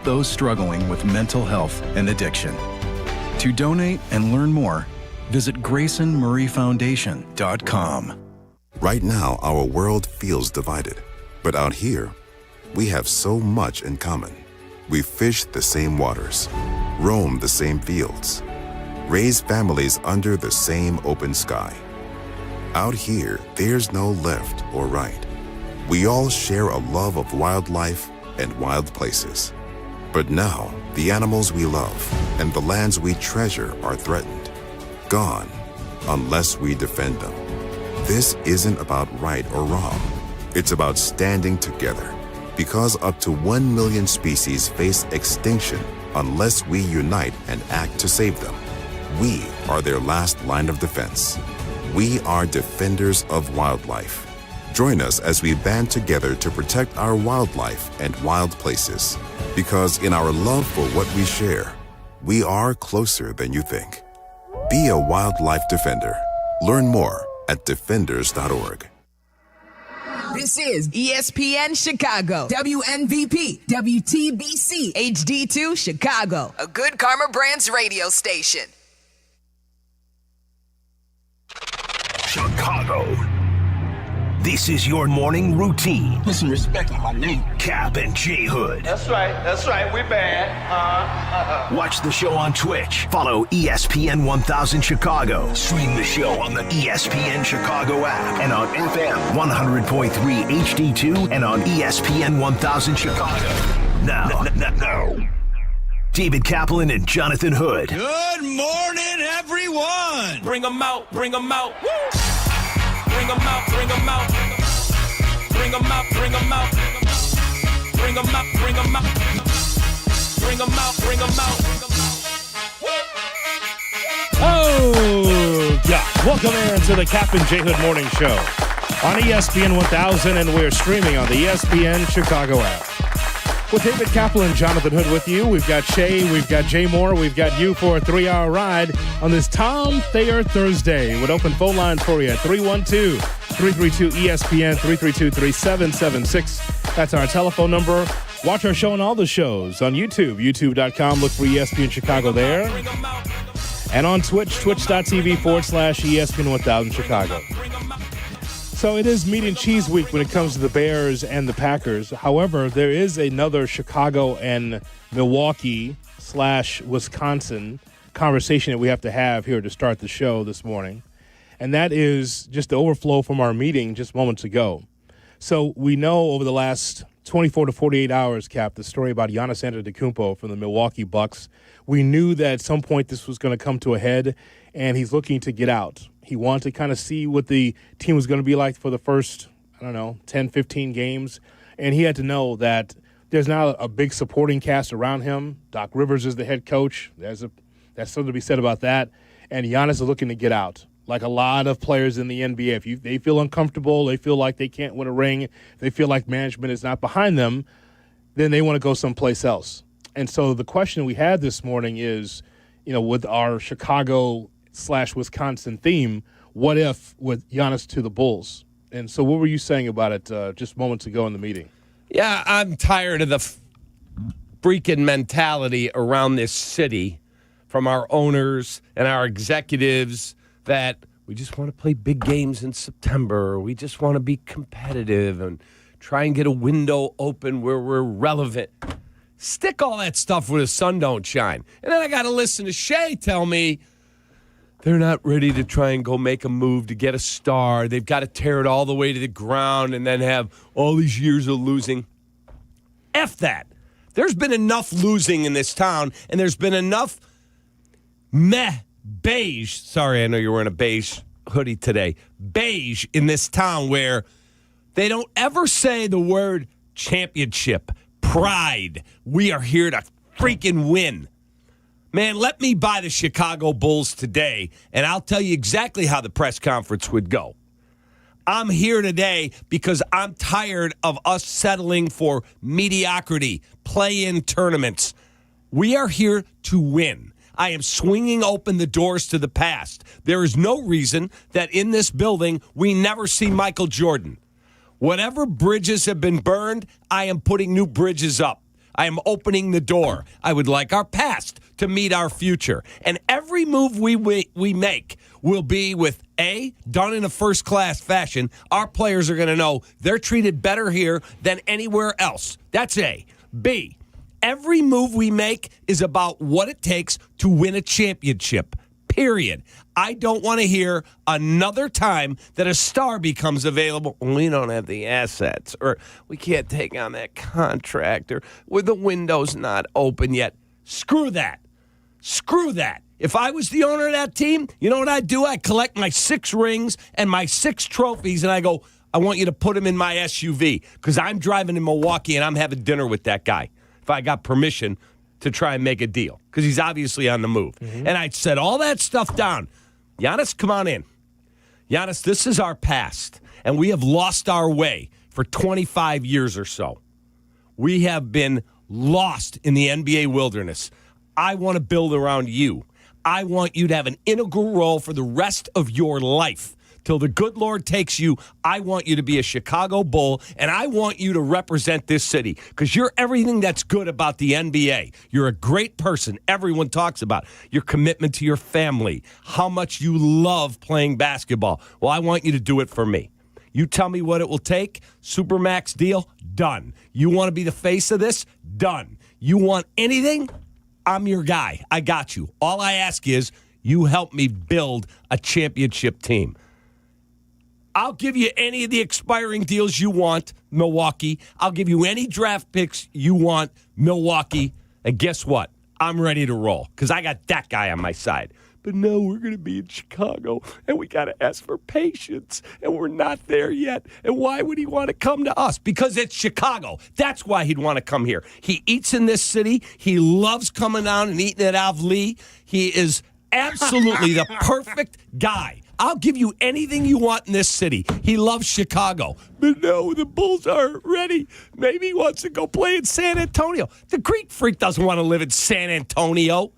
those struggling with mental health and addiction. To donate and learn more, visit GraysonMurrayFoundation.com. Right now, our world feels divided. But out here, we have so much in common. We fish the same waters, roam the same fields, raise families under the same open sky. Out here, there's no left or right. We all share a love of wildlife and wild places. But now, the animals we love and the lands we treasure are threatened, gone, unless we defend them. This isn't about right or wrong. It's about standing together, because up to 1 million species face extinction unless we unite and act to save them. We are their last line of defense. We are defenders of wildlife. Join us as we band together to protect our wildlife and wild places. Because in our love for what we share, we are closer than you think. Be a wildlife defender. Learn more at defenders.org. This is ESPN Chicago, WNVP, WTBC, HD2 Chicago, a good Karma Brands radio station. Chicago. This is your morning routine. Put some respect on my name. Kap and J Hood. That's right, we bad. Watch the show on Twitch. Follow ESPN 1000 Chicago. Stream the show on the ESPN Chicago app and on FM 100.3 HD2 and on ESPN 1000 Chicago. Now, David Kaplan and Jonathan Hood. Good morning, everyone. Bring them out. Woo! Bring them out. Bring them out. Bring them out. Bring them out. Bring them out. Bring them out. Bring them out. Bring them out. Bring them out. Oh, yeah. Welcome in to the Kap and J Hood Morning Show on ESPN 1000, and we're streaming on the ESPN Chicago app. With David Kaplan and Jonathan Hood with you. We've got Shay, we've got Jay Moore, we've got you for a 3-hour ride on this Tom Thayer Thursday with open phone lines for you at 312-332-ESPN, 332-3776. That's our telephone number. Watch our show on all the shows on YouTube, youtube.com. Look for ESPN Chicago there. And on Twitch, twitch.tv/ESPN 1000 Chicago. So it is meat and cheese week when it comes to the Bears and the Packers. However, there is another Chicago and Milwaukee/Wisconsin conversation that we have to have here to start the show this morning. And that is just the overflow from our meeting just moments ago. So we know over the last 24 to 48 hours, Cap, the story about Giannis Antetokounmpo from the Milwaukee Bucks. We knew that at some point this was going to come to a head, and he's looking to get out. He wanted to kind of see what the team was going to be like for the first, 10, 15 games. And he had to know that there's now a big supporting cast around him. Doc Rivers is the head coach. There's something to be said about that. And Giannis is looking to get out. Like a lot of players in the NBA, if they feel uncomfortable, they feel like they can't win a ring, they feel like management is not behind them, then they want to go someplace else. And so the question we had this morning is, with our Chicago/Wisconsin theme, what if with Giannis to the Bulls? And so what were you saying about it just moments ago in the meeting? Yeah, I'm tired of the freaking mentality around this city from our owners and our executives that we just want to play big games in September. We just want to be competitive and try and get a window open where we're relevant. Stick all that stuff where the sun don't shine. And then I got to listen to Shay tell me they're not ready to try and go make a move to get a star. They've got to tear it all the way to the ground and then have all these years of losing. F that. There's been enough losing in this town, and there's been enough beige. Sorry, I know you're wearing a beige hoodie today. Beige in this town where they don't ever say the word championship, pride. We are here to freaking win. Man, let me buy the Chicago Bulls today, and I'll tell you exactly how the press conference would go. I'm here today because I'm tired of us settling for mediocrity, play-in tournaments. We are here to win. I am swinging open the doors to the past. There is no reason that in this building we never see Michael Jordan. Whatever bridges have been burned, I am putting new bridges up. I am opening the door. I would like our past to meet our future. And every move we make will be with done in a first-class fashion. Our players are going to know they're treated better here than anywhere else. That's A. B, every move we make is about what it takes to win a championship. Period. I don't want to hear another time that a star becomes available. We don't have the assets, or we can't take on that contract, or the window's not open yet. Screw that. Screw that. If I was the owner of that team, you know what I'd do? I'd collect my 6 rings and my 6 trophies, and I go, I want you to put them in my SUV because I'm driving to Milwaukee and I'm having dinner with that guy if I got permission to try and make a deal because he's obviously on the move. And I'd set all that stuff down. Giannis, come on in. Giannis, this is our past, and we have lost our way for 25 years or so. We have been lost in the NBA wilderness. I want to build around you. I want you to have an integral role for the rest of your life. Till the good Lord takes you, I want you to be a Chicago Bull, and I want you to represent this city because you're everything that's good about the NBA. You're a great person. Everyone talks about your commitment to your family, how much you love playing basketball. Well, I want you to do it for me. You tell me what it will take. Supermax deal, done. You want to be the face of this? Done. You want anything? I'm your guy. I got you. All I ask is you help me build a championship team. I'll give you any of the expiring deals you want, Milwaukee. I'll give you any draft picks you want, Milwaukee. And guess what? I'm ready to roll because I got that guy on my side. But no, we're going to be in Chicago, and we got to ask for patience, and we're not there yet. And why would he want to come to us? Because it's Chicago. That's why he'd want to come here. He eats in this city. He loves coming down and eating at Avli. He is absolutely the perfect guy. I'll give you anything you want in this city. He loves Chicago. But no, the Bulls aren't ready. Maybe he wants to go play in San Antonio. The Greek freak doesn't want to live in San Antonio.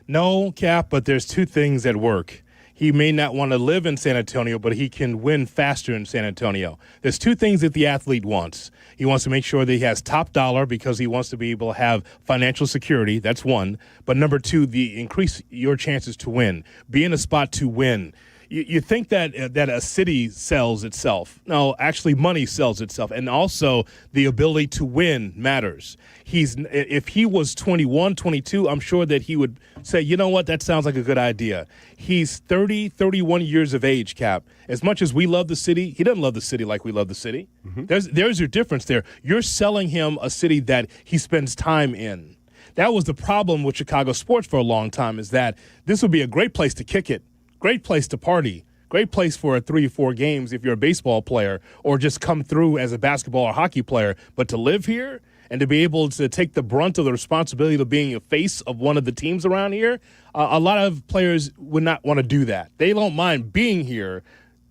No, Cap, but there's 2 things at work. He may not want to live in San Antonio, but he can win faster in San Antonio. There's 2 things that the athlete wants. He wants to make sure that he has top dollar because he wants to be able to have financial security. That's one. But number 2, the increase your chances to win. Be in a spot to win. You think that a city sells itself. No, actually money sells itself. And also the ability to win matters. If he was 21, 22, I'm sure that he would say, you know what, that sounds like a good idea. He's 30, 31 years of age, Cap. As much as we love the city, he doesn't love the city like we love the city. There's your difference there. You're selling him a city that he spends time in. That was the problem with Chicago sports for a long time, is that this would be a great place to kick it. Great place to party. Great place for 3 or 4 games if you're a baseball player or just come through as a basketball or hockey player. But to live here and to be able to take the brunt of the responsibility of being a face of one of the teams around here, a lot of players would not want to do that. They don't mind being here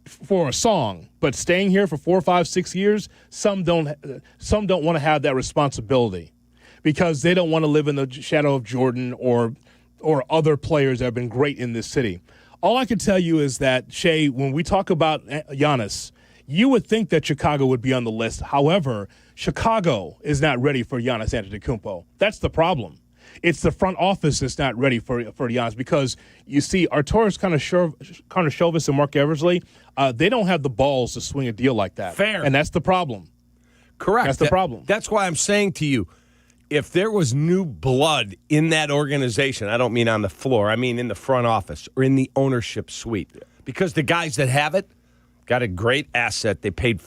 for a song, but staying here for 4, 5, 6 years, some don't want to have that responsibility because they don't want to live in the shadow of Jordan or other players that have been great in this city. All I can tell you is that, Shay, when we talk about Giannis, you would think that Chicago would be on the list. However, Chicago is not ready for Giannis Antetokounmpo. That's the problem. It's the front office that's not ready for Giannis because, you see, Arturas Karnisovas and Mark Eversley, they don't have the balls to swing a deal like that. Fair. And that's the problem. Correct. That's the problem. That's why I'm saying to you, if there was new blood in that organization, I don't mean on the floor, I mean in the front office or in the ownership suite, because the guys that have it got a great asset. They paid,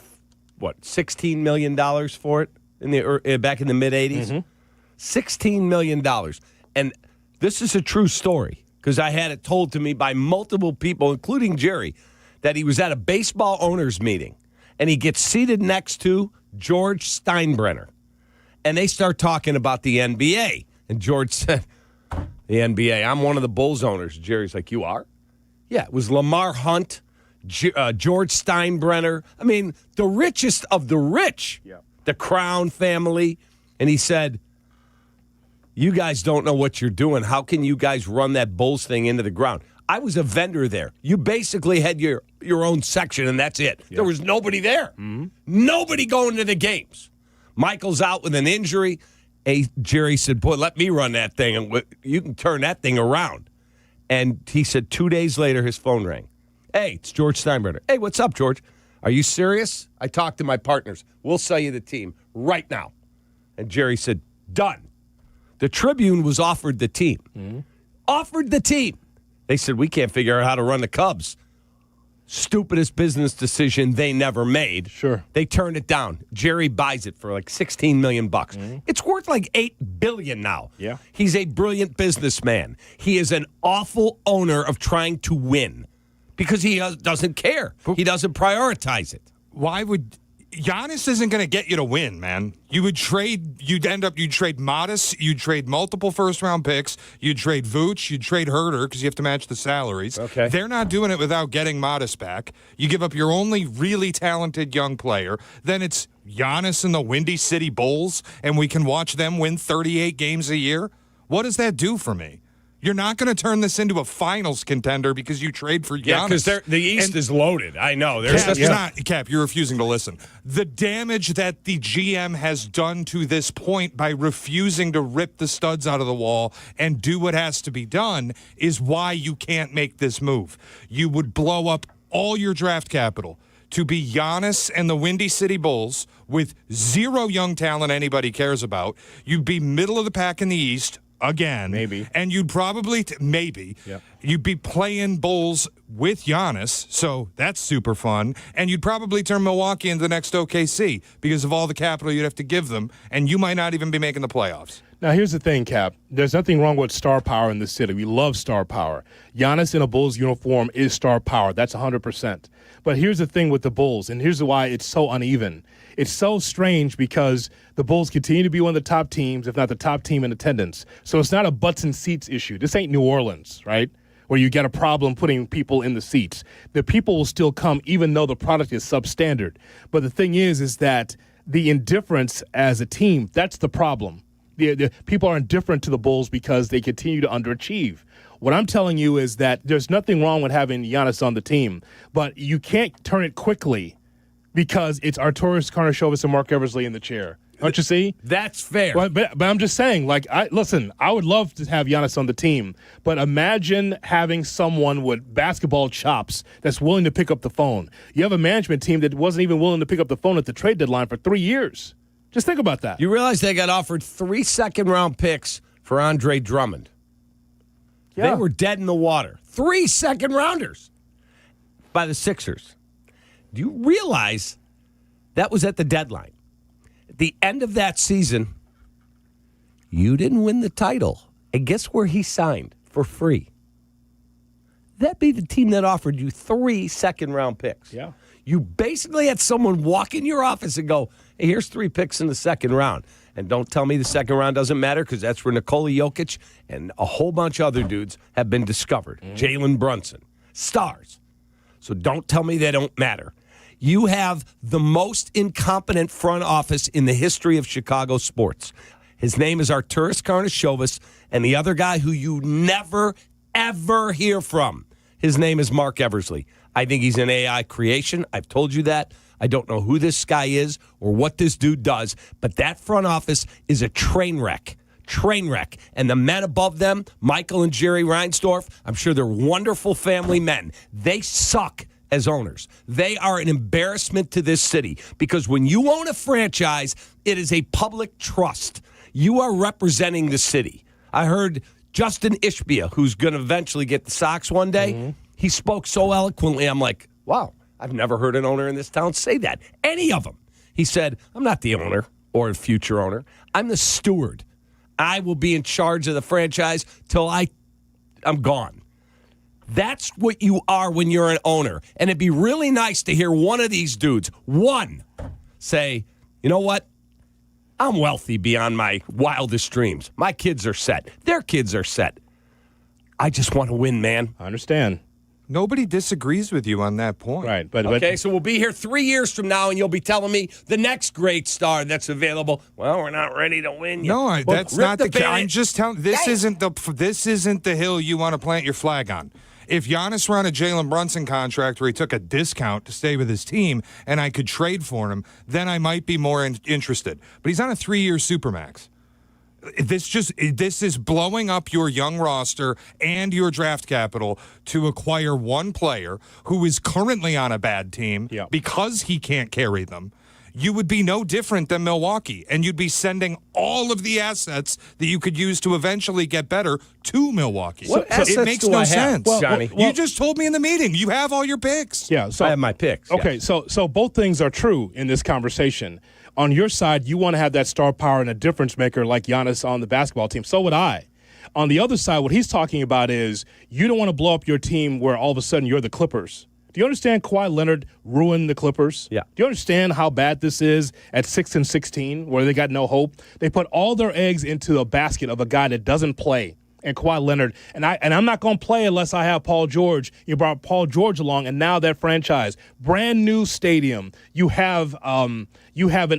$16 million for it back in the mid-'80s? $16 million. And this is a true story because I had it told to me by multiple people, including Jerry, that he was at a baseball owners meeting and he gets seated next to George Steinbrenner. And they start talking about the NBA. And George said, the NBA, I'm one of the Bulls owners. Jerry's like, you are? Yeah, it was Lamar Hunt, George Steinbrenner. I mean, the richest of the rich, the Crown family. And he said, you guys don't know what you're doing. How can you guys run that Bulls thing into the ground? I was a vendor there. You basically had your own section, and that's it. There was nobody there. Nobody going to the games. Michael's out with an injury. Jerry said, boy, let me run that thing, and you can turn that thing around. And he said 2 days later, his phone rang. Hey, it's George Steinbrenner. Hey, what's up, George? Are you serious? I talked to my partners. We'll sell you the team right now. And Jerry said, done. The Tribune was offered the team. Mm-hmm. Offered the team. They said, we can't figure out how to run the Cubs. Stupidest business decision they never made. Sure. They turned it down. Jerry buys it for like $16 million. Mm-hmm. It's worth like $8 billion now. Yeah. He's a brilliant businessman. He is an awful owner of trying to win because he doesn't care. He doesn't prioritize it. Why would Giannis isn't going to get you to win, man? You'd trade Modest, you'd trade multiple first-round picks, you'd trade Vooch, you'd trade Herter because you have to match the salaries. Okay. They're not doing it without getting Modest back. You give up your only really talented young player, then it's Giannis and the Windy City Bulls, and we can watch them win 38 games a year? What does that do for me? You're not going to turn this into a finals contender because you trade for Giannis. Yeah, because the East is loaded. I know. Cap, you're refusing to listen. The damage that the GM has done to this point by refusing to rip the studs out of the wall and do what has to be done is why you can't make this move. You would blow up all your draft capital to be Giannis and the Windy City Bulls with zero young talent anybody cares about. You'd be middle of the pack in the East. Again. Maybe. And you'd probably, Yep. You'd be playing Bulls with Giannis, so that's super fun. And you'd probably turn Milwaukee into the next OKC because of all the capital you'd have to give them, and you might not even be making the playoffs. Now, here's the thing, Cap. There's nothing wrong with star power in this city. We love star power. Giannis in a Bulls uniform is star power. That's 100%. But here's the thing with the Bulls, and here's why it's so uneven. It's so strange because the Bulls continue to be one of the top teams, if not the top team in attendance. So it's not a butts and seats issue. This ain't New Orleans, right, where you get a problem putting people in the seats. The people will still come even though the product is substandard. But the thing is that the indifference as a team, that's the problem. The people are indifferent to the Bulls because they continue to underachieve. What I'm telling you is that there's nothing wrong with having Giannis on the team, but you can't turn it quickly because it's Arturas Karnisovas and Mark Eversley in the chair. Don't you see? That's fair. But I'm just saying, I would love to have Giannis on the team, but imagine having someone with basketball chops that's willing to pick up the phone. You have a management team that wasn't even willing to pick up the phone at the trade deadline for 3 years. Just think about that. You realize they got offered 3 second-round picks for Andre Drummond. Yeah. They were dead in the water. 3 second-rounders by the Sixers. Do you realize that was at the deadline? At the end of that season, you didn't win the title. And guess where he signed for free? That'd be the team that offered you 3 second-round picks. Yeah. You basically had someone walk in your office and go, hey, here's 3 picks in the second round. And don't tell me the second round doesn't matter because that's where Nikola Jokic and a whole bunch of other dudes have been discovered. Jalen Brunson. Stars. So don't tell me they don't matter. You have the most incompetent front office in the history of Chicago sports. His name is Arturas Karnisovas, and the other guy who you never, ever hear from, his name is Mark Eversley. I think he's an AI creation. I've told you that. I don't know who this guy is or what this dude does, but that front office is a train wreck. Train wreck. And the men above them, Michael and Jerry Reinsdorf, I'm sure they're wonderful family men. They suck as owners. They are an embarrassment to this city because when you own a franchise, it is a public trust. You are representing the city. I heard Justin Ishbia, who's going to eventually get the Sox one day, he spoke so eloquently. I'm like, wow, I've never heard an owner in this town say that. Any of them. He said, I'm not the owner or a future owner. I'm the steward. I will be in charge of the franchise till I'm gone. That's what you are when you're an owner. And it'd be really nice to hear one of these dudes, say, you know what? I'm wealthy beyond my wildest dreams. My kids are set. Their kids are set. I just want to win, man. I understand. Nobody disagrees with you on that point. Right. Okay, so we'll be here 3 years from now, and you'll be telling me the next great star that's available, well, we're not ready to win yet. No, that's not the case. I'm just telling this isn't the hill you want to plant your flag on. If Giannis were on a Jalen Brunson contract where he took a discount to stay with his team and I could trade for him, then I might be more interested. But he's on a 3-year Supermax. This is blowing up your young roster and your draft capital to acquire one player who is currently on a bad team because he can't carry them. You would be no different than Milwaukee, and you'd be sending all of the assets that you could use to eventually get better to Milwaukee. What assets it makes do no I have, sense. Johnny? You just told me in the meeting you have all your picks. Yeah, so I have my picks. Okay, yes. so both things are true in this conversation. On your side, you want to have that star power and a difference maker like Giannis on the basketball team. So would I. On the other side, what he's talking about is you don't want to blow up your team where all of a sudden you're the Clippers. Do you understand Kawhi Leonard ruined the Clippers? Yeah. Do you understand how bad this is at 6-16, where they got no hope? They put all their eggs into a basket of a guy that doesn't play, and Kawhi Leonard. And I'm not going to play unless I have Paul George. You brought Paul George along, and now that franchise, brand new stadium. You have an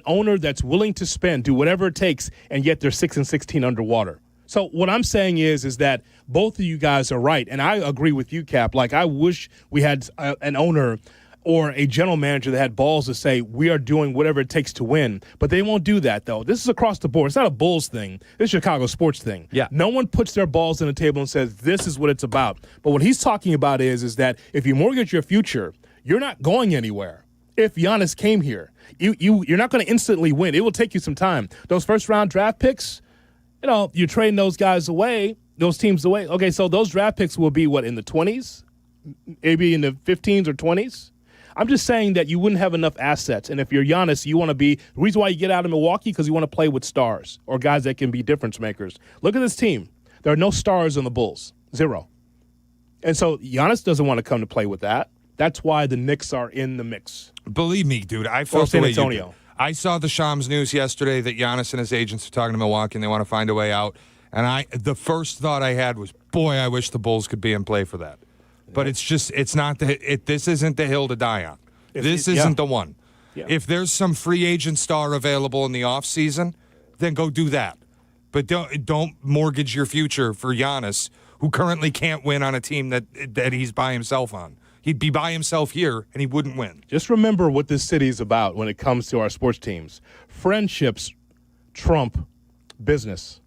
owner that's willing to spend, do whatever it takes, and yet they're 6-16 underwater. So what I'm saying is that both of you guys are right, and I agree with you, Cap. Like, I wish we had an owner or a general manager that had balls to say, we are doing whatever it takes to win. But they won't do that, though. This is across the board. It's not a Bulls thing. This is a Chicago sports thing. Yeah. No one puts their balls on the table and says, this is what it's about. But what he's talking about is that if you mortgage your future, you're not going anywhere. If Giannis came here, you're not going to instantly win. It will take you some time. Those first-round draft picks, you're trading those guys away, those teams away. Okay, so those draft picks will be, in the 20s? Maybe in the 15s or 20s? I'm just saying that you wouldn't have enough assets. And if you're Giannis, you want to be – the reason why you get out of Milwaukee because you want to play with stars or guys that can be difference makers. Look at this team. There are no stars on the Bulls. Zero. And so Giannis doesn't want to come to play with that. That's why the Knicks are in the mix. Believe me, dude, I felt San the way you Antonio. did. I saw the Shams news yesterday that Giannis and his agents are talking to Milwaukee and they want to find a way out. And the first thought I had was, boy, I wish the Bulls could be in play for that. But it's not this isn't the hill to die on. This isn't the one. Yeah. If there's some free agent star available in the offseason, then go do that. But don't mortgage your future for Giannis, who currently can't win on a team that he's by himself on. He'd be by himself here, and he wouldn't win. Just remember what this city is about when it comes to our sports teams. Friendships trump business.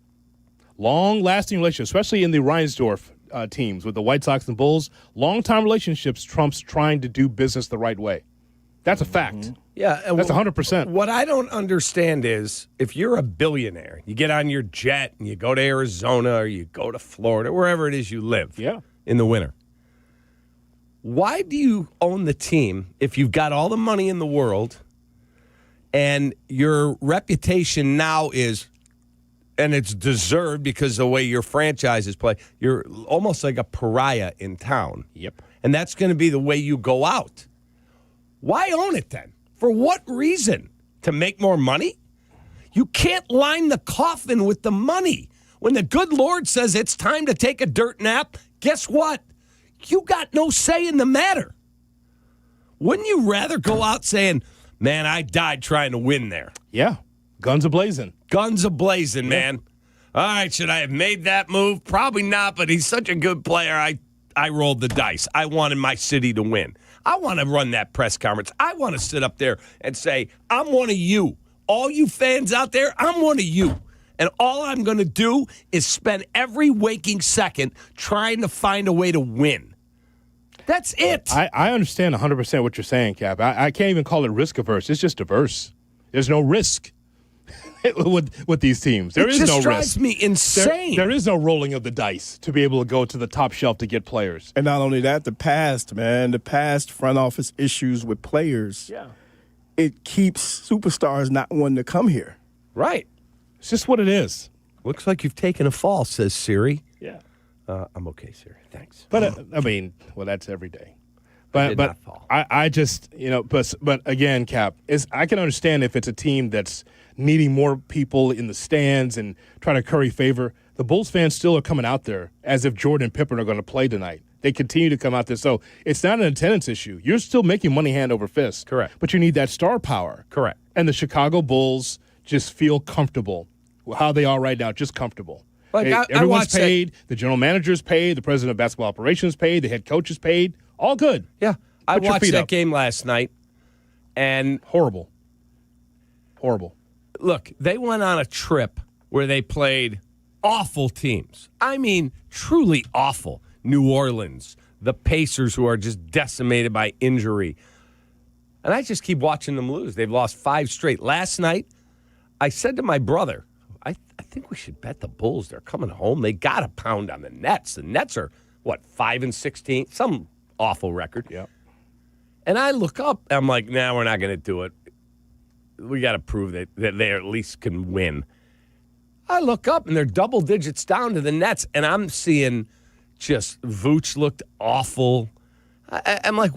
Long-lasting relationships, especially in the Reinsdorf teams with the White Sox and Bulls, long-time relationships trumps trying to do business the right way. That's a fact. Yeah, That's 100%. What I don't understand is if you're a billionaire, you get on your jet and you go to Arizona or you go to Florida, wherever it is you live in the winter. Why do you own the team if you've got all the money in the world and your reputation now is, and it's deserved because the way your franchises play, you're almost like a pariah in town. Yep. And that's going to be the way you go out. Why own it then? For what reason? To make more money? You can't line the coffin with the money. When the good Lord says it's time to take a dirt nap, guess what? You got no say in the matter. Wouldn't you rather go out saying, man, I died trying to win there? Yeah. Guns a-blazing. Guns a-blazing, man. All right, should I have made that move? Probably not, but he's such a good player. I rolled the dice. I wanted my city to win. I want to run that press conference. I want to sit up there and say, I'm one of you. All you fans out there, I'm one of you. And all I'm going to do is spend every waking second trying to find a way to win. That's it. I understand 100% what you're saying, Cap. I can't even call it risk-averse. It's just diverse. There's no risk with these teams. There is no risk. It just drives me insane. There is no rolling of the dice to be able to go to the top shelf to get players. And not only that, the past front office issues with players. Yeah. It keeps superstars not wanting to come here. Right. It's just what it is. Looks like you've taken a fall, says Siri. Yeah. I'm okay, Siri. Thanks. But, that's every day. But not fall. I just, but again, Cap, I can understand if it's a team that's needing more people in the stands and trying to curry favor. The Bulls fans still are coming out there as if Jordan and Pippen are going to play tonight. They continue to come out there. So it's not an attendance issue. You're still making money hand over fist. Correct. But you need that star power. Correct. And the Chicago Bulls just feel comfortable with how they are right now, just comfortable. Like Everyone's paid. The general manager's paid. The president of basketball operations paid. The head coach is paid. All good. Yeah. I Put your watched feet that up. game last night, and Horrible. look, they went on a trip where they played awful teams. I mean, truly awful. New Orleans, the Pacers, who are just decimated by injury. And I just keep watching them lose. They've lost 5 straight. Last night, I said to my brother, I think we should bet the Bulls. They're coming home. They got to pound on the Nets. The Nets are, 5-16? Some awful record. Yeah. And I look up, and I'm like, nah, we're not going to do it. We got to prove that they at least can win. I look up, and they're double digits down to the Nets, and I'm seeing just Vooch looked awful. I'm like,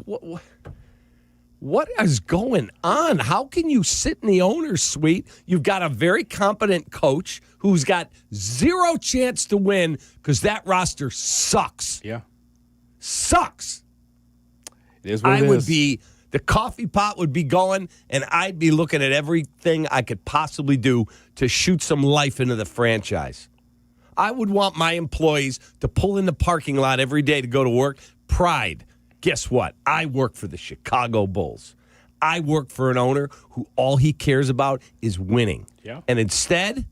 what is going on? How can you sit in the owner's suite? You've got a very competent coach who's got 0 chance to win because that roster sucks. Yeah. Sucks. It is what it is. The coffee pot would be going, and I'd be looking at everything I could possibly do to shoot some life into the franchise. I would want my employees to pull in the parking lot every day to go to work. Pride. Guess what? I work for the Chicago Bulls. I work for an owner who all he cares about is winning. Yeah. And instead,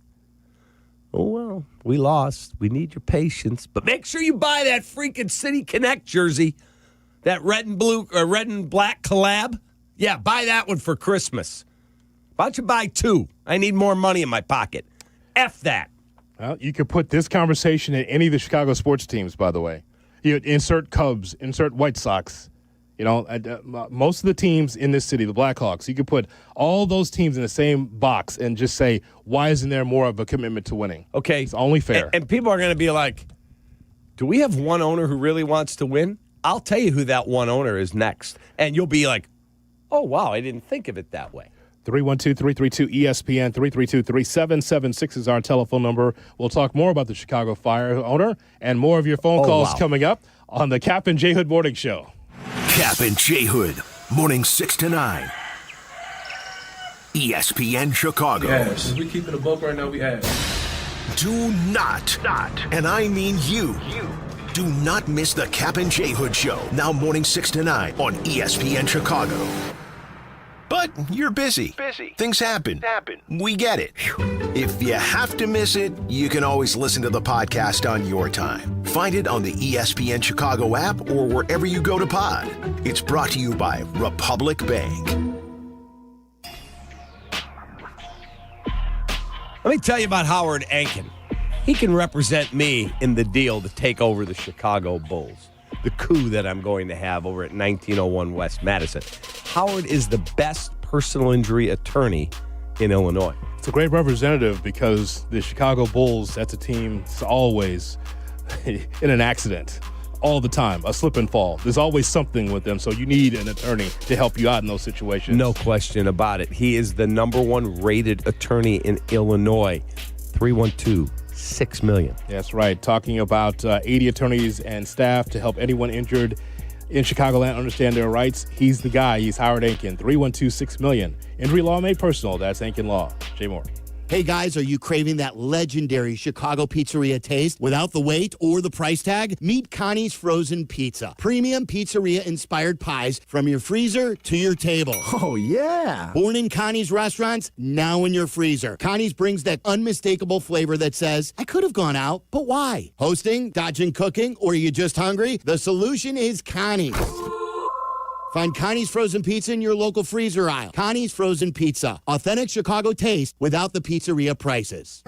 oh, well, we lost. We need your patience. But make sure you buy that freaking City Connect jersey. That red and black collab. Yeah, buy that one for Christmas. Why don't you buy 2? I need more money in my pocket. F that. Well, you could put this conversation in any of the Chicago sports teams, by the way. You insert Cubs, insert White Sox. You know, most of the teams in this city, the Blackhawks, you could put all those teams in the same box and just say, why isn't there more of a commitment to winning? Okay. It's only fair. And people are going to be like, do we have one owner who really wants to win? I'll tell you who that one owner is next. And you'll be like, oh, wow, I didn't think of it that way. 312-332-ESPN, 332-3776 is our telephone number. We'll talk more about the Chicago Fire owner and more of your phone calls coming up on the Kap and J Hood Morning Show. Kap and J Hood, morning 6 to 9. ESPN Chicago. Yes. If we keeping a book right now, we have. Do not, and I mean you, do not miss the Kap and J Hood Show, now morning 6 to 9 on ESPN Chicago. But you're busy. Things happen. We get it. If you have to miss it, you can always listen to the podcast on your time. Find it on the ESPN Chicago app or wherever you go to pod. It's brought to you by Republic Bank. Let me tell you about Howard Ankin. He can represent me in the deal to take over the Chicago Bulls. The coup that I'm going to have over at 1901 West Madison. Howard is the best personal injury attorney in Illinois. It's a great representative because the Chicago Bulls, that's a team that's always in an accident. All the time, a slip and fall. There's always something with them, so you need an attorney to help you out in those situations. No question about it. He is the #1 rated attorney in Illinois. 312-6 million. That's right. Talking about 80 attorneys and staff to help anyone injured in Chicagoland understand their rights. He's the guy. He's Howard Ankin. 312-6 million. Injury law made personal. That's Ankin Law. Jay Moore. Hey guys, are you craving that legendary Chicago pizzeria taste without the wait or the price tag? Meet Connie's Frozen Pizza. Premium pizzeria-inspired pies from your freezer to your table. Oh, yeah. Born in Connie's restaurants, now in your freezer. Connie's brings that unmistakable flavor that says, I could have gone out, but why? Hosting, dodging cooking, or are you just hungry? The solution is Connie's. Find Connie's Frozen Pizza in your local freezer aisle. Connie's Frozen Pizza. Authentic Chicago taste without the pizzeria prices.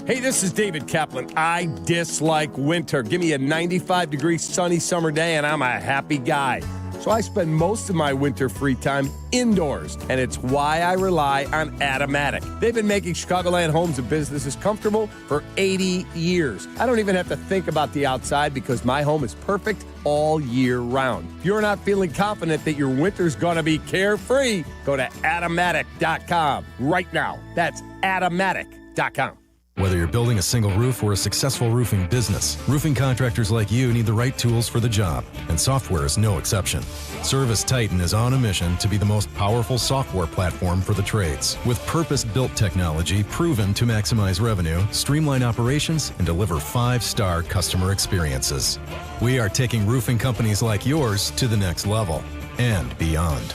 Hey, this is David Kaplan. I dislike winter. Give me a 95-degree sunny summer day and I'm a happy guy. So I spend most of my winter free time indoors, and it's why I rely on Atomatic. They've been making Chicagoland homes and businesses comfortable for 80 years. I don't even have to think about the outside because my home is perfect all year round. If you're not feeling confident that your winter's going to be carefree, go to Atomatic.com right now. That's Atomatic.com. Whether you're building a single roof or a successful roofing business, roofing contractors like you need the right tools for the job, and software is no exception. Service Titan is on a mission to be the most powerful software platform for the trades, with purpose-built technology proven to maximize revenue, streamline operations, and deliver 5-star customer experiences. We are taking roofing companies like yours to the next level and beyond.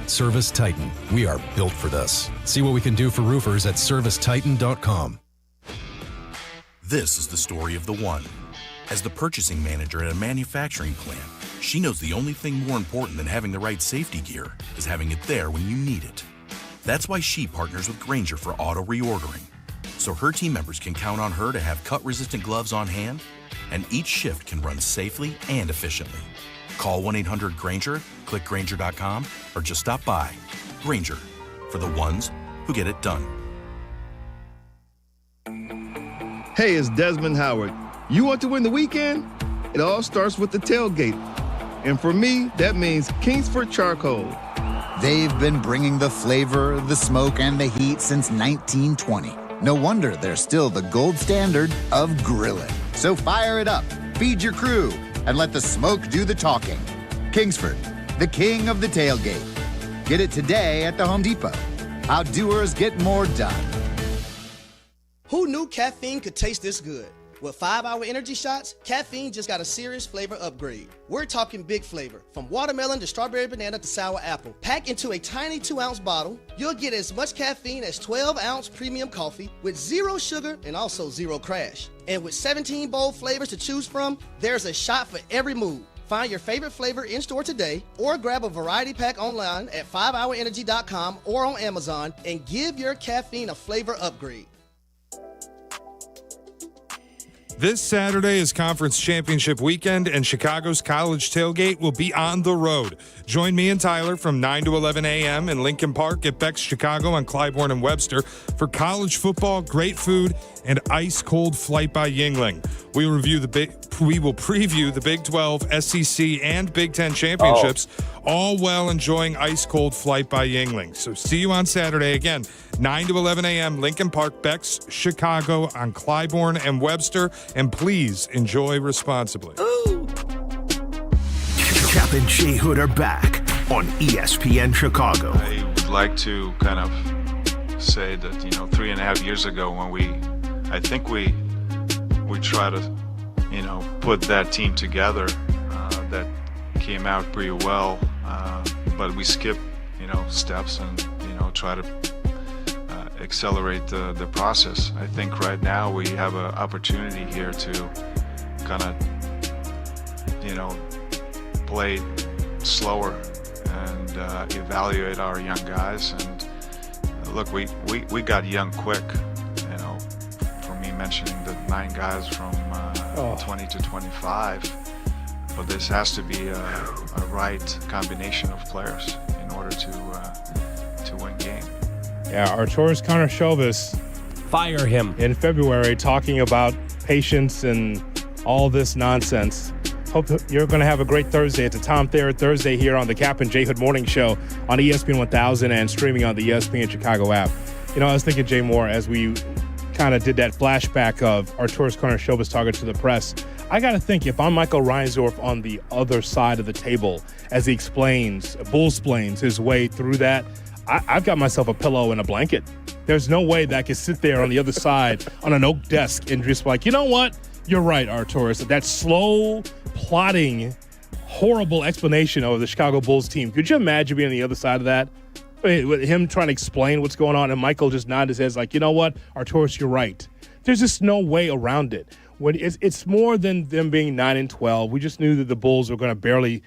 Service Titan, we are built for this. See what we can do for roofers at ServiceTitan.com. This is the story of the one. As the purchasing manager at a manufacturing plant, she knows the only thing more important than having the right safety gear is having it there when you need it. That's why she partners with Grainger for auto reordering, so her team members can count on her to have cut-resistant gloves on hand, and each shift can run safely and efficiently. Call 1-800-GRAINGER, click Grainger.com, or just stop by. Grainger, for the ones who get it done. Hey, it's Desmond Howard. You want to win the weekend? It all starts with the tailgate. And for me, that means Kingsford Charcoal. They've been bringing the flavor, the smoke, and the heat since 1920. No wonder they're still the gold standard of grilling. So fire it up, feed your crew, and let the smoke do the talking. Kingsford, the king of the tailgate. Get it today at the Home Depot. How doers get more done. Who knew caffeine could taste this good? With 5-Hour Energy Shots, caffeine just got a serious flavor upgrade. We're talking big flavor, from watermelon to strawberry banana to sour apple. Packed into a tiny 2-ounce bottle, you'll get as much caffeine as 12-ounce premium coffee with 0 sugar and also 0 crash. And with 17 bold flavors to choose from, there's a shot for every mood. Find your favorite flavor in-store today or grab a variety pack online at 5hourenergy.com or on Amazon and give your caffeine a flavor upgrade. This Saturday is conference championship weekend, and Chicago's College Tailgate will be on the road. Join me and Tyler from 9 to 11 a.m. in Lincoln Park at Beck's Chicago on Clybourne and Webster for college football, great food, and ice-cold flight by Yuengling. We will preview the Big 12, SEC, and Big 10 championships, all while enjoying ice-cold flight by Yuengling. So see you on Saturday again, 9 to 11 a.m., Lincoln Park, Beck's Chicago on Clybourne and Webster, and please enjoy responsibly. Kap and J Hood are back on ESPN Chicago. I would like to kind of say that, 3.5 years ago when I think we try to, put that team together, that came out pretty well, but we skip, steps and, try to accelerate the process. I think right now we have an opportunity here to kind of, play slower and evaluate our young guys. And look, we got young quick, for me mentioning the 9 guys from 20 to 25, but this has to be a right combination of players in order to win game. Yeah, Arturas Karnisovas, fire him in February, talking about patience and all this nonsense. Hope you're going to have a great Thursday. It's a Tom Thayer Thursday here on the Kap and J Hood Morning Show on ESPN 1000 and streaming on the ESPN Chicago app. I was thinking, Jay Moore, as we kind of did that flashback of Arturas Karnisovas talking to the press, I got to think, if I'm Michael Reinsdorf on the other side of the table as he bull-splains his way through that, I've got myself a pillow and a blanket. There's no way that I can sit there on the other side on an oak desk and just like, you know what? You're right, Arturas. That slow, plotting, horrible explanation of the Chicago Bulls team. Could you imagine being on the other side of that? With him trying to explain what's going on and Michael just nodded his head like, you know what, Arturas, you're right. There's just no way around it. When it's more than them being 9-12. We just knew that the Bulls were going to barely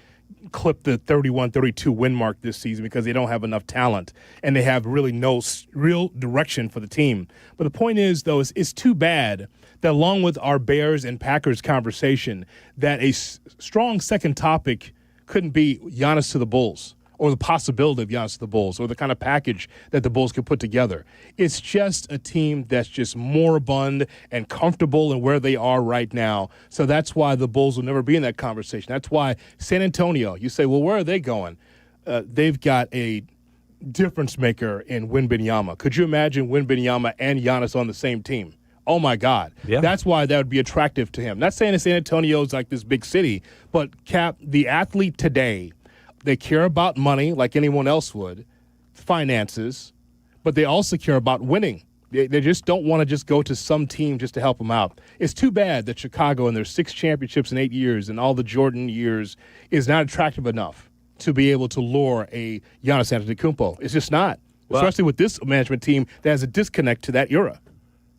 clip the 31-32 win mark this season because they don't have enough talent and they have really no real direction for the team. But the point is, though, it's too bad that along with our Bears and Packers conversation, that a strong second topic couldn't be Giannis to the Bulls, or the possibility of Giannis to the Bulls, or the kind of package that the Bulls could put together. It's just a team that's just moribund and comfortable in where they are right now. So that's why the Bulls will never be in that conversation. That's why San Antonio, you say, well, where are they going? They've got a difference maker in Wembanyama. Could you imagine Wembanyama and Giannis on the same team? Oh, my God. Yeah. That's why that would be attractive to him. Not saying that San Antonio is like this big city, but Kap, the athlete today, they care about money like anyone else would, finances, but they also care about winning. They just don't want to just go to some team just to help them out. It's too bad that Chicago, in their 6 championships in 8 years and all the Jordan years, is not attractive enough to be able to lure a Giannis Antetokounmpo. It's just not, especially with this management team that has a disconnect to that era.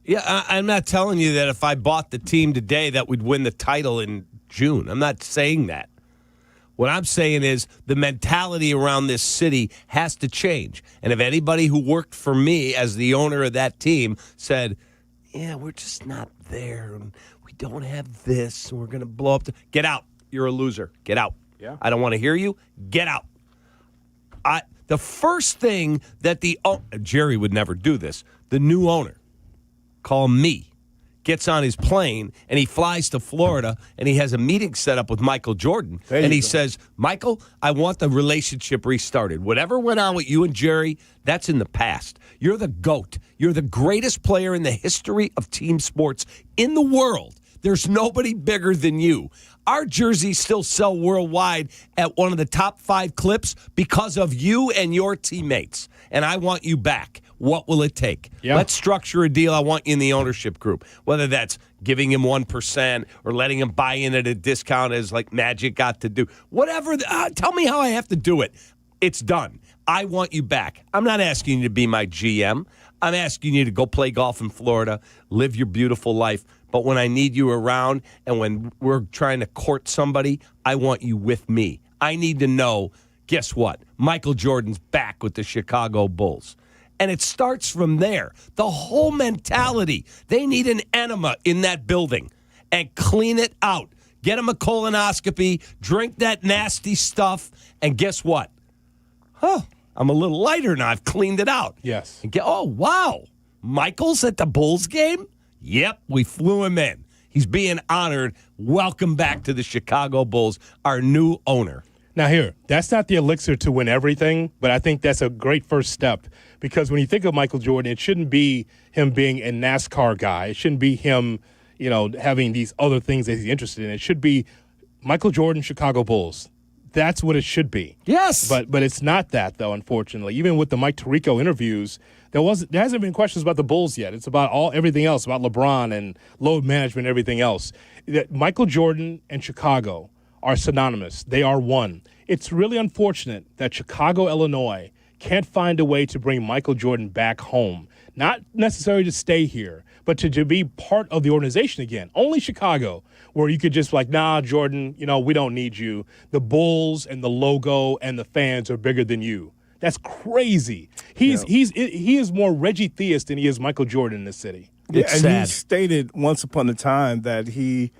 Yeah, I'm not telling you that if I bought the team today that we'd win the title in June. I'm not saying that. What I'm saying is the mentality around this city has to change. And if anybody who worked for me as the owner of that team said, yeah, we're just not there, and we don't have this, and we're going to blow up. Get out. You're a loser. Get out. Yeah. I don't want to hear you. Get out. The first thing that Jerry would never do this, the new owner, call me, gets on his plane, and he flies to Florida, and he has a meeting set up with Michael Jordan. And he says, Michael, I want the relationship restarted. Whatever went on with you and Jerry, that's in the past. You're the GOAT. You're the greatest player in the history of team sports in the world. There's nobody bigger than you. Our jerseys still sell worldwide at one of the top 5 clips because of you and your teammates. And I want you back. What will it take? Yeah. Let's structure a deal. I want you in the ownership group, whether that's giving him 1% or letting him buy in at a discount as like Magic got to do. Whatever. Tell me how I have to do it. It's done. I want you back. I'm not asking you to be my GM. I'm asking you to go play golf in Florida, live your beautiful life. But when I need you around and when we're trying to court somebody, I want you with me. I need to know, guess what? Michael Jordan's back with the Chicago Bulls. And it starts from there. The whole mentality. They need an enema in that building and clean it out. Get them a colonoscopy, drink that nasty stuff, and guess what? I'm a little lighter now. I've cleaned it out. Yes. And oh, wow. Michael's at the Bulls game? Yep, we flew him in. He's being honored. Welcome back to the Chicago Bulls, our new owner. Now here, that's not the elixir to win everything, but I think that's a great first step because when you think of Michael Jordan, it shouldn't be him being a NASCAR guy. It shouldn't be him, having these other things that he's interested in. It should be Michael Jordan, Chicago Bulls. That's what it should be. Yes. But it's not that, though, unfortunately. Even with the Mike Tirico interviews, there hasn't been questions about the Bulls yet. It's about everything else, about LeBron and load management and everything else. Michael Jordan and Chicago are synonymous. They are one. It's really unfortunate that Chicago, Illinois, can't find a way to bring Michael Jordan back home. Not necessarily to stay here, but to be part of the organization again. Only Chicago, where you could just nah, Jordan, we don't need you. The Bulls and the logo and the fans are bigger than you. That's crazy. He is more Reggie Theus than he is Michael Jordan in this city. Yeah, and he stated once upon a time that he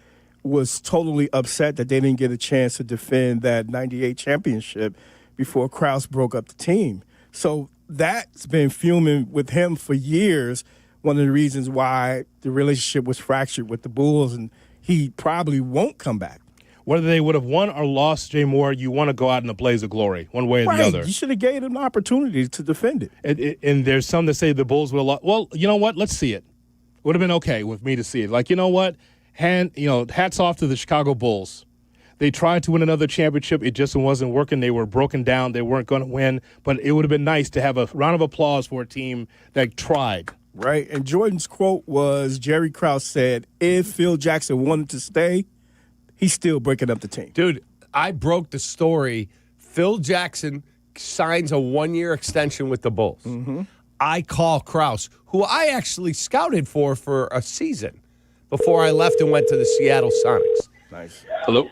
was totally upset that they didn't get a chance to defend that 98 championship before Krause broke up the team. So that's been fuming with him for years, one of the reasons why the relationship was fractured with the Bulls, and he probably won't come back. Whether they would have won or lost, Jay Moore, you want to go out in a blaze of glory, one way or the other. You should have gave him an opportunity to defend it. And there's some that say the Bulls would have lost. Well, you know what? Let's see it. Would have been okay with me to see it. You know what? Hats off to the Chicago Bulls. They tried to win another championship. It just wasn't working. They were broken down. They weren't going to win. But it would have been nice to have a round of applause for a team that tried. Right. And Jordan's quote was, Jerry Krause said, if Phil Jackson wanted to stay, he's still breaking up the team. Dude, I broke the story. Phil Jackson signs a 1-year extension with the Bulls. Mm-hmm. I call Krause, who I actually scouted for a season before I left and went to the Seattle Sonics. Nice. Hello?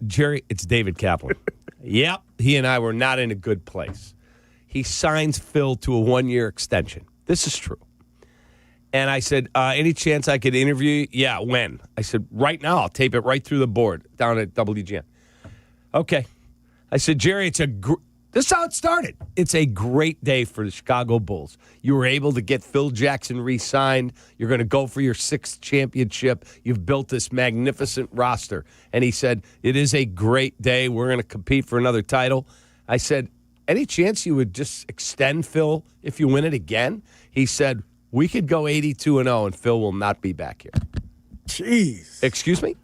Jerry, it's David Kaplan. Yep, he and I were not in a good place. He signs Phil to a 1-year extension. This is true. And I said, any chance I could interview you? Yeah, when? I said, right now. I'll tape it right through the board down at WGN. Okay. I said, Jerry, this is how it started. It's a great day for the Chicago Bulls. You were able to get Phil Jackson re-signed. You're going to go for your 6th championship. You've built this magnificent roster. And he said, it is a great day. We're going to compete for another title. I said, any chance you would just extend Phil if you win it again? He said, we could go 82-0 and Phil will not be back here. Jeez. Excuse me?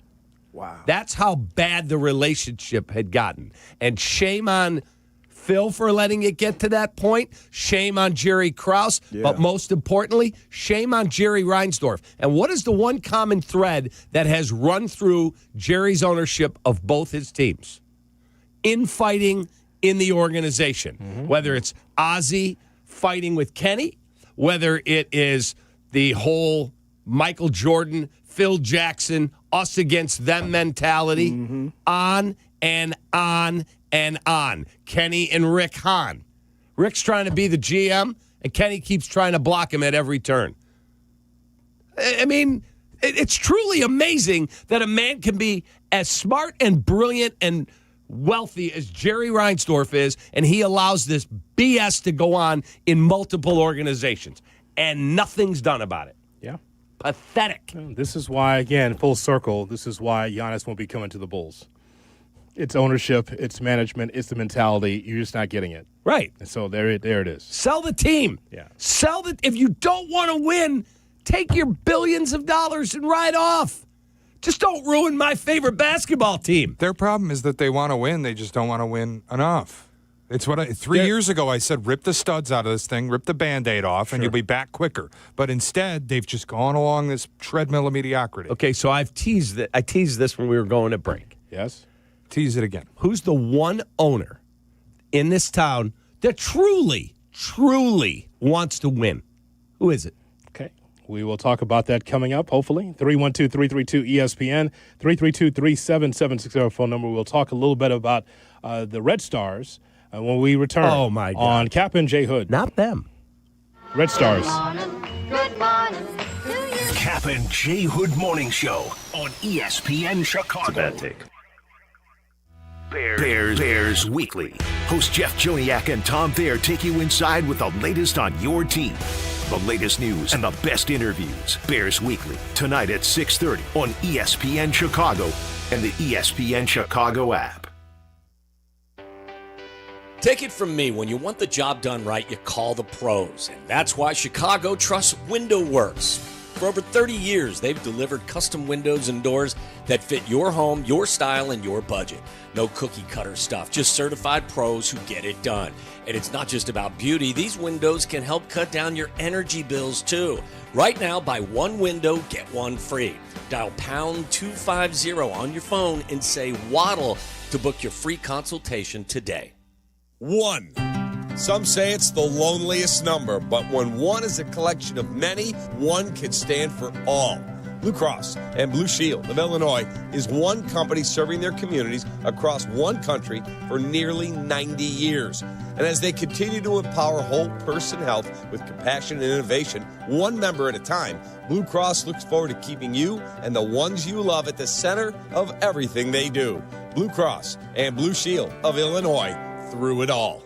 Wow. That's how bad the relationship had gotten. And shame on Phil for letting it get to that point. Shame on Jerry Krause. Yeah. But most importantly, shame on Jerry Reinsdorf. And what is the one common thread that has run through Jerry's ownership of both his teams? Infighting in the organization. Mm-hmm. Whether it's Ozzie fighting with Kenny, whether it is the whole Michael Jordan, Phil Jackson, us against them mentality, on and on and on. Kenny and Rick Hahn. Rick's trying to be the GM, and Kenny keeps trying to block him at every turn. I mean, it's truly amazing that a man can be as smart and brilliant and wealthy as Jerry Reinsdorf is, and he allows this BS to go on in multiple organizations, and nothing's done about it. Yeah. Pathetic. This is why, again, full circle, this is why Giannis won't be coming to the Bulls. It's ownership, it's management, it's the mentality. You're just not getting it. Right. And so there it is. Sell the team. Yeah. If you don't want to win, take your billions of dollars and ride off. Just don't ruin my favorite basketball team. Their problem is that they want to win. They just don't want to win enough. It's what 3 years ago I said, rip the studs out of this thing, rip the Band-Aid off, and you'll be back quicker. But instead, they've just gone along this treadmill of mediocrity. Okay, so I teased this when we were going to break. Yes? Tease it again. Who's the one owner in this town that truly, truly wants to win? Who is it? Okay. We will talk about that coming up, hopefully. 312-332-ESPN, 332-377-660 phone number. We'll talk a little bit about the Red Stars when we return on Kap and J Hood. Not them. Red Stars. Good morning. Kap and J Hood Morning Show on ESPN Chicago. It's a bad take. Bears Weekly. Host Jeff Joniak and Tom Thayer take you inside with the latest on your team. The latest news and the best interviews. Bears Weekly, tonight at 6:30 on ESPN Chicago and the ESPN Chicago app. Take it from me, when you want the job done right, you call the pros. And that's why Chicago trusts Window Works. For over 30 years, they've delivered custom windows and doors that fit your home, your style, and your budget. No cookie-cutter stuff, just certified pros who get it done. And it's not just about beauty. These windows can help cut down your energy bills, too. Right now, buy one window, get one free. Dial pound 250 on your phone and say Waddle to book your free consultation today. 1. Some say it's the loneliest number, but when one is a collection of many, one can stand for all. Blue Cross and Blue Shield of Illinois is one company serving their communities across one country for nearly 90 years. And as they continue to empower whole person health with compassion and innovation, one member at a time, Blue Cross looks forward to keeping you and the ones you love at the center of everything they do. Blue Cross and Blue Shield of Illinois, through it all.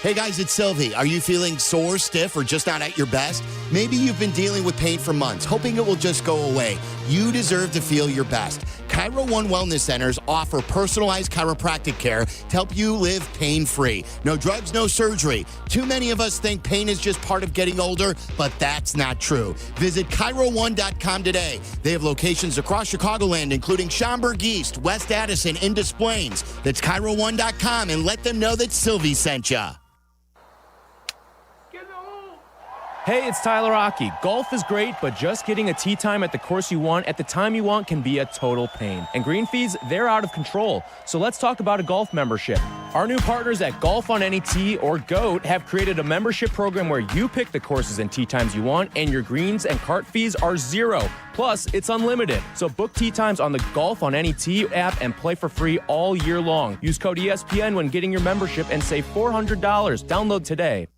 Hey guys, it's Silvy. Are you feeling sore, stiff, or just not at your best? Maybe you've been dealing with pain for months, hoping it will just go away. You deserve to feel your best. Chiro One Wellness Centers offer personalized chiropractic care to help you live pain-free. No drugs, no surgery. Too many of us think pain is just part of getting older, but that's not true. Visit Chiro1.com today. They have locations across Chicagoland, including Schaumburg East, West Addison, and Des Plaines. That's Chiro1.com, and let them know that Silvy sent ya. Hey, it's Tyler Rocky. Golf is great, but just getting a tee time at the course you want at the time you want can be a total pain. And green fees, they're out of control. So let's talk about a golf membership. Our new partners at Golf on Any Tee, or GOAT, have created a membership program where you pick the courses and tee times you want, and your greens and cart fees are zero. Plus, it's unlimited. So book tee times on the Golf on Any Tee app and play for free all year long. Use code ESPN when getting your membership and save $400. Download today.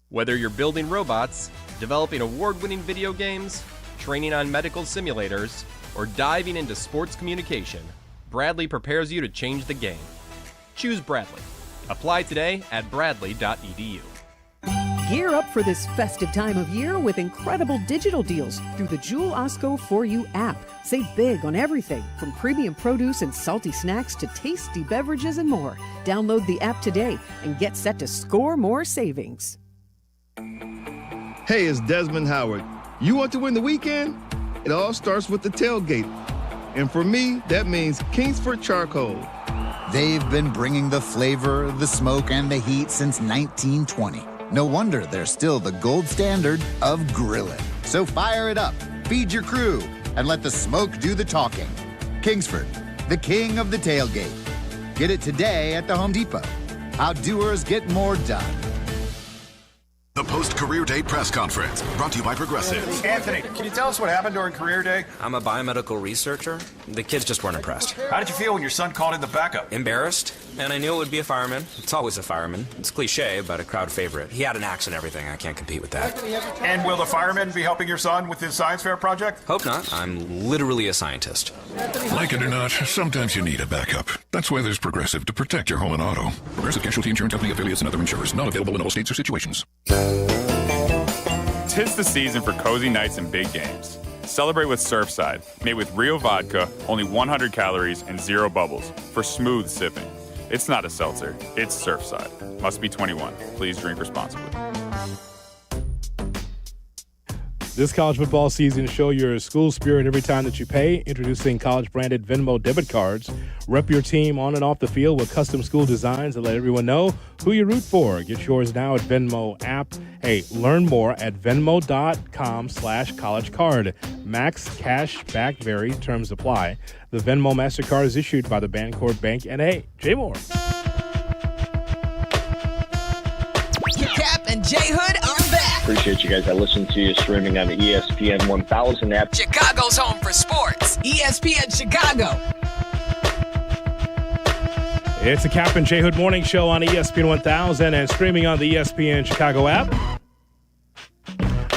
Whether you're building robots, developing award-winning video games, training on medical simulators, or diving into sports communication, Bradley prepares you to change the game. Choose Bradley. Apply today at bradley.edu. Gear up for this festive time of year with incredible digital deals through the Jewel Osco 4U app. Save big on everything from premium produce and salty snacks to tasty beverages and more. Download the app today and get set to score more savings. Hey, it's Desmond Howard. You want to win the weekend? It all starts with the tailgate. And for me, that means Kingsford Charcoal. They've been bringing the flavor, the smoke, and the heat since 1920. No wonder they're still the gold standard of grilling. So fire it up, feed your crew, and let the smoke do the talking. Kingsford, the king of the tailgate. Get it today at the Home Depot. How doers get more done. The post Career Day press conference. Brought to you by Progressive. Anthony, can you tell us what happened during Career Day? I'm a biomedical researcher. The kids just weren't impressed. How did you feel when your son called in the backup? Embarrassed, and I knew it would be a fireman. It's always a fireman. It's cliche, but a crowd favorite. He had an axe and everything. I can't compete with that. And will the fireman be helping your son with his science fair project? Hope not. I'm literally a scientist. Like it or not, sometimes you need a backup. That's why there's Progressive to protect your home and auto. Progressive Casualty Insurance Company affiliates and other insurers. Not available in all states or situations. 'Tis the season for cozy nights and big games. Celebrate with Surfside, made with real vodka, only 100 calories, and 0 bubbles for smooth sipping. It's not a seltzer, it's Surfside. Must be 21. Please drink responsibly. This college football season, show your school spirit every time that you pay. Introducing college-branded Venmo debit cards. Rep your team on and off the field with custom school designs that let everyone know who you root for. Get yours now at Venmo app. Hey, learn more at venmo.com/collegecard. Max cash back vary. Terms apply. The Venmo MasterCard is issued by the Bancorp Bank. And hey, J Moore. Kap and J Hood are back. Appreciate you guys. I listen to you streaming on the ESPN 1000 app. Chicago's home for sports. ESPN Chicago. It's the Kap and J Hood Morning Show on ESPN 1000 and streaming on the ESPN Chicago app.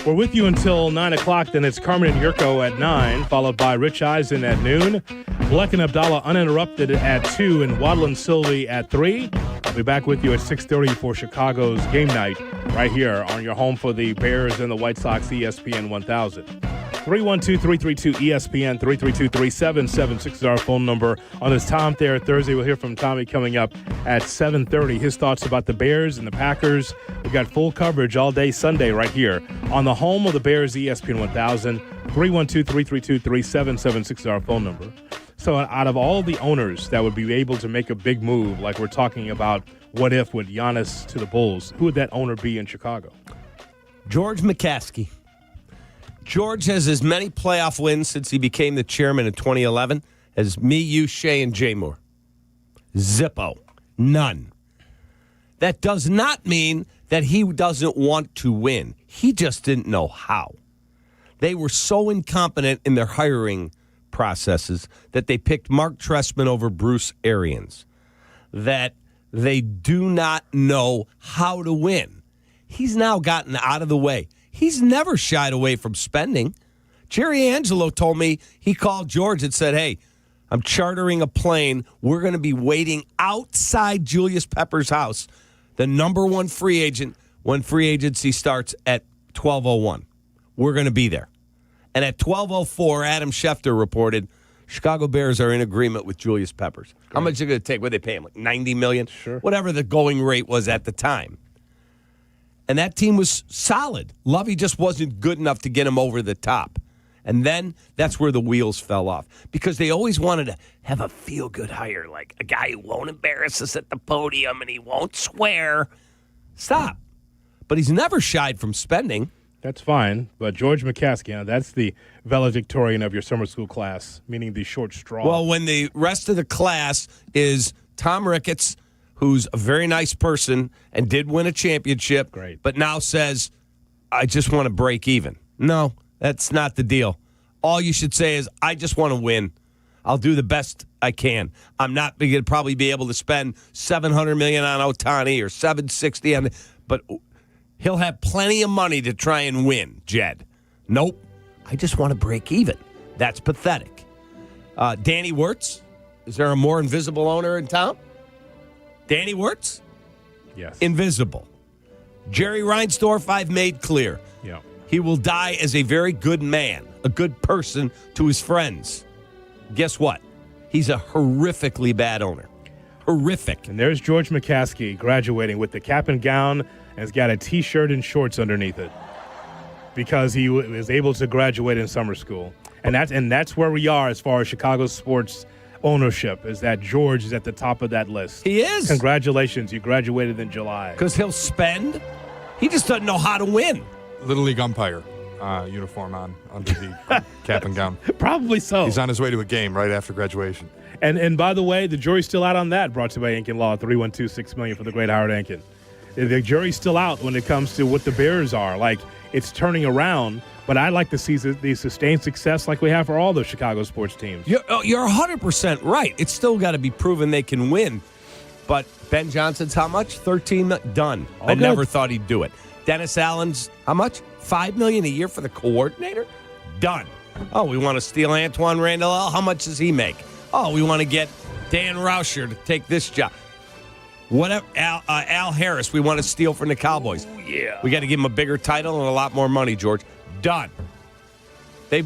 We're with you until 9 o'clock. Then it's Carmen Jurko at 9, followed by Rich Eisen at noon. Bleck Abdalla uninterrupted at 2 and Waddle Silvy at 3. I'll be back with you at 6:30 for Chicago's game night right here on your home for the Bears and the White Sox, ESPN 1000. 312-332-ESPN, 332-3776 is our phone number. On this Tom Thayer Thursday, we'll hear from Tommy coming up at 7:30. His thoughts about the Bears and the Packers. We've got full coverage all day Sunday right here on the home of the Bears, ESPN 1000. 312-332-3776 is our phone number. So out of all the owners that would be able to make a big move, like we're talking about what if with Giannis to the Bulls, who would that owner be in Chicago? George McCaskey. George has as many playoff wins since he became the chairman in 2011 as me, you, Shea, and J Moore. Zippo. None. That does not mean that he doesn't want to win. He just didn't know how. They were so incompetent in their hiring processes that they picked Mark Trestman over Bruce Arians, that they do not know how to win. He's now gotten out of the way. He's never shied away from spending. Jerry Angelo told me he called George and said, hey, I'm chartering a plane. We're going to be waiting outside Julius Pepper's house, the number one free agent, when free agency starts at 12:01. We're going to be there. And at 12:04, Adam Schefter reported, Chicago Bears are in agreement with Julius Peppers. Great. How much are they going to take? What did they pay him? Like $90 million? Sure. Whatever the going rate was at the time. And that team was solid. Lovey just wasn't good enough to get him over the top. And then that's where the wheels fell off. Because they always wanted to have a feel-good hire, like a guy who won't embarrass us at the podium and he won't swear. Stop. But he's never shied from spending. That's fine. But George McCaskey, that's the valedictorian of your summer school class, meaning the short straw. Well, when the rest of the class is Tom Ricketts, who's a very nice person and did win a championship, great, but now says, I just want to break even. No, that's not the deal. All you should say is, I just want to win. I'll do the best I can. I'm not going to probably be able to spend $700 million on Ohtani or $760 on, but he'll have plenty of money to try and win, Jed. Nope. I just want to break even. That's pathetic. Danny Wirtz. Is there a more invisible owner in town? Danny Wirtz? Yes. Invisible. Jerry Reinsdorf, I've made clear. Yeah. He will die as a very good man, a good person to his friends. Guess what? He's a horrifically bad owner. Horrific. And there's George McCaskey graduating with the cap and gown and has got a T-shirt and shorts underneath it because he was able to graduate in summer school. And that's where we are as far as Chicago sports ownership, is that George is at the top of that list. He is. Congratulations. You graduated in July. Because he'll spend. He just doesn't know how to win. Little League umpire uniform on under the cap and gown. Probably so. He's on his way to a game right after graduation. And by the way, the jury's still out on that. Brought to you by Ankin Law, 312-6 million for the great Howard Ankin. The jury's still out when it comes to what the Bears are. Like, it's turning around, but I'd like to see the sustained success like we have for all the Chicago sports teams. You're 100% right. It's still got to be proven they can win. But Ben Johnson's how much? $13 done. I never thought he'd do it. Dennis Allen's how much? $5 million a year for the coordinator? Done. Oh, we want to steal Antoine Randall. How much does he make? Oh, we want to get Dan Rauscher to take this job. Whatever, Al Harris, we want to steal from the Cowboys. Oh, yeah. We got to give him a bigger title and a lot more money, George. Done. They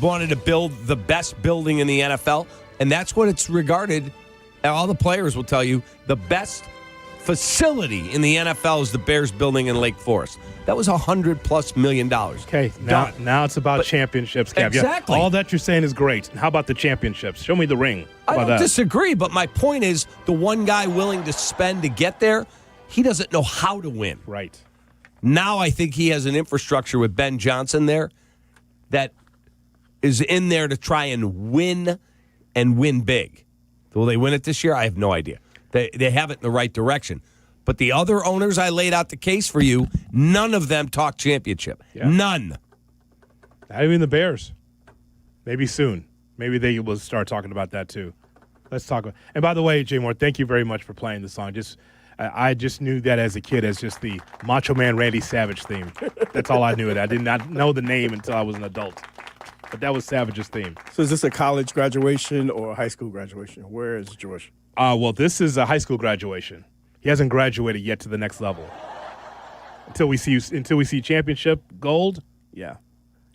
wanted to build the best building in the NFL, and that's what it's regarded. And all the players will tell you the best facility in the NFL is the Bears building in Lake Forest. That was $100+ million. Okay, now it's about championships, Cap. Exactly. Yeah, all that you're saying is great. How about the championships? Show me the ring. How I about don't that? disagree, but my point is the one guy willing to spend to get there, he doesn't know how to win. Right. Now I think he has an infrastructure with Ben Johnson there that is in there to try and win big. Will they win it this year? I have no idea. They have it in the right direction. But the other owners I laid out the case for you, none of them talk championship. Yeah. None. Not even the Bears. Maybe soon. Maybe they will start talking about that too. Let's talk about. And by the way, Jay Moore, thank you very much for playing the song. I just knew that as a kid as just the Macho Man Randy Savage theme. That's all I knew of that. I did not know the name until I was an adult. But that was Savage's theme. So is this a college graduation or a high school graduation? Where is George? Well, this is a high school graduation. He hasn't graduated yet to the next level. Until we see championship gold, yeah.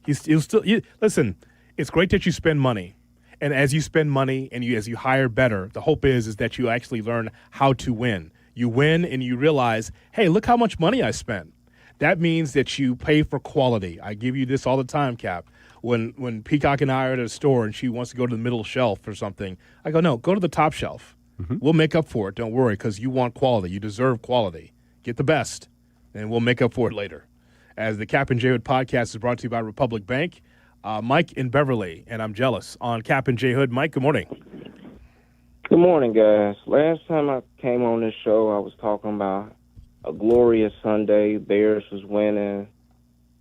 He'll still listen. It's great that you spend money, and as you spend money and as you hire better, the hope is that you actually learn how to win. You win and you realize, hey, look how much money I spent. That means that you pay for quality. I give you this all the time, Cap. When Peacock and I are at a store and she wants to go to the middle shelf or something, I go, no, go to the top shelf. Mm-hmm. We'll make up for it. Don't worry, because you want quality. You deserve quality. Get the best, and we'll make up for it later. As the Kap and J Hood podcast is brought to you by Republic Bank, Mike in Beverly, and I'm jealous, on Kap and J Hood. Mike, good morning. Good morning, guys. Last time I came on this show, I was talking about a glorious Sunday. Bears was winning.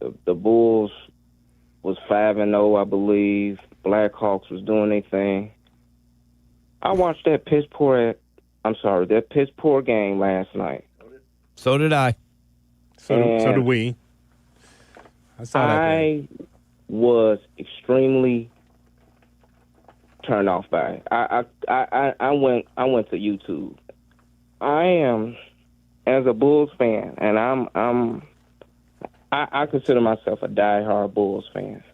The Bulls was 5-0, I believe. Blackhawks was doing their thing. I watched that piss poor game last night. So did I. So did we. I was extremely turned off by it. I went to YouTube. I am, as a Bulls fan, and I consider myself a diehard Bulls fan.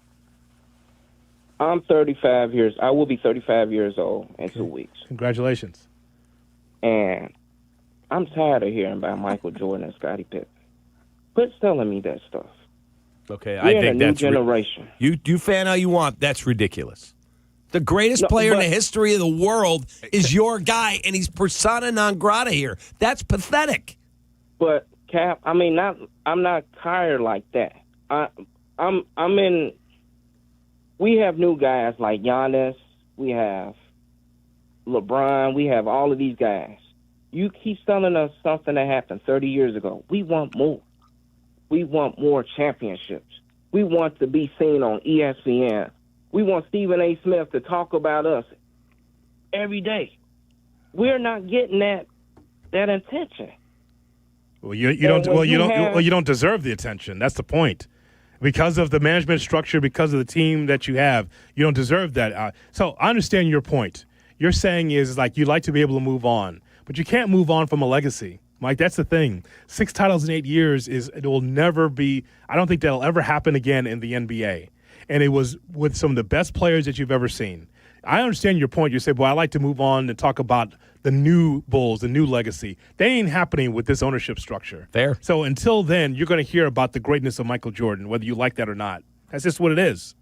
I'm 35 years. I will be 35 years old in 2 weeks. Congratulations. And I'm tired of hearing about Michael Jordan and Scottie Pippen. Quit telling me that stuff. Okay, I think that's a new generation. You fan how you want. That's ridiculous. The greatest player in the history of the world is your guy, and he's persona non grata here. That's pathetic. But Cap, I mean, I'm not tired like that. I'm in. We have new guys like Giannis. We have LeBron. We have all of these guys. You keep telling us something that happened 30 years ago. We want more. We want more championships. We want to be seen on ESPN. We want Stephen A. Smith to talk about us every day. We're not getting that attention. Well, you don't deserve the attention. That's the point. Because of the management structure, because of the team that you have, you don't deserve that. So I understand your point. You're saying is like you'd like to be able to move on, but you can't move on from a legacy. Mike, that's the thing. 6 titles in 8 years it will never be. I don't think that'll ever happen again in the NBA. And it was with some of the best players that you've ever seen. I understand your point. You say, well, I like to move on and talk about the new Bulls, the new legacy. That ain't happening with this ownership structure. Fair. So until then, you're going to hear about the greatness of Michael Jordan, whether you like that or not. That's just what it is.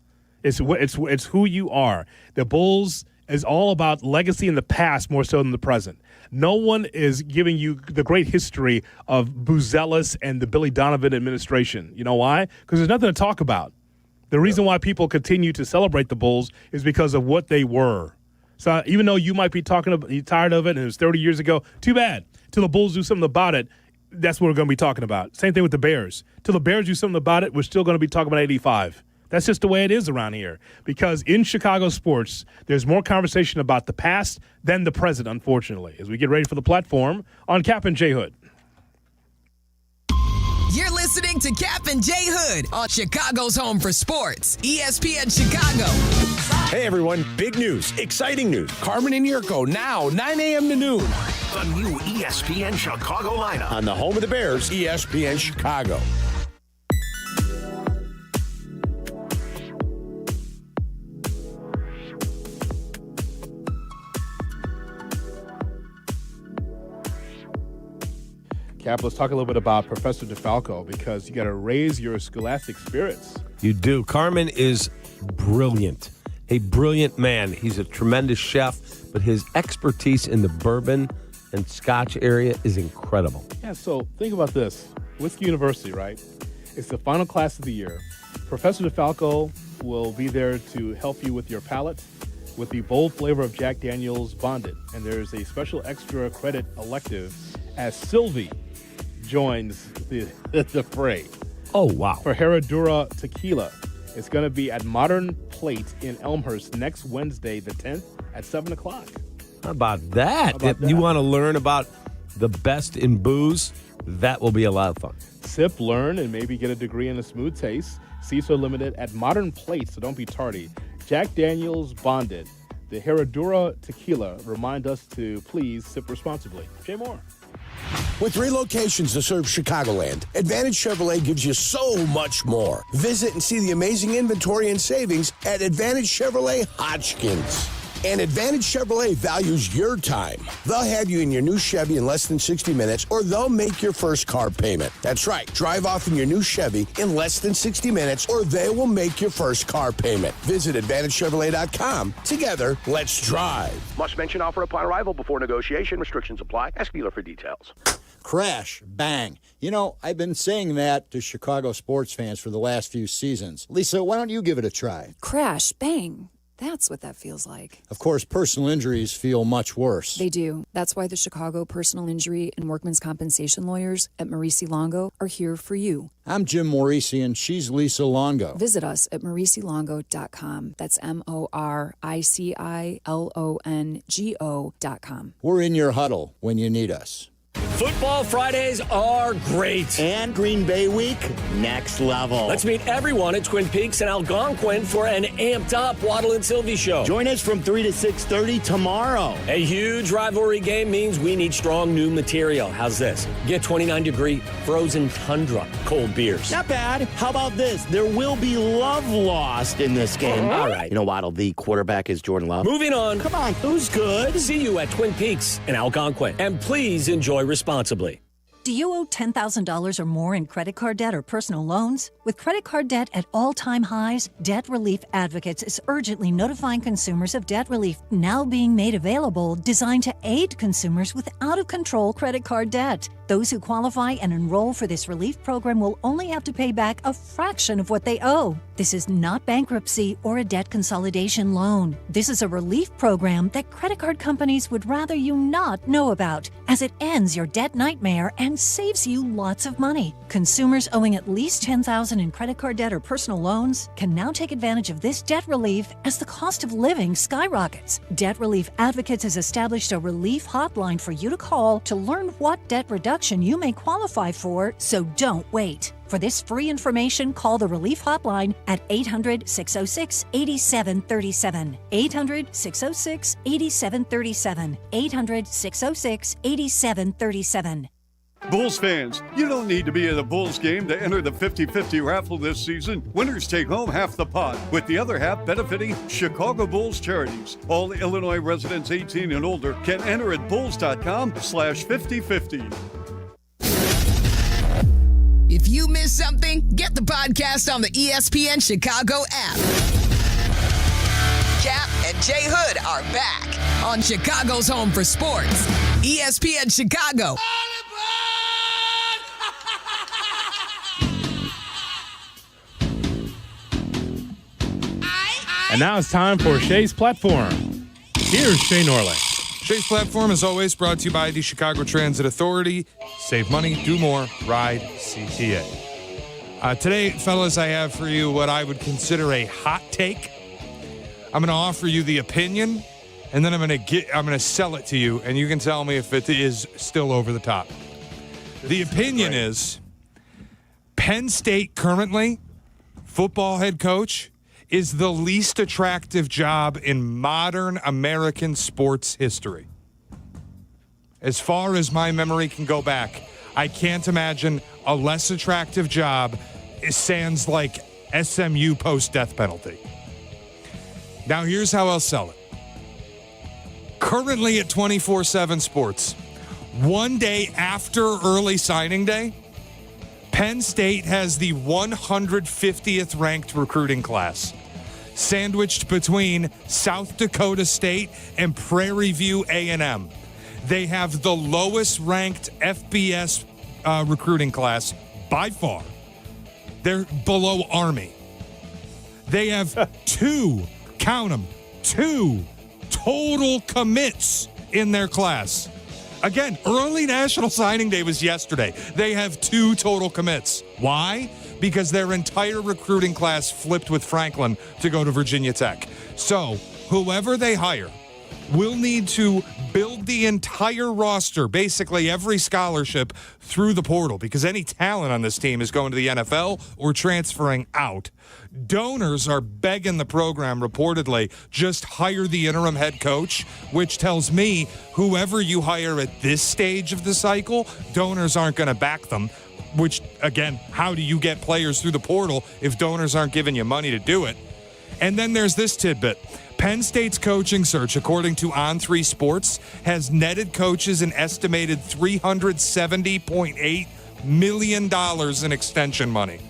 It's who you are. The Bulls is all about legacy in the past more so than the present. No one is giving you the great history of Buzelis and the Billy Donovan administration. You know why? Because there's nothing to talk about. The reason why people continue to celebrate the Bulls is because of what they were. So even though you might be tired of it and it was 30 years ago, too bad. Till the Bulls do something about it, that's what we're going to be talking about. Same thing with the Bears. Till the Bears do something about it, we're still going to be talking about 85. That's just the way it is around here. Because in Chicago sports, there's more conversation about the past than the present, unfortunately, as we get ready for the platform on Kap and J Hood. You're listening to Kap and J Hood on Chicago's home for sports, ESPN Chicago. Hey, everyone. Big news. Exciting news. Carmen and Jurko now, 9 a.m. to noon. The new ESPN Chicago lineup. On the home of the Bears, ESPN Chicago. Cap, let's talk a little bit about Professor DeFalco because you got to raise your scholastic spirits. You do. Carmen is brilliant, a brilliant man. He's a tremendous chef, but his expertise in the bourbon and Scotch area is incredible. Yeah, so think about this. Whiskey University, right? It's the final class of the year. Professor DeFalco will be there to help you with your palate with the bold flavor of Jack Daniel's Bonded. And there's a special extra credit elective as Silvy joins the fray. Oh, wow. For Herradura Tequila. It's going to be at Modern Plate in Elmhurst next Wednesday, the 10th at 7 o'clock. How about that? If you want to learn about the best in booze, that will be a lot of fun. Sip, learn, and maybe get a degree in a smooth taste. Seats are limited at Modern Plate, so don't be tardy. Jack Daniel's Bonded. The Herradura Tequila remind us to please sip responsibly. Jay Moore. With 3 locations to serve Chicagoland, Advantage Chevrolet gives you so much more. Visit and see the amazing inventory and savings at Advantage Chevrolet Hodgkins. And Advantage Chevrolet values your time. They'll have you in your new Chevy in less than 60 minutes, or they'll make your first car payment. That's right. Drive off in your new Chevy in less than 60 minutes, or they will make your first car payment. Visit AdvantageChevrolet.com. Together, let's drive. Must mention offer upon arrival before negotiation. Restrictions apply. Ask dealer for details. Crash, bang. You know, I've been saying that to Chicago sports fans for the last few seasons. Lisa, why don't you give it a try? Crash, bang. That's what that feels like. Of course, personal injuries feel much worse. They do. That's why the Chicago Personal Injury and Workmen's Compensation lawyers at Maurici Longo are here for you. I'm Jim Maurici, and she's Lisa Longo. Visit us at mauricilongo.com. That's MORICILONGO.com. We're in your huddle when you need us. Football Fridays are great. And Green Bay Week, next level. Let's meet everyone at Twin Peaks and Algonquin for an amped-up Waddle and Silvy show. Join us from 3 to 6:30 tomorrow. A huge rivalry game means we need strong new material. How's this? Get 29-degree frozen tundra cold beers. Not bad. How about this? There will be love lost in this game. All right. You know, Waddle, the quarterback is Jordan Love. Moving on. Come on, who's good? See you at Twin Peaks and Algonquin. And please enjoy responsibly. Do you owe $10,000 or more in credit card debt or personal loans? With credit card debt at all-time highs, Debt Relief Advocates is urgently notifying consumers of debt relief now being made available, designed to aid consumers with out-of-control credit card debt. Those who qualify and enroll for this relief program will only have to pay back a fraction of what they owe. This is not bankruptcy or a debt consolidation loan. This is a relief program that credit card companies would rather you not know about, as it ends your debt nightmare and saves you lots of money. Consumers owing at least $10,000 in credit card debt or personal loans can now take advantage of this debt relief as the cost of living skyrockets. Debt Relief Advocates has established a relief hotline for you to call to learn what debt reduction you may qualify for, so don't wait. For this free information, call the Relief Hotline at 800-606-8737. 800-606-8737. 800-606-8737. Bulls fans, you don't need to be at a Bulls game to enter the 50-50 raffle this season. Winners take home half the pot, with the other half benefiting Chicago Bulls charities. All Illinois residents 18 and older can enter at bulls.com/5050. If you missed something, get the podcast on the ESPN Chicago app. Kap and J Hood are back on Chicago's home for sports, ESPN Chicago. And now it's time for Shay's Platform. Here's Shay Norling. Shay's Platform is always brought to you by the Chicago Transit Authority. Save money, do more, ride CTA. Today, fellas, I have for you what I would consider a hot take. I'm going to offer you the opinion, and then I'm going to sell it to you, and you can tell me if it is still over the top. The opinion is Penn State currently, football head coach, is the least attractive job in modern American sports history. As far as my memory can go back, I can't imagine a less attractive job. It sounds like SMU post-death penalty. Now, here's how I'll sell it. Currently at 24/7 Sports, one day after early signing day, Penn State has the 150th ranked recruiting class, sandwiched between South Dakota State and Prairie View A&M. They have the lowest ranked FBS recruiting class by far. They're below Army. They have two total commits in their class. Again, early National Signing Day was yesterday. They have 2 total commits. Why? Because their entire recruiting class flipped with Franklin to go to Virginia Tech. So, whoever they hire will need to build the entire roster, basically every scholarship, through the portal, because any talent on this team is going to the NFL or transferring out. Donors are begging the program, reportedly, just hire the interim head coach, which tells me whoever you hire at this stage of the cycle, donors aren't going to back them. Which, again, how do you get players through the portal if donors aren't giving you money to do it? And then there's this tidbit. Penn State's coaching search, according to On3 Sports, has netted coaches an estimated $370.8 million in extension money.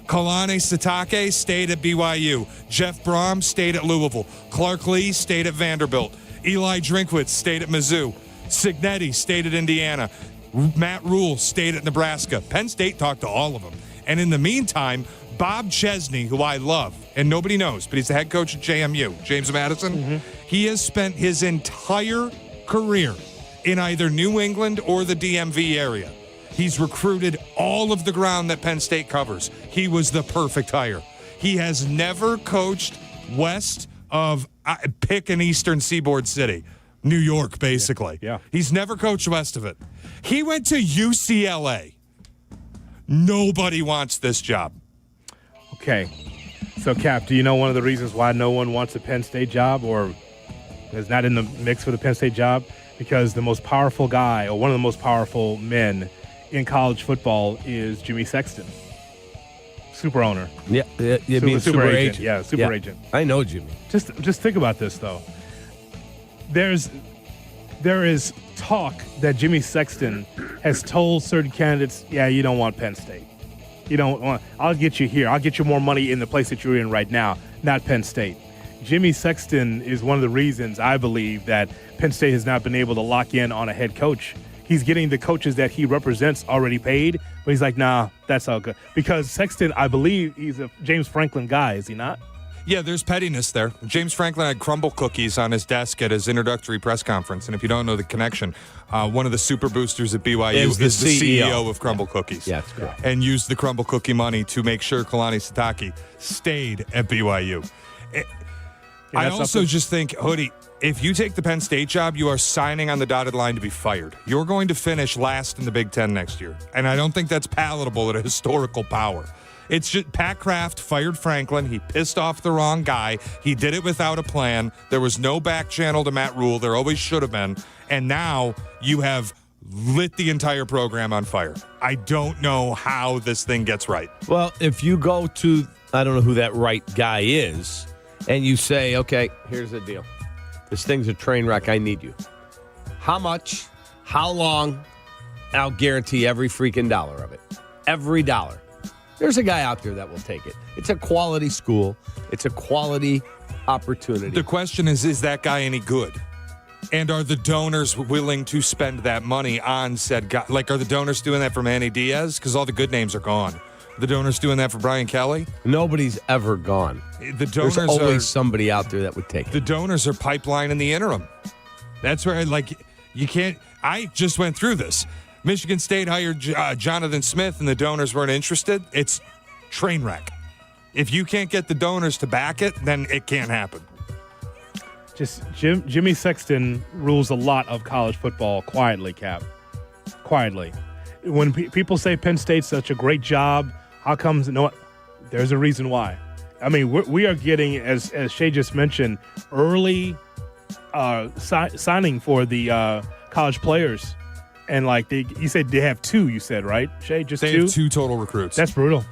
Kalani Sitake stayed at BYU. Jeff Brom stayed at Louisville. Clark Lee stayed at Vanderbilt. Eli Drinkwitz stayed at Mizzou. Signetti stayed at Indiana. Matt Rule stayed at Nebraska. Penn State talked to all of them. And in the meantime, Bob Chesney, who I love, and nobody knows, but he's the head coach at JMU, James Madison, he has spent his entire career in either New England or the DMV area. He's recruited all of the ground that Penn State covers. He was the perfect hire. He has never coached west of, pick an eastern seaboard city, New York, basically. Yeah. He's never coached west of it. He went to UCLA. Nobody wants this job. Okay. So, Cap, do you know one of the reasons why no one wants a Penn State job or is not in the mix for the Penn State job? Because the most powerful guy, or one of the most powerful men in college football, is Jimmy Sexton, super owner. Yeah, you mean super agent? Yeah, super agent. I know Jimmy. Just think about this, though. There is talk that Jimmy Sexton has told certain candidates, yeah, you don't want Penn State. You don't want, I'll get you here. I'll get you more money in the place that you're in right now, not Penn State. Jimmy Sexton is one of the reasons I believe that Penn State has not been able to lock in on a head coach. He's getting the coaches that he represents already paid, but he's like, nah, that's all good. Because Sexton, I believe he's a James Franklin guy, is he not? Yeah, there's pettiness there. James Franklin had crumble cookies on his desk at his introductory press conference. And if you don't know the connection, one of the super boosters at BYU is the CEO of Crumble Cookies. Yeah, that's correct. And used the crumble cookie money to make sure Kalani Sitake stayed at BYU. I also just think, Hoodie, if you take the Penn State job, you are signing on the dotted line to be fired. You're going to finish last in the Big Ten next year. And I don't think that's palatable at a historical power. It's just Pat Kraft fired Franklin. He pissed off the wrong guy. He did it without a plan. There was no back channel to Matt Rule. There always should have been. And now you have lit the entire program on fire. I don't know how this thing gets right. Well, if you go to, I don't know who that right guy is, and you say, okay, here's the deal. This thing's a train wreck. I need you. How much? How long? I'll guarantee every freaking dollar of it. Every dollar. There's a guy out there that will take it. It's a quality school. It's a quality opportunity. The question is that guy any good? And are the donors willing to spend that money on said guy? Like, are the donors doing that for Manny Diaz? Because all the good names are gone. The donors doing that for Brian Kelly? Nobody's ever gone. The donors There's always somebody out there that would take it. The donors are pipeline in the interim. That's where, like, you can't. I just went through this. Michigan State hired Jonathan Smith and the donors weren't interested. It's train wreck. If you can't get the donors to back it, then it can't happen. Just Jimmy Sexton rules a lot of college football quietly, Cap. Quietly. When people say Penn State's such a great job, how comes? No, there's a reason why. I mean, we are getting, as Shay just mentioned, early signing for the college players. And like you said they have two, you said, right, Shay? Just they two? Have two total recruits. That's brutal.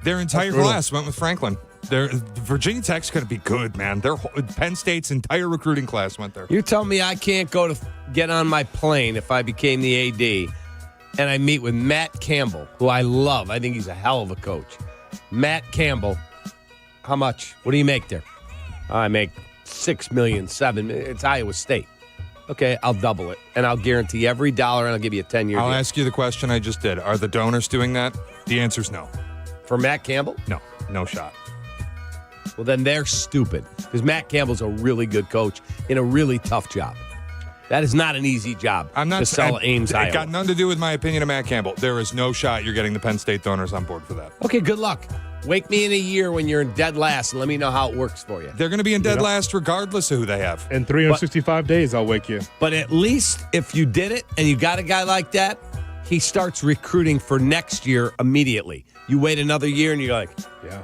Their entire class went with Franklin. Virginia Tech's going to be good, man. Penn State's entire recruiting class went there. You tell me I can't go to get on my plane if I became the AD and I meet with Matt Campbell, who I love. I think he's a hell of a coach. Matt Campbell, how much? What do you make there? I make $6 million, $7 million. It's Iowa State. Okay, I'll double it, and I'll guarantee every dollar, and I'll give you a 10-year deal. I'll ask you the question I just did. Are the donors doing that? The answer's no. For Matt Campbell? No shot. Well, then they're stupid, because Matt Campbell's a really good coach in a really tough job. That is not an easy job to sell Ames, Iowa. It got nothing to do with my opinion of Matt Campbell. There is no shot you're getting the Penn State donors on board for that. Okay, good luck. Wake me in a year when you're in dead last and let me know how it works for you. They're going to be in dead last regardless of who they have. In 365 days, I'll wake you. But at least if you did it and you got a guy like that, he starts recruiting for next year immediately. You wait another year and you're like,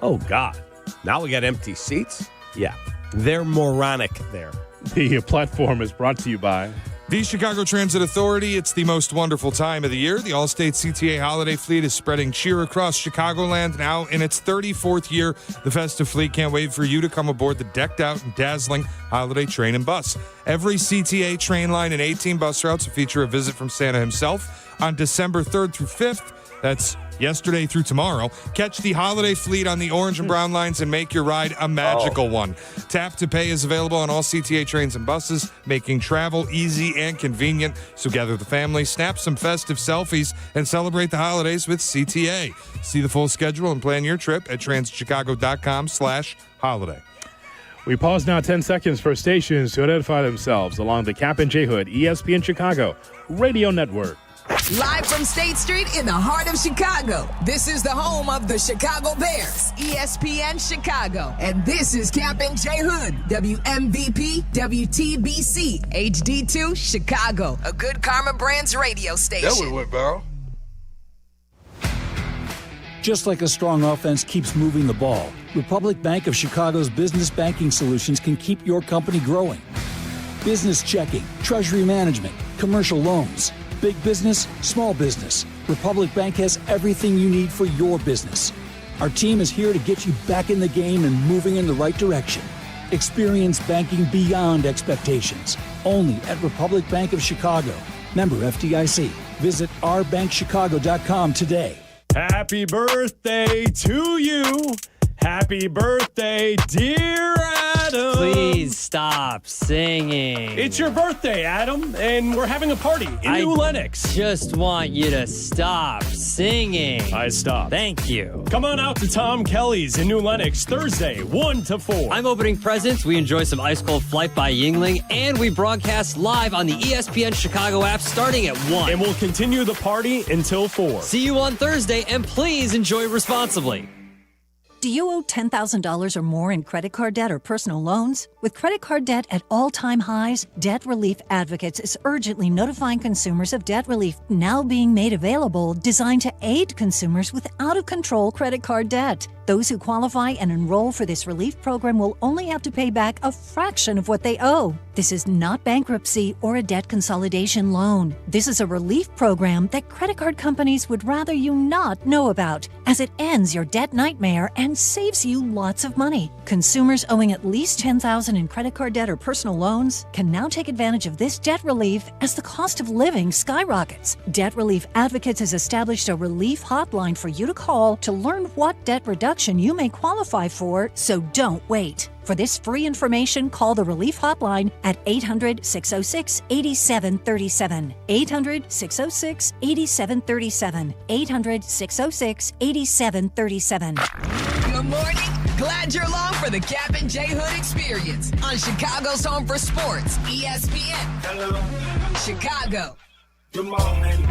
oh, God, now we got empty seats? Yeah, they're moronic there. The platform is brought to you by the Chicago Transit Authority. It's the most wonderful time of the year. The Allstate CTA Holiday Fleet is spreading cheer across Chicagoland now in its 34th year. The festive fleet can't wait for you to come aboard the decked out and dazzling holiday train and bus. Every CTA train line and 18 bus routes will feature a visit from Santa himself on December 3rd through 5th. That's yesterday through tomorrow. Catch the holiday fleet on the orange and brown lines and make your ride a magical one. Tap to pay is available on all CTA trains and buses, making travel easy and convenient. So gather the family, snap some festive selfies, and celebrate the holidays with CTA. See the full schedule and plan your trip at transchicago.com/holiday. We pause now 10 seconds for stations to identify themselves along the Kap J Hood ESPN Chicago Radio Network. Live from State Street in the heart of Chicago, this is the home of the Chicago Bears, ESPN Chicago. And this is Kap J Hood, WMVP, WTBC, HD2, Chicago, a good Karma Brands radio station. That would work, Barrel. Just like a strong offense keeps moving the ball, Republic Bank of Chicago's business banking solutions can keep your company growing. Business checking, treasury management, commercial loans. Big business, small business. Republic Bank has everything you need for your business. Our team is here to get you back in the game and moving in the right direction. Experience banking beyond expectations. Only at Republic Bank of Chicago. Member FDIC. Visit ourbankchicago.com today. Happy birthday to you. Happy birthday, dear Adam. Please stop singing. It's your birthday, Adam, and we're having a party in New Lenox. Just want you to stop singing. I stopped. Thank you. Come on out to Tom Kelly's in New Lenox Thursday, 1 to 4. I'm opening presents. We enjoy some Ice Cold Flight by Yuengling, and we broadcast live on the ESPN Chicago app starting at 1. And we'll continue the party until 4. See you on Thursday, and please enjoy responsibly. Do you owe $10,000 or more in credit card debt or personal loans? With credit card debt at all-time highs, Debt Relief Advocates is urgently notifying consumers of debt relief now being made available, designed to aid consumers with out-of-control credit card debt. Those who qualify and enroll for this relief program will only have to pay back a fraction of what they owe. This is not bankruptcy or a debt consolidation loan. This is a relief program that credit card companies would rather you not know about, as it ends your debt nightmare and saves you lots of money. Consumers owing at least $10,000 in credit card debt or personal loans can now take advantage of this debt relief as the cost of living skyrockets. Debt Relief Advocates has established a relief hotline for you to call to learn what debt reduction you may qualify for, so don't wait. For this free information, call the Relief Hotline at 800-606-8737. 800-606-8737. 800-606-8737. Good morning. Glad you're along for the Kap J Hood experience on Chicago's home for sports, ESPN. Hello. Chicago. Good morning.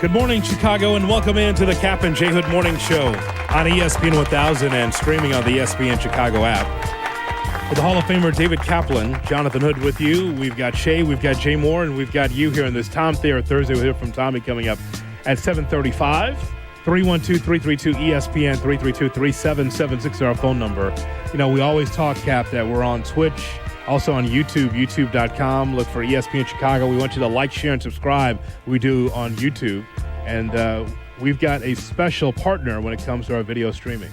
Good morning, Chicago, and welcome into the Kap and J Hood Morning Show on ESPN 1000 and streaming on the ESPN Chicago app. With the Hall of Famer David Kaplan, Jonathan Hood with you. We've got Shay, we've got Jay Moore, and we've got you here on this Tom Thayer Thursday. We'll hear from Tommy coming up at 7:35. 312-332-ESPN, 332-3776 is our phone number. You know, we always talk, Cap, that we're on Twitch, also on YouTube, youtube.com. Look for ESPN Chicago. We want you to like, share, and subscribe. We do on YouTube. And we've got a special partner when it comes to our video streaming.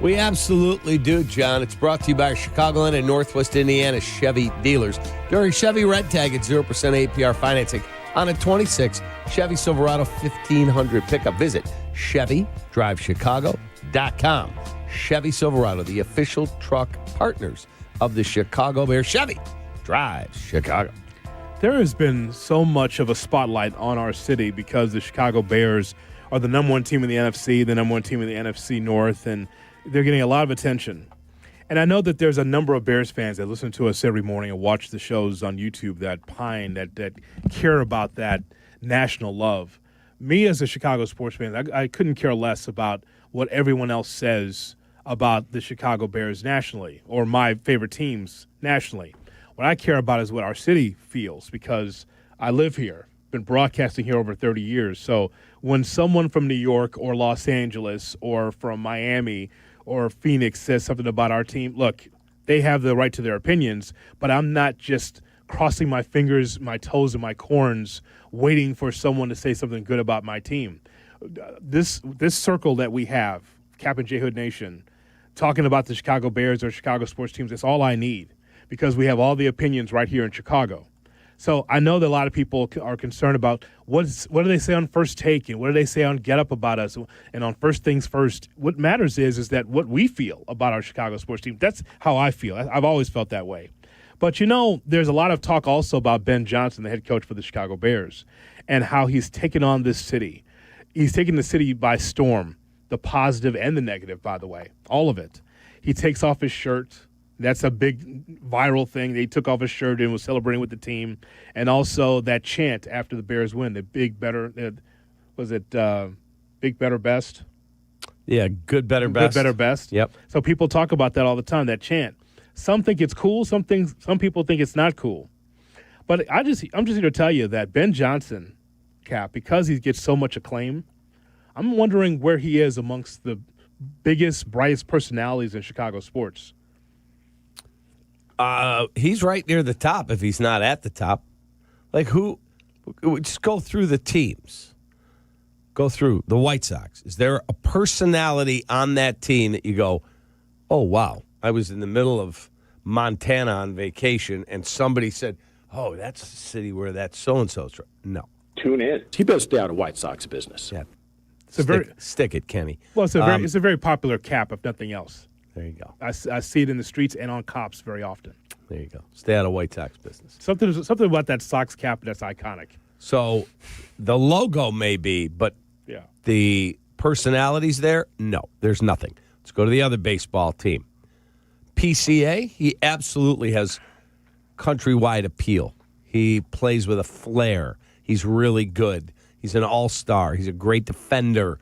We absolutely do, John. It's brought to you by Chicagoland and Northwest Indiana Chevy dealers. During Chevy Red Tag at 0% APR financing on a 26 Chevy Silverado 1500 pickup. Visit ChevyDriveChicago.com. Chevy Silverado, the official truck partners of the Chicago Bears. Chevy drives Chicago. There has been so much of a spotlight on our city because the Chicago Bears are the number one team in the NFC, the number one team in the NFC North, and they're getting a lot of attention. And I know that there's a number of Bears fans that listen to us every morning and watch the shows on YouTube that care about that national love. Me as a Chicago sports fan, I couldn't care less about what everyone else says about the Chicago Bears nationally or my favorite teams nationally. What I care about is what our city feels because I live here, been broadcasting here over 30 years. So when someone from New York or Los Angeles or from Miami or Phoenix says something about our team, look, they have the right to their opinions, but I'm not just crossing my fingers, my toes, and my corns waiting for someone to say something good about my team. This circle that we have, Kap and J Hood Nation, talking about the Chicago Bears or Chicago sports teams, that's all I need because we have all the opinions right here in Chicago. So I know that a lot of people are concerned about what do they say on First Take and what do they say on Get Up about us and on First Things First. What matters is that what we feel about our Chicago sports team. That's how I feel. I've always felt that way. But, you know, there's a lot of talk also about Ben Johnson, the head coach for the Chicago Bears, and how he's taken on this city. He's taken the city by storm, the positive and the negative, by the way, all of it. He takes off his shirt. That's a big viral thing. He took off his shirt and was celebrating with the team. And also that chant after the Bears win, the big, better, big, better, best? Yeah, good, better, best. Good, better, best. Yep. So people talk about that all the time, that chant. Some think it's cool. Some people think it's not cool. But I'm just here to tell you that Ben Johnson, Cap, because he gets so much acclaim, I'm wondering where he is amongst the biggest, brightest personalities in Chicago sports. He's right near the top if he's not at the top. Like who? Just go through the teams. Go through the White Sox. Is there a personality on that team that you go, oh, wow, I was in the middle of Montana on vacation and somebody said, oh, that's the city where that so-and-so's from. No. Tune in. He better stay out of White Sox business. Yeah. Stick it, Kenny. Well, it's a very popular Cap, if nothing else. There you go. I see it in the streets and on cops very often. There you go. Stay out of White Sox business. Something about that Sox cap that's iconic. So the logo may be, but yeah, the personalities there, no, there's nothing. Let's go to the other baseball team. PCA, he absolutely has countrywide appeal. He plays with a flair. He's really good. He's an all-star. He's a great defender.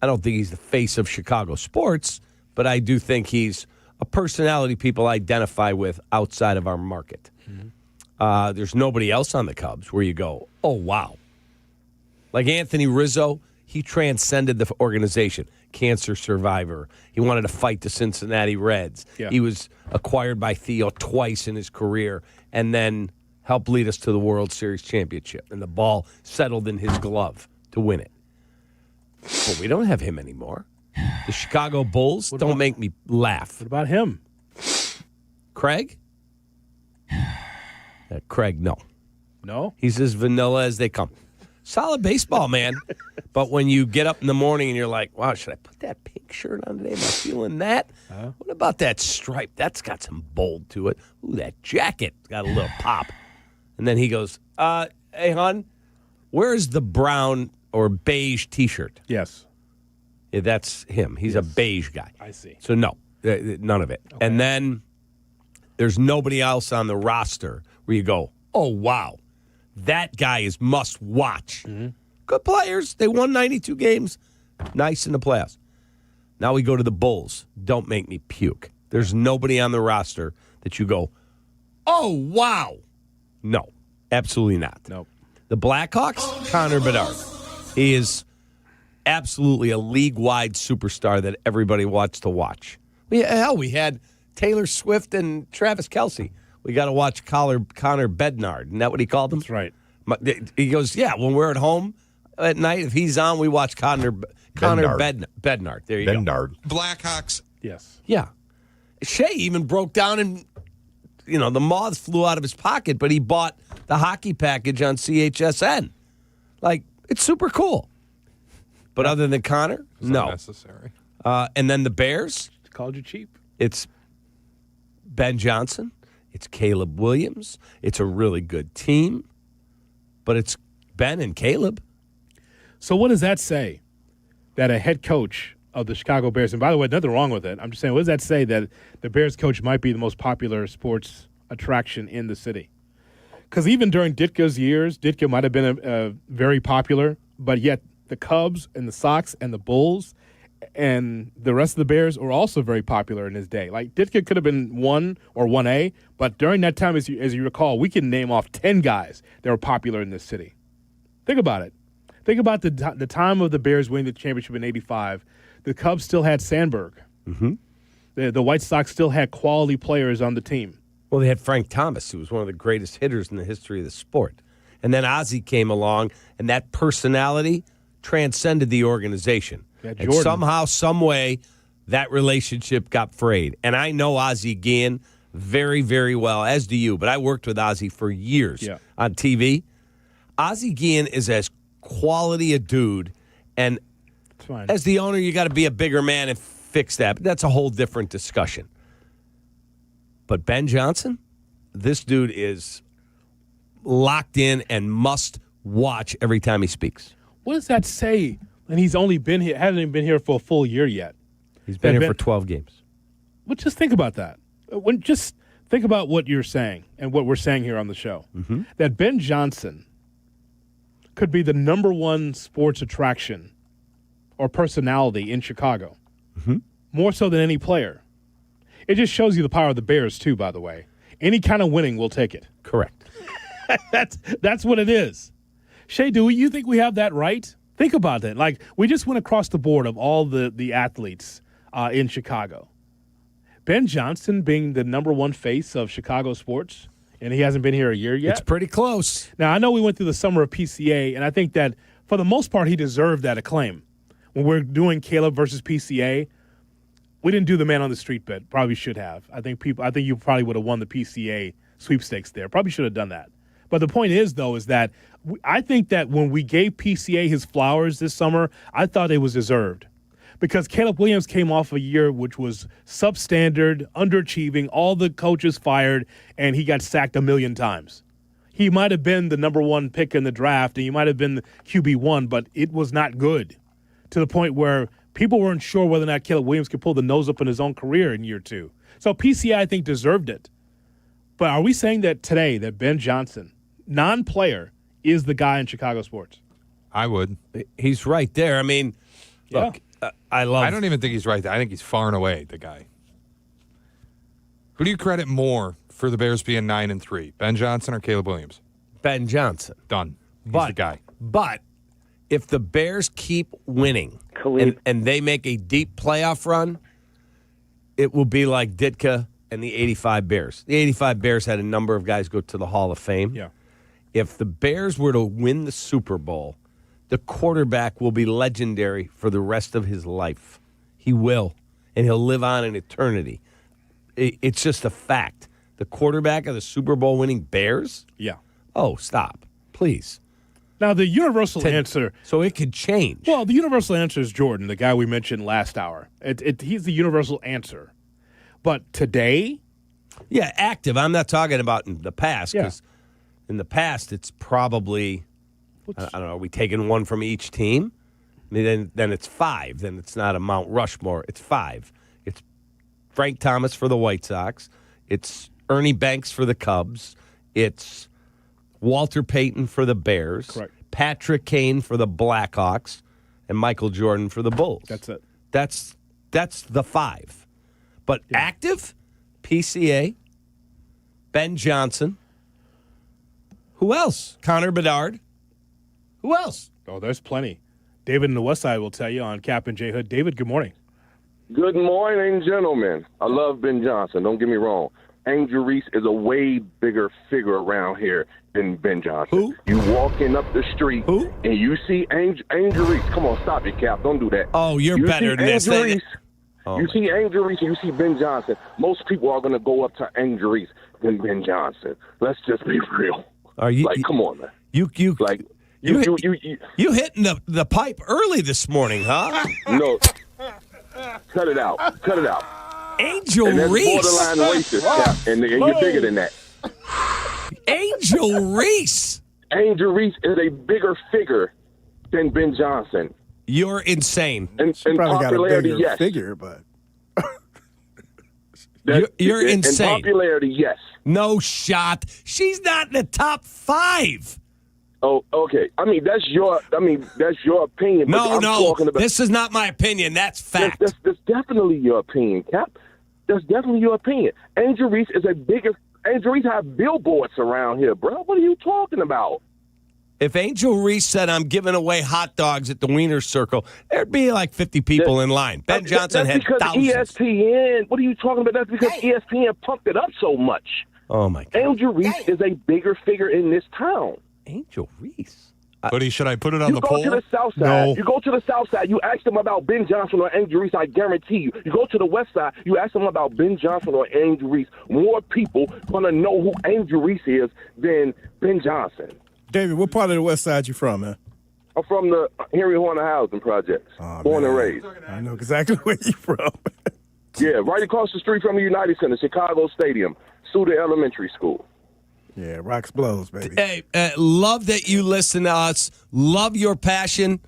I don't think he's the face of Chicago sports, but I do think he's a personality people identify with outside of our market. Mm-hmm. There's nobody else on the Cubs where you go, oh, wow. Like Anthony Rizzo, he transcended the organization. Cancer survivor. He wanted to fight the Cincinnati Reds. Yeah. He was acquired by Theo twice in his career and then helped lead us to the World Series championship. And the ball settled in his glove to win it. But we don't have him anymore. The Chicago Bulls don't make me laugh. What about him? Craig? Craig, no. No? He's as vanilla as they come. Solid baseball, man. But when you get up in the morning and you're like, wow, should I put that pink shirt on today? Am I feeling that? What about that stripe? That's got some bold to it. Ooh, that jacket got a little pop. And then he goes, hey, hon, where's the brown or beige T-shirt? Yes. Yeah, that's him. He's a beige guy. I see. So, no, none of it. Okay. And then there's nobody else on the roster where you go, oh, wow, That guy is must watch. Good players. They won 92 games. Nice in the playoffs. Now we go to the Bulls. Don't make me puke. There's nobody on the roster that you go, oh, wow. No, absolutely not. Nope. The Blackhawks, Connor Bedard. He is absolutely a league-wide superstar that everybody wants to watch. We had Taylor Swift and Travis Kelce. We got to watch Connor Bednard. Isn't that what he called him? That's right. He goes, yeah, when we're at home at night, if he's on, we watch Connor Bednard. There you go. Blackhawks. Yes. Yeah. Shea even broke down and, the moths flew out of his pocket, but he bought the hockey package on CHSN. Like, it's super cool. But other than Connor, no. Necessary. And then the Bears. Called you cheap. It's Ben Johnson. It's Caleb Williams. It's a really good team. But it's Ben and Caleb. So what does that say? That a head coach of the Chicago Bears, and by the way, nothing wrong with it. I'm just saying, what does that say that the Bears coach might be the most popular sports attraction in the city? Because even during Ditka's years, Ditka might have been very popular, but yet the Cubs and the Sox and the Bulls and the rest of the Bears were also very popular in his day. Like, Ditka could have been 1 or 1A, but during that time, as you recall, we can name off 10 guys that were popular in this city. Think about it. Think about the time of the Bears winning the championship in '85. The Cubs still had Sandberg. Mm-hmm. The White Sox still had quality players on the team. Well, they had Frank Thomas, who was one of the greatest hitters in the history of the sport. And then Ozzie came along, and that personality transcended the organization. Yeah, and somehow, some way, that relationship got frayed. And I know Ozzie Guillen very, very well, as do you. But I worked with Ozzie for years on TV. Ozzie Guillen is as quality a dude, and as the owner, you got to be a bigger man and fix that. But that's a whole different discussion. But Ben Johnson, this dude is locked in and must watch every time he speaks. What does that say? And he's only been here, hasn't even been here for a full year yet. He's been here for 12 games. Well, just think about that. Just think about what you're saying and what we're saying here on the show. Mm-hmm. That Ben Johnson could be the number one sports attraction or personality in Chicago, more so than any player. It just shows you the power of the Bears, too, by the way. Any kind of winning, we'll take it. Correct. That's what it is. Shay, do you think we have that right? Think about that. Like, we just went across the board of all the athletes in Chicago. Ben Johnson being the number one face of Chicago sports, and he hasn't been here a year yet. It's pretty close. Now, I know we went through the summer of PCA, and I think that for the most part, he deserved that acclaim. When we're doing Caleb versus PCA, we didn't do the man on the street bit. Probably should have. I think you probably would have won the PCA sweepstakes there. Probably should have done that. But the point is, though, is that I think that when we gave PCA his flowers this summer, I thought it was deserved. Because Caleb Williams came off a year which was substandard, underachieving, all the coaches fired, and he got sacked a million times. He might have been the number one pick in the draft, and he might have been the QB1, but it was not good to the point where people weren't sure whether or not Caleb Williams could pull the nose up in his own career in year two. So PCA, I think, deserved it. But are we saying that today that Ben Johnson, non-player, is the guy in Chicago sports? I would. He's right there. I mean, look, I don't even think he's right there. I think he's far and away the guy. Who do you credit more for the Bears being 9-3? Ben Johnson or Caleb Williams? Ben Johnson. Done. He's the guy. But if the Bears keep winning and they make a deep playoff run, it will be like Ditka and the 85 Bears. The 85 Bears had a number of guys go to the Hall of Fame. Yeah. If the Bears were to win the Super Bowl, the quarterback will be legendary for the rest of his life. He will, and he'll live on in eternity. It's just a fact. The quarterback of the Super Bowl winning Bears? Yeah. Oh, stop. Please. Now, the universal answer. So it could change. Well, the universal answer is Jordan, the guy we mentioned last hour. He's the universal answer. But today? Yeah, active. I'm not talking about in the past, because in the past, it's probably, I don't know, are we taking one from each team? I mean, then it's 5. Then it's not a Mount Rushmore. It's 5. It's Frank Thomas for the White Sox. It's Ernie Banks for the Cubs. It's Walter Payton for the Bears. Correct. Patrick Kane for the Blackhawks. And Michael Jordan for the Bulls. That's it. That's the 5. But active, PCA, Ben Johnson. Who else? Connor Bedard. Who else? Oh, there's plenty. David in the West Side will tell you on Kap and J Hood. David, good morning. Good morning, gentlemen. I love Ben Johnson. Don't get me wrong. Angel Reese is a way bigger figure around here than Ben Johnson. Who? You walking up the street Who? and you see Angel Reese. Come on, stop it, Cap. Don't do that. Oh, you're better than this. Reese, Oh, you see Angel Reese and you see Ben Johnson. Most people are going to go up to Angel Reese than Ben Johnson. Let's just be real. Are you like? Come on, man. You hitting the pipe early this morning, huh? No. Cut it out. Cut it out. Angel and that's Reese. Borderline racist, Cap. And you're bigger than that. Angel Reese. Angel Reese is a bigger figure than Ben Johnson. You're insane. In Probably popularity, got a bigger yes. figure, but You're insane. In popularity, yes. No shot. She's not in the top 5. Oh, okay. I mean, that's your opinion. No, I'm talking about, this is not my opinion. That's fact. That's definitely your opinion, Cap. That's definitely your opinion. Angel Reese is a bigger. Angel Reese have billboards around here, bro. What are you talking about? If Angel Reese said, I'm giving away hot dogs at the Wiener Circle, there'd be like 50 people in line. Ben Johnson had because thousands. ESPN, what are you talking about? That's because ESPN pumped it up so much. Oh, my God. Angel Reese is a bigger figure in this town. Angel Reese? Buddy, should I put it on You the go poll? to the South Side. No. You go to the South Side. You ask them about Ben Johnson or Angel Reese. I guarantee you. You go to the West Side. You ask them about Ben Johnson or Angel Reese. More people gonna know who Angel Reese is than Ben Johnson. David, what part of the West Side you from, man? I'm from the Henry Horner Housing Projects. Born and raised. I know exactly where you from. Yeah, right across the street from the United Center, Chicago Stadium, Suda Elementary School. Yeah, rocks blows, baby. Hey, love that you listen to us. Love your passion.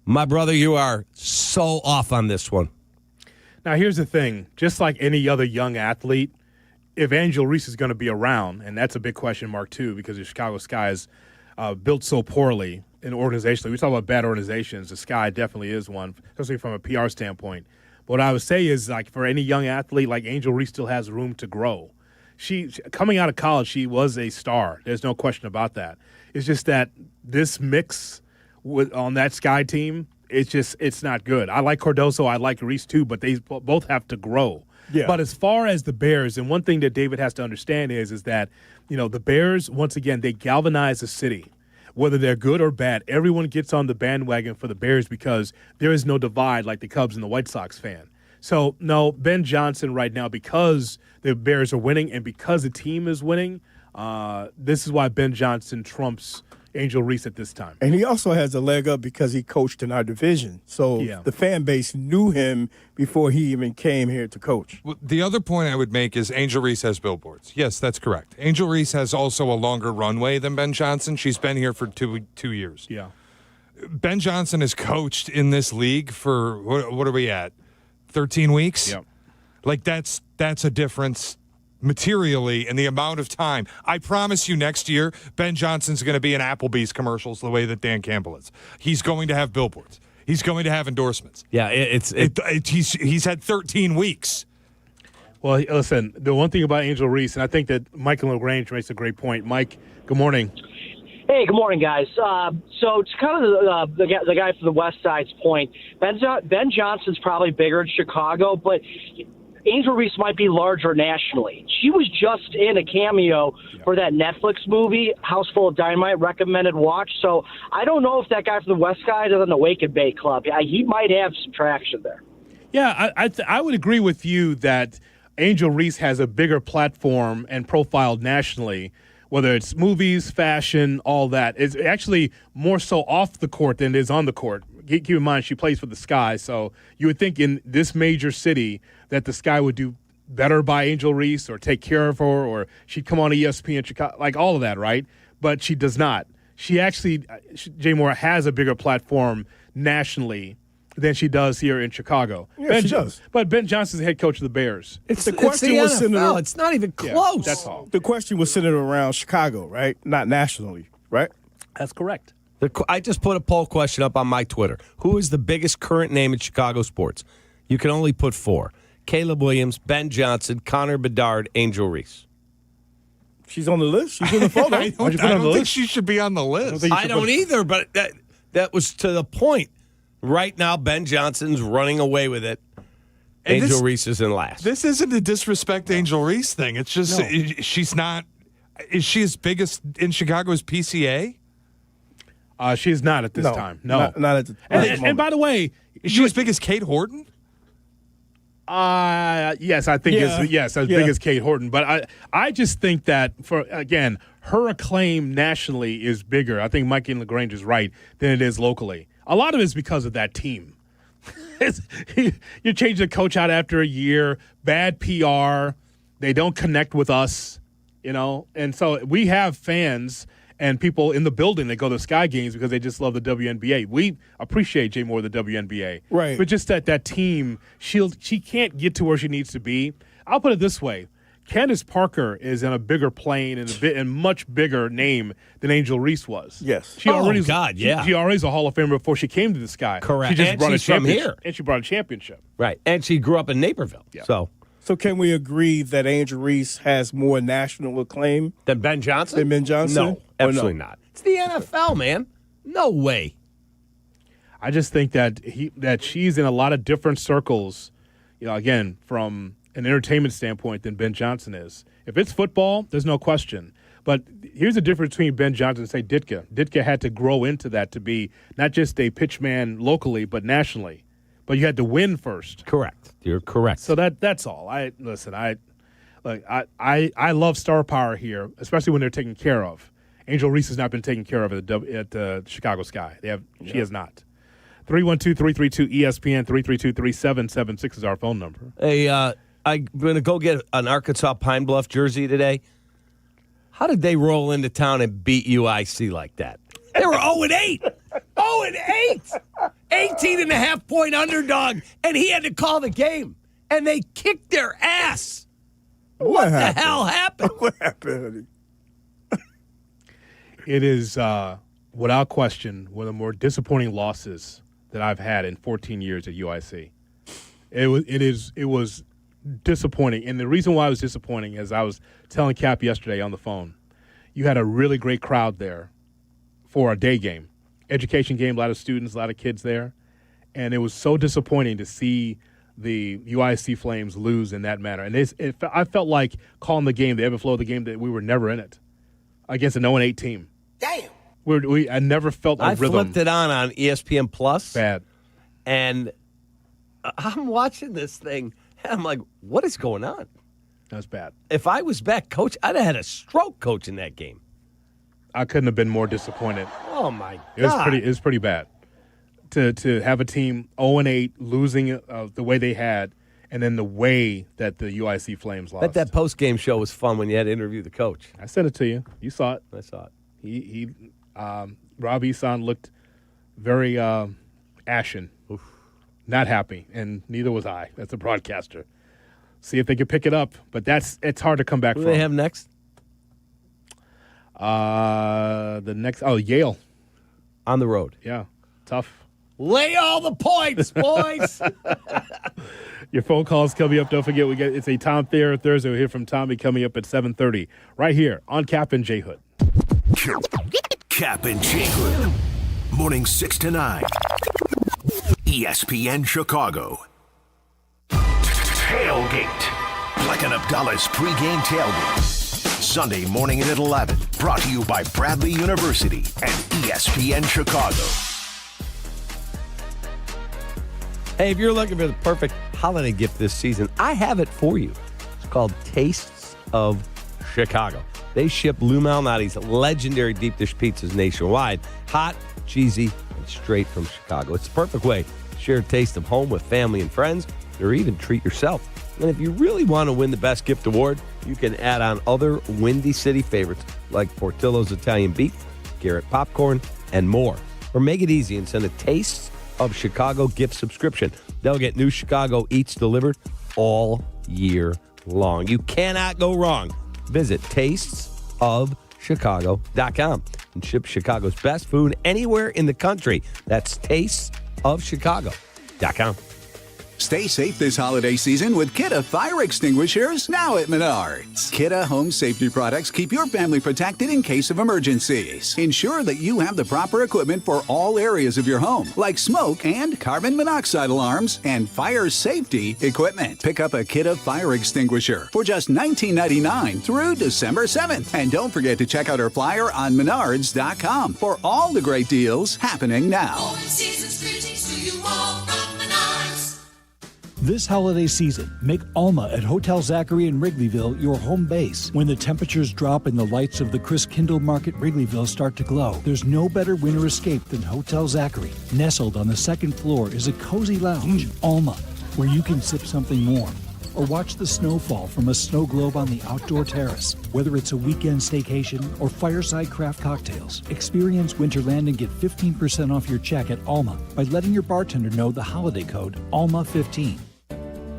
My brother, you are so off on this one. Now, here's the thing. Just like any other young athlete, if Angel Reese is going to be around, and that's a big question mark, too, because the Chicago Sky is built so poorly in organizationally. We talk about bad organizations. The Sky definitely is one, especially from a PR standpoint. But what I would say is, like, for any young athlete, like Angel Reese still has room to grow. She coming out of college, she was a star. There's no question about that. It's just that this mix on that Sky team, it's not good. I like Cardoso, I like Reese too, but they both have to grow. Yeah. But as far as the Bears, and one thing that David has to understand is that, you know, the Bears, once again, they galvanize the city. Whether they're good or bad, everyone gets on the bandwagon for the Bears because there is no divide like the Cubs and the White Sox fan. So, no, Ben Johnson right now, because the Bears are winning and because the team is winning, this is why Ben Johnson trumps Angel Reese at this time. And he also has a leg up because he coached in our division. So the fan base knew him before he even came here to coach. Well, the other point I would make is Angel Reese has billboards. Yes, that's correct. Angel Reese has also a longer runway than Ben Johnson. She's been here for two years. Yeah. Ben Johnson has coached in this league for, what are we at, 13 weeks? Yep. Like, that's a difference materially in the amount of time. I promise you next year, Ben Johnson's going to be in Applebee's commercials the way that Dan Campbell is. He's going to have billboards. He's going to have endorsements. Yeah, he's had 13 weeks. Well, listen, the one thing about Angel Reese, and I think that Michael LaGrange makes a great point. Mike, good morning. Hey, good morning, guys. So it's kind of the guy from the West Side's point. Ben Johnson's probably bigger in Chicago, but Angel Reese might be larger nationally. She was just in a cameo for that Netflix movie, House Full of Dynamite, recommended watch. So I don't know if that guy from the West Side is on the Wake and Bake Club. He might have some traction there. Yeah, I would agree with you that Angel Reese has a bigger platform and profile nationally, whether it's movies, fashion, all that. It's actually more so off the court than it is on the court. Keep in mind, she plays for the Sky, so you would think in this major city that the Sky would do better by Angel Reese or take care of her, or she'd come on ESPN, Chicago, like all of that, right? But she does not. She actually, Jay Moore, has a bigger platform nationally than she does here in Chicago. Yeah, she does. But Ben Johnson's the head coach of the Bears. The question was centered. It's not even close. Yeah, that's all. The question was centered around Chicago, right? Not nationally, right? That's correct. I just put a poll question up on my Twitter. Who is the biggest current name in Chicago sports? You can only put 4. Caleb Williams, Ben Johnson, Connor Bedard, Angel Reese. She's on the list. She's in the photo. I don't think she should be on the list. I don't either, but that was to the point. Right now, Ben Johnson's running away with it. And Angel Reese is in last. This isn't a disrespect Angel Reese thing. It's just she's not. Is she as big in Chicago as PCA? She's not at this time. No, not at the. And by the way, is she as big as Kate Horton? Yes, I think as big as Kate Horton. But I just think that her acclaim nationally is bigger. I think Mikey LaGrange is right than it is locally. A lot of it is because of that team. You change the coach out after a year, bad PR. They don't connect with us, And so we have fans and people in the building that go to Sky games because they just love the WNBA. We appreciate Jay Moore, the WNBA. Right. But just that team, she can't get to where she needs to be. I'll put it this way. Candace Parker is in a bigger plane and much bigger name than Angel Reese was. Yes. She already is a Hall of Famer before she came to the Sky. Correct. She just and brought she's a championship. from here. And she brought a championship. Right. And she grew up in Naperville. Yeah. So can we agree that Angel Reese has more national acclaim than Ben Johnson? No, absolutely not. It's the NFL, man. No way. I just think that she's in a lot of different circles, again, from an entertainment standpoint than Ben Johnson is. If it's football, there's no question. But here's the difference between Ben Johnson and, say, Ditka. Ditka had to grow into that to be not just a pitchman locally, but nationally. But you had to win first. Correct. You're correct. So that's all. I love star power here, especially when they're taken care of. Angel Reese has not been taken care of at the Chicago Sky. She has not. 312-332-ESPN, 332-3776 is our phone number. Hey, I'm going to go get an Arkansas Pine Bluff jersey today. How did they roll into town and beat UIC like that? They were 0-8. 0-8. 18.5-point underdog, and he had to call the game. And they kicked their ass. What the hell happened? What happened, honey? It is, without question, one of the more disappointing losses that I've had in 14 years at UIC. It was disappointing. And the reason why it was disappointing is I was telling Cap yesterday on the phone, you had a really great crowd there for a day game, education game, a lot of students, a lot of kids there. And it was so disappointing to see the UIC Flames lose in that manner. And I felt like calling the game, the ebb and flow of the game, that we were never in it against an 0-8 team. Damn. I never felt a rhythm. I flipped it on ESPN Plus. Bad. And I'm watching this thing, and I'm like, what is going on? That's bad. If I was back coach, I'd have had a stroke coaching that game. I couldn't have been more disappointed. Oh, my God. It was pretty bad to have a team 0-8 losing the way they had, and then the way that the UIC Flames lost. Bet that post-game show was fun when you had to interview the coach. I sent it to you. You saw it. I saw it. Rob Eson looked very ashen, not happy, and neither was I as a broadcaster. See if they can pick it up, but it's hard to come back from. Who do they have next? Yale. On the road. Yeah, tough. Lay all the points, boys. Your phone calls coming up. Don't forget, it's a Tom Thayer Thursday. We'll hear from Tommy coming up at 7:30 right here on Kap and J Hood. Kap and J Hood, morning 6 to 9. ESPN Chicago. Tailgate. Bleck Abdalla's pregame tailgate. Sunday morning at 11. Brought to you by Bradley University and ESPN Chicago. Hey, if you're looking for the perfect holiday gift this season, I have it for you. It's called Tastes of Chicago. They ship Lou Malnati's legendary deep dish pizzas nationwide. Hot, cheesy, and straight from Chicago. It's the perfect way to share a taste of home with family and friends, or even treat yourself. And if you really want to win the best gift award, you can add on other Windy City favorites like Portillo's Italian Beef, Garrett Popcorn, and more. Or make it easy and send a Tastes of Chicago gift subscription. They'll get new Chicago Eats delivered all year long. You cannot go wrong. Visit tastesofchicago.com and ship Chicago's best food anywhere in the country. That's tastesofchicago.com. Stay safe this holiday season with Kidde Fire Extinguishers now at Menards. Kidde home safety products keep your family protected in case of emergencies. Ensure that you have the proper equipment for all areas of your home, like smoke and carbon monoxide alarms and fire safety equipment. Pick up a Kidde Fire Extinguisher for just $19.99 through December 7th. And don't forget to check out our flyer on Menards.com for all the great deals happening now. This holiday season, make Alma at Hotel Zachary in Wrigleyville your home base. When the temperatures drop and the lights of the Chris Kindle Market Wrigleyville start to glow, there's no better winter escape than Hotel Zachary. Nestled on the second floor is a cozy lounge, Alma, where you can sip something warm or watch the snow fall from a snow globe on the outdoor terrace. Whether it's a weekend staycation or fireside craft cocktails, experience Winterland and get 15% off your check at Alma by letting your bartender know the holiday code ALMA15.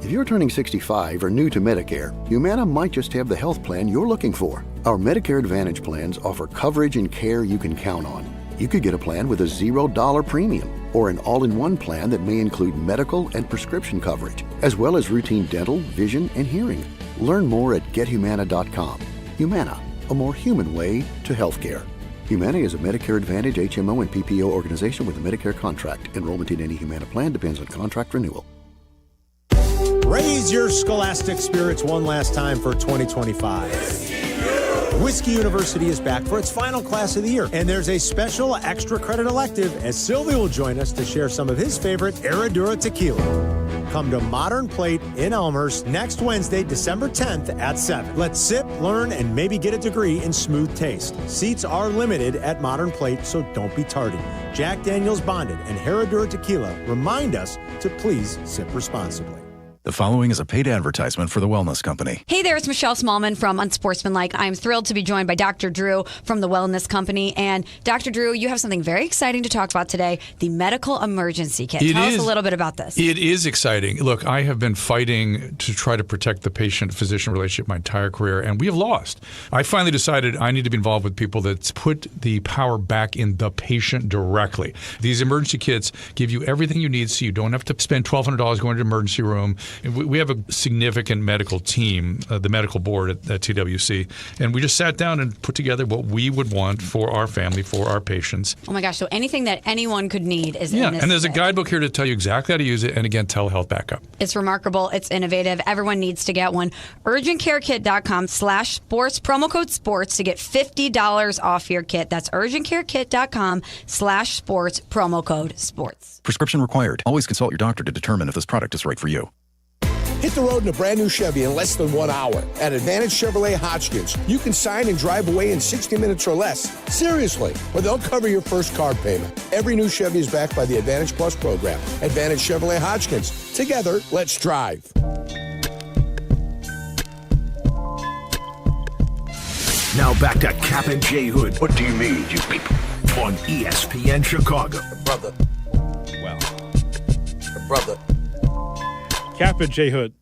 If you're turning 65 or new to Medicare, Humana might just have the health plan you're looking for. Our Medicare Advantage plans offer coverage and care you can count on. You could get a plan with a $0 premium or an all-in-one plan that may include medical and prescription coverage, as well as routine dental, vision, and hearing. Learn more at gethumana.com. Humana, a more human way to healthcare. Humana is a Medicare Advantage HMO and PPO organization with a Medicare contract. Enrollment in any Humana plan depends on contract renewal. Raise your scholastic spirits one last time for 2025. Whiskey University is back for its final class of the year, and there's a special extra credit elective as Silvy will join us to share some of his favorite Herradura tequila. Come to Modern Plate in Elmhurst next Wednesday, December 10th at 7. Let's sip, learn, and maybe get a degree in smooth taste. Seats are limited at Modern Plate, so don't be tardy. Jack Daniel's Bonded and Herradura Tequila remind us to please sip responsibly. The following is a paid advertisement for the Wellness Company. Hey there, it's Michelle Smallman from Unsportsmanlike. I'm thrilled to be joined by Dr. Drew from the Wellness Company. And Dr. Drew, you have something very exciting to talk about today, the medical emergency kit. Tell us a little bit about this. It is exciting. Look, I have been fighting to try to protect the patient-physician relationship my entire career, and we have lost. I finally decided I need to be involved with people that put the power back in the patient directly. These emergency kits give you everything you need so you don't have to spend $1,200 going to an emergency room. We have a significant medical team, the medical board at TWC, and we just sat down and put together what we would want for our family, for our patients. Oh my gosh, so anything that anyone could need is in this and there's kit. a guidebook here to tell you exactly how to use it, and again, telehealth backup. It's remarkable. It's innovative. Everyone needs to get one. UrgentCareKit.com/sports, promo code sports to get $50 off your kit. That's UrgentCareKit.com/sports, promo code sports. Prescription required. Always consult your doctor to determine if this product is right for you. Hit the road in a brand new Chevy in less than 1 hour. At Advantage Chevrolet Hotchkiss, you can sign and drive away in 60 minutes or less. Seriously, or they'll cover your first car payment. Every new Chevy is backed by the Advantage Plus program. Advantage Chevrolet Hotchkiss. Together, let's drive. Now back to Kap and J Hood. What do you mean, you people? On ESPN Chicago. Brother. Well. Brother. Kap and J Hood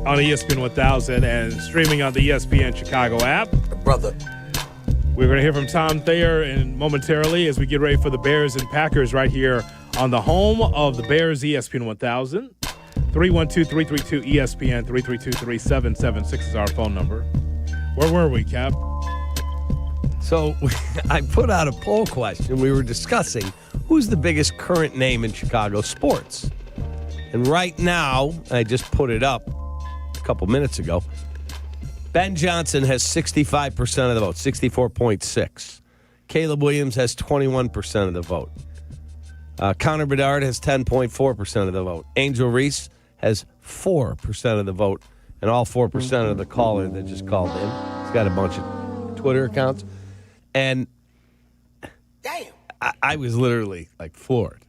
on ESPN 1000 and streaming on the ESPN Chicago app. Brother. We're going to hear from Tom Thayer momentarily as we get ready for the Bears and Packers right here on the home of the Bears, ESPN 1000. 312-332-ESPN, 332-3776 is our phone number. Where were we, Cap? So I put out a poll question. We were discussing who's the biggest current name in Chicago sports. And right now, I just put it up a couple minutes ago, Ben Johnson has 65% of the vote, 64.6. Caleb Williams has 21% of the vote. Connor Bedard has 10.4% of the vote. Angel Reese has 4% of the vote. And all 4% of the caller that just called in. He's got a bunch of Twitter accounts. And damn, I was literally like floored.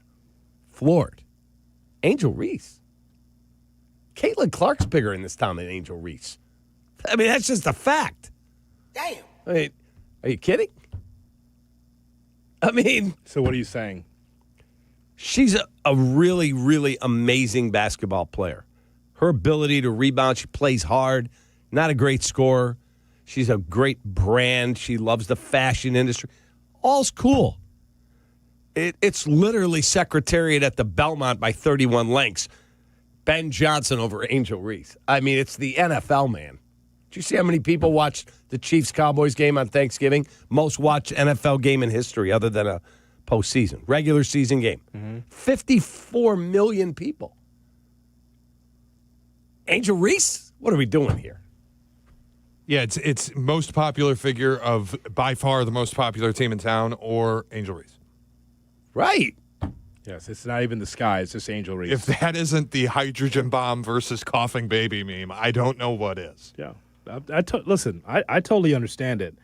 Angel Reese. Caitlin Clark's bigger in this town than Angel Reese. I mean, that's just a fact. Damn. I mean, are you kidding? I mean. So what are you saying? She's a really, really amazing basketball player. Her ability to rebound, she plays hard, not a great scorer. She's a great brand. She loves the fashion industry. All's cool. It's literally Secretariat at the Belmont by 31 lengths. Ben Johnson over Angel Reese. I mean, it's the NFL, man. Did you see how many people watched the Chiefs-Cowboys game on Thanksgiving? Most watched NFL game in history other than a postseason, regular season game. 54 million people. Angel Reese? What are we doing here? Yeah, it's most popular figure of by far the most popular team in town or Angel Reese. Right. Yes, it's not even the sky. It's just Angel Reese. If that isn't the hydrogen bomb versus coughing baby meme, I don't know what is. Yeah. Listen, I totally understand it.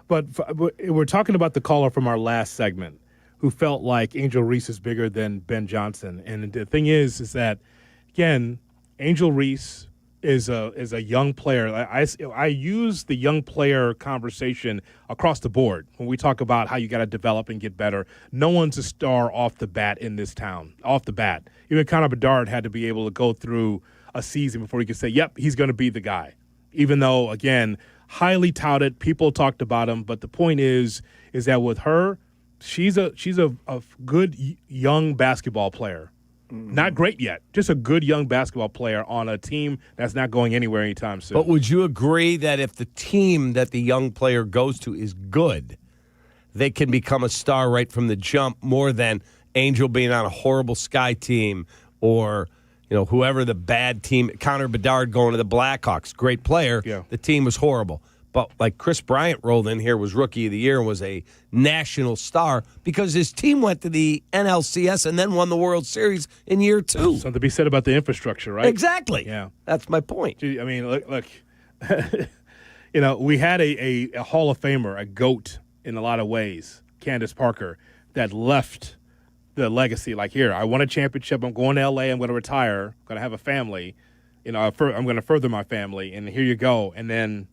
But we're talking about the caller from our last segment who felt like Angel Reese is bigger than Ben Johnson. And the thing is that, again, Angel Reese is a young player. I use the young player conversation across the board when we talk about how you got to develop and get better. No one's a star off the bat in this town, off the bat. Even Connor Bedard had to be able to go through a season before he could say, yep, he's going to be the guy. Even though, again, highly touted, people talked about him. But the point is that with her, she's a good young basketball player. Not great yet, just a good young basketball player on a team that's not going anywhere anytime soon. But would you agree that if the team that the young player goes to is good, they can become a star right from the jump more than Angel being on a horrible Sky team or whoever the bad team, Connor Bedard going to the Blackhawks, great player. Yeah. The team was horrible. But like Chris Bryant rolled in here, was Rookie of the Year and was a national star because his team went to the NLCS and then won the World Series in year 2. Something to be said about the infrastructure, right? Exactly. Yeah. That's my point. I mean, look we had a Hall of Famer, a GOAT in a lot of ways, Candace Parker, that left the legacy. Like, here, I won a championship. I'm going to L.A. I'm going to retire. I'm going to have a family. I'm going to further my family. And here you go. And then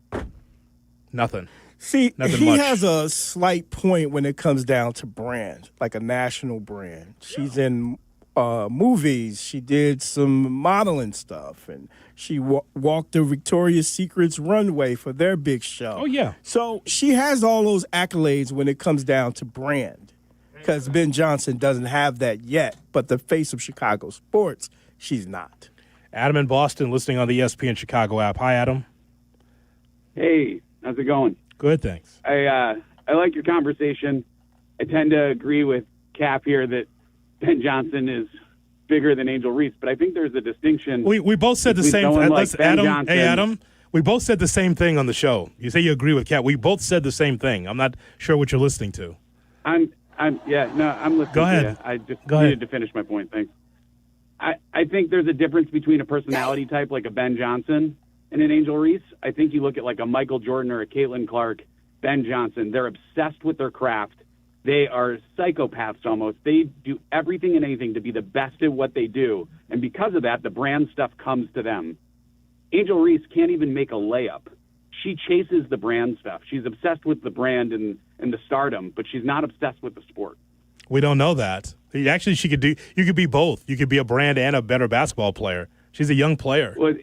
nothing. See, Nothing he much. has a slight point when it comes down to brand, like a national brand. She's in movies. She did some modeling stuff, and she walked the Victoria's Secret's runway for their big show. Oh, yeah. So she has all those accolades when it comes down to brand, because Ben Johnson doesn't have that yet, but the face of Chicago sports, she's not. Adam in Boston, listening on the ESPN Chicago app. Hi, Adam. Hey, how's it going? Good, thanks. I like your conversation. I tend to agree with Kap here that Ben Johnson is bigger than Angel Reese, but I think there's a distinction. We both said the same thing. Like Adam, hey, Adam, we both said the same thing on the show. You say you agree with Kap. We both said the same thing. I'm not sure what you're listening to. I'm listening. Go ahead. To you. I just Go needed ahead. to finish my point. Thanks. I think there's a difference between a personality type like a Ben Johnson and an Angel Reese. I think you look at like a Michael Jordan or a Caitlin Clark, Ben Johnson. They're obsessed with their craft. They are psychopaths almost. They do everything and anything to be the best at what they do. And because of that, the brand stuff comes to them. Angel Reese can't even make a layup. She chases the brand stuff. She's obsessed with the brand and the stardom, but she's not obsessed with the sport. We don't know that. Actually, you could be both. You could be a brand and a better basketball player. She's a young player. Well,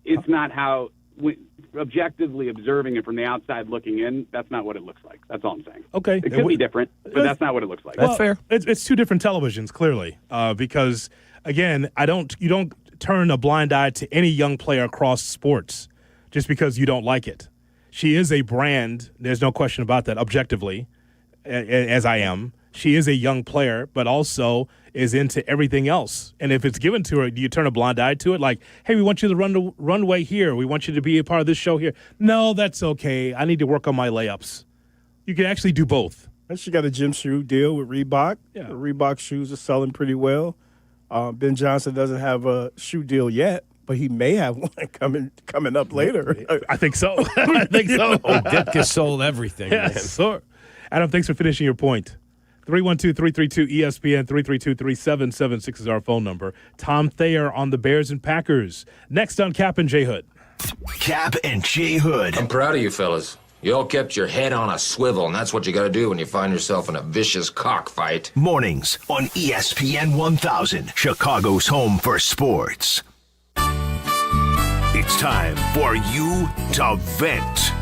it's not how, objectively observing it from the outside looking in, that's not what it looks like. That's all I'm saying. Okay. It could be different, but that's not what it looks like. That's fair. It's two different televisions, clearly, because, again, you don't turn a blind eye to any young player across sports just because you don't like it. She is a brand. There's no question about that, objectively, as I am. She is a young player, but also is into everything else. And if it's given to her, do you turn a blind eye to it? Like, hey, we want you to run the runway here. We want you to be a part of this show here. No, that's okay. I need to work on my layups. You can actually do both. And she got a gym shoe deal with Reebok. Yeah. The Reebok shoes are selling pretty well. Ben Johnson doesn't have a shoe deal yet, but he may have one coming up later. I think so. I think so. Ditka sold everything. Yes, Man. sir. Adam, thanks for finishing your point. 312-332-ESPN, 332-3776 is our phone number. Tom Thayer on the Bears and Packers. Next on Kap and J Hood. Kap and J Hood. I'm proud of you fellas. You all kept your head on a swivel, and that's what you got to do when you find yourself in a vicious cockfight. Mornings on ESPN 1000, Chicago's home for sports. It's time for you to vent.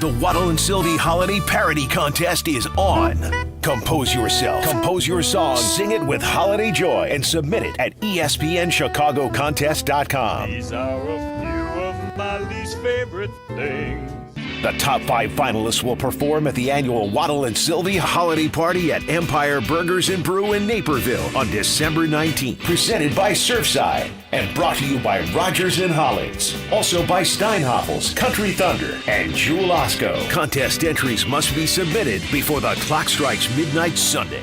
The Waddle Silvy Holiday Parody Contest is on. Compose yourself, compose your song, sing it with holiday joy, and submit it at ESPNChicagoContest.com. These are a few of my least favorite things. The top 5 finalists will perform at the annual Waddle and Silvy Holiday Party at Empire Burgers and Brew in Naperville on December 19th. Presented by Surfside and brought to you by Rogers and Hollins. Also by Steinhoffels, Country Thunder, and Jewel Osco. Contest entries must be submitted before the clock strikes midnight Sunday.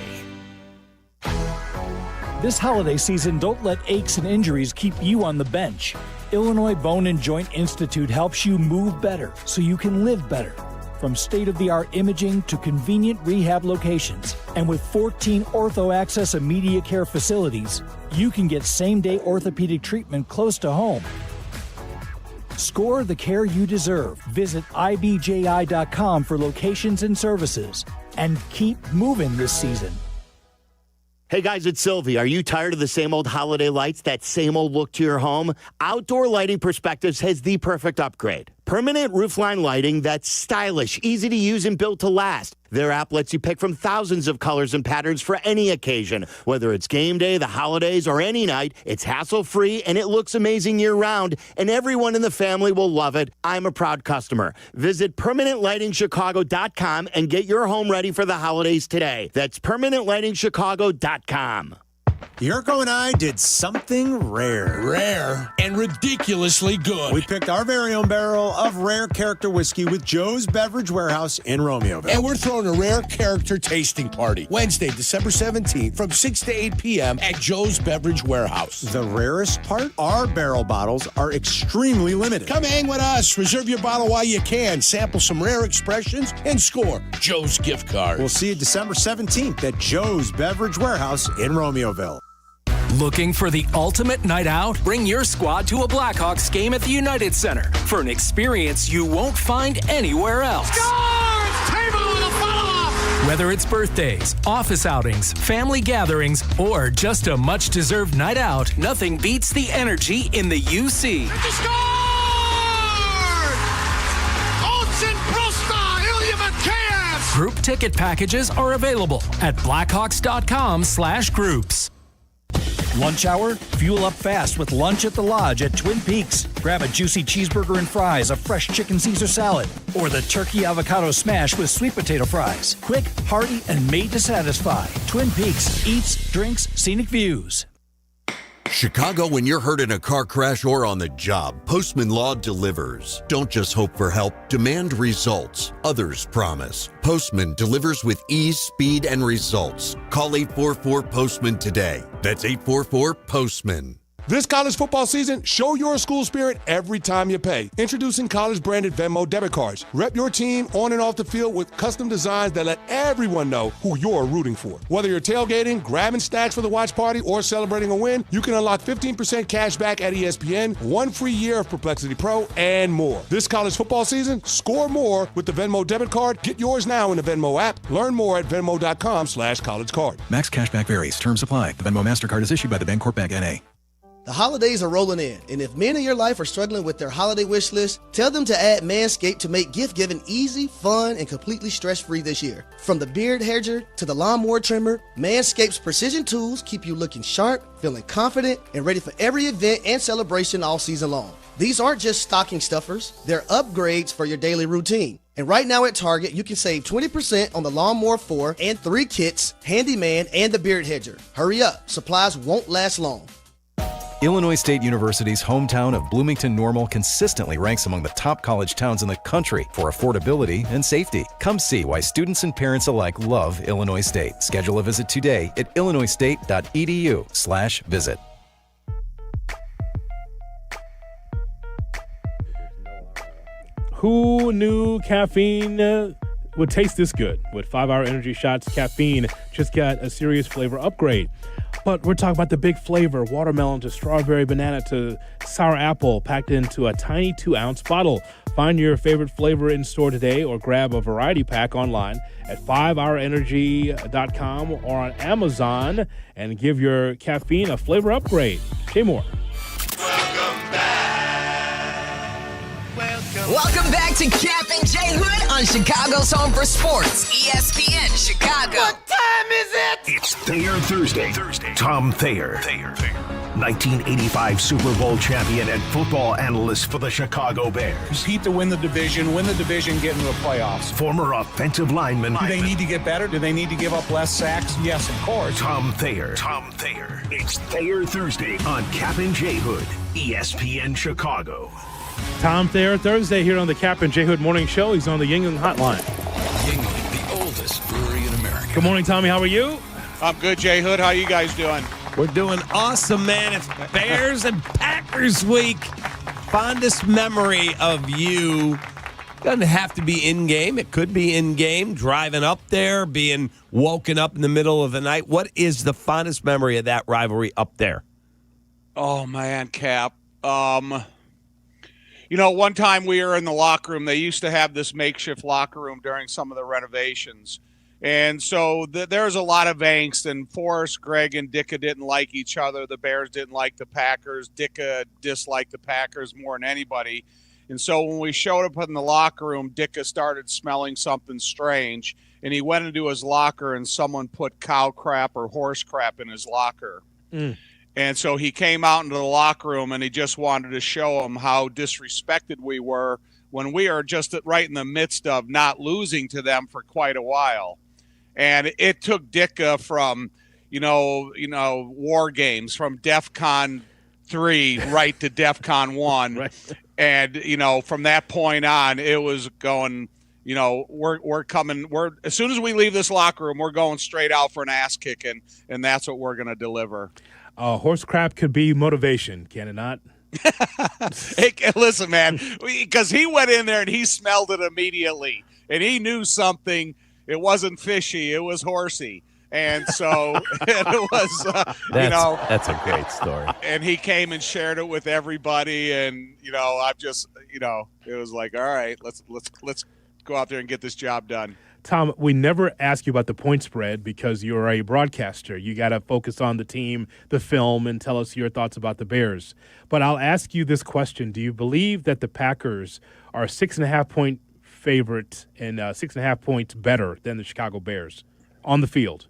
This holiday season, don't let aches and injuries keep you on the bench. Illinois Bone and Joint Institute helps you move better so you can live better. From state-of-the-art imaging to convenient rehab locations, and with 14 Ortho Access immediate care facilities, you can get same-day orthopedic treatment close to home. Score the care you deserve. Visit ibji.com for locations and services. And keep moving this season. Hey guys, it's Sylvie. Are you tired of the same old holiday lights, that same old look to your home? Outdoor Lighting Perspectives has the perfect upgrade. Permanent roofline lighting that's stylish, easy to use, and built to last. Their app lets you pick from thousands of colors and patterns for any occasion. Whether it's game day, the holidays, or any night, it's hassle-free and it looks amazing year-round, and everyone in the family will love it. I'm a proud customer. Visit PermanentLightingChicago.com and get your home ready for the holidays today. That's PermanentLightingChicago.com. Jurko and I did something rare. Rare and ridiculously good. We picked our very own barrel of rare character whiskey with Joe's Beverage Warehouse in Romeoville. And we're throwing a rare character tasting party Wednesday, December 17th from 6 to 8 p.m. at Joe's Beverage Warehouse. The rarest part? Our barrel bottles are extremely limited. Come hang with us. Reserve your bottle while you can. Sample some rare expressions and score Joe's gift card. We'll see you December 17th at Joe's Beverage Warehouse in Romeoville. Looking for the ultimate night out? Bring your squad to a Blackhawks game at the United Center for an experience you won't find anywhere else. Whether it's birthdays, office outings, family gatherings, or just a much-deserved night out, nothing beats the energy in the UC. Group ticket packages are available at blackhawks.com/groups. Lunch hour? Fuel up fast with lunch at the Lodge at Twin Peaks. Grab a juicy cheeseburger and fries, a fresh chicken Caesar salad, or the turkey avocado smash with sweet potato fries. Quick, hearty, and made to satisfy. Twin Peaks. Eats, drinks, scenic views. Chicago, when you're hurt in a car crash or on the job, Postman Law delivers. Don't just hope for help, demand results. Others promise. Postman delivers with ease, speed, and results. Call 844-POSTMAN today. That's 844-POSTMAN. This college football season, show your school spirit every time you pay. Introducing college-branded Venmo debit cards. Rep your team on and off the field with custom designs that let everyone know who you're rooting for. Whether you're tailgating, grabbing snacks for the watch party, or celebrating a win, you can unlock 15% cash back at ESPN, 1 free year of Perplexity Pro, and more. This college football season, score more with the Venmo debit card. Get yours now in the Venmo app. Learn more at venmo.com/collegecard. Max cashback varies. Terms apply. The Venmo MasterCard is issued by the Bancorp Bank N.A. The holidays are rolling in, and if men in your life are struggling with their holiday wish list, tell them to add Manscaped to make gift-giving easy, fun, and completely stress-free this year. From the beard hedger to the lawnmower trimmer, Manscaped's precision tools keep you looking sharp, feeling confident, and ready for every event and celebration all season long. These aren't just stocking stuffers, they're upgrades for your daily routine. And right now at Target, you can save 20% on the Lawnmower 4 and 3 kits, Handyman, and the beard hedger. Hurry up, supplies won't last long. Illinois State University's hometown of Bloomington Normal consistently ranks among the top college towns in the country for affordability and safety. Come see why students and parents alike love Illinois State. Schedule a visit today at illinoisstate.edu/visit. Who knew caffeine would taste this good. With 5-hour energy shots, caffeine just got a serious flavor upgrade. But we're talking about the big flavor, watermelon to strawberry, banana to sour apple, packed into a tiny 2-ounce bottle. Find your favorite flavor in store today or grab a variety pack online at 5hourenergy.com or on Amazon and give your caffeine a flavor upgrade. Jay Moore. Welcome back to Kap and J Hood on Chicago's Home for Sports, ESPN Chicago. What time is it? It's Thayer Thursday. Tom Thayer. 1985 Super Bowl champion and football analyst for the Chicago Bears. Compete to win the division, get into the playoffs. Former offensive lineman. Do they need to get better? Do they need to give up less sacks? Yes, of course. Tom Thayer. It's Thayer Thursday on Kap and J Hood, ESPN Chicago. Tom Thayer Thursday here on the Kap and J Hood Morning Show. He's on the Yuengling hotline. Yuengling, the oldest brewery in America. Good morning, Tommy. How are you? I'm good, J Hood. How you guys doing? We're doing awesome, man. It's Bears and Packers week. Fondest memory of you. Doesn't have to be in-game. It could be in-game, driving up there, being woken up in the middle of the night. What is the fondest memory of that rivalry up there? Oh, man, Cap. One time we were in the locker room. They used to have this makeshift locker room during some of the renovations. And so there's a lot of angst, and Forrest, Greg, and Dicka didn't like each other. The Bears didn't like the Packers. Dicka disliked the Packers more than anybody. And so when we showed up in the locker room, Dicka started smelling something strange, and he went into his locker, and someone put cow crap or horse crap in his locker. And so he came out into the locker room, and he just wanted to show them how disrespected we were when we are just right in the midst of not losing to them for quite a while. And it took Dicka from, war games, from DEFCON 3 right to DEFCON 1. Right. And, from that point on, it was going, we're coming. As soon as we leave this locker room, we're going straight out for an ass kicking, and that's what we're going to deliver. Horse crap could be motivation, can it not? Hey, listen, man, because he went in there and he smelled it immediately, and he knew something. It wasn't fishy; it was horsey, and so it was. That's a great story. And he came and shared it with everybody, and I've just, it was like, all right, let's go out there and get this job done. Tom, we never ask you about the point spread because you're a broadcaster. You got to focus on the team, the film, and tell us your thoughts about the Bears. But I'll ask you this question. Do you believe that the Packers are a 6.5-point favorite and 6.5 points better than the Chicago Bears on the field?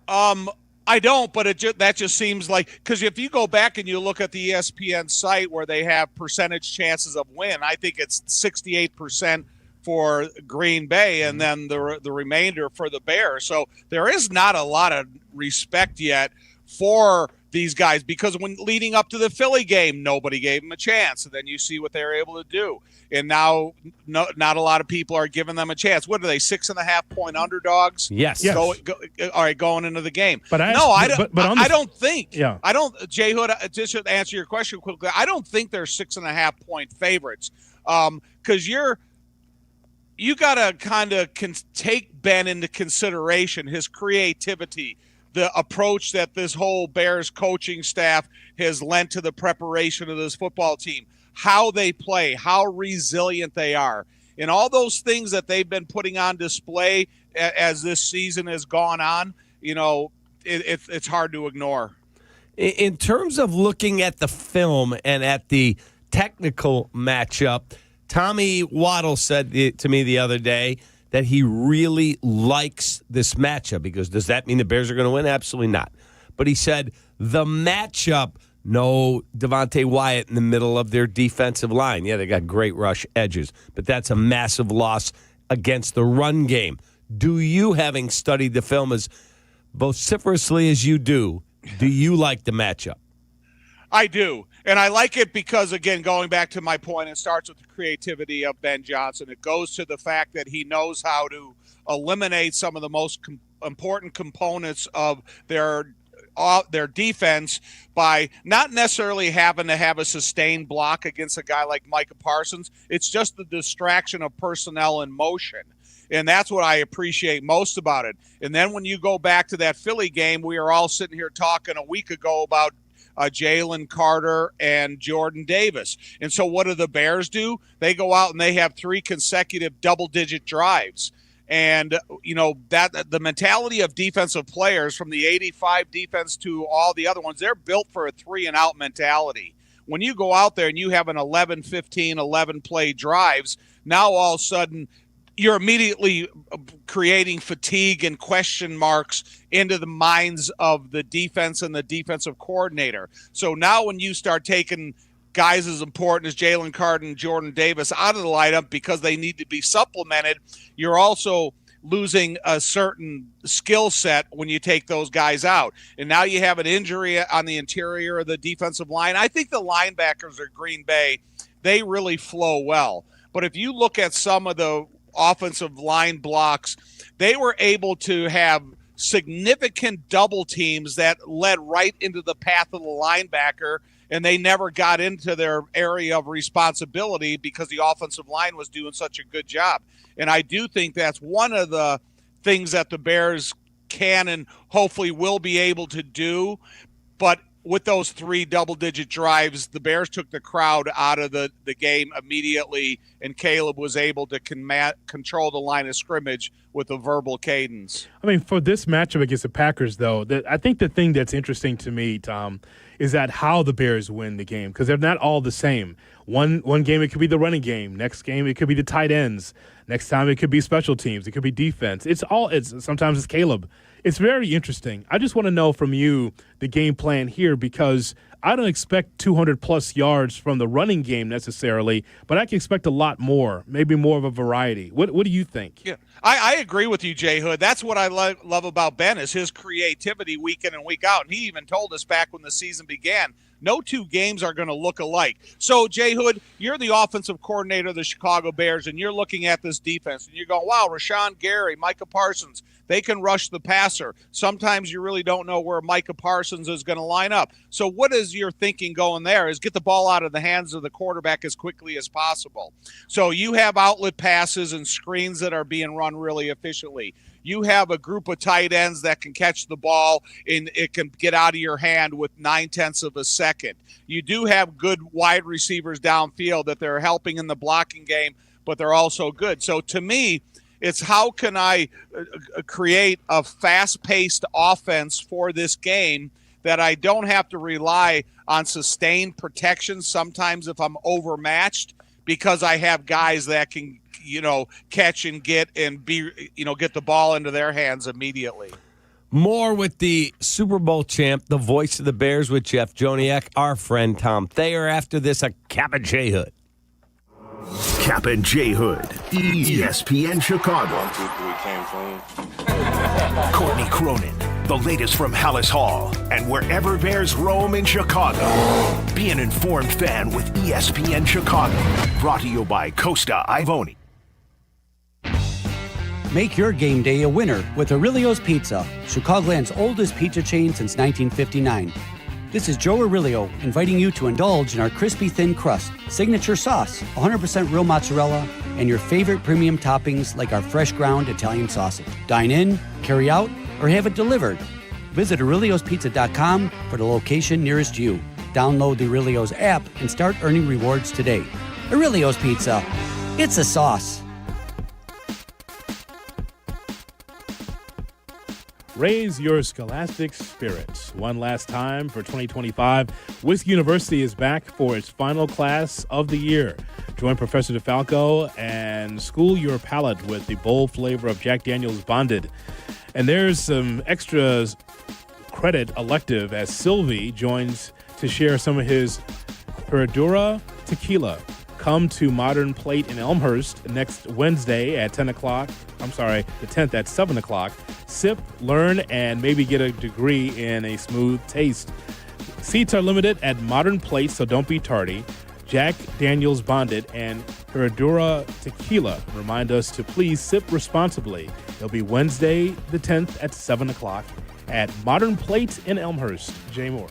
I don't, but that just seems like, because if you go back and you look at the ESPN site where they have percentage chances of win, I think it's 68% for Green Bay, and then the remainder for the Bears. So there is not a lot of respect yet for these guys, because when leading up to the Philly game, nobody gave them a chance, and then you see what they were able to do. And now not a lot of people are giving them a chance. What are they, 6.5-point underdogs? Yes. All right, going into the game. But I don't think. Yeah. Jay Hood, just to answer your question quickly, I don't think they're 6.5-point favorites, because you got to kind of take Ben into consideration, his creativity, the approach that this whole Bears coaching staff has lent to the preparation of this football team, how they play, how resilient they are, and all those things that they've been putting on display as this season has gone on, it's hard to ignore. In terms of looking at the film and at the technical matchup, Tommy Waddle said to me the other day that he really likes this matchup, because does that mean the Bears are going to win? Absolutely not. But he said the matchup, no Devontae Wyatt in the middle of their defensive line. Yeah, they got great rush edges, but that's a massive loss against the run game. Do you, having studied the film as vociferously as you do you like the matchup? I do. And I like it because, again, going back to my point, it starts with the creativity of Ben Johnson. It goes to the fact that he knows how to eliminate some of the most important components of their defense by not necessarily having to have a sustained block against a guy like Micah Parsons. It's just the distraction of personnel in motion. And that's what I appreciate most about it. And then when you go back to that Philly game, we are all sitting here talking a week ago about Jalen Carter and Jordan Davis. And so what do the Bears do? They go out and they have 3 consecutive double-digit drives. And, that the mentality of defensive players, from the 85 defense to all the other ones, they're built for a 3-and-out mentality. When you go out there and you have an 11, 15, 11-play drives, now all of a sudden you're immediately creating fatigue and question marks into the minds of the defense and the defensive coordinator. So now when you start taking guys as important as Jalen Carter and Jordan Davis out of the lineup because they need to be supplemented, you're also losing a certain skill set when you take those guys out. And now you have an injury on the interior of the defensive line. I think the linebackers at Green Bay, they really flow well. But if you look at some of the offensive line blocks, they were able to have significant double teams that led right into the path of the linebacker, and they never got into their area of responsibility because the offensive line was doing such a good job. And I do think that's one of the things that the Bears can and hopefully will be able to do. But with those 3 double-digit drives, the Bears took the crowd out of the game immediately, and Caleb was able to control the line of scrimmage with a verbal cadence. I mean, for this matchup against the Packers, though, I think the thing that's interesting to me, Tom, is that how the Bears win the game, because they're not all the same. One game it could be the running game. Next game it could be the tight ends. Next time it could be special teams. It could be defense. Sometimes it's Caleb. It's very interesting. I just want to know from you the game plan here, because I don't expect 200-plus yards from the running game necessarily, but I can expect a lot more, maybe more of a variety. What do you think? Yeah, I agree with you, J. Hood. That's what I love about Ben, is his creativity week in and week out. And he even told us back when the season began, no 2 games are going to look alike. So, J. Hood, you're the offensive coordinator of the Chicago Bears, and you're looking at this defense, and you're going, wow, Rashawn Gary, Micah Parsons, they can rush the passer. Sometimes you really don't know where Micah Parsons is going to line up. So what is your thinking going there? Is get the ball out of the hands of the quarterback as quickly as possible. So you have outlet passes and screens that are being run really efficiently. You have a group of tight ends that can catch the ball and it can get out of your hand with 0.9 of a second. You do have good wide receivers downfield that they're helping in the blocking game, but they're also good. So to me, it's how can I create a fast-paced offense for this game that I don't have to rely on sustained protection sometimes if I'm overmatched, because I have guys that can, catch and get and get the ball into their hands immediately. More with the Super Bowl champ, the voice of the Bears with Jeff Joniak, our friend Tom Thayer. After this, a Kap J Hood. Kap J Hood, ESPN Chicago. 1, 2, 3, came Courtney Cronin, the latest from Hallis Hall and wherever Bears roam in Chicago. Be an informed fan with ESPN Chicago. Brought to you by Costa Ivoni. Make your game day a winner with Aurelio's Pizza, Chicagoland's oldest pizza chain since 1959. This is Joe Aurelio inviting you to indulge in our crispy thin crust, signature sauce, 100% real mozzarella, and your favorite premium toppings like our fresh ground Italian sausage. Dine in, carry out, or have it delivered. Visit AureliosPizza.com for the location nearest you. Download the Aurelio's app and start earning rewards today. Aurelio's Pizza. It's a sauce. Raise your scholastic spirits. One last time for 2025. Whiskey University is back for its final class of the year. Join Professor DeFalco and school your palate with the bold flavor of Jack Daniel's Bonded. And there's some extra credit elective as Silvy joins to share some of his Herradura tequila. Come to Modern Plate in Elmhurst next Wednesday at 10 o'clock. I'm sorry, the 10th at 7 o'clock. Sip, learn, and maybe get a degree in a smooth taste. Seats are limited at Modern Plate, so don't be tardy. Jack Daniel's Bonded and Herradura Tequila remind us to please sip responsibly. It'll be Wednesday the 10th at 7 o'clock at Modern Plate in Elmhurst. Jay Moore.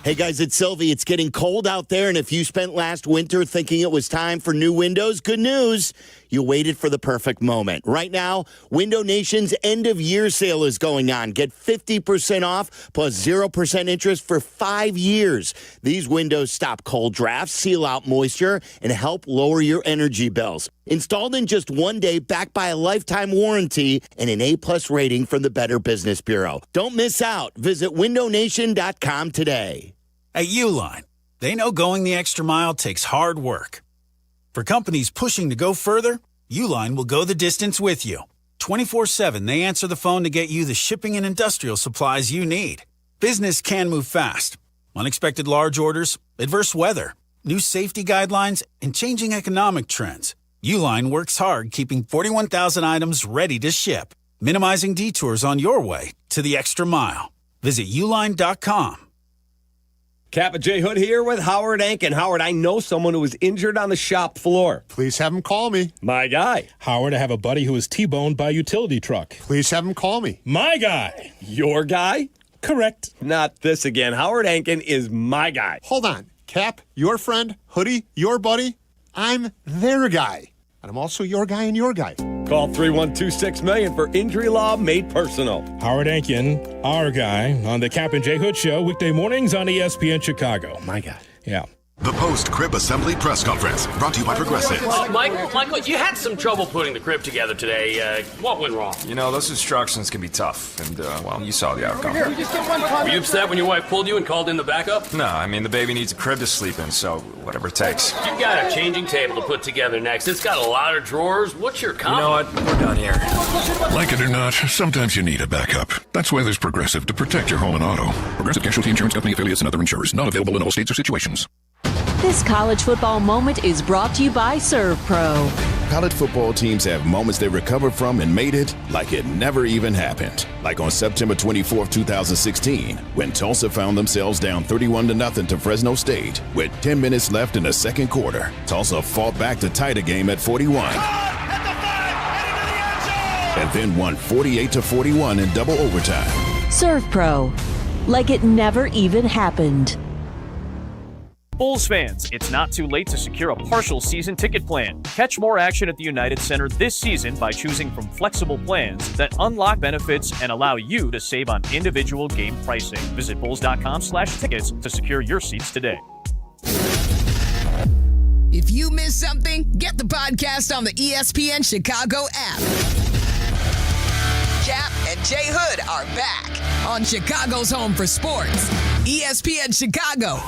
Hey guys, it's Silvy. It's getting cold out there, and if you spent last winter thinking it was time for new windows, good news. You waited for the perfect moment. Right now, Window Nation's end-of-year sale is going on. Get 50% off plus 0% interest for 5 years. These windows stop cold drafts, seal out moisture, and help lower your energy bills. Installed in just 1 day, backed by a lifetime warranty and an A+ rating from the Better Business Bureau. Don't miss out. Visit windownation.com today. At Uline, they know going the extra mile takes hard work. For companies pushing to go further, Uline will go the distance with you. 24/7, they answer the phone to get you the shipping and industrial supplies you need. Business can move fast. Unexpected large orders, adverse weather, new safety guidelines, and changing economic trends. Uline works hard keeping 41,000 items ready to ship, minimizing detours on your way to the extra mile. Visit uline.com. Kap J Hood here with Howard Ankin. Howard, I know someone who was injured on the shop floor. Please have him call me. My guy. Howard, I have a buddy who was T-boned by a utility truck. Please have him call me. My guy. Your guy? Correct. Not this again. Howard Ankin is my guy. Hold on. Cap, your friend, Hoodie, your buddy. I'm their guy. And I'm also your guy and your guy. Call 312-6million for injury law made personal. Howard Ankin, our guy, on the Kap and J Hood Show, weekday mornings on ESPN Chicago. My guy. Yeah. The post-crib assembly press conference, brought to you by Progressive. Michael, you had some trouble putting the crib together today. What went wrong? You know, those instructions can be tough, and, well, you saw the outcome. Were you upset when your wife pulled you and called in the backup? No, I mean, the baby needs a crib to sleep in, so whatever it takes. You've got a changing table to put together next. It's got a lot of drawers. What's your comment? You know what? We're done here. Like it or not, sometimes you need a backup. That's why there's Progressive to protect your home and auto. Progressive Casualty Insurance Company affiliates and other insurers. Not available in all states or situations. This college football moment is brought to you by ServPro. College football teams have moments they recovered from and made it like it never even happened. Like on September 24th, 2016, when Tulsa found themselves down 31-0 to Fresno State. With 10 minutes left in the second quarter, Tulsa fought back to tie the game at 41. And then won 48-41 in double overtime. ServPro, like it never even happened. Bulls fans, it's not too late to secure a partial season ticket plan. Catch more action at the United Center this season by choosing from flexible plans that unlock benefits and allow you to save on individual game pricing. Visit bulls.com/tickets to secure your seats today. If you missed something, get the podcast on the ESPN Chicago app. Kap and J Hood are back on Chicago's home for sports, ESPN Chicago.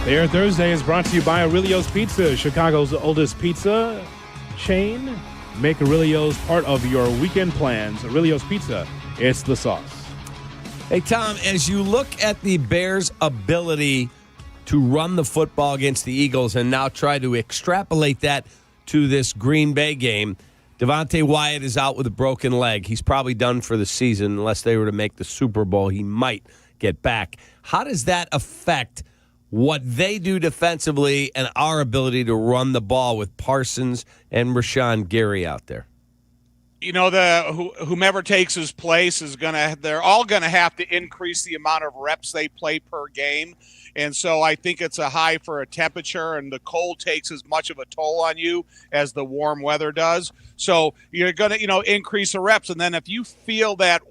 Thayer Thursday is brought to you by Aurelio's Pizza, Chicago's oldest pizza chain. Make Aurelio's part of your weekend plans. Aurelio's Pizza, it's the sauce. Hey, Tom, as you look at the Bears' ability to run the football against the Eagles and now try to extrapolate that to this Green Bay game, Devontae Wyatt is out with a broken leg. He's probably done for the season unless they were to make the Super Bowl. He might get back. How does that affect what they do defensively and our ability to run the ball with Parsons and Rashawn Gary out there? You know, whomever takes his place they're all gonna have to increase the amount of reps they play per game. And so I think it's a high for a temperature, and the cold takes as much of a toll on you as the warm weather does. So you're gonna, increase the reps. And then if you feel that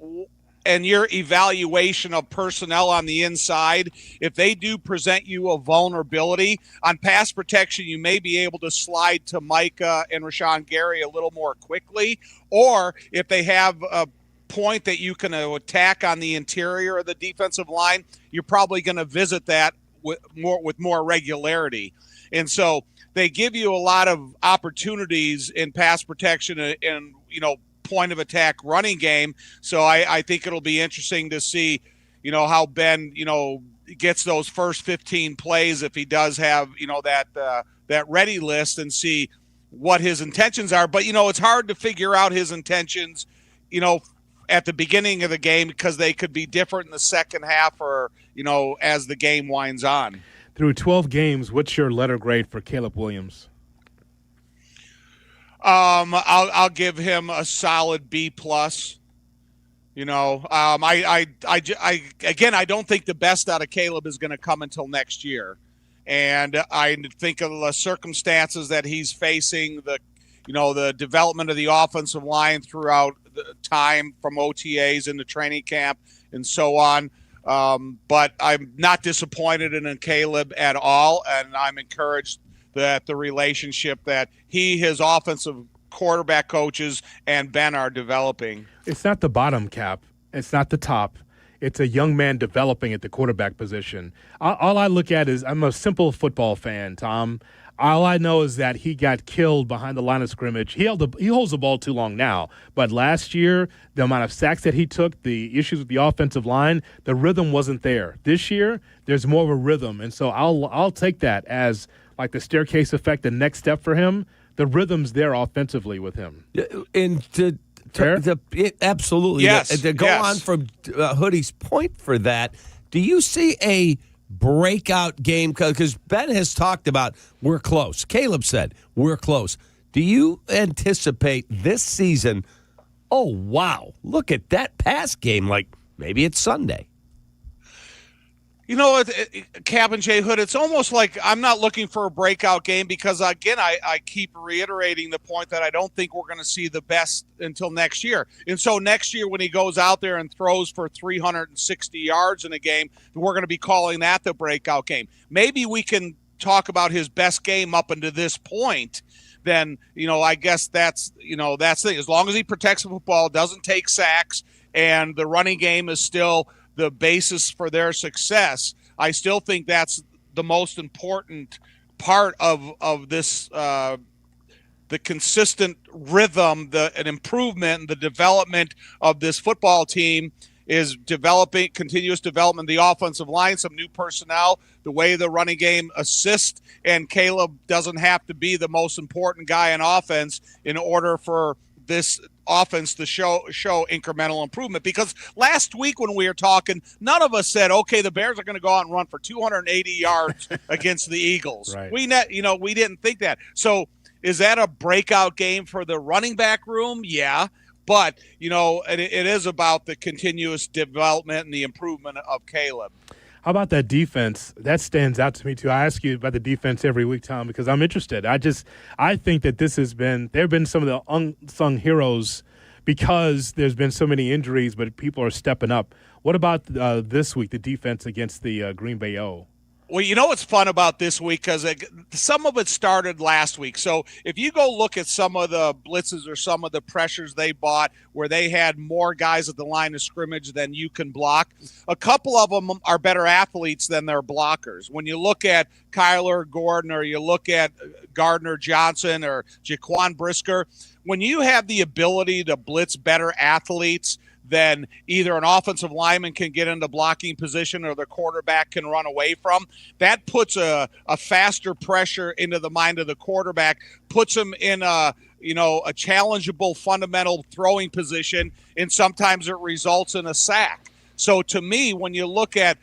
and your evaluation of personnel on the inside, if they do present you a vulnerability on pass protection, you may be able to slide to Micah and Rashawn Gary a little more quickly. Or if they have a point that you can attack on the interior of the defensive line, you're probably going to visit that with more regularity. And so they give you a lot of opportunities in pass protection and point of attack running game. So I think it'll be interesting to see, how Ben, gets those first 15 plays if he does have, that ready list, and see what his intentions are. But, it's hard to figure out his intentions, at the beginning of the game, because they could be different in the second half or, as the game winds on. Through 12 games, what's your letter grade for Caleb Williams? I'll give him a solid B+. I don't think the best out of Caleb is going to come until next year. And I think of the circumstances that he's facing, the development of the offensive line throughout the time from OTAs into training camp and so on. But I'm not disappointed in Caleb at all, and I'm encouraged that the relationship that his offensive quarterback coaches and Ben are developing. It's not the bottom, Cap. It's not the top. It's a young man developing at the quarterback position. All I look at is I'm a simple football fan, Tom. All I know is that he got killed behind the line of scrimmage. He holds the ball too long now. But last year, the amount of sacks that he took, the issues with the offensive line, the rhythm wasn't there. This year, there's more of a rhythm. And so I'll take that as like the staircase effect, the next step for him. The rhythm's there offensively with him. Absolutely. Yes. To go on from Hoodie's point for that, do you see a breakout game? Because Ben has talked about we're close. Caleb said we're close. Do you anticipate this season, oh, wow, look at that pass game, like maybe it's Sunday? You know, Kap and J Hood, it's almost like I'm not looking for a breakout game because, again, I keep reiterating the point that I don't think we're going to see the best until next year. And so next year when he goes out there and throws for 360 yards in a game, we're going to be calling that the breakout game. Maybe we can talk about his best game up until this point. Then, I guess that's the thing. As long as he protects the football, doesn't take sacks, and the running game is still the basis for their success, I still think that's the most important part of this, the consistent rhythm, an improvement, and the development of this football team is continuous development, the offensive line, some new personnel, the way the running game assists, and Caleb doesn't have to be the most important guy in offense in order for this offense to show incremental improvement. Because last week when we were talking, none of us said, okay, the Bears are going to go out and run for 280 yards against the Eagles. Right. We didn't think that. So is that a breakout game for the running back room? Yeah. But, it is about the continuous development and the improvement of Caleb. How about that defense? That stands out to me, too. I ask you about the defense every week, Tom, because I'm interested. I think that there have been some of the unsung heroes because there's been so many injuries, but people are stepping up. What about this week, the defense against the Green Bay O? Well, what's fun about this week, because some of it started last week. So if you go look at some of the blitzes or some of the pressures they bought where they had more guys at the line of scrimmage than you can block, a couple of them are better athletes than their blockers. When you look at Kyler Gordon or you look at Gardner Johnson or Jaquan Brisker, when you have the ability to blitz better athletes, then either an offensive lineman can get into blocking position or the quarterback can run away from. That puts a faster pressure into the mind of the quarterback, puts him in a challengeable fundamental throwing position, and sometimes it results in a sack. So to me, when you look at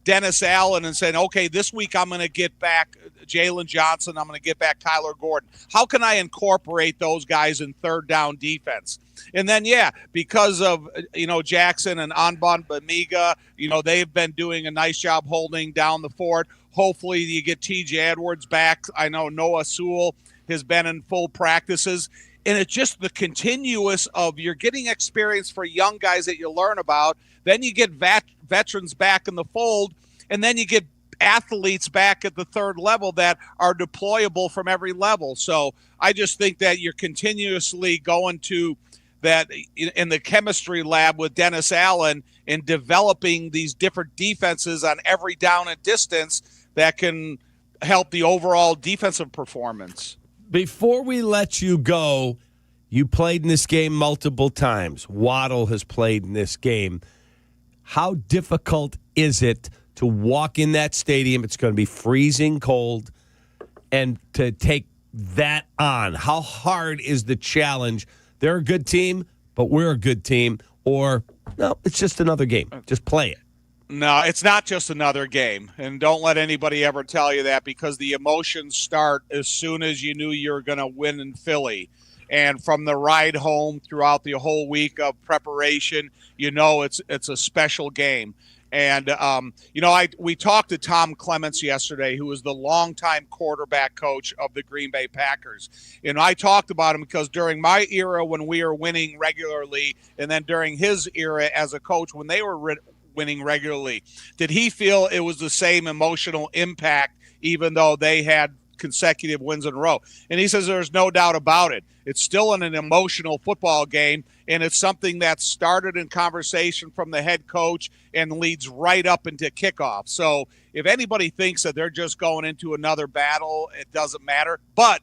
Dennis Allen and saying, okay, this week I'm going to get back Jalen Johnson, I'm going to get back Kyler Gordon, how can I incorporate those guys in third down defense? And then, because of, Jackson and Anban Bamiga, they've been doing a nice job holding down the fort. Hopefully you get TJ Edwards back. I know Noah Sewell has been in full practices. And it's just the continuous of you're getting experience for young guys that you learn about. Then you get veterans back in the fold. And then you get athletes back at the third level that are deployable from every level. So I just think that you're continuously going to that in the chemistry lab with Dennis Allen in developing these different defenses on every down and distance that can help the overall defensive performance. Before we let you go, you played in this game multiple times. Waddle has played in this game. How difficult is it to walk in that stadium? It's going to be freezing cold, and to take that on. How hard is the challenge? They're a good team, but we're a good team. Or, no, it's just another game. Just play it. No, it's not just another game. And don't let anybody ever tell you that, because the emotions start as soon as you knew you were going to win in Philly. And from the ride home throughout the whole week of preparation, it's a special game. And, we talked to Tom Clements yesterday, who was the longtime quarterback coach of the Green Bay Packers. And I talked about him because during my era when we were winning regularly, and then during his era as a coach when they were winning regularly, did he feel it was the same emotional impact even though they had consecutive wins in a row? And he says there's no doubt about it. It's still an emotional football game, and it's something that started in conversation from the head coach and leads right up into kickoff. So if anybody thinks that they're just going into another battle, it doesn't matter. But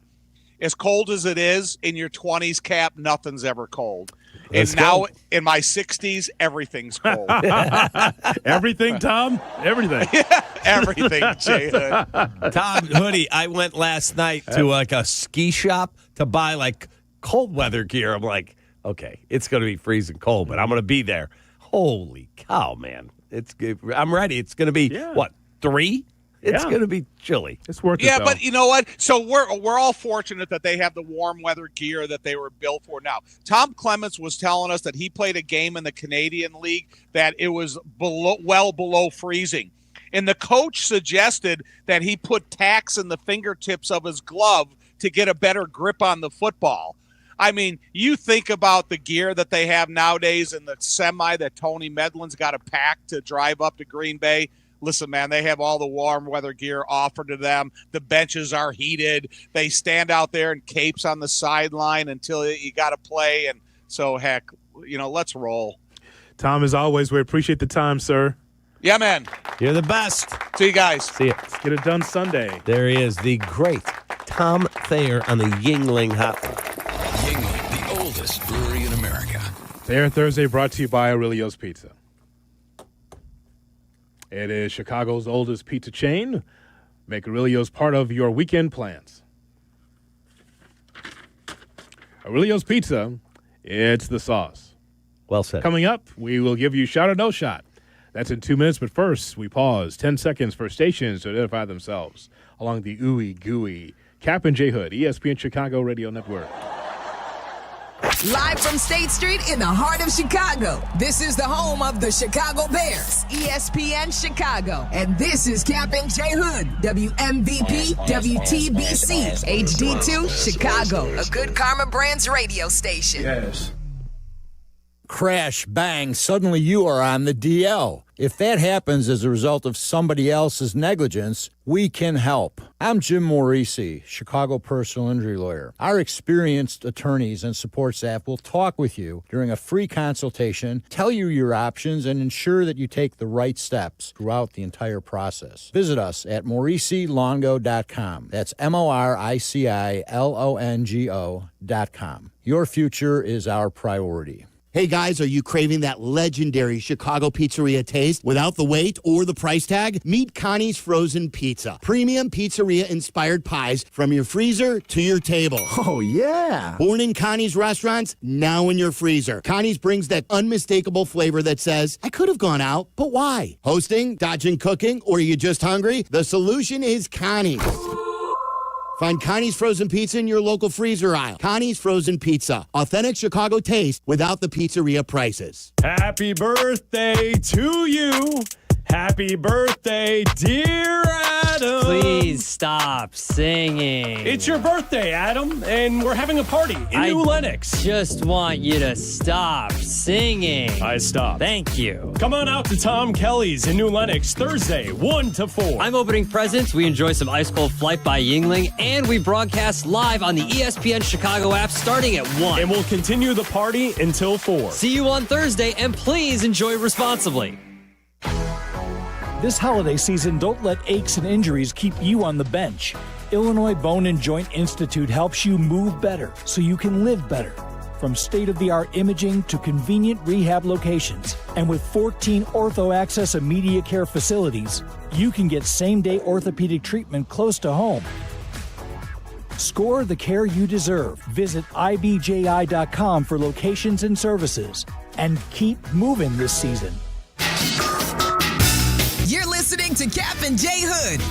as cold as it is in your 20s, Cap, nothing's ever cold. And now in my 60s, everything's cold. Everything, Tom? Everything. Everything, J Hood. Tom Hoodie, I went last night to like a ski shop to buy like cold weather gear. I'm like, okay, it's going to be freezing cold, but I'm going to be there. Holy cow, man. I'm ready. It's going to be, 3? It's going to be chilly. It's worth it, Yeah, though. but you know what? So we're all fortunate that they have the warm weather gear that they were built for. Now, Tom Clements was telling us that he played a game in the Canadian League that it was well below freezing. And the coach suggested that he put tacks in the fingertips of his glove to get a better grip on the football. I mean, you think about the gear that they have nowadays in the semi that Tony Medlin's got to pack to drive up to Green Bay. Listen, man, they have all the warm weather gear offered to them. The benches are heated. They stand out there in capes on the sideline until you got to play. And so, heck, let's roll. Tom, as always, we appreciate the time, sir. Yeah, man. You're the best. See you guys. See ya. Let's get it done Sunday. There he is, the great Tom Thayer on the Yuengling Hotline. Yuengling, the oldest brewery in America. Thayer Thursday brought to you by Aurelio's Pizza. It is Chicago's oldest pizza chain. Make Aurelio's part of your weekend plans. Aurelio's Pizza, it's the sauce. Well said. Coming up, we will give you shot or no shot. That's in 2 minutes, but first, we pause 10 seconds for stations to identify themselves along the ooey gooey Kap J Hood, ESPN Chicago Radio Network. Live from State Street in the heart of Chicago, this is the home of the Chicago Bears, ESPN Chicago. And this is Kap J Hood, WMVP, WTBC, HD2, Chicago, a Good Karma Brands radio station. Yes. Crash, bang, suddenly you are on the DL. If that happens as a result of somebody else's negligence, we can help. I'm Jim Morisi, Chicago personal injury lawyer. Our experienced attorneys and support staff will talk with you during a free consultation, tell you your options, and ensure that you take the right steps throughout the entire process. Visit us at MorisiLongo.com. That's MoriciLongo.com. Your future is our priority. Hey guys, are you craving that legendary Chicago pizzeria taste without the wait or the price tag? Meet Connie's Frozen Pizza. Premium pizzeria-inspired pies from your freezer to your table. Oh, yeah. Born in Connie's restaurants, now in your freezer. Connie's brings that unmistakable flavor that says, I could have gone out, but why? Hosting, dodging cooking, or are you just hungry? The solution is Connie's. Find Connie's Frozen Pizza in your local freezer aisle. Connie's Frozen Pizza. Authentic Chicago taste without the pizzeria prices. Happy birthday to you. Happy birthday, dear Adam. Please stop singing. It's your birthday, Adam, and we're having a party in New Lenox. Just want you to stop singing. I stopped. Thank you. Come on out to Tom Kelly's in New Lenox Thursday, 1 to 4. I'm opening presents. We enjoy some ice cold Flight by Yuengling, and we broadcast live on the ESPN Chicago app starting at 1. And we'll continue the party until 4. See you on Thursday, and please enjoy responsibly. This holiday season, don't let aches and injuries keep you on the bench. Illinois Bone and Joint Institute helps you move better so you can live better. From state-of-the-art imaging to convenient rehab locations. And with 14 Ortho Access immediate care facilities, you can get same-day orthopedic treatment close to home. Score the care you deserve. Visit ibji.com for locations and services. And keep moving this season. You're listening to Kap J Hood.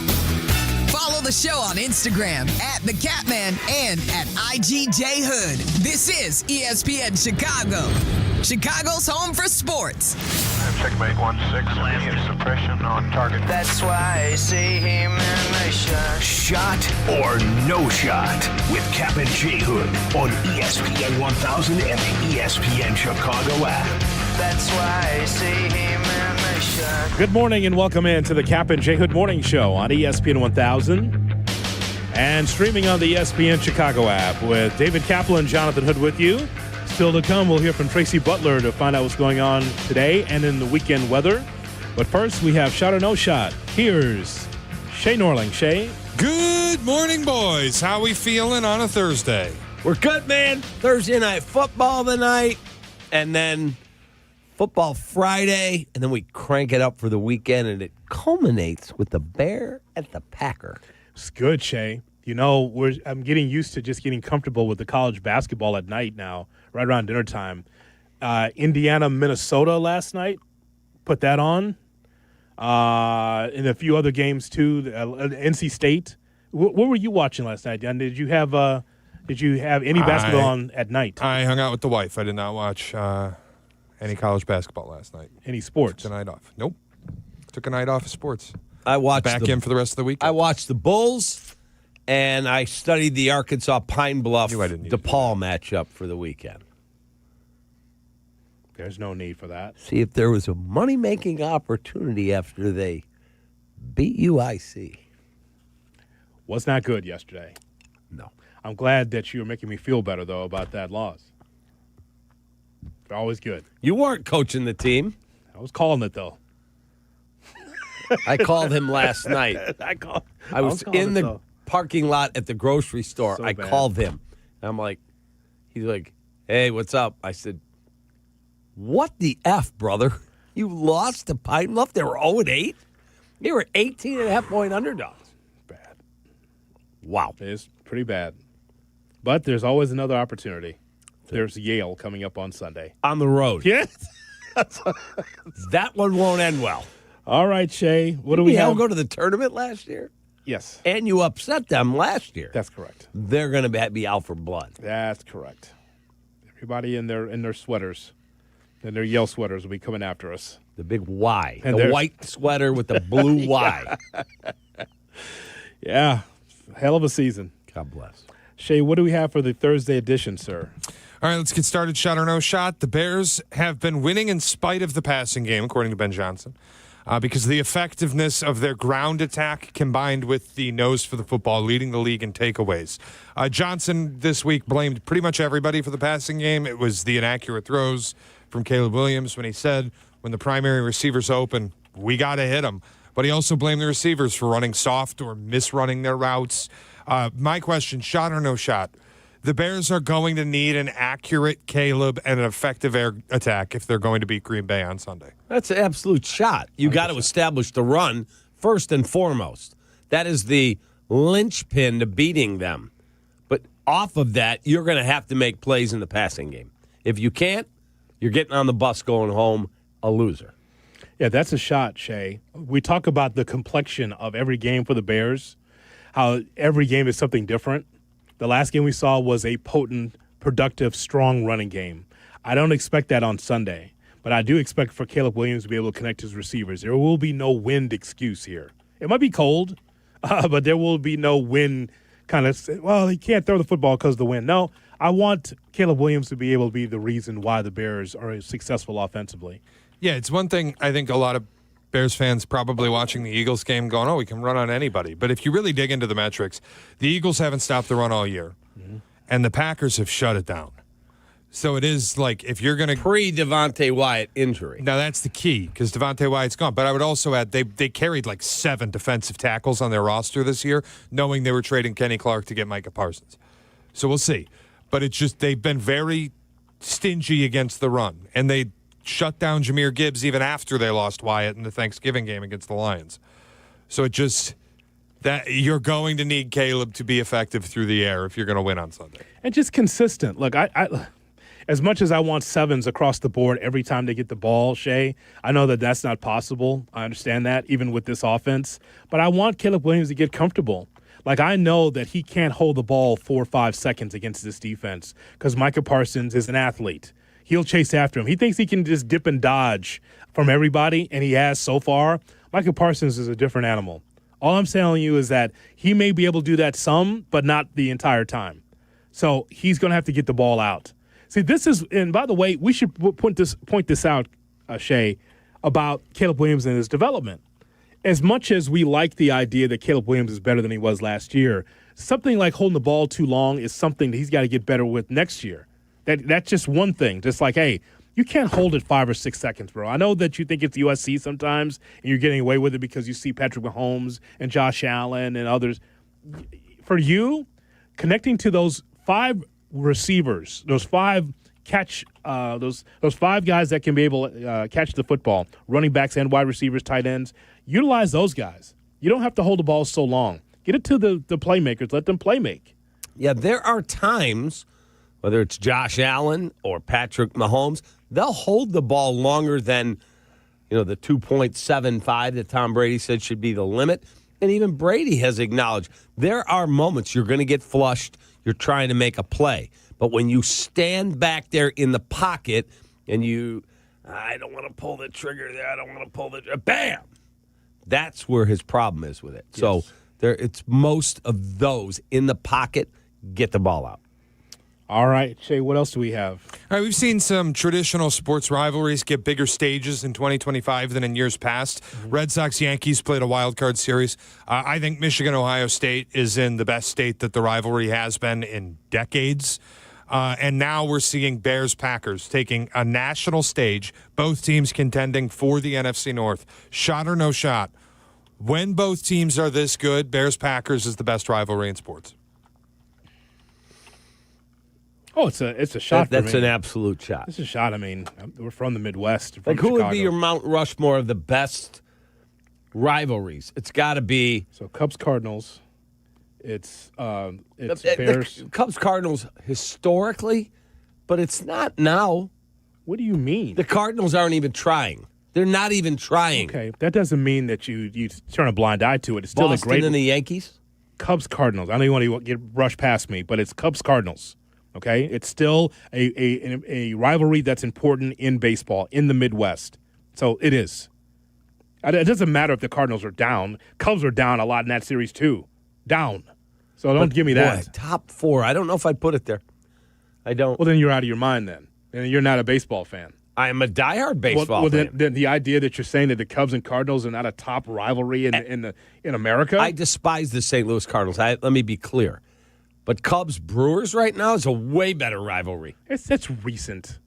Follow the show on Instagram @the Catman and @IGJ Hood. This is ESPN Chicago, Chicago's home for sports. Checkmate 1-6, immediate suppression on target. That's why I see him in my shot. Shot or no shot with Kap J Hood on ESPN 1000 and the ESPN Chicago app. That's why I see him in my shot. Good morning and welcome in to the Kap and J Hood Morning Show on ESPN 1000 and streaming on the ESPN Chicago app with David Kaplan, Jonathan Hood with you. Still to come, we'll hear from Tracy Butler to find out what's going on today and in the weekend weather. But first, we have Shot or No Shot. Here's Shay Norling. Shay. Good morning, boys. How we feeling on a Thursday? We're good, man. Thursday night football tonight, and then football Friday, and then we crank it up for the weekend, and it culminates with the Bear at the Packer. It's good, Shay. You know, I'm getting used to just getting comfortable with the college basketball at night now, right around dinner time. Indiana, Minnesota last night, put that on. And a few other games too. NC State. What were you watching last night, Dan? Did you have any basketball on at night? I hung out with the wife. I did not watch any college basketball last night. Any sports? Took a night off. Nope. Took a night off of sports. I watched back in for the rest of the week. I watched the Bulls, and I studied the Arkansas Pine Bluff DePaul matchup for the weekend. There's no need for that. See if there was a money-making opportunity after they beat UIC. Was not good yesterday. No. I'm glad that you're making me feel better, though, about that loss. They're always good. You weren't coaching the team. I was calling it, though. I called him last night. I was in the parking lot at the grocery store. So I bad. called him. And he's like, hey, what's up? I said, what the F, brother? You lost to Pine Bluff? They were 0-8? They were 18.5-point underdogs. Bad. Wow. It is pretty bad. But there's always another opportunity. There's Yale coming up on Sunday. On the road. Yes. That one won't end well. All right, Shay. What do we Yale have? Go to the tournament last year? Yes. And you upset them last year. That's correct. They're going to be out for blood. That's correct. Everybody in their sweaters. And their Yale sweaters will be coming after us. The big Y. And the white sweater with the blue Y. Yeah. Hell of a season. God bless. Shay, what do we have for the Thursday edition, sir? All right, let's get started. Shot or no shot. The Bears have been winning in spite of the passing game, according to Ben Johnson, because of the effectiveness of their ground attack combined with the nose for the football, leading the league in takeaways. Johnson this week blamed pretty much everybody for the passing game. It was the inaccurate throws from Caleb Williams when he said, when the primary receiver's open, we got to hit him. But he also blamed the receivers for running soft or misrunning their routes. My question, shot or no shot? The Bears are going to need an accurate Caleb and an effective air attack if they're going to beat Green Bay on Sunday. That's an absolute shot. You got to establish the run first and foremost. That is the linchpin to beating them. But off of that, you're going to have to make plays in the passing game. If you can't, you're getting on the bus going home a loser. Yeah, that's a shot, Shay. We talk about the complexion of every game for the Bears, how every game is something different. The last game we saw was a potent, productive, strong running game. I don't expect that on Sunday, but I do expect for Caleb Williams to be able to connect his receivers. There will be no wind excuse here. It might be cold, but there will be no wind kind of, well, he can't throw the football because of the wind. No, I want Caleb Williams to be able to be the reason why the Bears are successful offensively. Yeah, it's one thing I think a lot of Bears fans probably watching the Eagles game going, oh, we can run on anybody. But if you really dig into the metrics, the Eagles haven't stopped the run all year, and the Packers have shut it down. So it is like if you're going to... Pre-Devontae Wyatt injury. Now, that's the key because Devontae Wyatt's gone. But I would also add they carried like 7 defensive tackles on their roster this year, knowing they were trading Kenny Clark to get Micah Parsons. So we'll see. But it's just they've been very stingy against the run, and they shut down Jahmyr Gibbs even after they lost Wyatt in the Thanksgiving game against the Lions. So it just that you're going to need Caleb to be effective through the air if you're going to win on Sunday. And just consistent. Look, I as much as I want 7s across the board every time they get the ball, Shay, I know that that's not possible. I understand that, even with this offense. But I want Caleb Williams to get comfortable. Like, I know that he can't hold the ball 4 or 5 seconds against this defense because Micah Parsons is an athlete. He'll chase after him. He thinks he can just dip and dodge from everybody, and he has so far. Micah Parsons is a different animal. All I'm telling you is that he may be able to do that some, but not the entire time. So he's going to have to get the ball out. See, this is, and by the way, we should point this out, Shay, about Caleb Williams and his development. As much as we like the idea that Caleb Williams is better than he was last year, something like holding the ball too long is something that he's got to get better with next year. That's just one thing. Just like, hey, you can't hold it 5 or 6 seconds, bro. I know that you think it's USC sometimes, and you're getting away with it because you see Patrick Mahomes and Josh Allen and others. For you, connecting to those 5 receivers, those 5 those 5 guys that can be able to catch the football, running backs and wide receivers, tight ends, utilize those guys. You don't have to hold the ball so long. Get it to the playmakers. Let them play make. Yeah, there are times, whether it's Josh Allen or Patrick Mahomes, they'll hold the ball longer than, the 2.75 that Tom Brady said should be the limit. And even Brady has acknowledged there are moments you're going to get flushed. You're trying to make a play. But when you stand back there in the pocket and I don't want to pull the trigger there, I don't want to pull the bam! That's where his problem is with it. Yes. So it's most of those in the pocket, get the ball out. All right, Shay, what else do we have? All right, we've seen some traditional sports rivalries get bigger stages in 2025 than in years past. Mm-hmm. Red Sox-Yankees played a wild card series. I think Michigan-Ohio State is in the best state that the rivalry has been in decades. And now we're seeing Bears-Packers taking a national stage, both teams contending for the NFC North. Shot or no shot. When both teams are this good, Bears-Packers is the best rivalry in sports. Oh, it's a shot. That's an absolute shot. It's a shot. I mean, we're from the Midwest. Like, who would be your Mount Rushmore of the best rivalries? It's got to be Cubs Cardinals. It's Bears. The Cubs Cardinals historically, but it's not now. What do you mean? The Cardinals aren't even trying. They're not even trying. Okay, that doesn't mean that you turn a blind eye to it. It's still Boston a great. And the Yankees. Cubs Cardinals. I know you want to get rushed past me, but it's Cubs Cardinals. Okay, it's still a rivalry that's important in baseball in the Midwest. So it is. It doesn't matter if the Cardinals are down. Cubs are down a lot in that series too. Down. So don't give me that. Boy, top 4. I don't know if I'd put it there. I don't. Well, then you're out of your mind then. And you're not a baseball fan. I am a diehard baseball fan. Then the idea that you're saying that the Cubs and Cardinals are not a top rivalry in America? I despise the St. Louis Cardinals. Let me be clear. But Cubs-Brewers right now is a way better rivalry. It's recent.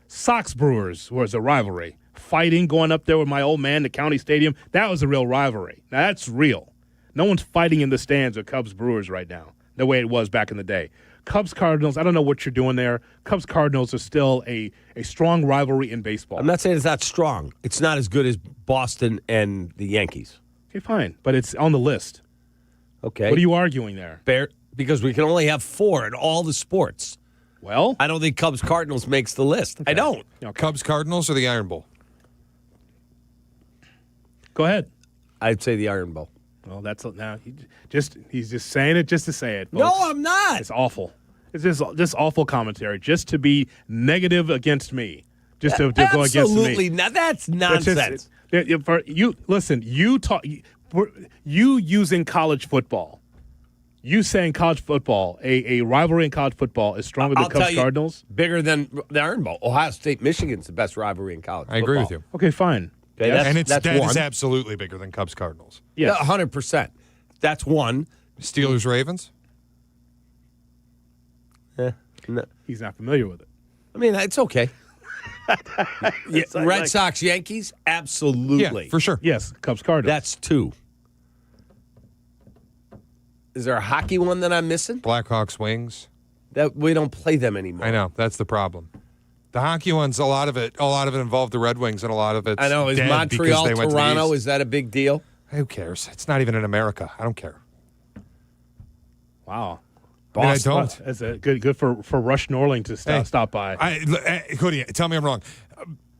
Sox-Brewers was a rivalry. Fighting, going up there with my old man to County Stadium, that was a real rivalry. Now, that's real. No one's fighting in the stands with Cubs-Brewers right now, the way it was back in the day. Cubs-Cardinals, I don't know what you're doing there. Cubs-Cardinals are still a strong rivalry in baseball. I'm not saying it's not strong. It's not as good as Boston and the Yankees. Okay, fine. But it's on the list. Okay. What are you arguing there? Because we can only have 4 in all the sports. Well, I don't think Cubs-Cardinals makes the list. Okay. I don't. Okay. Cubs-Cardinals or the Iron Bowl? Go ahead. I'd say the Iron Bowl. Well, that's now he's just saying it just to say it. Folks. No, I'm not. It's awful. It's just awful commentary, just to be negative against me, just to go against me. Absolutely, that's nonsense. You using college football. You saying college football, a rivalry in college football is stronger than Cubs Cardinals? Bigger than the Iron Bowl. Ohio State, Michigan's the best rivalry in college football. I agree with you. Okay, fine. Okay, that is absolutely bigger than Cubs Cardinals. Yes. 100%. That's one. Steelers Ravens? No. He's not familiar with it. I mean, it's okay. Red Sox Yankees? Absolutely. Yeah, for sure. Yes, Cubs Cardinals. That's 2. Is there a hockey one that I'm missing? Blackhawks Wings. That we don't play them anymore. I know, that's the problem. The hockey ones, a lot of it involved the Red Wings, and a lot of it's I know. Is Montreal, Toronto, is that a big deal? Who cares? It's not even in America. I don't care. Wow. I don't. That's good for Rush Norling to stop by. Hoodie, tell me I'm wrong.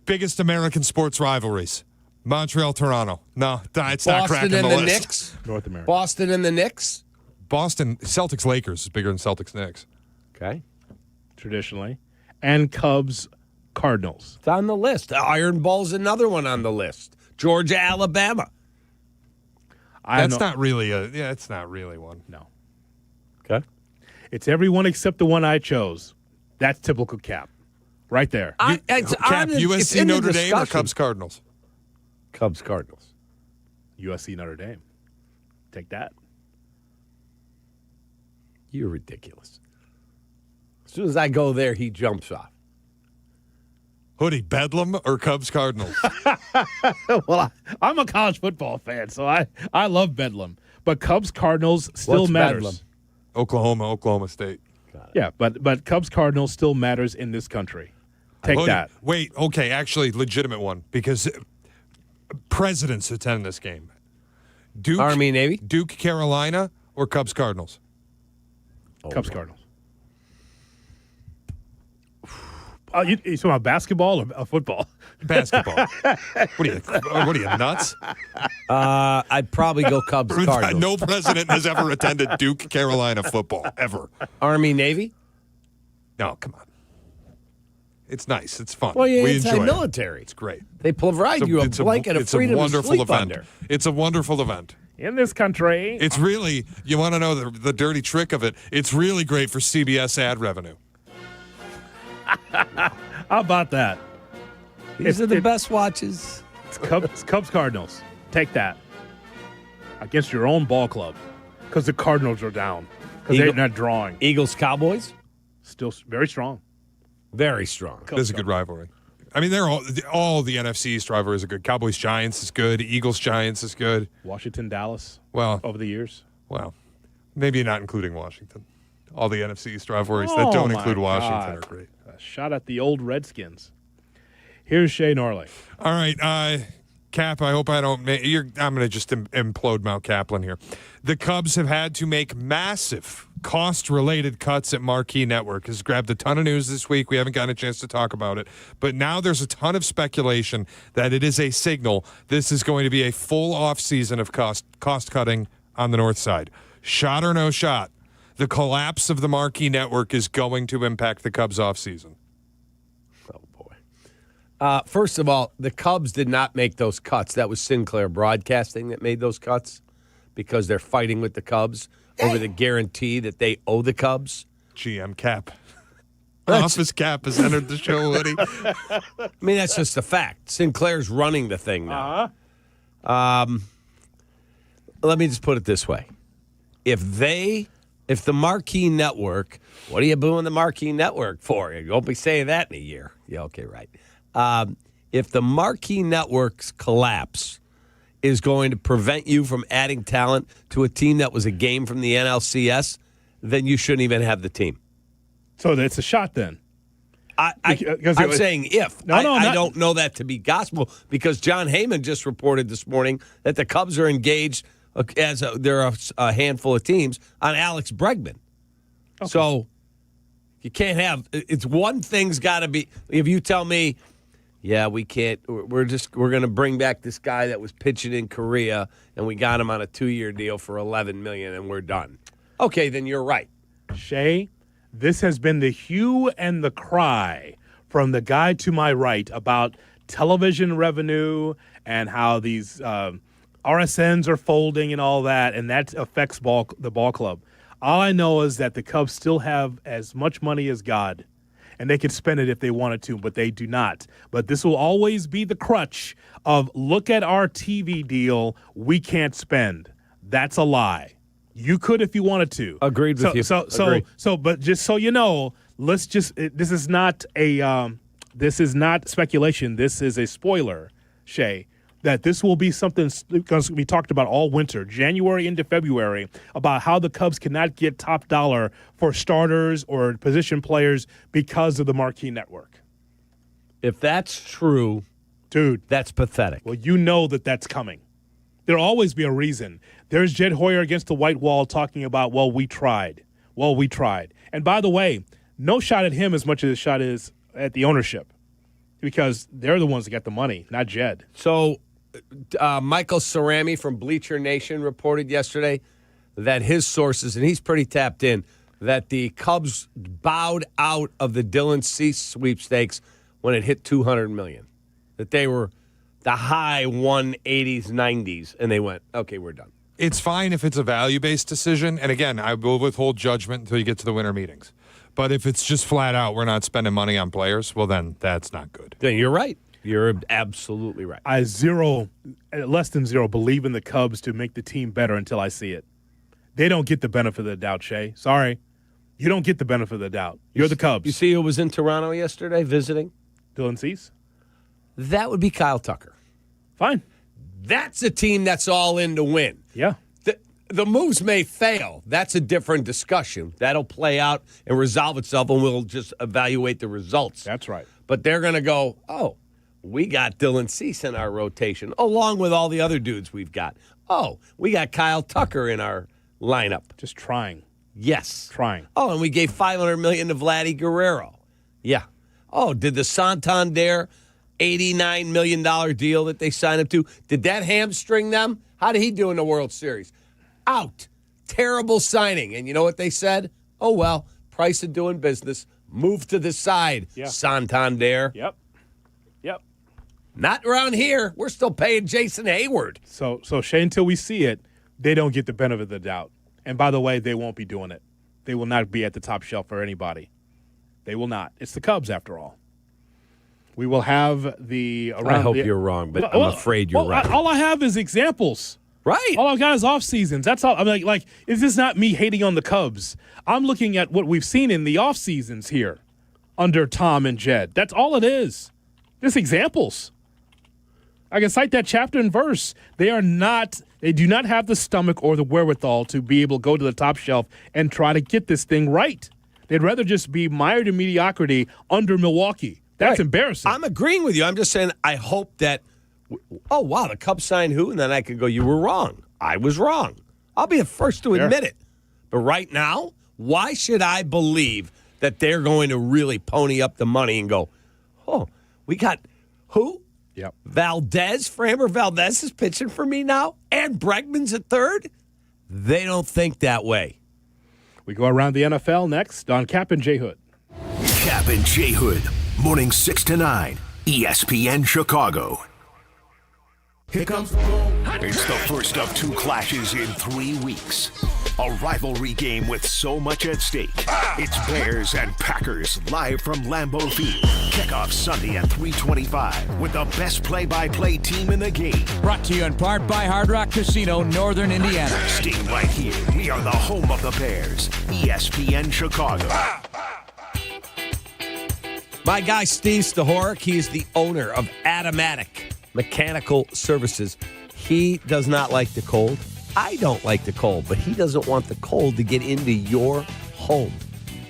Biggest American sports rivalries. Montreal, Toronto. No, it's not cracking the list. Knicks? North America. Boston and the Knicks? Boston Celtics Lakers is bigger than Celtics Knicks. Okay. Traditionally. And Cubs Cardinals. It's on the list. Iron Ball's another one on the list. Georgia, Alabama. It's not really one. No. Okay. It's everyone except the one I chose. That's typical Cap. Right there. Cap, USC Notre Dame or Cubs Cardinals? Cubs Cardinals. USC Notre Dame. Take that. You're ridiculous. As soon as I go there, he jumps off. Hoodie, Bedlam or Cubs Cardinals? Well, I'm a college football fan, so I love Bedlam. But Cubs Cardinals still What's matters. Bedlam? Oklahoma State. Yeah, but Cubs Cardinals still matters in this country. Take Hoodie, that. Wait, okay, actually, legitimate one because presidents attend this game. Duke, Army, Navy? Duke, Carolina, or Cubs Cardinals? Cubs Cardinals. You talking about basketball or football? Basketball. What are you, nuts? I'd probably go Cubs Cardinals. No president has ever attended Duke, Carolina football, ever. Army, Navy? No, come on. It's nice. It's fun. Well, we enjoy military. It's great. They provide you a blanket of freedom to sleep event. under. It's a wonderful event. In this country. It's really, you want to know the dirty trick of it, it's really great for CBS ad revenue. How about that? These are the best watches. It's Cubs Cardinals. Take that. Against your own ball club. Because the Cardinals are down. Because they're not drawing. Eagles Cowboys? Still very strong. Very strong. This is a good rivalry. I mean, they're all the NFC East rivalries are good. Cowboys Giants is good. Eagles Giants is good. Washington Dallas. Well, over the years. Well, maybe not including Washington. All the NFC East rivalries that don't include Washington are great. A shot at the old Redskins. Here's Shay Norley. All right, Cap, I hope I don't I'm going to just implode Mount Kaplan here. The Cubs have had to make massive cost-related cuts at Marquee Network. Has grabbed a ton of news this week. We haven't gotten a chance to talk about it. But now there's a ton of speculation that it is a signal this is going to be a full off-season of cost-cutting on the north side. Shot or no shot, the collapse of the Marquee Network is going to impact the Cubs off-season. First of all, the Cubs did not make those cuts. That was Sinclair Broadcasting that made those cuts because they're fighting with the Cubs over the guarantee that they owe the Cubs. GM Cap. Office Cap has entered the show, Woody. I mean, that's just a fact. Sinclair's running the thing now. Let me just put it this way. If the Marquee Network, what are you booing the Marquee Network for? You won't be saying that in a year. Yeah, okay, right. If the Marquee Network's collapse is going to prevent you from adding talent to a team that was a game from the NLCS, then you shouldn't even have the team. So it's a shot then. I'm saying if. I don't know that to be gospel because John Heyman just reported this morning that the Cubs are engaged, there are a handful of teams, on Alex Bregman. Okay. So you can't have – it's one thing's got to be – if you tell me – yeah, we can't. We're going to bring back this guy that was pitching in Korea, and we got him on a 2-year deal for $11 million, and we're done. Okay, then you're right. Shay, this has been the hue and the cry from the guy to my right about television revenue and how these RSNs are folding and all that, and that affects the ball club. All I know is that the Cubs still have as much money as God. And they could spend it if they wanted to, but they do not. But this will always be the crutch of, look at our TV deal, we can't spend. That's a lie. You could if you wanted to. Agreed with you. But just so you know, this is not speculation. This is a spoiler, Shay, that this will be something because we talked about all winter, January into February, about how the Cubs cannot get top dollar for starters or position players because of the Marquee Network. If that's true, dude, that's pathetic. Well, you know that's coming. There'll always be a reason. There's Jed Hoyer against the white wall talking about, well, we tried. And by the way, no shot at him as much as a shot is at the ownership because they're the ones that got the money, not Jed. So Michael Cerami from Bleacher Nation reported yesterday that his sources, and he's pretty tapped in, that the Cubs bowed out of the Dylan Cease sweepstakes when it hit $200 million. That they were the high 180s, 90s, and they went, okay, we're done. It's fine if it's a value-based decision. And again, I will withhold judgment until you get to the winter meetings. But if it's just flat out, we're not spending money on players, well, then that's not good. Then you're right. You're absolutely right. I less than zero, believe in the Cubs to make the team better until I see it. They don't get the benefit of the doubt, Shay. Sorry. You don't get the benefit of the doubt. You're the Cubs. You see who was in Toronto yesterday visiting? Dylan Cease? That would be Kyle Tucker. Fine. That's a team that's all in to win. Yeah. The moves may fail. That's a different discussion. That'll play out and resolve itself, and we'll just evaluate the results. That's right. But they're going to go, oh, we got Dylan Cease in our rotation, along with all the other dudes we've got. Oh, we got Kyle Tucker in our lineup. Just trying. Yes. Trying. Oh, and we gave $500 million to Vladdy Guerrero. Yeah. Oh, did the Santander $89 million deal that they signed him to, did that hamstring them? How did he do in the World Series? Out. Terrible signing. And you know what they said? Oh, well, price of doing business. Move to the side, Santander. Yep. Not around here. We're still paying Jason Hayward. So Shay, until we see it, they don't get the benefit of the doubt. And by the way, they won't be doing it. They will not be at the top shelf for anybody. They will not. It's the Cubs, after all. We will have the... I hope you're wrong, but I'm afraid you're right. All I have is examples. Right. All I've got is off seasons. That's all. I'm like, is this not me hating on the Cubs? I'm looking at what we've seen in the off seasons here under Tom and Jed. That's all it is. Just examples. I can cite that chapter and verse. They do not have the stomach or the wherewithal to be able to go to the top shelf and try to get this thing right. They'd rather just be mired in mediocrity under Milwaukee. That's embarrassing. I'm agreeing with you. I'm just saying I hope that, oh, wow, the Cubs signed who? And then I could go, you were wrong. I was wrong. I'll be the first to admit it. But right now, why should I believe that they're going to really pony up the money and go, oh, we got who? Yep. Valdez, Framber Valdez is pitching for me now, and Bregman's at third? They don't think that way. We go around the NFL next on Kap and J Hood. Kap and J Hood, morning 6 to 9, ESPN Chicago. Here comes the goal. It's the first of two clashes in 3 weeks. A rivalry game with so much at stake. It's Bears and Packers live from Lambeau Field. Kickoff Sunday at 3:25 with the best play-by-play team in the game. Brought to you in part by Hard Rock Casino, Northern Indiana. Staying right here. We are the home of the Bears. ESPN Chicago. My guy, Steve Stahorek, he's the owner of Automatic Mechanical Services. He does not like the cold. I don't like the cold, but he doesn't want the cold to get into your home.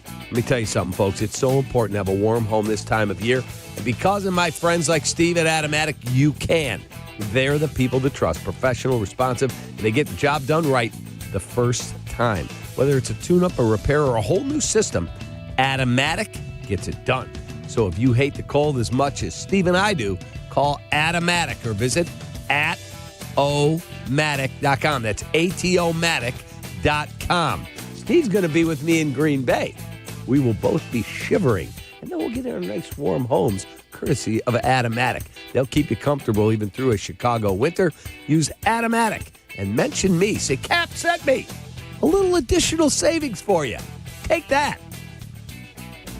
Let me tell you something, folks. It's so important to have a warm home this time of year. And because of my friends like Steve at Automatic, you can. They're the people to trust. Professional, responsive, and they get the job done right the first time. Whether it's a tune-up, a repair, or a whole new system, Automatic gets it done. So if you hate the cold as much as Steve and I do, call Automatic or visit atomatic.com. That's atomatic.com. Steve's going to be with me in Green Bay. We will both be shivering, and then we'll get in our nice warm homes, courtesy of Automatic. They'll keep you comfortable even through a Chicago winter. Use Automatic and mention me. Say, Cap sent me. A little additional savings for you. Take that.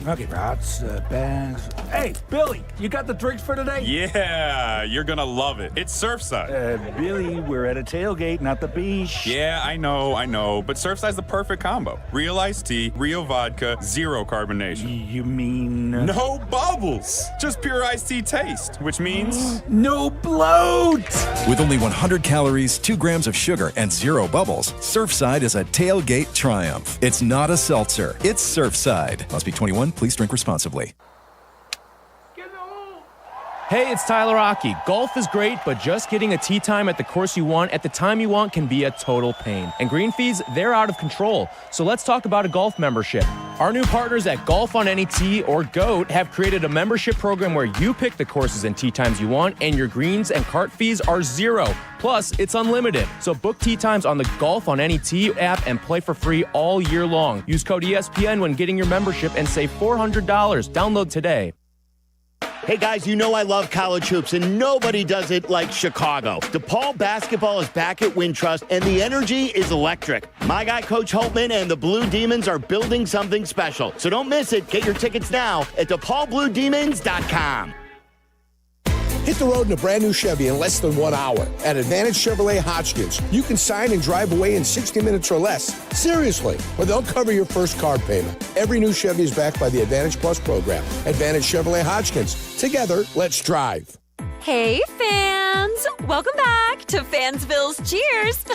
Okay, brats, bags. Hey, Billy, you got the drinks for today? Yeah, you're gonna love it. It's Surfside. Billy, we're at a tailgate, not the beach. Yeah, I know, but Surfside's the perfect combo. Real iced tea, real vodka, zero carbonation. You mean? No bubbles! Just pure iced tea taste, which means... no bloat! With only 100 calories, 2 grams of sugar, and 0 bubbles, Surfside is a tailgate triumph. It's not a seltzer. It's Surfside. Must be 21. Please drink responsibly. Hey, it's Tyler Aki. Golf is great, but just getting a tee time at the course you want at the time you want can be a total pain. And green fees, they're out of control. So let's talk about a golf membership. Our new partners at Golf on Any Tee or GOAT have created a membership program where you pick the courses and tee times you want, and your greens and cart fees are $0. Plus, it's unlimited. So book tee times on the Golf on Any Tee app and play for free all year long. Use code ESPN when getting your membership and save $400. Download today. Hey guys, you know I love college hoops, and nobody does it like Chicago. DePaul basketball is back at Wintrust, and the energy is electric. My guy, Coach Holtman, and the Blue Demons are building something special. So don't miss it. Get your tickets now at DePaulBlueDemons.com. Hit the road in a brand new Chevy in less than 1 hour. At Advantage Chevrolet Hodgkins, you can sign and drive away in 60 minutes or less. Seriously, or they'll cover your first car payment. Every new Chevy is backed by the Advantage Plus program. Advantage Chevrolet Hodgkins. Together, let's drive. Hey, fans! Welcome back to Fansville's Cheers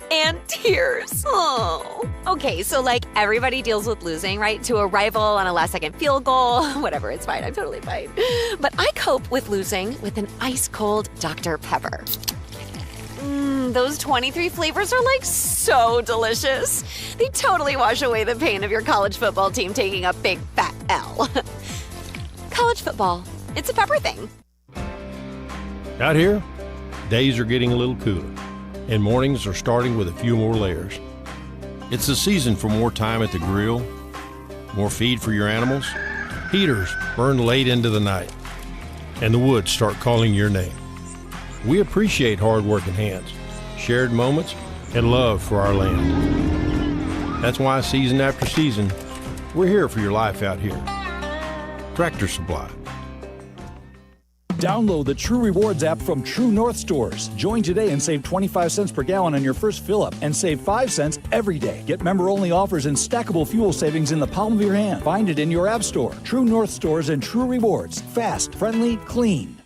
and Tears. Oh. Okay, so like everybody deals with losing, right? To a rival on a last-second field goal. Whatever, it's fine. I'm totally fine. But I cope with losing with an ice-cold Dr. Pepper. Those 23 flavors are like so delicious. They totally wash away the pain of your college football team taking a big fat L. College football, it's a pepper thing. Out here, days are getting a little cooler, and mornings are starting with a few more layers. It's the season for more time at the grill, more feed for your animals. Heaters burn late into the night, and the woods start calling your name. We appreciate hard-working hands, shared moments, and love for our land. That's why season after season, we're here for your life out here. Tractor Supply. Download the True Rewards app from True North Stores. Join today and save 25 cents per gallon on your first fill-up and save 5 cents every day. Get member-only offers and stackable fuel savings in the palm of your hand. Find it in your app store. True North Stores and True Rewards. Fast, friendly, clean.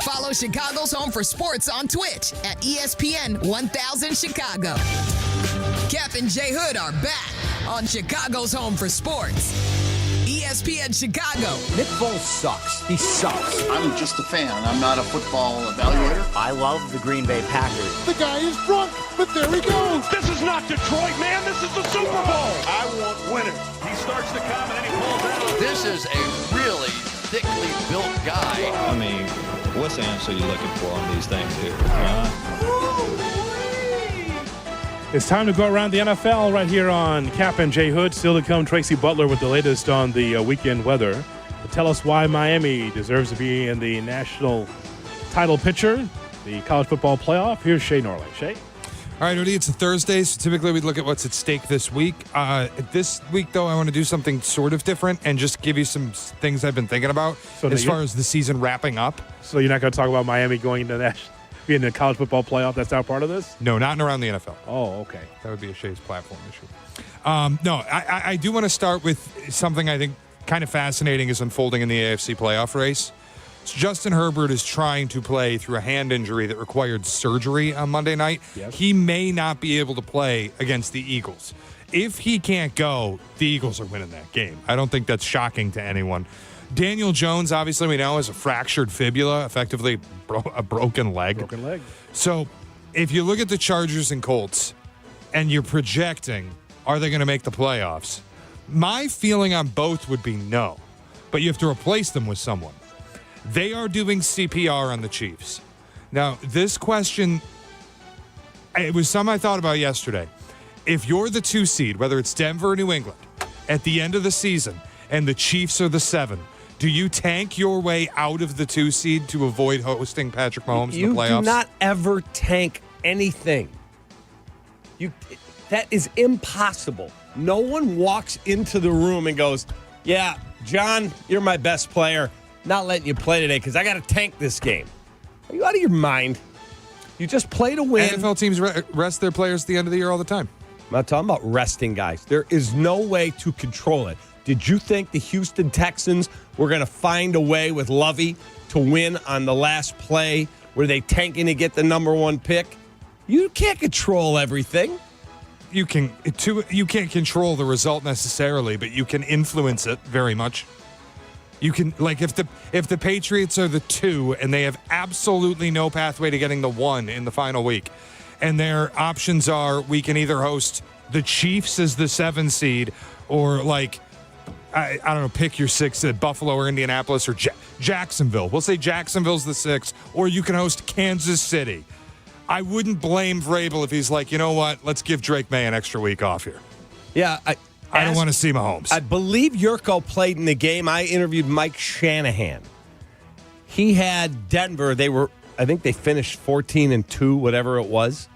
Follow Chicago's Home for Sports on Twitch at ESPN 1000 Chicago. Kap and J Hood are back on Chicago's Home for Sports. ESPN Chicago. Nick Foles sucks. He sucks. I'm just a fan. I'm not a football evaluator. I love the Green Bay Packers. The guy is drunk, but there he goes. This is not Detroit, man. This is the Super Bowl. I want winners. He starts to come and then he pulls out. This is a really thickly built guy. I mean, what's the answer you're looking for on these things here? It's time to go around the NFL right here on Kap and J Hood. Still to come, Tracy Butler with the latest on the weekend weather. To tell us why Miami deserves to be in the national title picture, the college football playoff. Here's Shay Norley. Shay? All right, Woody, it's a Thursday, so typically we look at what's at stake this week. This week, though, I want to do something sort of different and just give you some things I've been thinking about as far as the season wrapping up. So you're not going to talk about Miami going into the being the college football playoff? That's not part of this? No, not around the NFL. Oh, okay. That would be a Shay's platform issue. No, I do want to start with something I think kind of fascinating is unfolding in the AFC playoff race. So Justin Herbert is trying to play through a hand injury that required surgery on Monday night. Yes. He may not be able to play against the Eagles. If he can't go, the Eagles are winning that game. I don't think that's shocking to anyone. Daniel Jones, obviously, we know, has a fractured fibula, effectively a broken leg. Broken leg. So if you look at the Chargers and Colts and you're projecting, are they going to make the playoffs? My feeling on both would be no, but you have to replace them with someone. They are doing CPR on the Chiefs. Now, this question, it was something I thought about yesterday. If you're the 2 seed, whether it's Denver or New England, at the end of the season, and the Chiefs are the 7, do you tank your way out of the 2 seed to avoid hosting Patrick Mahomes in the playoffs? You do not ever tank anything. That is impossible. No one walks into the room and goes, yeah, John, you're my best player. Not letting you play today because I got to tank this game. Are you out of your mind? You just play to win. NFL teams rest their players at the end of the year all the time. I'm not talking about resting guys. There is no way to control it. Did you think the Houston Texans were going to find a way with Lovey to win on the last play? Were they tanking to get the number 1 pick? You can't control everything. You can't control the result necessarily, but you can influence it very much. You can, like, if the Patriots are the 2 and they have absolutely no pathway to getting the 1 in the final week, and their options are we can either host the Chiefs as the 7 seed, or like, I don't know, pick your 6 at Buffalo or Indianapolis or Jacksonville. We'll say Jacksonville's the 6, or you can host Kansas City. I wouldn't blame Vrabel if he's like, you know what, let's give Drake May an extra week off here. Yeah, I don't want to see Mahomes. I believe Jurko played in the game. I interviewed Mike Shanahan. He had Denver. I think they finished 14-2, whatever it was.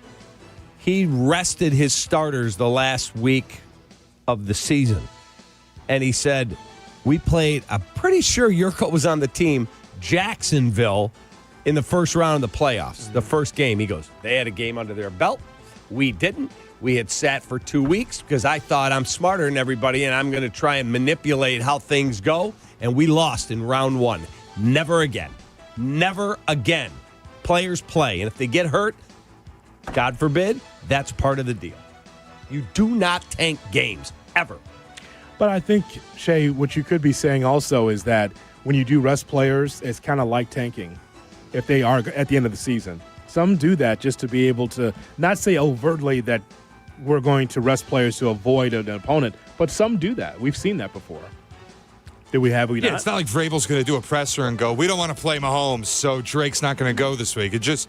He rested his starters the last week of the season. And he said, we played, I'm pretty sure Jurko was on the team, Jacksonville, in the first round of the playoffs, the first game. He goes, they had a game under their belt. We didn't. We had sat for 2 weeks because I thought I'm smarter than everybody and I'm going to try and manipulate how things go. And we lost in round 1. Never again. Never again. Players play. And if they get hurt, God forbid, that's part of the deal. You do not tank games, ever. But I think, Shay, what you could be saying also is that when you do rest players, it's kind of like tanking if they are at the end of the season. Some do that just to be able to not say overtly that we're going to rest players to avoid an opponent, but some do that. We've seen that before. Did we have? It's not like Vrabel's going to do a presser and go, we don't want to play Mahomes, so Drake's not going to go this week. It just,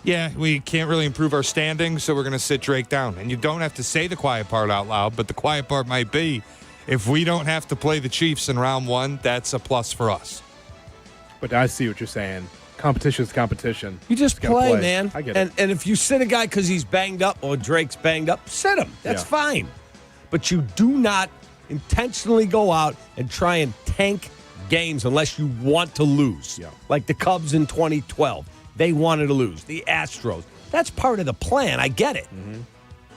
we can't really improve our standing, so we're going to sit Drake down. And you don't have to say the quiet part out loud, but the quiet part might be, if we don't have to play the Chiefs in round 1, that's a plus for us. But I see what you're saying. Competition is competition. You just play, man. I get it. And if you sit a guy because he's banged up or Drake's banged up, sit him. That's fine. But you do not intentionally go out and try and tank games unless you want to lose. Yeah. Like the Cubs in 2012. They wanted to lose. The Astros. That's part of the plan. I get it. Mm-hmm.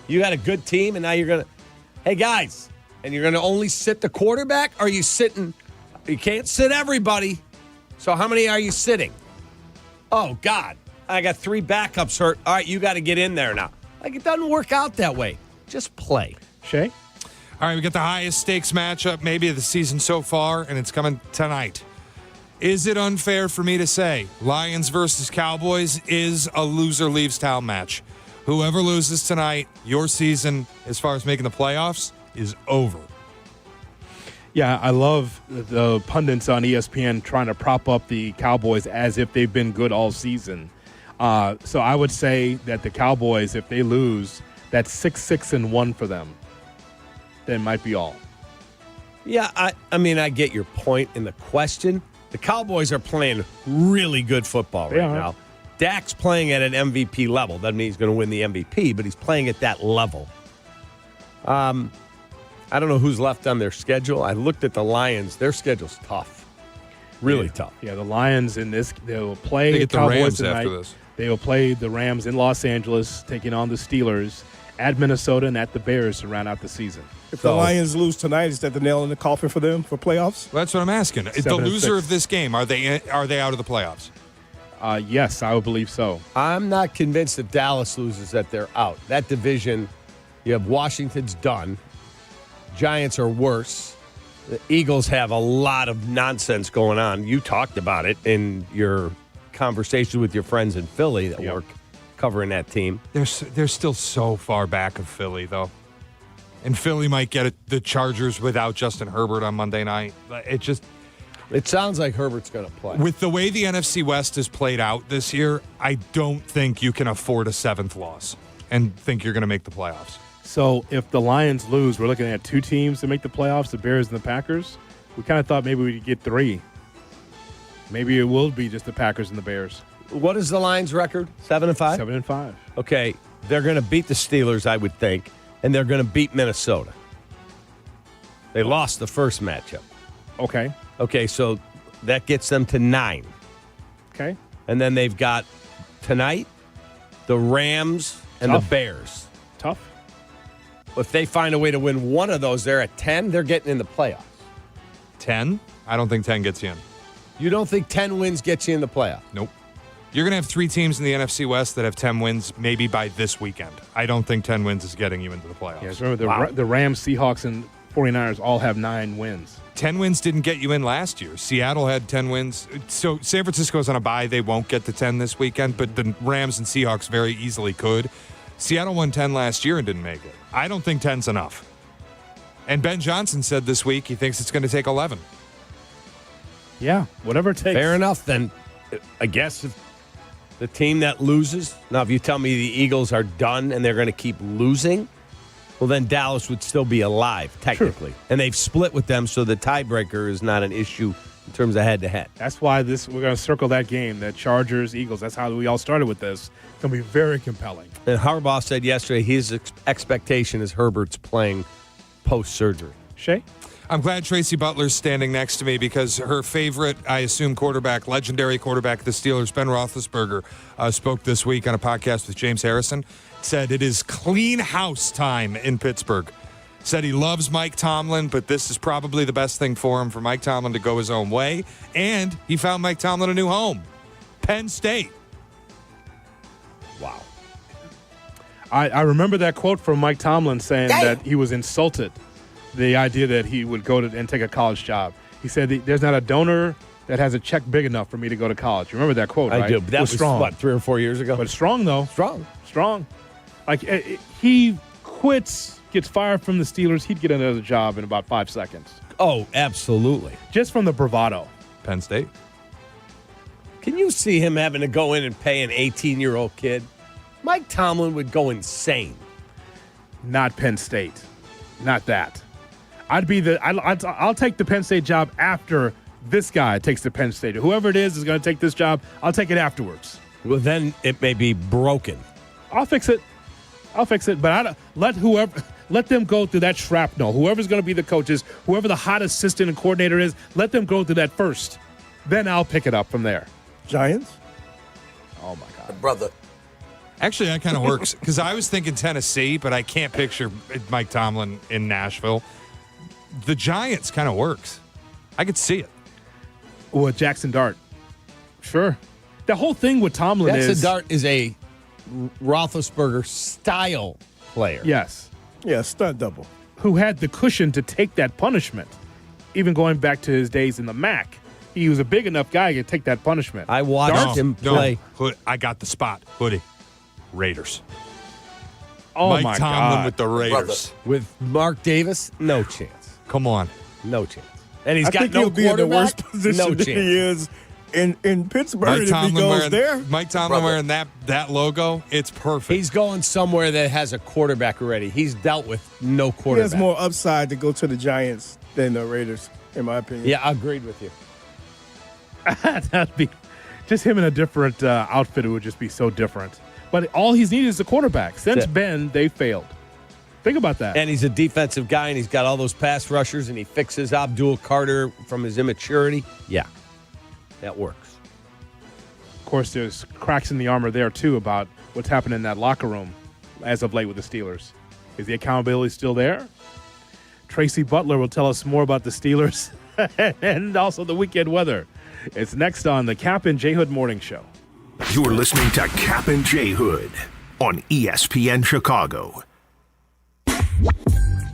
You got a good team, and now you're going to, hey, guys, and you're going to only sit the quarterback? Or are you sitting, you can't sit everybody. So how many are you sitting? Oh, God, I got 3 backups hurt. All right, you got to get in there now. Like, it doesn't work out that way. Just play. Shay? All right, we got the highest stakes matchup maybe of the season so far, and it's coming tonight. Is it unfair for me to say Lions versus Cowboys is a loser leaves town match? Whoever loses tonight, your season, as far as making the playoffs, is over. Yeah, I love the pundits on ESPN trying to prop up the Cowboys as if they've been good all season. So I would say that the Cowboys, if they lose, that's 6-1 for them. That might be all. Yeah, I mean, I get your point in the question. The Cowboys are playing really good football right now. Dak's playing at an MVP level. Doesn't mean he's going to win the MVP, but he's playing at that level. I don't know who's left on their schedule. I looked at the Lions. Their schedule's tough. Really tough. Yeah, the Lions in this, they'll play the Cowboys Rams tonight. after this. They will play the Rams in Los Angeles, taking on the Steelers, at Minnesota, and at the Bears to round out the season. If the Lions lose tonight, is that the nail in the coffin for them for playoffs? Well, that's what I'm asking. The loser of this game, are they out of the playoffs? Yes, I would believe so. I'm not convinced if Dallas loses that they're out. That division, you have Washington's done. Giants are worse. The Eagles have a lot of nonsense going on. You talked about it in your conversation with your friends in Philly that work covering that team. They're still so far back of Philly, though. And Philly might get the Chargers without Justin Herbert on Monday night. It sounds like Herbert's going to play. With the way the NFC West has played out this year, I don't think you can afford a 7th loss and think you're going to make the playoffs. So if the Lions lose, we're looking at 2 teams to make the playoffs, the Bears and the Packers. We kind of thought maybe we'd get 3. Maybe it will be just the Packers and the Bears. What is the Lions' record? 7-5? 7-5. Okay, they're going to beat the Steelers, I would think, and they're going to beat Minnesota. They lost the first matchup. Okay. Okay, so that gets them to 9. Okay. And then they've got tonight the Rams and the Bears. Tough. If they find a way to win one of those, they're at 10. They're getting in the playoffs. 10? I don't think 10 gets you in. You don't think 10 wins gets you in the playoffs? Nope. You're going to have 3 teams in the NFC West that have 10 wins maybe by this weekend. I don't think 10 wins is getting you into the playoffs. Yes, remember the Rams, Seahawks, and 49ers all have 9 wins. 10 wins didn't get you in last year. Seattle had 10 wins. So San Francisco's on a bye. They won't get to 10 this weekend, but the Rams and Seahawks very easily could. Seattle won 10 last year and didn't make it. I don't think 10's enough. And Ben Johnson said this week he thinks it's going to take 11. Yeah, whatever it takes. Fair enough. Then I guess if the team that loses, now if you tell me the Eagles are done and they're going to keep losing, well, then Dallas would still be alive, technically. True. And they've split with them, so the tiebreaker is not an issue in terms of head-to-head. That's why we're going to circle that game, the Chargers-Eagles. That's how we all started with this. It's going to be very compelling. And Harbaugh said yesterday his expectation is Herbert's playing post-surgery. Shay? I'm glad Tracy Butler's standing next to me because her favorite, I assume, quarterback, legendary quarterback of the Steelers, Ben Roethlisberger, spoke this week on a podcast with James Harrison, said it is clean house time in Pittsburgh. Said he loves Mike Tomlin, but this is probably the best thing for him, for Mike Tomlin to go his own way. And he found Mike Tomlin a new home, Penn State. Wow. I remember that quote from Mike Tomlin saying that he was insulted, the idea that he would go and take a college job. He said, there's not a donor that has a check big enough for me to go to college. You remember that quote, right? I do. That was strong. What, 3 or 4 years ago? But strong, though. Strong. Like, he quits, gets fired from the Steelers, he'd get another job in about 5 seconds. Oh, absolutely. Just from the bravado. Penn State. Can you see him having to go in and pay an 18-year-old kid? Mike Tomlin would go insane. Not Penn State. Not that. I'll take the Penn State job after this guy takes the Penn State. Whoever it is going to take this job, I'll take it afterwards. Well, then it may be broken. I'll fix it. But let them go through that shrapnel. Whoever's going to be the coaches, whoever the hot assistant and coordinator is, let them go through that first. Then I'll pick it up from there. Giants? Oh, my God. Brother. Actually, that kind of works because I was thinking Tennessee, but I can't picture Mike Tomlin in Nashville. The Giants kind of works. I could see it. Well, Jackson Dart. Sure. The whole thing with Tomlin Jackson Dart is a Roethlisberger style player. Yes. Yeah, stunt double. Who had the cushion to take that punishment, even going back to his days in the MAC. He was a big enough guy to take that punishment. I watched him play. I got the spot. Hoodie. Raiders. Oh, Mike my Tomlin God. with the Raiders. With Mark Davis, no chance. Come on. No chance. And he's I got think no he'll be in the worst quarterback? position No that chance. he is in Pittsburgh if he goes there. Mike Tomlin wearing that logo, it's perfect. He's going somewhere that has a quarterback already. He's dealt with no He quarterback. has more upside to go to the Giants than the Raiders, in my opinion. Yeah, I agreed with you. That'd be just him in a different outfit. It would just be so different. But all he's needed is a quarterback. Since Ben, they failed. Think about that. And he's a defensive guy, and he's got all those pass rushers, and he fixes Abdul Carter from his immaturity. Yeah, that works. Of course, there's cracks in the armor there, too, about what's happening in that locker room as of late with the Steelers. Is the accountability still there? Tracy Butler will tell us more about the Steelers and also the weekend weather. It's next on the Kap and J Hood Morning Show. You're listening to Kap and J Hood on ESPN Chicago.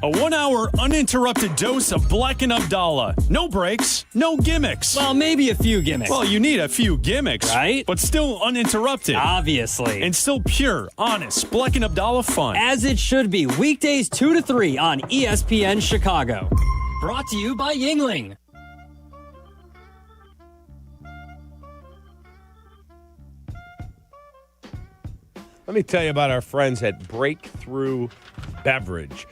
A 1 hour uninterrupted dose of Bleck Abdalla. No breaks, no gimmicks. Well, maybe a few gimmicks. Well, you need a few gimmicks, right? But still uninterrupted. Obviously. And still pure, honest Bleck Abdalla fun. As it should be. Weekdays 2 to 3 on ESPN Chicago. Brought to you by Yuengling. Let me tell you about our friends at Breakthrough Beverage.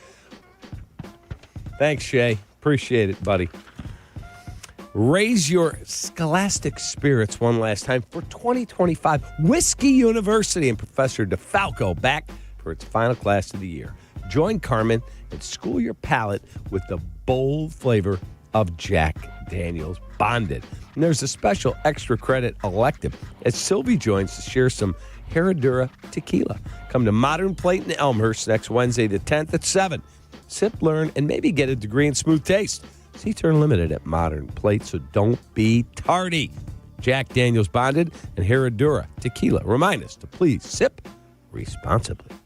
Thanks, Shay. Appreciate it, buddy. Raise your scholastic spirits one last time for 2025. Whiskey University and Professor DeFalco back for its final class of the year. Join Carmen and school your palate with the bold flavor of Jack Daniel's Bonded. And there's a special extra credit elective as Silvy joins to share some Herradura tequila. Come to Modern Plate in Elmhurst next Wednesday the 10th at 7. Sip, learn, and maybe get a degree in smooth taste. Seats are limited at Modern Plate, so don't be tardy. Jack Daniel's Bonded and Herradura tequila remind us to please sip responsibly.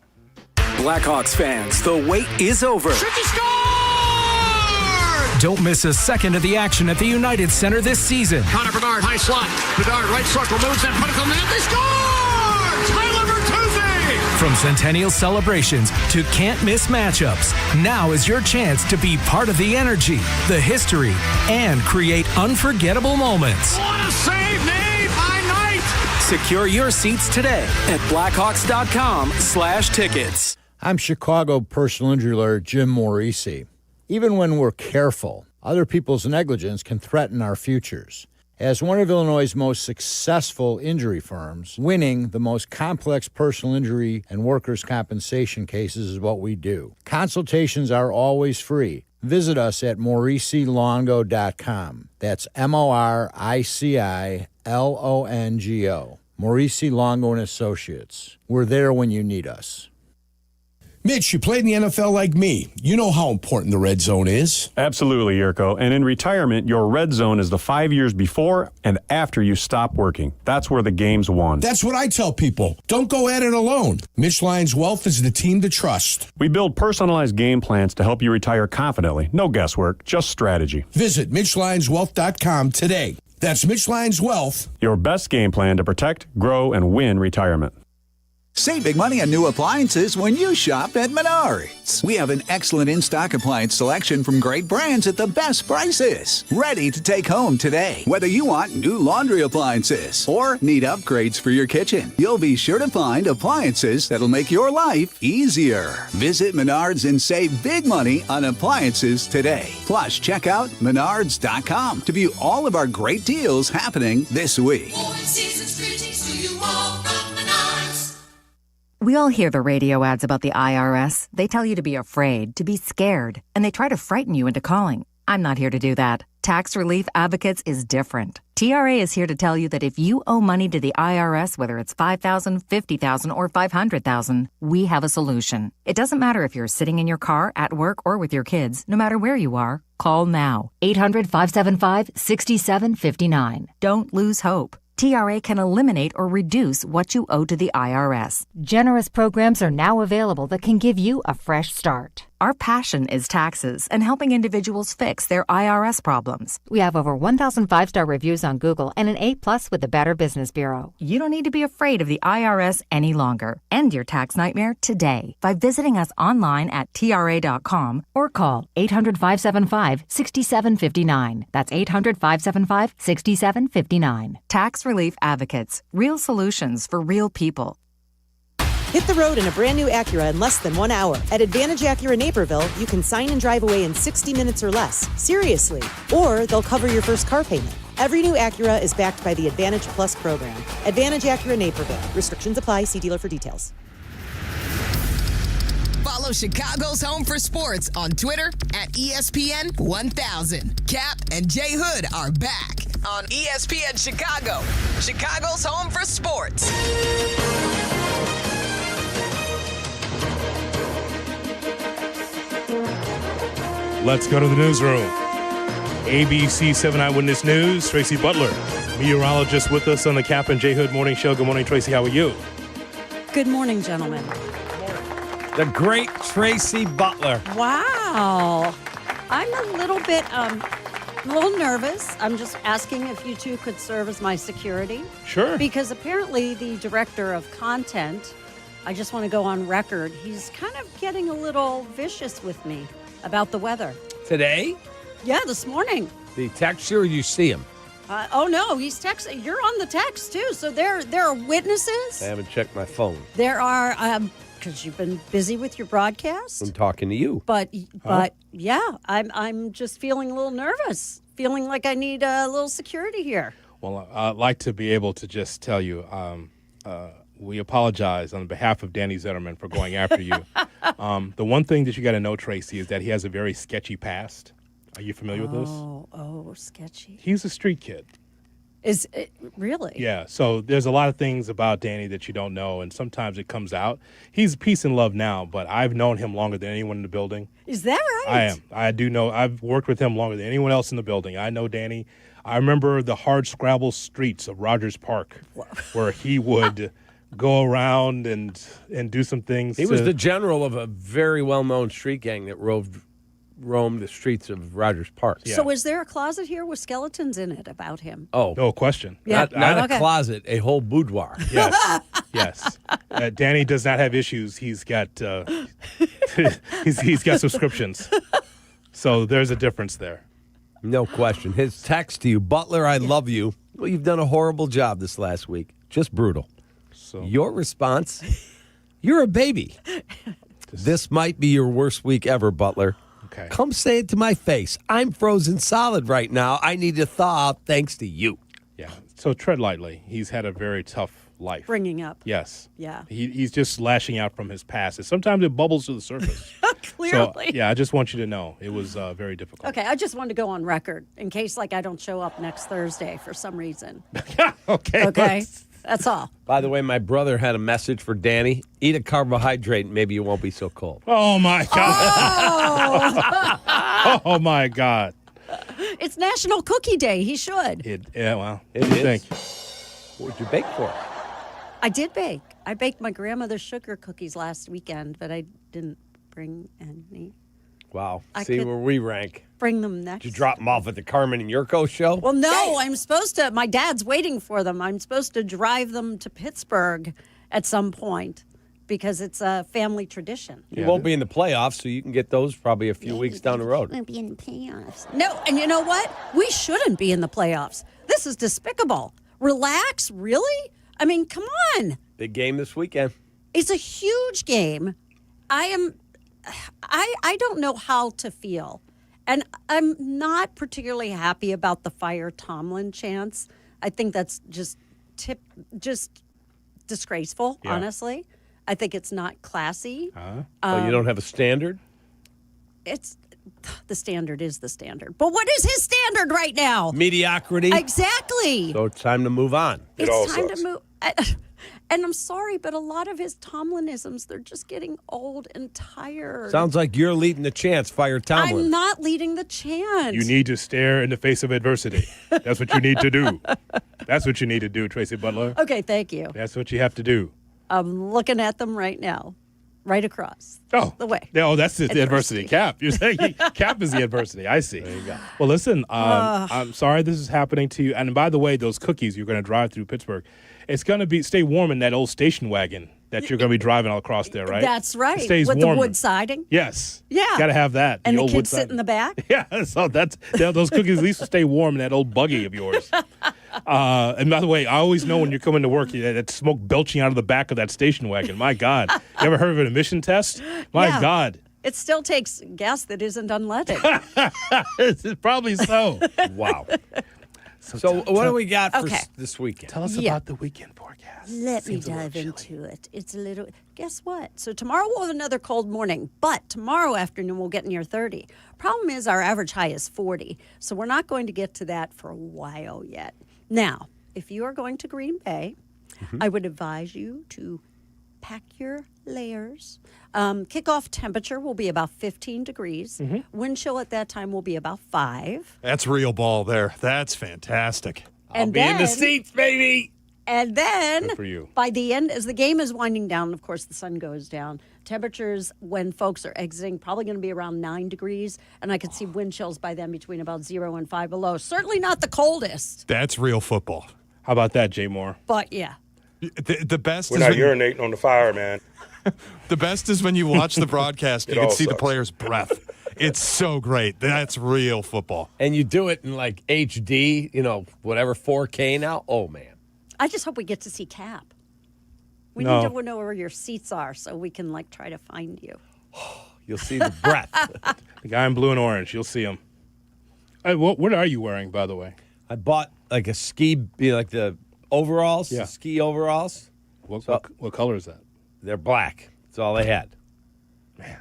Blackhawks fans, the wait is over. Don't miss a second of the action at the United Center this season. Connor Bedard, high slot. Bedard, right circle, moves and put it on the net. They score! Tyler Bertuzzi! From Centennial celebrations to can't-miss matchups, now is your chance to be part of the energy, the history, and create unforgettable moments. What a save made by Knight! Secure your seats today at Blackhawks.com/tickets. I'm Chicago personal injury lawyer Jim Morisi. Even when we're careful, other people's negligence can threaten our futures. As one of Illinois' most successful injury firms, winning the most complex personal injury and workers' compensation cases is what we do. Consultations are always free. Visit us at MorisiLongo.com. That's MoriciLongo. Morisi Longo and Associates. We're there when you need us. Mitch, you played in the NFL like me. You know how important the red zone is. Absolutely, Yurko. And in retirement, your red zone is the 5 years before and after you stop working. That's where the game's won. That's what I tell people. Don't go at it alone. Mitch Lyons Wealth is the team to trust. We build personalized game plans to help you retire confidently. No guesswork, just strategy. Visit MitchLyonsWealth.com today. That's Mitch Lyons Wealth. Your best game plan to protect, grow, and win retirement. Save big money on new appliances when you shop at Menards. We have an excellent in-stock appliance selection from great brands at the best prices. Ready to take home today. Whether you want new laundry appliances or need upgrades for your kitchen, you'll be sure to find appliances that'll make your life easier. Visit Menards and save big money on appliances today. Plus, check out Menards.com to view all of our great deals happening this week. We all hear the radio ads about the IRS. They tell you to be afraid, to be scared, and they try to frighten you into calling. I'm not here to do that. Tax Relief Advocates is different. TRA is here to tell you that if you owe money to the IRS, whether it's $5,000, $50,000, or $500,000, we have a solution. It doesn't matter if you're sitting in your car, at work, or with your kids. No matter where you are, call now. 800-575-6759. Don't lose hope. TRA can eliminate or reduce what you owe to the IRS. Generous programs are now available that can give you a fresh start. Our passion is taxes and helping individuals fix their IRS problems. We have over 1,000 five-star reviews on Google and an A+ with the Better Business Bureau. You don't need to be afraid of the IRS any longer. End your tax nightmare today by visiting us online at TRA.com or call 800-575-6759. That's 800-575-6759. Tax Relief Advocates. Real solutions for real people. Hit the road in a brand new Acura in less than 1 hour. At Advantage Acura Naperville, you can sign and drive away in 60 minutes or less. Seriously. Or they'll cover your first car payment. Every new Acura is backed by the Advantage Plus program. Advantage Acura Naperville. Restrictions apply. See dealer for details. Follow Chicago's Home for Sports on Twitter at ESPN 1000. Kap and J Hood are back on ESPN Chicago. Chicago's Home for Sports. Let's go to the newsroom. ABC 7 Eyewitness News, Tracy Butler, meteorologist with us on the Kap and J Hood Morning Show. Good morning, Tracy. How are you? Good morning, gentlemen. The great Tracy Butler. Wow. I'm a little nervous. I'm just asking if you two could serve as my security. Sure. Because apparently the director of content, I just want to go on record, he's kind of getting a little vicious with me about the weather. Today? Yeah, this morning. The text you or you see him? Oh, no, he's texting. You're on the text, too. So there are witnesses. I haven't checked my phone. There are, because you've been busy with your broadcast. I'm talking to you. But yeah, I'm just feeling a little nervous, feeling like I need a little security here. Well, I'd like to be able to just tell you, we apologize on behalf of Danny Zetterman for going after you. The one thing that you got to know, Tracy, is that he has a very sketchy past. Are you familiar with this? Oh, sketchy. He's a street kid. Is it really? Yeah, so there's a lot of things about Danny that you don't know, and sometimes it comes out. He's peace and love now, but I've known him longer than anyone in the building. Is that right? I am. I do know. I've worked with him longer than anyone else in the building. I know Danny. I remember the hard scrabble streets of Rogers Park where he would go around and do some things. He was the general of a very well-known street gang that roved roam the streets of Rogers Park. So is there a closet here with skeletons in it about him? Oh, no question. Yeah. Not Okay. a closet, a whole boudoir. Yes, yes. Danny does not have issues. He's got he's got subscriptions. So there's a difference there. No question. His text to you, Butler, I love you. Well, you've done a horrible job this last week. Just brutal. So your response, you're a baby. This might be your worst week ever, Butler. Okay. Come say it to my face. I'm frozen solid right now. I need to thaw out thanks to you. Yeah. So tread lightly. He's had a very tough life. Bringing up. Yes. Yeah. He's just lashing out from his past. And sometimes it bubbles to the surface. Clearly. So, yeah, I just want you to know it was very difficult. Okay, I just wanted to go on record in case, I don't show up next Thursday for some reason. Okay. Okay, that's all. By the way, my brother had a message for Danny. Eat a carbohydrate, and maybe you won't be so cold. Oh, my God. Oh, my God. It's National Cookie Day. He should. Well, It what do you is. think? What'd you bake for? I did bake. I baked my grandmother's sugar cookies last weekend, but I didn't bring any. Wow. I See could where we rank. Bring them next. Did you drop them off at the Carmen and Jurko show? Well, no, I'm supposed to. My dad's waiting for them. I'm supposed to drive them to Pittsburgh at some point because it's a family tradition. You won't be in the playoffs, so you can get those probably a few weeks down the road. Won't be in the playoffs. No, and you know what? We shouldn't be in the playoffs. This is despicable. Relax, really? I mean, come on. Big game this weekend. It's a huge game. I don't know how to feel. And I'm not particularly happy about the fire Tomlin chants. I think that's just disgraceful, honestly. I think it's not classy. You don't have a standard? The standard is the standard. But what is his standard right now? Mediocrity. Exactly. So it's time to move on. It's time to move. And I'm sorry, but a lot of his Tomlinisms, they're just getting old and tired. Sounds like you're leading the chance, Fire Tomlin. I'm not leading the chant. You need to stare in the face of adversity. That's what you need to do. That's what you need to do, Tracy Butler. Okay, thank you. That's what you have to do. I'm looking at them right now, right across the way. Oh, that's the adversity. Cap. You're saying Cap is the adversity. I see. There you go. Well, listen, I'm sorry this is happening to you. And by the way, those cookies you're going to drive through Pittsburgh, it's going to stay warm in that old station wagon that you're going to be driving all across there, right? That's right. It stays with warmer. the wood siding. Yes. Yeah. Got to have that. And the old wood kids sit siding. in the back. Yeah, so those cookies at least will stay warm in that old buggy of yours. And by the way, I always know when you're coming to work, that smoke belching out of the back of that station wagon. My God. You ever heard of an emission test? My Yeah. God. It still takes gas that isn't unleaded. It's probably so. Wow. So what do we got for this weekend? Tell us about the weekend forecast. Let me dive into it. It's a little. Guess what? So tomorrow we'll have another cold morning, but tomorrow afternoon we'll get near 30. Problem is our average high is 40, so we're not going to get to that for a while yet. Now, if you are going to Green Bay, I would advise you to pack your layers. Kickoff temperature will be about 15 degrees. Wind chill at that time will be about 5. That's real ball there. That's fantastic. I'll be in the seats, baby. And then Good for you. by the end, as the game is winding down, of course, the sun goes down. Temperatures when folks are exiting probably going to be around 9 degrees. And I could see wind chills by then between about 0 and 5 below. Certainly not the coldest, That's real football. How about that, Jay Moore? but yeah. The best We're is not when, urinating on the fire, man. the best is when you watch the broadcast, you It can all see the sucks. player's breath. It's so great. That's real football. And you do it in like HD, whatever 4K now. Oh, man. I just hope we get to see Cap. We No. need to know where your seats are so we can try to find you. You'll see the breath. The guy in blue and orange. You'll see him. Hey, what are you wearing, by the way? I bought like a ski, like the overalls, Yeah. ski overalls. What color is that? They're black. That's all they had.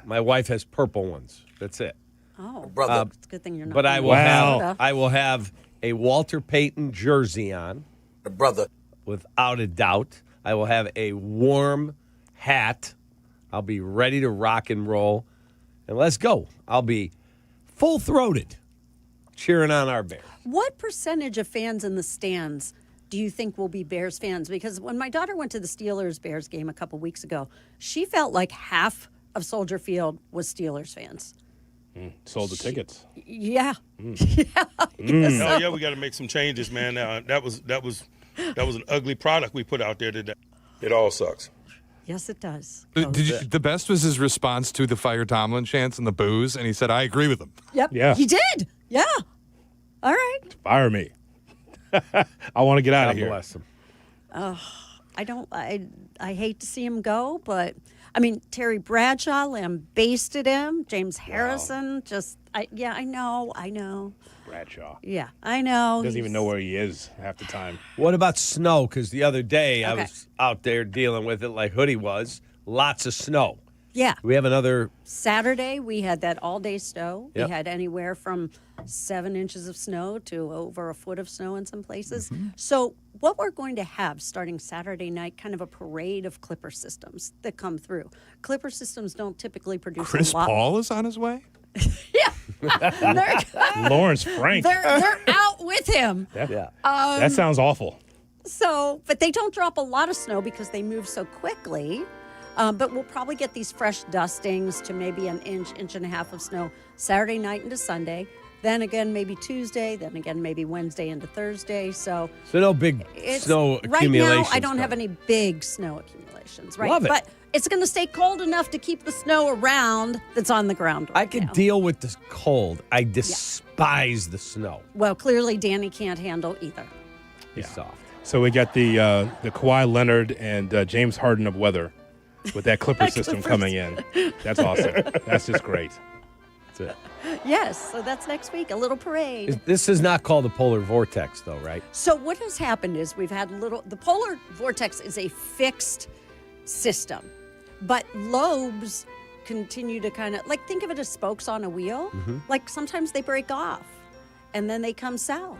My wife has purple ones. That's it. Oh, Brother. it's a good thing you're not. But I wearing will have a Walter Payton jersey on. Brother. Without a doubt. I will have a warm hat. I'll be ready to rock and roll. And let's go. I'll be full-throated cheering on our Bears. What percentage of fans in the stands do you think will be Bears fans? Because when my daughter went to the Steelers-Bears game a couple weeks ago, she felt like half of Soldier Field was Steelers fans. Sold the tickets. Yeah. Hell yeah, we got to make some changes, man. That was an ugly product we put out there today. It all sucks. Yes, it does. The best was his response to the Fire Tomlin chants and the boos, and he said, I agree with him. Yep. Yeah. He did. Yeah. All right. Fire me. I want to get out of God here. bless him. I hate to see him go, but I mean, Terry Bradshaw lambasted him. James Harrison I know. Bradshaw. Yeah, I know. Doesn't even know where he is half the time. What about snow? Because the other day I was out there dealing with it like Hoodie was. Lots of snow. Yeah. We have another. Saturday, we had that all-day snow. Yep. We had anywhere from 7 inches of snow to over a foot of snow in some places. Mm-hmm. So what we're going to have starting Saturday night, kind of a parade of clipper systems that come through. Clipper systems don't typically produce Chris a lot. Paul is on his way? Lawrence Frank. They're out with him. That sounds awful. So, but they don't drop a lot of snow because they move so quickly. But we'll probably get these fresh dustings to maybe an inch and a half of snow Saturday night into Sunday. Then again, maybe Tuesday. Then again, maybe Wednesday into Thursday. So no big snow accumulations. Right now, I don't have any big snow accumulations. Right, Love it. But it's going to stay cold enough to keep the snow around that's on the ground. Right I can deal with the cold. I despise the snow. Well, clearly, Danny can't handle either. He's soft. So we got the Kawhi Leonard and James Harden of weather with that Clipper system coming in. That's awesome. That's just great. That's it. Yes, so that's next week, a little parade. This is not called the polar vortex, though, right? So what has happened is we've had the polar vortex is a fixed system, but lobes continue to kind of, like, think of it as spokes on a wheel. Mm-hmm. Like sometimes they break off and then they come south.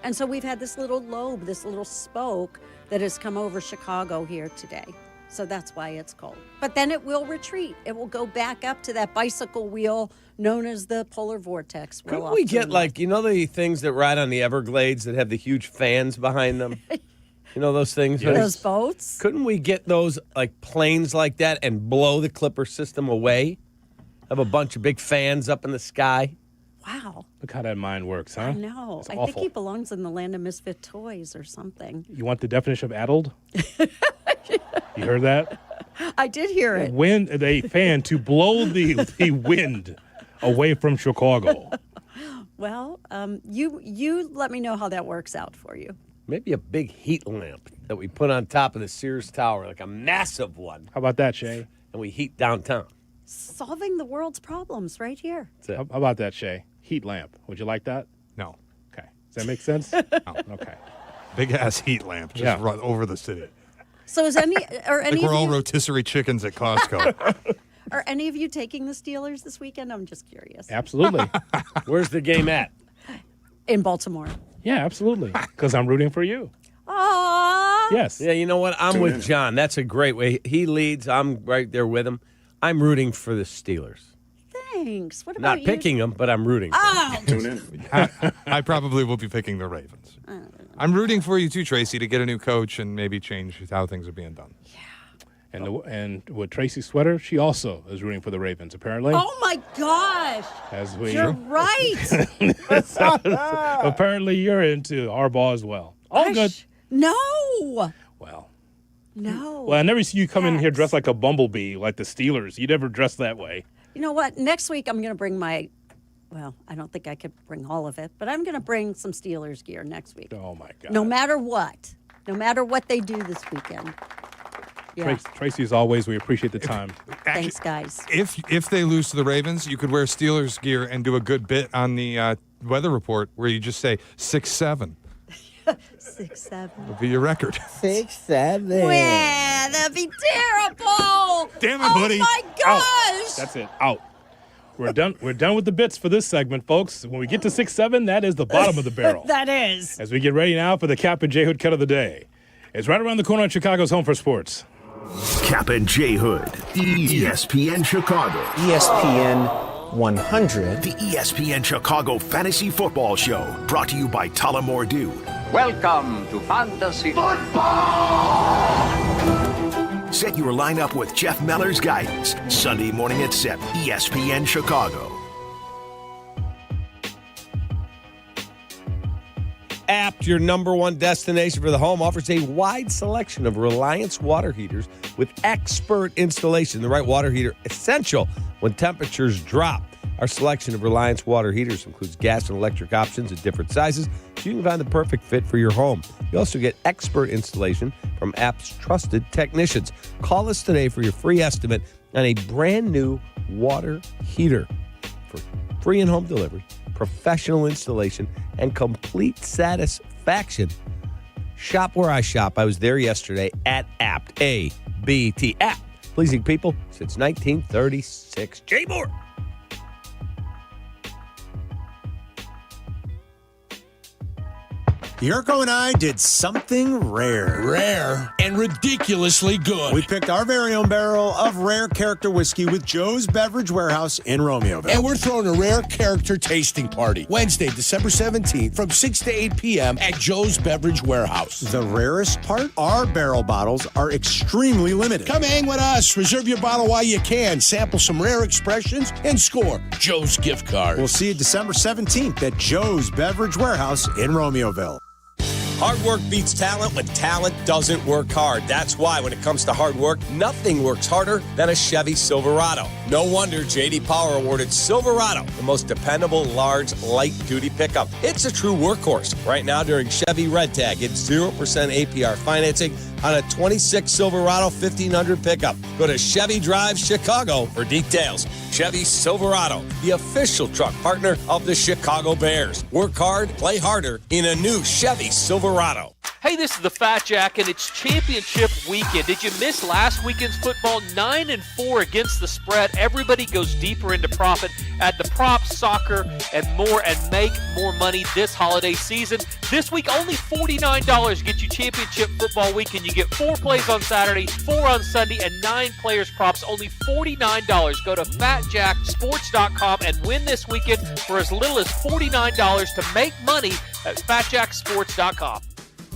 And so we've had this little lobe, this little spoke that has come over Chicago here today. So that's why it's cold. But then it will retreat. It will go back up to that bicycle wheel known as the polar vortex. Couldn't we get, like, you know the things that ride on the Everglades that have the huge fans behind them? You know those things? Yes. Those boats? Couldn't we get those, like, planes like that and blow the Clipper system away? Have a bunch of big fans up in the sky? Wow. Look how that mind works, huh? I know. It's I awful. think he belongs in the land of misfit toys or something. You want the definition of addled? You heard that? I did hear it. Wind, a fan to blow the wind away from Chicago. Well, you let me know how that works out for you. Maybe a big heat lamp that we put on top of the Sears Tower, like a massive one. How about that, Shay? And we heat downtown. Solving the world's problems right here. How about that, Shay? Heat lamp. Would you like that? No. Okay. Does that make sense? No. Okay. Big ass heat lamp just run over the city. So is any Like we're all rotisserie chickens at Costco. Are any of you taking the Steelers this weekend? I'm just curious. Absolutely. Where's the game at? In Baltimore. Yeah, absolutely. Because I'm rooting for you. Aww. Yes. Yeah, you know what? I'm with John. That's a great way. He leads. I'm right there with him. I'm rooting for the Steelers. Thanks. What about Not picking them, but I'm rooting for them. Tune in. I probably will be picking the Ravens. I'm rooting for you too, Tracy, to get a new coach and maybe change how things are being done. And with Tracy's sweater, she also is rooting for the Ravens, apparently. Oh, my gosh. As we, You're right. apparently, you're into Harbaugh as well. All good. No. Well. No. Well, I never see you come in here dressed like a bumblebee, like the Steelers. You never dress that way. You know what? Next week, I'm going to bring I don't think I could bring all of it, but I'm going to bring some Steelers gear next week. Oh, my God. No matter what they do this weekend. Yeah. Tracy, as always, we appreciate the time. Thanks, guys. If they lose to the Ravens, you could wear Steelers gear and do a good bit on the weather report where you just say 6-7. 6-7. Would be your record. 6-7. Yeah, that'd be terrible. Damn it, Hoodie. Oh, my gosh. That's it. Out. We're done. We're done with the bits for this segment, folks. When we get to 6-7, that is the bottom of the barrel. That is. As we get ready now for the Kap and J Hood cut of the day. It's right around the corner on Chicago's Home for Sports. Kap and J Hood, ESPN Chicago. ESPN 100. The ESPN Chicago Fantasy Football Show, brought to you by Tullamore Dew. Welcome to Fantasy Football! Set your lineup with Jeff Meller's guidance, Sunday morning at 7, ESPN Chicago. Apt, your #1 destination for the home, offers a wide selection of Reliance water heaters with expert installation. The right water heater, essential when temperatures drop. Our selection of Reliance water heaters includes gas and electric options at different sizes, so you can find the perfect fit for your home. You also get expert installation from Apt's trusted technicians. Call us today for your free estimate on a brand new water heater. For free and home delivery, professional installation, and complete satisfaction. Shop where I shop. I was there yesterday at Apt, A-B-T, Apt. Pleasing people since 1936. Jay Moore. Jurko and I did something rare. Rare and ridiculously good. We picked our very own barrel of rare character whiskey with Joe's Beverage Warehouse in Romeoville. And we're throwing a rare character tasting party Wednesday, December 17th from 6 to 8 p.m. at Joe's Beverage Warehouse. The rarest part? Our barrel bottles are extremely limited. Come hang with us. Reserve your bottle while you can. Sample some rare expressions and score Joe's gift card. We'll see you December 17th at Joe's Beverage Warehouse in Romeoville. Hard work beats talent when talent doesn't work hard. That's why when it comes to hard work, nothing works harder than a Chevy Silverado. No wonder J.D. Power awarded Silverado the most dependable, large, light-duty pickup. It's a true workhorse. Right now during Chevy Red Tag, get 0% APR financing on a 26 Silverado 1500 pickup. Go to Chevy Drive Chicago for details. Chevy Silverado, the official truck partner of the Chicago Bears. Work hard, play harder in a new Chevy Silverado. Hey, this is the Fat Jack, and it's championship weekend. Did you miss last weekend's football? 9-4 against the spread. Everybody goes deeper into profit at the props, soccer, and more, and make more money this holiday season. This week, only $49 get you championship football weekend. You get 4 plays on Saturday, 4 on Sunday, and 9 players props. Only $49. Go to FatJackSports.com and win this weekend for as little as $49 to make money at FatJackSports.com.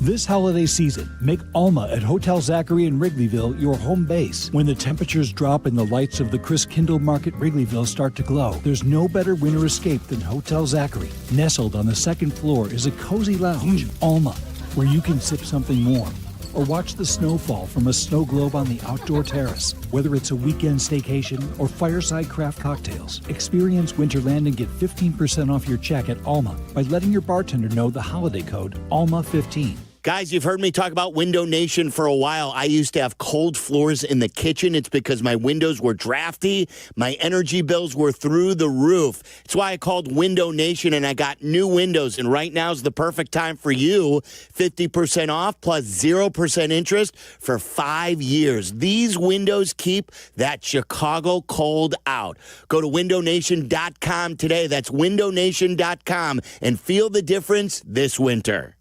This holiday season, make Alma at Hotel Zachary in Wrigleyville your home base. When the temperatures drop and the lights of the Chris Kindle Market Wrigleyville start to glow, there's no better winter escape than Hotel Zachary. Nestled on the second floor is a cozy lounge, Alma, where you can sip something warm or watch the snowfall from a snow globe on the outdoor terrace. Whether it's a weekend staycation or fireside craft cocktails, experience Winterland and get 15% off your check at Alma by letting your bartender know the holiday code ALMA15. Guys, you've heard me talk about Window Nation for a while. I used to have cold floors in the kitchen. It's because my windows were drafty. My energy bills were through the roof. It's why I called Window Nation, and I got new windows. And right now is the perfect time for you. 50% off plus 0% interest for 5 years. These windows keep that Chicago cold out. Go to windownation.com today. That's windownation.com and feel the difference this winter.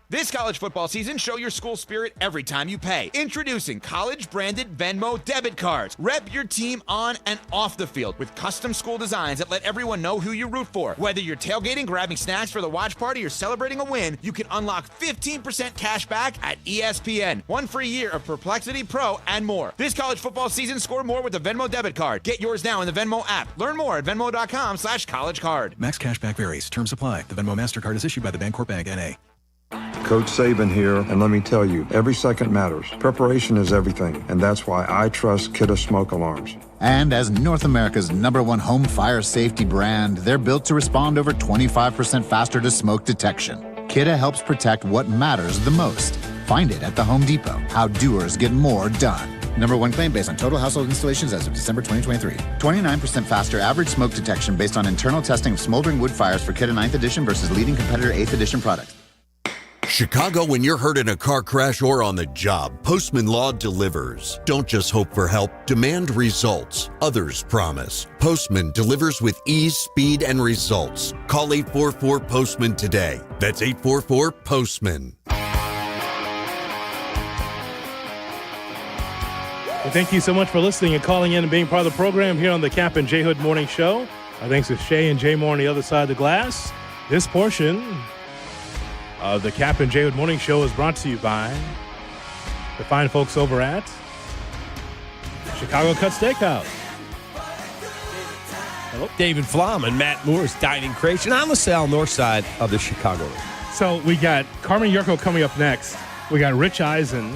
This college football season, show your school spirit every time you pay. Introducing college-branded Venmo debit cards. Rep your team on and off the field with custom school designs that let everyone know who you root for. Whether you're tailgating, grabbing snacks for the watch party, or celebrating a win, you can unlock 15% cash back at ESPN. 1 free year of Perplexity Pro and more. This college football season, score more with the Venmo debit card. Get yours now in the Venmo app. Learn more at venmo.com/collegecard. Max cashback varies. Terms apply. The Venmo MasterCard is issued by the Bancorp Bank, N.A. Coach Saban here, and let me tell you, every second matters. Preparation is everything, and that's why I trust Kidde Smoke Alarms. And as North America's #1 home fire safety brand, they're built to respond over 25% faster to smoke detection. Kidde helps protect what matters the most. Find it at the Home Depot. How doers get more done. #1 claim based on total household installations as of December 2023. 29% faster average smoke detection based on internal testing of smoldering wood fires for Kidde 9th edition versus leading competitor 8th edition products. Chicago, when you're hurt in a car crash or on the job, Postman Law delivers. Don't just hope for help, demand results. Others promise. Postman delivers with ease, speed, and results. Call 844-POSTMAN today. That's 844-POSTMAN. Well, thank you so much for listening and calling in and being part of the program here on the Kap and J Hood Morning Show. Our thanks to Shay and Jay Moore on the other side of the glass. This portion of the Kap and J Hood Morning Show is brought to you by the fine folks over at Chicago Cut Steakhouse. David Flom and Matt Moore's Dining Creation on the South North side of the Chicago. So we got Carmen Jurko coming up next. We got Rich Eisen,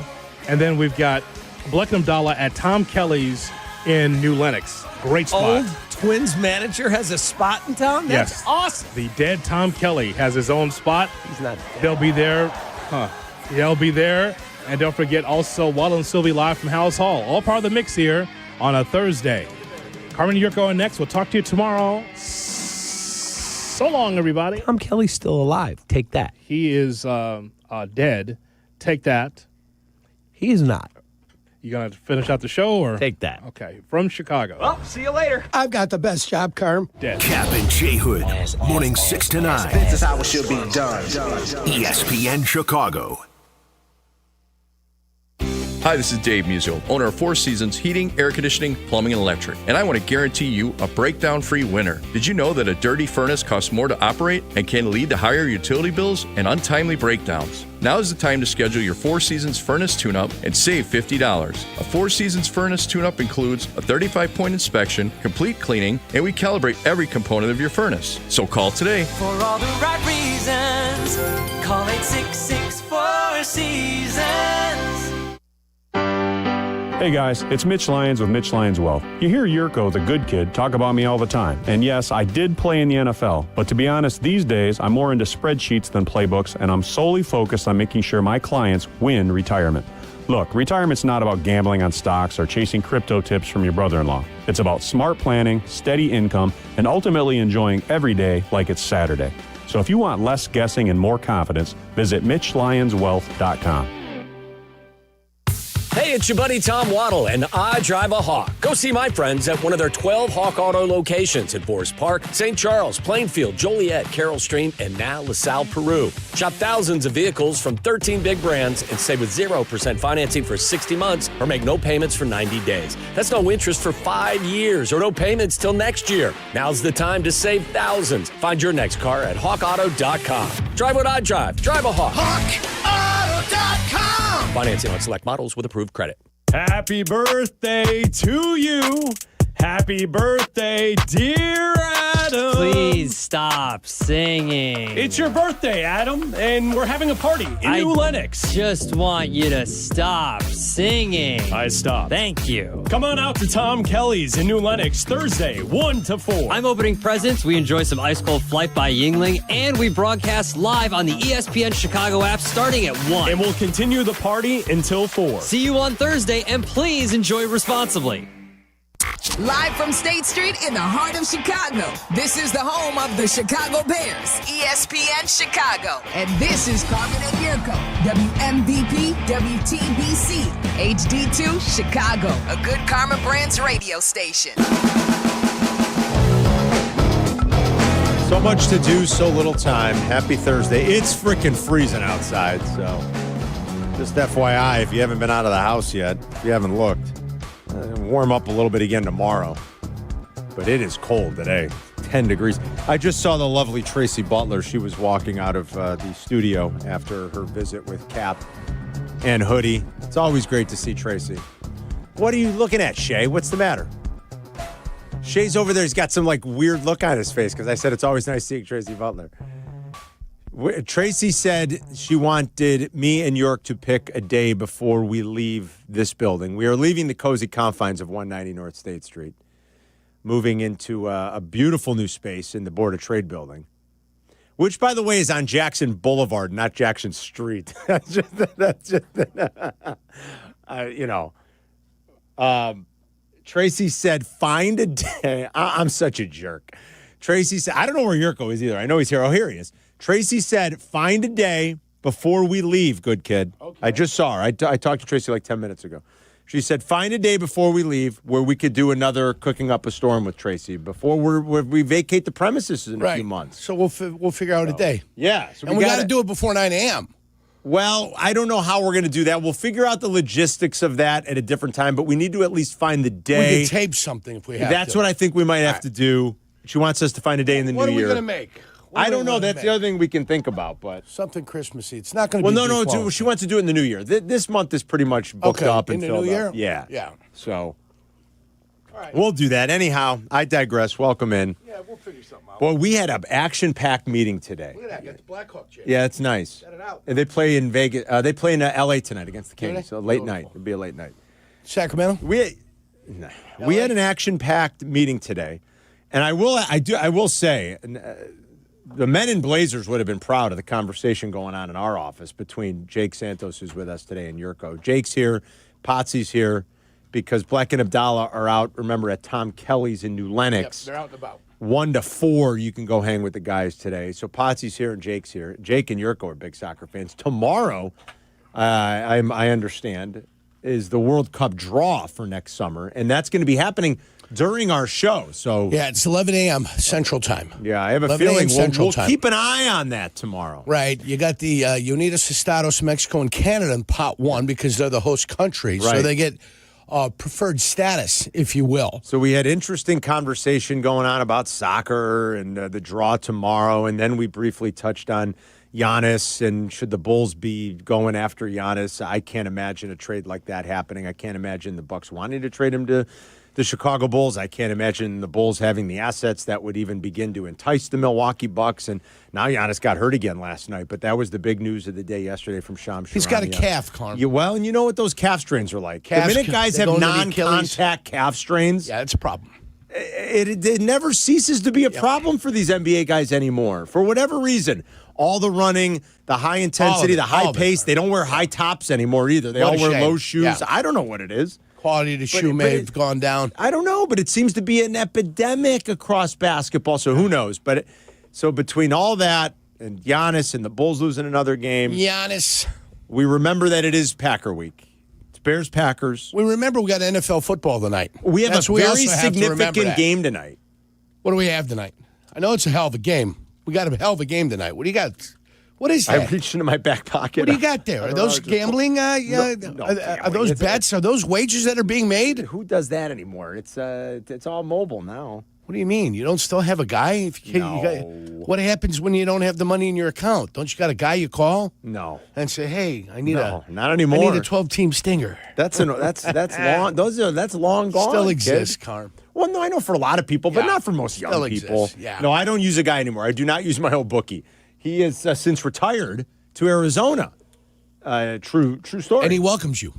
and then we've got Bleck Abdalla at Tom Kelly's in New Lenox. Great spot. Old Twins manager has a spot in town? That's awesome. The dead Tom Kelly has his own spot. He's not dead. They'll be there. They'll be there. And don't forget also Waddle Silvy live from House Hall. All part of the mix here on a Thursday. Carmen Jurko on next. We'll talk to you tomorrow. So long, everybody. Tom Kelly's still alive. Take that. He is dead. Take that. He is not. You going to finish out the show? Or Take that. Okay. From Chicago. Well, see you later. I've got the best job, Carm. Dead. Kap and J Hood, morning 6 to 9. This is how it should be done. ESPN Chicago. Hi, this is Dave Musial, owner of Four Seasons Heating, Air Conditioning, Plumbing, and Electric, and I want to guarantee you a breakdown-free winter. Did you know that a dirty furnace costs more to operate and can lead to higher utility bills and untimely breakdowns? Now is the time to schedule your Four Seasons furnace tune-up and save $50. A Four Seasons furnace tune-up includes a 35-point inspection, complete cleaning, and we calibrate every component of your furnace. So call today. For all the right reasons, call 866-4 Seasons. Hey guys, it's Mitch Lyons with Mitch Lyons Wealth. You hear Yurko, the good kid, talk about me all the time. And yes, I did play in the NFL. But to be honest, these days, I'm more into spreadsheets than playbooks, and I'm solely focused on making sure my clients win retirement. Look, retirement's not about gambling on stocks or chasing crypto tips from your brother-in-law. It's about smart planning, steady income, and ultimately enjoying every day like it's Saturday. So if you want less guessing and more confidence, visit MitchLyonsWealth.com. Hey, it's your buddy Tom Waddle, and I drive a Hawk. Go see my friends at one of their 12 Hawk Auto locations at Forest Park, St. Charles, Plainfield, Joliet, Carroll Stream, and now LaSalle, Peru. Shop thousands of vehicles from 13 big brands and save with 0% financing for 60 months or make no payments for 90 days. That's no interest for 5 years or no payments till next year. Now's the time to save thousands. Find your next car at hawkauto.com. Drive what I drive. Drive a Hawk. HawkAuto.com. Financing on select models with approved credit. Happy birthday to you. Happy birthday, dear Adam. Please stop singing. It's your birthday, Adam, and we're having a party in New Lenox. Just want you to stop singing. I stopped. Thank you. Come on out to Tom Kelly's in New Lenox Thursday, 1 to 4. I'm opening presents. We enjoy some ice cold Flight by Yuengling, and we broadcast live on the ESPN Chicago app starting at 1. And we'll continue the party until 4. See you on Thursday, and please enjoy responsibly. Live from State Street in the heart of Chicago, this is the home of the Chicago Bears, ESPN Chicago. And this is Carmen and Jurko, WMVP, WTBC, HD2, Chicago, a good Karma Brands radio station. So much to do, so little time. Happy Thursday. It's freaking freezing outside, so just FYI, if you haven't been out of the house yet, if you haven't looked, warm up a little bit again tomorrow. But it is cold today, 10 degrees. I just saw the lovely Tracy Butler. She was walking out of the studio after her visit with Kap and Hoodie. It's always great to see Tracy. What are you looking at, Shay? What's the matter? Shay's over there. He's got some weird look on his face because I said it's always nice seeing Tracy Butler. Tracy said she wanted me and York to pick a day before we leave this building. We are leaving the cozy confines of 190 North State Street, moving into a beautiful new space in the Board of Trade building, which, by the way, is on Jackson Boulevard, not Jackson Street. Tracy said, find a day. I'm such a jerk. Tracy said, I don't know where Yurko is either. I know he's here. Oh, here he is. Tracy said, find a day before we leave, good kid. Okay. I just saw her. I talked to Tracy 10 minutes ago. She said, find a day before we leave where we could do another Cooking Up a Storm with Tracy before we vacate the premises in a few months. So we'll figure out a day. Yeah. So and we got to do it before 9 a.m. Well, I don't know how we're going to do that. We'll figure out the logistics of that at a different time, but we need to at least find the day. We can tape something if we have to. That's what I think we might have to do. She wants us to find a day in the new year. What are we going to make? I don't know. That's the other thing we can think about, but something Christmassy. It's not going to be. Well, no. She wants to do it in the new year. This month is pretty much booked up and in the filled new year. up. Yeah. Yeah. So We'll do that. Anyhow, I digress. Welcome in. Yeah, we'll figure something out. Boy, we had an action-packed meeting today. Look at that. Got the Black Hawk Jay. Yeah, it's nice. Set it out. And they play in Vegas. They play in L.A. tonight against the Kings. So late night. It'll be a late night. Sacramento? We had an action-packed meeting today, and I will say, the men in Blazers would have been proud of the conversation going on in our office between Jake Santos, who's with us today, and Yurko. Jake's here, Potsy's here, because Bleck and Abdalla are out, remember, at Tom Kelly's in New Lenox. Yep, they're out and about. 1 to 4, you can go hang with the guys today. So Potsy's here and Jake's here. Jake and Yurko are big soccer fans. Tomorrow, I understand, is the World Cup draw for next summer, and that's going to be happening during our show. So yeah, it's 11 a.m. Central Time. Yeah, I have a feeling we'll keep an eye on that tomorrow. Right. You got the Unidos Estados, Mexico, and Canada in pot 1 because they're the host country. Right. So they get preferred status, if you will. So we had interesting conversation going on about soccer and the draw tomorrow, and then we briefly touched on Giannis and should the Bulls be going after Giannis. I can't imagine a trade like that happening. I can't imagine the Bucks wanting to trade him to the Chicago Bulls. I can't imagine the Bulls having the assets that would even begin to entice the Milwaukee Bucks. And now Giannis got hurt again last night, but that was the big news of the day yesterday from Shams Charania. He's got a calf, Carm. Well, and you know what those calf strains are like. Calves, the minute guys have they go into the non-contact calf strains, yeah, it's a problem. It never ceases to be a problem for these NBA guys anymore. For whatever reason, all the running, the high intensity, the high pace, they don't wear high tops anymore either. They all wear low shoes. Yeah. I don't know what it is. Quality of the shoe may have gone down. I don't know, but it seems to be an epidemic across basketball, so who knows? But so between all that and Giannis and the Bulls losing another game, Giannis, we remember that it is Packer week. It's Bears-Packers. We remember we got NFL football tonight. We have a very significant game tonight. What do we have tonight? I know it's a hell of a game. We got a hell of a game tonight. What do you got? What is that? I reached into my back pocket. What do you got there? Are those gambling? Are those bets? Are those wagers that are being made? Who does that anymore? It's all mobile now. What do you mean? You don't still have a guy? What happens when you don't have the money in your account? Don't you got a guy you call? No. And say, hey, I need not anymore. I need a 12-team stinger. That's long. That's long gone. Still exists, kid. Carm. Well, no, I know for a lot of people, but not for most young people. Exists. Yeah. No, I don't use a guy anymore. I do not use my old bookie. He has since retired to Arizona. True story. And he welcomes you.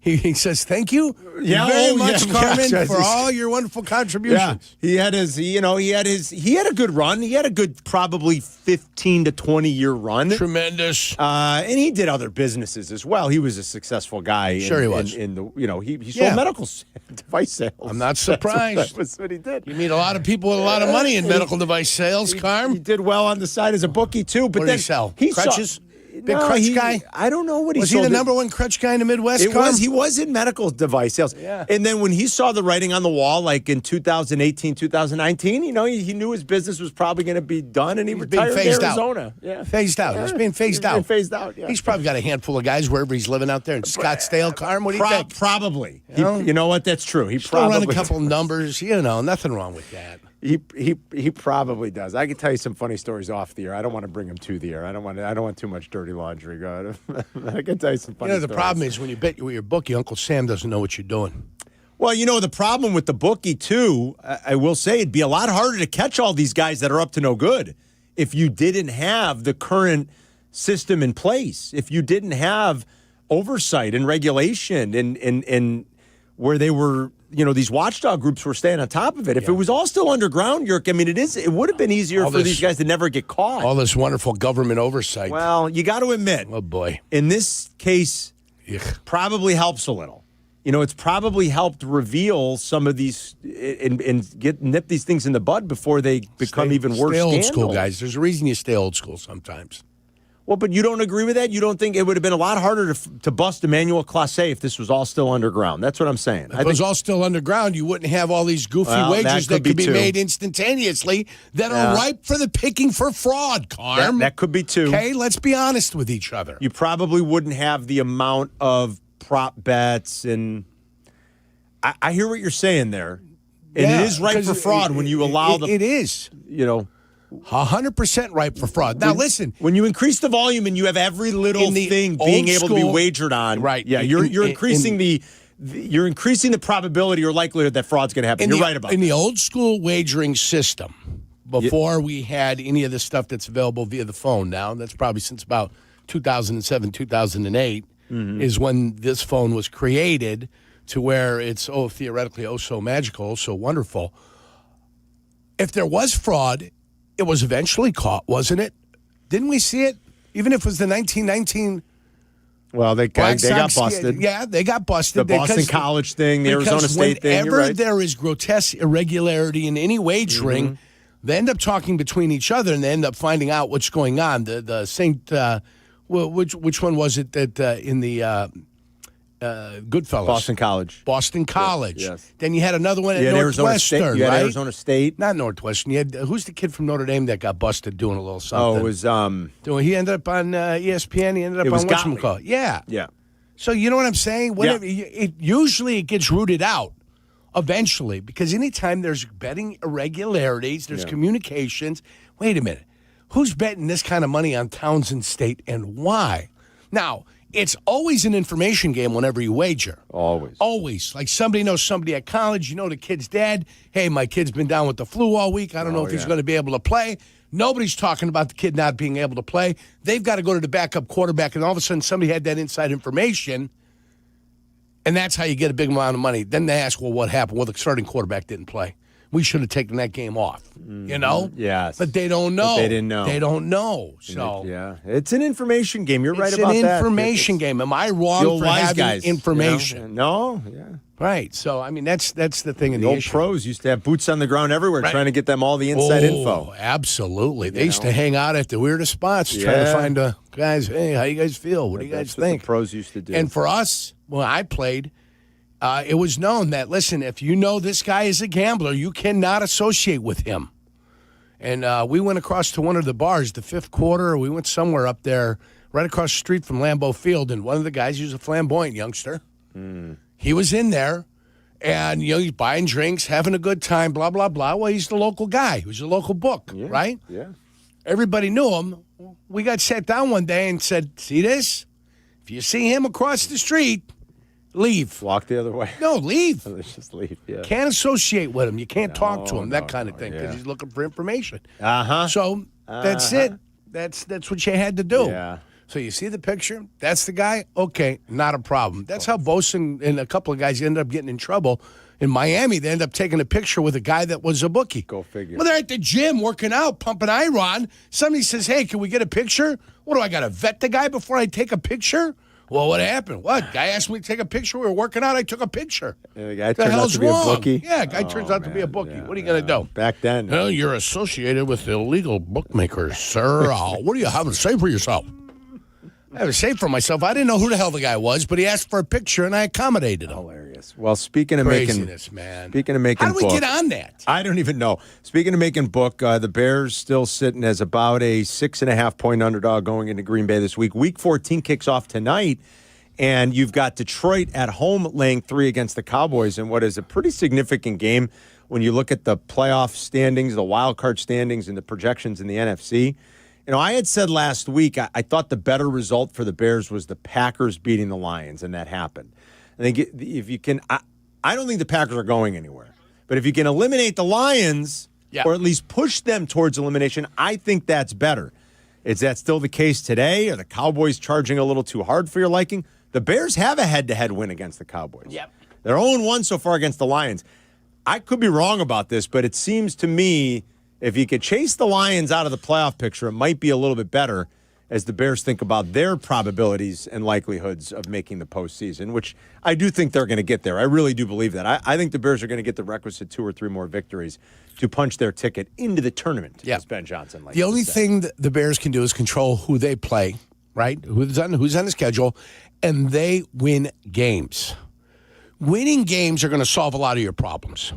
He says, thank you very much, Carmen, for all your wonderful contributions. Yeah. He had a good run. He had a good probably 15 to 20 year run. Tremendous. And he did other businesses as well. He was a successful guy. Sure he was. He sold medical device sales. I'm not surprised. That's what he did. You meet a lot of people with a lot of money in medical device sales, Carm. He did well on the side as a bookie, too. But what did he sell? He crutches? Big crutch guy? I don't know what he was. sold. Was he the number one crutch guy in the Midwest? He was in medical device sales. Yeah. And then when he saw the writing on the wall, like in 2018, 2019, he knew his business was probably going to be done, and he retired in Arizona. Yeah. Phased out. He's being phased out. Yeah. He's probably got a handful of guys wherever he's living out there in Scottsdale. Carm, what do you think? Probably. You know what? That's true. He still run a couple numbers. Nothing wrong with that. He probably does. I can tell you some funny stories off the air. I don't want to bring him to the air. I don't want too much dirty laundry. God, I can tell you some funny stories. The problem is when you bet with your bookie, Uncle Sam doesn't know what you're doing. Well, the problem with the bookie too, I will say it'd be a lot harder to catch all these guys that are up to no good if you didn't have the current system in place. If you didn't have oversight and regulation and where they were. These watchdog groups were staying on top of it. If it was all still underground, Yerk, it would have been easier for these guys to never get caught. All this wonderful government oversight. Well, you got to admit. Oh, boy. In this case, probably helps a little. It's probably helped reveal some of these and nip these things in the bud before they become even worse. Stay old school, guys. There's a reason you stay old school sometimes. Well, but you don't agree with that? You don't think it would have been a lot harder to bust Emmanuel Clase if this was all still underground? That's what I'm saying. If it was all still underground, you wouldn't have all these goofy wagers that could be made instantaneously that are ripe for the picking for fraud, Carm. That could be too. Okay, let's be honest with each other. You probably wouldn't have the amount of prop bets, and I hear what you're saying there. And it is ripe for fraud when you allow the... It is. 100% ripe for fraud. Now, listen. When you increase the volume and you have every little thing being able to be wagered on, right? Yeah, you're increasing the you're increasing the probability or likelihood that fraud's going to happen. You're right about in that. the old school wagering system, before we had any of the stuff that's available via the phone now, that's probably since about 2007, 2008, is when this phone was created to where it's, theoretically, so magical, so wonderful. If there was fraud, it was eventually caught, wasn't it? Didn't we see it? Even if it was the 1919... Well, they got busted. Yeah, they got busted. The Boston College thing, the Arizona State thing. You're right. Whenever there is grotesque irregularity in any wagering, they end up talking between each other and they end up finding out what's going on. The Saint, which one was it that in the Goodfellas? Boston College. Yes. Then you had another one at Northwestern, you had right? Arizona State. Not Northwestern. You had who's the kid from Notre Dame that got busted doing a little something? It was he ended up on ESPN. He ended up on whatchamacallit. Yeah. Yeah. So you know what I'm saying? Whenever it usually gets rooted out eventually, because anytime there's betting irregularities, there's communications. Wait a minute. Who's betting this kind of money on Townsend State and why? Now, it's always an information game whenever you wager. Always. Always. Like somebody knows somebody at college. You know the kid's dad. Hey, my kid's been down with the flu all week. I don't know if he's going to be able to play. Nobody's talking about the kid not being able to play. They've got to go to the backup quarterback, and all of a sudden somebody had that inside information, and that's how you get a big amount of money. Then they ask, well, what happened? Well, the starting quarterback didn't play. We should have taken that game off, you know? Yes. But they don't know. But they didn't know. They don't know. So it's an information game. You're right about that. It's an information game. Am I wrong for having information? You know? No. Yeah. Right. So, I mean, that's the thing in the the old issue. pros used to have boots on the ground everywhere trying to get them all the inside info. Absolutely. They used to hang out at the weirdest spots trying to find guys, hey, how you guys feel? What do you guys think? What the pros used to do. And for us, when I played, it was known that, listen, if you know this guy is a gambler, you cannot associate with him. And we went across to one of the bars, the fifth quarter. We went somewhere up there right across the street from Lambeau Field, and one of the guys, he was a flamboyant youngster. He was in there, and, he's buying drinks, having a good time, blah, blah, blah. Well, he's the local guy. He was a local book, right? Yeah. Everybody knew him. We got sat down one day and said, see this? If you see him across the street, leave. Walk the other way. No, leave. Let's just leave, yeah. Can't associate with him. You can't talk to him, that kind of thing, because he's looking for information. Uh-huh. So that's it. That's what you had to do. Yeah. So you see the picture? That's the guy? Okay, not a problem. That's how Bosa and a couple of guys ended up getting in trouble. In Miami, they ended up taking a picture with a guy that was a bookie. Go figure. Well, they're at the gym working out, pumping iron. Somebody says, hey, can we get a picture? What, do I got to vet the guy before I take a picture? Well, what happened? What? Guy asked me to take a picture. We were working out. I took a picture. And the guy turns out to be a bookie? Yeah, guy turns out to be a bookie. Yeah, what are you going to do? Back then. Well, you're associated with illegal bookmakers, sir. What do you have to say for yourself? I have to say for myself. I didn't know who the hell the guy was, but he asked for a picture, and I accommodated him. Hilarious. Well, speaking of Craziness, man. Speaking of making how do we book, get on that? I don't even know. Speaking of making book, the Bears still sitting as about a 6.5-point underdog going into Green Bay this week. Week 14 kicks off tonight. And you've got Detroit at home laying 3 against the Cowboys in what is a pretty significant game when you look at the playoff standings, the wild card standings, and the projections in the NFC. I had said last week I thought the better result for the Bears was the Packers beating the Lions, and that happened. I think if you can, I don't think the Packers are going anywhere. But if you can eliminate the Lions, or at least push them towards elimination, I think that's better. Is that still the case today? Are the Cowboys charging a little too hard for your liking? The Bears have a head-to-head win against the Cowboys. Yep. They're 0-1 so far against the Lions. I could be wrong about this, but it seems to me if you could chase the Lions out of the playoff picture, it might be a little bit better as the Bears think about their probabilities and likelihoods of making the postseason, which I do think they're going to get there. I really do believe that. I think the Bears are going to get the requisite 2 or 3 more victories to punch their ticket into the tournament, as Ben Johnson likes The only to say. thing that the Bears can do is control who they play, right? Who's on the schedule, and they win games. Winning games are going to solve a lot of your problems.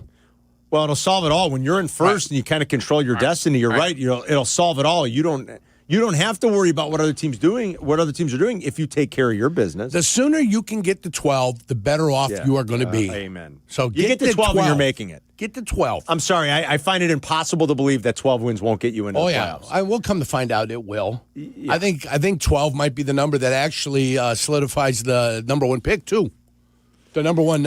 Well, it'll solve it all. When you're in first and you kind of control your destiny, you're right. It'll solve it all. You don't have to worry about what other teams are doing if you take care of your business. The sooner you can get to 12, the better off you are going to be. Amen. So you get to 12 when you're making it. Get to 12. I'm sorry. I find it impossible to believe that 12 wins won't get you into the playoffs. I will come to find out it will. Yeah. I think 12 might be the number that actually solidifies the number 1 pick, too. The number one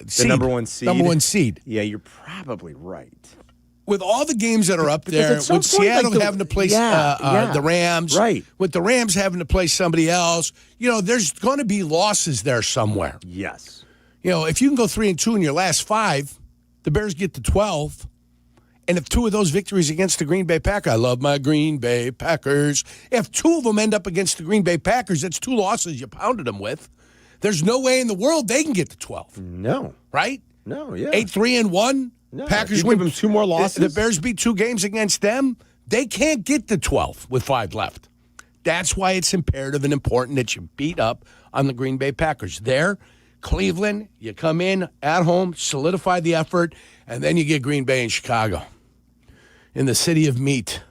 seed. The number one seed. Number one seed. Yeah, you're probably right. With all the games that are up Because there, at some with point, Seattle like having to play Yeah. the Rams, Right. with the Rams having to play somebody else, there's going to be losses there somewhere. Yes. If you can go 3-2 in your last 5, the Bears get to 12. And if 2 of those victories against the Green Bay Packers, I love my Green Bay Packers. If 2 of them end up against the Green Bay Packers, that's 2 losses you pounded them with. There's no way in the world they can get to 12. No. Right? No, yeah. 8-3-1. No, Packers you win. give them 2 more losses. The Bears beat 2 games against them. They can't get to 12 with 5 left. That's why it's imperative and important that you beat up on the Green Bay Packers. There, Cleveland, you come in at home, solidify the effort, and then you get Green Bay and Chicago. In the city of meat.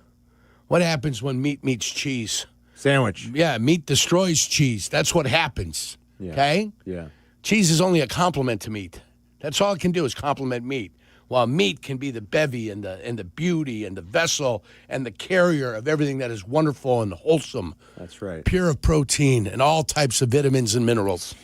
What happens when meat meets cheese? Sandwich. Yeah, meat destroys cheese. That's what happens. Yeah. Okay? Yeah. Cheese is only a complement to meat. That's all it can do is complement meat. While meat can be the bevy and the beauty and the vessel and the carrier of everything that is wonderful and wholesome. That's right. Pure of protein and all types of vitamins and minerals.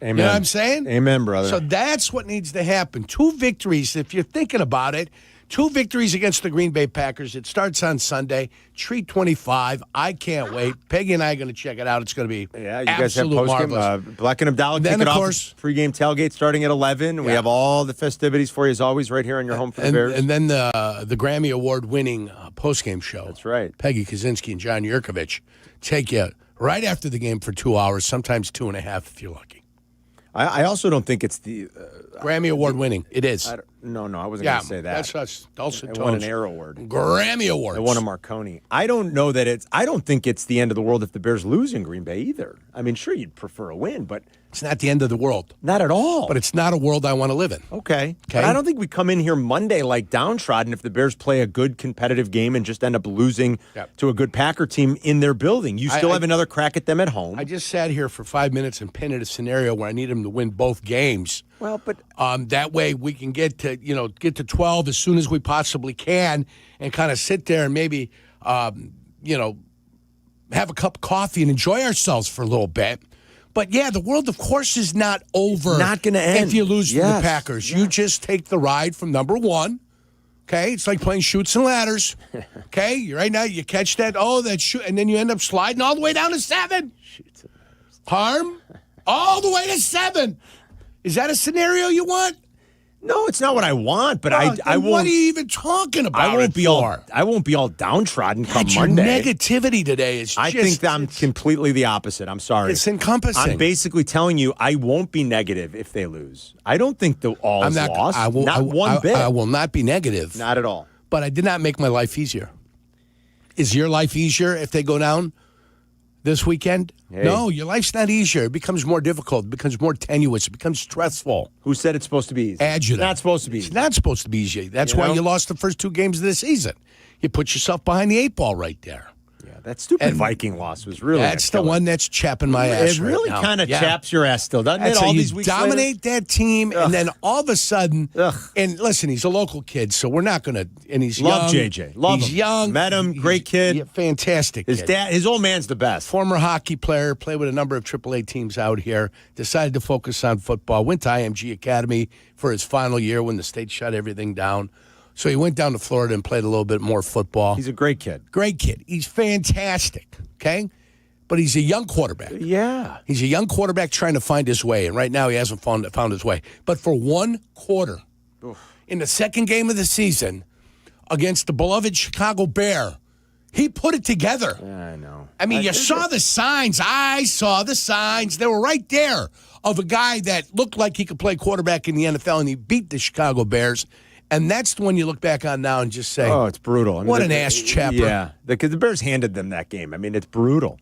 Amen. You know what I'm saying? Amen, brother. So that's what needs to happen. 2 victories, if you're thinking about it. 2 victories against the Green Bay Packers. It starts on Sunday. Treat 25. I can't wait. Peggy and I are going to check it out. It's going to be Yeah, you guys have absolute post-game. marvelous. Bleck and Abdalla Then, kick it of off. course- Pre-game tailgate starting at 11. We Yeah. have all the festivities for you, as always, right here on your home for the Bears. And then the Grammy Award-winning postgame show. That's right. Peggy Kaczynski and John Yurkovich take you right after the game for 2 hours, sometimes 2.5 if you're lucky. I also don't think it's the Grammy Award-winning. It is. No, I wasn't going to say that. That's us. Dulcet I tones. won an Air Award. Grammy Awards. I won a Marconi. I don't know that I don't think it's the end of the world if the Bears lose in Green Bay either. I mean, sure, you'd prefer a win, but It's not the end of the world. not at all. But it's not a world I want to live in. Okay. Okay. But I don't think we come in here Monday like downtrodden if the Bears play a good competitive game and just end up losing to a good Packer team in their building. You still have another crack at them at home. I just sat here for 5 minutes and painted a scenario where I need them to win both games. Well, but that way we can get to 12 as soon as we possibly can, and kind of sit there and maybe have a cup of coffee and enjoy ourselves for a little bit. But yeah, the world, of course, is not over. Not gonna end. If you lose to the Yes. Packers, you just take the ride from number 1. Okay, it's like playing Chutes and Ladders. Okay, right now you catch that shoot, and then you end up sliding all the way down to 7. Harm, all the way to 7. Is that a scenario you want? No, it's not what I want, but I then won't. What are you even talking about? I won't be for? I won't be all downtrodden come God, your Monday. negativity today is I think that I'm completely the opposite. I'm sorry. It's encompassing. I'm basically telling you I won't be negative if they lose. I don't think all is lost. Not one bit. I will not be negative. Not at all. But I did not make my life easier. Is your life easier if they go down this weekend? Hey. No, your life's not easier. It becomes more difficult. It becomes more tenuous. It becomes stressful. Who said it's supposed to be easy? Adjutant. It's not supposed to be It's easy. not supposed to be easy. That's why you lost the first 2 games of the season. You put yourself behind the 8 ball right there. Yeah, that stupid Viking loss was really That's the one that's chapping my ass. It really right now. kind of chaps your ass still, doesn't That's it? how All you these weeks dominate that team, and then all of a sudden, Ugh. and listen, he's a local kid, so we're not going to. And he's Love young. JJ. Love he's him. young. Met him. Great kid. Yeah, fantastic. His kid. his old man's the best. Former hockey player, played with a number of AAA teams out here. Decided to focus on football. Went to IMG Academy for his final year when the state shut everything down. So he went down to Florida and played a little bit more football. He's a great kid. Great kid. He's fantastic. Okay. But he's a young quarterback. Yeah. He's a young quarterback trying to find his way, and right now he hasn't found his way. But for 1 quarter, in the second game of the season, against the beloved Chicago Bear, he put it together. Yeah, I know. I mean, you saw the signs. I saw the signs. They were right there of a guy that looked like he could play quarterback in the NFL, and he beat the Chicago Bears. And that's the one you look back on now and just say, Oh, it's brutal. I mean, what an ass chapper. Yeah, because the Bears handed them that game. I mean, it's brutal.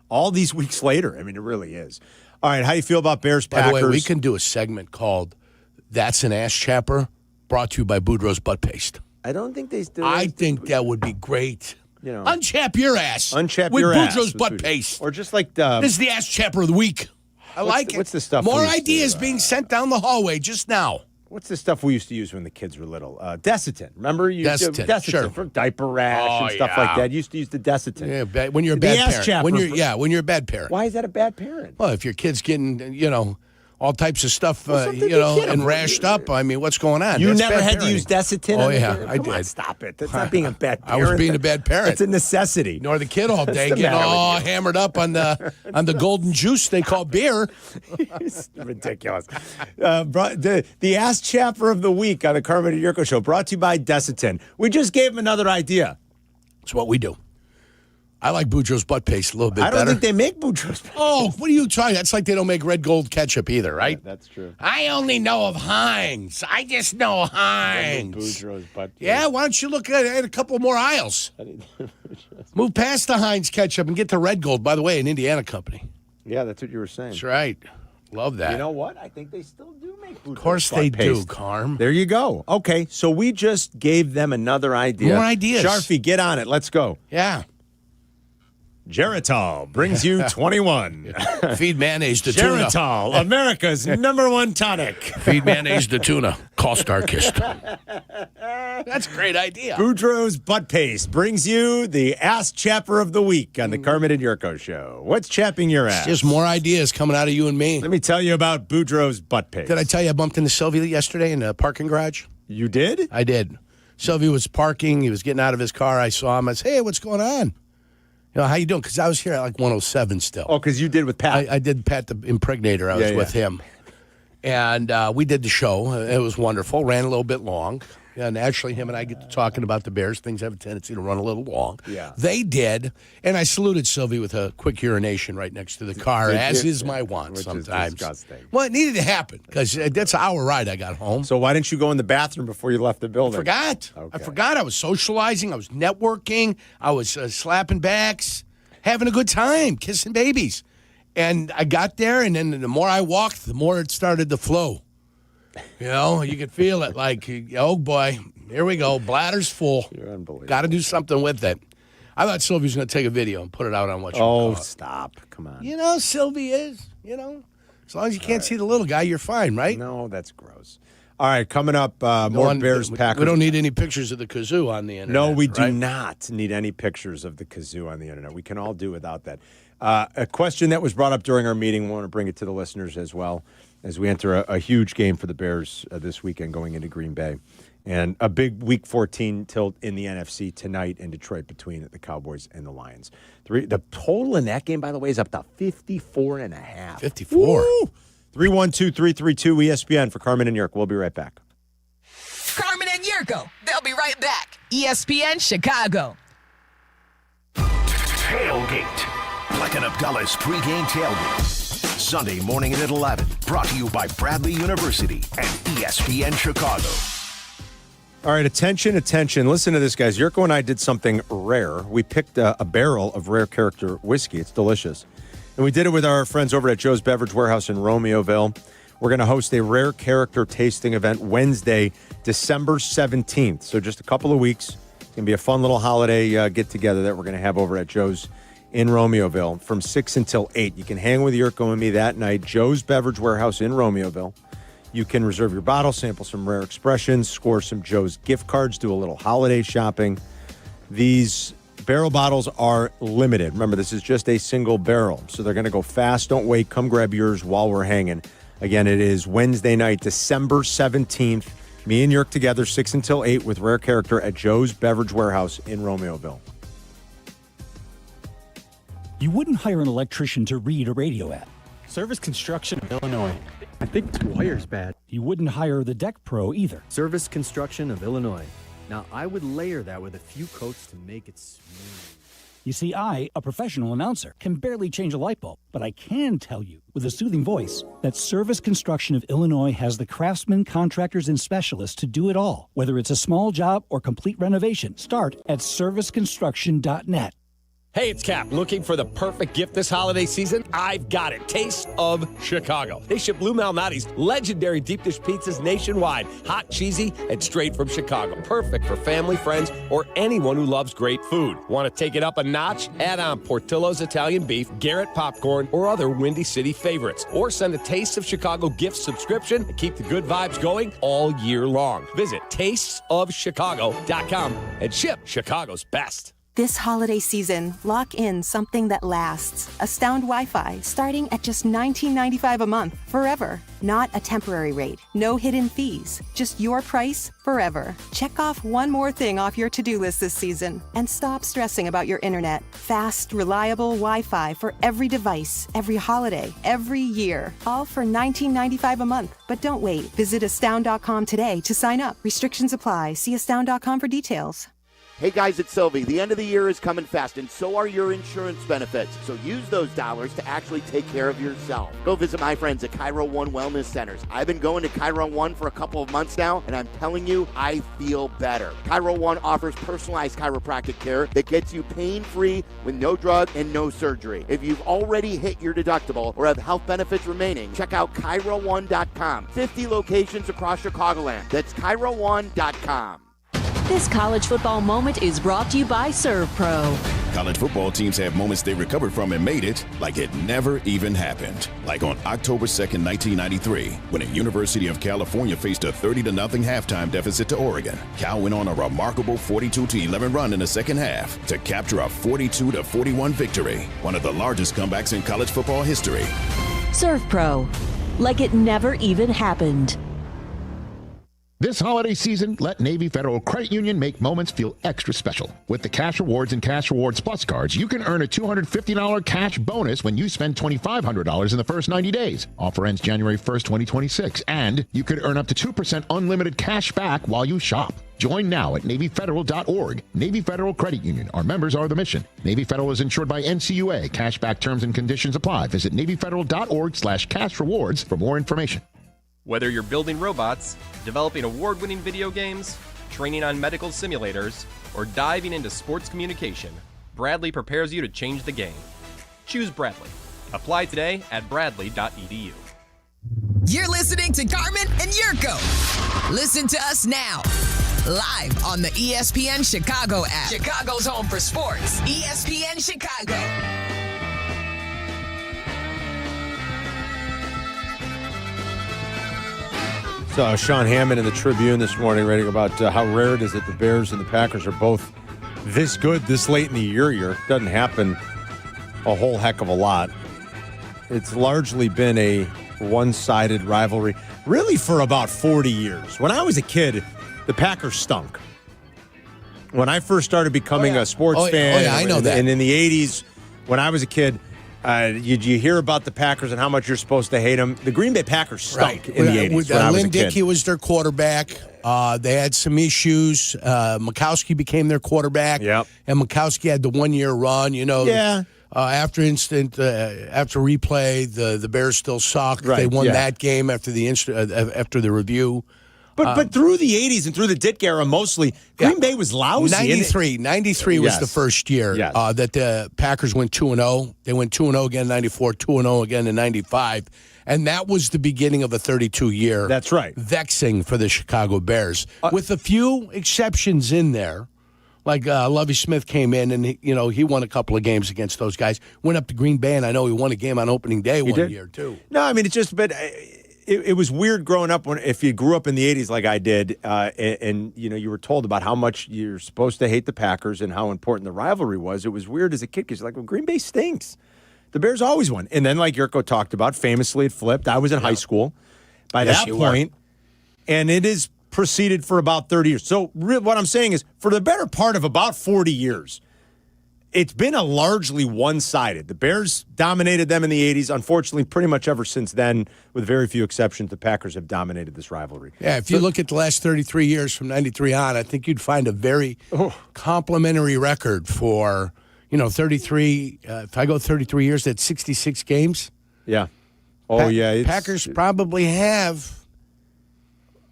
All these weeks later, I mean, it really is. All right, how you feel about Bears By Packers? the way, we can do a segment called "That's an Ass Chapper," brought to you by Boudreaux's Butt Paste. I don't think they still. I think that would be great. You know, unchap your ass. Unchap with your ass. Boudreaux's Butt Paste. Or just like this is the Ass Chapper of the week. I like it. What's the stuff? More we used ideas to, being sent down the hallway just now. What's the stuff we used to use when the kids were little? Desitin. Remember? Desitin, sure. For diaper rash and stuff like that. You used to use the Desitin. Yeah, when you're a The bad ass parent. chapper When you're a bad parent. Why is that a bad parent? Well, if your kid's getting, all types of stuff, and rashed up. I mean, what's going on? You That's never bad had to parenting. use Desitin? Oh, yeah, I Come on, did. stop it. That's not being a bad parent. I was being a bad parent. It's a necessity. Nor the kid all day the getting matter with all you? hammered up on the golden juice they call beer. It's ridiculous. The Ass Chapper of the Week on the Carmen and Jurko Show, brought to you by Desitin. We just gave him another idea. It's what we do. I like Boudreaux's butt paste a little bit better. I don't think they make Boudreaux's butt paste. Oh, what are you trying? That's like they don't make Red Gold ketchup either, right? Yeah, that's true. I only know of Heinz. I just know Heinz. Boudreaux's butt paste. Yeah, why don't you look at a couple more aisles? Move past the Heinz ketchup and get to Red Gold, by the way, an Indiana company. Yeah, that's what you were saying. That's right. Love that. You know what? I think they still do make Boudreaux's Of course butt they paste. do, Carm. There you go. Okay, so we just gave them another idea. More ideas. Sharfie, get on it. Let's go. Yeah. Geritol brings you 21. Feed mayonnaise to tuna. Geritol, America's #1 tonic. Feed mayonnaise to tuna. Call Starkist. That's a great idea. Boudreaux's butt paste brings you the Ass Chapper of the Week on the Carmen and Jurko Show. What's chapping your ass? Just more ideas coming out of you and me. Let me tell you about Boudreaux's butt paste. Did I tell you I bumped into Sylvia yesterday in the parking garage? You did? I did. Sylvia was parking. He was getting out of his car. I saw him. I said, hey, what's going on? How you doing? Because I was here at like 107 still. Oh, because you did with Pat. I did Pat the Impregnator. I was with him. And we did the show. It was wonderful. Ran a little bit long. Yeah, naturally, him and I get to talking about the Bears. Things have a tendency to run a little long. Yeah. They did. And I saluted Sylvie with a quick urination right next to the car, as is my want sometimes. Is disgusting. Well, it needed to happen because that's an hour ride I got home. So why didn't you go in the bathroom before you left the building? Forgot. Okay. I forgot. I was socializing. I was networking. I was slapping backs, having a good time, kissing babies. And I got there, and then the more I walked, the more it started to flow. You could feel it like, oh, boy, here we go. Bladder's full. You're unbelievable. Got to do something with it. I thought Sylvie was going to take a video and put it out on what you call it. Stop. Come on. Sylvie is, As long as you can't see the little guy, you're fine, right? No, that's gross. All right, coming up, more Bears Packers. We don't need any pictures of the kazoo on the internet. No, we do right? not need any pictures of the kazoo on the internet. We can all do without that. A question that was brought up during our meeting, we want to bring it to the listeners as well, as we enter a huge game for the Bears this weekend going into Green Bay. And a big Week 14 tilt in the NFC tonight in Detroit between the Cowboys and the Lions. The total in that game, by the way, is up to 54.5. 54. 312-332-ESPN for Carmen and Jurko. We'll be right back. Carmen and Jurko. They'll be right back. ESPN Chicago. Tailgate. Bleck Abdalla's pregame tailgate. Sunday morning at 11. Brought to you by Bradley University and ESPN Chicago. All right, attention. Listen to this, guys. Jurko and I did something rare. We picked a barrel of rare character whiskey. It's delicious. And we did it with our friends over at Joe's Beverage Warehouse in Romeoville. We're going to host a rare character tasting event Wednesday, December 17th. So just a couple of weeks. It's going to be a fun little holiday get-together that we're going to have over at Joe's in Romeoville from 6 until 8. You can hang with Jurko and me that night. Joe's Beverage Warehouse in Romeoville. You can reserve your bottle, sample some rare expressions, score some Joe's gift cards, do a little holiday shopping. These barrel bottles are limited. Remember, this is just a single barrel, so they're going to go fast. Don't wait. Come grab yours while we're hanging. Again, it is Wednesday night, December 17th. Me and Jurk together, 6 until 8 with Rare Character at Joe's Beverage Warehouse in Romeoville. You wouldn't hire an electrician to read a radio ad. Service Construction of Illinois. I think this wire's bad. You wouldn't hire the deck pro either. Service Construction of Illinois. Now, I would layer that with a few coats to make it smooth. You see, I, a professional announcer, can barely change a light bulb, but I can tell you with a soothing voice that Service Construction of Illinois has the craftsmen, contractors, and specialists to do it all. Whether it's a small job or complete renovation, start at serviceconstruction.net. Hey, it's Kap. Looking for the perfect gift this holiday season? I've got it. Taste of Chicago. They ship Lou Malnati's legendary deep dish pizzas nationwide. Hot, cheesy, and straight from Chicago. Perfect for family, friends, or anyone who loves great food. Want to take it up a notch? Add on Portillo's Italian beef, Garrett popcorn, or other Windy City favorites. Or send a Taste of Chicago gift subscription and keep the good vibes going all year long. Visit tastesofchicago.com and ship Chicago's best. This holiday season, lock in something that lasts. Astound Wi-Fi, starting at just $19.95 a month, forever. Not a temporary rate, no hidden fees, just your price forever. Check off one more thing off your to-do list this season and stop stressing about your internet. Fast, reliable Wi-Fi for every device, every holiday, every year. All for $19.95 a month. But don't wait. Visit astound.com today to sign up. Restrictions apply. See astound.com for details. Hey guys, it's Silvy. The end of the year is coming fast, and so are your insurance benefits. So use those dollars to actually take care of yourself. Go visit my friends at Cairo One Wellness Centers. I've been going to Cairo One for a couple of months now, and I'm telling you, I feel better. Cairo One offers personalized chiropractic care that gets you pain-free with no drug and no surgery. If you've already hit your deductible or have health benefits remaining, check out CairoOne.com. 50 locations across Chicagoland. That's CairoOne.com. This college football moment is brought to you by ServPro. College football teams have moments they recovered from and made it like it never even happened. Like on October 2nd, 1993, when the University of California faced a 30-0 halftime deficit to Oregon. Cal went on a remarkable 42-11 run in the second half to capture a 42-41 victory, one of the largest comebacks in college football history. ServPro, like it never even happened. This holiday season, let Navy Federal Credit Union make moments feel extra special. With the Cash Rewards and Cash Rewards Plus cards, you can earn a $250 cash bonus when you spend $2,500 in the first 90 days. Offer ends January 1st, 2026. And you could earn up to 2% unlimited cash back while you shop. Join now at NavyFederal.org. Navy Federal Credit Union. Our members are the mission. Navy Federal is insured by NCUA. Cashback terms and conditions apply. Visit NavyFederal.org/cash rewards for more information. Whether you're building robots, developing award-winning video games, training on medical simulators, or diving into sports communication, Bradley prepares you to change the game. Choose Bradley. Apply today at bradley.edu. You're listening to Carmen and Jurko. Listen to us now, live on the ESPN Chicago app. Chicago's home for sports. ESPN Chicago. Sean Hammond in the Tribune this morning writing about how rare it is that the Bears and the Packers are both this good this late in the year. Doesn't happen a whole heck of a lot. It's largely been a one-sided rivalry, really for about 40 years. When I was a kid, the Packers stunk. When I first started becoming a sports fan, I know that. And in the 80s, when I was a kid, you hear about the Packers and how much you're supposed to hate them. The Green Bay Packers stunk in the 80s when I was a kid. Dickey was their quarterback. They had some issues. Mikowski became their quarterback. Yep. And Mikowski had the one-year run. After replay, the Bears still sucked. Right, They won that game after the review. But through the 80s and through the Dick era, mostly, Green Bay was lousy. 93 was the first year that the Packers went 2-0. They went 2-0 again in 94, 2-0 again in 95. And that was the beginning of a 32-year That's right. vexing for the Chicago Bears, with a few exceptions in there. Like Lovie Smith came in, and he won a couple of games against those guys. Went up to Green Bay, and I know he won a game on opening day one year, too. No, I mean, it's just, but it was weird growing up if you grew up in the 80s like I did, and you were told about how much you're supposed to hate the Packers and how important the rivalry was. It was weird as a kid because you're like, well, Green Bay stinks. The Bears always won. And then, like Jurko talked about, famously it flipped. I was in high school by that point, and it is proceeded for about 30 years. So what I'm saying is, for the better part of about 40 years, it's been a largely one-sided. The Bears dominated them in the 80s. Unfortunately, pretty much ever since then, with very few exceptions, the Packers have dominated this rivalry. Yeah, if you look at the last 33 years from 93 on, I think you'd find a very complimentary record for, 33. If I go 33 years, that's 66 games. Yeah. Packers probably have...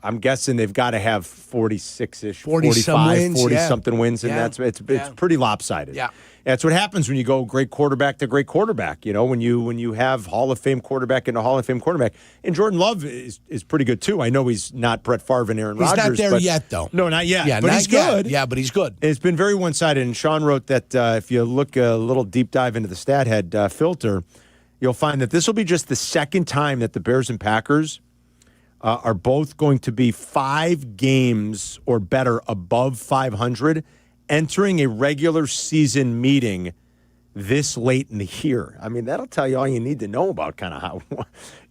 I'm guessing they've got to have 46-ish, 40-some 40-something wins, and it's pretty lopsided. Yeah. That's what happens when you go great quarterback to great quarterback. When you have Hall of Fame quarterback into Hall of Fame quarterback. And Jordan Love is pretty good, too. I know he's not Brett Favre and Aaron Rodgers. He's not there yet, though. No, not yet. Yeah, but he's good. Yeah, but he's good. It's been very one-sided. And Sean wrote that if you look a little deep dive into the stat head filter, you'll find that this will be just the second time that the Bears and Packers are both going to be 5 games or better above 500 entering a regular season meeting this late in the year. I mean, that'll tell you all you need to know about kind of how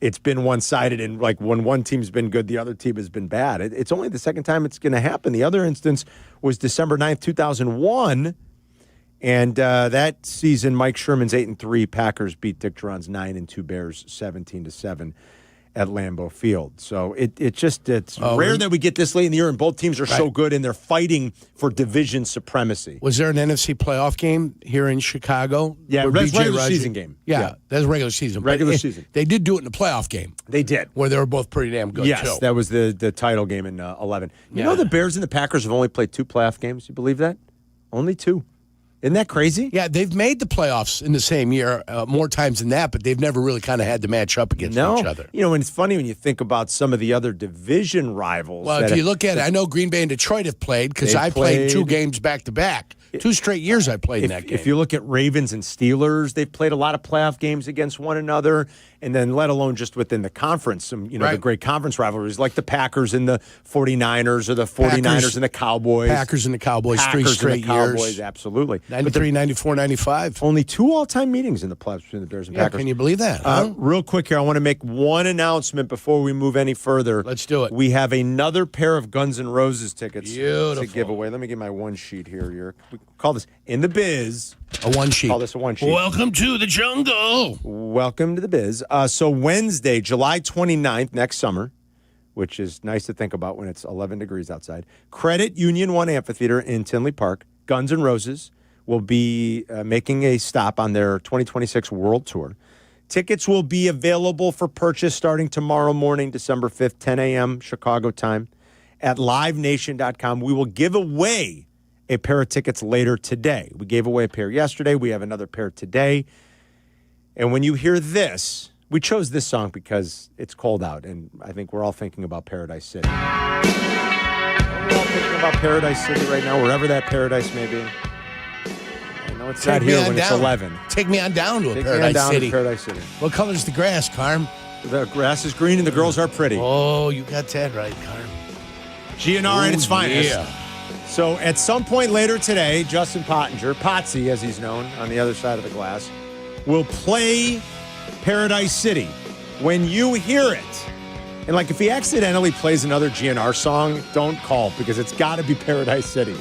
it's been one-sided, and like when one team's been good, the other team has been bad. It's only the second time it's going to happen. The other instance was December 9th, 2001, and that season, Mike Sherman's 8-3, Packers beat Dick Duran's 9-2 Bears 17-7 at Lambeau Field. So it's rare that we get this late in the year and both teams are so good and they're fighting for division supremacy. Was there an NFC playoff game here in Chicago? Yeah, regular season game. Yeah, that's regular season. Regular season. They did do it in the playoff game. They did. Where they were both pretty damn good, yes, too. that was the title game in 11. You know the Bears and the Packers have only played 2 playoff games? You believe that? Only 2. Isn't that crazy? Yeah, they've made the playoffs in the same year more times than that, but they've never really kind of had to match up against each other. You know, and it's funny when you think about some of the other division rivals. Well, if you look at it, I know Green Bay and Detroit have played because I played 2 games back-to-back. 2 straight years I played in that game. If you look at Ravens and Steelers, they've played a lot of playoff games against one another, and then let alone just within the conference, some the great conference rivalries like the Packers and the 49ers or the 49ers and the Cowboys. Packers and the Cowboys, 3 straight Cowboys, years. Absolutely. 93, 94, 95. Only 2 all-time meetings in the playoffs between the Bears and Packers. Can you believe that? Huh? Real quick here, I want to make one announcement before we move any further. Let's do it. We have another pair of Guns N' Roses tickets Beautiful. to give away. Let me get my one sheet here. We call this In the Biz. A one sheet. Call this a one sheet. Welcome to the jungle. Welcome to the Biz. So Wednesday, July 29th, next summer, which is nice to think about when it's 11 degrees outside, Credit Union One Amphitheater in Tinley Park, Guns N' Roses will be making a stop on their 2026 World Tour. Tickets will be available for purchase starting tomorrow morning, December 5th, 10 a.m. Chicago time at livenation.com. We will give away a pair of tickets later today. We gave away a pair yesterday. We have another pair today. And when you hear this, we chose this song because it's cold out, and I think we're all thinking about Paradise City. We're all thinking about Paradise City right now, wherever that paradise may be. I know it's not here when it's 11. Take me on down to Take Paradise me on down City. to Paradise City. What color's the grass, Carm? The grass is green and the girls are pretty. Oh, you got that right, Carm. GNR at its finest. Yeah. So at some point later today, Justin Pottinger, Potsy as he's known on the other side of the glass, will play Paradise City. When you hear it, and like if he accidentally plays another GNR song, don't call because it's got to be Paradise City.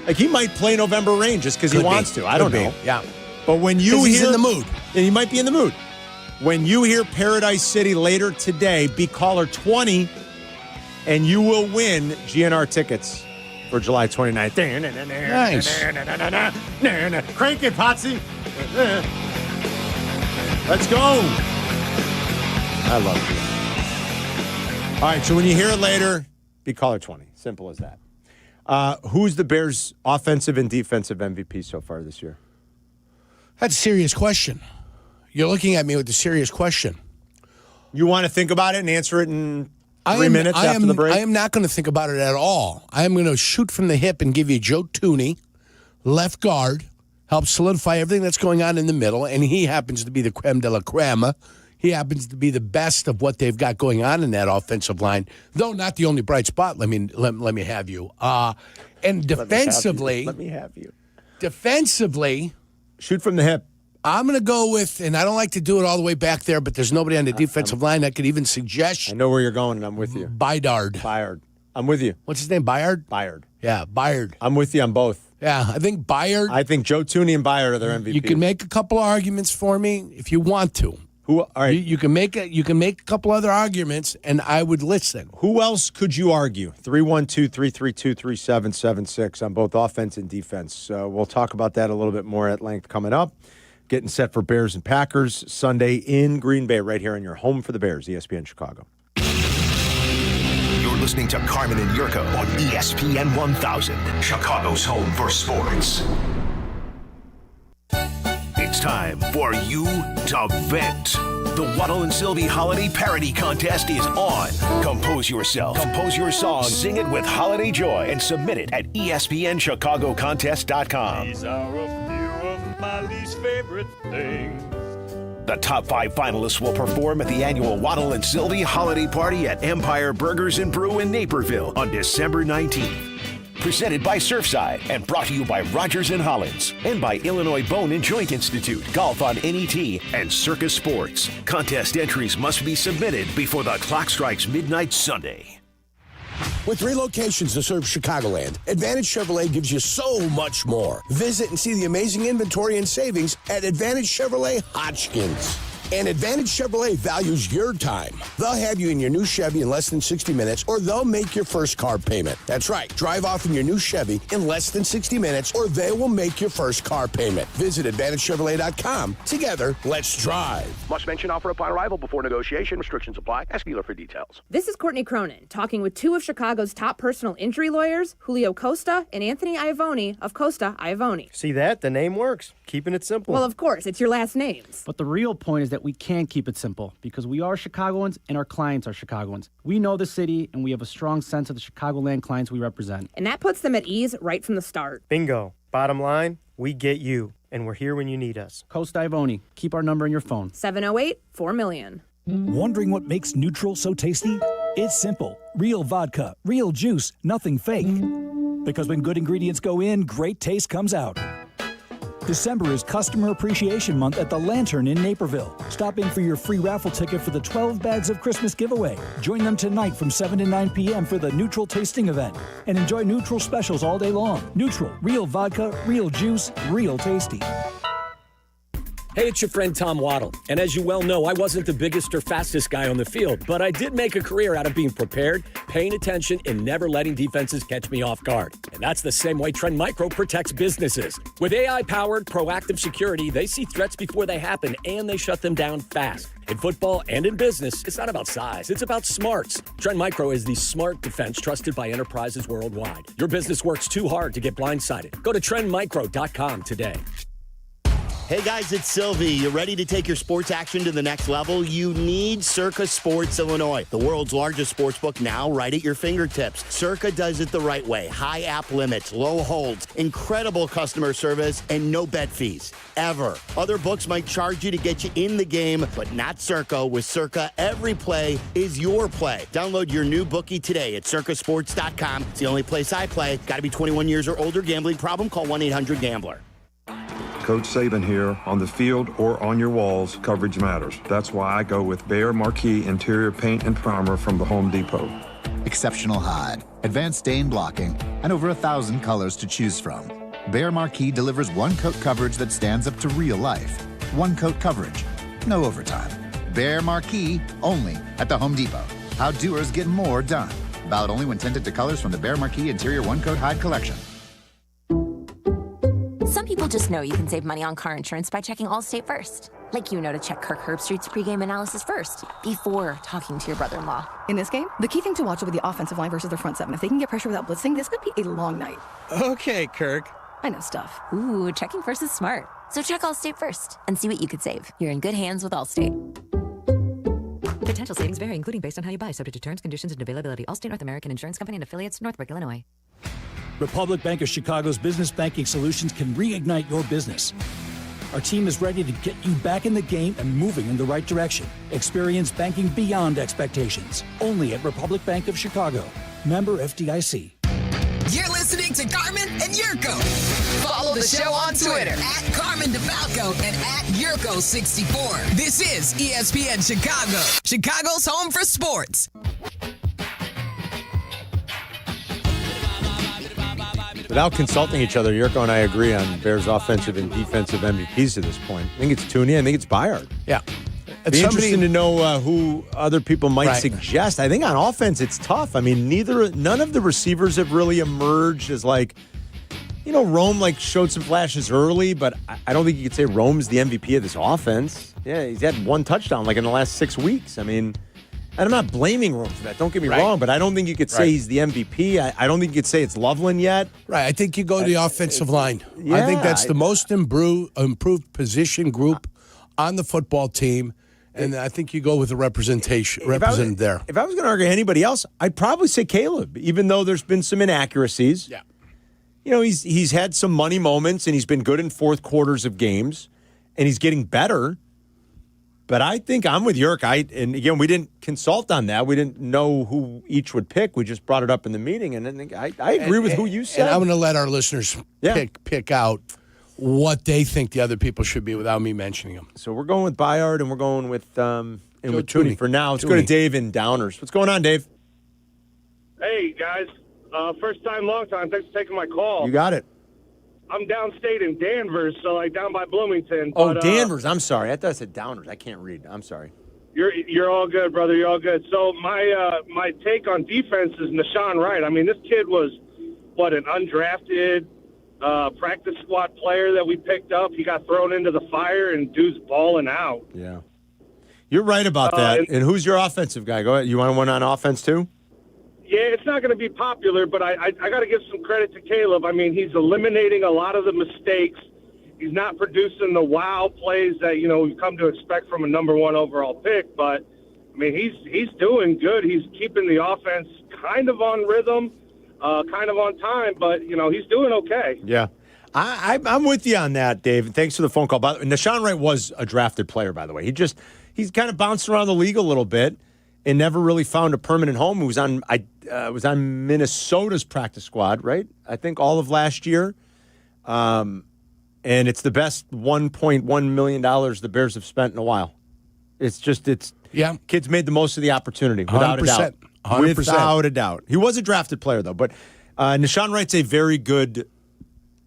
Like he might play November Rain just because he wants to. I don't know. Yeah. But when you he's hear in the mood. And he might be in the mood. When you hear Paradise City later today, be caller 20 and you will win GNR tickets for July 29th. Nice. Crank it, Potsy. Let's go. I love you. All right, so when you hear it later, be caller 20. Simple as that. Who's the Bears' offensive and defensive MVP so far this year? That's a serious question. You're looking at me with a serious question. You want to think about it and answer it in 3 minutes after the break? I am not going to think about it at all. I am going to shoot from the hip and give you Joe Tooney, left guard, help solidify everything that's going on in the middle, and he happens to be the creme de la creme. He happens to be the best of what they've got going on in that offensive line, though not the only bright spot. Let me have you. And defensively, let me have you. Defensively, shoot from the hip. I'm going to go with, and I don't like to do it all the way back there, but there's nobody on the defensive line that could even suggest. I know where you're going, and I'm with you. Byard. I'm with you. What's his name? Byard? Yeah, Byard. I'm with you on both. Yeah, I think Byard. I think Joe Tooney and Byard are their MVP. You can make a couple of arguments for me if you want to. Who? All right. You can make a couple other arguments, and I would listen. Who else could you argue? 312-332-3776 on both offense and defense. We'll talk about that a little bit more at length coming up. Getting set for Bears and Packers Sunday in Green Bay, right here on your home for the Bears, ESPN Chicago. You're listening to Carmen and Jurko on ESPN 1000, Chicago's home for sports. It's time for you to vent. The Waddle Silvy Holiday Parody Contest is on. Compose yourself, compose your song, sing it with holiday joy, and submit it at ESPNChicagoContest.com. These are a few of my least favorite things. The top 5 finalists will perform at the annual Waddle and Silvy Holiday Party at Empire Burgers and Brew in Naperville on December 19th. Presented by Surfside and brought to you by Rogers and Hollins and by Illinois Bone and Joint Institute, Golf on NET, and Circus Sports. Contest entries must be submitted before the clock strikes midnight Sunday. With 3 locations to serve Chicagoland, Advantage Chevrolet gives you so much more. Visit and see the amazing inventory and savings at Advantage Chevrolet Hodgkins. And Advantage Chevrolet values your time. They'll have you in your new Chevy in less than 60 minutes, or they'll make your first car payment. That's right. Drive off in your new Chevy in less than 60 minutes, or they will make your first car payment. Visit AdvantageChevrolet.com. Together, let's drive. Must mention offer upon arrival before negotiation. Restrictions apply. Ask dealer for details. This is Courtney Cronin talking with 2 of Chicago's top personal injury lawyers, Julio Costa and Anthony Iavoni of Costa Iavoni. See that? The name works. Keeping it simple. Well, of course, it's your last names. But the real point is that we can't keep it simple because we are Chicagoans and our clients are Chicagoans. We know the city and we have a strong sense of the Chicagoland clients we represent. And that puts them at ease right from the start. Bingo. Bottom line, we get you, and we're here when you need us. Costa Iavoni. Keep our number in your phone. 708-4million. Wondering what makes neutral so tasty? It's simple. Real vodka, real juice, nothing fake. Because when good ingredients go in, great taste comes out. December is Customer Appreciation Month at the Lantern in Naperville. Stop in for your free raffle ticket for the 12 Bags of Christmas giveaway. Join them tonight from 7 to 9 p.m. for the Neutral Tasting event. And enjoy Neutral specials all day long. Neutral, real vodka, real juice, real tasty. Hey, it's your friend Tom Waddle. And as you well know, I wasn't the biggest or fastest guy on the field, but I did make a career out of being prepared, paying attention, and never letting defenses catch me off guard. And that's the same way Trend Micro protects businesses. With AI-powered proactive security, they see threats before they happen, and they shut them down fast. In football and in business, it's not about size, it's about smarts. Trend Micro is the smart defense trusted by enterprises worldwide. Your business works too hard to get blindsided. Go to trendmicro.com today. Hey guys, it's Silvy. You ready to take your sports action to the next level? You need Circa Sports Illinois, the world's largest sportsbook now right at your fingertips. Circa does it the right way. High app limits, low holds, incredible customer service, and no bet fees, ever. Other books might charge you to get you in the game, but not Circa. With Circa, every play is your play. Download your new bookie today at circasports.com. It's the only place I play. Got to be 21 years or older. Gambling problem? Call 1-800-GAMBLER. Coach Saban here. On the field or on your walls, coverage matters. That's why I go with Behr Marquee Interior Paint and Primer from the Home Depot. Exceptional hide, advanced stain blocking, and over 1,000 colors to choose from. Behr Marquee delivers one-coat coverage that stands up to real life. One-coat coverage, no overtime. Behr Marquee, only at the Home Depot. How doers get more done. Valid only when tinted to colors from the Behr Marquee Interior One-Coat Hide Collection. Some people just know you can save money on car insurance by checking Allstate first. Like you know to check Kirk Herbstreit's pregame analysis first, before talking to your brother-in-law. In this game, the key thing to watch will be the offensive line versus their front seven. If they can get pressure without blitzing, this could be a long night. Okay, Kirk. I know stuff. Ooh, checking first is smart. So check Allstate first and see what you could save. You're in good hands with Allstate. Potential savings vary, including based on how you buy, subject to terms, conditions, and availability. Allstate North American Insurance Company and affiliates, Northbrook, Illinois. Republic Bank of Chicago's business banking solutions can reignite your business. Our team is ready to get you back in the game and moving in the right direction. Experience banking beyond expectations. Only at Republic Bank of Chicago. Member FDIC. You're listening to Carmen and Jurko. Follow the show on Twitter at Carmen DeFalco and at Jurko64. This is ESPN Chicago, Chicago's home for sports. Without consulting each other, Jurko and I agree on Bears offensive and defensive MVPs to this point. I think it's Tooney. I think it's Byard. Yeah. It'd be interesting to know who other people might suggest. I think on offense, it's tough. I mean, none of the receivers have really emerged as Rome showed some flashes early, but I don't think you could say Rome's the MVP of this offense. Yeah, he's had one touchdown in the last 6 weeks. I mean, and I'm not blaming Rome for that. Don't get me wrong, but I don't think you could say he's the MVP. I don't think you could say it's Loveland yet. Right. I think you go to the offensive line. Yeah, I think that's the most improved position group on the football team. And I think you go with the represented there. If I was going to argue anybody else, I'd probably say Caleb, even though there's been some inaccuracies. Yeah. He's had some money moments, and he's been good in fourth quarters of games, and he's getting better. But I think I'm with Yerk. And again, we didn't consult on that. We didn't know who each would pick. We just brought it up in the meeting, and I agree with who you said. And I'm going to let our listeners pick out what they think the other people should be without me mentioning them. So we're going with Bayard, and we're going with with Tooney for now. Let's go to Dave in Downers. What's going on, Dave? Hey, guys. First time, long time. Thanks for taking my call. You got it. I'm downstate in Danvers, so like down by Bloomington. Oh, but, Danvers. I'm sorry. I thought I said Downers. I can't read. I'm sorry. You're all good, brother. You're all good. So my take on defense is Nashawn Wright. I mean, this kid was, an undrafted practice squad player that we picked up. He got thrown into the fire, and dude's balling out. Yeah. You're right about that. And who's your offensive guy? Go ahead. You want one on offense, too? Yeah, it's not going to be popular, but I got to give some credit to Caleb. I mean, he's eliminating a lot of the mistakes. He's not producing the wow plays that, we've come to expect from a number 1 overall pick. But, I mean, he's doing good. He's keeping the offense kind of on rhythm, kind of on time. But, he's doing okay. Yeah. I'm with you on that, Dave. Thanks for the phone call. By the way, Nashawn Wright was a drafted player, by the way. He's kind of bounced around the league a little bit and never really found a permanent home. He was on Minnesota's practice squad, right? I think all of last year. And it's the best $1.1 million the Bears have spent in a while. Kids made the most of the opportunity, without 100%, a doubt. 100%. Without a doubt. He was a drafted player, though. But Nashawn Wright's a very good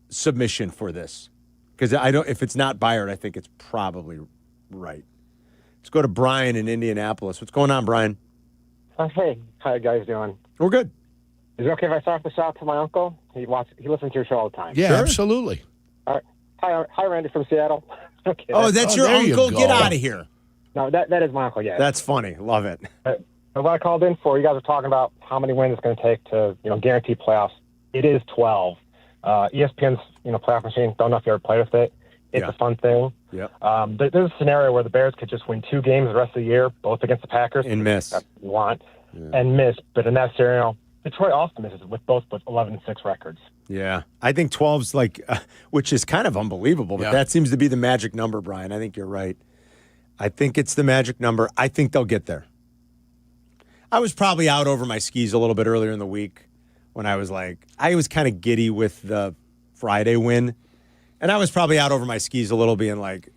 submission for this. Because if it's not Bayard, I think it's probably right. Let's go to Brian in Indianapolis. What's going on, Brian? Hey, how you guys doing? We're good. Is it okay if I start this out to my uncle? He listens to your show all the time. Yeah, sure. Absolutely. All right. Hi, Randy from Seattle. Okay. That's your uncle? Get out of here. No, that is my uncle, yeah. That's funny. Love it. What I called in for, you guys are talking about how many wins it's going to take to, guarantee playoffs. It is 12. ESPN's, playoff machine, don't know if you ever played with it. It's a fun thing. Yep. There's a scenario where the Bears could just win 2 games the rest of the year, both against the Packers. And miss. That's what you want. Yeah. And miss. But in that scenario, Detroit also misses with 11-6 records. Yeah. I think 12's which is kind of unbelievable, but that seems to be the magic number, Brian. I think you're right. I think it's the magic number. I think they'll get there. I was probably out over my skis a little bit earlier in the week when I was kind of giddy with the Friday win. And I was probably out over my skis a little, being like,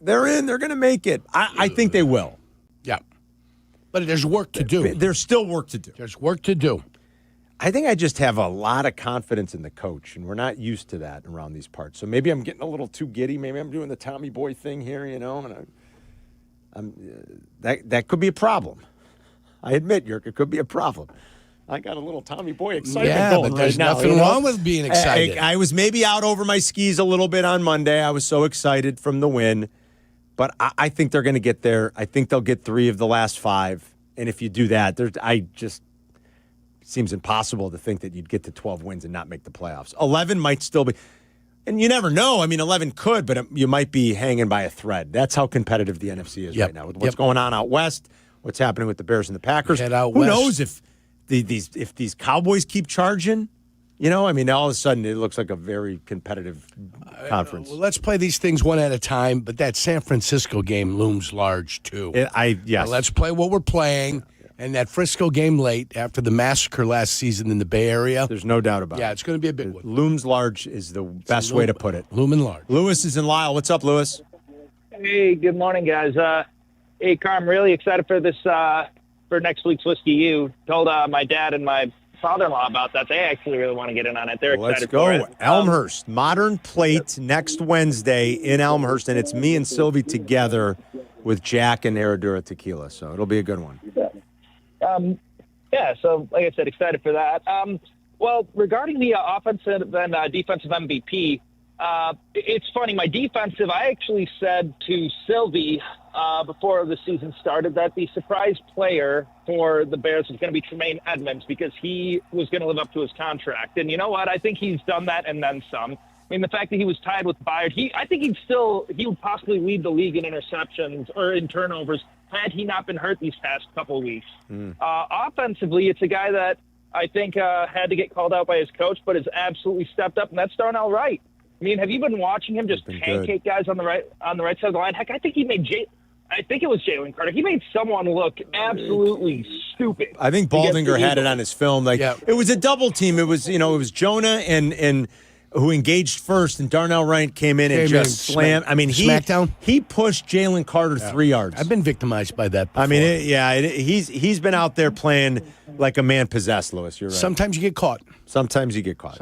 they're in, they're going to make it. I think they will. Yeah. But there's work to do. There's still work to do. There's work to do. I think I just have a lot of confidence in the coach, and we're not used to that around these parts. So maybe I'm getting a little too giddy. Maybe I'm doing the Tommy Boy thing here, and that could be a problem. I admit, Yerk, it could be a problem. I got a little Tommy Boy excitement going but there's right now. nothing wrong with being excited. I was maybe out over my skis a little bit on Monday. I was so excited from the win. But I think they're going to get there. I think they'll get 3 of the last 5. And if you do that, seems impossible to think that you'd get to 12 wins and not make the playoffs. 11 might still be. And you never know. I mean, 11 could, but you might be hanging by a thread. That's how competitive the NFC is right now. With what's going on out west, what's happening with the Bears and the Packers. Who knows if these Cowboys keep charging? All of a sudden it looks like a very competitive conference. Well, let's play these things one at a time, but that San Francisco game looms large, too. Yes. Let's play what we're playing. And that Frisco game late after the massacre last season in the Bay Area. There's no doubt about it. Yeah, it's going to be a big one. Looms large is the best way to put it. Looming large. Lewis is in Lyle. What's up, Lewis? Hey, good morning, guys. Hey, Carm, really excited for this, for next week's Whiskey U. Told my dad and my father-in-law about that. They actually really want to get in on it. They're excited for it. Let's go. Elmhurst, Modern Plate next Wednesday in Elmhurst, and it's me and Sylvie together with Jack and Herradura Tequila, so it'll be a good one. So like I said, excited for that. Well, regarding the offensive and defensive MVP, it's funny. My defensive, I actually said to Sylvie before the season started that the surprise player for the Bears was going to be Tremaine Edmonds because he was going to live up to his contract. And you know what? I think he's done that and then some. I mean, the fact that he was tied with Bayard, I think he would possibly lead the league in interceptions or in turnovers had he not been hurt these past couple of weeks. Offensively, it's a guy that I think had to get called out by his coach, but has absolutely stepped up, and that's Darnell Wright. I mean, have you been watching him just pancake guys on the right side of the line? Heck, I think he made I think it was Jalen Carter. He made someone look absolutely stupid. I think Baldinger had it on his film. It was a double team. It was Jonah and who engaged first, and Darnell Wright came in and just slammed. Smackdown. He pushed Jalen Carter 3 yards. I've been victimized by that before. He's been out there playing like a man possessed, Lewis. You're right. Sometimes you get caught. Sometimes you get caught.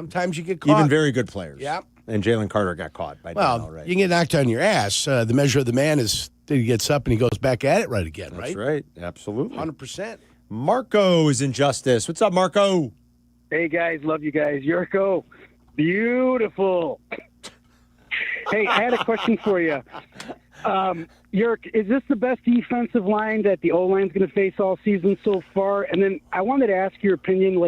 Even very good players. Yeah. And Jalen Carter got caught by Darnell Wright. You can get knocked on your ass. The measure of the man is that he gets up and he goes back at it right again, right? That's right. Absolutely. 100%. Marco is in Justice. What's up, Marco? Hey, guys. Love you guys. Yurko, beautiful. Hey, I had a question for you. Yerk, is this the best defensive line that the O-line's going to face all season so far? And then I wanted to ask your opinion,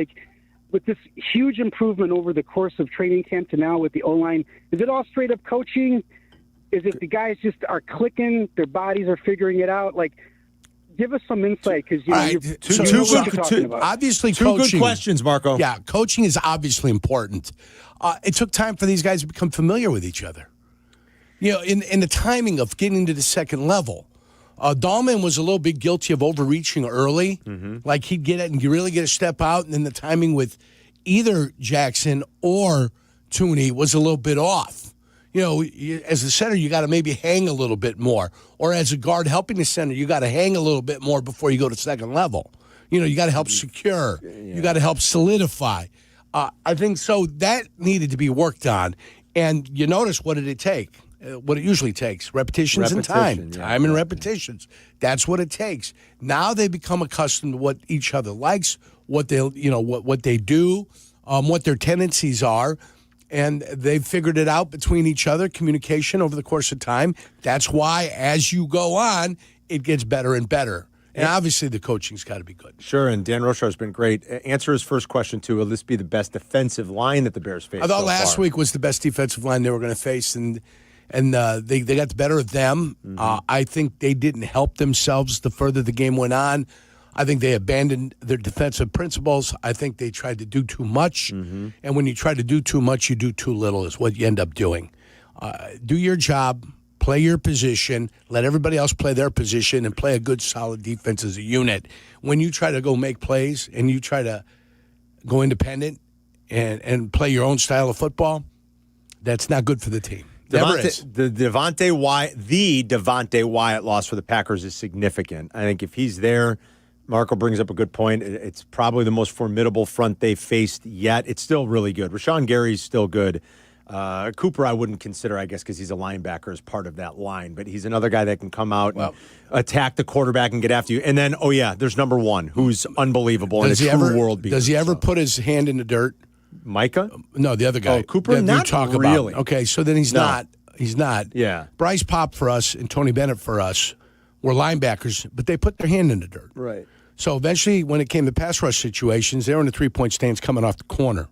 with this huge improvement over the course of training camp to now with the O-line, is it all straight up coaching? Is it the guys just are clicking, their bodies are figuring it out? Give us some insight because obviously two coaching. Good questions, Marco. Yeah, coaching is obviously important. It took time for these guys to become familiar with each other. In the timing of getting to the second level. Dahlman was a little bit guilty of overreaching early. Mm-hmm. Like he'd get it and really get a step out, and then the timing with either Jackson or Tooney was a little bit off. As a center, you got to maybe hang a little bit more. Or as a guard helping the center, you got to hang a little bit more before you go to second level. You got to help secure. Yeah. You got to help solidify. I think so. That needed to be worked on. And you notice, what did it take? What it usually takes, repetitions and time. Yeah. Time and repetitions. That's what it takes. Now they become accustomed to what each other likes, what they what they do, what their tendencies are, and they've figured it out between each other, communication over the course of time. That's why as you go on, it gets better and better. And obviously the coaching's got to be good. Sure, and Dan Rochar has been great. Answer his first question, too. Will this be the best defensive line that the Bears face? I thought last week was the best defensive line they were going to face, and they got the better of them. Mm-hmm. I think they didn't help themselves the further the game went on. I think they abandoned their defensive principles. I think they tried to do too much. Mm-hmm. And when you try to do too much, you do too little is what you end up doing. Do your job, play your position, let everybody else play their position, and play a good, solid defense as a unit. When you try to go make plays and you try to go independent and play your own style of football, that's not good for the team. The Devontae Wyatt loss for the Packers is significant. I think if he's there, Marco brings up a good point. It's probably the most formidable front they've faced yet. It's still really good. Rashawn Gary's still good. Cooper I wouldn't consider, I guess, because he's a linebacker as part of that line. But he's another guy that can come out and attack the quarterback and get after you. And then, there's number one, who's unbelievable and a true world beater. Does he ever put his hand in the dirt? Micah? No, the other guy. Oh, Cooper? Not really. About. Okay, so then he's not. He's not. Yeah. Bryce Pop for us and Tony Bennett for us were linebackers, but they put their hand in the dirt. Right. So eventually, when it came to pass rush situations, they were in the three-point stance coming off the corner.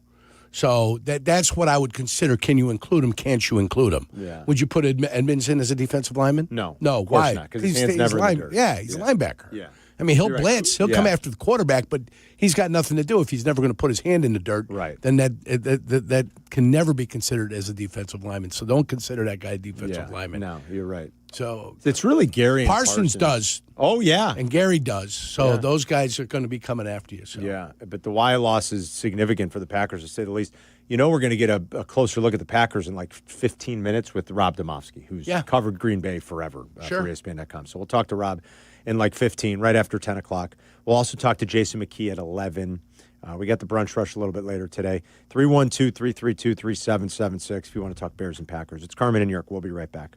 So that's what I would consider. Can you include him? Can't you include him? Yeah. Would you put Edmonds in as a defensive lineman? No. No. Of course Why? not, because his hand's never in the dirt. Yeah, he's a linebacker. Yeah. I mean, he'll You're right. blitz. He'll come after the quarterback, but he's got nothing to do if he's never going to put his hand in the dirt. Right. Then that can never be considered as a defensive lineman. So don't consider that guy a defensive lineman. No, you're right. So it's really Gary and Parsons does. Oh, yeah. And Gary does. So those guys are going to be coming after you. So. Yeah, but the Wyatt loss is significant for the Packers, to say the least. We're going to get a closer look at the Packers in like 15 minutes with Rob Domofsky, who's covered Green Bay forever for ESPN.com. So we'll talk to Rob in like 15, right after 10 o'clock. We'll also talk to Jason McKee at 11. We got the Brunch Rush a little bit later today. 312-332-3776 if you want to talk Bears and Packers. It's Carmen and Yurko. We'll be right back.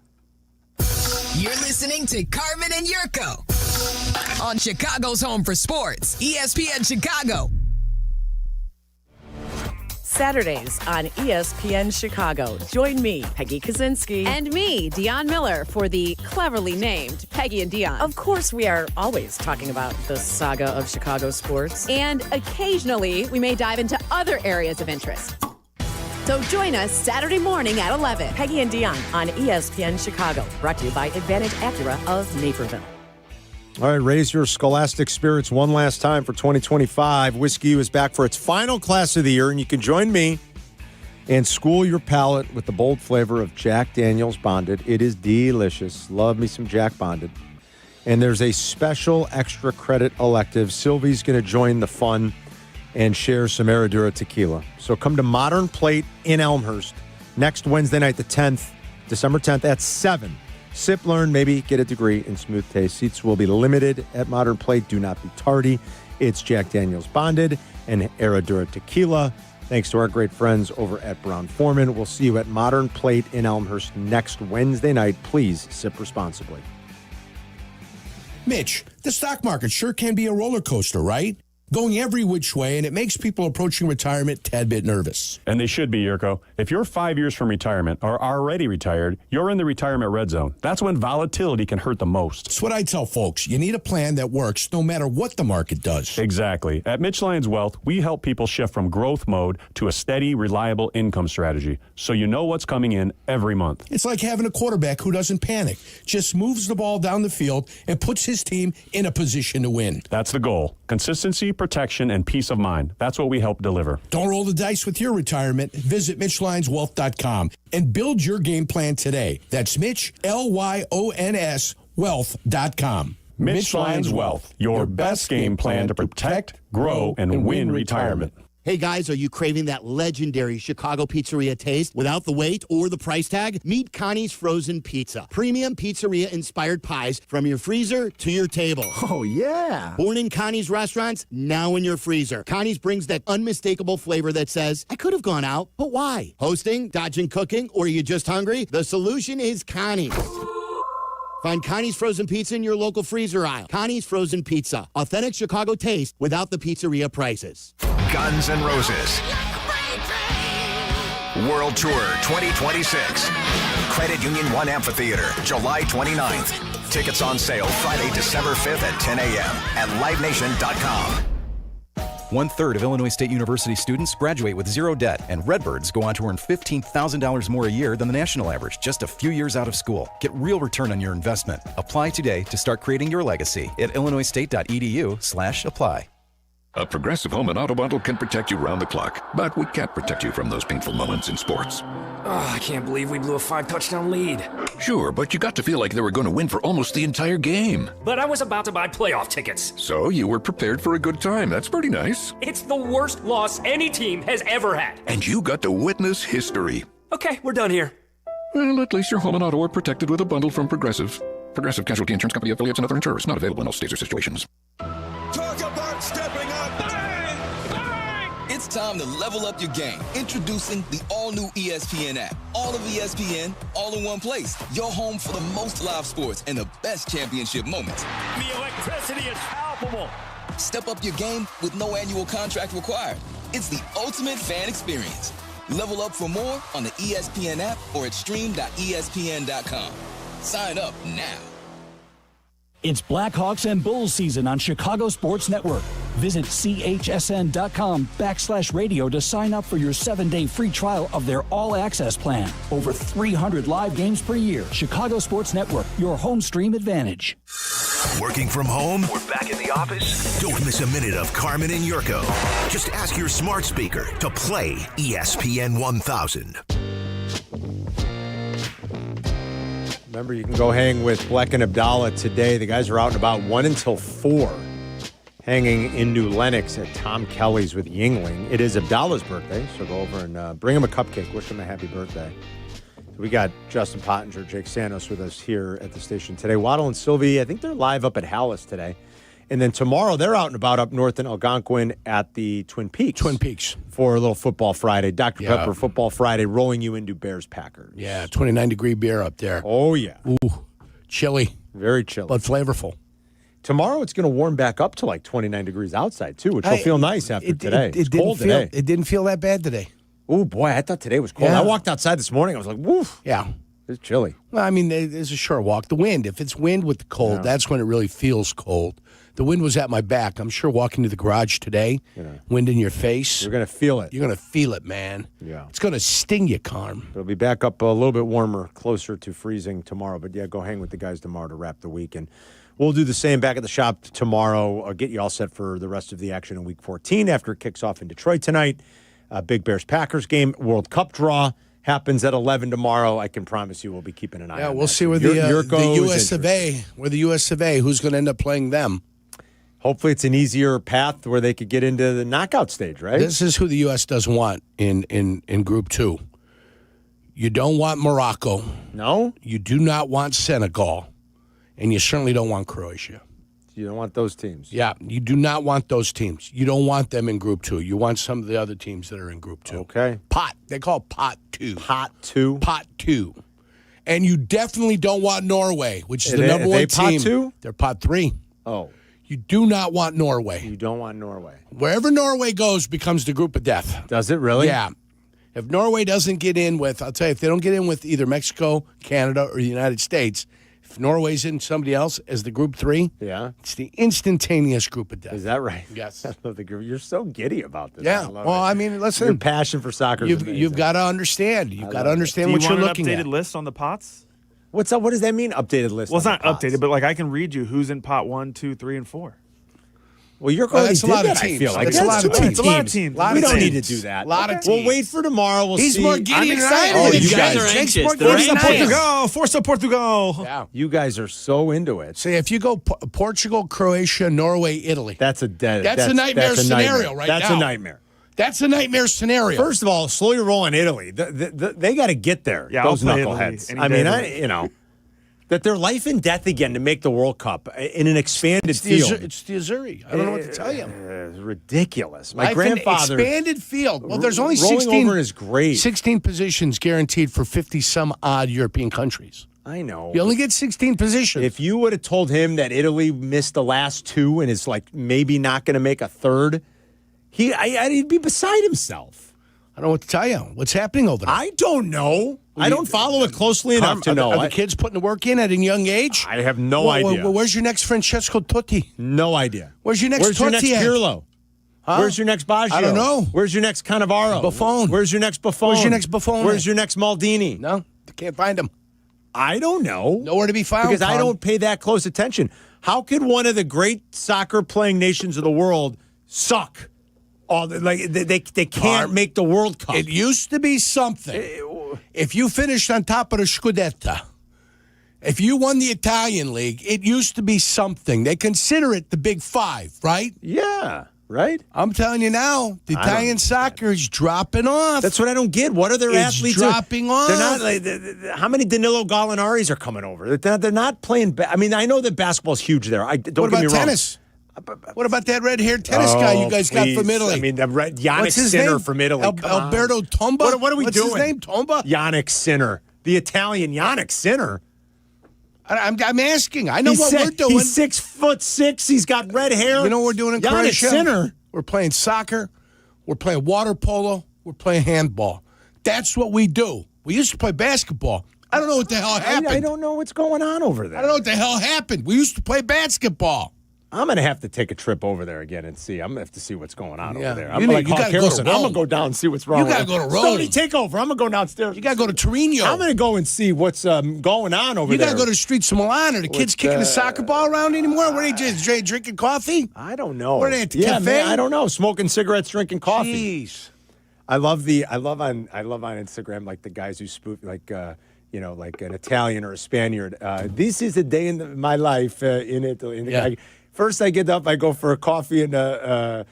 You're listening to Carmen and Yurko on Chicago's Home for Sports, ESPN Chicago. Saturdays on ESPN Chicago. Join me, Peggy Kaczynski. And me, Dion Miller, for the cleverly named Peggy and Dion. Of course, we are always talking about the saga of Chicago sports. And occasionally, we may dive into other areas of interest. So join us Saturday morning at 11. Peggy and Dion on ESPN Chicago. Brought to you by Advantage Acura of Naperville. All right, raise your scholastic spirits one last time for 2025. Whiskey is back for its final class of the year, and you can join me and school your palate with the bold flavor of Jack Daniel's Bonded. It is delicious. Love me some Jack Bonded. And there's a special extra credit elective. Silvy's going to join the fun and share some Herradura tequila. So come to Modern Plate in Elmhurst next Wednesday night, the 10th, December 10th at 7. Sip, learn, maybe get a degree in smooth taste. Seats will be limited at Modern Plate. Do not be tardy. It's Jack Daniel's Bonded and Herradura tequila. Thanks to our great friends over at Brown-Forman. We'll see you at Modern Plate in Elmhurst next Wednesday night. Please sip responsibly. Mitch, the stock market sure can be a roller coaster, right? Going every which way, and it makes people approaching retirement a tad bit nervous. And they should be, Yurko. If you're 5 years from retirement or already retired, you're in the retirement red zone. That's when volatility can hurt the most. That's what I tell folks. You need a plan that works no matter what the market does. Exactly. At Mitch Lyons Wealth, we help people shift from growth mode to a steady, reliable income strategy, so you know what's coming in every month. It's like having a quarterback who doesn't panic, just moves the ball down the field and puts his team in a position to win. That's the goal. Consistency, protection, and peace of mind. That's what we help deliver. Don't roll the dice with your retirement. Visit MitchLyonsWealth.com and build your game plan today. That's Mitch, Lyons, Wealth.com. Mitch Lyons Wealth, your best game plan to protect, grow, and win retirement. Hey guys, are you craving that legendary Chicago pizzeria taste without the wait or the price tag? Meet Connie's Frozen Pizza. Premium pizzeria-inspired pies from your freezer to your table. Oh, yeah. Born in Connie's restaurants, now in your freezer. Connie's brings that unmistakable flavor that says, I could have gone out, but why? Hosting, dodging cooking, or are you just hungry? The solution is Connie's. Find Connie's Frozen Pizza in your local freezer aisle. Connie's Frozen Pizza. Authentic Chicago taste without the pizzeria prices. Guns N' Roses World Tour 2026. Credit Union 1 Amphitheater, July 29th. Tickets on sale Friday, December 5th at 10 a.m. at livenation.com. 1/3 of Illinois State University students graduate with zero debt, and Redbirds go on to earn $15,000 more a year than the national average just a few years out of school. Get real return on your investment. Apply today to start creating your legacy at illinoisstate.edu/apply. A Progressive Home and Auto Bundle can protect you round the clock, but we can't protect you from those painful moments in sports. Oh, I can't believe we blew a 5-touchdown lead. Sure, but you got to feel like they were going to win for almost the entire game. But I was about to buy playoff tickets. So you were prepared for a good time. That's pretty nice. It's the worst loss any team has ever had. And you got to witness history. Okay, we're done here. Well, at least your home and auto are protected with a bundle from Progressive. Progressive Casualty Insurance Company affiliates and other insurers. Not available in all states or situations. Talk about stepping up. Bang! Bang! It's time to level up your game. Introducing the all-new ESPN app. All of ESPN, all in one place. Your home for the most live sports and the best championship moments. The electricity is palpable. Step up your game with no annual contract required. It's the ultimate fan experience. Level up for more on the ESPN app or at stream.espn.com. Sign up now. It's Blackhawks and Bulls season on Chicago Sports Network. Visit chsn.com/radio to sign up for your 7-day free trial of their all-access plan. Over 300 live games per year. Chicago Sports Network, your home stream advantage. Working from home? We're back in the office? Don't miss a minute of Carmen and Jurko. Just ask your smart speaker to play ESPN 1000. Remember, you can go hang with Bleck and Abdalla today. The guys are out and about 1 until 4, hanging in New Lenox at Tom Kelly's with Yuengling. It is Abdalla's birthday, so go over and bring him a cupcake. Wish him a happy birthday. So we got Justin Pottinger, Jake Santos with us here at the station today. Waddle and Silvy, I think they're live up at Hallis today. And then tomorrow, they're out and about up north in Algonquin at the Twin Peaks. For a little Football Friday. Dr. Pepper Football Friday, rolling you into Bears-Packers. Yeah, 29-degree beer up there. Oh, yeah. Ooh, chilly. Very chilly. But flavorful. Tomorrow, it's going to warm back up to like 29 degrees outside, too, which will feel nice after today. It's cold today. It didn't feel that bad today. Oh, boy, I thought today was cold. Yeah. I walked outside this morning. I was like, woof. Yeah. It's chilly. Well, I mean, there's a short walk. The wind, if it's wind with the cold, that's when it really feels cold. The wind was at my back. I'm sure walking to the garage today, wind in your face. You're going to feel it. You're going to feel it, man. Yeah. It's going to sting you, Carm. It'll be back up a little bit warmer, closer to freezing tomorrow. But, yeah, go hang with the guys tomorrow to wrap the week. And we'll do the same back at the shop tomorrow. I'll get you all set for the rest of the action in Week 14 after it kicks off in Detroit tonight. Big Bears-Packers game, World Cup draw happens at 11 tomorrow, I can promise you we'll be keeping an eye on Yeah, that. we'll see where the U.S. of A. Who's going to end up playing them. Hopefully it's an easier path where they could get into the knockout stage, right? This is who the U.S. doesn't want in Group 2. You don't want Morocco. No? You do not want Senegal. And you certainly don't want Croatia. You don't want those teams. Yeah, you do not want those teams. You don't want them in Group 2. You want some of the other teams that are in Group 2. Okay. They call it Pot 2. Pot 2? Pot 2. And you definitely don't want Norway, which is the number one team. Pot 2? They're Pot 3. Oh. You do not want Norway. You don't want Norway. Wherever Norway goes becomes the group of death. Does it really? Yeah. If Norway doesn't get in with, I'll tell you, if they don't get in with either Mexico, Canada, or the United States, if Norway's in somebody else as the Group 3, it's the instantaneous group of death. Is that right? Yes. I love the group. You're so giddy about this. Yeah. Well, I mean, listen. Your passion for soccer is amazing. You've got to understand. You've got to understand Do what you you're want looking an at. updated list on the pots? What's up? What does that mean, updated list? Well, it's not updated, but like I can read you who's in pot 1, 2, 3, and 4. Well, you're Well, that's a lot of teams. I feel like That's a lot of teams. It's a lot of teams. We don't need to do that. Lot of We'll teams. wait for tomorrow. We'll He's see. more giddy I'm than excited. I am. Oh, you guys are anxious. Força Portugal. Yeah. You guys are so into it. See, if you go Portugal, Croatia, Norway, Italy. That's a dead. That's a nightmare scenario right now. That's a nightmare. That's a nightmare scenario. First of all, slow your roll on Italy. They got to get there. Yeah, those I'll play knuckleheads. Italy I any mean, day. that they're life and death again to make the World Cup in an expanded field. It's the Azuri. I don't know what to tell you. It's ridiculous. My Life in grandfather expanded field. Well, there's only rolling 16 over in his grave. 16 positions guaranteed for 50 some odd European countries. I know. You only get 16 positions. If you would have told him that Italy missed the last two and is like maybe not going to make a third, he'd be beside himself. I don't know what to tell you. What's happening over there? I don't know. I don't follow it closely enough to know. Are the kids putting the work in at a young age? I have no idea. Where's your next Francesco Totti? No idea. Where's your next Where's your Totti next at? Pirlo? Huh? Where's your next Baggio? I don't know. Where's your next Cannavaro? Buffon. Where's your next Buffon? Where's your next Buffon? Where's your next Maldini? No, can't find him. I don't know. Nowhere to be found. Because I Tom. don't pay that close attention. How could one of the great soccer playing nations of the world suck? They can't make the World Cup. It used to be something. If you finished on top of the Scudetta, if you won the Italian league, it used to be something. They consider it the Big Five, right? Yeah, right? I'm telling you now, the Italian soccer is dropping off. That's what I don't get. What are their It's athletes dropping off. They're not like how many Danilo Gallinaris are coming over? They're not playing. I mean, I know that basketball's huge there. Don't What get about me wrong. tennis? What about that red-haired tennis guy you guys got from Italy? I mean, the Yannick What's his Sinner name? from Italy. Alberto Tomba? What are we doing? What's his name? Tomba? Yannick Sinner. The Italian Yannick Sinner. I'm asking. I know what we're doing. He's 6'6". He's got red hair. You know what we're doing in Yannick Croatia? Sinner. We're playing soccer. We're playing water polo. We're playing handball. That's what we do. We used to play basketball. I don't know what the hell happened. I don't know what's going on over there. I don't know what the hell happened. We used to play basketball. I'm going to have to take a trip over there again and see. I'm going to have to see what's going on over there. I'm You like, gotta go to I'm going to Rome. go down and see what's wrong. You gotta go to Rome. Stoney, take over. I'm going to go downstairs. You got to go to Torino. I'm going to go and see what's going on over You there. got to go to the streets of Milan. Are the kids kicking the soccer ball around anymore? What are they just drinking coffee? I don't know. What are they at the yeah, cafe? man, I don't know. Smoking cigarettes, drinking coffee. Jeez. I love on Instagram like the guys who spoof like like an Italian or a Spaniard. This is a day in my life in Italy. And first I get up, I go for a coffee and a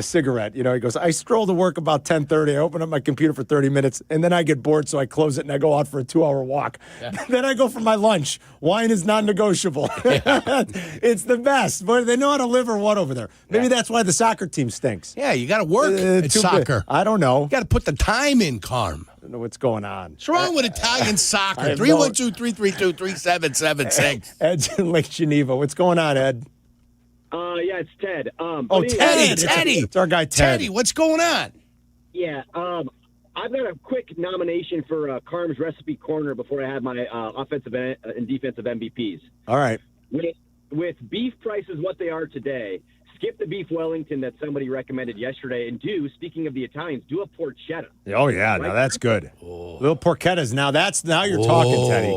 cigarette. He goes, I stroll to work about 10:30. I open up my computer for 30 minutes, and then I get bored, so I close it and I go out for a 2-hour walk. Yeah. Then I go for my lunch. Wine is non-negotiable. Yeah. It's the best. But they know how to live or what over there. Maybe that's why the soccer team stinks. Yeah, you got to work at soccer. I don't know. You got to put the time in, Carm. I don't know what's going on. What's wrong with Italian soccer? 312-332-3776. Ed's in Lake Geneva. What's going on, Ed? Yeah, it's Ted. Teddy. It's our guy, Ted. Teddy, what's going on? Yeah, I've got a quick nomination for Carm's Recipe Corner before I have my offensive and defensive MVPs. All right. With beef prices what they are today, skip the beef Wellington that somebody recommended yesterday, and speaking of the Italians, do a porchetta. Oh, yeah. Right? Now that's good. Little porchettas. Now you're talking, Teddy.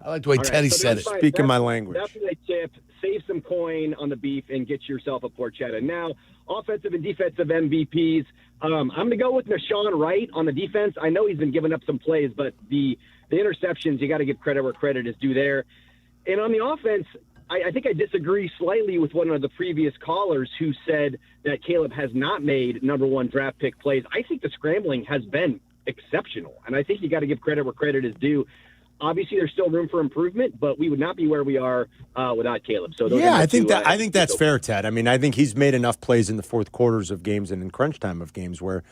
I like the way Teddy said it. Speaking my language. Definitely tip save some coin on the beef and get yourself a porchetta. Now, offensive and defensive MVPs, I'm going to go with Nashawn Wright on the defense. I know he's been giving up some plays, but the interceptions, you got to give credit where credit is due there. And on the offense, I think I disagree slightly with one of the previous callers who said that Caleb has not made number one draft pick plays. I think the scrambling has been exceptional, and I think you got to give credit where credit is due. Obviously, there's still room for improvement, but we would not be where we are without Caleb. So I think that's fair, Ted. I mean, I think he's made enough plays in the fourth quarters of games and in crunch time of games where,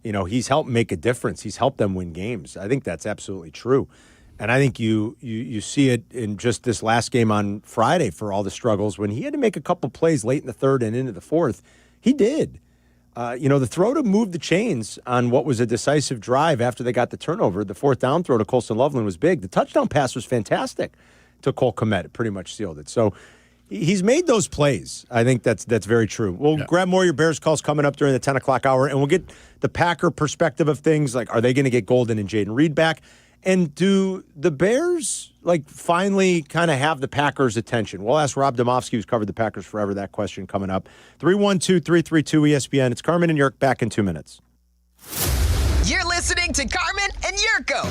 he's helped make a difference. He's helped them win games. I think that's absolutely true. And I think you see it in just this last game on Friday for all the struggles. When he had to make a couple plays late in the third and into the fourth, he did. The throw to move the chains on what was a decisive drive after they got the turnover, the fourth down throw to Colston Loveland was big. The touchdown pass was fantastic to Cole Kmet. It pretty much sealed it. So he's made those plays. I think that's very true. We'll grab more of your Bears calls coming up during the 10 o'clock hour, and we'll get the Packer perspective of things. Like, are they going to get Golden and Jaden Reed back? And do the Bears, finally kind of have the Packers' attention? We'll ask Rob Domofsky, who's covered the Packers forever, that question coming up. 312-332-ESPN. It's Carmen and Yurko back in 2 minutes. You're listening to Carmen and Yurko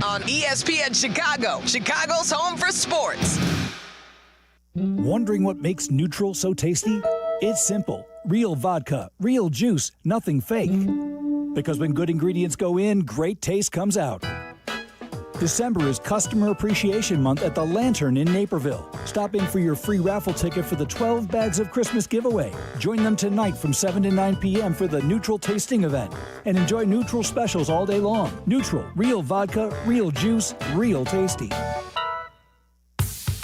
on ESPN Chicago, Chicago's home for sports. Wondering what makes neutral so tasty? It's simple. Real vodka, real juice, nothing fake. Because when good ingredients go in, great taste comes out. December is Customer Appreciation Month at the Lantern in Naperville. Stop in for your free raffle ticket for the 12 Bags of Christmas giveaway. Join them tonight from 7 to 9 p.m. for the Neutral Tasting event. And enjoy Neutral specials all day long. Neutral, real vodka, real juice, real tasty.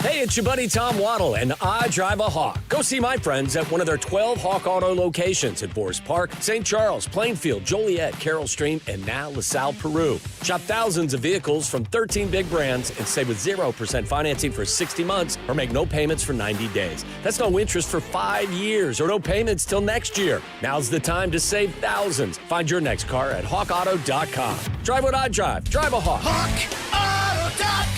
Hey, it's your buddy Tom Waddle, and I drive a Hawk. Go see my friends at one of their 12 Hawk Auto locations at Forest Park, St. Charles, Plainfield, Joliet, Carroll Stream, and now LaSalle, Peru. Shop thousands of vehicles from 13 big brands and save with 0% financing for 60 months or make no payments for 90 days. That's no interest for 5 years or no payments till next year. Now's the time to save thousands. Find your next car at hawkauto.com. Drive what I drive. Drive a Hawk. HawkAuto.com.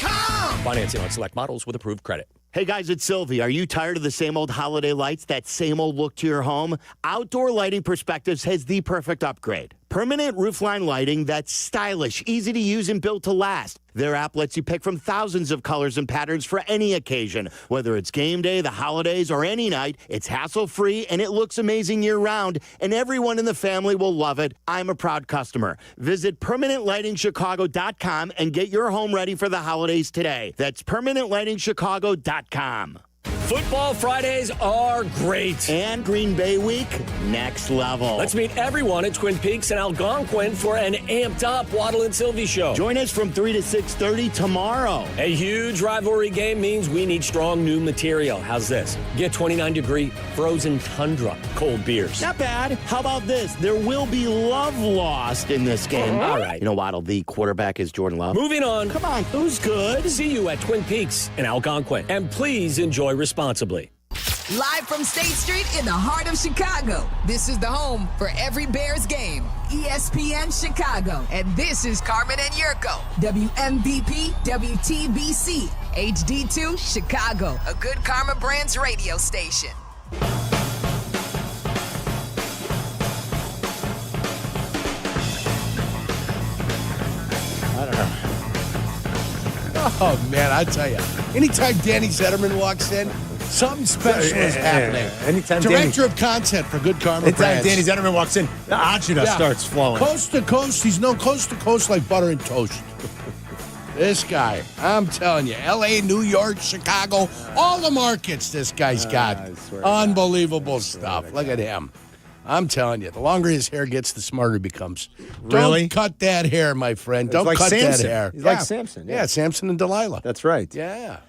Financing on select models with approved credit. Hey guys, it's Silvy. Are you tired of the same old holiday lights, that same old look to your home? Outdoor Lighting Perspectives has the perfect upgrade. Permanent roofline lighting that's stylish, easy to use, and built to last. Their app lets you pick from thousands of colors and patterns for any occasion. Whether it's game day, the holidays, or any night, it's hassle-free and it looks amazing year-round, and everyone in the family will love it. I'm a proud customer. Visit PermanentLightingChicago.com and get your home ready for the holidays today. That's PermanentLightingChicago.com. Football Fridays are great. And Green Bay Week, next level. Let's meet everyone at Twin Peaks and Algonquin for an amped-up Waddle Silvy show. Join us from 3 to 6:30 tomorrow. A huge rivalry game means we need strong new material. How's this? Get 29-degree frozen tundra cold beers. Not bad. How about this? There will be love lost in this game. All right. You know, Waddle, the quarterback is Jordan Love. Moving on. Come on, who's good? See you at Twin Peaks and Algonquin. And please enjoy responsibly. Live from State Street in the heart of Chicago. This is the home for every Bears game. ESPN Chicago. And this is Carmen and Yurko. WMVP, WTBC, HD2, Chicago. A good Karma Brands radio station. I don't know. Oh, man, I tell you. Anytime Danny Zetterman walks in, something special is happening. Anytime Director of content for Good Karma Brands. Danny Zetterman walks in, the agita starts flowing. Coast to coast. He's known coast to coast like butter and toast. This guy, I'm telling you, L.A., New York, Chicago, all the markets this guy's got. Unbelievable stuff. Look at him. I'm telling you, the longer his hair gets, the smarter he becomes. Really? Don't cut that hair, my friend. Don't like cut Samson. that hair. He's like Samson. Yeah, Samson and Delilah. That's right. Yeah.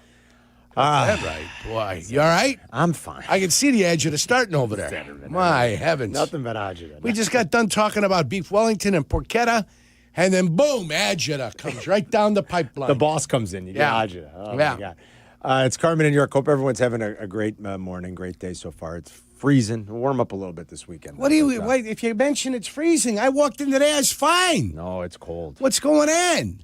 That's right, boy. You all right? I'm fine. I can see the agita starting over there. My heavens. Nothing but agita. We just got done talking about beef Wellington and porchetta, and then boom, agita comes right down the pipeline. The boss comes in. You get agita. Oh, yeah. my God. It's Carmen and York. Hope everyone's having a great morning, great day so far. It's freezing. We'll warm up a little bit this weekend. What do you wait? If you mention it's freezing, I walked in today. It's fine. No, it's cold. What's going on?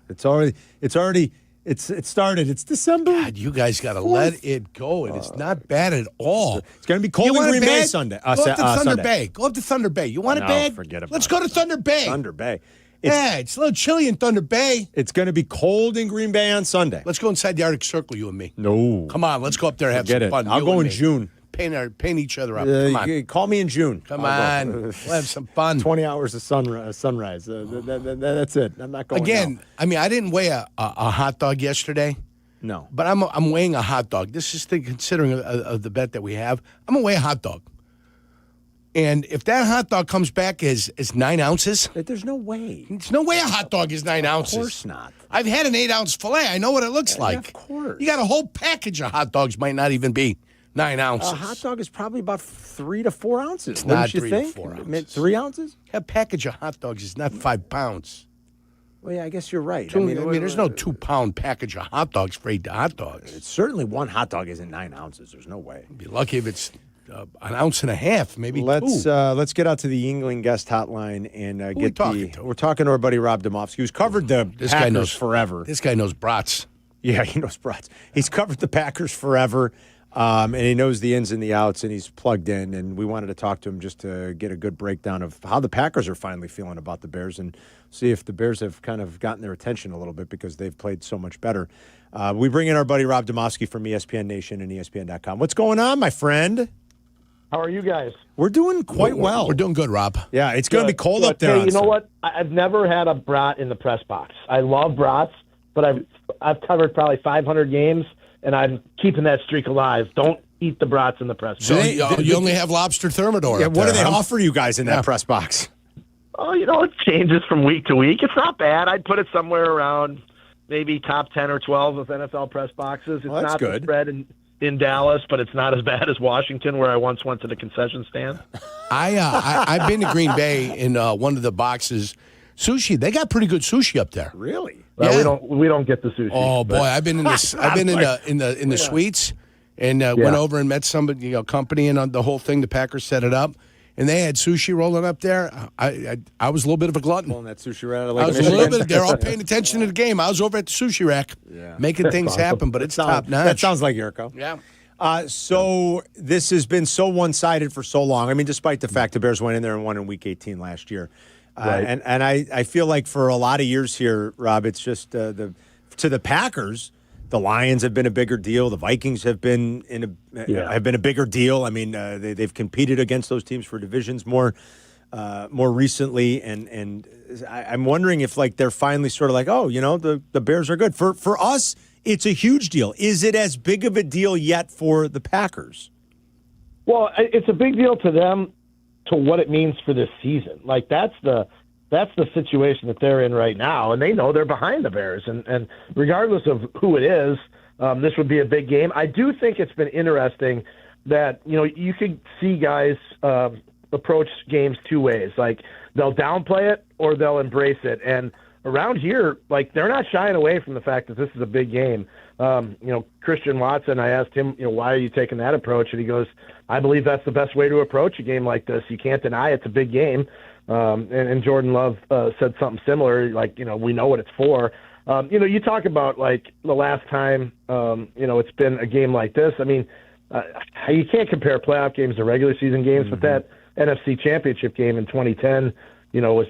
It's already It started. It's December. God, you guys got to let it go. It is not bad at all. It's going to be cold in Green Bay Sunday. Go up to Thunder Sunday. Bay. Go up to Thunder Bay. You want it No, bad? forget about Let's go to Thunder Bay. Thunder Bay. It's a little chilly in Thunder Bay. It's going to be cold in Green Bay on Sunday. Let's go inside the Arctic Circle, you and me. No. Come on, let's go up there and have Forget some it. fun. I'll you go and in me. June. Paint each other up. Come on. Call me in June. Come on. We'll have some fun. 20 hours of sunrise. That's it. I'm not going Again, now. I mean, I didn't weigh a hot dog yesterday. No. But I'm weighing a hot dog. This is considering of the bet that we have. I'm going to weigh a hot dog. And if that hot dog comes back as 9 ounces. There's no way. There's no way a hot dog is 9 ounces. Of course not. I've had an 8-ounce filet. I know what it looks like. Of course. You got a whole package of hot dogs, might not even be 9 ounces. A hot dog is probably about 3 to 4 ounces. It's Wouldn't not you 3 think? to 4 ounces. 3 ounces? A package of hot dogs is not 5 pounds. Well, yeah, I guess you're right. I mean, there's no 2-pound package of hot dogs for 8 hot dogs. It's certainly one hot dog isn't 9 ounces. There's no way. Be lucky if it's an ounce and a half, maybe Let's 2. let's get out to the Yuengling guest hotline and Who get we talking to? We're talking to our buddy Rob Domofsky, who's covered the This Packers guy knows forever. This guy knows brats. Yeah, he knows brats. He's covered the Packers forever, and he knows the ins and the outs, and he's plugged in. And we wanted to talk to him just to get a good breakdown of how the Packers are finally feeling about the Bears and see if the Bears have kind of gotten their attention a little bit because they've played so much better. We bring in our buddy Rob Domofsky from ESPN Nation and ESPN.com. What's going on, my friend? How are you guys? We're doing quite well. We're doing good, Rob. Yeah, it's going to be cold up there. Hey, on you know Sunday. what? I've never had a brat in the press box. I love brats, but I've covered probably 500 games, and I'm keeping that streak alive. Don't eat the brats in the press box. So you only have lobster thermidor. Yeah, up what do there, they huh? offer you guys in that press box? Oh, it changes from week to week. It's not bad. I'd put it somewhere around maybe top 10 or 12 of NFL press boxes. It's Well, that's not good. the spread in Dallas, but it's not as bad as Washington, where I once went to the concession stand. I've been to Green Bay in one of the boxes. Sushi, they got pretty good sushi up there. Really? Well, Yeah. we don't get the sushi. Oh boy, but- I've been in this. I've been in the suites and went over and met somebody, company, and the whole thing. The Packers set it up, and they had sushi rolling up there. I was a little bit of a glutton. Pulling that sushi right out of I Lake was a Michigan. little bit. They're all paying attention to the game. I was over at the sushi rack, making things happen, but it's top notch. That sounds like Yurko. Yeah. So this has been so one-sided for so long. I mean, despite the fact the Bears went in there and won in Week 18 last year. Right. And I feel like for a lot of years here, Rob, it's just to the Packers, the Lions have been a bigger deal. The Vikings have been have been a bigger deal. I mean, they've competed against those teams for divisions more recently, and I'm wondering if they're finally sort of like, oh, the Bears are good. For us, it's a huge deal. Is it as big of a deal yet for the Packers? Well, it's a big deal to them to what it means for this season. That's the situation that they're in right now, and they know they're behind the Bears. And regardless of who it is, this would be a big game. I do think it's been interesting that you could see guys approach games two ways. They'll downplay it or they'll embrace it. And around here, they're not shying away from the fact that this is a big game. Christian Watson, I asked him, why are you taking that approach? And he goes, I believe that's the best way to approach a game like this. You can't deny it's a big game. And Jordan Love said something similar, we know what it's for. You talk about, the last time, it's been a game like this. I mean, you can't compare playoff games to regular season games, but that NFC Championship game in 2010, I'm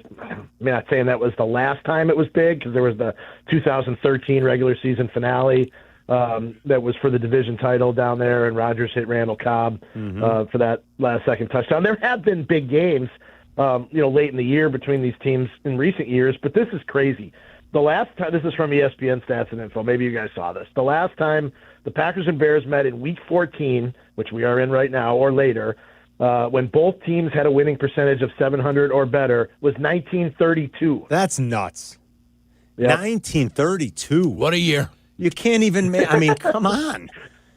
not saying that was the last time it was big, because there was the 2013 regular season finale that was for the division title down there, and Rodgers hit Randall Cobb for that last second touchdown. There have been big games, late in the year between these teams in recent years, but this is crazy. The last time, this is from ESPN Stats and Info, maybe you guys saw this. The last time the Packers and Bears met in Week 14, which we are in right now, or later, when both teams had a winning percentage of 700 or better, was 1932. That's nuts. Yep. 1932. What a year. You can't even I mean, come on.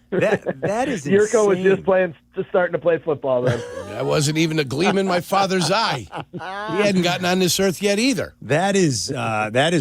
That is insane. Yurko was just starting to play football then. That wasn't even a gleam in my father's eye. He hadn't gotten on this earth yet either. That is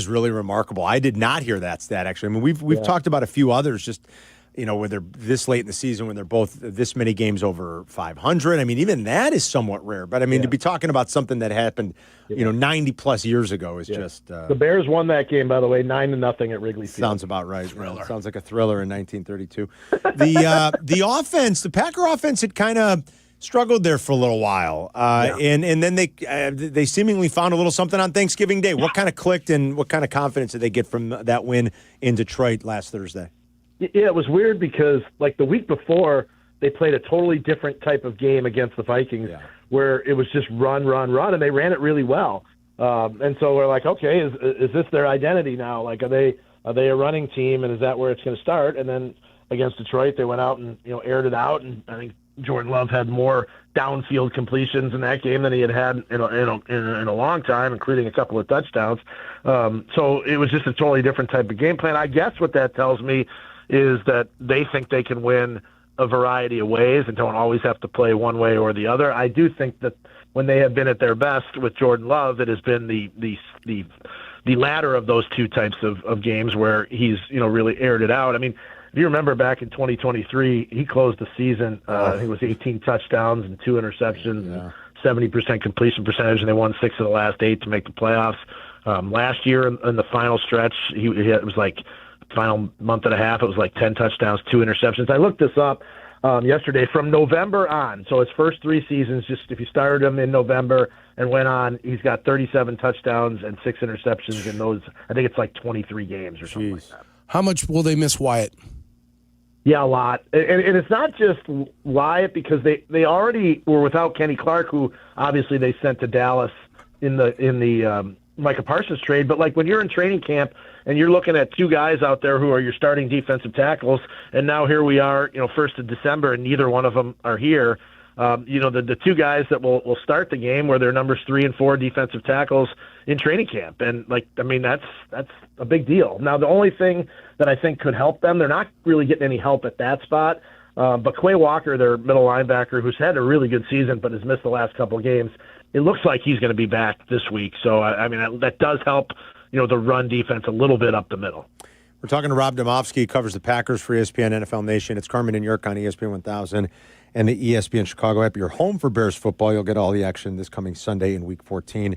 really remarkable. I did not hear that stat, actually. I mean, we've talked about a few others just where they're this late in the season, when they're both this many games over 500. I mean, even that is somewhat rare. But, I mean, to be talking about something that happened, 90-plus years ago is just... the Bears won that game, by the way, 9-0 at Wrigley Field. Sounds about right. Sounds like a thriller in 1932. The offense, the Packer offense had kind of struggled there for a little while. And then they seemingly found a little something on Thanksgiving Day. What kind of clicked, and what kind of confidence did they get from that win in Detroit last Thursday? Yeah, it was weird because, like, the week before, they played a totally different type of game against the Vikings where it was just run, and they ran it really well. And so we're like, okay, is this their identity now? Like, are they a running team, and is that where it's going to start? And then against Detroit, they went out and, aired it out, and I think Jordan Love had more downfield completions in that game than he had in a long time, including a couple of touchdowns. So it was just a totally different type of game plan. I guess what that tells me is that they think they can win a variety of ways and don't always have to play one way or the other. I do think that when they have been at their best with Jordan Love, it has been the latter of those two types of games where he's really aired it out. I mean, if you remember back in 2023, he closed the season, I think it was 18 touchdowns and 2 interceptions, and 70% completion percentage, and they won 6 of the last 8 to make the playoffs. Last year in the final stretch, it was like final month and a half, it was like 10 touchdowns, 2 interceptions. I looked this up yesterday. From November on, so his first 3 seasons, just if you started him in November and went on, he's got 37 touchdowns and 6 interceptions in those, I think it's like 23 games or something like that. How much will they miss Wyatt? Yeah, a lot. And it's not just Wyatt, because they already were without Kenny Clark, who obviously they sent to Dallas in the Micah Parsons trade. But like when you're in training camp and you're looking at 2 guys out there who are your starting defensive tackles, and now here we are, 1st of December, and neither one of them are here. The 2 guys that will start the game were their numbers 3 and 4 defensive tackles in training camp. And that's a big deal. Now, the only thing that I think could help them, they're not really getting any help at that spot. But Quay Walker, their middle linebacker, who's had a really good season but has missed the last couple of games, it looks like he's going to be back this week. So, that does help, the run defense a little bit up the middle. We're talking to Rob Domofsky. He covers the Packers for ESPN NFL Nation. It's Carmen and Jurko on ESPN 1000 and the ESPN Chicago app. You're home for Bears football. You'll get all the action this coming Sunday in Week 14.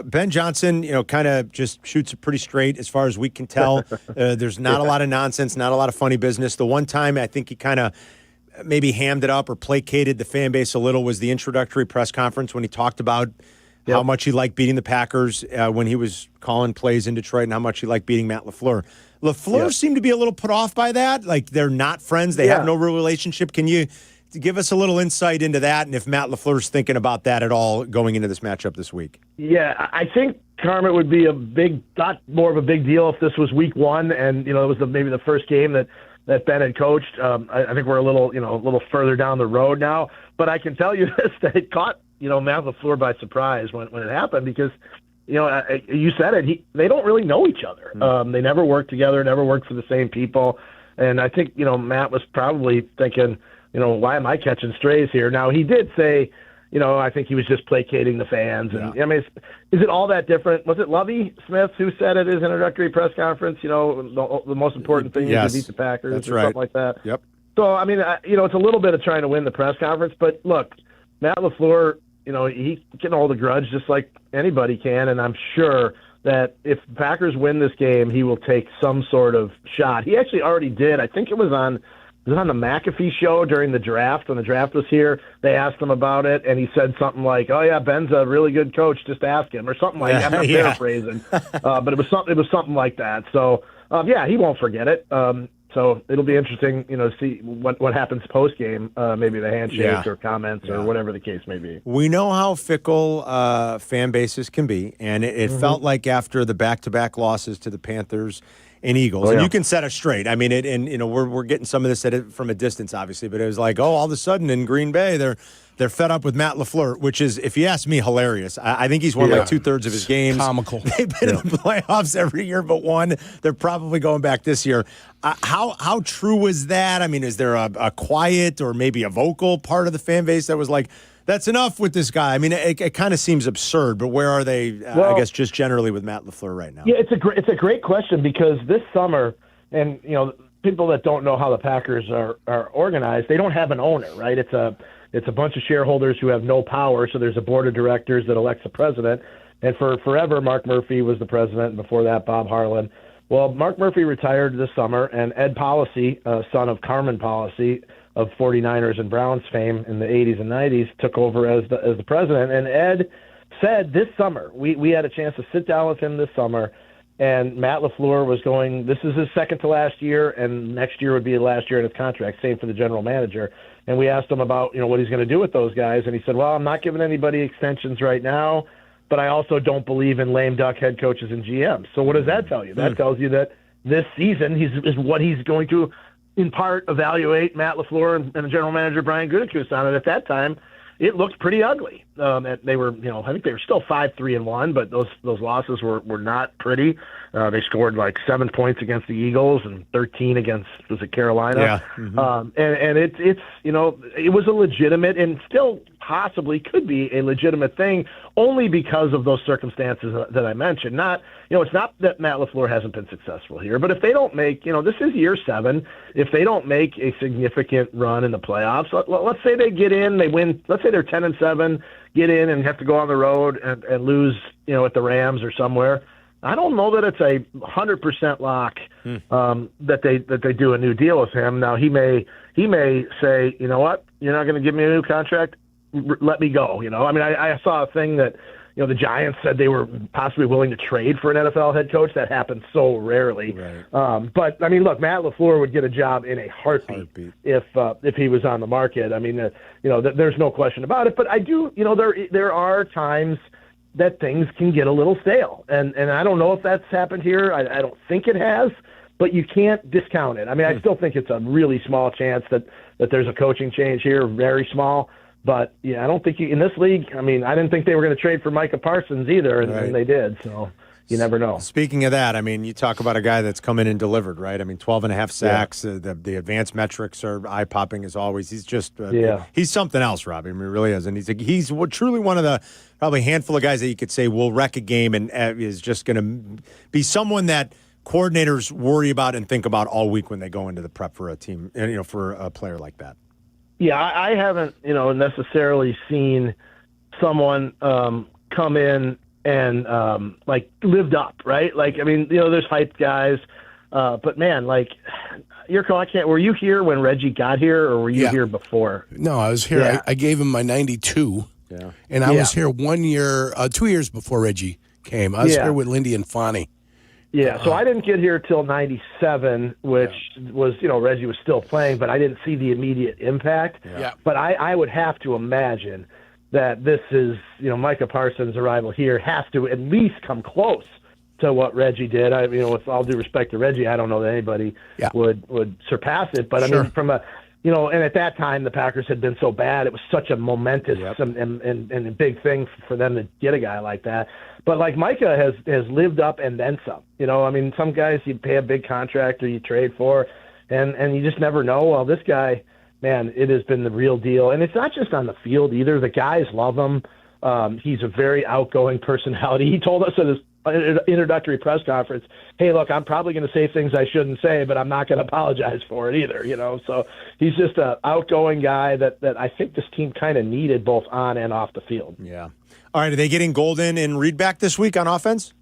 Ben Johnson, kind of just shoots it pretty straight as far as we can tell. There's not a lot of nonsense, not a lot of funny business. The one time I think he kind of maybe hammed it up or placated the fan base a little was the introductory press conference when he talked about how much he liked beating the Packers when he was calling plays in Detroit, and how much he liked beating Matt LaFleur. LaFleur seemed to be a little put off by that. Like, they're not friends. They have no real relationship. Can you give us a little insight into that, and if Matt LaFleur's thinking about that at all going into this matchup this week? Yeah, I think, Carmen, would be not more of a big deal if this was week 1 and, it was maybe the first game that Ben had coached. I think we're a little further down the road now. But I can tell you this, that it caught, Matt LaFleur by surprise when it happened, because, you said it, they don't really know each other. They never worked together, never worked for the same people. And I think, Matt was probably thinking, why am I catching strays here? Now, he did say, I think he was just placating the fans. And I mean, is it all that different? Was it Lovie Smith who said at his introductory press conference, the most important thing is to beat the Packers, that's or right. something like that? Yep. So, I mean, it's a little bit of trying to win the press conference. But look, Matt LaFleur, he can hold a grudge just like anybody can. And I'm sure that if the Packers win this game, he will take some sort of shot. He actually already did. I think it was on the McAfee show during the draft. When the draft was here, they asked him about it, and he said something like, "Oh yeah, Ben's a really good coach. Just ask him," or something like that. I'm not paraphrasing, but it was something like that. So he won't forget it. So it'll be interesting, to see what happens post game. Maybe the handshake or comments or whatever the case may be. We know how fickle fan bases can be, and it felt like after the back-to-back losses to the Panthers and Eagles, and you can set us straight. I mean, we're getting some of this from a distance, obviously, but it was like, all of a sudden in Green Bay, they're fed up with Matt LaFleur, which is, if you ask me, hilarious. I think he's won like 2/3 of his games. Comical. They've been in the playoffs every year but one. They're probably going back this year. How true was that? I mean, is there a quiet or maybe a vocal part of the fan base that was like, that's enough with this guy? I mean, it kind of seems absurd, but where are they, I guess, just generally with Matt LaFleur right now? Yeah, it's a great question, because this summer, and, people that don't know how the Packers are organized, they don't have an owner, right? It's a bunch of shareholders who have no power, so there's a board of directors that elects the president. And for forever, Mark Murphy was the president, and before that, Bob Harlan. Well, Mark Murphy retired this summer, and Ed Policy, son of Carmen Policy of 49ers and Browns fame in the 80s and 90s, took over as the president. And Ed said this summer, we had a chance to sit down with him this summer, and Matt LaFleur was going, this is his second to last year, and next year would be the last year in his contract, same for the general manager. And we asked him about, what he's going to do with those guys, and he said, well, I'm not giving anybody extensions right now, but I also don't believe in lame duck head coaches and GMs. So what does that tell you? That tells you that this season is what he's going to, in part, evaluate Matt LaFleur and the general manager Brian Gutekunst on it. At that time, it looked pretty ugly. They were, I think they were still 5-3-1, but those losses were not pretty. They scored like 7 points against the Eagles and 13 against, was it Carolina? Yeah. Mm-hmm. And it's it was a legitimate and still possibly could be a legitimate thing only because of those circumstances that I mentioned. Not, it's not that Matt LaFleur hasn't been successful here, but if they don't make, this is year 7, if they don't make a significant run in the playoffs, let's say they get in, they win, let's say they're 10-7, get in and have to go on the road and lose, at the Rams or somewhere. I don't know that it's a 100% lock that they do a new deal with him. Now he may say, you know what, you're not going to give me a new contract, let me go. I saw a thing that the Giants said they were possibly willing to trade for an NFL head coach. That happens so rarely. Right. But look, Matt LaFleur would get a job in a heartbeat. If he was on the market. There's no question about it. But I do, there are times that things can get a little stale, and I don't know if that's happened here. I don't think it has, but you can't discount it. I still think it's a really small chance that there's a coaching change here, very small. But yeah, I don't think in this league. I didn't think they were going to trade for Micah Parsons either, and they did. So you never know. Speaking of that, you talk about a guy that's come in and delivered, right? 12.5 sacks. Yeah. The advanced metrics are eye popping as always. He's just he's something else, Rob. He really is, and he's truly one of the probably handful of guys that you could say will wreck a game and is just going to be someone that coordinators worry about and think about all week when they go into the prep for a team, for a player like that. Yeah, I haven't, necessarily seen someone come in and lived up, right? There's hyped guys, but man, Yurko, were you here when Reggie got here, or were you here before? No, I was here. Yeah. I gave him my 92. Yeah. And I was here 1 year, 2 years before Reggie came. I was here with Lindy and Fonnie. Yeah, so I didn't get here till 97, which was, Reggie was still playing, but I didn't see the immediate impact. Yeah. But I would have to imagine that this is, Micah Parsons' arrival here has to at least come close to what Reggie did. With all due respect to Reggie, I don't know that anybody would surpass it. But from a, and at that time the Packers had been so bad, it was such a momentous and a big thing for them to get a guy like that. But Micah has lived up and then some. Some guys you pay a big contract or you trade for, and you just never know. Well, this guy, man, it has been the real deal. And it's not just on the field either. The guys love him. He's a very outgoing personality. He told us at his introductory press conference, hey, look, I'm probably going to say things I shouldn't say, but I'm not going to apologize for it either. So he's just an outgoing guy that I think this team kind of needed both on and off the field. Yeah. All right, are they getting Golden and Reed back this week on offense?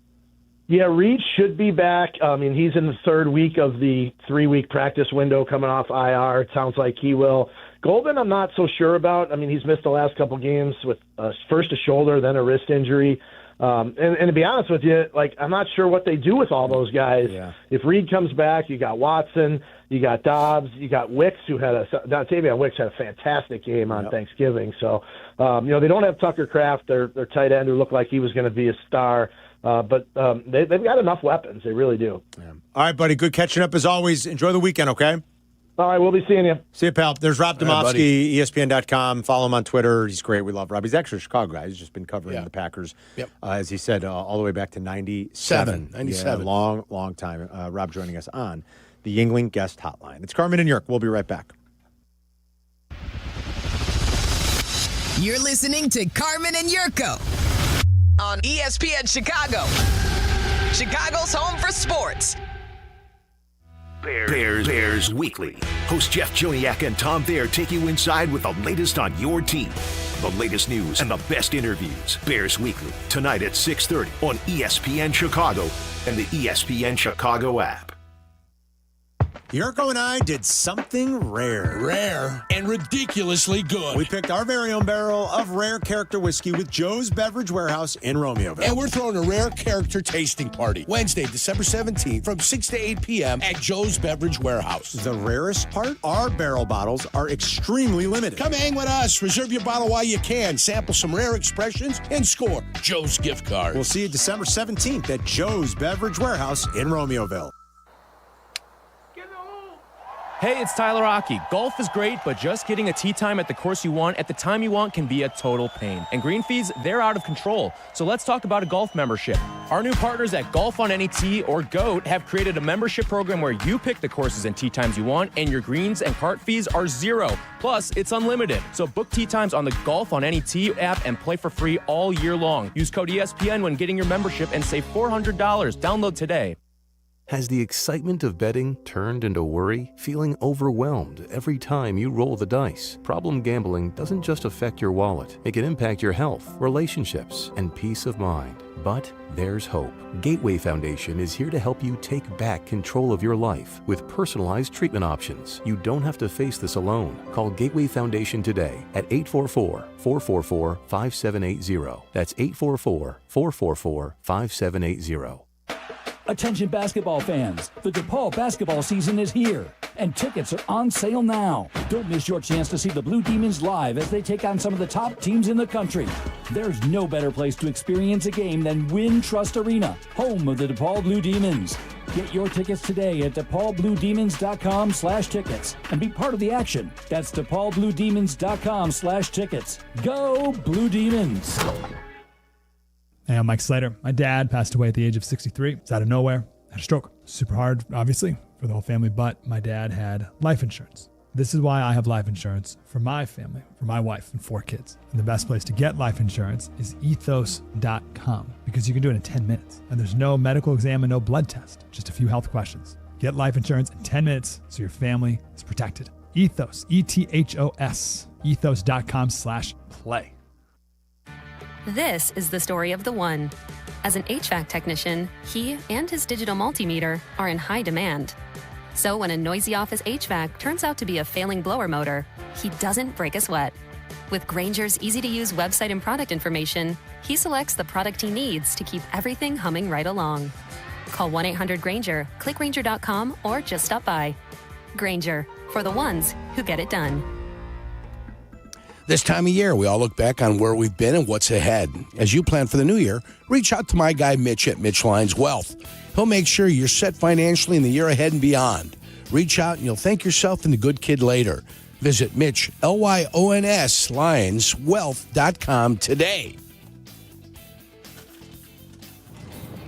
Yeah, Reed should be back. He's in the third week of the 3-week practice window coming off IR. It sounds like he will. Golden, I'm not so sure about. He's missed the last couple games with first a shoulder, then a wrist injury. And to be honest with you, I'm not sure what they do with all those guys. Yeah. If Reed comes back, you got Watson, you got Dobbs, you got Wicks, Tavion Wicks had a fantastic game on Thanksgiving. So, they don't have Tucker Kraft, their tight end, who looked like he was going to be a star. But they've got enough weapons. They really do. Yeah. All right, buddy. Good catching up as always. Enjoy the weekend, okay? All right, we'll be seeing you. See you, pal. There's Rob Domofsky, ESPN.com. Follow him on Twitter. He's great. We love Rob. He's actually a Chicago guy. He's just been covering the Packers, as he said, all the way back to 97. 97. Yeah, long time. Rob joining us on the Yuengling Guest Hotline. It's Carmen and Jurko. We'll be right back. You're listening to Carmen and Jurko on ESPN Chicago, Chicago's home for sports. Bears Weekly. Host Jeff Joniak and Tom Thayer take you inside with the latest on your team. The latest news and the best interviews. Bears Weekly, tonight at 6:30 on ESPN Chicago and the ESPN Chicago app. Yurko and I did something rare. Rare and ridiculously good. We picked our very own barrel of rare character whiskey with Joe's Beverage Warehouse in Romeoville. And we're throwing a rare character tasting party Wednesday, December 17th from 6 to 8 p.m. at Joe's Beverage Warehouse. The rarest part? Our barrel bottles are extremely limited. Come hang with us. Reserve your bottle while you can. Sample some rare expressions and score Joe's gift card. We'll see you December 17th at Joe's Beverage Warehouse in Romeoville. Hey, it's Tyler Rocky. Golf is great, but just getting a tee time at the course you want at the time you want can be a total pain. And green fees, they're out of control. So let's talk about a golf membership. Our new partners at Golf on Any Tee or GOAT have created a membership program where you pick the courses and tee times you want, and your greens and cart fees are zero. Plus, it's unlimited. So book tee times on the Golf on Any Tee app and play for free all year long. Use code ESPN when getting your membership and save $400. Download today. Has the excitement of betting turned into worry? Feeling overwhelmed every time you roll the dice? Problem gambling doesn't just affect your wallet. It can impact your health, relationships, and peace of mind. But there's hope. Gateway Foundation is here to help you take back control of your life with personalized treatment options. You don't have to face this alone. Call Gateway Foundation today at 844-444-5780. That's 844-444-5780. Attention basketball fans, the DePaul basketball season is here, and tickets are on sale now. Don't miss your chance to see the Blue Demons live as they take on some of the top teams in the country. There's no better place to experience a game than Wintrust Arena, home of the DePaul Blue Demons. Get your tickets today at DePaulBlueDemons.com/tickets and be part of the action. That's DePaulBlueDemons.com/tickets. Go Blue Demons! Hey, I'm Mike Slater. My dad passed away at the age of 63. It's out of nowhere. Had a stroke. Super hard, obviously, for the whole family, but my dad had life insurance. This is why I have life insurance for my family, for my wife and 4 kids. And the best place to get life insurance is ethos.com because you can do it in 10 minutes. And there's no medical exam and no blood test, just a few health questions. Get life insurance in 10 minutes so your family is protected. Ethos, E-T-H-O-S, ethos.com/play. This is the story of the one. As an HVAC technician, he and his digital multimeter are in high demand. So when a noisy office HVAC turns out to be a failing blower motor, he doesn't break a sweat. With Grainger's easy-to-use website and product information, he selects the product he needs to keep everything humming right along. Call 1-800-GRAINGER, click Grainger.com, or just stop by. Grainger, for the ones who get it done. This time of year, we all look back on where we've been and what's ahead. As you plan for the new year, reach out to my guy Mitch at Mitch Lyons Wealth. He'll make sure you're set financially in the year ahead and beyond. Reach out and you'll thank yourself and the good kid later. Visit Mitch, Lyons, LyonsWealth.com today.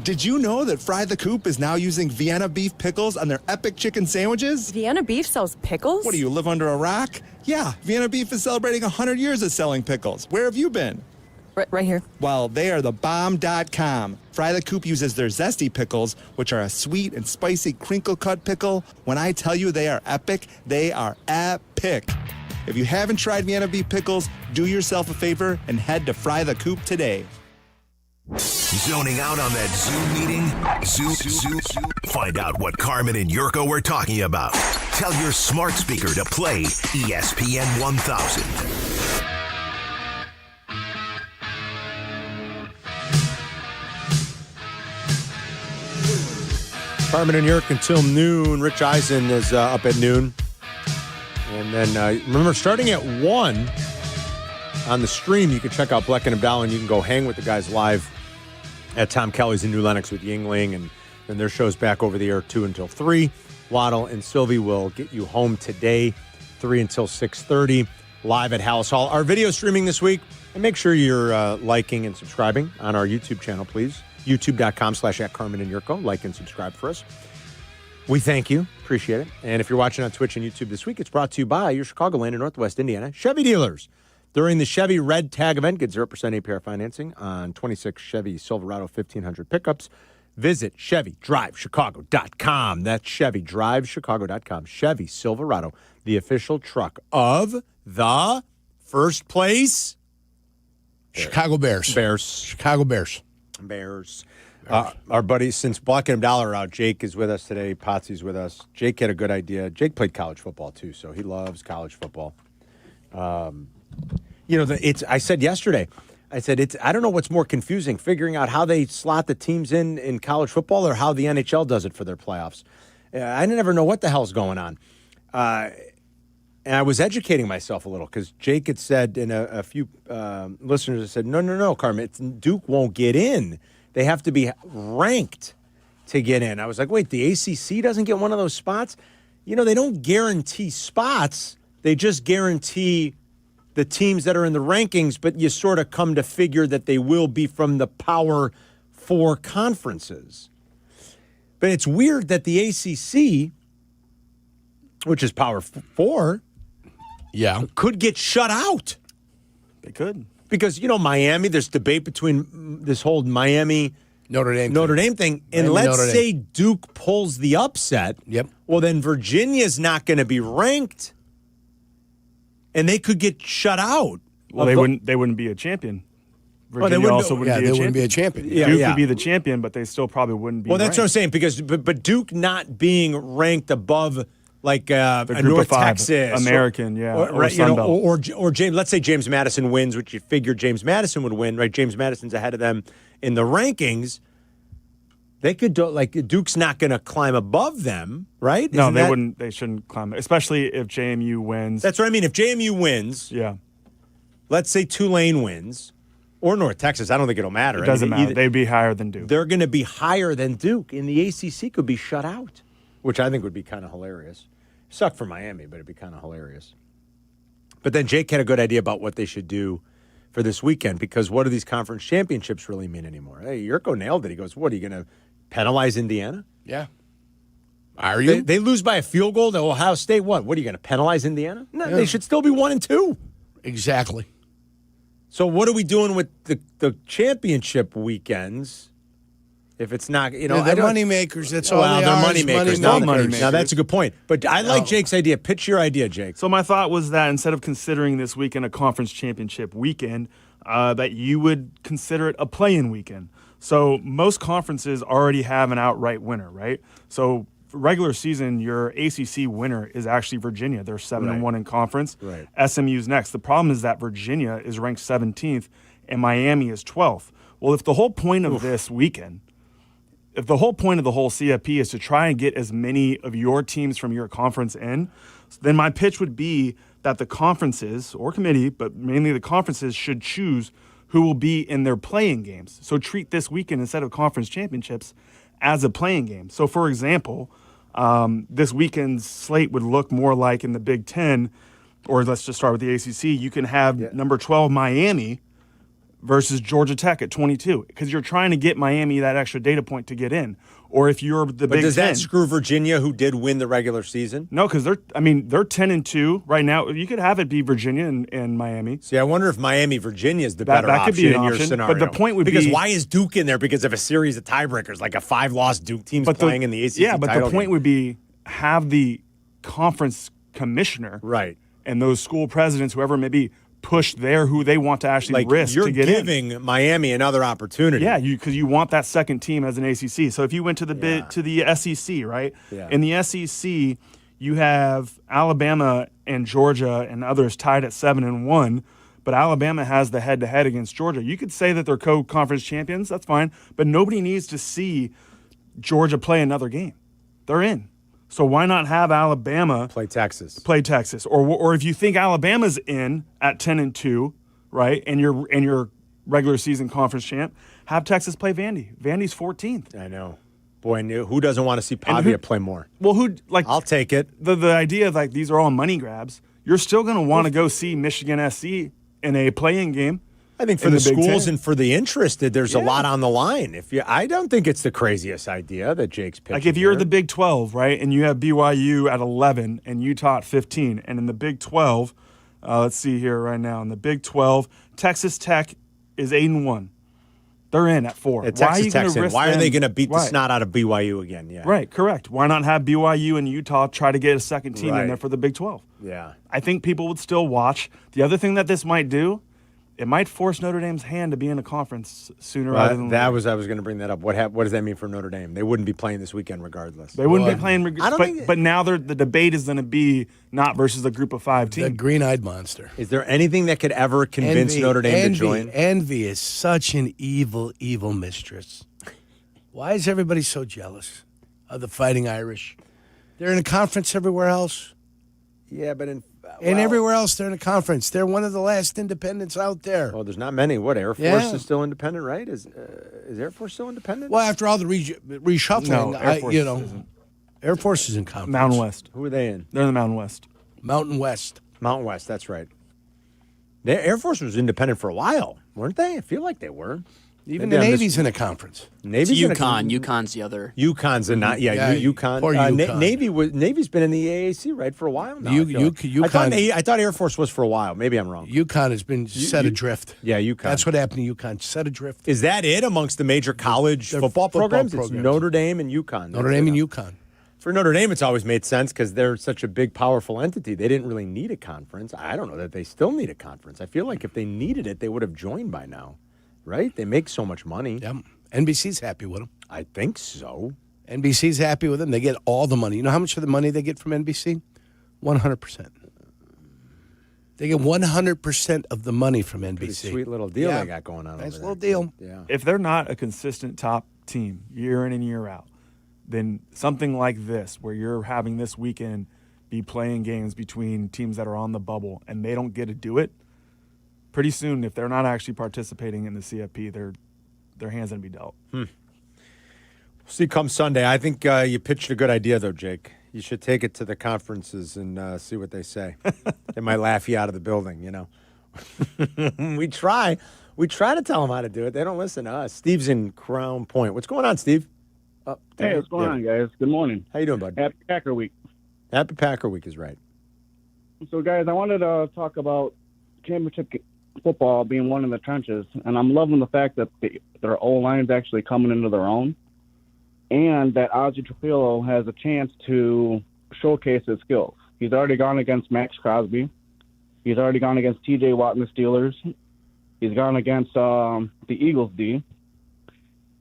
Did you know that Fry the Coop is now using Vienna beef pickles on their epic chicken sandwiches? Vienna beef sells pickles? What, do you live under a rock? Yeah, Vienna beef is celebrating 100 years of selling pickles. Where have you been? Right here. Well, they are the bomb.com. Fry the Coop uses their zesty pickles, which are a sweet and spicy crinkle-cut pickle. When I tell you they are epic, they are epic. If you haven't tried Vienna beef pickles, do yourself a favor and head to Fry the Coop today. Zoning out on that Zoom meeting? Zoom. Find out what Carmen and Yurko were talking about. Tell your smart speaker to play ESPN 1000. Carmen and Yurko until noon. Rich Eisen is up at noon. And then remember, starting at 1 on the stream, you can check out Bleck Abdalla and you can go hang with the guys live at Tom Kelly's in New Lenox with Yuengling, and then their show's back over the air 2 until 3. Waddle and Silvy will get you home today, 3 until 6:30, live at House Hall. Our video streaming this week, and make sure you're liking and subscribing on our YouTube channel, please. YouTube.com/@Carmen and Yurko. Like and subscribe for us. We thank you. Appreciate it. And if you're watching on Twitch and YouTube this week, it's brought to you by your Chicagoland and Northwest Indiana Chevy dealers. During the Chevy Red Tag event, get 0% APR financing on 26 Chevy Silverado 1500 pickups. Visit ChevyDriveChicago.com. That's ChevyDriveChicago.com. Chevy Silverado, the official truck of the first place Chicago Bears. Chicago Bears. Bears. Our buddy, since Bleck Abdalla are out, Jake is with us today. Potsy's with us. Jake had a good idea. Jake played college football, too, so he loves college football. I said yesterday, I don't know what's more confusing, figuring out how they slot the teams in college football or how the NHL does it for their playoffs. I never know what the hell's going on. And I was educating myself a little because Jake had said, and a few listeners have said, no, Carmen, Duke won't get in. They have to be ranked to get in. I was like, wait, the ACC doesn't get one of those spots? They don't guarantee spots. They just guarantee the teams that are in the rankings, but you sort of come to figure that they will be from the Power 4 conferences. But it's weird that the ACC, which is Power 4, could get shut out. They could. Because, Miami, there's debate between this whole Miami Notre Dame thing. And let's say Duke pulls the upset. Yep. Well, then Virginia's not going to be ranked. And they could get shut out. Well, they wouldn't be a champion. Virginia also wouldn't be a champion. Duke would be the champion, but they still probably wouldn't be. Well, that's ranked. what I'm saying, because but Duke not being ranked above like a Group North of Five, Texas, American, or James. Let's say James Madison wins, which you figure James Madison would win, right? James Madison's ahead of them in the rankings. They could do, Duke's not going to climb above them, right? No, they wouldn't. They shouldn't climb, especially if JMU wins. That's what I mean. If JMU wins, let's say Tulane wins, or North Texas, I don't think it'll matter. It doesn't matter. They'd be higher than Duke. They're going to be higher than Duke, and the ACC could be shut out, which I think would be kind of hilarious. Suck for Miami, but it'd be kind of hilarious. But then Jake had a good idea about what they should do for this weekend, because what do these conference championships really mean anymore? Hey, Yurko nailed it. He goes, what, are you going to penalize Indiana? Yeah. Are you? They lose by a field goal to Ohio State. What are you going to penalize Indiana? No, They should still be 1-2. Exactly. So what are we doing with the championship weekends? If it's not, they're moneymakers. That's all they they're are. Moneymakers. Now that's a good point. But I like Jake's idea. Pitch your idea, Jake. So my thought was that instead of considering this weekend a conference championship weekend, that you would consider it a play-in weekend. So most conferences already have an outright winner, right? So for regular season, your ACC winner is actually Virginia. They're 7-1 in conference. Right. SMU's next. The problem is that Virginia is ranked 17th and Miami is 12th. Well, if the whole point of this weekend, if the whole point of the whole CFP is to try and get as many of your teams from your conference in, then my pitch would be that the conferences or committee, but mainly the conferences, should choose who will be in their playing games. So treat this weekend instead of conference championships as a playing game. So, for example, this weekend's slate would look more like in the Big Ten, or let's just start with the ACC. You can have number 12 Miami versus Georgia Tech at 22, because you're trying to get Miami that extra data point to get in. Or if you're the Big Ten. Does that screw Virginia, who did win the regular season? No, because they're 10-2 right now. You could have it be Virginia and Miami. See, I wonder if Miami-Virginia is the better option could be an in your option, scenario. But the point would because be, why is Duke in there? Because of a series of tiebreakers, like a 5-loss Duke team's playing in the ACC Yeah, but title the point game. would be have the conference commissioner and those school presidents, whoever it may be, push who they want to actually risk to get in. You're giving Miami another opportunity. Yeah, because you want that second team as an ACC. So if you went to the SEC, right? Yeah. In the SEC, you have Alabama and Georgia and others tied at 7-1, but Alabama has the head-to-head against Georgia. You could say that they're co-conference champions. That's fine, but nobody needs to see Georgia play another game. They're in. So why not have Alabama play Texas? Or if you think Alabama's in at 10-2, right, and your regular season conference champ, have Texas play Vandy. Vandy's 14th. I know. Boy, who doesn't want to see Pavia play more? Well, I'll take it. The idea of these are all money grabs. You're still going to want to go see Michigan SC in a play-in game. I think for the schools and for the interested, there's a lot on the line. I don't think it's the craziest idea that Jake's pitching. Like if you're the Big 12, right, and you have BYU at 11 and Utah at 15, and in the Big 12, let's see here right now, in the Big 12, Texas Tech is 8-1. They're in at 4. At Why are Texas you going Tech's to in. risk Why are they them? going to beat the Right. snot out of BYU again? Yeah. Right, correct. Why not have BYU and Utah try to get a second team Right. in there for the Big 12? Yeah. I think people would still watch. The other thing that this might do, it might force Notre Dame's hand to be in a conference sooner rather than I later. was going to bring that up. What does that mean for Notre Dame? They wouldn't be playing this weekend regardless. They wouldn't be playing, I don't think but now the debate is going to be not versus a group of 5 teams. The green-eyed monster. Is there anything that could ever convince Notre Dame to join? Envy is such an evil, evil mistress. Why is everybody so jealous of the Fighting Irish? They're in a conference everywhere else. Yeah, but And everywhere else, they're in a conference. They're one of the last independents out there. Well, there's not many. What, Air Force Yeah. is still independent, right? Is Air Force still independent? Well, after all the reshuffling, No, Air Force isn't. Air Force is in conference. Mountain West. Who are they in? They're in the Mountain West. Mountain West. Mountain West, that's right. The Air Force was independent for a while, weren't they? I feel like they were. Even the Navy's in a conference. Navy's It's UConn. UConn's the other. UConn's a not. Yeah, UConn. Poor UConn. Navy's been in the AAC right for a while now. UConn. I thought Air Force was for a while. Maybe I'm wrong. UConn has been set adrift. Yeah, UConn. That's what happened to UConn. Set adrift. Is that it amongst the major college Their football programs? It's programs. Notre Dame and UConn. Notre Dame and UConn. For Notre Dame, it's always made sense because they're such a big, powerful entity. They didn't really need a conference. I don't know that they still need a conference. I feel like if they needed it, they would have joined by now, right? They make so much money. Yep. NBC's happy with them. I think so. NBC's happy with them. They get all the money. You know how much of the money they get from NBC? 100%. They get 100% of the money from NBC. Pretty sweet little deal they got going on. Nice over little there. deal. Yeah. If they're not a consistent top team year in and year out, then something like this, where you're having this weekend be playing games between teams that are on the bubble and they don't get to do it, pretty soon, if they're not actually participating in the CFP, their hands going to be dealt. We'll see come Sunday. I think you pitched a good idea, though, Jake. You should take it to the conferences and see what they say. They might laugh you out of the building, you know. We try to tell them how to do it. They don't listen to us. Steve's in Crown Point. What's going on, Steve? Hey, what's going on, guys? Good morning. How you doing, bud? Happy Packer Week. Happy Packer Week is right. So, guys, I wanted to talk about championship football being won in the trenches, and I'm loving the fact that their O-line is actually coming into their own, and that Ozzie Trapillo has a chance to showcase his skills. He's already gone against Max Crosby. He's already gone against T.J. Watt and the Steelers. He's gone against the Eagles D.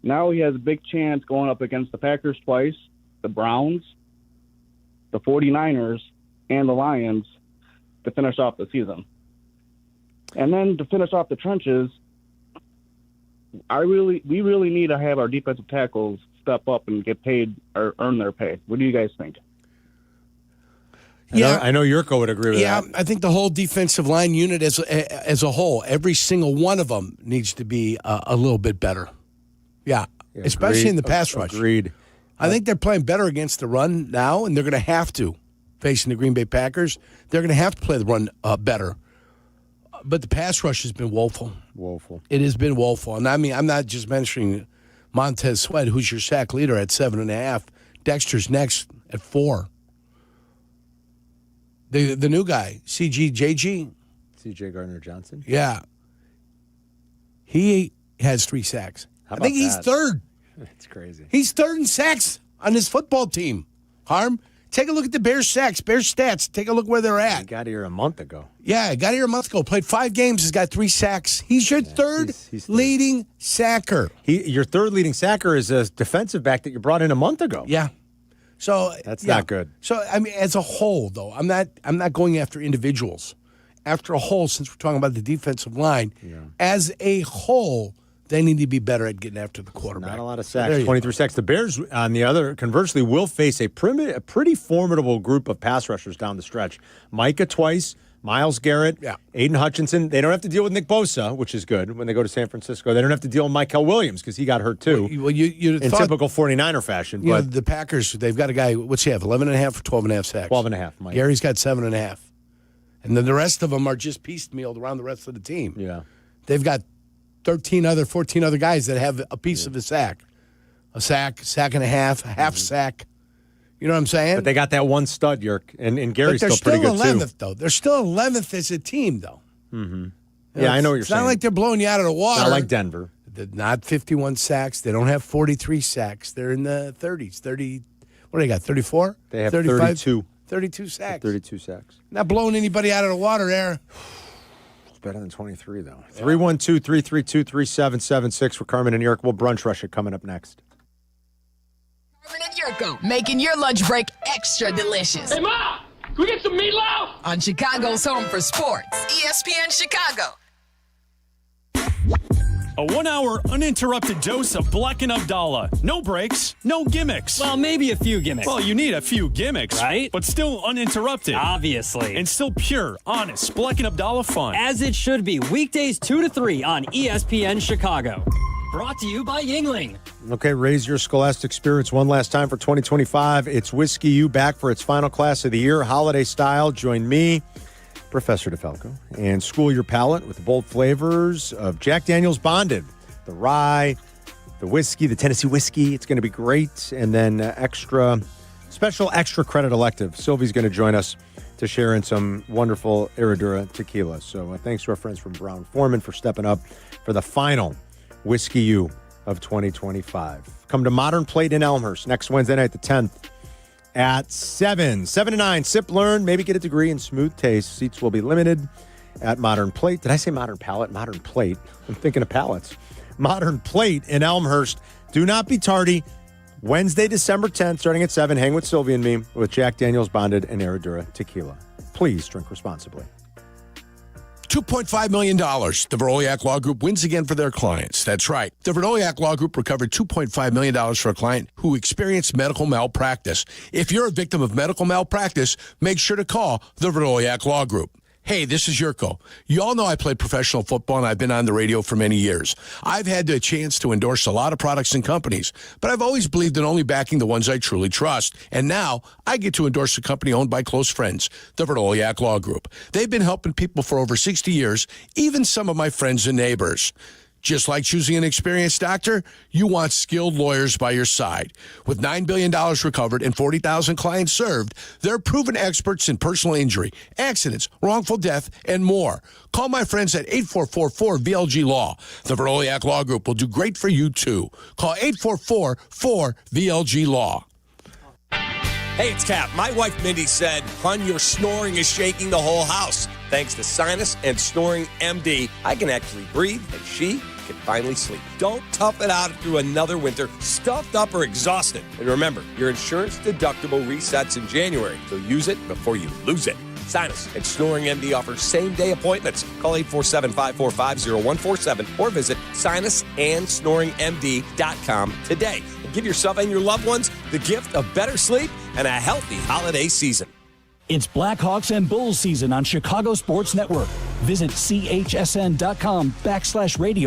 Now he has a big chance going up against the Packers twice, the Browns, the 49ers, and the Lions to finish off the season. And then to finish off the trenches, we really need to have our defensive tackles step up and get paid or earn their pay. What do you guys think? I know Jurko would agree with that. Yeah, I think the whole defensive line unit as a whole, every single one of them needs to be a little bit better. Yeah, especially in the pass rush. Agreed. I think they're playing better against the run now, and they're going to have to. Facing the Green Bay Packers, they're going to have to play the run better. But the pass rush has been woeful. Woeful. It has been woeful. And I mean, I'm not just mentioning Montez Sweat, who's your sack leader at 7.5. Dexter's next at 4. The new guy, CJ Gardner-Johnson? Yeah. He has 3 sacks. How I think about he's that? third. That's crazy. He's third in sacks on his football team. Harm, take a look at the Bears sacks, Bears stats. Take a look where they're at. He got here a month ago. Yeah, got here a month ago. Played 5 games. Has got 3 sacks. He's your third leading sacker. Your third leading sacker is a defensive back that you brought in a month ago. Yeah. So that's not good. So I mean, as a whole, though, I'm not going after individuals. After a whole, since we're talking about the defensive line, as a whole, they need to be better at getting after the quarterback. Not a lot of sacks, 23 sacks. The Bears, on the other, conversely, will face a pretty formidable group of pass rushers down the stretch. Micah twice, Myles Garrett, Aiden Hutchinson. They don't have to deal with Nick Bosa, which is good when they go to San Francisco. They don't have to deal with Michael Williams because he got hurt too. Well, you in typical 49er fashion. You know, But the Packers, they've got a guy, what's he have, 11.5 or 12.5 sacks? 12.5, Mike. Gary's got 7.5. And then the rest of them are just piecemealed around the rest of the team. Yeah. They've got 14 other guys that have a piece of a sack. A sack and a half sack. You know what I'm saying? But they got that one stud, Yerk, and Gary's but still pretty good 11th, too. though. They're still 11th as a team, though. Mm-hmm. Yeah, I know what you're It's saying. not like they're blowing you out of the water. Not like Denver. not 51 sacks. They don't have 43 sacks. They're in the 30s. 30. What do they got? 34? They have 35? 32. 32 sacks. 32 sacks. Not blowing anybody out of the water there. It's better than 23, though. 312-332-3776 for Carmen and Jurko. We'll brunch rush it coming up next. Carmen and Jurko, making your lunch break extra delicious. Hey, Ma! Can we get some meatloaf? On Chicago's Home for Sports, ESPN Chicago. A 1-hour uninterrupted dose of Bleck Abdalla. No breaks, no gimmicks. Well, maybe a few gimmicks. Well, you need a few gimmicks, right? But still uninterrupted. Obviously. And still pure, honest Bleck Abdalla fun. As it should be. Weekdays 2 to 3 on ESPN Chicago. Brought to you by Yuengling. Okay, raise your scholastic spirits one last time for 2025. It's Whiskey U back for its final class of the year, holiday style. Join me, Professor DeFalco, and school your palate with the bold flavors of Jack Daniel's Bonded, the rye, the whiskey, the Tennessee whiskey. It's going to be great. And then special extra credit elective. Sylvie's going to join us to share in some wonderful Herradura tequila. So thanks to our friends from Brown-Forman for stepping up for the final Whiskey U of 2025. Come to Modern Plate in Elmhurst next Wednesday night, the 10th. At 7 to 9, sip, learn, maybe get a degree in smooth taste. Seats will be limited at Modern Plate. Did I say Modern Palate? Modern Plate. I'm thinking of palettes. Modern Plate in Elmhurst. Do not be tardy. Wednesday, December 10th, starting at 7, hang with Sylvie and me with Jack Daniel's Bonded and Herradura Tequila. Please drink responsibly. $2.5 million. The Veroliak Law Group wins again for their clients. That's right. The Veroliak Law Group recovered $2.5 million for a client who experienced medical malpractice. If you're a victim of medical malpractice, make sure to call the Veroliak Law Group. Hey, this is Jurko. You all know I played professional football and I've been on the radio for many years. I've had the chance to endorse a lot of products and companies, but I've always believed in only backing the ones I truly trust. And now I get to endorse a company owned by close friends, the Veroliak Law Group. They've been helping people for over 60 years, even some of my friends and neighbors. Just like choosing an experienced doctor, you want skilled lawyers by your side. With $9 billion recovered and 40,000 clients served, they're proven experts in personal injury, accidents, wrongful death, and more. Call my friends at 8444-VLG-LAW. The Veroliak Law Group will do great for you, too. Call 844-4VLG-LAW. Hey, it's Kap. My wife, Mindy, said, "Hon, your snoring is shaking the whole house. Thanks to Sinus and Snoring MD, I can actually breathe, and she can finally sleep. Don't tough it out through another winter stuffed up or exhausted. And remember, your insurance deductible resets in January, so use it before you lose it." Sinus and Snoring MD offers same-day appointments. Call 847-545-0147 or visit sinusandsnoringmd.com today. And give yourself and your loved ones the gift of better sleep and a healthy holiday season. It's Blackhawks and Bulls season on Chicago Sports Network. Visit chsn.com/radio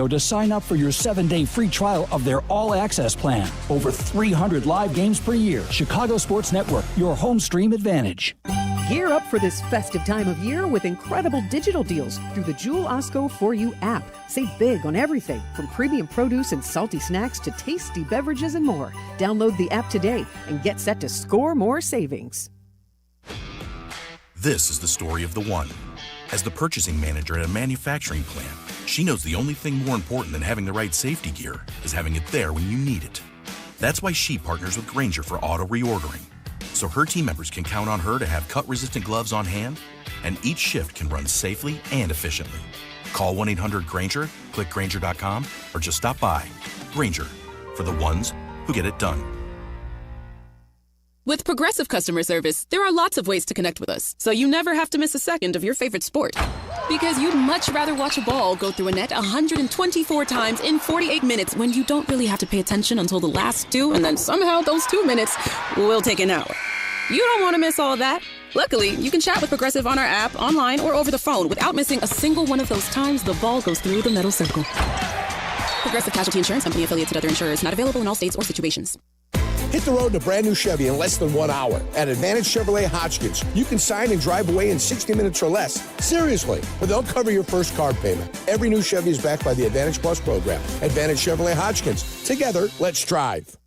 to sign up for your 7-day free trial of their all-access plan. Over 300 live games per year. Chicago Sports Network, your home stream advantage. Gear up for this festive time of year with incredible digital deals through the Jewel Osco For You app. Save big on everything from premium produce and salty snacks to tasty beverages and more. Download the app today and get set to score more savings. This is the story of the one. As the purchasing manager at a manufacturing plant, she knows the only thing more important than having the right safety gear is having it there when you need it. That's why she partners with Grainger for auto reordering, so her team members can count on her to have cut-resistant gloves on hand, and each shift can run safely and efficiently. Call 1-800-GRAINGER, click Grainger.com, or just stop by. Grainger, for the ones who get it done. With Progressive Customer Service, there are lots of ways to connect with us, so you never have to miss a second of your favorite sport. Because you'd much rather watch a ball go through a net 124 times in 48 minutes when you don't really have to pay attention until the last two, and then somehow those 2 minutes will take an hour. You don't want to miss all of that. Luckily, you can chat with Progressive on our app, online, or over the phone without missing a single one of those times the ball goes through the metal circle. Progressive Casualty Insurance Company, affiliates and other insurers, not available in all states or situations. Hit the road in a brand new Chevy in less than 1 hour. At Advantage Chevrolet Hotchkiss, you can sign and drive away in 60 minutes or less. Seriously, but they'll cover your first car payment. Every new Chevy is backed by the Advantage Plus program. Advantage Chevrolet Hotchkiss. Together, let's drive.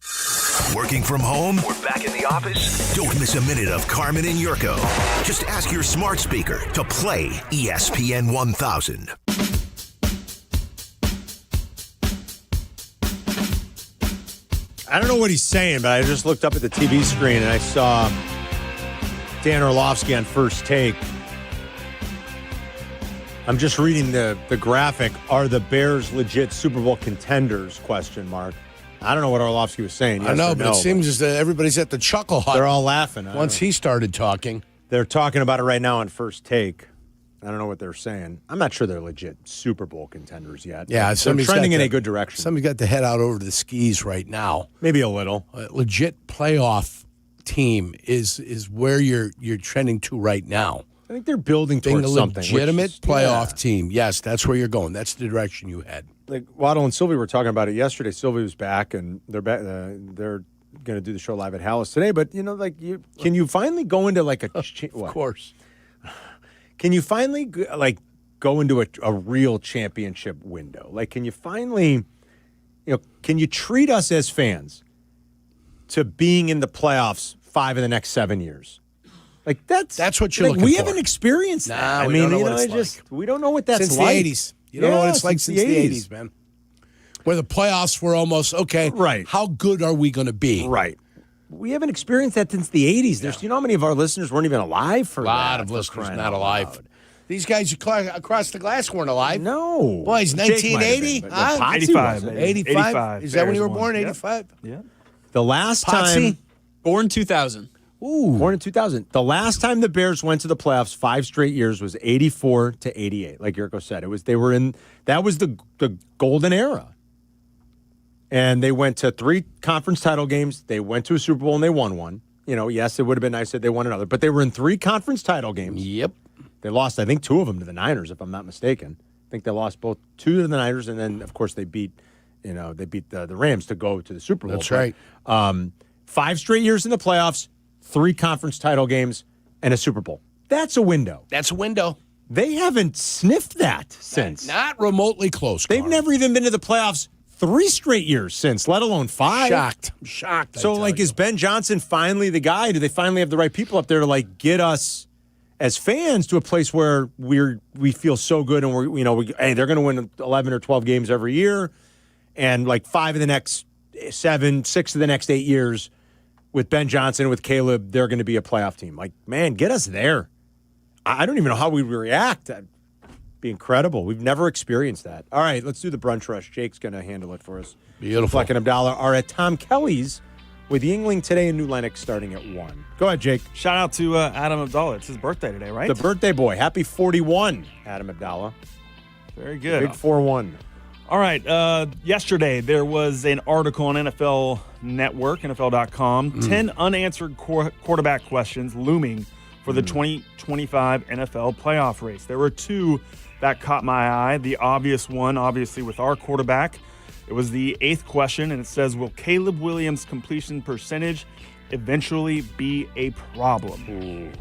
Working from home? We're back in the office? Don't miss a minute of Carmen and Jurko. Just ask your smart speaker to play ESPN 1000. I don't know what he's saying, but I just looked up at the TV screen and I saw Dan Orlovsky on First Take. I'm just reading the graphic. Are the Bears legit Super Bowl contenders? ? I don't know what Orlovsky was saying. Yes I know, or but no, it seems as though everybody's at the chuckle hut. they're all laughing. Once he started talking. They're talking about it right now on First Take. I don't know what they're saying. I'm not sure they're legit Super Bowl contenders yet. Yeah, they're trending in a good direction. Somebody's got to head out over to the skis right now. Maybe a little. A legit playoff team is where you're trending to right now. I think they're building Being towards a something. legitimate playoff team. Yes, that's where you're going. That's the direction you head. Like Waddle and Silvy were talking about it yesterday. Silvy was back, and they're back. They're going to do the show live at Hallis today. But can you finally go into like a? Of course. Can you finally go into a real championship window? Like, can you finally, can you treat us as fans to being in the playoffs 5 of the next 7 years? Like that's what you're looking for. We haven't experienced that. We don't know what it's like. We don't know what that's since like. the 80s. You don't know what it's like since the 80s, man. Where the playoffs were almost, okay, right. How good are we going to be? Right. We haven't experienced that since the 80s. There's, how many of our listeners weren't even alive for that? A lot of listeners not alive. These guys across the glass weren't alive. No. Boys, 1980? 85. 85. Is that when you were born? 85? Yeah. The last time. Born 2000. Ooh. Born in 2000. The last time the Bears went to the playoffs 5 straight years was 84 to 88. Like Jurko said, that was the golden era. And they went to 3 conference title games. They went to a Super Bowl and they won one. Yes, it would have been nice if they won another. But they were in 3 conference title games. Yep. They lost, I think, 2 of them to the Niners, if I'm not mistaken. I think they lost both 2 to the Niners, and then, of course, they beat the Rams to go to the Super Bowl. That's right. 5 straight years in the playoffs, 3 conference title games, and a Super Bowl. That's a window. That's a window. They haven't sniffed that since. Not remotely close. They've never even been to the playoffs 3 straight years since, let alone 5. I'm shocked. So, is Ben Johnson finally the guy? Do they finally have the right people up there to get us as fans to a place where we feel so good and hey, they're going to win 11 or 12 games every year, and 5 of the next 7, 6 of the next 8 years with Ben Johnson and with Caleb, they're going to be a playoff team. Man, get us there. I don't even know how we react. That'd be incredible. We've never experienced that. All right, let's do the brunch rush. Jake's going to handle it for us. Beautiful. Bleck and Abdalla are at Tom Kelly's with Yuengling today in New Lenox starting at 1. Go ahead, Jake. Shout out to Adam Abdalla. It's his birthday today, right? The birthday boy. Happy 41, Adam Abdalla. Very good. Big 4-1. All right. Yesterday, there was an article on NFL Network, NFL.com, 10 unanswered quarterback questions looming for the 2025 NFL playoff race. There were 2 that caught my eye. The obvious one, obviously, with our quarterback. It was the 8th question, and it says, will Caleb Williams' completion percentage eventually be a problem?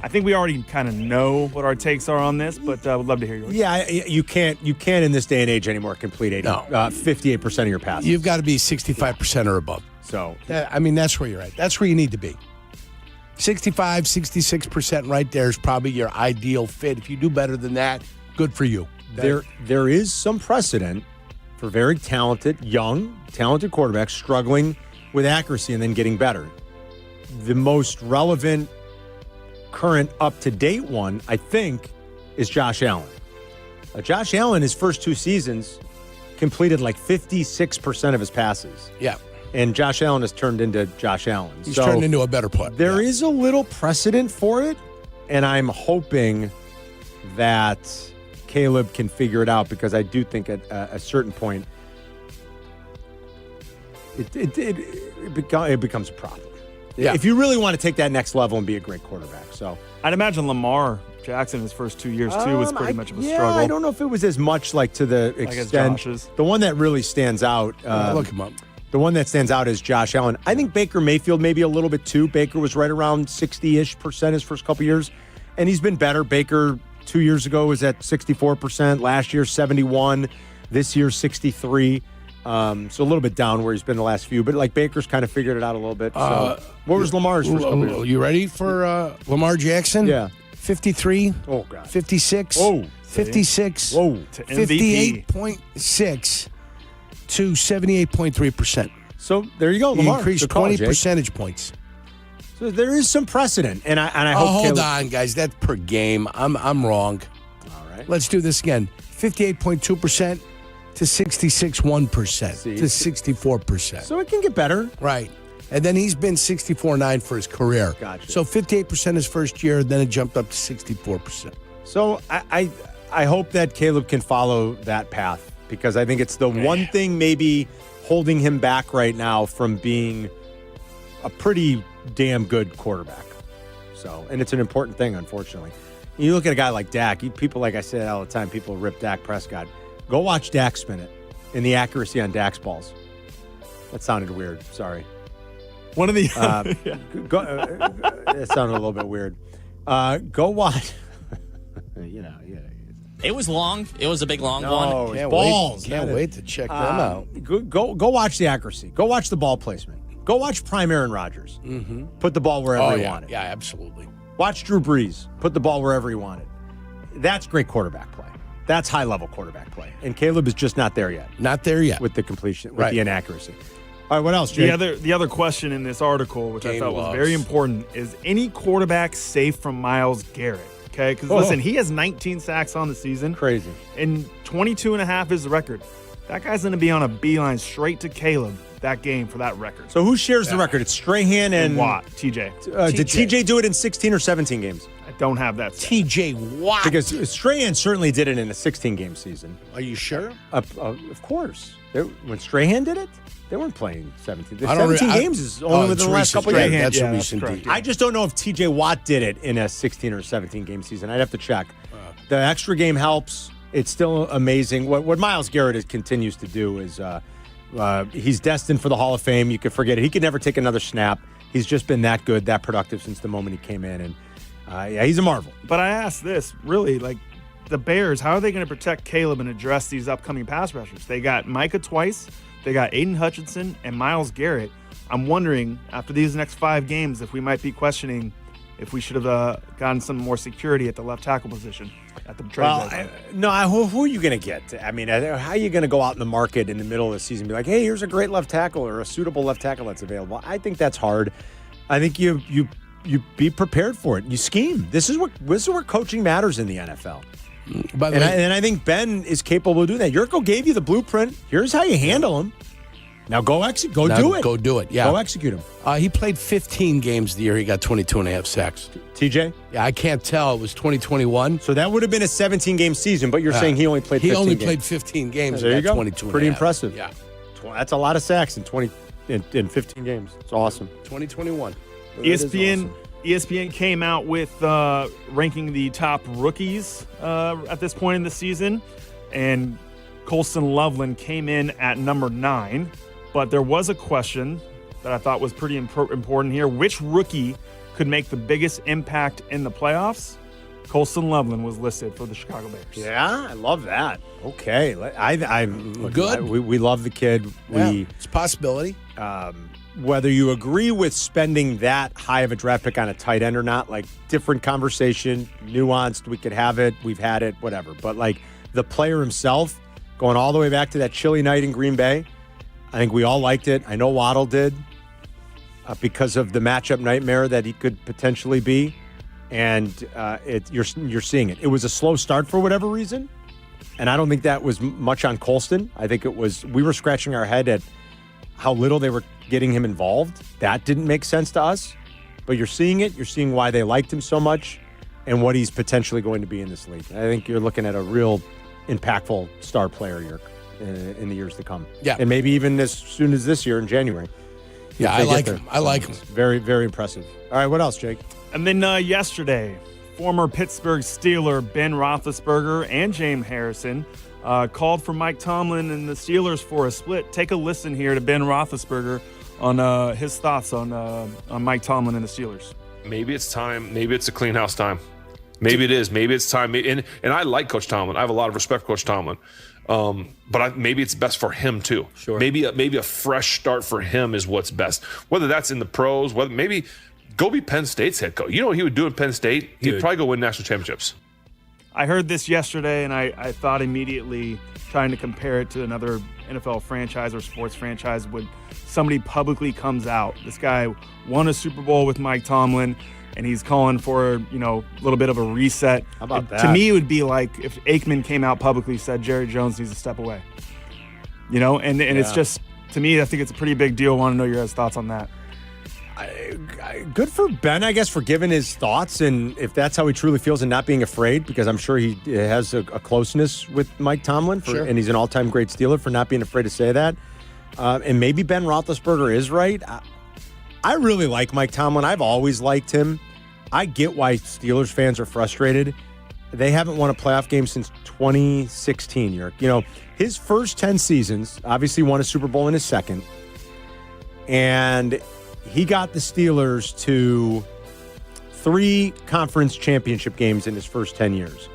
I think we already kind of know what our takes are on this, but I would love to hear yours. Yeah, you can't in this day and age anymore complete 58% of your passes. You've got to be 65% or above. So, that's where you're at. That's where you need to be. 65, 66% right there is probably your ideal fit. If you do better than that, good for you. There is some precedent for very talented quarterbacks struggling with accuracy and then getting better. The most relevant, current, up-to-date one, I think, is Josh Allen. Josh Allen, his first 2 seasons, completed 56% of his passes. Yeah. And Josh Allen has turned into Josh Allen. He's turned into a better player. There is a little precedent for it, and I'm hoping that Caleb can figure it out, because I do think at a certain point it becomes a problem. Yeah. If you really want to take that next level and be a great quarterback. So I'd imagine Lamar Jackson his first 2 years too was pretty much of a struggle. I don't know if it was as much to the extent. The one that really stands out. Look him up. The one that stands out is Josh Allen. I think Baker Mayfield maybe a little bit too. Baker was right around 60-ish% his first couple years, and he's been better. Baker 2 years ago was at 64%. Last year 71%. This year 63%. So a little bit down where he's been the last few, but Baker's kind of figured it out a little bit. So what was Lamar's first couple years? You ready for Lamar Jackson? Yeah. 53. Oh, God. 56. Whoa. 56. Whoa. To MVP. 58.6 to 78.3%. So there you go, He Lamar. increased Good call, 20 Jake. percentage points. So there is some precedent, and I hope. Hold on, guys. That's per game. I'm wrong. All right. Let's do this again. 58.2% to 66.1% to 64%. So it can get better. Right. And then he's been 64.9 for his career. Gotcha. So 58% his first year, then it jumped up to 64%. So I hope that Caleb can follow that path, because I think it's the one thing maybe holding him back right now from being a pretty damn good quarterback. So, and it's an important thing, unfortunately. You look at a guy like Dak, people, like I say all the time, people rip Dak Prescott. Go watch Dak spin it and the accuracy on Dak's balls. That sounded weird. Sorry. One of the it sounded a little bit weird. Go watch. Yeah. It was long. It was a big long No, one. it's balls. Can't wait to check them out. Go watch the accuracy. Go watch the ball placement. Go watch prime Aaron Rodgers. Mm-hmm. Put the ball wherever he wanted. Yeah, absolutely. Watch Drew Brees. Put the ball wherever he wanted. That's great quarterback play. That's high-level quarterback play. And Caleb is just not there yet. Not there yet. With the completion, with Right. the inaccuracy. All right, what else, Jake? The other question in this article, which I Game thought was logs. very important, is any quarterback safe from Myles Garrett? Okay, because listen, he has 19 sacks on the season. Crazy. And 22 and a half is the record. That guy's going to be on a beeline straight to Caleb that game for that record. So who shares the record? It's Strahan and Watt, TJ. Did TJ do it in 16 or 17 games? I don't have that. TJ Watt. Because Strahan certainly did it in a 16-game season. Are you sure? Of course. When Strahan did it, they weren't playing 17. The I don't 17 re- I- games is only within the last couple of Strahan. years. That's a Yeah, that's recent correct. deal. I just don't know if TJ Watt did it in a 16 or 17-game season. I'd have to check. The extra game helps. It's still amazing. What Myles Garrett continues to do is he's destined for the Hall of Fame. You can forget it. He could never take another snap. He's just been that good, that productive since the moment he came in. And he's a marvel. But I asked this, really, like the Bears, how are they going to protect Caleb and address these upcoming pass rushers? They got Micah twice, they got Aiden Hutchinson and Myles Garrett. I'm wondering, after these next 5 games, if we might be questioning if we should have gotten some more security at the left tackle position at the trade deadline. Who are you going to get? I mean, how are you going to go out in the market in the middle of the season and be like, hey, here's a great left tackle or a suitable left tackle that's available? I think that's hard. I think you be prepared for it. You scheme. This is where coaching matters in the NFL. By the way, And I think Ben is capable of doing that. Yurko gave you the blueprint. Here's how you handle him. Now go execute. Go do it. Go do it. Yeah. Go execute him. He played 15 games the year he got 22 and a half sacks. TJ? Yeah, I can't tell. It was 2021. So that would have been a 17-game season, but you're saying he only played 15 He only games. played 15 games. There you and got go. 22 and Pretty a half. impressive. Yeah. That's a lot of sacks in 15 games. It's awesome. 2021. ESPN came out with ranking the top rookies at this point in the season, and Colston Loveland came in at number 9. But there was a question that I thought was pretty important here. Which rookie could make the biggest impact in the playoffs? Colston Loveland was listed for the Chicago Bears. Yeah, I love that. Okay. I'm Good. We love the kid. It's a possibility. Whether you agree with spending that high of a draft pick on a tight end or not, like different conversation, nuanced, we could have it, we've had it, whatever. But like the player himself, going all the way back to that chilly night in Green Bay, I think we all liked it. I know Waddle did because of the matchup nightmare that he could potentially be. And you're seeing it. It was a slow start for whatever reason. And I don't think that was much on Colston. I think we were scratching our head at how little they were getting him involved. That didn't make sense to us. But you're seeing it. You're seeing why they liked him so much and what he's potentially going to be in this league. I think you're looking at a real impactful star player here in the years to come. Yeah. And maybe even as soon as this year in January. Yeah, I like him. I like him. Very, very impressive. All right, what else, Jake? And then yesterday, former Pittsburgh Steeler Ben Roethlisberger and James Harrison called for Mike Tomlin and the Steelers for a split. Take a listen here to Ben Roethlisberger on his thoughts on Mike Tomlin and the Steelers. Maybe it's time. Maybe it's a clean house time. Maybe it is. Maybe it's time. And I like Coach Tomlin. I have a lot of respect for Coach Tomlin. But maybe it's best for him too. Sure. Maybe a fresh start for him is what's best. Whether that's in the pros, whether maybe go be Penn State's head coach. You know what he would do in Penn State? He'd probably go win national championships. I heard this yesterday, and I thought immediately, trying to compare it to another NFL franchise or sports franchise, when somebody publicly comes out. This guy won a Super Bowl with Mike Tomlin, and he's calling for, a little bit of a reset. How about that? To me, it would be like if Aikman came out publicly, said Jerry Jones needs to step away. And it's just, to me, I think it's a pretty big deal. I want to know your guys' thoughts on that. Good for Ben, I guess, for giving his thoughts, and if that's how he truly feels and not being afraid, because I'm sure he has a closeness with Mike Tomlin, and he's an all-time great Steeler, for not being afraid to say that. And maybe Ben Roethlisberger is right. I really like Mike Tomlin. I've always liked him. I get why Steelers fans are frustrated. They haven't won a playoff game since 2016, Yerk. His first 10 seasons, obviously won a Super Bowl in his second, and he got the Steelers to 3 conference championship games in his first 10 years.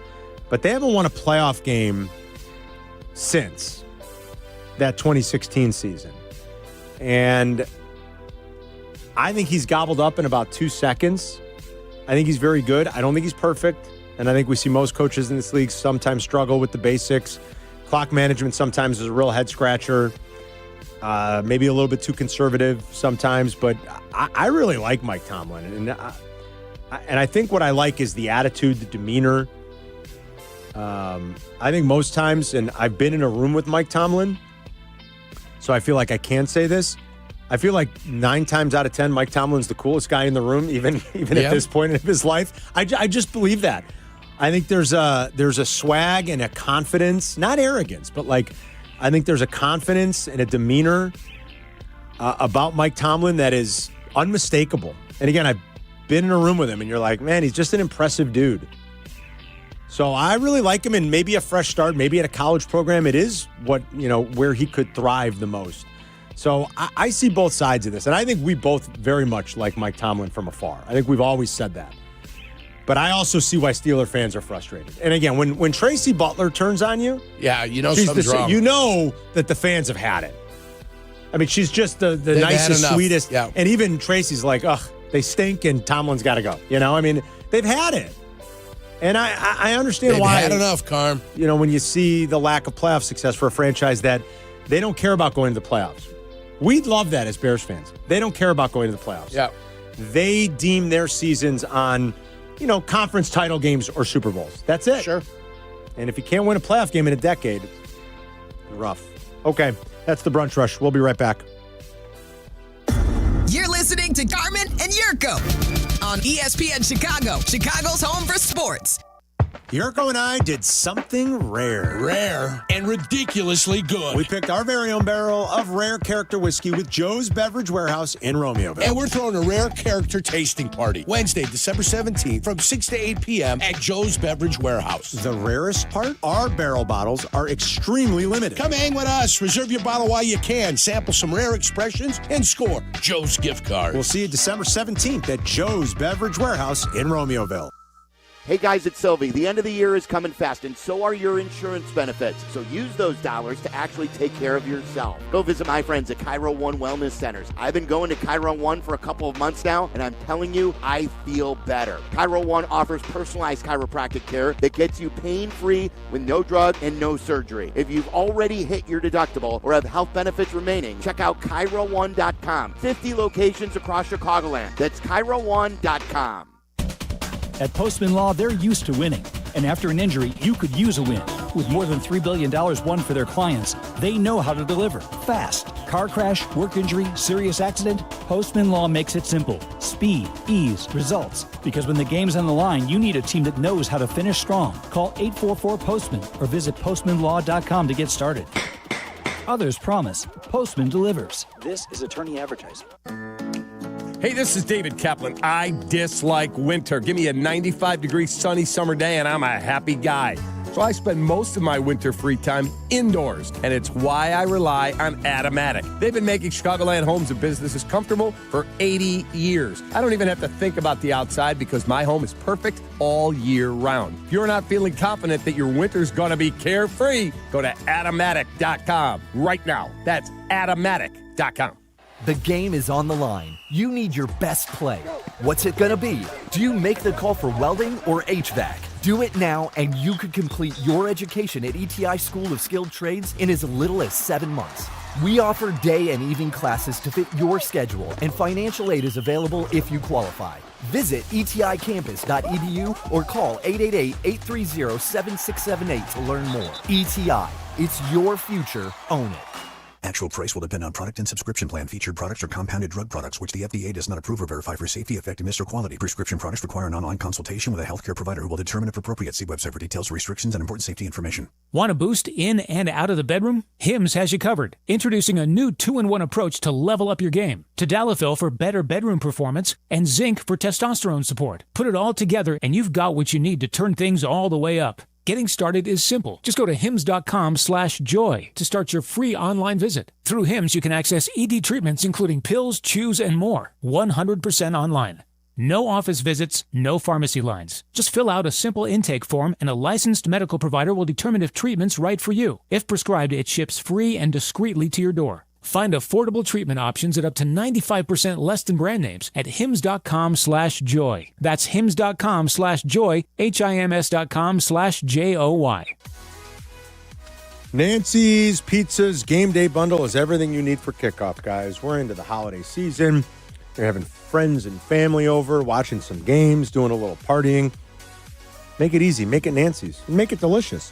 But they haven't won a playoff game since that 2016 season. And I think he's gobbled up in about 2 seconds. I think he's very good. I don't think he's perfect. And I think we see most coaches in this league sometimes struggle with the basics. Clock management sometimes is a real head scratcher. Maybe a little bit too conservative sometimes, but I really like Mike Tomlin. And I think what I like is the attitude, the demeanor. I think most times, and I've been in a room with Mike Tomlin, so I feel like I can say this. I feel like 9 times out of 10, Mike Tomlin's the coolest guy in the room, even at this point of his life. I just believe that. I think there's a swag and a confidence, not arrogance, but I think there's a confidence and a demeanor about Mike Tomlin that is unmistakable. And again, I've been in a room with him, and you're like, man, he's just an impressive dude. So I really like him, and maybe a fresh start, maybe at a college program, it is where he could thrive the most. So I see both sides of this, and I think we both very much like Mike Tomlin from afar. I think we've always said that. But I also see why Steeler fans are frustrated. And again, when Tracy Butler turns on you, something's wrong. You know that the fans have had it. I mean, she's just the nicest, sweetest. Yeah. And even Tracy's like, ugh, they stink and Tomlin's got to go. I mean, they've had it. And I understand why. They've had enough, Carm. When you see the lack of playoff success for a franchise that they don't care about going to the playoffs. We'd love that as Bears fans. They don't care about going to the playoffs. Yeah. They deem their seasons on conference title games or Super Bowls. That's it. Sure. And if you can't win a playoff game in a decade, it's rough. Okay, that's the Brunch Rush. We'll be right back. You're listening to Carmen and Jurko on ESPN Chicago, Chicago's home for sports. Jurko and I did something rare. Rare and ridiculously good. We picked our very own barrel of rare character whiskey with Joe's Beverage Warehouse in Romeoville. And we're throwing a rare character tasting party Wednesday, December 17th from 6 to 8 p.m. at Joe's Beverage Warehouse. The rarest part? Our barrel bottles are extremely limited. Come hang with us. Reserve your bottle while you can. Sample some rare expressions and score Joe's gift card. We'll see you December 17th at Joe's Beverage Warehouse in Romeoville. Hey guys, it's Silvy. The end of the year is coming fast, and so are your insurance benefits. So use those dollars to actually take care of yourself. Go visit my friends at Cairo One Wellness Centers. I've been going to Cairo One for a couple of months now, and I'm telling you, I feel better. Cairo One offers personalized chiropractic care that gets you pain-free with no drug and no surgery. If you've already hit your deductible or have health benefits remaining, check out CairoOne.com. 50 locations across Chicagoland. That's CairoOne.com. At Postman Law, they're used to winning. And after an injury, you could use a win. With more than $3 billion won for their clients, they know how to deliver. Fast. Car crash, work injury, serious accident. Postman Law makes it simple. Speed, ease, results. Because when the game's on the line, you need a team that knows how to finish strong. Call 844-POSTMAN or visit postmanlaw.com to get started. Others promise. Postman delivers. This is attorney advertising. Hey, this is David Kaplan. I dislike winter. Give me a 95-degree sunny summer day and I'm a happy guy. So I spend most of my winter free time indoors, and it's why I rely on Atomatic. They've been making Chicagoland homes and businesses comfortable for 80 years. I don't even have to think about the outside because my home is perfect all year round. If you're not feeling confident that your winter's going to be carefree, go to Atomatic.com right now. That's Atomatic.com. The game is on the line. You need your best play. What's it gonna be? Do you make the call for welding or HVAC? Do it now, and you could complete your education at ETI School of Skilled Trades in as little as 7 months. We offer day and evening classes to fit your schedule, and financial aid is available if you qualify. Visit eticampus.edu or call 888-830-7678 to learn more. ETI, it's your future. Own it. Actual price will depend on product and subscription plan. Featured products are compounded drug products, which the FDA does not approve or verify for safety, effectiveness, or quality. Prescription products require an online consultation with a healthcare provider who will determine if appropriate. See website for details, restrictions, and important safety information. Want a boost in and out of the bedroom? Hims has you covered. Introducing a new 2-in-1 approach to level up your game. Tadalafil for better bedroom performance and zinc for testosterone support. Put it all together and you've got what you need to turn things all the way up. Getting started is simple. Just go to hims.com/joy to start your free online visit. Through Hims, you can access ED treatments including pills, chews, and more. 100% online. No office visits, no pharmacy lines. Just fill out a simple intake form and a licensed medical provider will determine if treatment's right for you. If prescribed, it ships free and discreetly to your door. Find affordable treatment options at up to 95% less than brand names at hims.com/joy. That's hims.com/joy, hims.com/joy. Nancy's Pizza's Game Day Bundle is everything you need for kickoff, guys. We're into the holiday season. You're having friends and family over, watching some games, doing a little partying. Make it easy. Make it Nancy's. And make it delicious.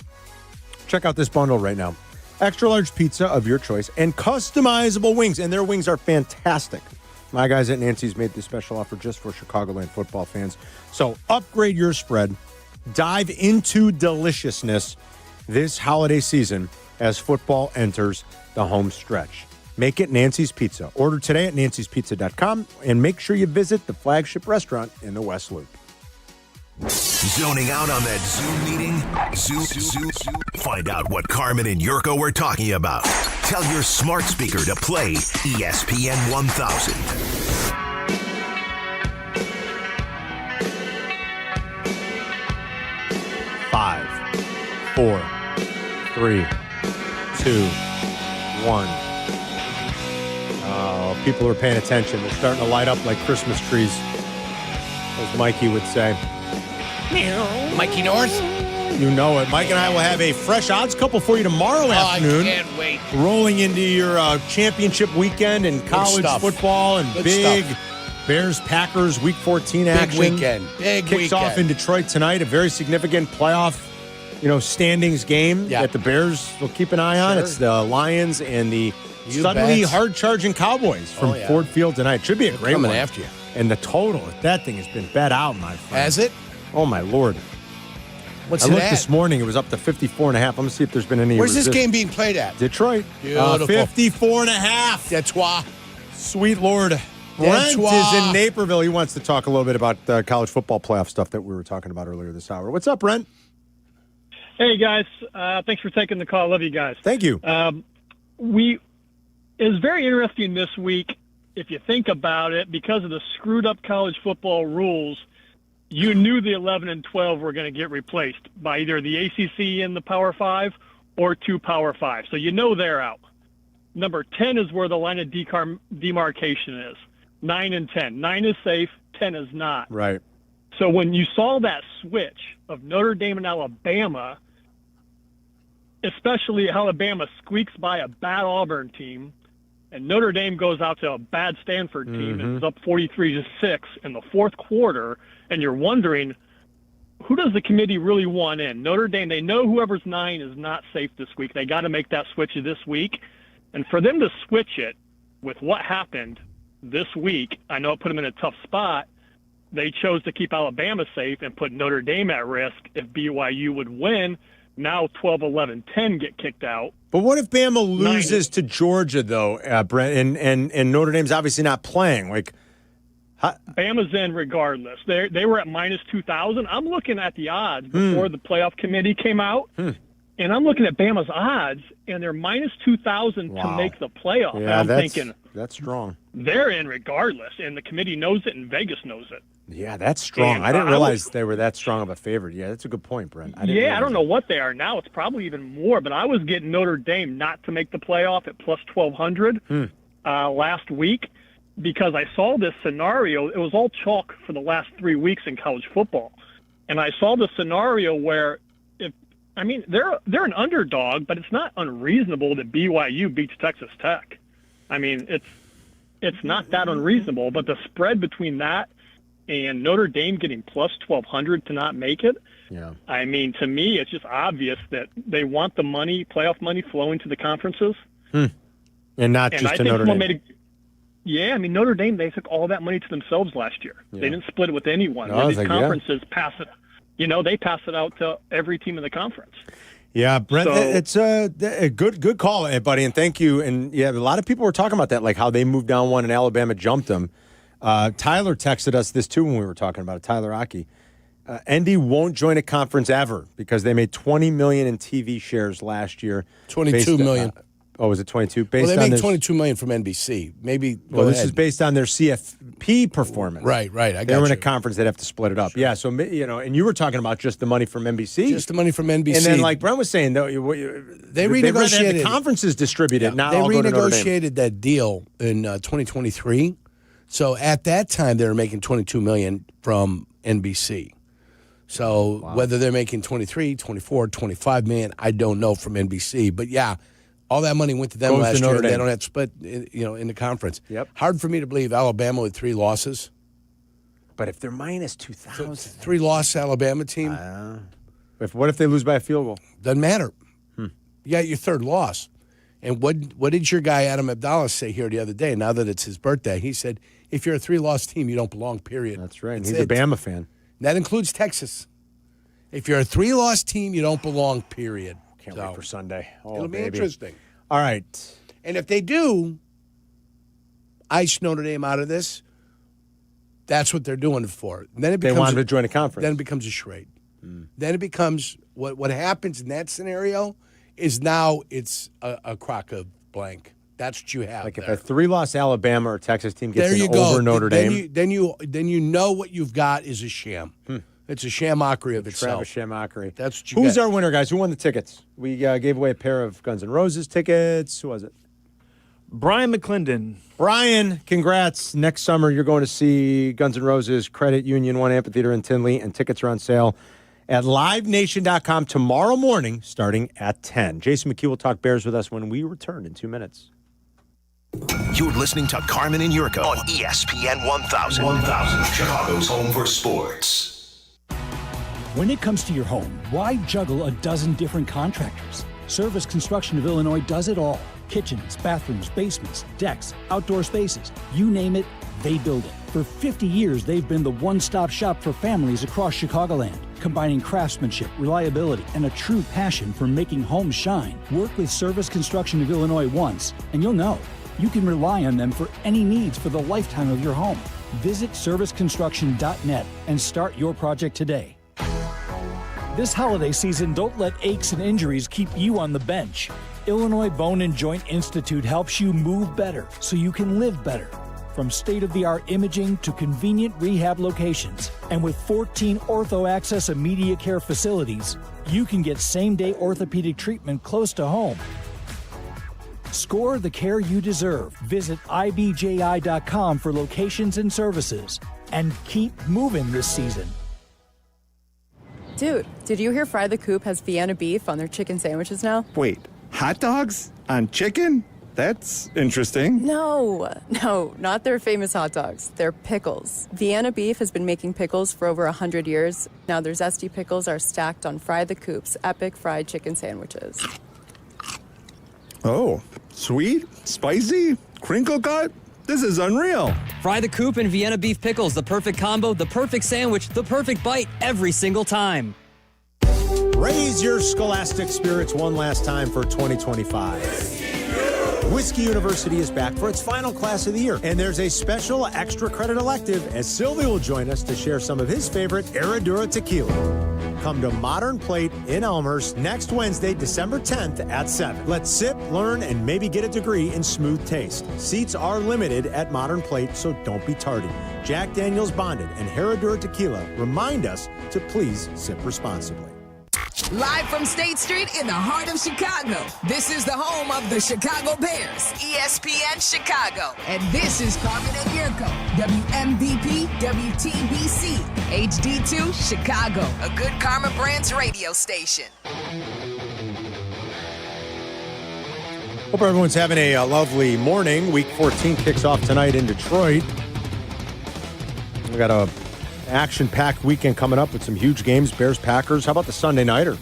Check out this bundle right now. Extra large pizza of your choice and customizable wings. And their wings are fantastic. My guys at Nancy's made this special offer just for Chicagoland football fans. So upgrade your spread. Dive into deliciousness this holiday season as football enters the home stretch. Make it Nancy's Pizza. Order today at nancyspizza.com and make sure you visit the flagship restaurant in the West Loop. Zoning out on that Zoom meeting? Zoom. Find out what Carmen and Jurko were talking about. Tell your smart speaker to play ESPN 1000. Five, 4, 3, 2, 1. Oh, people are paying attention. They're starting to light up like Christmas trees, as Mikey would say. Mikey North? You know it. Mike and I will have a fresh odds couple for you tomorrow afternoon. I can't wait. Rolling into your championship weekend in college football and Good big stuff. Bears-Packers Week 14 action. Big weekend. Kicks off in Detroit tonight. A very significant playoff, standings game that the Bears will keep an eye on. Sure. It's the Lions and the You suddenly bet. hard-charging Cowboys from Ford Field tonight. Should be a great coming one. after you. And the total, that thing has been bet out, my friend. Has it? Oh, my Lord. What's I it looked at? this morning. It was up to 54.5. I'm going to see if there's been any Where's this resistance. game being played at? Detroit. Beautiful. 54.5. That's why. Sweet Lord. That's Brent is in Naperville. He wants to talk a little bit about the college football playoff stuff that we were talking about earlier this hour. What's up, Brent? Hey, guys. Thanks for taking the call. Love you guys. Thank you. It's very interesting this week, if you think about it, because of the screwed up college football rules. You knew the 11 and 12 were going to get replaced by either the ACC and the Power 5 or 2 Power 5. So you know they're out. Number 10 is where the line of demarcation is. 9 and 10. 9 is safe, 10 is not. Right. So when you saw that switch of Notre Dame and Alabama, especially Alabama squeaks by a bad Auburn team, and Notre Dame goes out to a bad Stanford team and is up 43-6 in the fourth quarter, and you're wondering, who does the committee really want in? Notre Dame, they know whoever's 9 is not safe this week. They got to make that switch this week. And for them to switch it with what happened this week, I know it put them in a tough spot. They chose to keep Alabama safe and put Notre Dame at risk if BYU would win. Now 12, 11, 10 get kicked out. But what if Bama loses to Georgia, though, Brent, and Notre Dame's obviously not playing? Bama's in regardless. They were at minus 2,000. I'm looking at the odds before the playoff committee came out, and I'm looking at Bama's odds, and they're minus 2,000 to make the playoff. Yeah, and I'm thinking that's strong. They're in regardless, and the committee knows it, and Vegas knows it. Yeah, that's strong. And I didn't realize they were that strong of a favorite. Yeah, that's a good point, Brent. I don't know what they are now. It's probably even more, but I was getting Notre Dame not to make the playoff at plus 1,200 last week because I saw this scenario. It was all chalk for the last 3 weeks in college football. And I saw the scenario where they're an underdog, but it's not unreasonable that BYU beats Texas Tech. I mean, it's not that unreasonable, but the spread between that and Notre Dame getting plus 1,200 to not make it, yeah. I mean, to me, it's just obvious that they want the money, playoff money, flowing to the conferences. And not just to Notre Dame. Notre Dame, they took all that money to themselves last year. Yeah. They didn't split it with anyone. No, These conferences pass it. They pass it out to every team in the conference. Yeah, Brent, So- it's a good call, buddy, and thank you. And yeah, a lot of people were talking about that, like how they moved down one and Alabama jumped them. Tyler texted us this too when we were talking about it. Tyler Aki. ND won't join a conference ever because they made $20 million in TV shares last year. 22 million. Was it 22? Well, they make $22 million from NBC. Maybe. This is based on their CFP performance. Right. They were in a conference; they'd have to split it up. Sure. Yeah. So and you were talking about just the money from NBC. Just the money from NBC. And then, like Brent was saying, though, they renegotiated. The conferences distributed. Not they all go to Notre Dame. renegotiated that deal in 2023. So at that time, they were making $22 million from NBC. So whether they're making 23, 24, 25 million, I don't know from NBC. But yeah, all that money went to them last year. And they don't have to split, in the conference. Yep. Hard for me to believe Alabama with 3 losses. But if they're minus 2,000, 3-loss Alabama team. What if they lose by a field goal? Doesn't matter. You got your 3rd loss. And what did your guy Adam Abdalla say here the other day? Now that it's his birthday, he said, "If you're a 3-loss team, you don't belong." Period. That's right. He's a Bama fan. That includes Texas. If you're a 3-loss team, you don't belong, period. Can't wait for Sunday. It'll be interesting. All right. And if they do ice Notre Dame out of this, that's what they're doing it for. And then They want them to join a conference. Then it becomes a charade. Then it becomes, what happens in that scenario is now it's a crock of blank. That's what you have. Like there. if a 3-loss Alabama or Texas team gets There you in go. over Notre Dame. Then you know what you've got is a sham. It's a shamockery of itself. Travis Shamockery. That's what you Who's got. our winner, guys? Who won the tickets? We gave away a pair of Guns N' Roses tickets. Who was it? Brian McClendon. Brian, congrats. Next summer, you're going to see Guns N' Roses, Credit Union 1 Amphitheater in Tinley, and tickets are on sale at livenation.com tomorrow morning starting at 10. Jason McKee will talk Bears with us when we return in 2 minutes. You're listening to Carmen and Jurko on ESPN 1000. 1000, Chicago's home for sports. When it comes to your home, why juggle a dozen different contractors? Service Construction of Illinois does it all. Kitchens, bathrooms, basements, decks, outdoor spaces, you name it, they build it. For 50 years, they've been the one-stop shop for families across Chicagoland, combining craftsmanship, reliability, and a true passion for making homes shine. Work with Service Construction of Illinois once, and you'll know. You can rely on them for any needs for the lifetime of your home. Visit serviceconstruction.net and start your project today. This holiday season, don't let aches and injuries keep you on the bench. Illinois Bone and Joint Institute helps you move better so you can live better. From state-of-the-art imaging to convenient rehab locations. And with 14 Ortho Access immediate care facilities, you can get same-day orthopedic treatment close to home. Score the care you deserve. Visit ibji.com for locations and services. And keep moving this season. Dude, did you hear Fry the Coop has Vienna beef on their chicken sandwiches now? Wait, hot dogs on chicken? That's interesting. No, not their famous hot dogs. They're pickles. Vienna Beef has been making pickles for over 100 years. Now their zesty pickles are stacked on Fry the Coop's epic fried chicken sandwiches. Oh, sweet, spicy, crinkle cut? This is unreal. Fry the Coop and Vienna Beef Pickles, the perfect combo, the perfect sandwich, the perfect bite every single time. Raise your scholastic spirits one last time for 2025. Whiskey University is back for its final class of the year, and there's a special extra credit elective as Silvy will join us to share some of his favorite Herradura tequila. Come to Modern Plate in Elmhurst next Wednesday, December 10th at 7. Let's sip, learn, and maybe get a degree in smooth taste. Seats are limited at Modern Plate, so don't be tardy. Jack Daniel's Bonded and Herradura Tequila remind us to please sip responsibly. Live from State Street in the heart of Chicago, this is the home of the Chicago Bears, ESPN Chicago. And this is Carmen and Jurko, WMVP, WTBC, HD2, Chicago, a good Karma Brands radio station. Hope everyone's having a lovely morning. Week 14 kicks off tonight in Detroit. We got a action-packed weekend coming up with some huge games. Bears-Packers. How about the Sunday nighter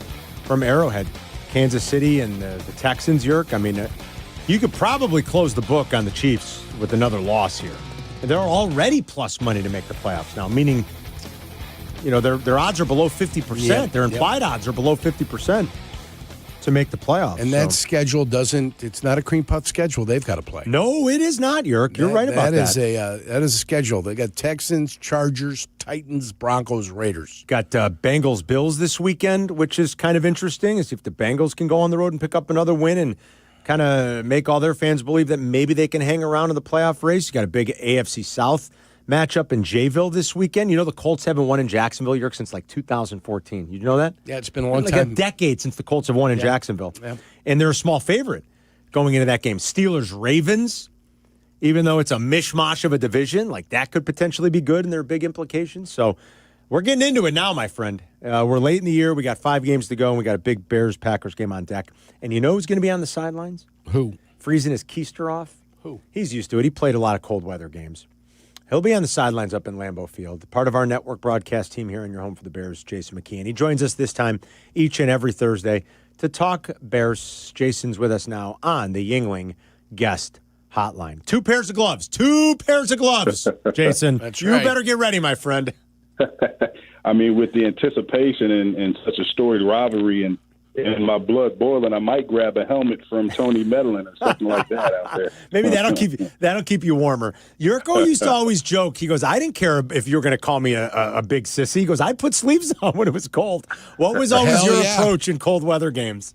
from Arrowhead? Kansas City and the Texans, Yerk. I mean, you could probably close the book on the Chiefs with another loss here. And they're already plus money to make the playoffs now, meaning, you know, their odds are below 50%. Yep, Their implied odds are below 50% to make the playoffs. And that schedule it's not a cream puff schedule they've got to play. No, it is not, Yerk. You're right about that. That is a schedule. They got Texans, Chargers, Titans, Broncos, Raiders. Got Bengals, Bills this weekend, which is kind of interesting. Is if the Bengals can go on the road and pick up another win and kind of make all their fans believe that maybe they can hang around in the playoff race. You got a big AFC South matchup in Jayville this weekend. You know the Colts haven't won in Jacksonville, Yerk, since like 2014. You know that? Yeah, it's been a long like time. A decade since the Colts have won in Jacksonville. Yeah. And they're a small favorite going into that game. Steelers-Ravens, even though it's a mishmash of a division, like that could potentially be good and there are big implications. So we're getting into it now, my friend. We're late in the year. We got 5 games to go, and we got a big Bears-Packers game on deck. And you know who's going to be on the sidelines? Who? Freezing his keister off? Who? He's used to it. He played a lot of cold weather games. He'll be on the sidelines up in Lambeau Field. Part of our network broadcast team here in your home for the Bears, Jason McKeon. He joins us this time each and every Thursday to talk Bears. Jason's with us now on the Yuengling guest hotline. 2 pairs of gloves. 2 pairs of gloves, Jason. That's you right. better get ready, my friend. I mean, with the anticipation and such a storied rivalry and my blood boiling, I might grab a helmet from Tony Medlin or something like that out there. Maybe that'll keep you warmer. Yurko used to always joke. He goes, "I didn't care if you were going to call me a big sissy." He goes, "I put sleeves on when it was cold." What was always your approach in cold weather games?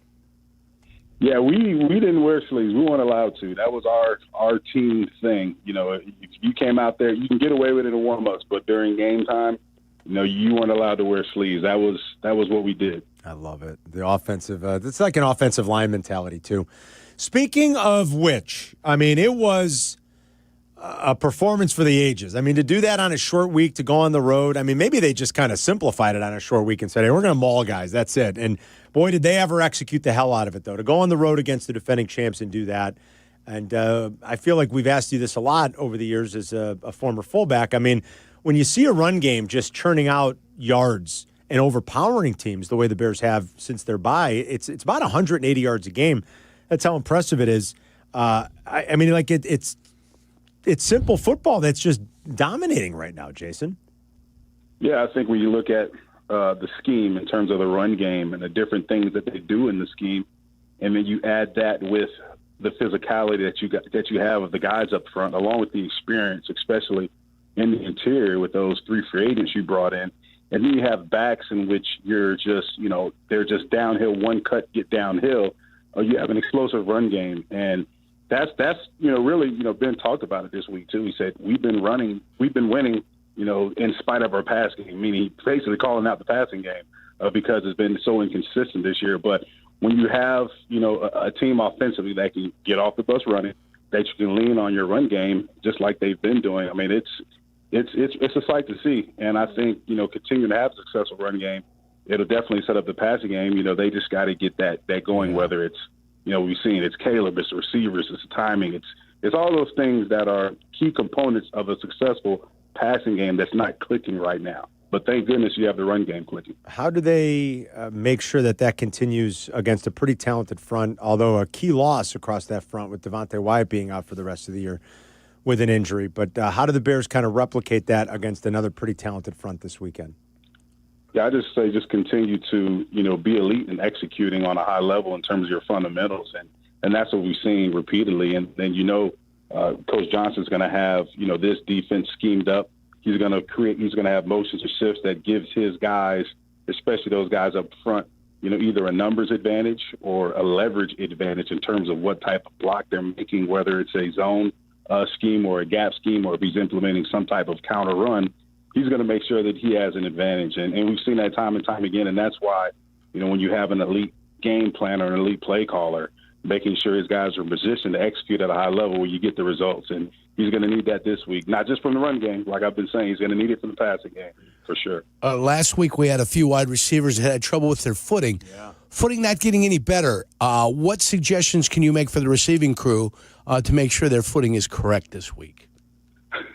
Yeah, we didn't wear sleeves. We weren't allowed to. That was our team thing. You know, if you came out there, you can get away with it in warm-ups, but during game time, you know, you weren't allowed to wear sleeves. That was what we did. I love it. The offensive, it's like an offensive line mentality, too. Speaking of which, I mean, it was a performance for the ages. I mean, to do that on a short week, to go on the road, I mean, maybe they just kind of simplified it on a short week and said, hey, we're going to maul guys. That's it. And boy, did they ever execute the hell out of it, though. To go on the road against the defending champs and do that. And I feel like we've asked you this a lot over the years as a former fullback. I mean, when you see a run game just churning out yards and overpowering teams the way the Bears have since their bye, it's about 180 yards a game. That's how impressive it is. I mean, like it's simple football that's just dominating right now, Jason. Yeah, I think when you look at the scheme in terms of the run game and the different things that they do in the scheme, and then you add that with the physicality that you have of the guys up front, along with the experience, especially in the interior with those 3 free agents you brought in. And then you have backs in which you're just, you know, they're just downhill, one cut, get downhill, or you have an explosive run game. And that's you know, really, you know, Ben talked about it this week too. He said, we've been winning, you know, in spite of our pass game, meaning basically calling out the passing game because it's been so inconsistent this year. But when you have, you know, a team offensively that can get off the bus running, that you can lean on your run game, just like they've been doing, I mean, it's a sight to see. And I think, you know, continuing to have a successful run game, it'll definitely set up the passing game. You know, they just got to get that going, whether it's, you know, we've seen it's Caleb, it's the receivers, it's the timing, it's all those things that are key components of a successful passing game that's not clicking right now. But thank goodness you have the run game clicking. How do they make sure that continues against a pretty talented front, although a key loss across that front with Devontae Wyatt being out for the rest of the year with an injury? But how do the Bears kind of replicate that against another pretty talented front this weekend? Yeah, I just say just continue to, you know, be elite in executing on a high level in terms of your fundamentals. And that's what we've seen repeatedly. And then, you know, Coach Johnson's going to have, you know, this defense schemed up. He's going to have motions and shifts that gives his guys, especially those guys up front, you know, either a numbers advantage or a leverage advantage in terms of what type of block they're making, whether it's a zone scheme or a gap scheme, or if he's implementing some type of counter run. He's going to make sure that he has an advantage. And we've seen that time and time again. And that's why when you have an elite game plan or an elite play caller, making sure his guys are in position to execute at a high level where you get the results. And he's going to need that this week, not just from the run game. Like I've been saying, he's going to need it from the passing game for sure. Last week we had a few wide receivers that had trouble with their footing. Yeah. Footing not getting any better. What suggestions can you make for the receiving crew to make sure their footing is correct this week?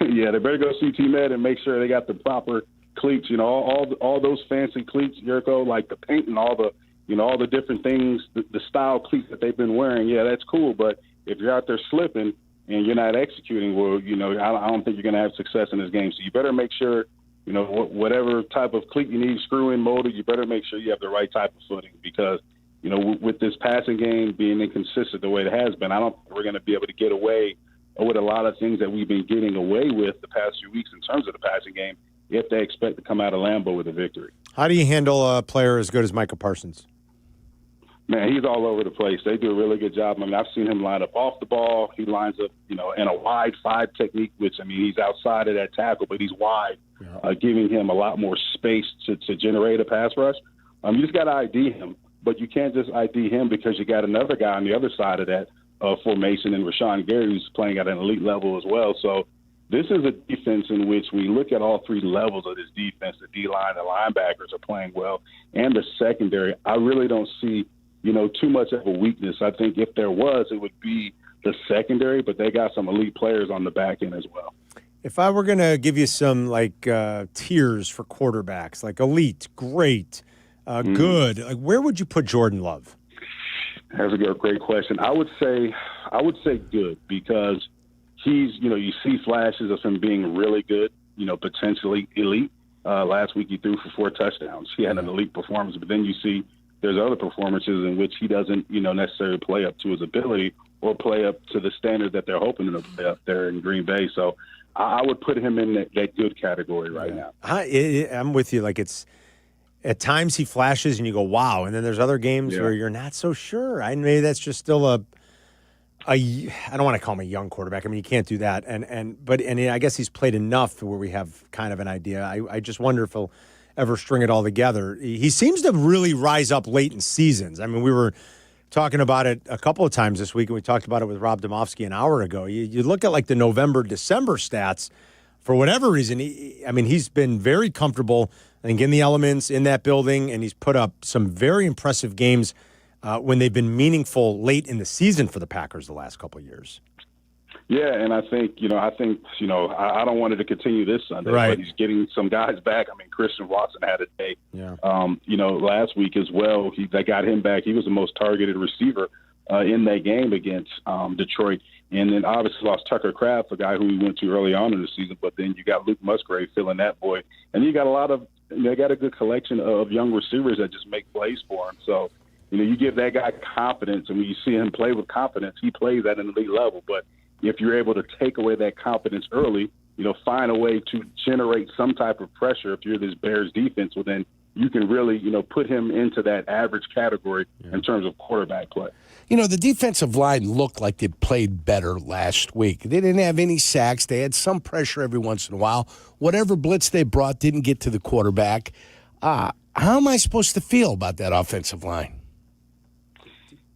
Yeah, they better go see T-Med and make sure they got the proper cleats. All those fancy cleats, Jurko, like the paint and all the all the different things, the style cleats that they've been wearing. Yeah, that's cool. But if you're out there slipping and you're not executing, well, I don't think you're going to have success in this game. So you better make sure, whatever type of cleat you need, screw in motor, you better make sure you have the right type of footing because, with this passing game being inconsistent the way it has been, I don't think we're going to be able to get away with a lot of things that we've been getting away with the past few weeks in terms of the passing game if they expect to come out of Lambeau with a victory. How do you handle a player as good as Micah Parsons? Man, he's all over the place. They do a really good job. I mean, I've seen him line up off the ball. He lines up, in a wide 5 technique, which, he's outside of that tackle, but he's wide, giving him a lot more space to generate a pass rush. You just got to ID him, but you can't just ID him because you got another guy on the other side of that formation in Rashawn Gary who's playing at an elite level as well. So this is a defense in which we look at all 3 levels of this defense. The D-line, the linebackers are playing well, and the secondary. I really don't see too much of a weakness. I think if there was, it would be the secondary, but they got some elite players on the back end as well. If I were going to give you some tiers for quarterbacks, like elite, great, good, where would you put Jordan Love? That's a great question. I would say good because he's, you see flashes of him being really good, potentially elite. Last week he threw for 4 touchdowns. He had an elite performance, but then you see there's other performances in which he doesn't, necessarily play up to his ability or play up to the standard that they're hoping to play up there in Green Bay. So I would put him in that good category right now. I'm with you. Like it's at times he flashes and you go, wow. And then there's other games where you're not so sure. Maybe that's just still I don't want to call him a young quarterback. I mean, you can't do that. But I guess he's played enough where we have kind of an idea. I just wonder if he'll ever string it all together. He seems to really rise up late in seasons. I mean, we were talking about it a couple of times this week, and we talked about it with Rob Domofsky an hour ago. You look at the November, December stats, for whatever reason, he's been very comfortable, I think, in the elements, in that building, and he's put up some very impressive games when they've been meaningful late in the season for the Packers the last couple of years. Yeah, and I think, I don't want it to continue this Sunday, but he's getting some guys back. I mean, Christian Watson had a day, last week as well. They got him back. He was the most targeted receiver in that game against Detroit. And then obviously lost Tucker Kraft, a guy who we went to early on in the season, but then you got Luke Musgrave filling that void. And you got they got a good collection of young receivers that just make plays for him. So, you give that guy confidence, and when you see him play with confidence, he plays at an elite level. But if you're able to take away that confidence early, find a way to generate some type of pressure if you're this Bears defense, well, then you can really, put him into that average category in terms of quarterback play. The defensive line looked like they played better last week. They didn't have any sacks. They had some pressure every once in a while. Whatever blitz they brought didn't get to the quarterback. How am I supposed to feel about that offensive line?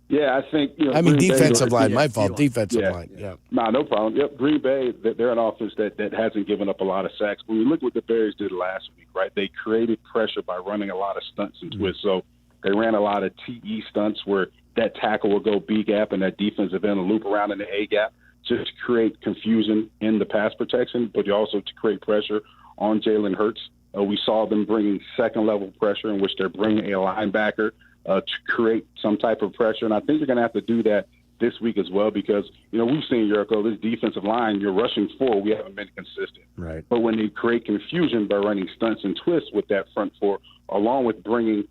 Yeah, I think defensive line. My fault. Defensive line. Yeah. No problem. Yep, Green Bay. They're an offense that hasn't given up a lot of sacks. When we look what the Bears did last week, right? They created pressure by running a lot of stunts and twists. So they ran a lot of TE stunts where that tackle will go B gap and that defensive end will loop around in the A gap, just to create confusion in the pass protection, but also to create pressure on Jalen Hurts. We saw them bringing second level pressure in which they're bringing a linebacker to create some type of pressure. And I think you're going to have to do that this week as well because, we've seen, Jurko, this defensive line, you're rushing 4. We haven't been consistent. Right. But when they create confusion by running stunts and twists with that front 4, along with bringing,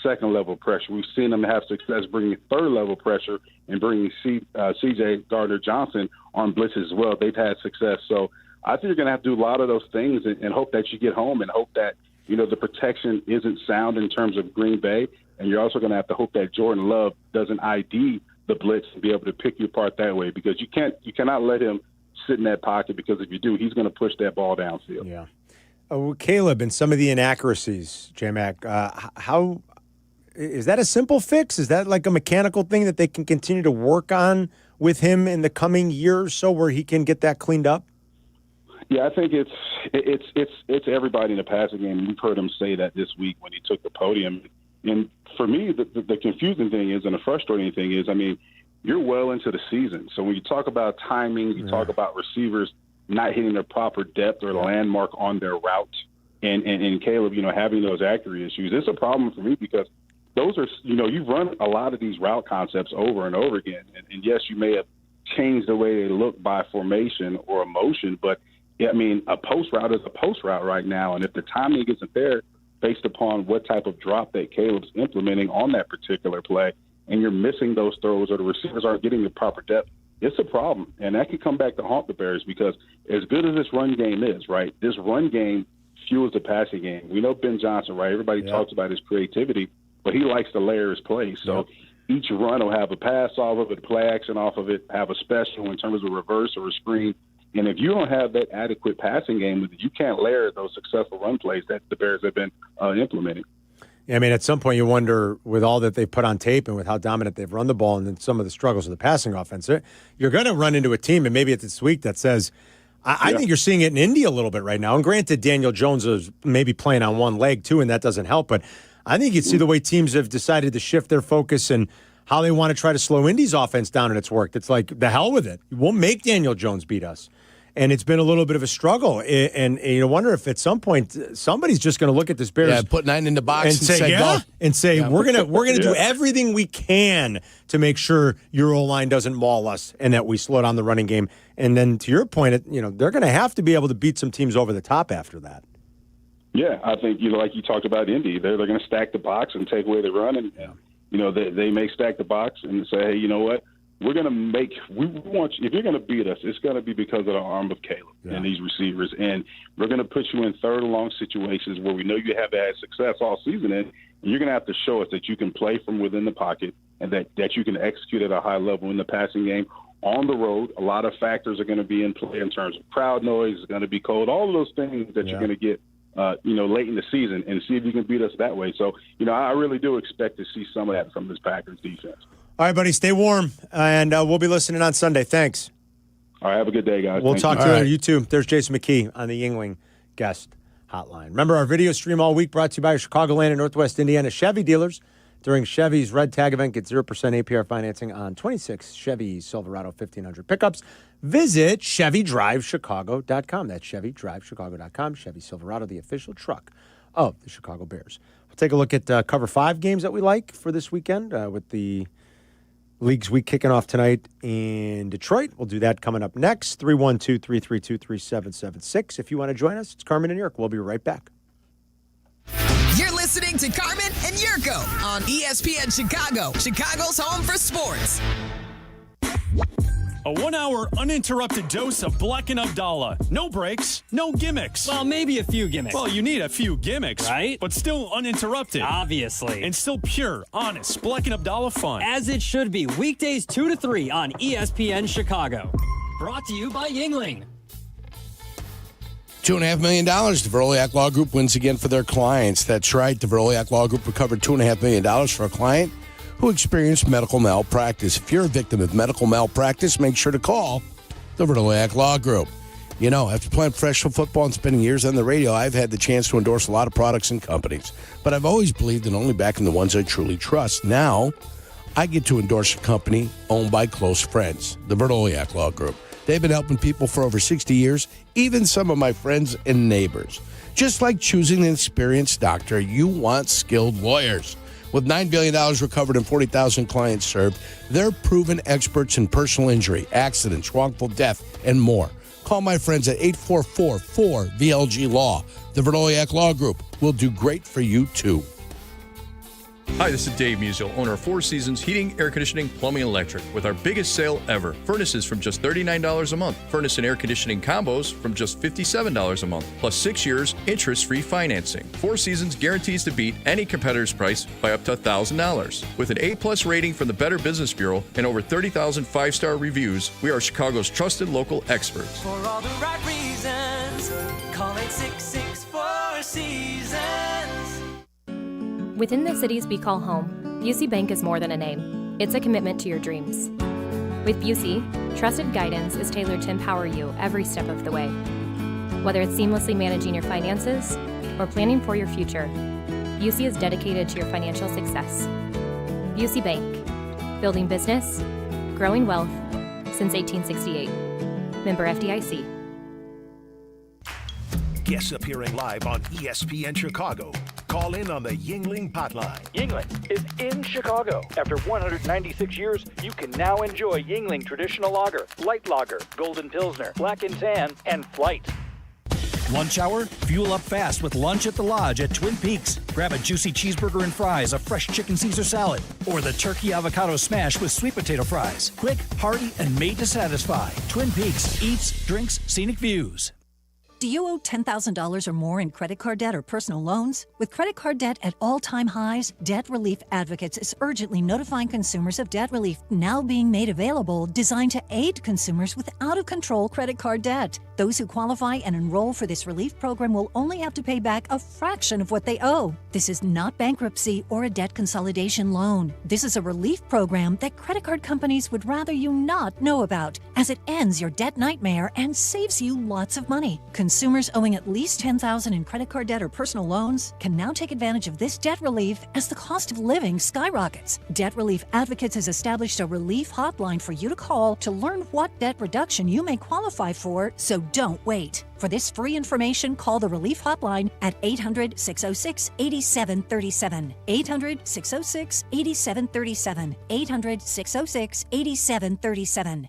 second-level pressure, we've seen them have success bringing third-level pressure and bringing C.J. Gardner-Johnson on blitzes as well. They've had success. So I think you're going to have to do a lot of those things and hope that you get home and hope that, the protection isn't sound in terms of Green Bay. And you're also going to have to hope that Jordan Love doesn't ID the blitz and be able to pick you apart that way because you cannot let him sit in that pocket because if you do, he's going to push that ball downfield. Yeah. Caleb, and some of the inaccuracies, J-Mac, how is that a simple fix? Is that like a mechanical thing that they can continue to work on with him in the coming year or so where he can get that cleaned up? Yeah, I think it's everybody in the passing game. We've heard him say that this week when he took the podium. And for me, the confusing thing is, and the frustrating thing is, I mean, you're well into the season. So when you talk about timing, you talk about receivers not hitting their proper depth or landmark on their route, and Caleb, having those accuracy issues, it's a problem for me because those are, you've run a lot of these route concepts over and over again. And yes, you may have changed the way they look by formation or emotion, but I mean, a post route is a post route right now. And if the timing isn't there based upon what type of drop that Caleb's implementing on that particular play, and you're missing those throws or the receivers aren't getting the proper depth, it's a problem. And that could come back to haunt the Bears because as good as this run game is, right, this run game fuels the passing game. We know Ben Johnson, right? Everybody talks about his creativity, but he likes to layer his plays. So each run will have a pass off of it, play action off of it, have a special in terms of a reverse or a screen. And if you don't have that adequate passing game with it, you can't layer those successful run plays that the Bears have been implementing. Yeah, I mean, at some point you wonder, with all that they've put on tape and with how dominant they've run the ball and then some of the struggles of the passing offense, you're going to run into a team, and maybe it's this week, that says, I think you're seeing it in Indy a little bit right now. And granted, Daniel Jones is maybe playing on one leg too, and that doesn't help. But I think you see the way teams have decided to shift their focus and how they want to try to slow Indy's offense down, and it's worked. It's like, the hell with it. We'll make Daniel Jones beat us. And it's been a little bit of a struggle. And you wonder if at some point somebody's just going to look at this Bears, put 9 in the box and say, go. And say, we're gonna do everything we can to make sure your O-line doesn't maul us and that we slow down the running game. And then to your point, they're going to have to be able to beat some teams over the top after that. Yeah, I think, like you talked about Indy, they're going to stack the box and take away the run. And, they may stack the box and say, hey, you know what? We're going to if you're going to beat us, it's going to be because of the arm of Caleb and these receivers. And we're going to put you in third and long situations where we know you have had success all season in. And you're going to have to show us that you can play from within the pocket and that you can execute at a high level in the passing game. On the road, a lot of factors are going to be in play in terms of crowd noise. It's going to be cold. All of those things that you're going to get, late in the season, and see if you can beat us that way. So, I really do expect to see some of that from this Packers defense. All right, buddy, stay warm, and we'll be listening on Sunday. Thanks. All right, have a good day, guys. We'll talk to you later. You too. There's Jason McKee on the Yuengling guest hotline. Remember, our video stream all week brought to you by Chicagoland and Northwest Indiana Chevy dealers. During Chevy's Red Tag event, get 0% APR financing on 26 Chevy Silverado 1500 pickups. Visit ChevyDriveChicago.com. That's ChevyDriveChicago.com. Chevy Silverado, the official truck of the Chicago Bears. We'll take a look at Cover 5 games that we like for this weekend with the League's week kicking off tonight in Detroit. We'll do that coming up next. 312-332-3776. If you want to join us, it's Carmen and Jurko. We'll be right back. You're listening to Carmen and Jurko on ESPN Chicago, Chicago's home for sports. A 1-hour uninterrupted dose of Bleck Abdalla. No breaks, no gimmicks. Well, maybe a few gimmicks. Well, you need a few gimmicks, right? But still uninterrupted. Obviously. And still pure, honest Bleck Abdalla fun. As it should be, weekdays 2 to 3 on ESPN Chicago. Brought to you by Yuengling. $2.5 million. The Veroliak Law Group wins again for their clients. That's right. The Veroliak Law Group recovered $2.5 million for a client who experienced medical malpractice. If you're a victim of medical malpractice, make sure to call the Veroliak Law Group. After playing professional football and spending years on the radio, I've had the chance to endorse a lot of products and companies. But I've always believed in only backing the ones I truly trust. Now, I get to endorse a company owned by close friends, the Veroliak Law Group. They've been helping people for over 60 years, even some of my friends and neighbors. Just like choosing an experienced doctor, you want skilled lawyers. With $9 billion recovered and 40,000 clients served, they're proven experts in personal injury, accidents, wrongful death, and more. Call my friends at 844-4VLG-LAW. The Veroliak Law Group will do great for you, too. Hi, this is Dave Musial, owner of Four Seasons Heating, Air Conditioning, Plumbing, and Electric, with our biggest sale ever. Furnaces from just $39 a month. Furnace and air conditioning combos from just $57 a month. Plus 6 years, interest-free financing. Four Seasons guarantees to beat any competitor's price by up to $1,000. With an A-plus rating from the Better Business Bureau and over 30,000 five-star reviews, we are Chicago's trusted local experts. For all the right reasons, call 866 4 Seasons. Within the cities we call home, Busey Bank is more than a name. It's a commitment to your dreams. With Busey, trusted guidance is tailored to empower you every step of the way. Whether it's seamlessly managing your finances or planning for your future, Busey is dedicated to your financial success. Busey Bank, building business, growing wealth since 1868. Member FDIC. Guests appearing live on ESPN Chicago. Call in on the Yuengling hotline. Yuengling is in Chicago. After 196 years, you can now enjoy Yuengling Traditional Lager, Light Lager, Golden Pilsner, Black and Tan, and Flight. Lunch hour? Fuel up fast with Lunch at the Lodge at Twin Peaks. Grab a juicy cheeseburger and fries, a fresh chicken Caesar salad, or the turkey avocado smash with sweet potato fries. Quick, hearty, and made to satisfy. Twin Peaks eats, drinks, scenic views. Do you owe $10,000 or more in credit card debt or personal loans? With credit card debt at all-time highs, Debt Relief Advocates is urgently notifying consumers of debt relief now being made available, designed to aid consumers with out-of-control credit card debt. Those who qualify and enroll for this relief program will only have to pay back a fraction of what they owe. This is not bankruptcy or a debt consolidation loan. This is a relief program that credit card companies would rather you not know about, as it ends your debt nightmare and saves you lots of money. Consumers owing at least $10,000 in credit card debt or personal loans can now take advantage of this debt relief as the cost of living skyrockets. Debt Relief Advocates has established a relief hotline for you to call to learn what debt reduction you may qualify for, so don't wait. For this free information, call the Relief Hotline at 800-606-8737. 800-606-8737. 800-606-8737.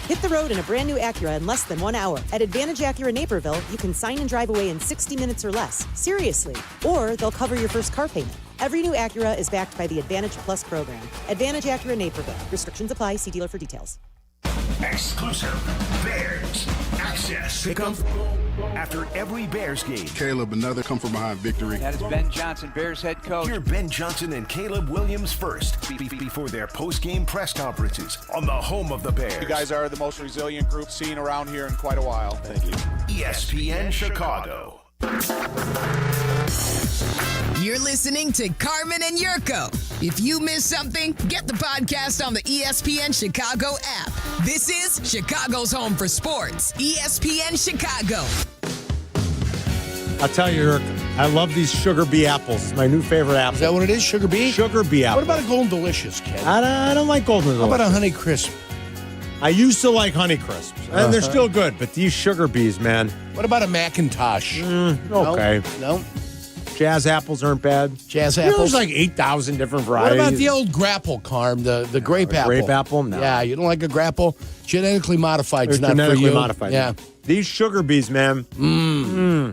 Hit the road in a brand new Acura in less than 1 hour. At Advantage Acura Naperville, you can sign and drive away in 60 minutes or less. Seriously. Or they'll cover your first car payment. Every new Acura is backed by the Advantage Plus program. Advantage Acura Naperville. Restrictions apply. See dealer for details. Exclusive Bears Access. Pick up after every Bears game. Caleb, another come from behind victory. That is Ben Johnson, Bears head coach. Hear Ben Johnson and Caleb Williams first before their post-game press conferences on the home of the Bears. You guys are the most resilient group seen around here in quite a while. Thank you. ESPN Chicago. You're listening to Carmen and Jurko. If you miss something, get the podcast on the ESPN Chicago app. This is Chicago's home for sports. ESPN Chicago. I'll tell you, Eric, I love these Sugar Bee apples. It's my new favorite apple. Is that what it is, Sugar Bee? Sugar Bee apple. What about a Golden Delicious, Ken? I don't like Golden Delicious. How about a Honey Crisp? I used to like Honey Crisps, and they're still good, but these Sugar Bees, man. What about a Macintosh? Okay. No. Jazz apples aren't bad. Jazz You know, apples? there's like 8,000 different What varieties. about the old grapple, Carm, the grape apple? Grape apple? No. Yeah, you don't like a grapple? Genetically modified is They're not for genetically you. modified. Yeah. These Sugar Bees, man.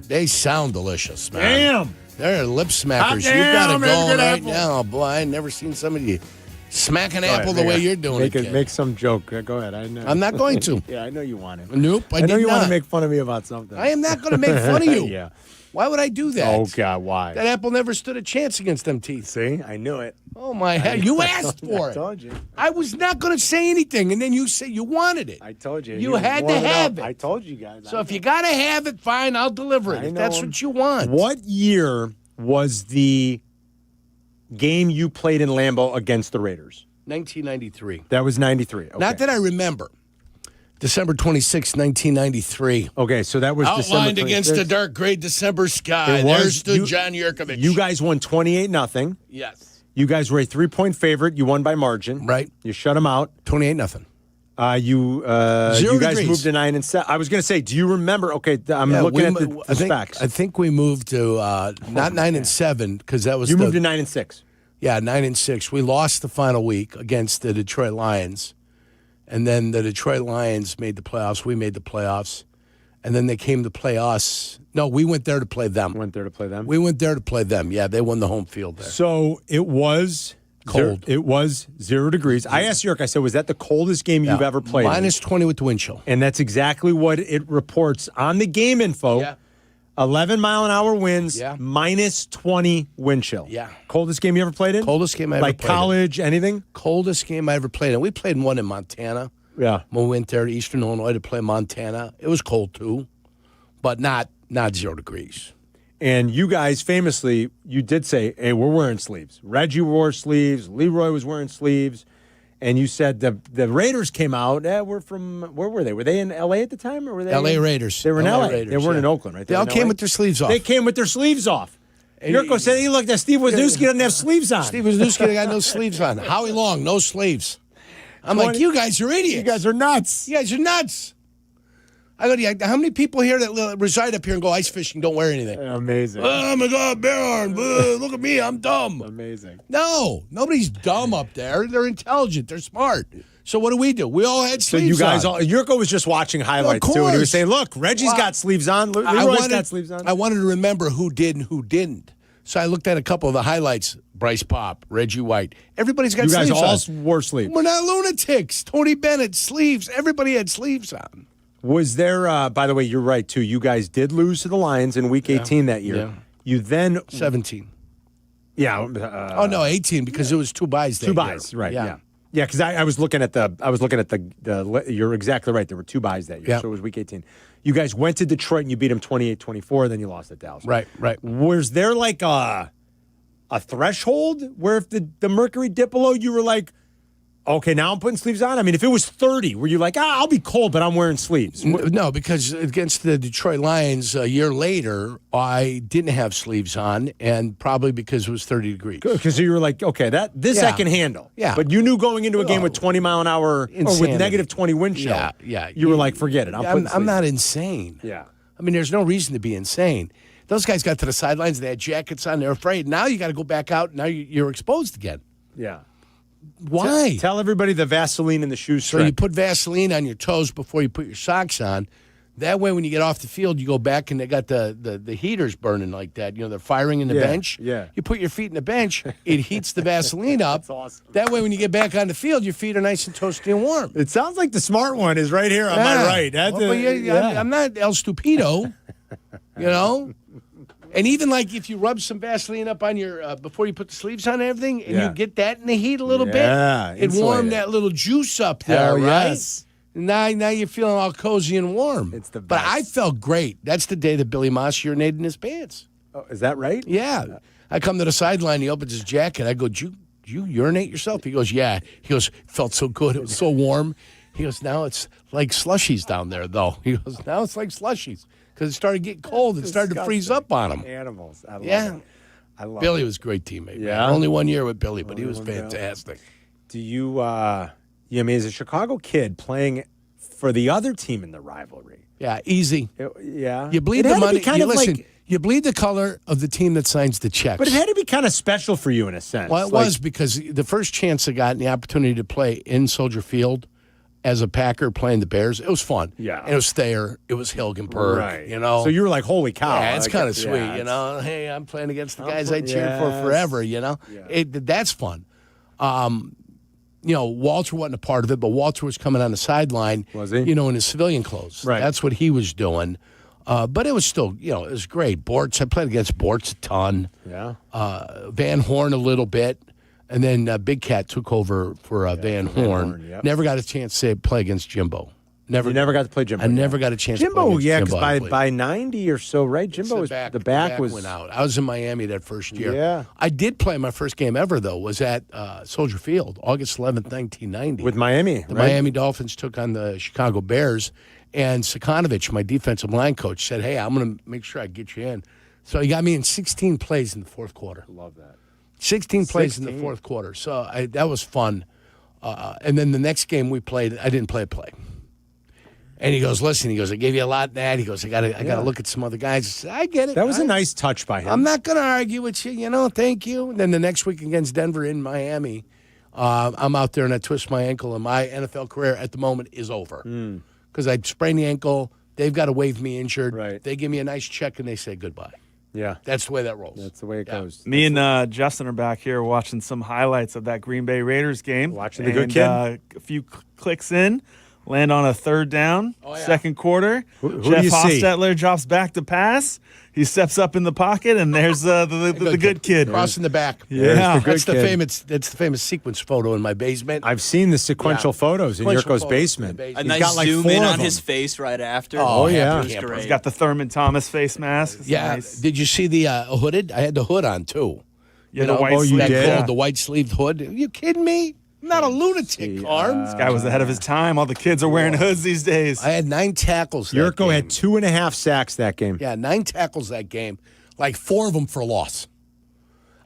They sound delicious, man. Damn. They're lip smackers. Hot You've damn, got it man, going good right apple. now. Boy, I've never seen somebody smack an Go ahead, apple the make way a- you're doing make it, kid. Make some joke. Go ahead. I know. I'm not going to. Yeah, I know you want it. Nope, I know did you want not. to make fun of me about something. I am not going to make fun of you. Yeah. Why would I do that? Oh, God, why? That apple never stood a chance against them teeth. See? I knew it. Oh, my head. You asked for I it. told you. I was not going to say anything, and then you said you wanted it. I told you. You had to have it. I told you guys. So if you got to have it, fine, I'll deliver it. I If know. that's what you want. What year was the game you played in Lambeau against the Raiders? 1993. That was 93. Okay. Not that I remember. December 26, 1993. Okay, so that was Outlined December against the 26th. dark gray December sky. It was- There stood you- John Yurkovich. You guys won 28-0. Yes. You guys were a 3-point favorite. You won by margin. Right. You shut them out. 28-0. You guys degrees. moved to 9-7. I was going to say, do you remember? Okay, I'm looking at the specs. I think we moved to not 9-7 because that was You moved to 9-6. Yeah, 9-6. We lost the final week against the Detroit Lions, and then the Detroit Lions made the playoffs. We made the playoffs, and then they came to play us. No, we went there to play them. Went there to play them. We went there to play them. Yeah, they won the home field there. So it was Cold. It was 0 degrees. I asked York, I said, was that the coldest game you've ever played? Minus 20 with the wind chill. And that's exactly what it reports on the game info. Yeah. 11-mile-an-hour winds, Yeah. minus 20 wind chill. Yeah. Coldest game you ever played in? Coldest game I ever like played in. college, anything? Coldest game I ever played in. We played one in Montana. Yeah. We went there to Eastern Illinois to play Montana. It was cold too, but not 0 degrees. And you guys famously, you did say, hey, we're wearing sleeves. Reggie wore sleeves. Leroy was wearing sleeves. And you said the Raiders came out. We're from, where were they? Were they in L.A. at the time? Or were they L.A. Raiders. They were in L.A. Raiders, they weren't in Oakland, right? They all came with their sleeves off. They came with their sleeves off. Yurko said, hey, look, that Steve Wisniewski doesn't have sleeves on. Steve Wisniewski got no sleeves on. Howie Long, no sleeves. I'm like, you guys are idiots. You guys are nuts. You guys are nuts. I go, how many people here that reside up here and go ice fishing don't wear anything? Amazing. Oh, my God, Baron. Look at me. I'm dumb. Amazing. No, nobody's dumb up there. They're intelligent. They're smart. So what do? We all had sleeves on. So you guys Yurko was just watching highlights, too. And he was saying, look, Reggie's got sleeves on. Leroy's got sleeves on. I wanted to remember who did and who didn't. So I looked at a couple of the highlights. Bryce Pop, Reggie White. Everybody's got sleeves on. You guys all wore sleeves. We're not lunatics. Tony Bennett, sleeves. Everybody had sleeves on. Was there, by the way, you're right, too. You guys did lose to the Lions in Week 18 that year. Yeah. You then... 17. Yeah. 18 because it was 2 buys that year. 2 buys, right, yeah. Yeah, because I was looking at the you're exactly right. There were 2 buys that year, so it was Week 18. You guys went to Detroit and you beat them 28-24, then you lost at Dallas. Right. Was there like a threshold where if the mercury dipped below, you were like, okay, now I'm putting sleeves on? I mean, if it was 30, were you like, I'll be cold, but I'm wearing sleeves? No, because against the Detroit Lions a year later, I didn't have sleeves on, and probably because it was 30 degrees. Because you were like, okay, this I can handle. Yeah. But you knew going into a game with 20 mile an hour Insanity. or with negative 20 wind chill. Yeah. You were like, forget it. I'm not insane. Yeah. I mean, there's no reason to be insane. Those guys got to the sidelines, they had jackets on, they're afraid. Now you got to go back out, now you're exposed again. Yeah. Why? Tell everybody the Vaseline in the shoes. So you put Vaseline on your toes before you put your socks on. That way, when you get off the field, you go back and they got the heaters burning like that. You know, they're firing in the bench. Yeah. You put your feet in the bench, it heats the Vaseline up. That's awesome. That way, when you get back on the field, your feet are nice and toasty and warm. It sounds like the smart one is right here on my right. I'm not El Stupido, you know? And even like if you rub some Vaseline up on your before you put the sleeves on and everything, and you get that in the heat a little bit, it warmed that little juice up there, right? Yes. Now you're feeling all cozy and warm. It's the best. But I felt great. That's the day that Billy Moss urinated in his pants. Oh, is that right? Yeah. I come to the sideline. He opens his jacket. I go, "Did you urinate yourself?" He goes, "Yeah." He goes, "Felt so good. It was so warm." He goes, "Now it's like slushies down there, though." He goes, "Now it's like slushies." Because it started getting cold. It started to freeze up on him. Animals. I love it. I love Billy it. was a great teammate. Yeah? Man. Only 1 year with Billy, but he was fantastic. Do you, I mean, as a Chicago kid playing for the other team in the rivalry. Yeah, easy. Yeah. You bleed the money. You bleed the color of the team that signs the checks. But it had to be kind of special for you in a sense. Well, it was because the first chance I got and the opportunity to play in Soldier Field as a Packer playing the Bears, it was fun. Yeah. And it was Thayer. It was Hilgenberg. Right. You know. So you were like, holy cow. Yeah, it's kind of sweet, you know. Hey, I'm playing against the guys I cheered for forever, you know. Yeah. That's fun. You know, Walter wasn't a part of it, but Walter was coming on the sideline. Was he? You know, in his civilian clothes. Right. That's what he was doing. But it was still, you know, it was great. Bortz, I played against Bortz a ton. Yeah. Van Horn a little bit. And then Big Cat took over for Van Horn. Yep. Never got a chance to play against Jimbo. You never got to play Jimbo. I never got a chance to play against Jimbo. because by 90 or so, right? Jimbo was the back was went out. I was in Miami that first year. Yeah. I did play my first game ever though. Was at Soldier Field, August 11th, 1990. with Miami. The right? Miami Dolphins took on the Chicago Bears, and Sakanovich, my defensive line coach, said, "Hey, I'm going to make sure I get you in." So he got me in 16 plays in the fourth quarter. Love that. 16 plays in the fourth quarter. So that was fun. And then the next game we played, I didn't play a play. And he goes, "Listen," he goes, "I gave you a lot of that." He goes, I got to look at some other guys." I said, "I get it." That was a nice touch by him. I'm not going to argue with you, you know, thank you. And then the next week against Denver in Miami, I'm out there and I twist my ankle, and my NFL career at the moment is over. Because I sprained the ankle. They've got to waive me injured. Right. They give me a nice check, and they say goodbye. Yeah. That's the way that rolls. That's the way it goes. Me and Justin are back here watching some highlights of that Green Bay Raiders game. Watching the good kid. A few clicks in, land on a third down, second quarter. Who Jeff do you see? Hostetler drops back to pass. He steps up in the pocket, and there's the good kid. Crossing the back. Yeah. That's the famous sequence photo in my basement. I've seen the sequential photos in Sequential Yurko's photos basement. in the A basement. nice got like zoom 4 in of on them. his face right after. Oh, yeah. It was He's great. got the Thurman Thomas face mask. It's Yeah. nice. Did you see the hooded? I had the hood on too. Yeah, the white you sleeve. did? The white sleeved hood. Are you kidding me? I'm not a lunatic, Carm. This guy was ahead of his time. All the kids are wearing hoods these days. I had 9 tackles. That Yurko game. had 2.5 sacks that game. Yeah, 9 tackles that game. Like 4 of them for loss.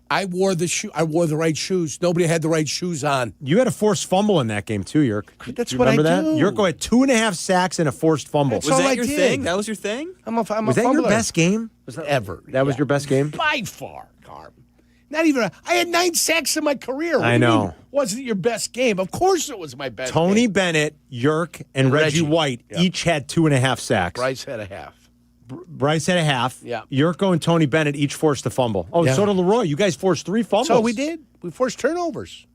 I wore the right shoes. Nobody had the right shoes on. You had a forced fumble in that game too, Yurk. That's you what I remember that? do. Yurko had 2.5 sacks and a forced fumble. That's Was all that I your did. thing? That was your thing? I'm a Was that your fumbler. best game? Ever? That was your best game? By far, Carm. Not even. I had 9 sacks in my career. What I do you know. mean, wasn't your best game? Of course, it was my best. Tony game. Bennett, Yurk, and Reggie White each had 2.5 sacks. Bryce had a half. Bryce had a half. Yeah. Yurko and Tony Bennett each forced a fumble. Oh, Yeah. so did Leroy. You guys forced 3 fumbles. So we did. We forced turnovers.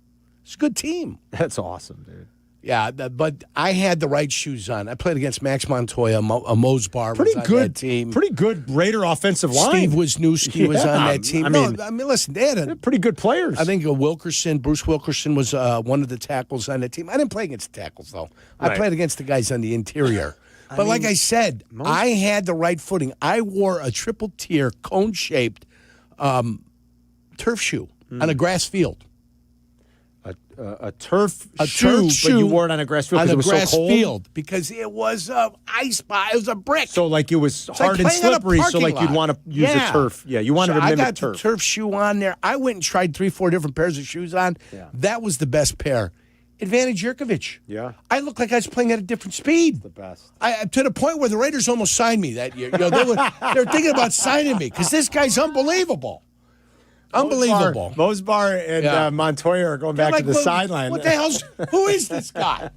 It's a good team. That's awesome, dude. Yeah, but I had the right shoes on. I played against Max Montoya, Mosbar Pretty was on good that team. Pretty good Raider offensive line. Steve Wisniewski was on that team. I mean, Listen, they had pretty good players. I think Bruce Wilkerson was one of the tackles on that team. I didn't play against the tackles, though. I Right. played against the guys on the interior. But like I said, I had the right footing. I wore a triple tier, cone-shaped turf shoe on a grass field. a turf shoe, but you wore it on a grass field on because a it was grass so cold? field because it was ice bar. It was a brick. So like it was It's hard like and playing on a slippery, so parking like you'd lot. want to use a turf. Yeah, you wanted So to I mimic got turf. the turf shoe on there. I went and tried 3-4 different pairs of shoes on. Yeah. That was the best pair. Advantage Jurkovic. Yeah. I looked like I was playing at a different speed. The best. To the point where the Raiders almost signed me that year. They were thinking about signing me because this guy's unbelievable. Unbelievable. Mosbar and Montoya are going back Like, to the sideline. What the hell's? Who is this guy?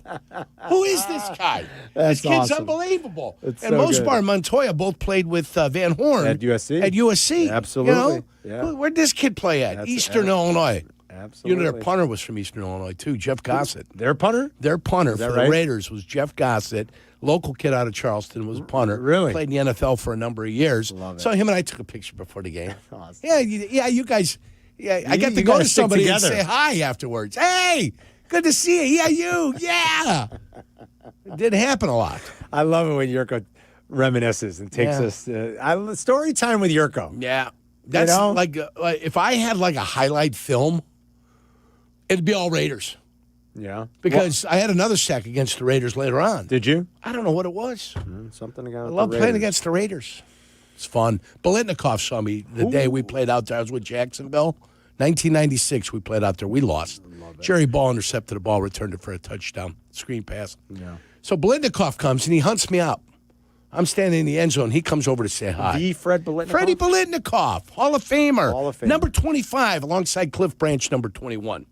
Who is this guy? That's This kid's awesome. unbelievable. That's and so Mosbar good. and Montoya both played with Van Horn At USC. At USC, Absolutely. You Yeah. know? Where'd this kid play at? That's- Eastern Illinois. Absolutely. Their punter was from Eastern Illinois too, Jeff Gossett. Their punter? Their punter Is that for right? the Raiders was Jeff Gossett. Local kid out of Charleston was a punter. Really? Played in the NFL for a number of years. Love it. So him and I took a picture before the game. Awesome. Yeah, you guys. Yeah, I got to you go gotta to stick somebody and together. say hi afterwards. Hey, good to see you. Yeah, you. Yeah. It didn't happen a lot. I love it when Yurko reminisces and takes Yeah. us story time with Yurko. Yeah. That's know? like if I had like a highlight film, it'd be all Raiders. Yeah. Because I had another sack against the Raiders later on. Did you? I don't know what it was. Something I against love the playing Raiders. against the Raiders. It's fun. Bolitnikov saw me the day we played out there. I was with Jacksonville. 1996, we played out there. We lost. Jerry Ball intercepted the ball, returned it for a touchdown. Screen pass. Yeah. So Bolitnikov comes and he hunts me up. I'm standing in the end zone. He comes over to say hi. The Fred Bolitnikov? Freddie Bolitnikov, Hall of Famer. Hall of Famer. Number 25 alongside Cliff Branch, number 21.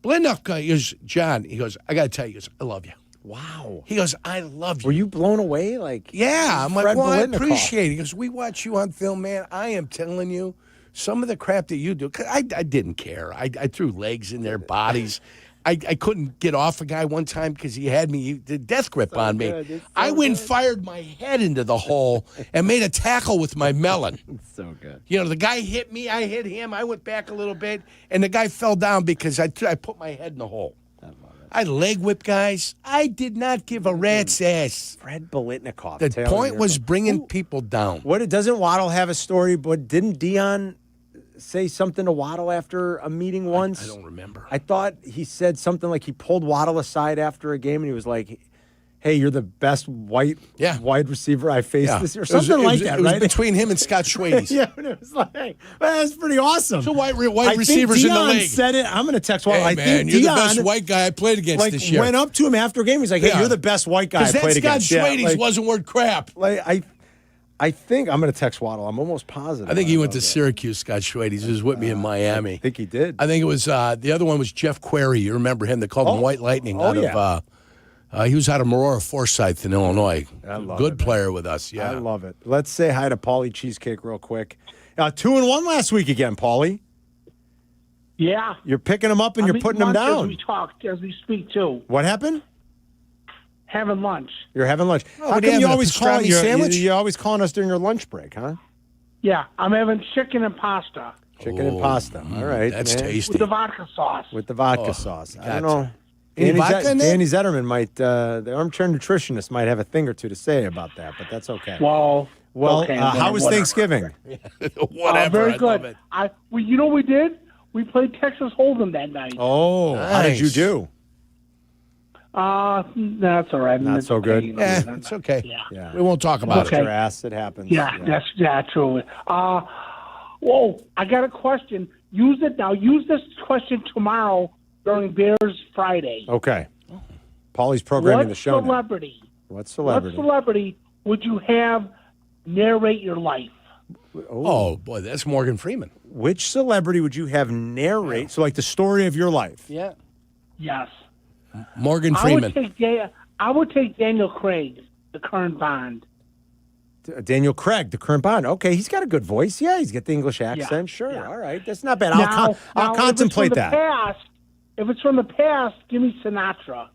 Bolitnikov goes, John, he goes, I got to tell you, he goes, I love you. Wow. He goes, I love you. Were you blown away? Like, Yeah. I'm like, Fred well, I Bolitnikov. appreciate it. He goes, we watch you on film, man. I am telling you, some of the crap that you do, 'cause I didn't care. I threw legs in their bodies. I couldn't get off a guy one time because he had me, the death grip on me. good. It's so I went and good. fired my head into the hole and made a tackle with my melon. So good. You know, the guy hit me, I hit him, I went back a little bit, and the guy fell down because I put my head in the hole. I leg whip guys. I did not give a rat's ass. Fred Bolitnikov. The Taylor point was Yurko. bringing people down. What doesn't Waddle have a story? But didn't Dion say something to Waddle after a meeting once? I don't remember. I thought he said something like he pulled Waddle aside after a game and he was like, "Hey, you're the best wide receiver I faced this year." It was- Something it like was- that, It was right? between him and Scott Schwades. Yeah, and it was like, well, that's pretty awesome. Two white I receivers think in the Dion league. said it. I'm going to text Waddle. Hey, I man, think you're Dion, the best white guy I played against like, this year. went up to him after a game. He's like, "Hey, Yeah. you're the best white guy I Because that played Scott against." Yeah, Schwades like- wasn't worth crap. Like I think I'm going to text Waddle. I'm almost positive. I think he went to Syracuse, Scott Schwades. He was with me in Miami. I think he did. I think it was, the other one was Jeff Query. You remember him? They called him White Lightning out of, he was out of Aurora Forsyth in Illinois. I love Good it, player with us, yeah. I love it. Let's say hi to Paulie Cheesecake real quick. 2-1 last week again, Paulie. Yeah. You're picking them up and you're putting them As down. we talk, as we speak, too. What happened? having lunch. You're having lunch. Oh, How what are you come you having, a always call pastrami sandwich? You're always calling us during your lunch break, huh? Yeah, I'm having chicken and pasta. Chicken and pasta. All right. That's man. tasty. With the vodka sauce. With the vodka sauce. I don't gotcha. know. Any vodka in there? Danny Zetterman might, the armchair nutritionist might have a thing or two to say about that, but that's okay. Well, okay, how was whatever. Thanksgiving? Whatever. Very I good. love it. Well, you know what we did? We played Texas Hold'em that night. Oh, how did you Nice. do? That's all right. Not so good. Yeah, it's okay. Yeah. We won't talk about Okay. it. Your ass, it happens. That's true. Whoa, I got a question. Use it now. Use this question tomorrow during Bears Friday. Okay. Paulie's programming What the show now. celebrity? What celebrity? What celebrity would you have narrate your life? Oh, boy, that's Morgan Freeman. Which celebrity would you have narrate? So, like the story of your life. Yeah. Yes. Morgan Freeman. I would take Daniel Craig, the current Bond. Daniel Craig, the current Bond. Okay, he's got a good voice. Yeah, he's got the English accent. Sure. Yeah. All right. That's not bad. Now, I'll contemplate if it's from the past, if it's from the past, give me Sinatra.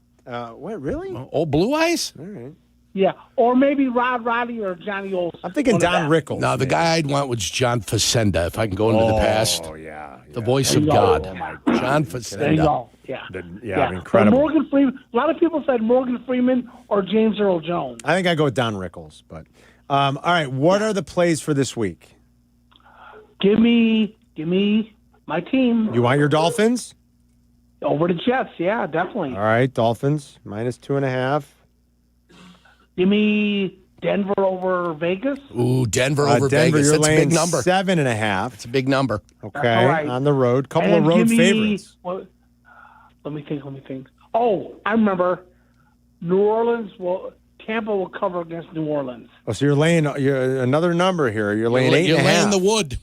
What, really? Old Blue Eyes? All right. Yeah, or maybe Rod Roddy or Johnny Olsen. I'm thinking Don Rickles. No, the guy I'd want was John Facenda, if I can go into the past. Oh, yeah. The voice of There you God. go. John There you Facenda. go. Yeah. Yeah, incredible. But Morgan Freeman. A lot of people said Morgan Freeman or James Earl Jones. I think I go with Don Rickles. But all right, what are the plays for this week? Give me my team. You want your Dolphins? Over the Jets, yeah, definitely. All right, Dolphins -2.5. Give me Denver over Vegas. Ooh, Denver over Denver, Vegas. you're That's a laying big number. 7.5. It's a big number. Okay, all right. on the road. Couple And of road give me- favorites. Let me think. Oh, I remember. New Orleans Tampa will cover against New Orleans. Oh, so you're another number here. You're laying 8.5. You're laying the wood.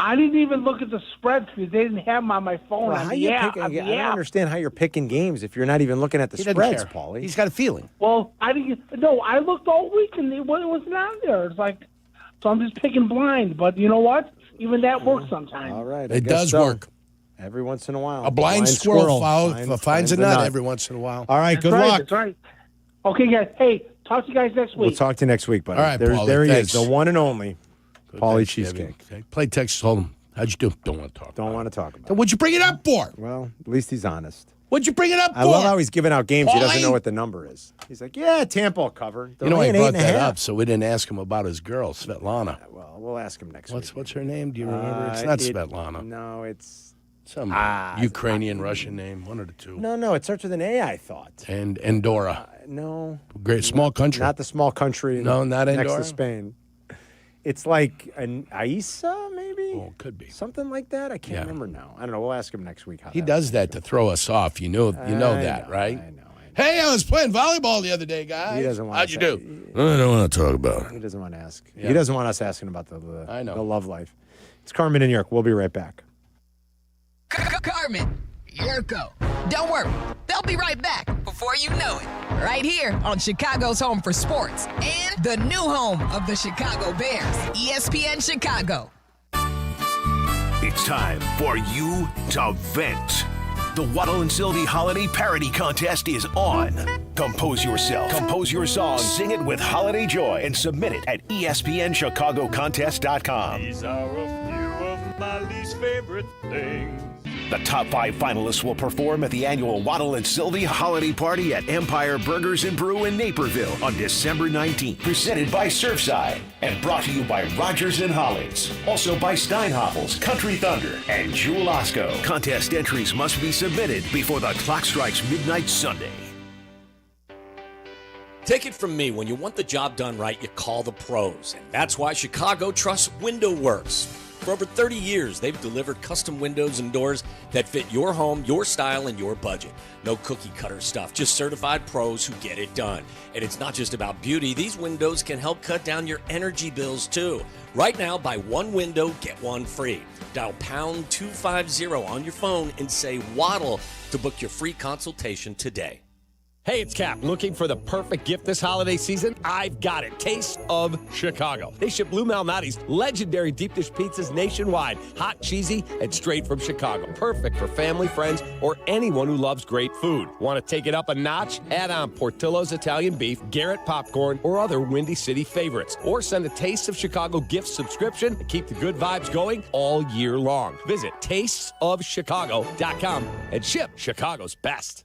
I didn't even look at the spreads because they didn't have them on my phone. Well, on how the you app, picking? on the I don't app. understand how you're picking games if you're not even looking at the He doesn't spreads, care. Paulie. He's got a feeling. Well, I didn't. No, I looked all week and it wasn't on there. It's like, so I'm just picking blind. But you know what? Even that works sometimes. All right, I It guess does so. work. Every once in a while. A blind squirrel finds a nut nut. every once in a while. All right, That's good right, luck. That's right. Okay, guys. Hey, talk to you guys next We'll week. talk to you next week, buddy. All right, there Paulie, he thanks. is, the one and only Paulie Thanksgiving. Cheesecake. Okay. Play Texas Hold'em. How'd you do? Don't want to talk. Don't want to talk about Then what'd you bring it up for? it. Well, at least he's honest. What'd you bring it up for? I love how he's giving out games. He doesn't Paulie? know what the number is. He's like, yeah, Tampa will cover. They're You know, I laying brought 8.5. that up, so we didn't ask him about his girl, Svetlana. Well, we'll ask him next week. What's her name? Do you remember? It's not Svetlana. No, it's Some Ukrainian, Russian name, one of the two. no. It starts with an A, I thought. And Andorra. No, Great small country. not the small country. No, not next Andorra? to Spain. It's like an Aisa, maybe. Oh, could be. Something like that. I can't remember now. I don't know. We'll ask him next week. How He that does that to throw us off. You know that, right? I know. Hey, I was playing volleyball the other day, guys. He doesn't want. How'd you do? I don't want to talk about it. He doesn't want to ask. Yeah. He doesn't want us asking about the I know. the love life. It's Carmen and York. We'll be right back. Carmen, Jurko. Don't worry, they'll be right back before you know it. Right here on Chicago's home for sports and the new home of the Chicago Bears, ESPN Chicago. It's time for you to vent. The Waddle and Silvy Holiday Parody Contest is on. Compose yourself, compose your song, sing it with holiday joy, and submit it at ESPNChicagoContest.com. These are a few of my least favorite things. The top 5 finalists will perform at the annual Waddle and Silvy Holiday Party at Empire Burgers and Brew in Naperville on December 19th. Presented by Surfside and brought to you by Rogers and Hollins. Also by Steinhoffels, Country Thunder, and Jewel Osco. Contest entries must be submitted before the clock strikes midnight Sunday. Take it from me, when you want the job done right, you call the pros. And that's why Chicago trusts Window Works. For over 30 years, they've delivered custom windows and doors that fit your home, your style, and your budget. No cookie cutter stuff, just certified pros who get it done. And it's not just about beauty. These windows can help cut down your energy bills, too. Right now, buy one window, get one free. Dial pound 250 on your phone and say Waddle to book your free consultation today. Hey, it's Kap. Looking for the perfect gift this holiday season? I've got it. Taste of Chicago. They ship Lou Malnati's legendary deep dish pizzas nationwide. Hot, cheesy, and straight from Chicago. Perfect for family, friends, or anyone who loves great food. Want to take it up a notch? Add on Portillo's Italian beef, Garrett popcorn, or other Windy City favorites. Or send a Taste of Chicago gift subscription and keep the good vibes going all year long. Visit tastesofchicago.com and ship Chicago's best.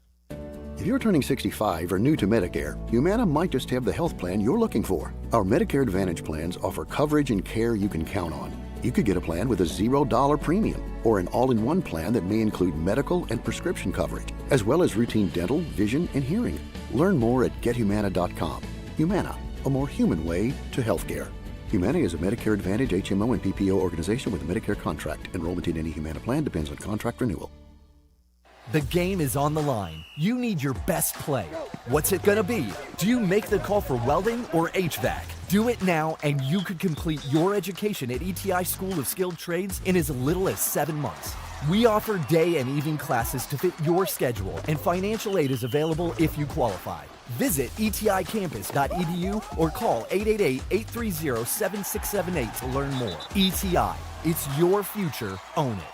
If you're turning 65 or new to Medicare, Humana might just have the health plan you're looking for. Our Medicare Advantage plans offer coverage and care you can count on. You could get a plan with a $0 premium or an all-in-one plan that may include medical and prescription coverage, as well as routine dental, vision, and hearing. Learn more at gethumana.com. Humana, a more human way to healthcare. Humana is a Medicare Advantage HMO and PPO organization with a Medicare contract. Enrollment in any Humana plan depends on contract renewal. The game is on the line. You need your best play. What's it gonna be? Do you make the call for welding or HVAC? Do it now and you could complete your education at ETI School of Skilled Trades in as little as 7 months. We offer day and evening classes to fit your schedule, and financial aid is available if you qualify. Visit eticampus.edu or call 888-830-7678 to learn more. ETI, it's your future. Own it.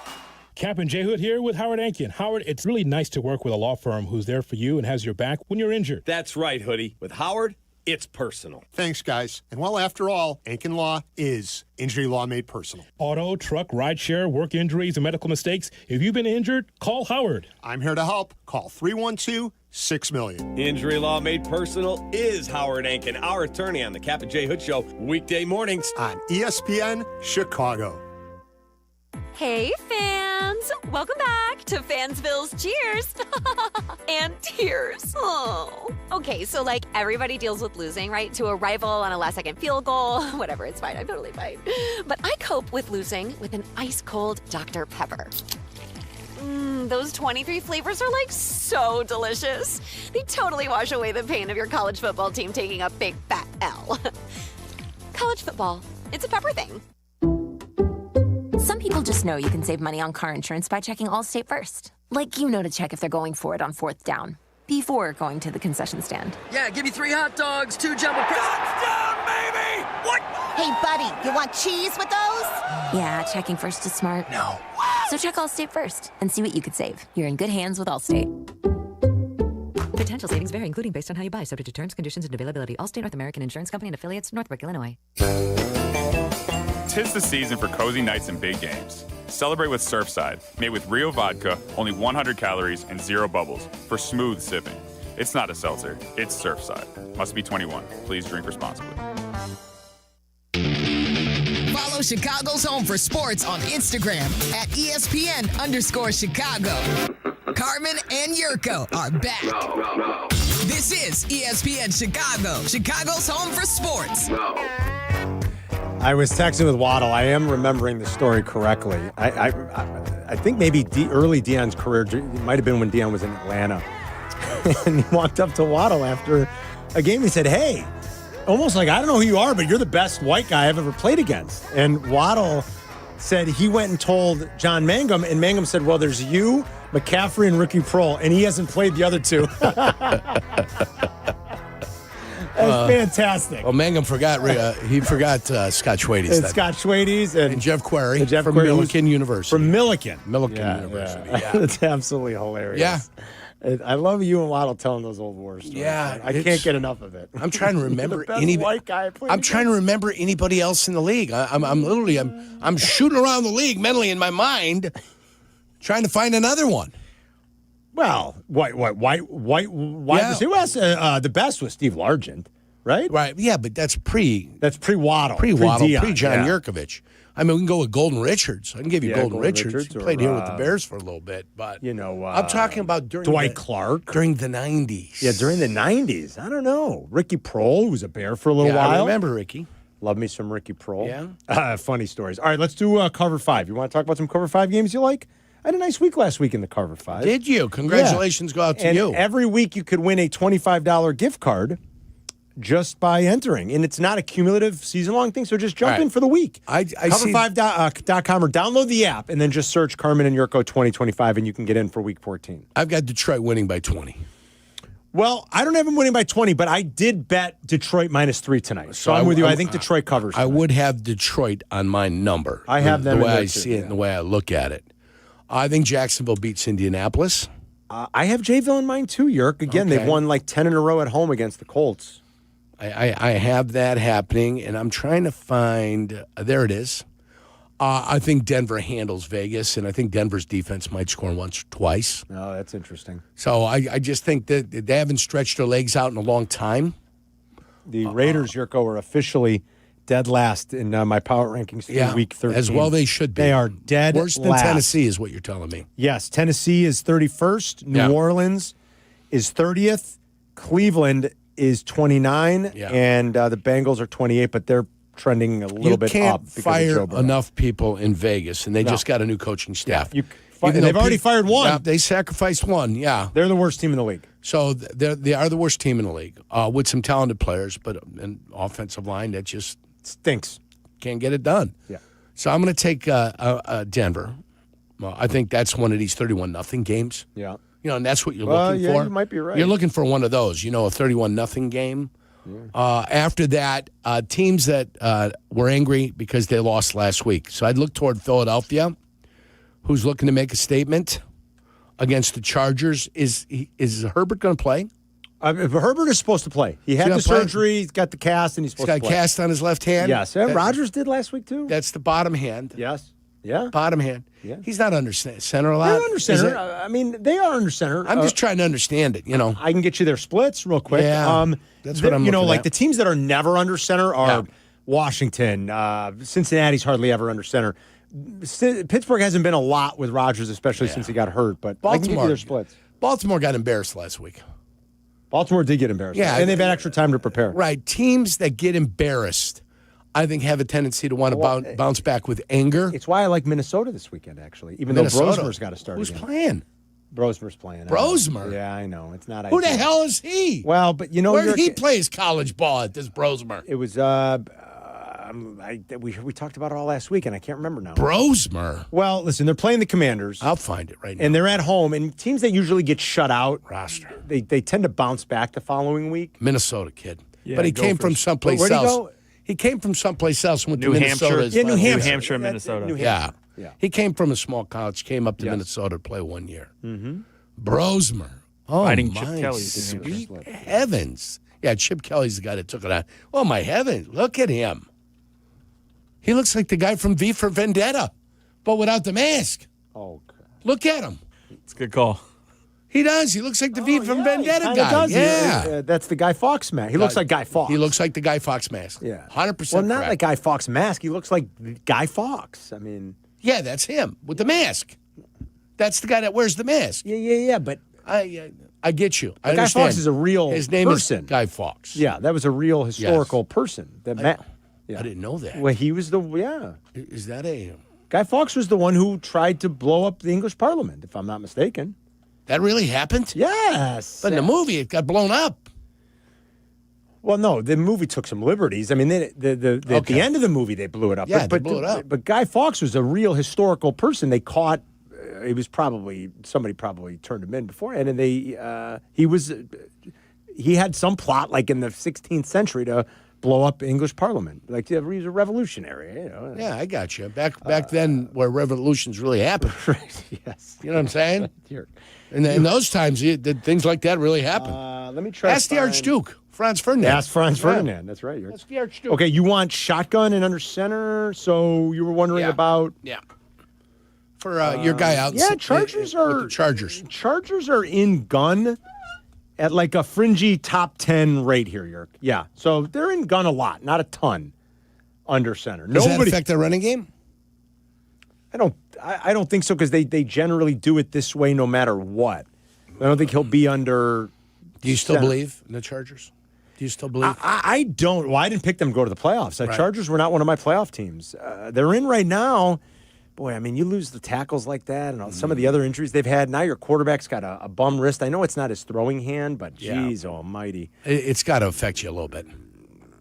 Kap and J Hood here with Howard Ankin. Howard, it's really nice to work with a law firm who's there for you and has your back when you're injured. That's right, Hoodie. With Howard, it's personal. Thanks, guys. And well, after all, Ankin Law is injury law made personal. Auto, truck, rideshare, work injuries, and medical mistakes. If you've been injured, call Howard. I'm here to help. Call 312-6-million. Injury law made personal is Howard Ankin, our attorney on the Kap and J Hood Show, weekday mornings on ESPN Chicago. Hey, fans! Welcome back to Fansville's Cheers and Tears. Oh. Okay, so like everybody deals with losing, right? To a rival on a last-second field goal. Whatever, it's fine. I'm totally fine. But I cope with losing with an ice-cold Dr. Pepper. Those 23 flavors are like so delicious. They totally wash away the pain of your college football team taking a big fat L. College football, it's a pepper thing. Some people just know you can save money on car insurance by checking Allstate first. Like you know to check if they're going for it on 4th down, before going to the concession stand. Yeah, give me 3 hot dogs, 2 jumbo touchdown, baby! What? Hey, buddy, you want cheese with those? Yeah, checking first is smart. No. So check Allstate first and see what you could save. You're in good hands with Allstate. Potential savings vary, including based on how you buy, subject to terms, conditions, and availability. Allstate North American Insurance Company and affiliates, Northbrook, Illinois. 'Tis the season for cozy nights and big games. Celebrate with Surfside, made with Rio vodka, only 100 calories and 0 bubbles for smooth sipping. It's not a seltzer, it's Surfside. Must be 21. Please drink responsibly. Follow Chicago's Home for Sports on Instagram at ESPN_Chicago. Carmen and Jurko are back. This is ESPN Chicago, Chicago's Home for Sports. I was texting with Waddle. I am remembering the story correctly. I think maybe early Deion's career, it might have been when Deion was in Atlanta. And he walked up to Waddle after a game. He said, hey, almost like, I don't know who you are, but you're the best white guy I've ever played against. And Waddle said he went and told John Mangum, and Mangum said, well, there's you, McCaffrey, and Ricky Prohl, and he hasn't played the other two. That's fantastic. Well, Mangum forgot Scott Schwade's. And Scott Schwade's and Jeff Query from Millikan University. From Millikan. University, yeah. That's absolutely hilarious. Yeah. I love you and Waddle telling those old war stories. Yeah. I can't get enough of it. I'm trying to remember white guy I'm trying to remember anybody else in the league. I'm shooting around the league mentally in my mind, trying to find another one. Well, white receiver. The best was Steve Largent, right? Right. Yeah, but that's pre-Waddle. Pre-Deion, pre-John Yurkovich. I mean, we can go with Golden Richards. I can give you Golden Richards. He played here with the Bears for a little bit, but I'm talking about during Dwight Clark during the 90s. Yeah, during the 90s. I don't know. Ricky Prohl, who was a Bear for a little while. I remember Ricky. Love me some Ricky Prohl. Yeah. Funny stories. All right, let's do Cover 5. You want to talk about some Cover 5 games you like? I had a nice week last week in the Cover 5. Did you? Congratulations go out to you. Every week you could win a $25 gift card just by entering. And it's not a cumulative season-long thing, so just jump in for the week. Cover5.com or download the app and then just search Carmen and Jurko 2025 and you can get in for week 14. I've got Detroit winning by 20. Well, I don't have them winning by 20, but I did bet Detroit -3 tonight. So I'm with you. I think Detroit covers. I would have Detroit on my number. I have them the way in there I too, see it and the way I look at it. I think Jacksonville beats Indianapolis. I have Jayville in mind too, Yerk. Again, they've won like 10 in a row at home against the Colts. I have that happening, and I'm trying to find. There it is. I think Denver handles Vegas, and I think Denver's defense might score once or twice. Oh, that's interesting. So I just think that they haven't stretched their legs out in a long time. The Raiders, Yurko, are officially dead last in my power rankings through week 13. As well they should be. They are dead worse than last. Tennessee is what you're telling me. Yes, Tennessee is 31st. New Orleans is 30th. Cleveland is 29. And the Bengals are 28, but they're trending a little bit up. You can't because of fire Joe Burrow. enough people in Vegas, and they No. just got a new coaching staff. They've already fired one. Yeah, they sacrificed one, They're the worst team in the league. So they are the worst team in the league with some talented players, but an offensive line that just stinks. Can't get it done. Yeah. So I'm going to take Denver. Well, I think that's one of these 31-0 games. Yeah. And that's what you're looking for. You might be right. You're looking for one of those, a 31-0 game. After that, teams that were angry because they lost last week. So I'd look toward Philadelphia, who's looking to make a statement against the Chargers. Is Herbert going to play? Herbert is supposed to play. He had the surgery, he's got the cast, and he's supposed to play. He's got a cast on his left hand? Yes. Rodgers did last week, too. That's the bottom hand. Yes. Yeah. Bottom hand. Yeah. He's not under center a lot. They're under center. I mean, they are under center. I'm just trying to understand it, I can get you their splits real quick. Yeah, that's what I'm looking like at. the teams that are never under center are Washington. Cincinnati's hardly ever under center. Pittsburgh hasn't been a lot with Rodgers, especially since he got hurt, but I can get you their splits. Baltimore got embarrassed last week. Baltimore did get embarrassed. Yeah. And they've had extra time to prepare. Right. Teams that get embarrassed, I think, have a tendency to want to bounce back with anger. It's why I like Minnesota this weekend, actually, even though Brosmer's got to start Who's again. playing? Brosmer's playing. Brosmer? Yeah, I know. It's not Who the ideal. hell is he? Well, but where did he play his college ball at this Brosmer? It was, we talked about it all last week, and I can't remember now. Brosmer? Well, listen, they're playing the Commanders. I'll find it right now. And they're at home, and teams that usually get shut out, roster, they tend to bounce back the following week. Minnesota kid. Yeah, but he came from someplace Where'd he else. go? He came from someplace else and went New to Hampshire. Minnesota. Yeah, New Hampshire. New Hampshire, Minnesota. New Hampshire. Yeah. He came from a small college, came up to Minnesota to play 1 year. Mm-hmm. Brosmer. Oh, Fighting Chip my Kelly. sweet heavens. Yeah, Chip Kelly's the guy that took it on. Oh, my heavens. Look at him. He looks like the guy from V for Vendetta, but without the mask. Oh, God. Look at him. It's a good call. He does. He looks like the V from Vendetta Kinda guy. does. Yeah. That's the Guy Fawkes mask. He looks like Guy Fawkes. He looks like the Guy Fawkes mask. Yeah. 100% Well, not correct. like Guy Fawkes mask. He looks like Guy Fawkes. I mean. Yeah, that's him with the mask. That's the guy that wears the mask. Yeah, but. I get you. I Guy understand. Fawkes is a real His name person. is Guy Fawkes. Yeah, that was a real historical person. That I didn't know that. Well, he was Is that a... Guy Fawkes was the one who tried to blow up the English Parliament, if I'm not mistaken. That really happened? Yes. But in the movie, it got blown up. Well, no, the movie took some liberties. I mean, at the end of the movie, they blew it up. Yeah, but, they blew it up. But Guy Fawkes was a real historical person. They caught. He was somebody probably turned him in beforehand, and he had some plot like in the 16th century to blow up English Parliament. Like he was a revolutionary. Yeah, I got you. Back then, where revolutions really happened. Yes. You know what I'm saying? In those times, things like that really happened. Let me try. Ask the Archduke, Franz Ferdinand. Ask Franz Ferdinand. That's right. That's the Archduke. Okay, you want shotgun and under center, so you were wondering about. Yeah. For your guy out. Yeah, Chargers are with the Chargers. Chargers are in gun at like a fringy top 10 rate here, Yerk. Yeah, so they're in gun a lot, not a ton under center. Does that affect their running game? I don't think so because they generally do it this way no matter what. I don't think he'll be under. Do you still center. believe in the Chargers? Do you still believe? I don't. Well, I didn't pick them to go to the playoffs. The Right. Chargers were not one of my playoff teams. They're in right now. Boy, I mean, you lose the tackles like that and some of the other injuries they've had. Now your quarterback's got a bum wrist. I know it's not his throwing hand, but geez almighty. It's got to affect you a little bit.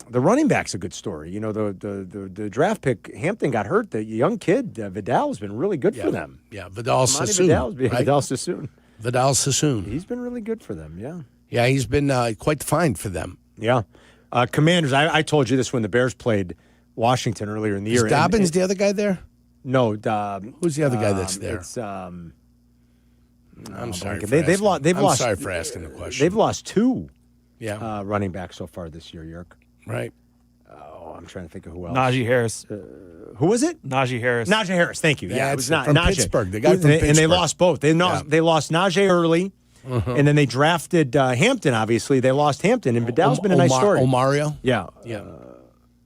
The running back's a good story. You know, the draft pick, Hampton got hurt. The young kid, Vidal's been really good for them. Yeah, Vidal Monty Sassoon. Vidal Right? Sassoon. Vidal Sassoon. He's been really good for them, yeah. Yeah, he's been quite the find for them. Yeah. Commanders, I told you this when the Bears played Washington earlier in the year. Is Dobbins the other guy there? No. Who's the other guy that's there? It's, I'm sorry. They've lost. Sorry for asking the question. They've lost 2 running backs so far this year, Yerk. Right. Oh, I'm trying to think of who else. Najee Harris. Who was it? Najee Harris. Najee Harris. Thank you. Yeah, it was not from Najee. Pittsburgh. The guy from Pittsburgh. And they lost both. They lost Najee early. And then they drafted Hampton, obviously. They lost Hampton, and Vidal's been a nice story. Omario? Yeah.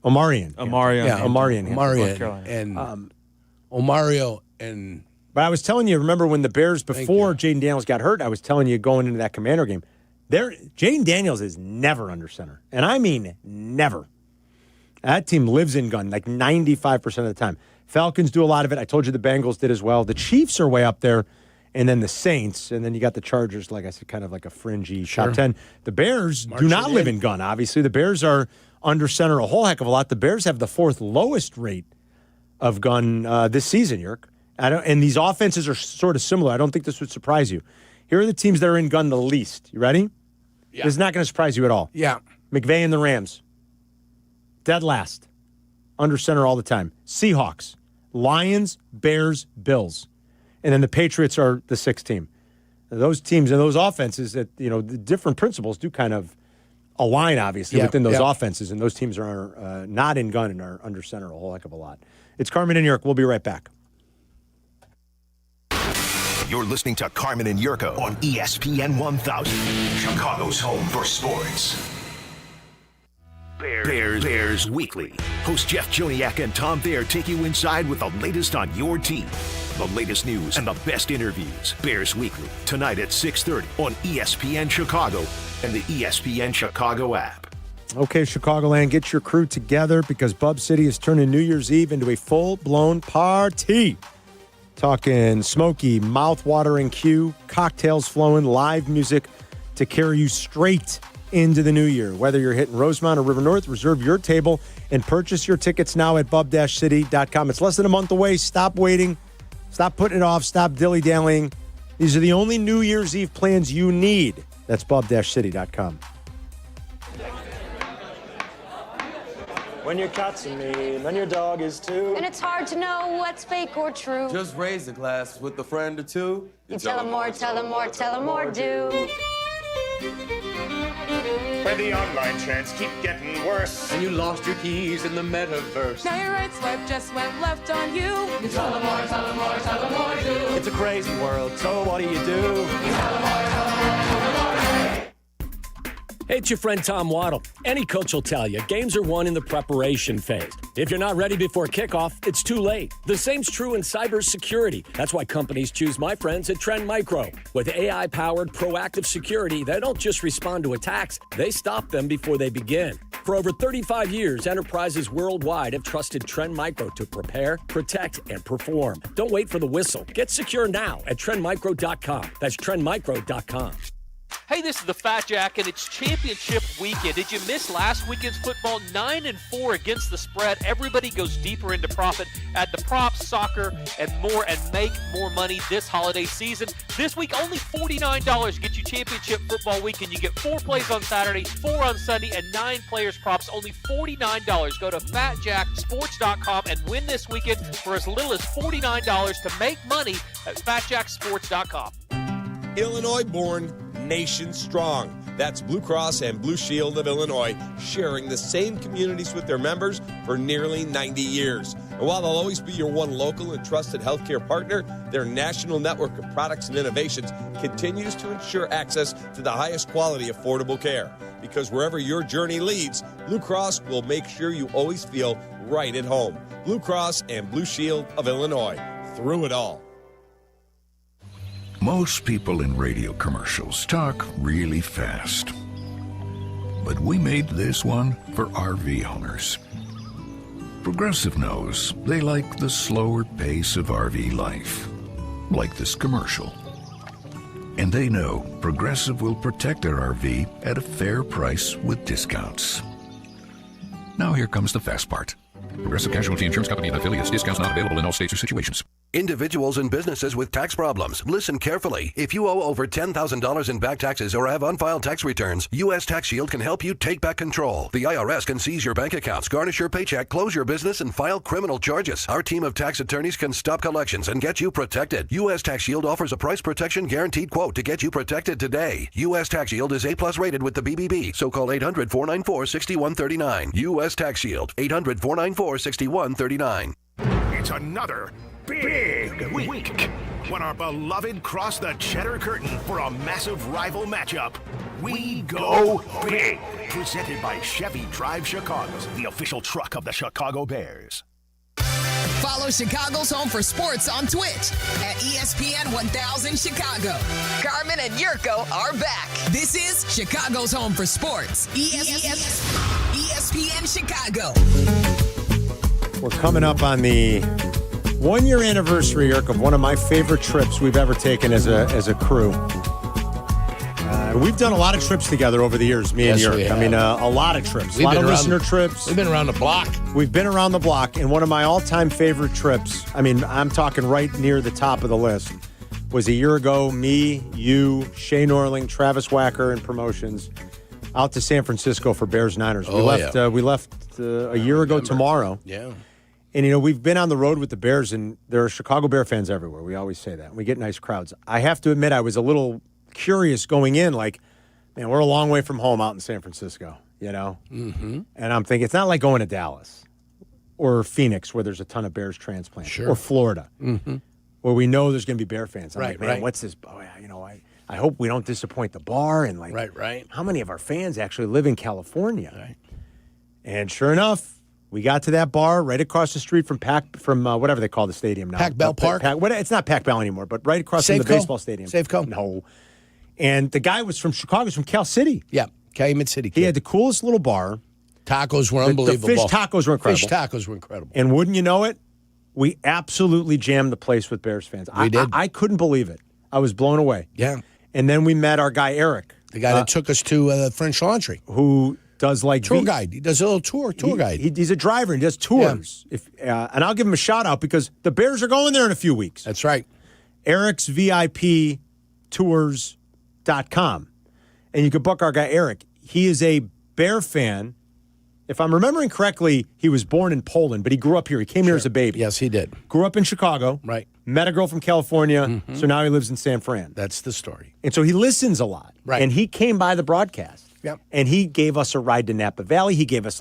Omarion. Omarion. Omarion. And Omario and... But I was telling you, remember when the Bears, before Jaden Daniels got hurt, I was telling you going into that Commander game, Jaden Daniels is never under center. And I mean never. That team lives in gun like 95% of the time. Falcons do a lot of it. I told you the Bengals did as well. The Chiefs are way up there. And then the Saints, and then you got the Chargers, like I said, kind of like a fringy top 10. The Bears do not live in gun, obviously. The Bears are under center a whole heck of a lot. The Bears have the 4th lowest rate of gun this season, Yerk. And these offenses are sort of similar. I don't think this would surprise you. Here are the teams that are in gun the least. You ready? Yeah. This is not going to surprise you at all. Yeah. McVay and the Rams. Dead last. Under center all the time. Seahawks. Lions, Bears, Bills. And then the Patriots are the 6th team. Those teams and those offenses that, the different principles do kind of align, obviously, within those offenses. And those teams are not in gun and are under center a whole heck of a lot. It's Carmen and Jurko. We'll be right back. You're listening to Carmen and Jurko on ESPN 1000, Chicago's home for sports. Bears Weekly. Host Jeff Joniak and Tom Thayer take you inside with the latest on your team. The latest news and the best interviews. Bears Weekly, tonight at 6:30 on ESPN Chicago and the ESPN Chicago app. Okay, Chicagoland, get your crew together because Bub City is turning New Year's Eve into a full-blown party. Talking smoky, mouth-watering cue, cocktails flowing, live music to carry you straight into the new year. Whether you're hitting Rosemont or River North, reserve your table and purchase your tickets now at bub-city.com. It's less than a month away. Stop waiting. Stop putting it off. Stop dilly-dallying. These are the only New Year's Eve plans you need. That's bub-city.com. When your cat's a me, then your dog is too. And it's hard to know what's fake or true. Just raise a glass with a friend or two. You tell them more, tell them more, tell them more, do. Where the online trends keep getting worse. And you lost your keys in the metaverse. Now your right swipe just went left on you. You tell them more, tell them more, tell them more, do. It's a crazy world, so what do? You tell them more, tell them more, tell them more. Hey, it's your friend Tom Waddle. Any coach will tell you, games are won in the preparation phase. If you're not ready before kickoff, it's too late. The same's true in cybersecurity. That's why companies choose my friends at Trend Micro. With AI-powered proactive security, they don't just respond to attacks, they stop them before they begin. For over 35 years, enterprises worldwide have trusted Trend Micro to prepare, protect, and perform. Don't wait for the whistle. Get secure now at trendmicro.com. That's trendmicro.com. Hey, this is the Fat Jack, and it's championship weekend. Did you miss last weekend's football? 9-4 against the spread. Everybody goes deeper into profit at the props, soccer, and more, and make more money this holiday season. This week, only $49 get you championship football weekend. You get 4 plays on Saturday, 4 on Sunday, and 9 players props. Only $49. Go to fatjacksports.com and win this weekend for as little as $49 to make money at fatjacksports.com. Illinois-born, nation strong. That's Blue Cross and Blue Shield of Illinois, sharing the same communities with their members for nearly 90 years. And while they'll always be your one local and trusted healthcare partner, their national network of products and innovations continues to ensure access to the highest quality, affordable care. Because wherever your journey leads, Blue Cross will make sure you always feel right at home. Blue Cross and Blue Shield of Illinois, through it all. Most people in radio commercials talk really fast. But we made this one for RV owners. Progressive knows they like the slower pace of RV life, like this commercial. And they know Progressive will protect their RV at a fair price with discounts. Now here comes the fast part. Progressive Casualty Insurance Company and affiliates. Discounts not available in all states or situations. Individuals and businesses with tax problems. Listen carefully. If you owe over $10,000 in back taxes or have unfiled tax returns, U.S. Tax Shield can help you take back control. The IRS can seize your bank accounts, garnish your paycheck, close your business, and file criminal charges. Our team of tax attorneys can stop collections and get you protected. U.S. Tax Shield offers a price protection guaranteed quote to get you protected today. U.S. Tax Shield is A+ rated with the BBB, so call 800-494-6139. U.S. Tax Shield, 800-494-6139. It's another big week when our beloved cross the cheddar curtain for a massive rival matchup. We go big. Presented by Chevy Drive Chicago's, the official truck of the Chicago Bears. Follow Chicago's Home for Sports on Twitch at ESPN 1000 Chicago. Carmen and Jurko are back. This is Chicago's Home for Sports. ESPN Chicago. We're coming up on the 1-year anniversary, Eric, of one of my favorite trips we've ever taken as a crew. We've done a lot of trips together over the years, me and Eric. I mean, a lot of trips. A lot of listener trips. We've been around the block. We've been around the block, and one of my all-time favorite trips, I mean, I'm talking right near the top of the list, was a year ago, me, you, Shay Norling, Travis Wacker, and Promotions, out to San Francisco for Bears-Niners. We left a year ago tomorrow. Yeah. And, we've been on the road with the Bears, and there are Chicago Bear fans everywhere. We always say that. We get nice crowds. I have to admit, I was a little curious going in, like, man, we're a long way from home out in San Francisco, Mm-hmm. And I'm thinking, it's not like going to Dallas or Phoenix, where there's a ton of Bears transplants, or Florida, where we know there's going to be Bear fans. I'm like, man, what's this? Oh, yeah, I hope we don't disappoint the bar. And, like, how many of our fans actually live in California? Right. And sure enough, we got to that bar right across the street from whatever they call the stadium now. Pac Bell Park? It's not Pac Bell anymore, but right across from the baseball stadium. Safeco? No. And the guy was from Chicago, was from Cal City. Yeah, Calumet City kid. He had the coolest little bar. Tacos were unbelievable. The fish tacos were incredible. Fish tacos were incredible. And wouldn't you know it, we absolutely jammed the place with Bears fans. We did. I couldn't believe it. I was blown away. Yeah. And then we met our guy, Eric. The guy that took us to French Laundry. Who does like tour guide. He does a little tour guide. He's a driver and he does tours. Yeah. And I'll give him a shout out because the Bears are going there in a few weeks. That's right. Eric's VIP Tours.com. And you can book our guy Eric. He is a Bear fan. If I'm remembering correctly, he was born in Poland, but he grew up here. He came here as a baby. Yes, he did. Grew up in Chicago. Right. Met a girl from California, so now he lives in San Fran. That's the story. And so he listens a lot. Right. And he came by the broadcast. Yep. And he gave us a ride to Napa Valley. He gave us,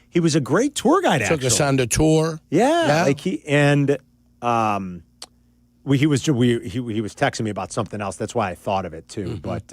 he was a great tour guide, Took us on the tour. Yeah. He was texting me about something else. That's why I thought of it, too. But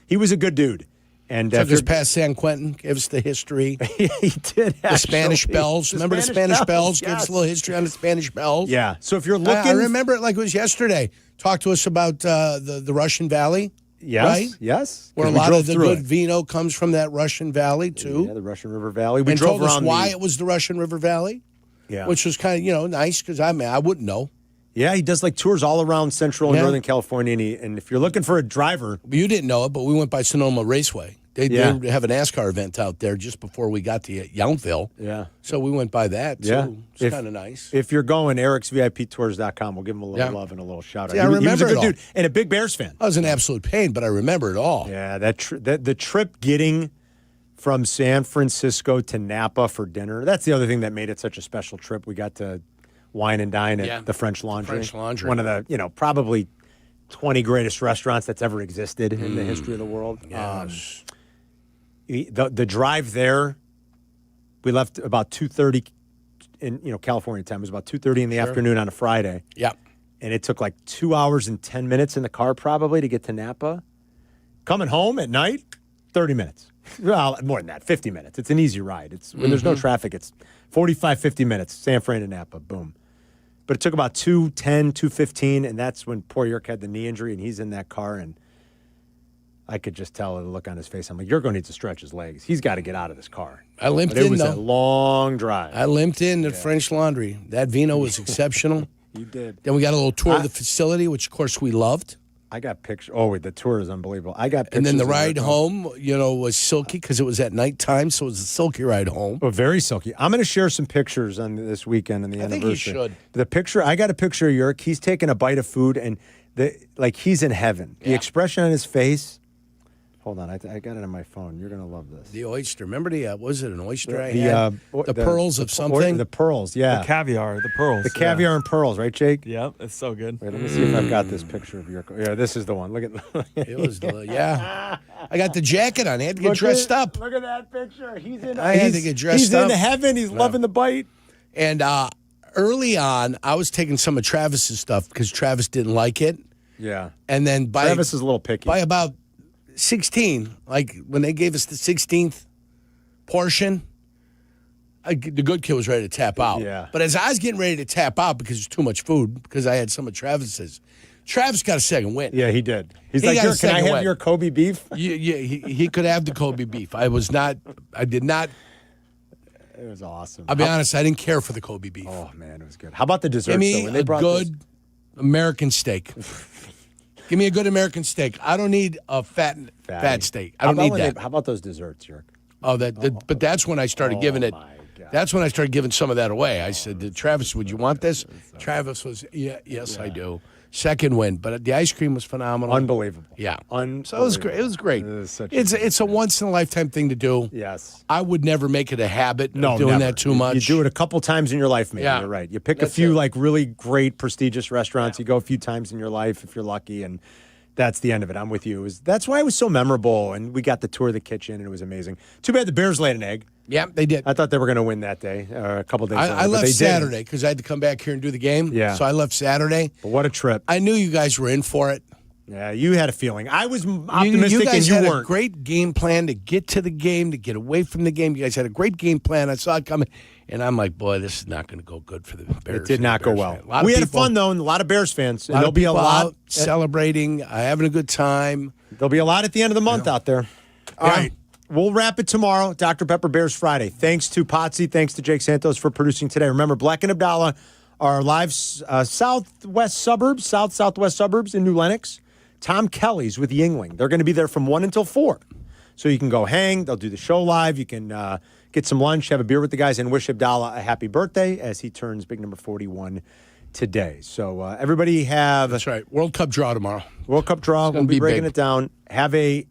he was a good dude. And took us past San Quentin, gave us the history. He did, actually. The Spanish bells. Remember the Spanish bells? Yes. Give us a little history on the Spanish bells. Yeah. So if you're looking... I remember it like it was yesterday. Talk to us about the Russian Valley. Yes, right? Yes. Where a lot of the good vino comes from that Russian Valley, too. Yeah, the Russian River Valley. We drove told us why it was the Russian River Valley. Yeah. Which was kind of, nice because I wouldn't know. Yeah, he does tours all around Central and Northern California. And if you're looking for a driver... You didn't know it, but we went by Sonoma Raceway. They have a NASCAR event out there just before we got to Yountville. Yeah. So we went by that, too. Yeah. It's kind of nice. If you're going, EricsVIPTours.com. We'll give him a little love and a little shout out. I remember he was a good it all. dude and a big Bears fan. I was an absolute pain, but I remember it all. Yeah, the trip getting from San Francisco to Napa for dinner, that's the other thing that made it such a special trip. We got to wine and dine at the French Laundry. French Laundry. One of the, probably 20 greatest restaurants that's ever existed in the history of the world. Yes. The drive there, we left about 2:30 in California time. It was about 2:30 in the afternoon on a Friday. Yeah. And it took 2 hours and 10 minutes in the car probably to get to Napa. Coming home at night, 30 minutes. Well, more than that, 50 minutes. It's an easy ride. It's when there's no traffic, it's 45, 50 minutes, San Fran to Napa, boom. But it took about 2:10, 2:15, and that's when poor Yerk had the knee injury, and he's in that car, and I could just tell the look on his face. I'm like, Yerko needs to stretch his legs. He's got to get out of this car. I limped in, It was a long drive. I limped in at French Laundry. That vino was exceptional. You did. Then we got a little tour of the facility, which, of course, we loved. I got pictures. Oh, wait, the tour is unbelievable. I got pictures. And then the of ride Yurko. home, was silky because it was at nighttime, so it was a silky ride home. Oh, very silky. I'm going to share some pictures on this weekend and the anniversary. I think you should. The picture, I got a picture of Yurk. He's taking a bite of food, and he's in heaven. The expression on his face. Hold on, I got it on my phone. You're going to love this. The oyster. Remember was it an oyster I The, had? The pearls of something? The pearls, yeah. The caviar, the pearls. The caviar and pearls, right, Jake? Yeah, it's so good. Wait, let me see if I've got this picture of Yurko. Yeah, this is the one. Look at it was yeah. I got the jacket on. I had to get dressed up. Look at that picture. I had to get dressed up. He's in heaven. He's loving the bite. And early on, I was taking some of Travis's stuff because Travis didn't like it. Yeah. And then Travis is a little picky. By about 16, like when they gave us the 16th portion, the good kid was ready to tap out. Yeah. But as I was getting ready to tap out because there's too much food, because I had some of Travis's, Travis got a second win. Yeah, he did. He's like, can I have your Kobe beef? Yeah, he could have the Kobe beef. I did not. It was awesome. I'll be honest, I didn't care for the Kobe beef. Oh, man, it was good. How about the desserts? Give me when they a brought good American steak. Give me a good American steak. I don't need a fat steak. I don't need that. How about those desserts, Yerk? Oh, but that's when I started giving it. That's when I started giving some of that away. I said, Travis, would you want this? Travis was, yes, I do. Second win, but the ice cream was phenomenal. Unbelievable. Yeah. So it was great. It was great. It's a once in a lifetime thing to do. Yes. I would never make it a habit of doing that too much. You do it a couple times in your life, maybe. Yeah. You're right. You pick a few like really great prestigious restaurants. You go a few times in your life if you're lucky, and that's the end of it. I'm with you. That's why it was so memorable, and we got the tour of the kitchen, and it was amazing. Too bad the Bears laid an egg. Yeah, they did. I thought they were going to win that day, a couple days later. I left Saturday because I had to come back here and do the game. Yeah. So I left Saturday. But what a trip. I knew you guys were in for it. Yeah, you had a feeling. I was optimistic, you guys and you had weren't. A great game plan to get to the game, to get away from the game. You guys had a great game plan. I saw it coming, and I'm like, boy, this is not going to go good for the Bears. It did not go well. We had fun, though, and a lot of Bears fans. And there'll be a lot out celebrating, having a good time. There'll be a lot at the end of the month out there. All right. We'll wrap it tomorrow. Dr. Pepper Bears Friday. Thanks to Potsy. Thanks to Jake Santos for producing today. Remember, Bleck and Abdalla are live southwest suburbs in New Lenox. Tom Kelly's with Yuengling. They're going to be there from 1 until 4. So you can go hang. They'll do the show live. You can get some lunch, have a beer with the guys, and wish Abdalla a happy birthday as he turns big number 41 today. So everybody have... That's right. World Cup draw tomorrow. World Cup draw. We'll be breaking it down. Have a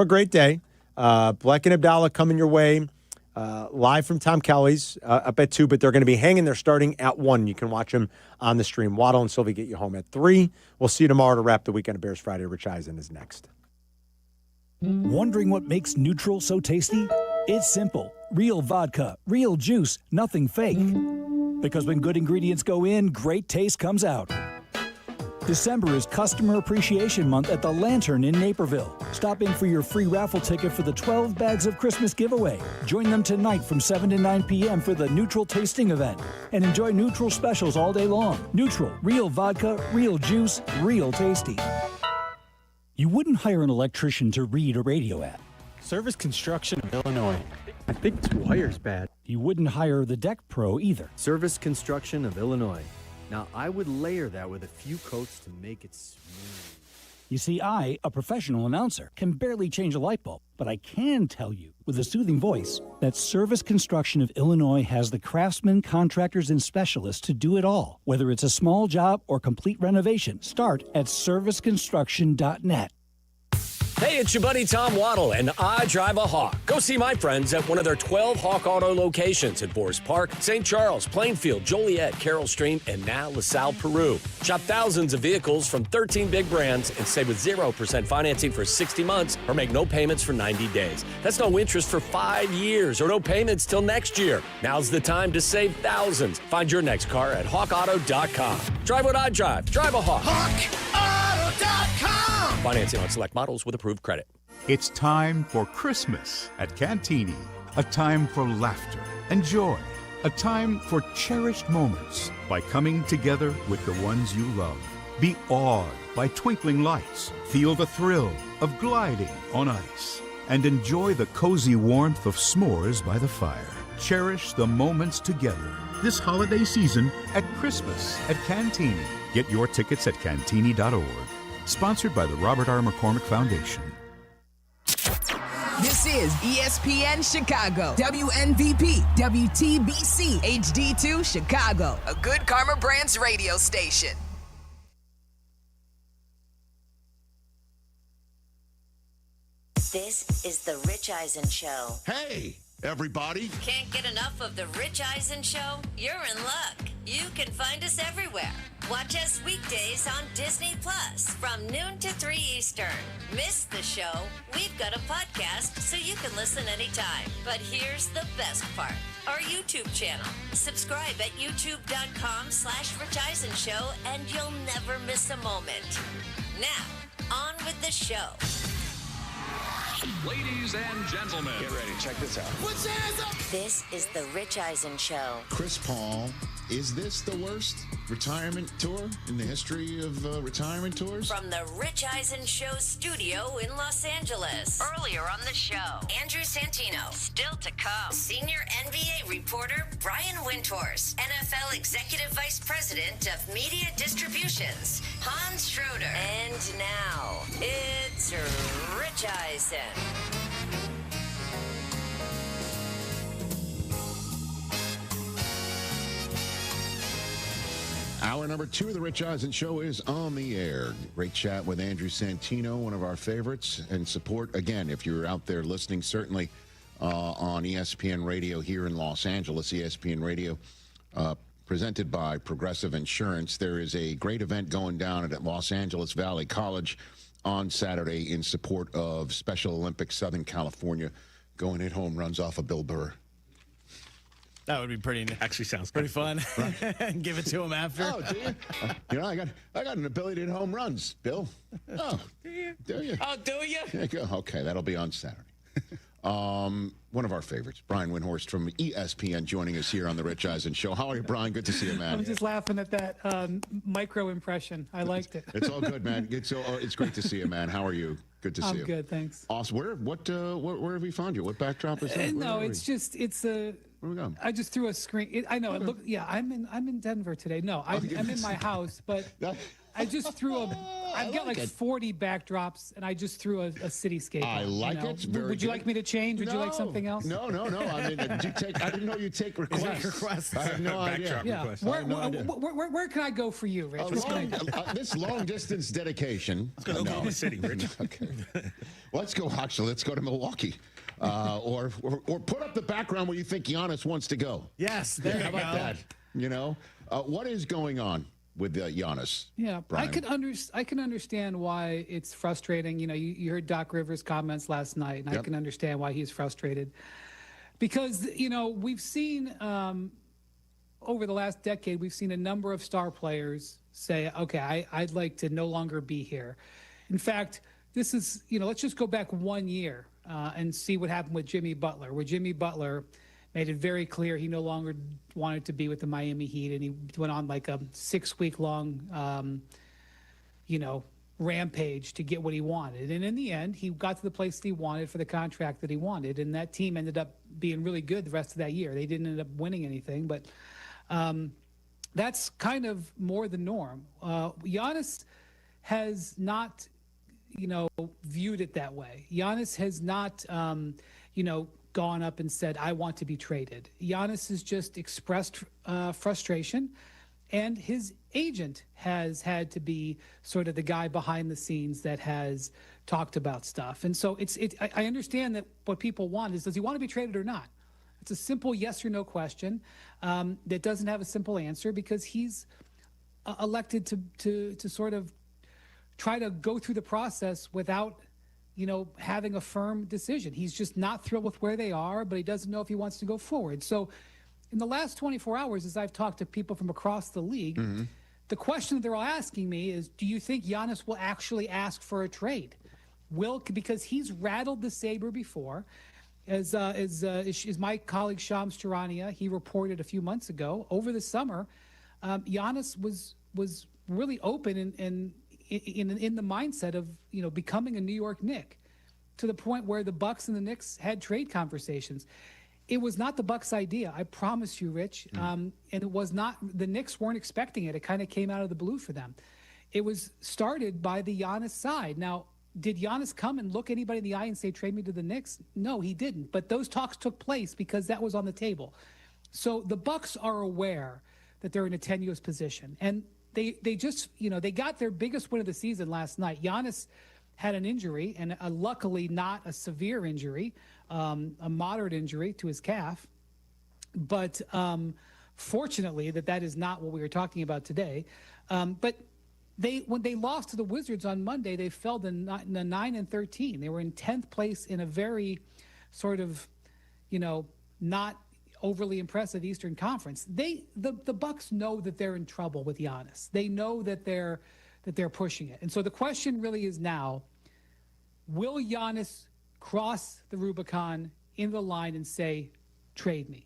great day. Bleck and Abdalla coming your way live from Tom Kelly's up at 2, but they're going to be hanging there starting at 1. You can watch them on the stream. Waddle and Silvy get you home at 3. We'll see you tomorrow to wrap the weekend of Bears Friday. Rich Eisen is next. Wondering what makes neutral so tasty? It's simple. Real vodka, real juice, nothing fake. Because when good ingredients go in, great taste comes out. December is Customer Appreciation Month at the Lantern in Naperville. Stop in for your free raffle ticket for the 12 Bags of Christmas giveaway. Join them tonight from 7 to 9 p.m. for the Neutral Tasting event. And enjoy Neutral specials all day long. Neutral, real vodka, real juice, real tasty. You wouldn't hire an electrician to read a radio ad. Service Construction of Illinois. I think this wire's bad. You wouldn't hire the deck pro either. Service Construction of Illinois. Now, I would layer that with a few coats to make it smooth. You see, I, a professional announcer, can barely change a light bulb, but I can tell you, with a soothing voice, that Service Construction of Illinois has the craftsmen, contractors, and specialists to do it all. Whether it's a small job or complete renovation, start at serviceconstruction.net. Hey, it's your buddy Tom Waddle, and I drive a Hawk. Go see my friends at one of their 12 Hawk Auto locations at Forest Park, St. Charles, Plainfield, Joliet, Carroll Stream, and now LaSalle, Peru. Shop thousands of vehicles from 13 big brands and save with 0% financing for 60 months or make no payments for 90 days. That's no interest for 5 years or no payments till next year. Now's the time to save thousands. Find your next car at hawkauto.com. Drive what I drive. Drive a Hawk. HawkAuto.com. Financing on select models with approved credit. It's time for Christmas at Cantini. A time for laughter and joy. A time for cherished moments by coming together with the ones you love. Be awed by twinkling lights. Feel the thrill of gliding on ice. And enjoy the cozy warmth of s'mores by the fire. Cherish the moments together this holiday season at Christmas at Cantini. Get your tickets at Cantini.org. Sponsored by the Robert R. McCormick Foundation. This is ESPN Chicago, WNVP, WTBC, HD2 Chicago, a Good Karma Brands radio station. This is the Rich Eisen Show. Hey, everybody. Can't get enough of the Rich Eisen Show? You're in luck. You can find us everywhere. Watch us weekdays on Disney Plus from noon to 3 Eastern. Miss the show? We've got a podcast so you can listen anytime. But here's the best part. Our YouTube channel. Subscribe at youtube.com/Rich Eisen Show and you'll never miss a moment. Now, on with the show. Ladies and gentlemen, Get ready. Check this out. Put your hands up. This is the Rich Eisen Show. Chris Paul, is this the worst retirement tour in the history of retirement tours? From the Rich Eisen Show studio in Los Angeles. Earlier on the show, Andrew Santino. Still to come, senior NBA reporter Brian Windhorst. NFL Executive Vice President of Media Distributions, Hans Schroeder. And now, it's Rich Eisen. Hour number 2 of the Rich Eisen Show is on the air. Great chat with Andrew Santino, one of our favorites. And support, again, if you're out there listening, certainly on ESPN Radio here in Los Angeles, ESPN Radio, presented by Progressive Insurance. There is a great event going down at Los Angeles Valley College on Saturday in support of Special Olympics Southern California, going hit home runs off of Bill Burr. That would be pretty. Actually, sounds pretty fun. Right. Give it to him after. Oh, do you? You know, I got an ability to hit home runs, Bill. Oh, do you? Oh, do you? There you go. Okay, that'll be on Saturday. One of our favorites, Brian Windhorst from ESPN, joining us here on the Rich Eisen Show. How are you, Brian? Good to see you, man. I'm just laughing at that micro impression. I liked it. It's all good, man. It's great to see you, man. How are you? Good to see you. I'm good, thanks. Awesome. Where have we found you? What backdrop is that? No, it's a. Where we going? I just threw a screen. I know. Look, yeah, I'm in Denver today. No, I'm in my house, but I just threw I've got like 40 backdrops, and I just threw a cityscape. I like it. Very Would you like me to change? Would you like something else? No. I mean, I didn't know you take requests. I have no idea. Yeah. Where can I go for you, Rich? This long distance dedication. Let's go to Oklahoma City, Rich. Okay. Let's go to Milwaukee. Or put up the background where you think Giannis wants to go. Yes, How about that? You know, what is going on with Giannis? Yeah, Brian? I can understand why it's frustrating. You know, you heard Doc Rivers' comments last night, and I can understand why he's frustrated. Because, you know, we've seen over the last decade, we've seen a number of star players say, okay, I'd like to no longer be here. In fact, this is, you know, let's just go back 1 year and see what happened with Jimmy Butler, where Jimmy Butler made it very clear he no longer wanted to be with the Miami Heat, and he went on like a 6-week-long, rampage to get what he wanted. And in the end, he got to the place that he wanted for the contract that he wanted, and that team ended up being really good the rest of that year. They didn't end up winning anything, but that's kind of more the norm. Giannis has not, viewed it that way. Giannis has not, gone up and said, I want to be traded. Giannis has just expressed frustration, and his agent has had to be sort of the guy behind the scenes that has talked about stuff. And so I understand that what people want is, does he want to be traded or not? It's a simple yes or no question that doesn't have a simple answer, because he's elected to sort of try to go through the process without having a firm decision. He's just not thrilled with where they are, but he doesn't know if he wants to go forward. So in the last 24 hours, as I've talked to people from across the league, the question that they're all asking me is, do you think Giannis will actually ask for a trade? Because he's rattled the saber before. As my colleague Shams Charania, he reported a few months ago, over the summer, Giannis was really open and in the mindset of becoming a New York Knick, to the point where the Bucks and the Knicks had trade conversations. It was not the Bucks' idea, I promise you, Rich. And it was not, the Knicks weren't expecting it. It kind of came out of the blue for them. it was started by the Giannis side. Now, did Giannis come and look anybody in the eye and say, trade me to the Knicks? No, he didn't. But those talks took place because that was on the table. So the Bucks are aware that they're in a tenuous position. And they just, they got their biggest win of the season last night. Giannis had an injury, and luckily not a severe injury, a moderate injury to his calf. But fortunately, that is not what we were talking about today. But when they lost to the Wizards on Monday, they fell to 9-13. They were in 10th place in a very sort of, not overly impressive Eastern Conference. The Bucks know that they're in trouble with Giannis. They know that they're pushing it. And so the question really is now, will Giannis cross the Rubicon in the line and say, trade me?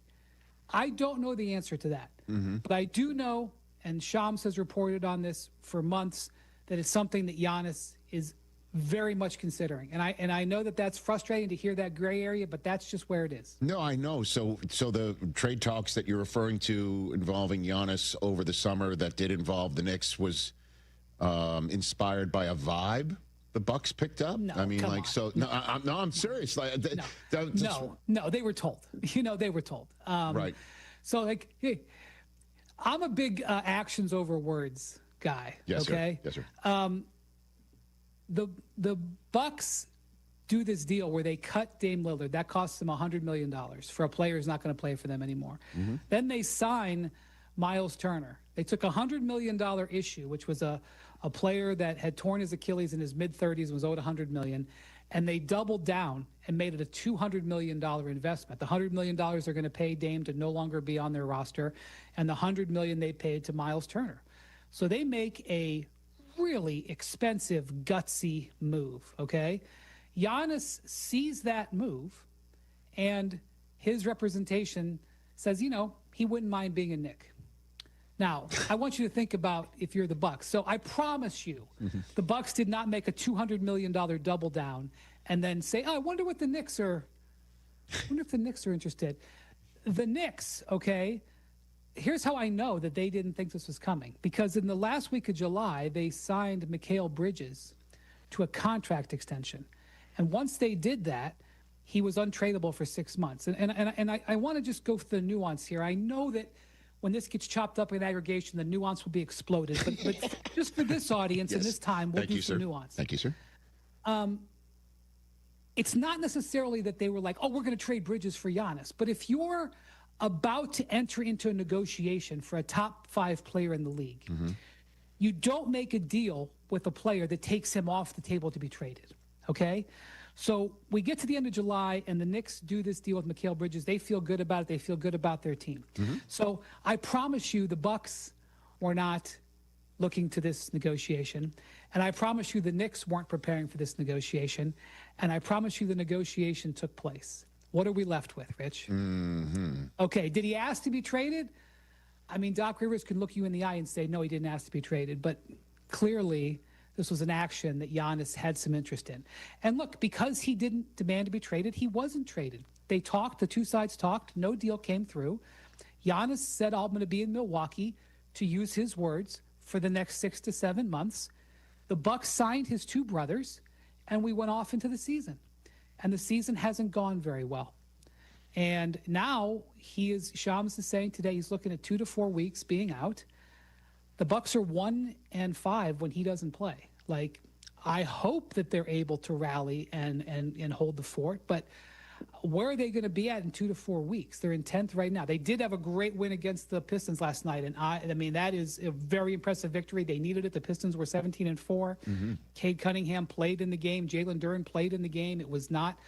I don't know the answer to that. But I do know, and Shams has reported on this for months, that it's something that Giannis is very much considering. And I know that that's frustrating to hear that gray area, but that's just where it is. No, I know. So the trade talks that you're referring to involving Giannis over the summer that did involve the Knicks was inspired by a vibe the Bucks picked up? No, I mean, come like, on. so no, I'm serious. Like, No, they were told. They were told. Right. So, like, hey, I'm a big actions over words guy. Yes, okay. Sir. Yes, sir. The Bucks do this deal where they cut Dame Lillard. That costs them $100 million for a player who's not going to play for them anymore. Then they sign Miles Turner. They took a $100 million issue, which was a player that had torn his Achilles in his mid-30s and was owed $100 million, and they doubled down and made it a $200 million investment. The $100 million they're going to pay Dame to no longer be on their roster, and the $100 million they paid to Miles Turner. So they make a really expensive, gutsy move, okay? Giannis sees that move, and his representation says, he wouldn't mind being a Knick. Now, I want you to think about if you're the Bucks. So I promise you, the Bucks did not make a $200 million double down and then say, I wonder what the Knicks are. I wonder if the Knicks are interested. The Knicks, okay, here's how I know that they didn't think this was coming. Because in the last week of July, they signed Mikal Bridges to a contract extension. And once they did that, he was untradeable for 6 months. And I want to just go through the nuance here. I know that when this gets chopped up in aggregation, the nuance will be exploded. But just for this audience and this time, we'll do some nuance. Thank you, sir. It's not necessarily that they were like, we're going to trade Bridges for Giannis. But if you're about to enter into a negotiation for a top 5 player in the league, you don't make a deal with a player that takes him off the table to be traded, okay? So we get to the end of July, and the Knicks do this deal with Mikal Bridges. They feel good about it. They feel good about their team. So I promise you the Bucks were not looking to this negotiation. And I promise you the Knicks weren't preparing for this negotiation. And I promise you the negotiation took place. What are we left with, Rich? Okay, did he ask to be traded? I mean, Doc Rivers can look you in the eye and say, no, he didn't ask to be traded. But clearly, this was an action that Giannis had some interest in. And look, because he didn't demand to be traded, he wasn't traded. They talked, the two sides talked, no deal came through. Giannis said, I'm going to be in Milwaukee, to use his words, for the next 6 to 7 months. The Bucks signed his 2 brothers, and we went off into the season. And the season hasn't gone very well. And now Shams is saying today he's looking at 2 to 4 weeks being out. The Bucks are 1-5 when he doesn't play. Like, I hope that they're able to rally and hold the fort, but where are they going to be at in 2 to 4 weeks? They're in 10th right now. They did have a great win against the Pistons last night, and I mean that is a very impressive victory. They needed it. The Pistons were 17-4. Cade Cunningham played in the game. Jalen Duren played in the game. It was not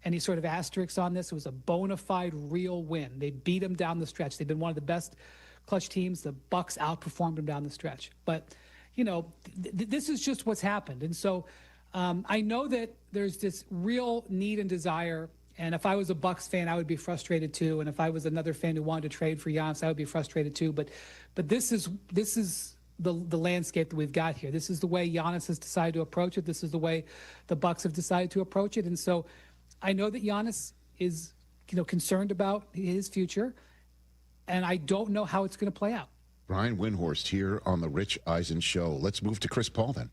any sort of asterisk on this. It was a bona fide, real win. They beat them down the stretch. They've been one of the best clutch teams. The Bucks outperformed them down the stretch. But, this is just what's happened. And so I know that there's this real need and desire. And if I was a Bucks fan, I would be frustrated too. And if I was another fan who wanted to trade for Giannis, I would be frustrated too. But this is the landscape that we've got here. This is the way Giannis has decided to approach it. This is the way the Bucks have decided to approach it. And so I know that Giannis is, concerned about his future, and I don't know how it's going to play out. Brian Windhorst here on the Rich Eisen Show. Let's move to Chris Paul then.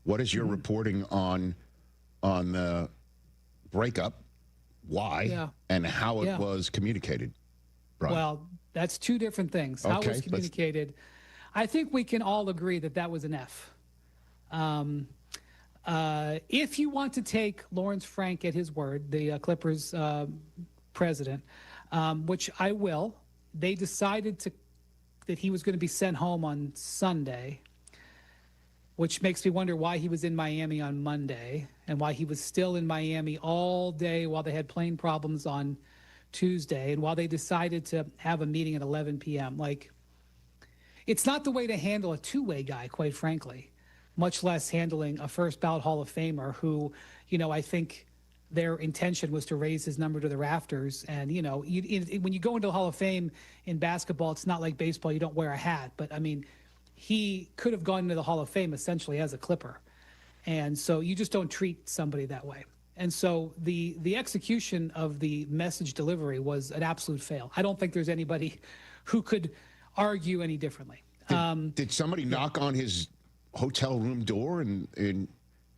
What is your reporting on the breakup, why, and how it was communicated, Brian? Well, that's two different things. How it was communicated. I think we can all agree that that was an F. If you want to take Lawrence Frank at his word, the Clippers president, which I will, they decided that he was going to be sent home on Sunday, which makes me wonder why he was in Miami on Monday and why he was still in Miami all day while they had plane problems on Tuesday and while they decided to have a meeting at 11 p.m. Like, it's not the way to handle a two-way guy, quite frankly, much less handling a first ballot Hall of Famer who, I think their intention was to raise his number to the rafters. And, when you go into the Hall of Fame in basketball, it's not like baseball. You don't wear a hat. But, I mean, he could have gone into the Hall of Fame essentially as a Clipper. And so you just don't treat somebody that way. And so the execution of the message delivery was an absolute fail. I don't think there's anybody who could argue any differently. Did somebody knock on his hotel room door in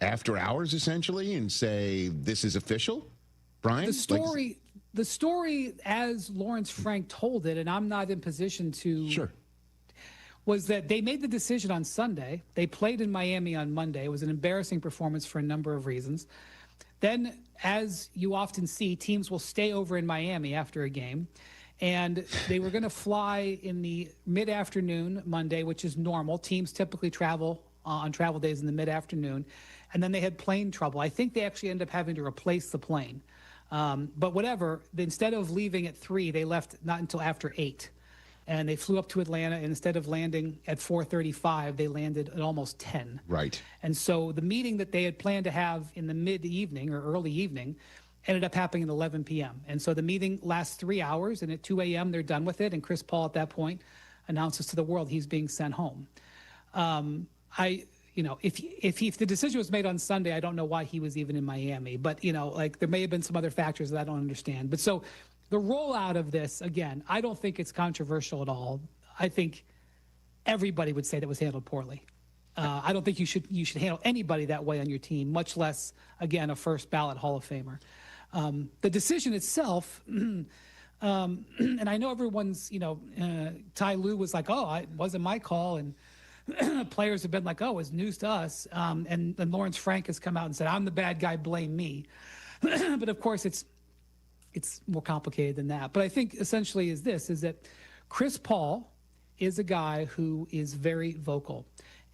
after hours essentially and say, this is official, Brian? The story as Lawrence Frank told it, and I'm not in position to, was that they made the decision on Sunday. They played in Miami on Monday. It was an embarrassing performance for a number of reasons. Then, as you often see, teams will stay over in Miami after a game. And they were going to fly in the mid-afternoon Monday, which is normal. Teams typically travel on travel days in the mid-afternoon. And then they had plane trouble. I think they actually ended up having to replace the plane. But whatever, instead of leaving at 3, they left not until after 8. And they flew up to Atlanta, and instead of landing at 4:35, they landed at almost 10. Right. And so the meeting that they had planned to have in the mid-evening or early evening ended up happening at 11 p.m. And so the meeting lasts 3 hours, and at 2 a.m. they're done with it. And Chris Paul at that point announces to the world he's being sent home. If the decision was made on Sunday, I don't know why he was even in Miami. But, there may have been some other factors that I don't understand. But so the rollout of this, again, I don't think it's controversial at all. I think everybody would say that was handled poorly. I don't think you should handle anybody that way on your team, much less, again, a first ballot Hall of Famer. The decision itself, and I know everyone's, Ty Lue was like, it wasn't my call. And players have been like, it was news to us. And Lawrence Frank has come out and said, I'm the bad guy, blame me. But of course, it's more complicated than that. But I think essentially is that Chris Paul is a guy who is very vocal.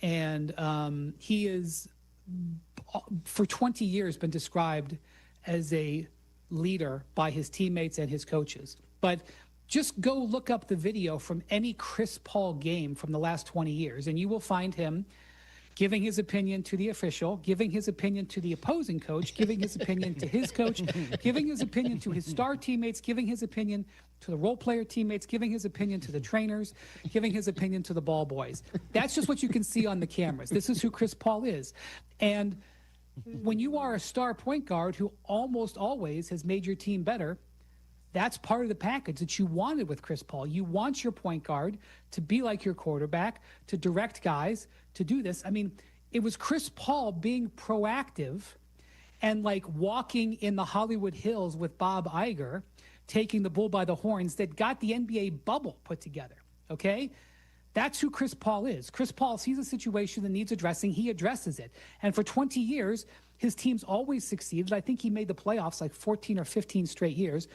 And he is, for 20 years, been described as a leader by his teammates and his coaches. But just go look up the video from any Chris Paul game from the last 20 years, and you will find him giving his opinion to the official, giving his opinion to the opposing coach, giving his opinion to his coach, giving his opinion to his star teammates, giving his opinion to the role player teammates, giving his opinion to the trainers, giving his opinion to the ball boys. That's just what you can see on the cameras. This is who Chris Paul is. And when you are a star point guard who almost always has made your team better, that's part of the package that you wanted with Chris Paul. You want your point guard to be like your quarterback, to direct guys, to do this. I mean, it was Chris Paul being proactive and like walking in the Hollywood Hills with Bob Iger, taking the bull by the horns, that got the NBA bubble put together, okay? That's who Chris Paul is. Chris Paul sees a situation that needs addressing. He addresses it. And for 20 years, his teams always succeeded. I think he made the playoffs like 14 or 15 straight years.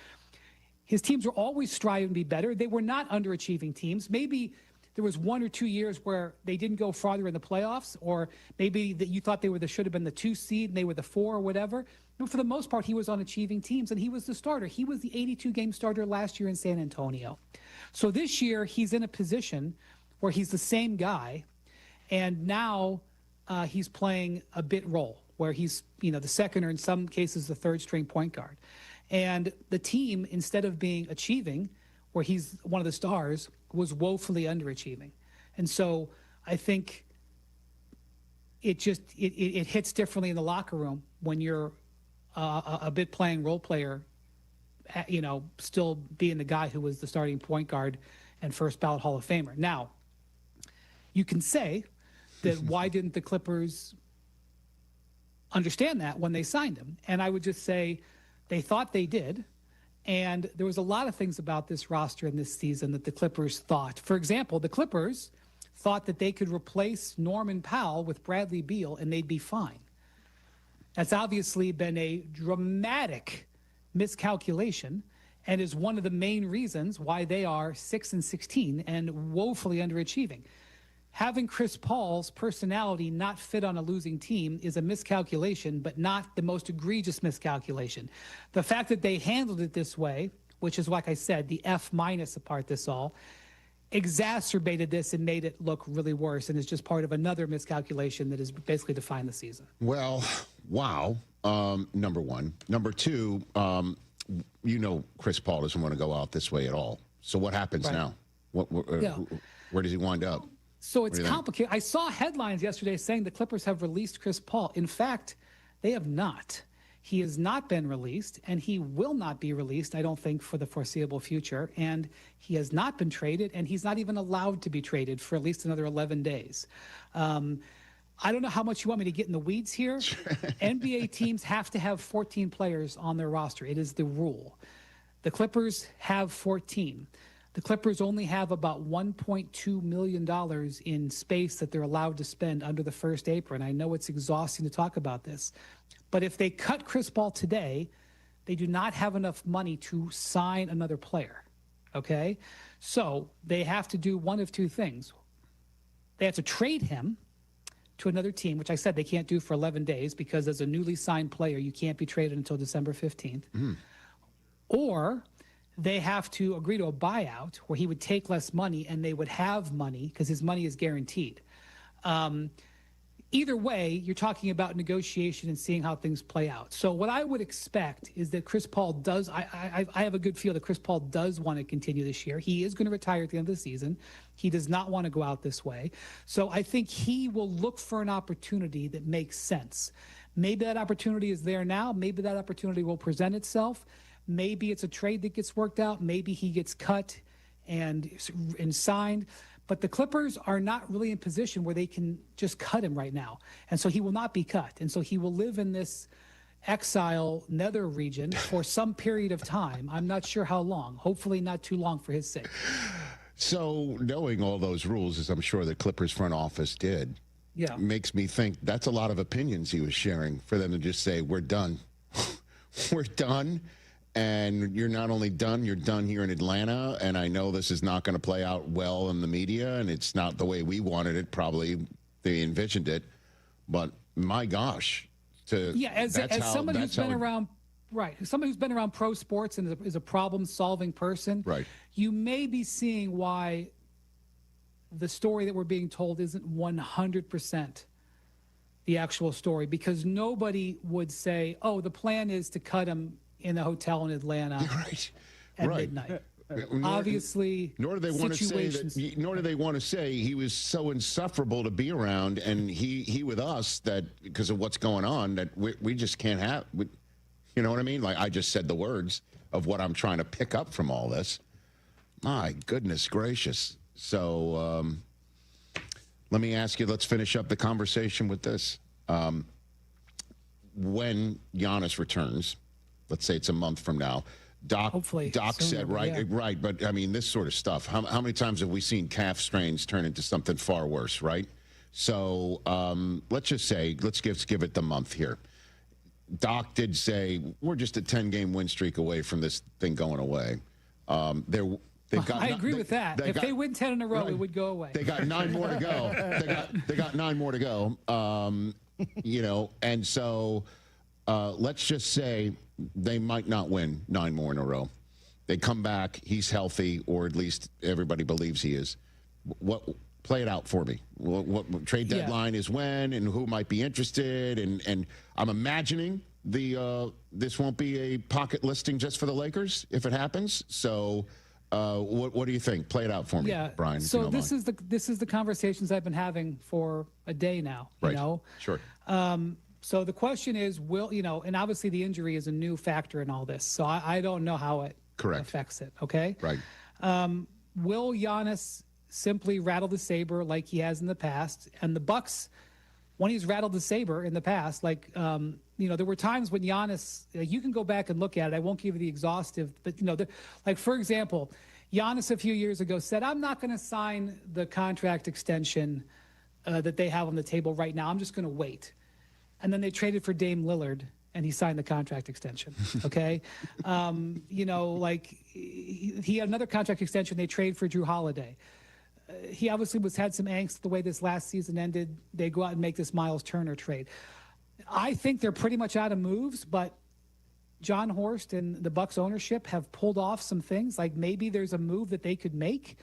His teams were always striving to be better. They were not underachieving teams. Maybe there was 1 or 2 years where they didn't go farther in the playoffs, or maybe that you thought they should have been the 2 seed and they were the 4 or whatever. But for the most part, he was on achieving teams, and he was the starter. He was the 82-game starter last year in San Antonio. So this year, he's in a position where he's the same guy, and now he's playing a bit role where he's, the second or in some cases the third string point guard. And the team, instead of being achieving, where he's one of the stars, was woefully underachieving. And so I think it hits differently in the locker room when you're a bit playing role player, still being the guy who was the starting point guard and first ballot Hall of Famer. Now, You can say that why didn't the Clippers understand that when they signed him? And I would just say they thought they did. And there was a lot of things about this roster in this season that the Clippers thought. For example, the Clippers thought that they could replace Norman Powell with Bradley Beal and they'd be fine. That's obviously been a dramatic miscalculation and is one of the main reasons why they are 6-16 and woefully underachieving. Having Chris Paul's personality not fit on a losing team is a miscalculation, but not the most egregious miscalculation. The fact that they handled it this way, which is, like I said, the F- apart this all, exacerbated this and made it look really worse, and is just part of another miscalculation that has basically defined the season. Well, wow. Number one. Number two, Chris Paul doesn't want to go out this way at all. So what happens now? Where does he wind up? So it's complicated. I saw headlines yesterday saying the Clippers have released Chris Paul. In fact, they have not. He has not been released, and he will not be released, I don't think, for the foreseeable future. And he has not been traded, and he's not even allowed to be traded for at least another 11 days. I don't know how much you want me to get in the weeds here. NBA teams have to have 14 players on their roster. It is the rule. The Clippers have 14. The Clippers only have about $1.2 million in space that they're allowed to spend under the first apron. I know it's exhausting to talk about this, but if they cut Chris Paul today, they do not have enough money to sign another player, okay? So they have to do one of two things. They have to trade him to another team, which I said they can't do for 11 days because as a newly signed player, you can't be traded until December 15th. Or they have to agree to a buyout where he would take less money and they would have money because his money is guaranteed. Either way, you're talking about negotiation and seeing how things play out. So what I would expect is that Chris Paul does, I have a good feel that Chris Paul does want to continue this year. He is going to retire at the end of the season. He does not want to go out this way. So I think he will look for an opportunity that makes sense. Maybe that opportunity is there now. Maybe that opportunity will present itself. Maybe it's a trade that gets worked out. Maybe he gets cut and signed. But the Clippers are not really in position where they can just cut him right now. And so he will not be cut. And so he will live in this exile nether region for some period of time. I'm not sure how long. Hopefully not too long for his sake. So knowing all those rules, as I'm sure the Clippers front office did, makes me think that's a lot of opinions he was sharing for them to just say, we're done. We're done. And you're not only done, you're done here in Atlanta. And I know this is not going to play out well in the media, and it's not the way we wanted it. Probably they envisioned it. But my gosh. As somebody who's been around, somebody who's been around pro sports and is a problem-solving person, you may be seeing why the story that we're being told isn't 100% the actual story. Because nobody would say, oh, the plan is to cut him in a hotel in Atlanta at midnight. Obviously, nor do they want to say that. Nor do they want to say he was so insufferable to be around, and he with us that because of what's going on that we just can't have. You know what I mean? Like I just said the words of what I'm trying to pick up from all this. My goodness gracious! So let me ask you. Let's finish up the conversation with this. When Giannis returns. Let's say it's a month from now. Doc said, right. But I mean, this sort of stuff. How many times have we seen calf strains turn into something far worse, right? So let's just say, let's give it the month here. Doc did say we're just a 10-game win streak away from this thing going away. I agree with that. If they win 10 in a row, it would go away. They got 9 more to go. They got 9 more to go. And so let's just say they might not win 9 more in a row. They come back, he's healthy, or at least everybody believes he is. Play it out for me. What trade deadline is when, and who might be interested? And I'm imagining this won't be a pocket listing just for the Lakers if it happens. So what do you think? Play it out for me, Brian. So this is the conversations I've been having for a day now. Right. You know? Sure. So the question is, and obviously the injury is a new factor in all this. So I don't know how it affects it. Okay. Right. Will Giannis simply rattle the saber like he has in the past. And the Bucks, when he's rattled the saber in the past, like, there were times when Giannis, you can go back and look at it. I won't give you the exhaustive, but, like, for example, Giannis a few years ago said, I'm not going to sign the contract extension that they have on the table right now. I'm just going to wait. And then they traded for Dame Lillard, and he signed the contract extension. Okay. He had another contract extension. They traded for Drew Holiday. He obviously had some angst the way this last season ended. They go out and make this Miles Turner trade. I think they're pretty much out of moves, but John Horst and the Bucks ownership have pulled off some things. Like maybe there's a move that they could make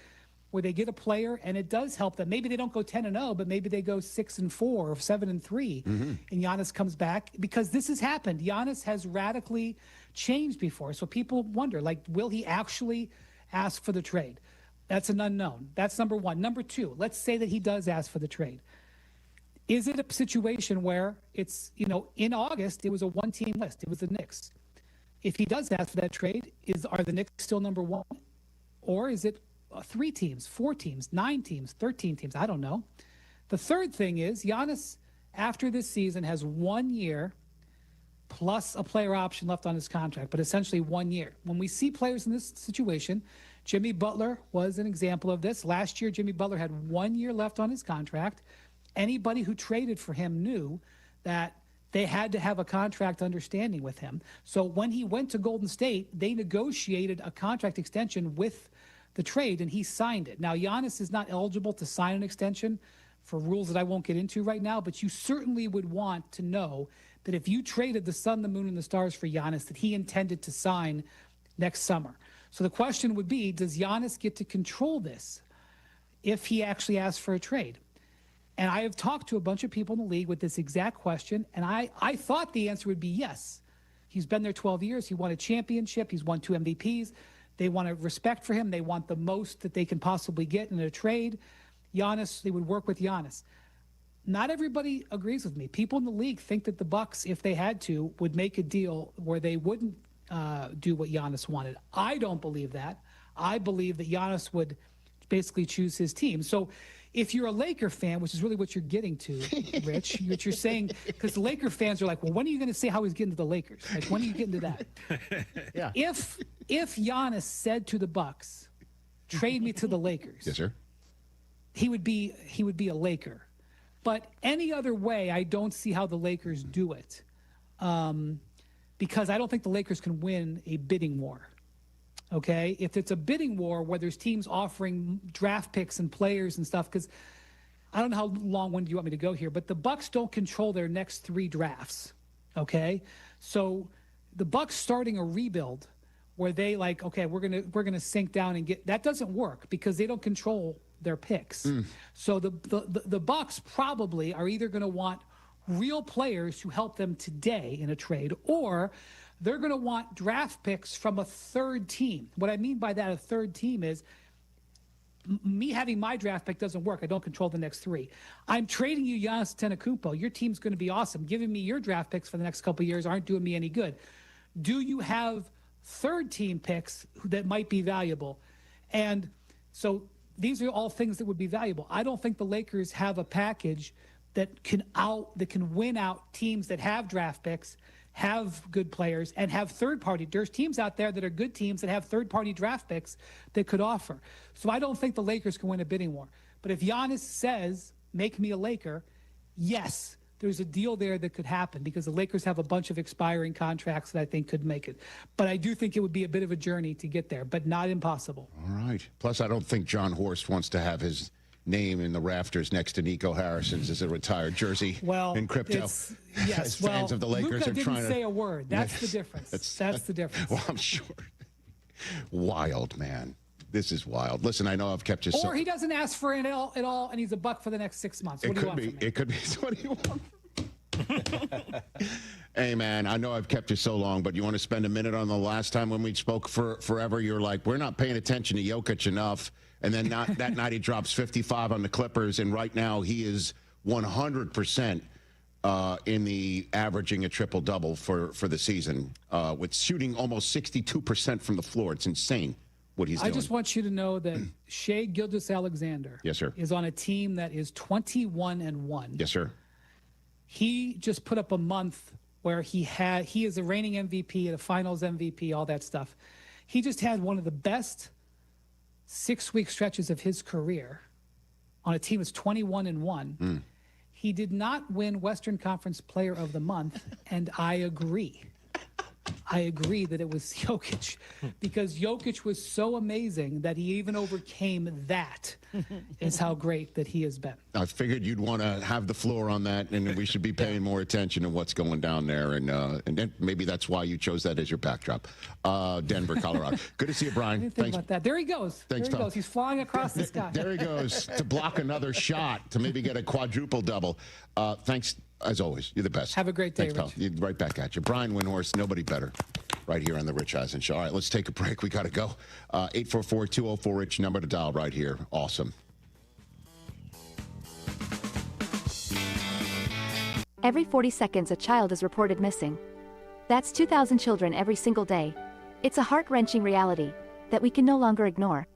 where they get a player, and it does help them. Maybe they don't go 10-0, but maybe they go 6-4 or 7-3, and Giannis comes back, because this has happened. Giannis has radically changed before, so people wonder, like, will he actually ask for the trade? That's an unknown. That's number one. Number two, let's say that he does ask for the trade. Is it a situation where it's, in August, it was a one-team list. It was the Knicks. If he does ask for that trade, are the Knicks still number one? Or is it 3 teams, 4 teams, 9 teams, 13 teams? I don't know. The third thing is Giannis, after this season, has 1 year plus a player option left on his contract, but essentially 1 year. When we see players in this situation, Jimmy Butler was an example of this. Last year, Jimmy Butler had 1 year left on his contract. Anybody who traded for him knew that they had to have a contract understanding with him. So when he went to Golden State, they negotiated a contract extension with the trade, and he signed it. Now, Giannis is not eligible to sign an extension for rules that I won't get into right now, but you certainly would want to know that if you traded the sun, the moon, and the stars for Giannis, that he intended to sign next summer. So the question would be, does Giannis get to control this if he actually asks for a trade? And I have talked to a bunch of people in the league with this exact question, and I thought the answer would be yes. He's been there 12 years. He won a championship. He's won 2 MVPs. They want a respect for him. They want the most that they can possibly get in a trade. Giannis, they would work with Giannis. Not everybody agrees with me. People in the league think that the Bucks, if they had to, would make a deal where they wouldn't do what Giannis wanted. I don't believe that. I believe that Giannis would basically choose his team. So if you're a Laker fan, which is really what you're getting to, Rich, what you're saying, because the Laker fans are like, well, when are you going to say how he's getting to the Lakers? Like, when are you getting to that? Yeah. If Giannis said to the Bucks, trade me to the Lakers, yes, sir, he would be a Laker. But any other way, I don't see how the Lakers do it, because I don't think the Lakers can win a bidding war. Okay, if it's a bidding war where there's teams offering draft picks and players and stuff, because I don't know how long when do you want me to go here, but the Bucks don't control their next 3 drafts. Okay, so the Bucks starting a rebuild where they like, okay, we're gonna sink down and get, that doesn't work because they don't control their picks. So the Bucks probably are either going to want real players who help them today in a trade, or they're going to want draft picks from a third team. What I mean by that, a third team, is me having my draft pick doesn't work. I don't control the next 3. I'm trading you Giannis Antetokounmpo. Your team's going to be awesome. Giving me your draft picks for the next couple of years aren't doing me any good. Do you have third team picks that might be valuable? And so these are all things that would be valuable. I don't think the Lakers have a package that can win out teams that have draft picks, have good players, and have third-party. There's teams out there that are good teams that have third-party draft picks that could offer. So I don't think the Lakers can win a bidding war. But if Giannis says, make me a Laker, yes, there's a deal there that could happen because the Lakers have a bunch of expiring contracts that I think could make it. But I do think it would be a bit of a journey to get there, but not impossible. All right. Plus, I don't think John Horst wants to have his name in the rafters next to Nico Harrison's as a retired jersey in crypto. Yes, fans of the Lakers Luka are didn't trying to say a word. That's the difference. That's the difference. Well, I'm sure. Wild, man. This is wild. Listen, I know I've kept you Or he doesn't ask for it at all, and he's a Buck for the next 6 months. What do you want from me? It could be. What do you want? Hey, man, I know I've kept you so long, but you want to spend a minute on the last time when we spoke forever? You're like, we're not paying attention to Jokic enough. And then that night he drops 55 on the Clippers, and right now he is 100% in the averaging a triple-double for the season, with shooting almost 62% from the floor. It's insane what he's I doing. just want you to know that Shea Gilgeous-Alexander Yes, sir. is on a team that is 21-1. Yes, sir. He just put up a month where he is a reigning MVP, a finals MVP, all that stuff. He just had one of the best 6-week stretches of his career on a team that's 21-1. He did not win Western Conference Player of the Month, and I agree. I agree that it was Jokic, because Jokic was so amazing that he even overcame that, is how great that he has been. I figured you'd want to have the floor on that, and we should be paying more attention to what's going down there, and then maybe that's why you chose that as your backdrop. Denver, Colorado. Good to see you, Brian. I didn't think about that. There he goes. Thanks, there he Tom. goes. He's flying across the sky. There he goes to block another shot to maybe get a quadruple double. Thanks, as always. You're the best. Have a great day, Thanks, pal. Right back at you. Brian Windhorst, nobody better. Right here on the Rich Eisen Show. All right, let's take a break. We got to go. 844-204-RICH, number to dial right here. Awesome. Every 40 seconds, a child is reported missing. That's 2,000 children every single day. It's a heart-wrenching reality that we can no longer ignore.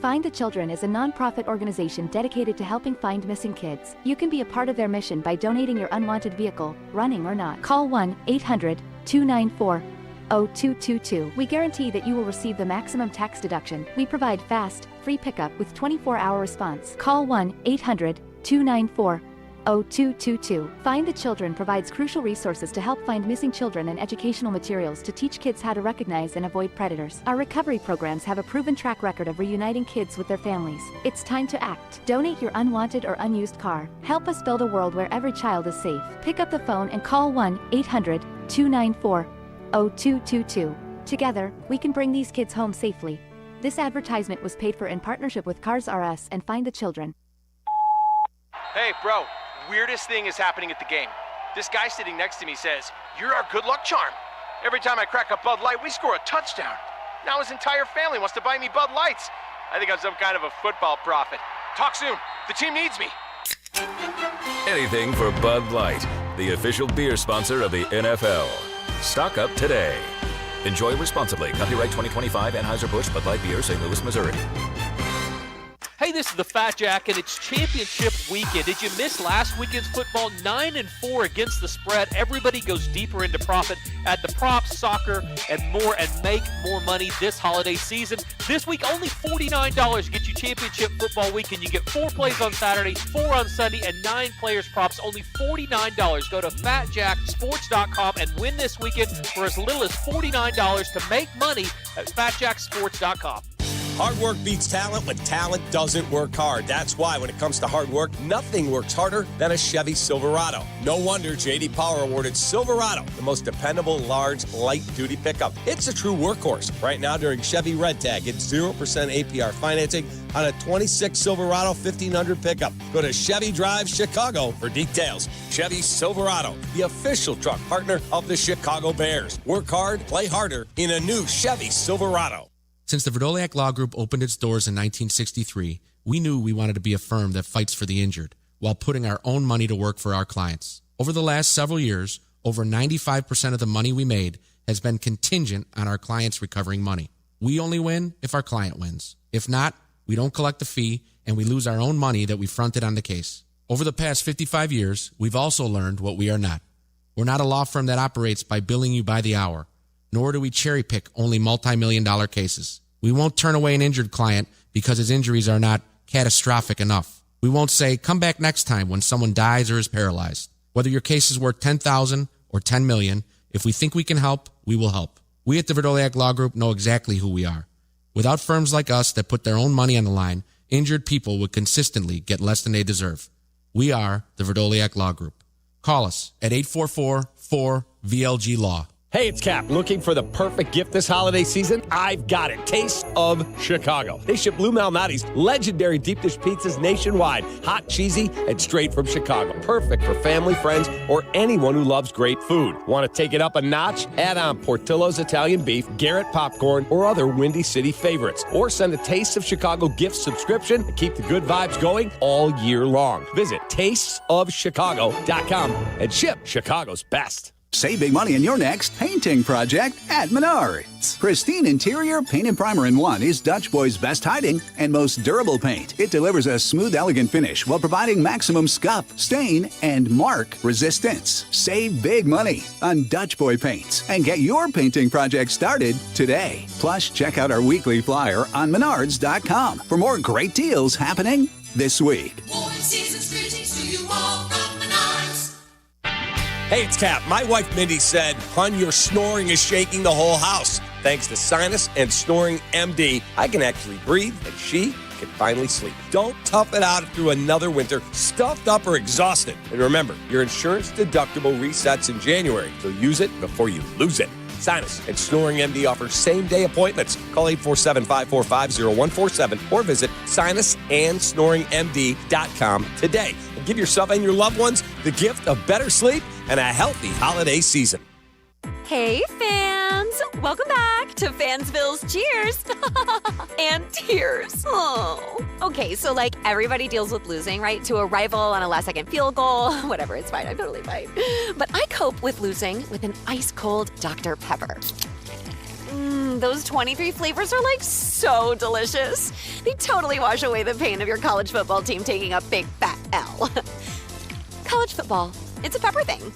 Find the Children is a non-profit organization dedicated to helping find missing kids. You can be a part of their mission by donating your unwanted vehicle, running or not. Call 1-800-294-0222. We guarantee that you will receive the maximum tax deduction. We provide fast, free pickup with 24-hour response. Call 1-800-294-0222. Find the Children provides crucial resources to help find missing children and educational materials to teach kids how to recognize and avoid predators. Our recovery programs have a proven track record of reuniting kids with their families. It's time to act. Donate your unwanted or unused car. Help us build a world where every child is safe. Pick up the phone and call 1-800-294-0222. Together, we can bring these kids home safely. This advertisement was paid for in partnership with Cars R Us and Find the Children. Hey, bro. Weirdest thing is happening at the game. This guy sitting next to me says, "You're our good luck charm. Every time I crack a Bud Light, we score a touchdown. Now his entire family wants to buy me Bud Lights. I think I'm some kind of a football prophet. Talk soon. The team needs me." Anything for Bud Light, the official beer sponsor of the NFL. Stock up today. Enjoy responsibly. Copyright 2025 Anheuser-Busch Bud Light Beer, St. Louis, Missouri. Hey, this is the Fat Jack, and it's championship weekend. Did you miss last weekend's football? 9-4 against the spread. Everybody goes deeper into profit at the props, soccer, and more, and make more money this holiday season. This week, only $49 get you championship football weekend. You get 4 plays on Saturday, 4 on Sunday, and 9 players props. Only $49. Go to FatJackSports.com and win this weekend for as little as $49 to make money at FatJackSports.com. Hard work beats talent when talent doesn't work hard. That's why when it comes to hard work, nothing works harder than a Chevy Silverado. No wonder J.D. Power awarded Silverado the most dependable, large, light-duty pickup. It's a true workhorse. Right now during Chevy Red Tag, it's 0% APR financing on a 26 Silverado 1500 pickup. Go to Chevy Drive Chicago for details. Chevy Silverado, the official truck partner of the Chicago Bears. Work hard, play harder in a new Chevy Silverado. Since the Verdoliak Law Group opened its doors in 1963, we knew we wanted to be a firm that fights for the injured while putting our own money to work for our clients. Over the last several years, over 95% of the money we made has been contingent on our clients recovering money. We only win if our client wins. If not, we don't collect the fee and we lose our own money that we fronted on the case. Over the past 55 years, we've also learned what we are not. We're not a law firm that operates by billing you by the hour, nor do we cherry pick only multi-million-dollar cases. We won't turn away an injured client because his injuries are not catastrophic enough. We won't say, come back next time when someone dies or is paralyzed. Whether your case is worth $10,000 or $10 million, if we think we can help, we will help. We at the Verdoliak Law Group know exactly who we are. Without firms like us that put their own money on the line, injured people would consistently get less than they deserve. We are the Verdoliak Law Group. Call us at 844-4VLG-LAW. Hey, it's Kap. Looking for the perfect gift this holiday season? I've got it. Taste of Chicago. They ship Blue Malnati's legendary deep dish pizzas nationwide. Hot, cheesy, and straight from Chicago. Perfect for family, friends, or anyone who loves great food. Want to take it up a notch? Add on Portillo's Italian beef, Garrett popcorn, or other Windy City favorites. Or send a Taste of Chicago gift subscription and keep the good vibes going all year long. Visit tastesofchicago.com and ship Chicago's best. Save big money in your next painting project at Menards. Pristine interior paint and primer in one is Dutch Boy's best hiding and most durable paint. It delivers a smooth, elegant finish while providing maximum scuff, stain, and mark resistance. Save big money on Dutch Boy paints and get your painting project started today. Plus, check out our weekly flyer on Menards.com for more great deals happening this week. Hey, it's Kap. My wife Mindy said, "Hun, your snoring is shaking the whole house." Thanks to Sinus and Snoring MD, I can actually breathe, and she can finally sleep. Don't tough it out through another winter stuffed up or exhausted. And remember, your insurance deductible resets in January, so use it before you lose it. Sinus and Snoring MD offers same-day appointments. Call 847-545-0147 or visit sinusandsnoringmd.com today. And give yourself and your loved ones the gift of better sleep and a healthy holiday season. Hey, fans! Welcome back to Fansville's Cheers and Tears. Oh. Okay, so like everybody deals with losing, right? To a rival on a last-second field goal. Whatever, it's fine. I'm totally fine. But I cope with losing with an ice-cold Dr. Pepper. Those 23 flavors are like so delicious. They totally wash away the pain of your college football team taking a big fat L. College football, it's a pepper thing.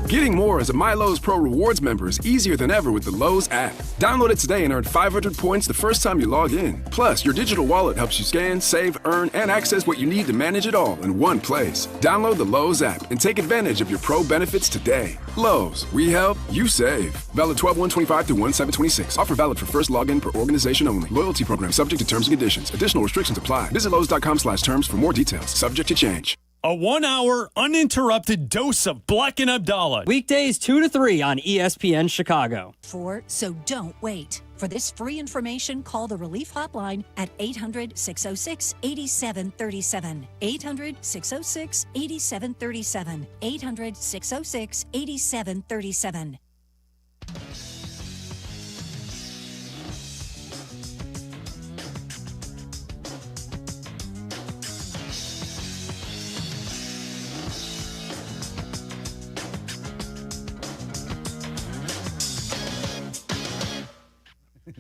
Getting more as a MyLowe's Pro Rewards member is easier than ever with the Lowe's app. Download it today and earn 500 points the first time you log in. Plus, your digital wallet helps you scan, save, earn, and access what you need to manage it all in one place. Download the Lowe's app and take advantage of your Pro benefits today. Lowe's, we help, you save. Valid 12/1/25 through 1/7/26. Offer valid for first login per organization only. Loyalty program subject to terms and conditions. Additional restrictions apply. Visit Lowe's.com/terms for more details. Subject to change. A 1-hour uninterrupted dose of Bleck Abdalla. Weekdays 2 to 3 on ESPN Chicago. So don't wait. For this free information, call the Relief Hotline at 800-606-8737. 800-606-8737. 800-606-8737.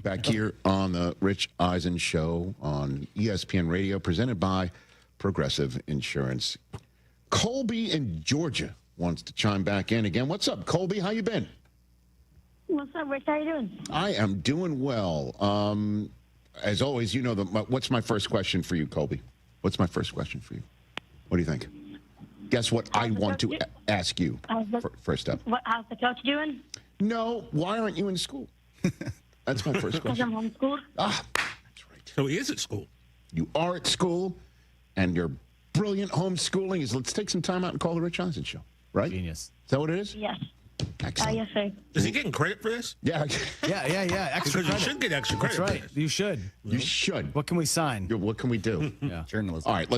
Back here on the Rich Eisen Show on ESPN Radio, presented by Progressive Insurance. Colby in Georgia wants to chime back in again. What's up, Colby? How you been? What's up, Rich? How you doing? I am doing well. As always, you know, what's my first question for you, Colby? What's my first question for you? What do you think? Guess what I want to ask you first up. How's the coach doing? No, why aren't you in school? That's my first question. Because I'm homeschooled. Ah, that's right. So he is at school. You are at school, and your brilliant homeschooling is, let's take some time out and call the Rich Eisen Show, right? Genius. Is that what it is? Yes. Excellent. Yes, sir. Is he getting credit for this? Yeah. Yeah. Extra credit. You should get extra credit. That's right. You should. You should. What can we sign? What can we do? Yeah. Journalism. All right,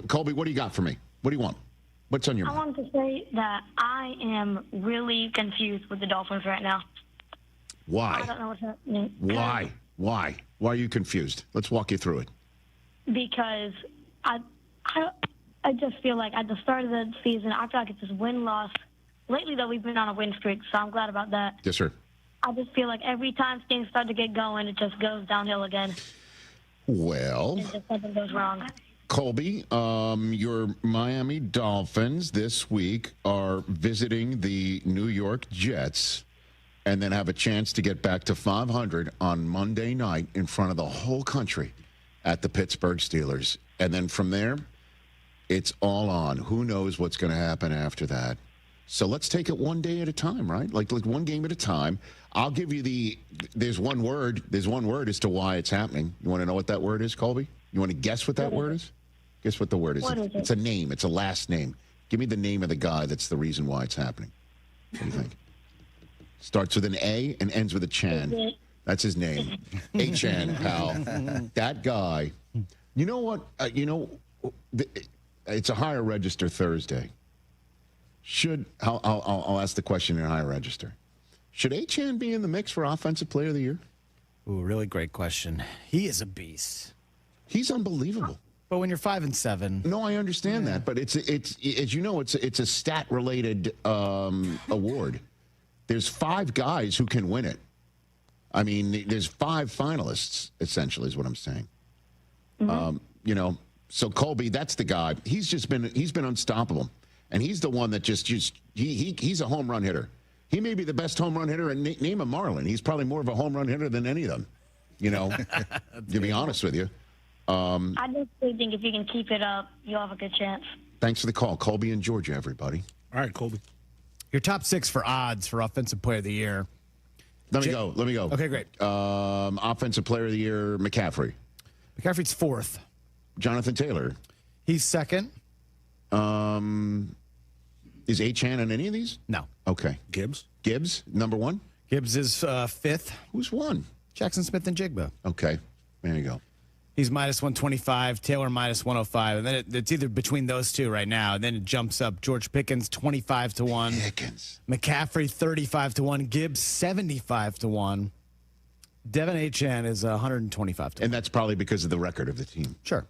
Colby, what do you got for me? What do you want? What's on your I mind? wanted to say that I am really confused with the Dolphins right now. Why? I don't know what's happening. Why? Why are you confused? Let's walk you through it. Because I just feel like at the start of the season, I feel like it's just win-loss. Lately, though, we've been on a win streak, so I'm glad about that. Yes, sir. I just feel like every time things start to get going, it just goes downhill again. Well, And just something goes wrong. Colby, your Miami Dolphins this week are visiting the New York Jets and then have a chance to get back to 500 on Monday night in front of the whole country at the Pittsburgh Steelers. And then from there, it's all on. Who knows what's going to happen after that? So let's take it one day at a time, right? Like one game at a time. I'll give you there's one word as to why it's happening. You want to know what that word is, Colby? You want to guess what that word is? Guess what the word is. What is it? It's a name. It's a last name. Give me the name of the guy that's the reason why it's happening. What do you think? Starts with an A and ends with a Chan. That's his name. A-Chan, pal. That guy. You know what? It's a higher register Thursday. I'll ask the question in higher register. Should A-Chan be in the mix for Offensive Player of the Year? Ooh, really great question. He is a beast. He's unbelievable. But when you're 5-7, no, I understand that, but it's as you know, it's a stat related award. There's 5 guys who can win it. I mean, there's 5 finalists. Essentially, is what I'm saying. So Colby, that's the guy. He's been unstoppable, and he's the one that he's a home run hitter. He may be the best home run hitter, and name a Marlin. He's probably more of a home run hitter than any of them. To be honest with you. I definitely think if you can keep it up, you'll have a good chance. Thanks for the call, Colby in Georgia, everybody. All right, Colby. Your top 6 for odds for Offensive Player of the Year. Let me go. Okay, great. Offensive Player of the Year, McCaffrey. McCaffrey's 4th. Jonathan Taylor. He's 2nd. Is Achane on any of these? No. Okay. Gibbs, number 1? Gibbs is 5th. Who's 1? Jackson Smith and Jigba. Okay. There you go. He's minus 125, Taylor minus 105. And then it's either between those two right now. And then it jumps up. George Pickens, 25-1. Pickens. McCaffrey, 35-1. Gibbs, 75-1. Devin Achane is 125-1. And that's probably because of the record of the team. Sure.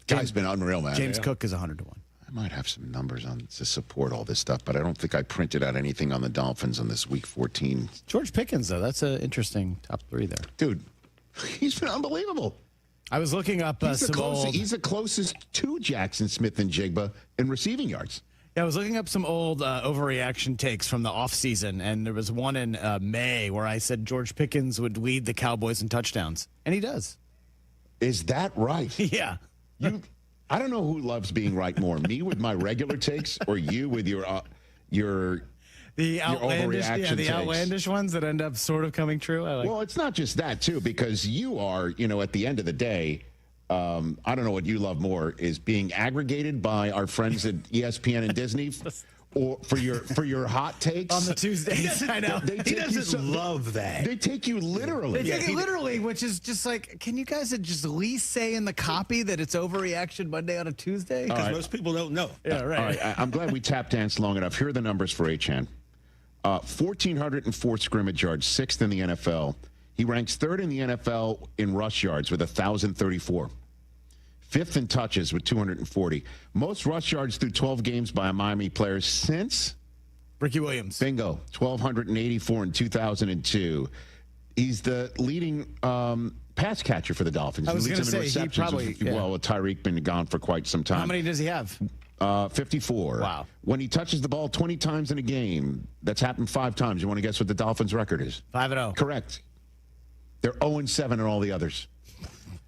Guy's been unreal, man. James Cook is 100-1. I might have some numbers on to support all this stuff, but I don't think I printed out anything on the Dolphins on this Week 14. George Pickens, though, that's an interesting top 3 there. Dude, he's been unbelievable. I was looking up he's the closest to Jackson Smith and Jigba in receiving yards. Yeah, I was looking up some old overreaction takes from the offseason, and there was one in May where I said George Pickens would lead the Cowboys in touchdowns, and he does. Is that right? Yeah. I don't know who loves being right more, me with my regular takes or you with your outlandish ones that end up sort of coming true. Well, it's not just that, too, because you are, at the end of the day, I don't know what you love more, is being aggregated by our friends at ESPN and Disney or for your hot takes. On the Tuesdays, I know. He doesn't love that. They take you literally. They take it literally, which is just like, can you guys just at least say in the copy that it's overreaction Monday on a Tuesday? Because most people don't know. Yeah, right. All right, I'm glad we tap danced long enough. Here are the numbers for Achane. 1,404 scrimmage yards, 6th in the NFL. He ranks 3rd in the NFL in rush yards with 1,034. 5th in touches with 240. Most rush yards through 12 games by a Miami player since Ricky Williams. Bingo. 1,284 in 2002. He's the leading pass catcher for the Dolphins. I was going to say, he probably... Well, Tyreek been gone for quite some time. How many does he have? 54. Wow. When he touches the ball 20 times in a game, that's happened 5 times. You want to guess what the Dolphins' record is? 5-0. Correct. They're 0-7 in all the others.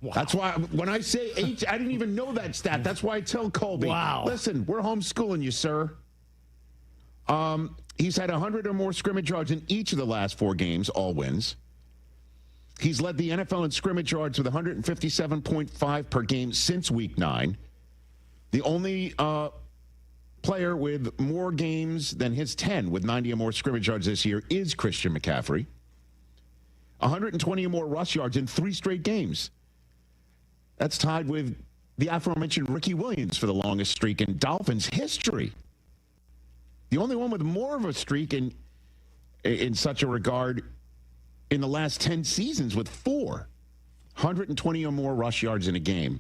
Wow. That's why when I say H, I didn't even know that stat. That's why I tell Colby, wow. Listen, we're homeschooling you, sir. He's had 100 or more scrimmage yards in each of the last 4 games, all wins. He's led the NFL in scrimmage yards with 157.5 per game since Week 9. The only player with more games than his 10 with 90 or more scrimmage yards this year is Christian McCaffrey. 120 or more rush yards in 3 straight games. That's tied with the aforementioned Ricky Williams for the longest streak in Dolphins history. The only one with more of a streak in such a regard in the last 10 seasons with 4. 120 or more rush yards in a game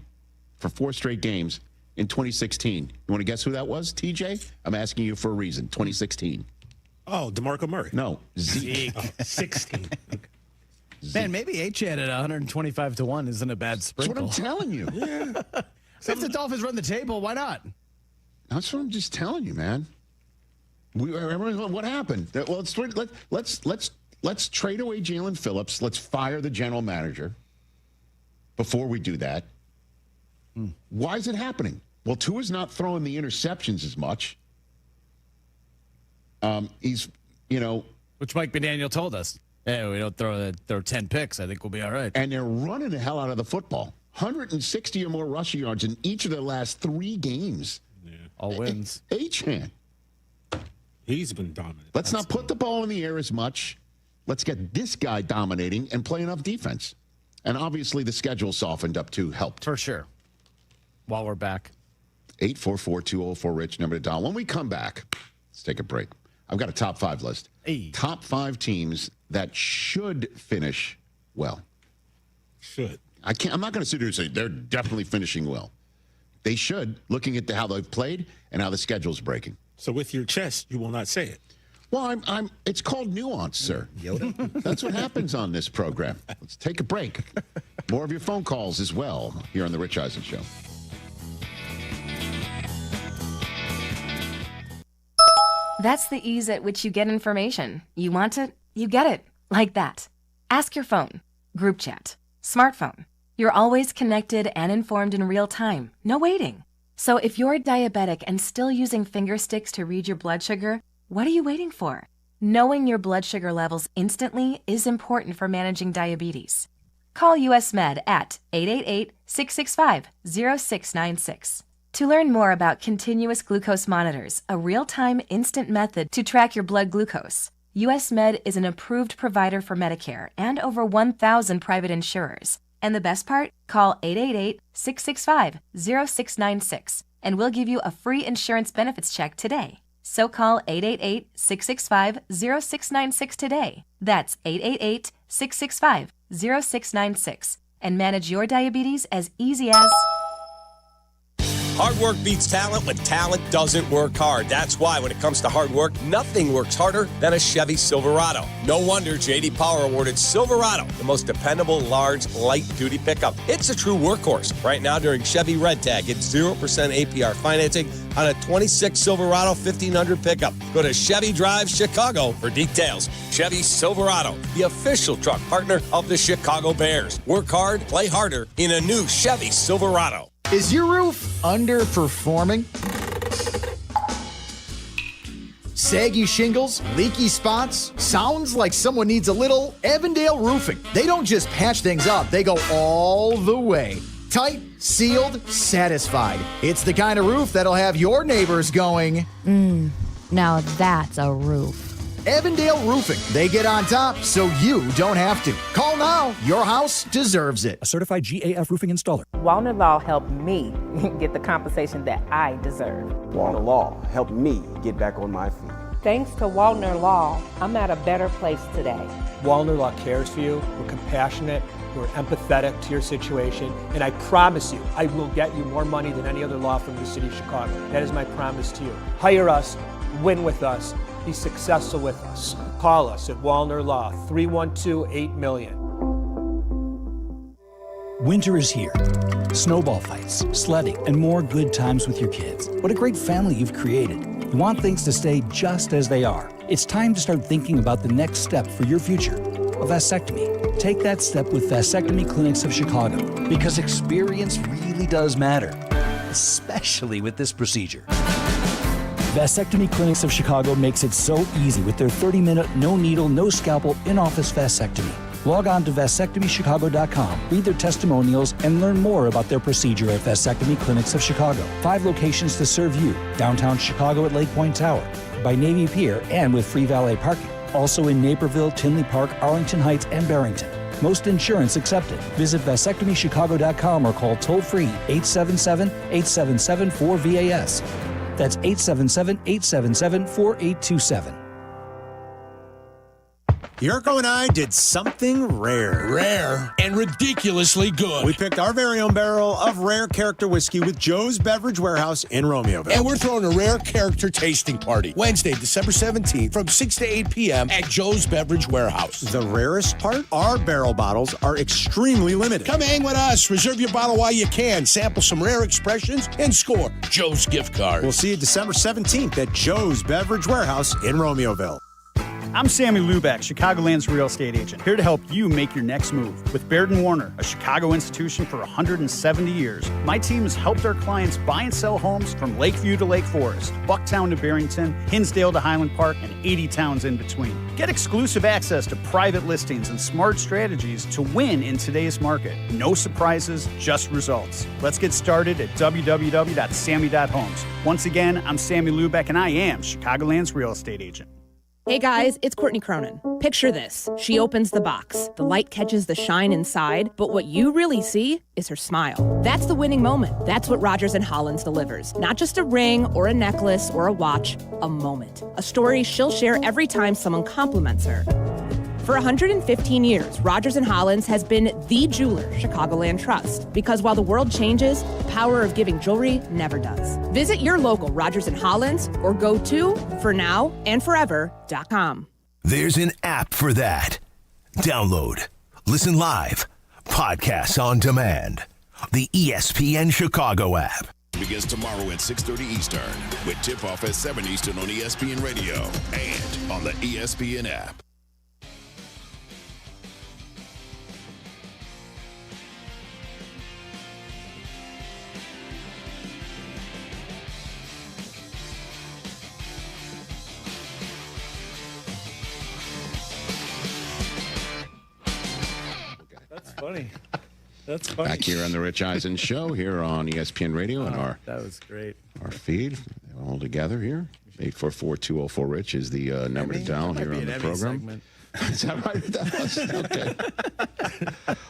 for 4 straight games in 2016. You want to guess who that was, TJ? I'm asking you for a reason. 2016. Oh, DeMarco Murray. No, Zeke. 16. Man, maybe Achane at 125-1 isn't a bad sprinkle. That's what I'm telling you. Yeah. If the Dolphins run the table, why not? That's what I'm just telling you, man. What happened? Well, let's trade away Jalen Phillips. Let's fire the general manager. Before we do that, why is it happening? Well, Tua's not throwing the interceptions as much. He's, which Mike McDaniel told us. Hey, we don't throw 10 picks. I think we'll be all right. And they're running the hell out of the football. 160 or more rushing yards in each of their last 3 games. Yeah. All wins. Achane. He's been dominant. Let's not put the ball in the air as much. Let's get this guy dominating and play enough defense. And obviously the schedule softened up too, helped. For sure. While we're back. 844-204-RICH, number to dial. When we come back, let's take a break. I've got a top 5 list. Hey. Top 5 teams that should finish well. Should. I'm not going to sit here and say they're definitely finishing well. They should, looking at how they've played and how the schedule's breaking. So with your chest, you will not say it. Well, it's called nuance, sir. Yoda. That's what happens on this program. Let's take a break. More of your phone calls as well here on The Rich Eisen Show. That's the ease at which you get information. You want it, you get it. Like that. Ask your phone. Group chat. Smartphone. You're always connected and informed in real time. No waiting. So if you're diabetic and still using finger sticks to read your blood sugar, what are you waiting for? Knowing your blood sugar levels instantly is important for managing diabetes. Call US Med at 888-665-0696. To learn more about continuous glucose monitors, a real-time instant method to track your blood glucose, US Med is an approved provider for Medicare and over 1,000 private insurers. And the best part? Call 888-665-0696 and we'll give you a free insurance benefits check today. So call 888-665-0696 today. That's 888-665-0696 and manage your diabetes as easy as... Hard work beats talent when talent doesn't work hard. That's why when it comes to hard work, nothing works harder than a Chevy Silverado. No wonder J.D. Power awarded Silverado the most dependable, large, light-duty pickup. It's a true workhorse. Right now during Chevy Red Tag, get 0% APR financing on a 26 Silverado 1500 pickup. Go to Chevy Drive Chicago for details. Chevy Silverado, the official truck partner of the Chicago Bears. Work hard, play harder in a new Chevy Silverado. Is your roof underperforming? Saggy shingles, leaky spots? Sounds like someone needs a little Avondale Roofing. They don't just patch things up, they go all the way. Tight, sealed, satisfied. It's the kind of roof that'll have your neighbors going, Now that's a roof. Avondale Roofing. They get on top so you don't have to. Call now. Your house deserves it. A certified GAF roofing installer. Wallner Law helped me get the compensation that I deserve. Wallner Law helped me get back on my feet. Thanks to Wallner Law, I'm at a better place today. Wallner Law cares for you. We're compassionate. We're empathetic to your situation. And I promise you, I will get you more money than any other law firm in the city of Chicago. That is my promise to you. Hire us, win with us, be successful with us. Call us at Wallner Law, 312-8-million. Winter is here. Snowball fights, sledding, and more good times with your kids. What a great family you've created. You want things to stay just as they are. It's time to start thinking about the next step for your future, a vasectomy. Take that step with Vasectomy Clinics of Chicago, because experience really does matter, especially with this procedure. Vasectomy Clinics of Chicago makes it so easy with their 30-minute, no-needle, no-scalpel, in-office vasectomy. Log on to vasectomychicago.com, read their testimonials, and learn more about their procedure at Vasectomy Clinics of Chicago. 5 locations to serve you: downtown Chicago at Lake Point Tower, by Navy Pier, and with free valet parking. Also in Naperville, Tinley Park, Arlington Heights, and Barrington. Most insurance accepted. Visit vasectomychicago.com or call toll-free 877-877-4VAS. That's 877-877-4827. Jurko and I did something rare. Rare and ridiculously good. We picked our very own barrel of rare character whiskey with Joe's Beverage Warehouse in Romeoville. And we're throwing a rare character tasting party Wednesday, December 17th from 6 to 8 p.m. at Joe's Beverage Warehouse. The rarest part? Our barrel bottles are extremely limited. Come hang with us. Reserve your bottle while you can. Sample some rare expressions and score Joe's gift card. We'll see you December 17th at Joe's Beverage Warehouse in Romeoville. I'm Sammy Luback, Chicagoland's real estate agent, here to help you make your next move. With Baird & Warner, a Chicago institution for 170 years, my team has helped our clients buy and sell homes from Lakeview to Lake Forest, Bucktown to Barrington, Hinsdale to Highland Park, and 80 towns in between. Get exclusive access to private listings and smart strategies to win in today's market. No surprises, just results. Let's get started at www.sammy.homes. Once again, I'm Sammy Luback, and I am Chicagoland's real estate agent. Hey guys, it's Courtney Cronin. Picture this. She opens the box. The light catches the shine inside, but what you really see is her smile. That's the winning moment. That's what Rogers & Hollins delivers. Not just a ring or a necklace or a watch, a moment. A story she'll share every time someone compliments her. For 115 years, Rogers & Hollins has been the jeweler Chicagoland trusts. Because while the world changes, the power of giving jewelry never does. Visit your local Rogers & Hollins or go to fornowandforever.com. There's an app for that. Download, listen live, podcasts on demand. The ESPN Chicago app. Begins tomorrow at 6:30 Eastern with tip-off at 7 Eastern on ESPN Radio and on the ESPN app. That's funny. That's funny. Back here on the Rich Eisen Show here on ESPN Radio and that was great. Our feed all together here. 844-204-RICH is the number to dial here on the program. Is that right? Okay.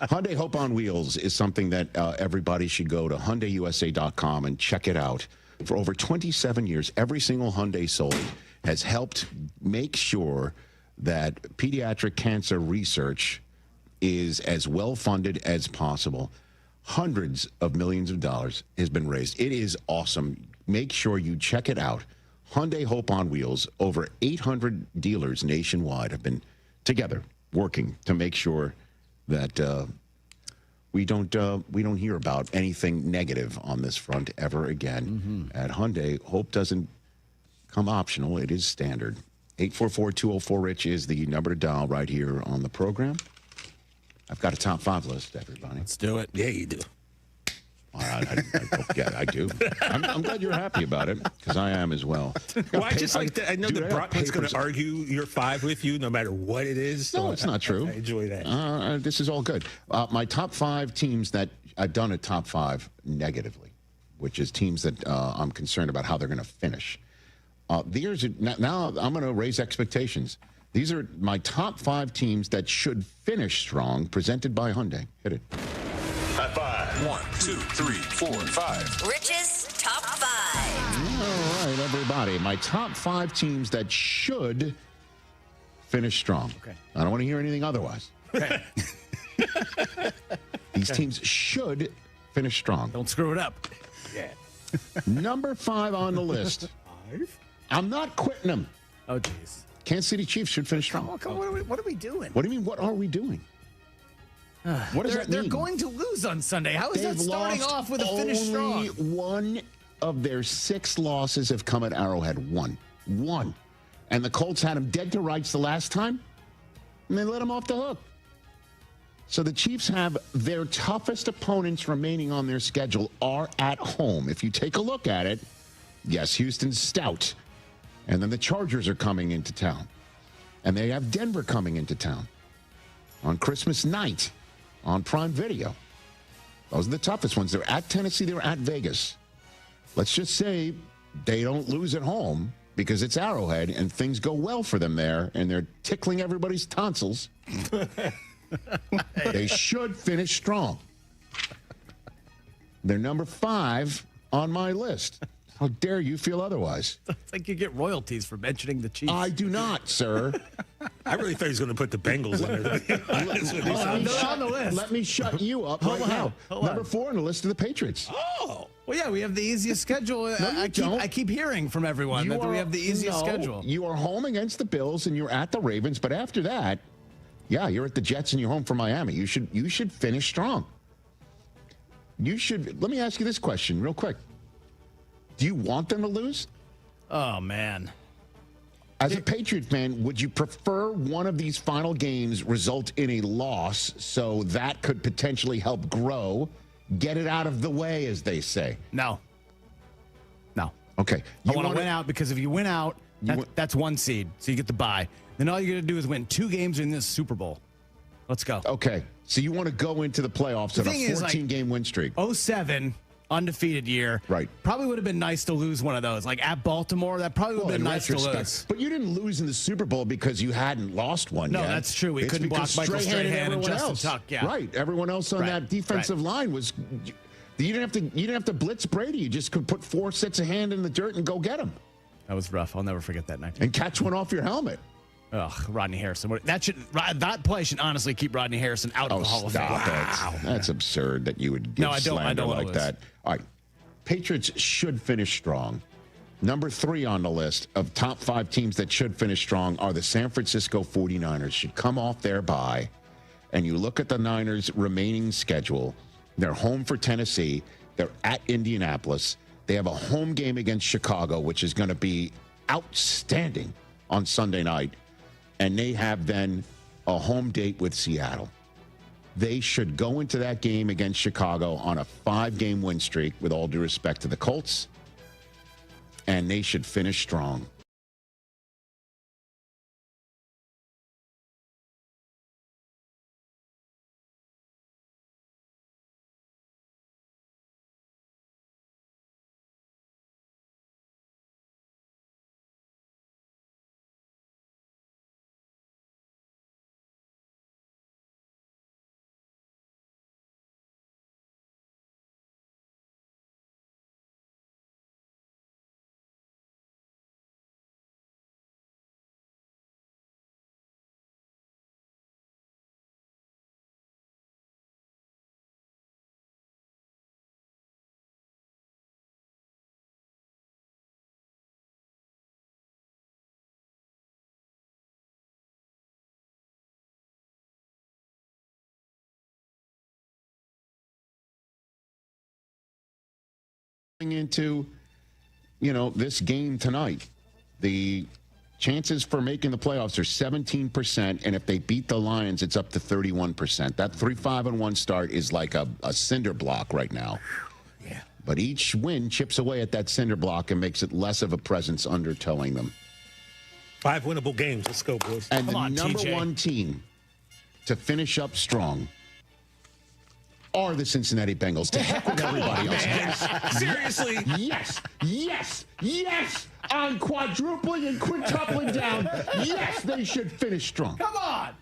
Hyundai Hope on Wheels is something that everybody should go to HyundaiUSA.com and check it out. For over 27 years, every single Hyundai sold has helped make sure that pediatric cancer research is as well funded as possible. Hundreds of millions of dollars has been raised. It is awesome. Make sure you check it out. Hyundai Hope on Wheels. Over 800 dealers nationwide have been together working to make sure that we don't hear about anything negative on this front ever again. At Hyundai, hope doesn't come optional. It is standard. 844-204-RICH is the number to dial right here on the program. I've got a top 5 list, everybody. Let's do it. Yeah, you do. I do. I'm glad you're happy about it, because I am as well. Well, I just like that. I know that Brockman's going to argue your 5 with you, no matter what it is. No, it's not true. I enjoy that. This is all good. My top 5 teams that I've done a top 5 negatively, which is teams that I'm concerned about how they're going to finish. Now I'm going to raise expectations. These are my top 5 teams that should finish strong, presented by Hyundai. Hit it. High 5. 1, 2, 3, 4, 5. Rich's top 5. All right, everybody. My top 5 teams that should finish strong. Okay. I don't want to hear anything otherwise. Okay. These teams should finish strong. Don't screw it up. Yeah. Number 5 on the list. 5? I'm not quitting them. Oh, jeez. Kansas City Chiefs should finish strong. What are we doing? What do you mean, what are we doing? What does that mean? They're going to lose on Sunday. How is that starting off with a finish strong? Only one of their 6 losses have come at Arrowhead. One. And the Colts had them dead to rights the last time, and they let them off the hook. So the Chiefs have their toughest opponents remaining on their schedule are at home. If you take a look at it, yes, Houston's stout. And then the Chargers are coming into town. And they have Denver coming into town on Christmas night on Prime Video. Those are the toughest ones. They're at Tennessee. They're at Vegas. Let's just say they don't lose at home because it's Arrowhead and things go well for them there and they're tickling everybody's tonsils. They should finish strong. They're number 5 on my list. How dare you feel otherwise? It's like you get royalties for mentioning the Chiefs. I do not, sir. I really thought he was going to put the Bengals in there. On the list. Let me shut you up right now. Number 4 on the list of the Patriots. Oh. Well, yeah, we have the easiest schedule. I keep hearing from everyone that we have the easiest schedule. You are home against the Bills and you're at the Ravens, but after that, yeah, you're at the Jets and you're home for Miami. You should finish strong. Let me ask you this question real quick. Do you want them to lose? Oh, man. As a Patriot fan, would you prefer one of these final games result in a loss so that could potentially help grow, get it out of the way, as they say? No. Okay. I want to win out because if you win out, that's 1 seed, so you get the bye. Then all you got to do is win 2 games in this Super Bowl. Let's go. Okay. So you want to go into the playoffs on a 14-game win streak. 07. Undefeated year. Right. Probably would have been nice to lose one of those. Like at Baltimore, that probably would have been nice to lose. But you didn't lose in the Super Bowl because you hadn't lost one yet. No, that's true. We couldn't block Michael Strahan and Justin Tuck. Yeah. Right. Everyone else on that defensive line was... You didn't have to blitz Brady. You just could put 4 sets of hand in the dirt and go get him. That was rough. I'll never forget that night. And catch one off your helmet. Ugh, Rodney Harrison. That play should honestly keep Rodney Harrison out of the Hall of Fame. Wow. That's absurd that you would give slander like that. All right. Patriots should finish strong. Number 3 on the list of top 5 teams that should finish strong are the San Francisco 49ers. Should come off their bye. And you look at the Niners' remaining schedule. They're home for Tennessee. They're at Indianapolis. They have a home game against Chicago, which is going to be outstanding on Sunday night. And they have then a home date with Seattle. They should go into that game against Chicago on a 5-game win streak, with all due respect to the Colts. And they should finish strong. Into, this game tonight, the chances for making the playoffs are 17%, and if they beat the Lions, it's up to 31%. That 3-5-1 start is like a cinder block right now. Yeah. But each win chips away at that cinder block and makes it less of a presence undertowing them. 5 winnable games. Let's go, boys. And the number one team to finish up strong are the Cincinnati Bengals. To heck with everybody else. Yes. Seriously. Yes. I'm quadrupling and quintupling down. Yes, they should finish strong. Come on.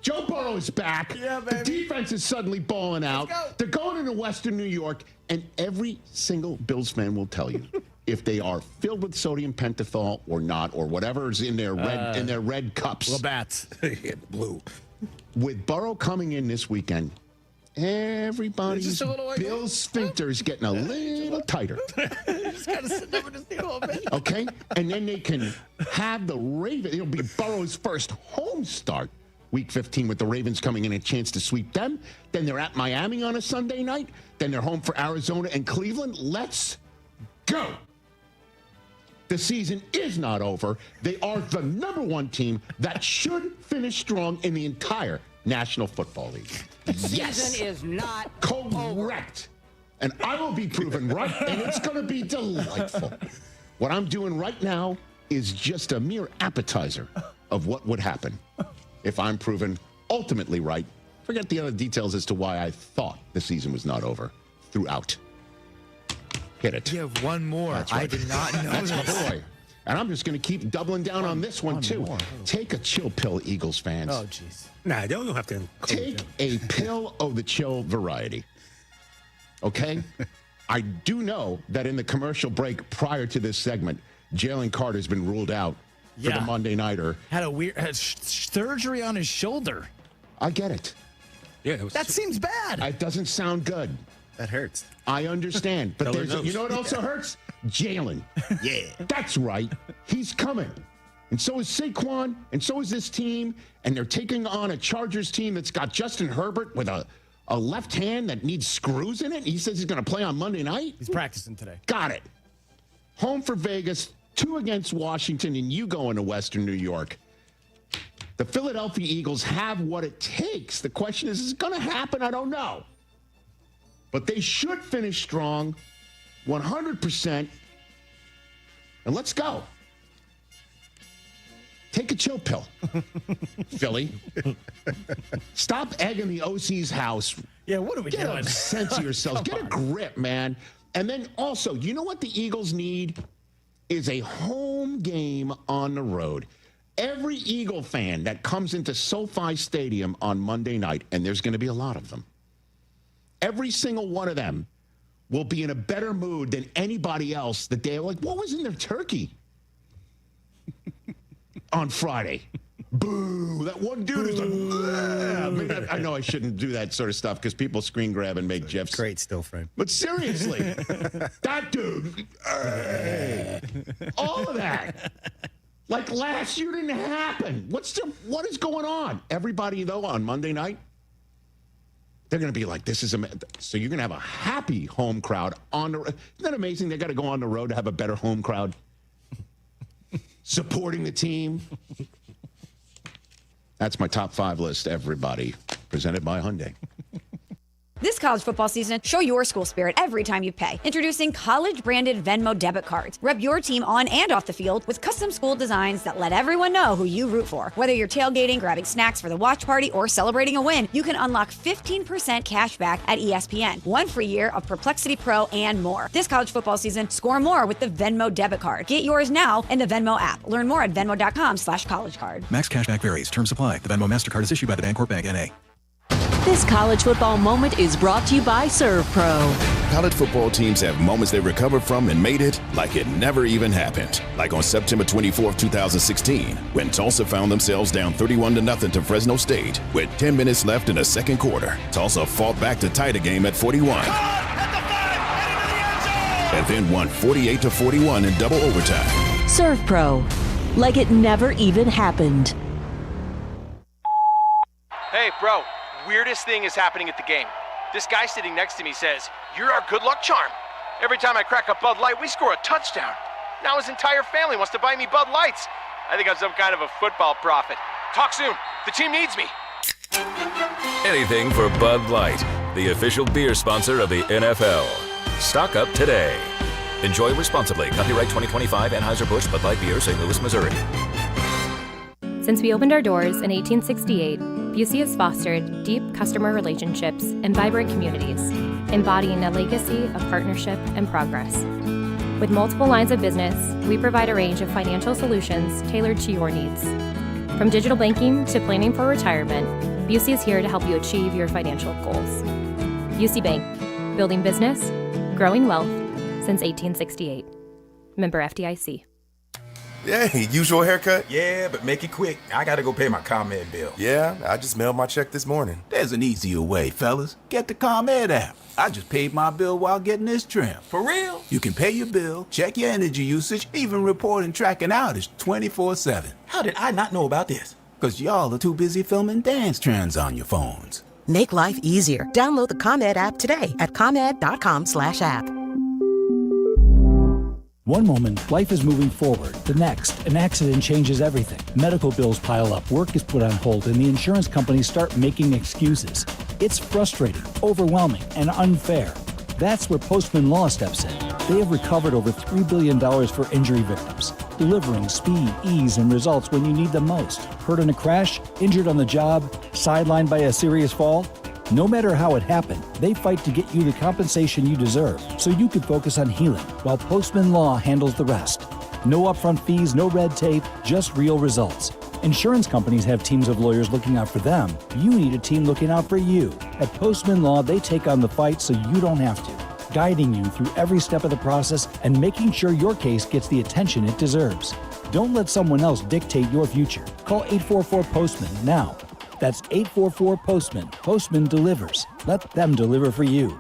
Joe Burrow is back. Yeah, baby. The defense is suddenly balling out. They're going into Western New York, and every single Bills fan will tell you if they are filled with sodium pentothal or not, or whatever is in their red cups. Labatt's. Yeah, blue. With Burrow coming in this weekend, everybody's Bill's sphincter's getting a little tighter. Just gotta sit there just a little bit. Okay? And then they can have the Ravens. It'll be Burrow's first home start, Week 15, with the Ravens coming in a chance to sweep them. Then they're at Miami on a Sunday night. Then they're home for Arizona and Cleveland. Let's go. The season is not over. They are the number one team that should finish strong in the entire National Football League. The season is not correct. And I will be proven right, and it's going to be delightful. What I'm doing right now is just a mere appetizer of what would happen if I'm proven ultimately right. Forget the other details as to why I thought the season was not over throughout. Hit it. You have one more. That's right. I did not know That's this. my boy. And I'm just going to keep doubling down on this one too. More. Take a chill pill, Eagles fans. Oh, jeez. Nah, you don't have to. Take a pill of the chill variety. Okay? I do know that in the commercial break prior to this segment, Jalen Carter's been ruled out for the Monday Nighter. Had surgery on his shoulder. I get it. Yeah, that seems bad. It doesn't sound good. That hurts. I understand. But you know what also hurts? Jalen. Yeah. That's right. He's coming. And so is Saquon, and so is this team, and they're taking on a Chargers team that's got Justin Herbert with a left hand that needs screws in it. He says he's going to play on Monday night. He's practicing today. Got it. Home for Vegas, 2 against Washington, and you go into Western New York. The Philadelphia Eagles have what it takes. The question is it going to happen? I don't know. But they should finish strong, 100%. And let's go. Take a chill pill, Philly. Stop egging the OC's house. Yeah, what are we doing? Get a sense of yourselves. Get a grip, man. And then also, you know what the Eagles need is a home game on the road. Every Eagle fan that comes into SoFi Stadium on Monday night, and there's going to be a lot of them, every single one of them will be in a better mood than anybody else the day. Like, what was in their turkey? on Friday. Boo! That one dude is like, I mean, I know I shouldn't do that sort of stuff because people screen grab and make GIFs. Great still frame. But seriously, that dude, all of that. Like last year didn't happen. What is going on? Everybody, though, on Monday night, they're going to be like, this is so you're going to have a happy home crowd on the road. Isn't that amazing? They got to go on the road to have a better home crowd supporting the team. That's my top 5 list, everybody. Presented by Hyundai. This college football season, show your school spirit every time you pay. Introducing college-branded Venmo debit cards. Rep your team on and off the field with custom school designs that let everyone know who you root for. Whether you're tailgating, grabbing snacks for the watch party, or celebrating a win, you can unlock 15% cash back at ESPN. 1 free year of Perplexity Pro and more. This college football season, score more with the Venmo debit card. Get yours now in the Venmo app. Learn more at venmo.com/collegecard. Max cashback varies. Terms apply. The Venmo MasterCard is issued by the Bancorp Bank N.A. This college football moment is brought to you by ServPro. College football teams have moments they recover from and made it like it never even happened. Like on September 24th, 2016, when Tulsa found themselves down 31-0 to Fresno State with 10 minutes left in the second quarter. Tulsa fought back to tie the game at 41. And then won 48-41 in double overtime. ServPro. Like it never even happened. Hey, bro. Weirdest thing is happening at the game. This guy sitting next to me says, "You're our good luck charm. Every time I crack a Bud Light, we score a touchdown." Now his entire family wants to buy me Bud Lights. I think I'm some kind of a football prophet. Talk soon. The team needs me. Anything for Bud Light, the official beer sponsor of the NFL. Stock up today. Enjoy responsibly. Copyright 2025 Anheuser-Busch Bud Light Beer, St. Louis, Missouri. Since we opened our doors in 1868, Busey has fostered deep customer relationships and vibrant communities, embodying a legacy of partnership and progress. With multiple lines of business, we provide a range of financial solutions tailored to your needs. From digital banking to planning for retirement, Busey is here to help you achieve your financial goals. Busey Bank, building business, growing wealth since 1868. Member FDIC. Hey, usual haircut? Yeah, but make it quick. I gotta go pay my ComEd bill. Yeah, I just mailed my check this morning. There's an easier way, fellas. Get the ComEd app. I just paid my bill while getting this trim. For real? You can pay your bill, check your energy usage, even report and track an outage 24/7. How did I not know about this? Because y'all are too busy filming dance trends on your phones. Make life easier. Download the ComEd app today at ComEd.com/app. One moment, life is moving forward. The next, an accident changes everything. Medical bills pile up, work is put on hold, and the insurance companies start making excuses. It's frustrating, overwhelming, and unfair. That's where Postman Law steps in. They have recovered over $3 billion for injury victims, delivering speed, ease, and results when you need them most. Hurt in a crash, injured on the job, sidelined by a serious fall? No matter how it happened, they fight to get you the compensation you deserve so you can focus on healing while Postman Law handles the rest. No upfront fees, no red tape, just real results. Insurance companies have teams of lawyers looking out for them. You need a team looking out for you. At Postman Law, they take on the fight so you don't have to, guiding you through every step of the process and making sure your case gets the attention it deserves. Don't let someone else dictate your future. Call 844-POSTMAN now. That's 844-POSTMAN. Postman delivers. Let them deliver for you.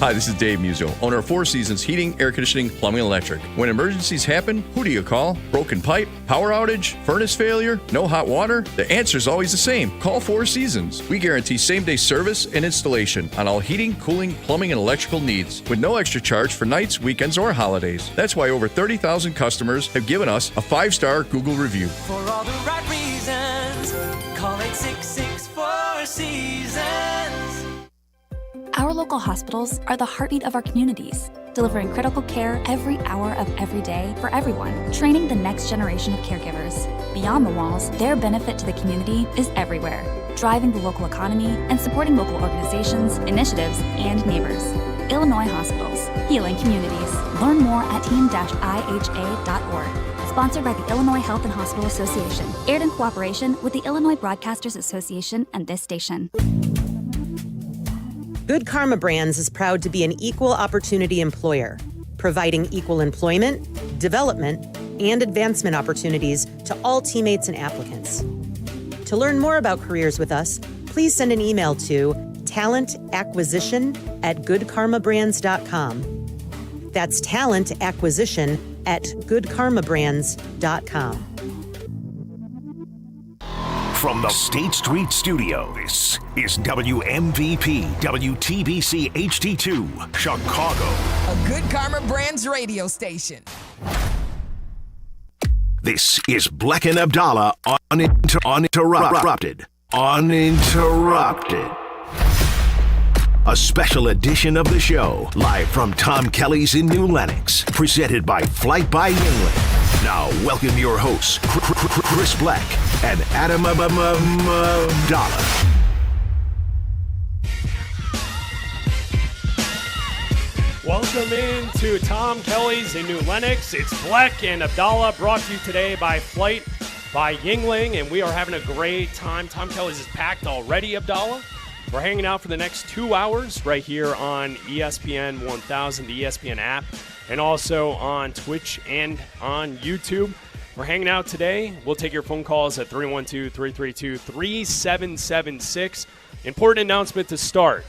Hi, this is Dave Muzo, owner of Four Seasons Heating, Air Conditioning, Plumbing, and Electric. When emergencies happen, who do you call? Broken pipe, power outage, furnace failure, no hot water? The answer is always the same. Call Four Seasons. We guarantee same-day service and installation on all heating, cooling, plumbing, and electrical needs with no extra charge for nights, weekends, or holidays. That's why over 30,000 customers have given us a 5-star Google review. For all the right reasons, call 866-4 Seasons. Our local hospitals are the heartbeat of our communities, delivering critical care every hour of every day for everyone, training the next generation of caregivers. Beyond the walls, their benefit to the community is everywhere, driving the local economy and supporting local organizations, initiatives, and neighbors. Illinois Hospitals, healing communities. Learn more at team-iha.org. Sponsored by the Illinois Health and Hospital Association. Aired in cooperation with the Illinois Broadcasters Association and this station. Good Karma Brands is proud to be an equal opportunity employer, providing equal employment, development, and advancement opportunities to all teammates and applicants. To learn more about careers with us, please send an email to talentacquisition@goodkarmabrands.com. That's talentacquisition@goodkarmabrands.com. From the State Street Studio, this is WMVP WTBC HD2, Chicago. A Good Karma Brands radio station. This is Bleck Abdalla Uninterrupted. Uninterrupted. A special edition of the show, live from Tom Kelly's in New Lenox, presented by Flight by Yuengling. Now, welcome your hosts, Chris Bleck and Adam Abdalla. Welcome into Tom Kelly's in New Lenox. It's Bleck and Abdalla, brought to you today by Flight by Yuengling, and we are having a great time. Tom Kelly's is packed already, Abdalla. We're hanging out for the next 2 hours right here on ESPN 1000, the ESPN app, and also on Twitch and on YouTube. We're hanging out today. We'll take your phone calls at 312-332-3776. Important announcement to start.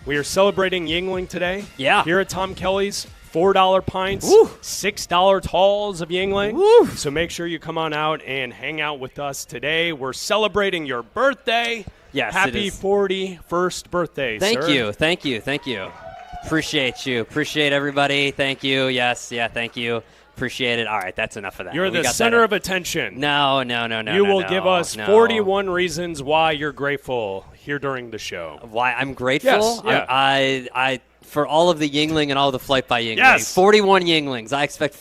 We are celebrating Yuengling today. Yeah. Here at Tom Kelly's, $4 pints, $6 talls of Yuengling. So make sure you come on out and hang out with us today. We're celebrating your birthday. Yes, Happy 41st birthday, Thank sir. you. Appreciate you. Appreciate everybody. Thank you. Yes, thank you. Appreciate it. All right, that's enough of that. You're the center of attention. No. You will give us 41 reasons why you're grateful here during the show. Why I'm grateful? Yes, yeah. I for all of the Yuengling and all the Flight by Yuengling. Yes. 41 Yuenglings. I expect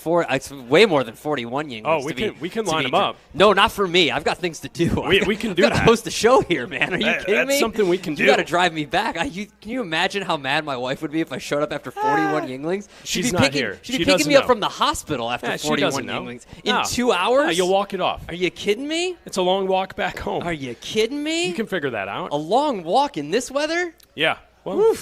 way more than 41 Yuenglings. Oh, we can line them up. No, not for me. I've got things to do. We can do I've got that. to host a show here, man. Are you kidding me? That's something we can do. You got to drive me back. Can you imagine how mad my wife would be if I showed up after 41 Yuenglings? She's not here. She'd be She picking doesn't me up know. from the hospital after She 41 doesn't know. Yuenglings. No. In 2 hours? No, you'll walk it off. Are you kidding me? It's a long walk back home. Are you kidding me? You can figure that out. A long walk in this weather? Yeah. Well,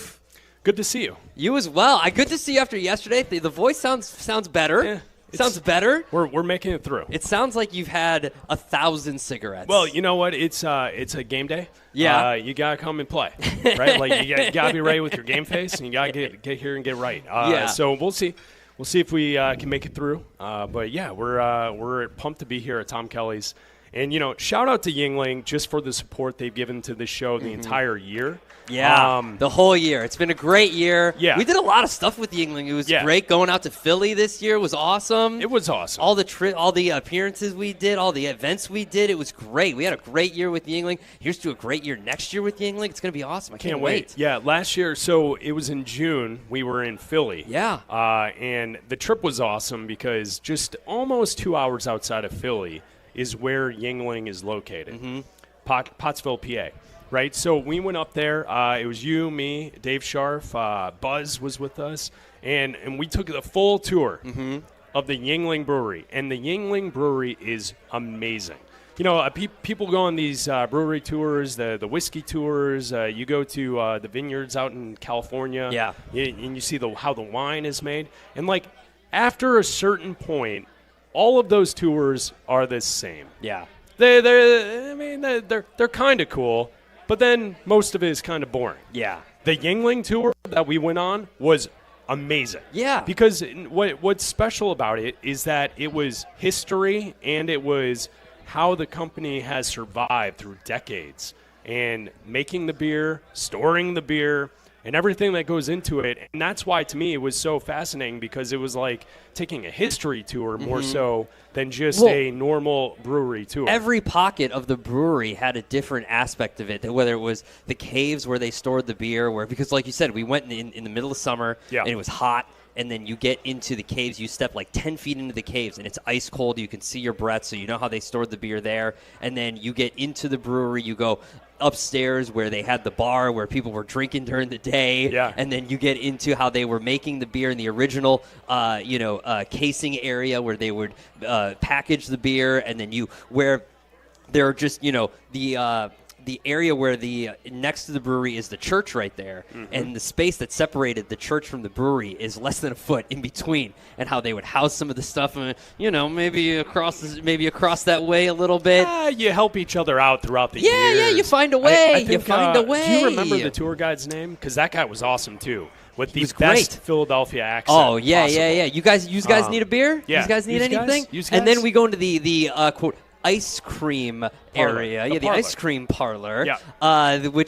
good to see you. You as well. Good to see you after yesterday. The voice sounds better. Yeah, sounds better. We're making it through. It sounds like you've had 1,000 cigarettes. Well, you know what? It's a game day. Yeah. You gotta come and play, right? Like you gotta be ready with your game face, and you gotta get here and get right. Yeah. So we'll see. We'll see if we can make it through. But yeah, we're pumped to be here at Tom Kelly's, and shout out to Yuengling just for the support they've given to this show the entire year. Yeah, the whole year. It's been a great year. Yeah. We did a lot of stuff with Yuengling. It was great going out to Philly this year. It was awesome. It was awesome. All the appearances we did, all the events we did, it was great. We had a great year with Yuengling. Here's to a great year next year with Yuengling. It's going to be awesome. I can't wait. Yeah, last year, so it was in June. We were in Philly. Yeah. And the trip was awesome because just almost 2 hours outside of Philly is where Yuengling is located, Pottsville, PA. Right, so we went up there. It was you, me, Dave Scharf, Buzz was with us, and we took the full tour of the Yuengling Brewery. And the Yuengling Brewery is amazing. People go on these brewery tours, the whiskey tours. You go to the vineyards out in California, and you see how the wine is made. And after a certain point, all of those tours are the same. Yeah, they're kind of cool. But then most of it is kind of boring. Yeah. The Yuengling tour that we went on was amazing. Yeah. Because what's special about it is that it was history and it was how the company has survived through decades and making the beer, storing the beer, and everything that goes into it. And that's why, to me, it was so fascinating because it was like taking a history tour more so than just a normal brewery tour. Every pocket of the brewery had a different aspect of it, whether it was the caves where they stored the beer, because like you said, we went in the middle of summer and it was hot. And then you get into the caves, you step 10 feet into the caves, and it's ice cold. You can see your breath, so you know how they stored the beer there. And then you get into the brewery, you go upstairs where they had the bar where people were drinking during the day. Yeah. And then you get into how they were making the beer in the original, casing area where they would package the beer. And then where there are just, the area where the next to the brewery is the church right there, and the space that separated the church from the brewery is less than a foot in between, and how they would house some of the stuff, maybe across that way a little bit. You help each other out throughout the years. Yeah, you find a way. I think, you find a way. Do you remember the tour guide's name? Because that guy was awesome too. With the best great. Philadelphia accent. Oh yeah, possible. yeah. You guys need a beer? Yeah. You guys need anything? Guys? And then we go into the quote ice cream area. The ice cream parlor. Yeah.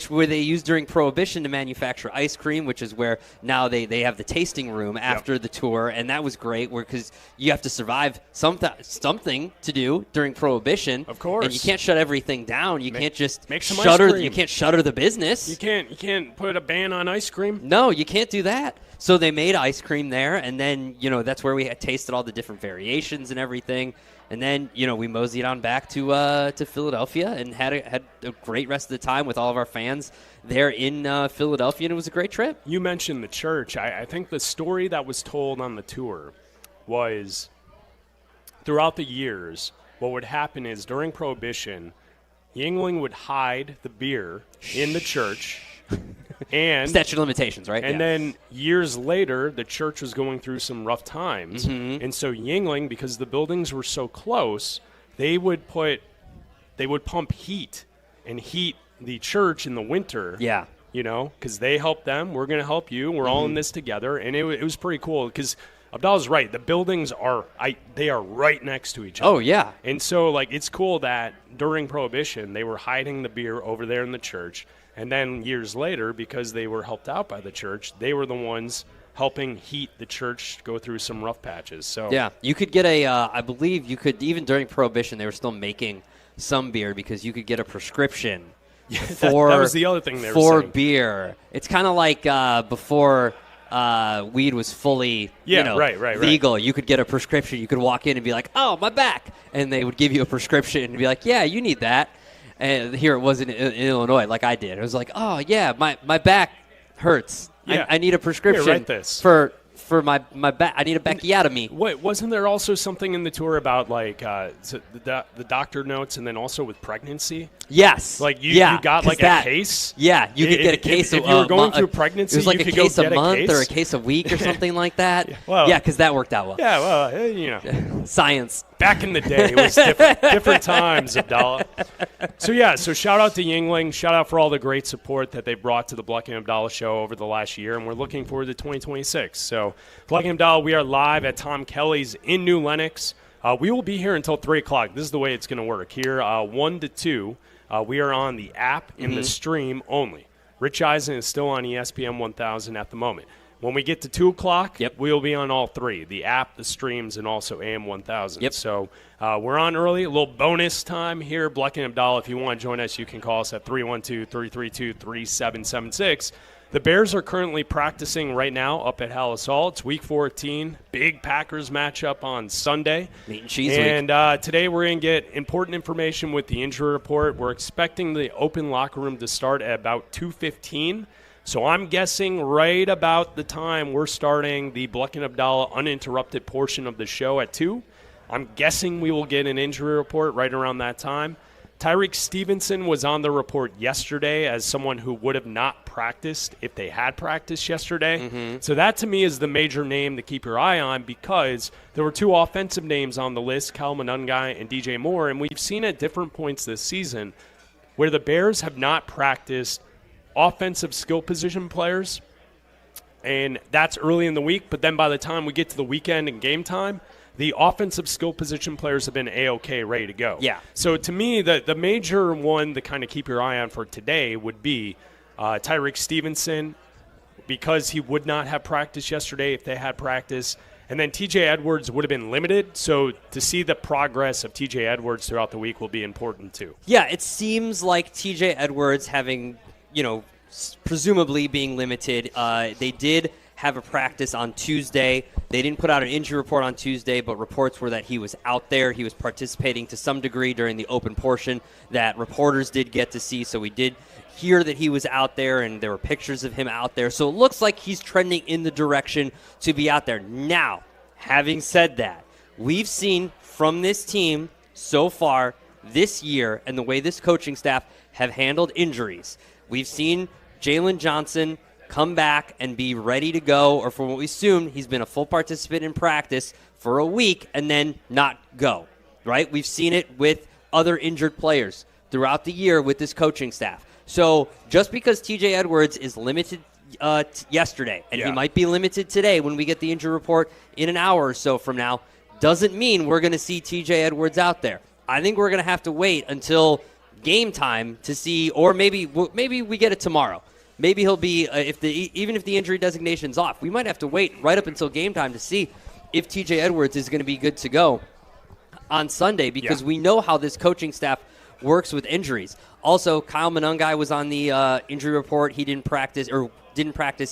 Where they used during Prohibition to manufacture ice cream, which is where now they have the tasting room after the tour, and that was great because you have to survive something to do during Prohibition. Of course. And you can't shut everything down. You can't just make some shutter. Ice cream. You can't shutter the business. You can't put a ban on ice cream. No, you can't do that. So they made ice cream there, and then that's where we had tasted all the different variations and everything. And then, we moseyed on back to Philadelphia and had a great rest of the time with all of our fans there in Philadelphia, and it was a great trip. You mentioned the church. I think the story that was told on the tour was throughout the years, what would happen is during Prohibition, Yuengling would hide the beer in the church. And statute of limitations, right? And then years later, the church was going through some rough times. And so Yuengling, because the buildings were so close, they would pump heat and heat the church in the winter. Yeah. Because they helped them. We're going to help you. We're all in this together. And it was pretty cool because Abdalla's right. The buildings are right next to each other. Oh, yeah. And so, it's cool that during Prohibition, they were hiding the beer over there in the church. And then years later, because they were helped out by the church, they were the ones helping heat the church go through some rough patches. So yeah, you could get I believe you could, even during Prohibition, they were still making some beer because you could get a prescription for that was the other thing they were for saying. beer. It's kind of like before weed was fully legal. You could get a prescription. You could walk in and be like, "Oh, my back," and they would give you a prescription and be like, "Yeah, you need that." And here it was in Illinois, like I did. It was like, oh, yeah, my back hurts. Yeah. I need a prescription write this. for my back. I need a backiotomy. Wait, wasn't there also something in the tour about, the doctor notes and then also with pregnancy? Yes. You got, a case? Yeah, you could get a case if you were going through pregnancy, it was like you a could case go a get month a or a case a week or something like that. Yeah, because that worked out well. Yeah, well, Science. Back in the day, it was different times, Abdalla. So shout out to Yuengling. Shout out for all the great support that they brought to the Bleck Abdalla show over the last year, and we're looking forward to 2026. So, Bleck Abdalla, we are live at Tom Kelly's in New Lenox. We will be here until 3 o'clock. This is the way it's going to work. Here, 1 to 2, we are on the app and the stream only. Rich Eisen is still on ESPN 1000 at the moment. When we get to 2 o'clock, we'll be on all three, the app, the streams, and also AM 1000. Yep. So we're on early, a little bonus time here. Bleck and Abdalla, if you want to join us, you can call us at 312-332-3776. The Bears are currently practicing right now up at Halisol. It's Week 14, big Packers matchup on Sunday. Meat and cheese week. Today we're going to get important information with the injury report. We're expecting the open locker room to start at about 2:15. So I'm guessing right about the time we're starting the Bleck and Abdalla uninterrupted portion of the show at 2. I'm guessing we will get an injury report right around that time. Tyreek Stevenson was on the report yesterday as someone who would have not practiced if they had practiced yesterday. So that to me is the major name to keep your eye on because there were 2 offensive names on the list, Kyle Monungai and DJ Moore, and we've seen at different points this season where the Bears have not practiced offensive skill position players, and that's early in the week, but then by the time we get to the weekend and game time, the offensive skill position players have been A-OK, ready to go. Yeah. So to me, the major one to kind of keep your eye on for today would be Tyreek Stevenson, because he would not have practiced yesterday if they had practice. And then TJ Edwards would have been limited, so to see the progress of TJ Edwards throughout the week will be important too. Yeah, it seems like TJ Edwards having, presumably being limited. They did have a practice on Tuesday. They didn't put out an injury report on Tuesday, but reports were that he was out there. He was participating to some degree during the open portion that reporters did get to see, so we did hear that he was out there, and there were pictures of him out there. So it looks like he's trending in the direction to be out there. Now, having said that, we've seen from this team so far this year and the way this coaching staff have handled injuries. We've seen Jalen Johnson come back and be ready to go, or from what we assume, he's been a full participant in practice for a week and then not go, right? We've seen it with other injured players throughout the year with this coaching staff. So just because TJ Edwards is limited yesterday, and he might be limited today when we get the injury report in an hour or so from now, doesn't mean we're going to see TJ Edwards out there. I think we're going to have to wait until game time to see, or maybe we get it tomorrow. Maybe he'll be, even if the injury designation's off, we might have to wait right up until game time to see if TJ Edwards is going to be good to go on Sunday, because we know how this coaching staff works with injuries. Also, Kyle Monangai was on the injury report. He didn't practice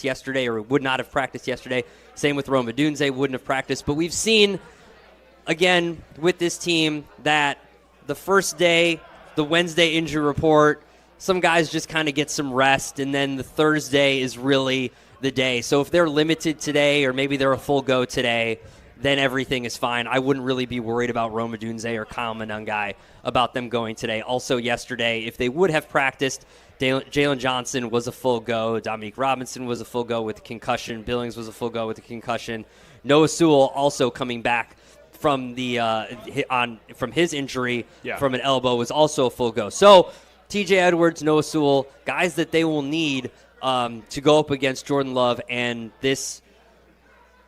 yesterday, or would not have practiced yesterday. Same with Rome Odunze, wouldn't have practiced. But we've seen, again, with this team, that the first day, the Wednesday injury report, some guys just kind of get some rest, and then the Thursday is really the day. So if they're limited today, or maybe they're a full go today, then everything is fine. I wouldn't really be worried about Rome Odunze or Kyle Monangai about them going today. Also yesterday, if they would have practiced, Jalen Johnson was a full go. Dominique Robinson was a full go with a concussion. Billings was a full go with a concussion. Noah Sewell also coming back from from his injury from an elbow was also a full go. So TJ Edwards, Noah Sewell, guys that they will need to go up against Jordan Love and this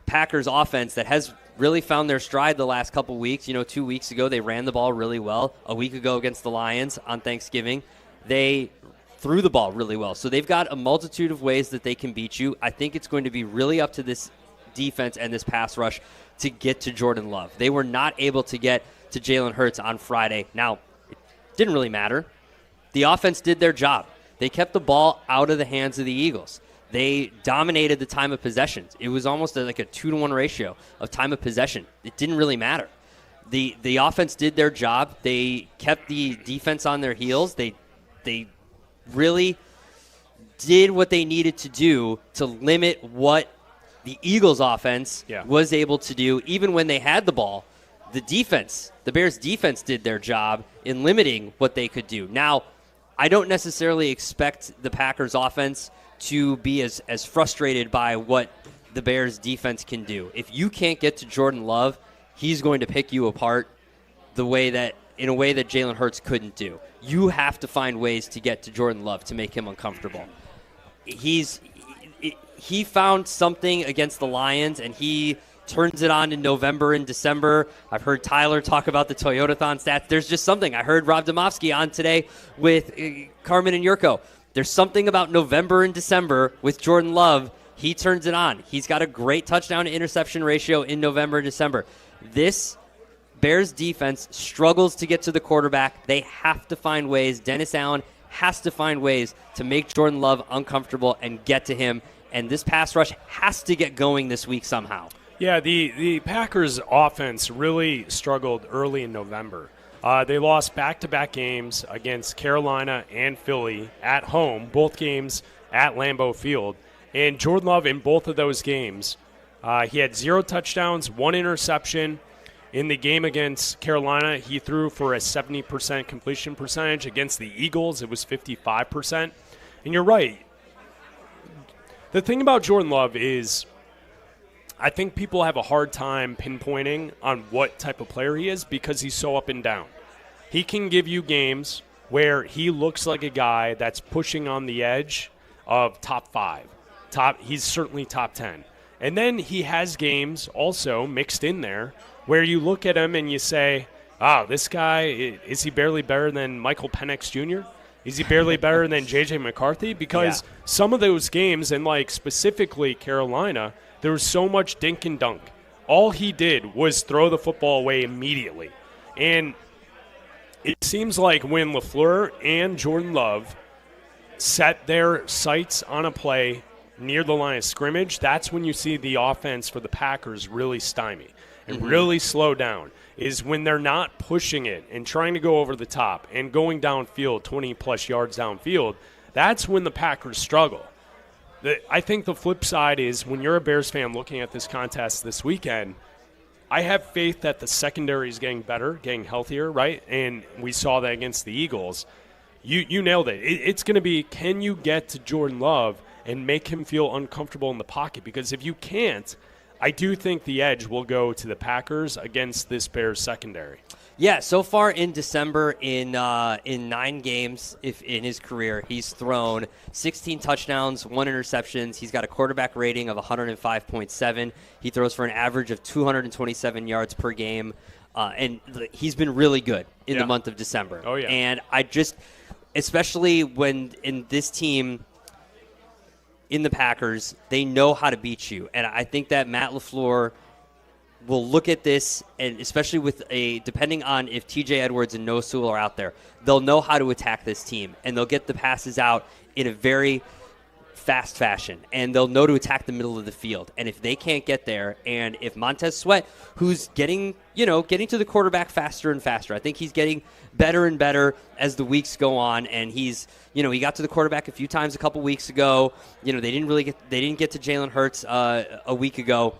Packers offense that has really found their stride the last couple weeks. 2 weeks ago they ran the ball really well. A week ago against the Lions on Thanksgiving, they threw the ball really well. So they've got a multitude of ways that they can beat you. I think it's going to be really up to this defense and this pass rush to get to Jordan Love. They were not able to get to Jalen Hurts on Friday. Now, it didn't really matter. The offense did their job. They kept the ball out of the hands of the Eagles. They dominated the time of possession. It was almost like a 2-to-1 ratio of time of possession. It didn't really matter. The offense did their job. They kept the defense on their heels. They really did what they needed to do to limit what the Eagles offense was able to do. Even when they had the ball, the Bears defense did their job in limiting what they could do. Now, I don't necessarily expect the Packers offense to be as frustrated by what the Bears defense can do. If you can't get to Jordan Love, he's going to pick you apart in a way that Jalen Hurts couldn't do. You have to find ways to get to Jordan Love to make him uncomfortable. He found something against the Lions, and he turns it on in November and December. I've heard Tyler talk about the Toyotathon stats. There's just something. I heard Rob Domofsky on today with Carmen and Jurko. There's something about November and December with Jordan Love. He turns it on. He's got a great touchdown to interception ratio in November and December. This Bears defense struggles to get to the quarterback. They have to find ways. Dennis Allen has to find ways to make Jordan Love uncomfortable and get to him. And this pass rush has to get going this week somehow. Yeah, the Packers offense really struggled early in November. They lost back-to-back games against Carolina and Philly at home, both games at Lambeau Field. And Jordan Love in both of those games, he had 0 touchdowns, 1 interception. In the game against Carolina, he threw for a 70% completion percentage. Against the Eagles, it was 55%. And you're right. The thing about Jordan Love is I think people have a hard time pinpointing on what type of player he is because he's so up and down. He can give you games where he looks like a guy that's pushing on the edge of top 5. He's certainly top 10. And then he has games also mixed in there where you look at him and you say, oh, this guy, is he barely better than Michael Penix Jr.? Is he barely better than J.J. McCarthy? Because some of those games, and like specifically Carolina, there was so much dink and dunk. All he did was throw the football away immediately. And it seems like when LaFleur and Jordan Love set their sights on a play near the line of scrimmage, that's when you see the offense for the Packers really stymie and really slow down, is when they're not pushing it and trying to go over the top and going downfield, 20-plus yards downfield. That's when the Packers struggle. I think the flip side is when you're a Bears fan looking at this contest this weekend, I have faith that the secondary is getting better, getting healthier, right? And we saw that against the Eagles. you nailed it. It's going to be, can you get to Jordan Love and make him feel uncomfortable in the pocket? Because if you can't, I do think the edge will go to the Packers against this Bears secondary. Yeah, so far in December, in 9 games in his career, he's thrown 16 touchdowns, 1 interception. He's got a quarterback rating of 105.7. He throws for an average of 227 yards per game, and he's been really good in the month of December. Oh, yeah. And I just, especially when in this team, in the Packers, they know how to beat you. And I think that Matt LaFleur will look at this, and especially with depending on if TJ Edwards and Noah Sewell are out there, they'll know how to attack this team, and they'll get the passes out in a very fast fashion, and they'll know to attack the middle of the field. And if they can't get there, and if Montez Sweat, who's getting to the quarterback faster and faster, I think he's getting better and better as the weeks go on, and he's, he got to the quarterback a few times a couple weeks ago. They didn't get to Jalen Hurts a week ago.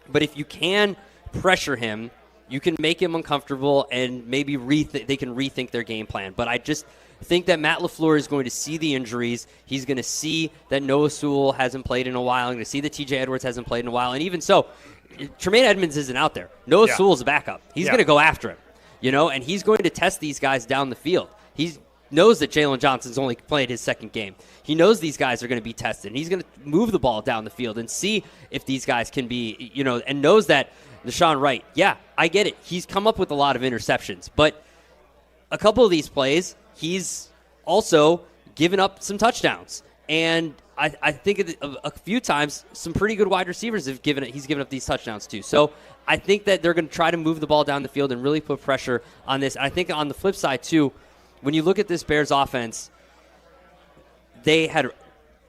But if you can pressure him, you can make him uncomfortable, and maybe they can rethink their game plan. But I just think that Matt LaFleur is going to see the injuries. He's going to see that Noah Sewell hasn't played in a while. I'm going to see that TJ Edwards hasn't played in a while. And even so, Tremaine Edmonds isn't out there. Noah Sewell's a backup. He's going to go after him, and he's going to test these guys down the field. He knows that Jalen Johnson's only played his second game. He knows these guys are going to be tested, and he's going to move the ball down the field and see if these guys can be, and knows that Deshaun Wright, I get it. He's come up with a lot of interceptions, but a couple of these plays, he's also given up some touchdowns. And I think a few times some pretty good wide receivers he's given up these touchdowns too. So I think that they're going to try to move the ball down the field and really put pressure on this. And I think on the flip side too, when you look at this Bears offense, they had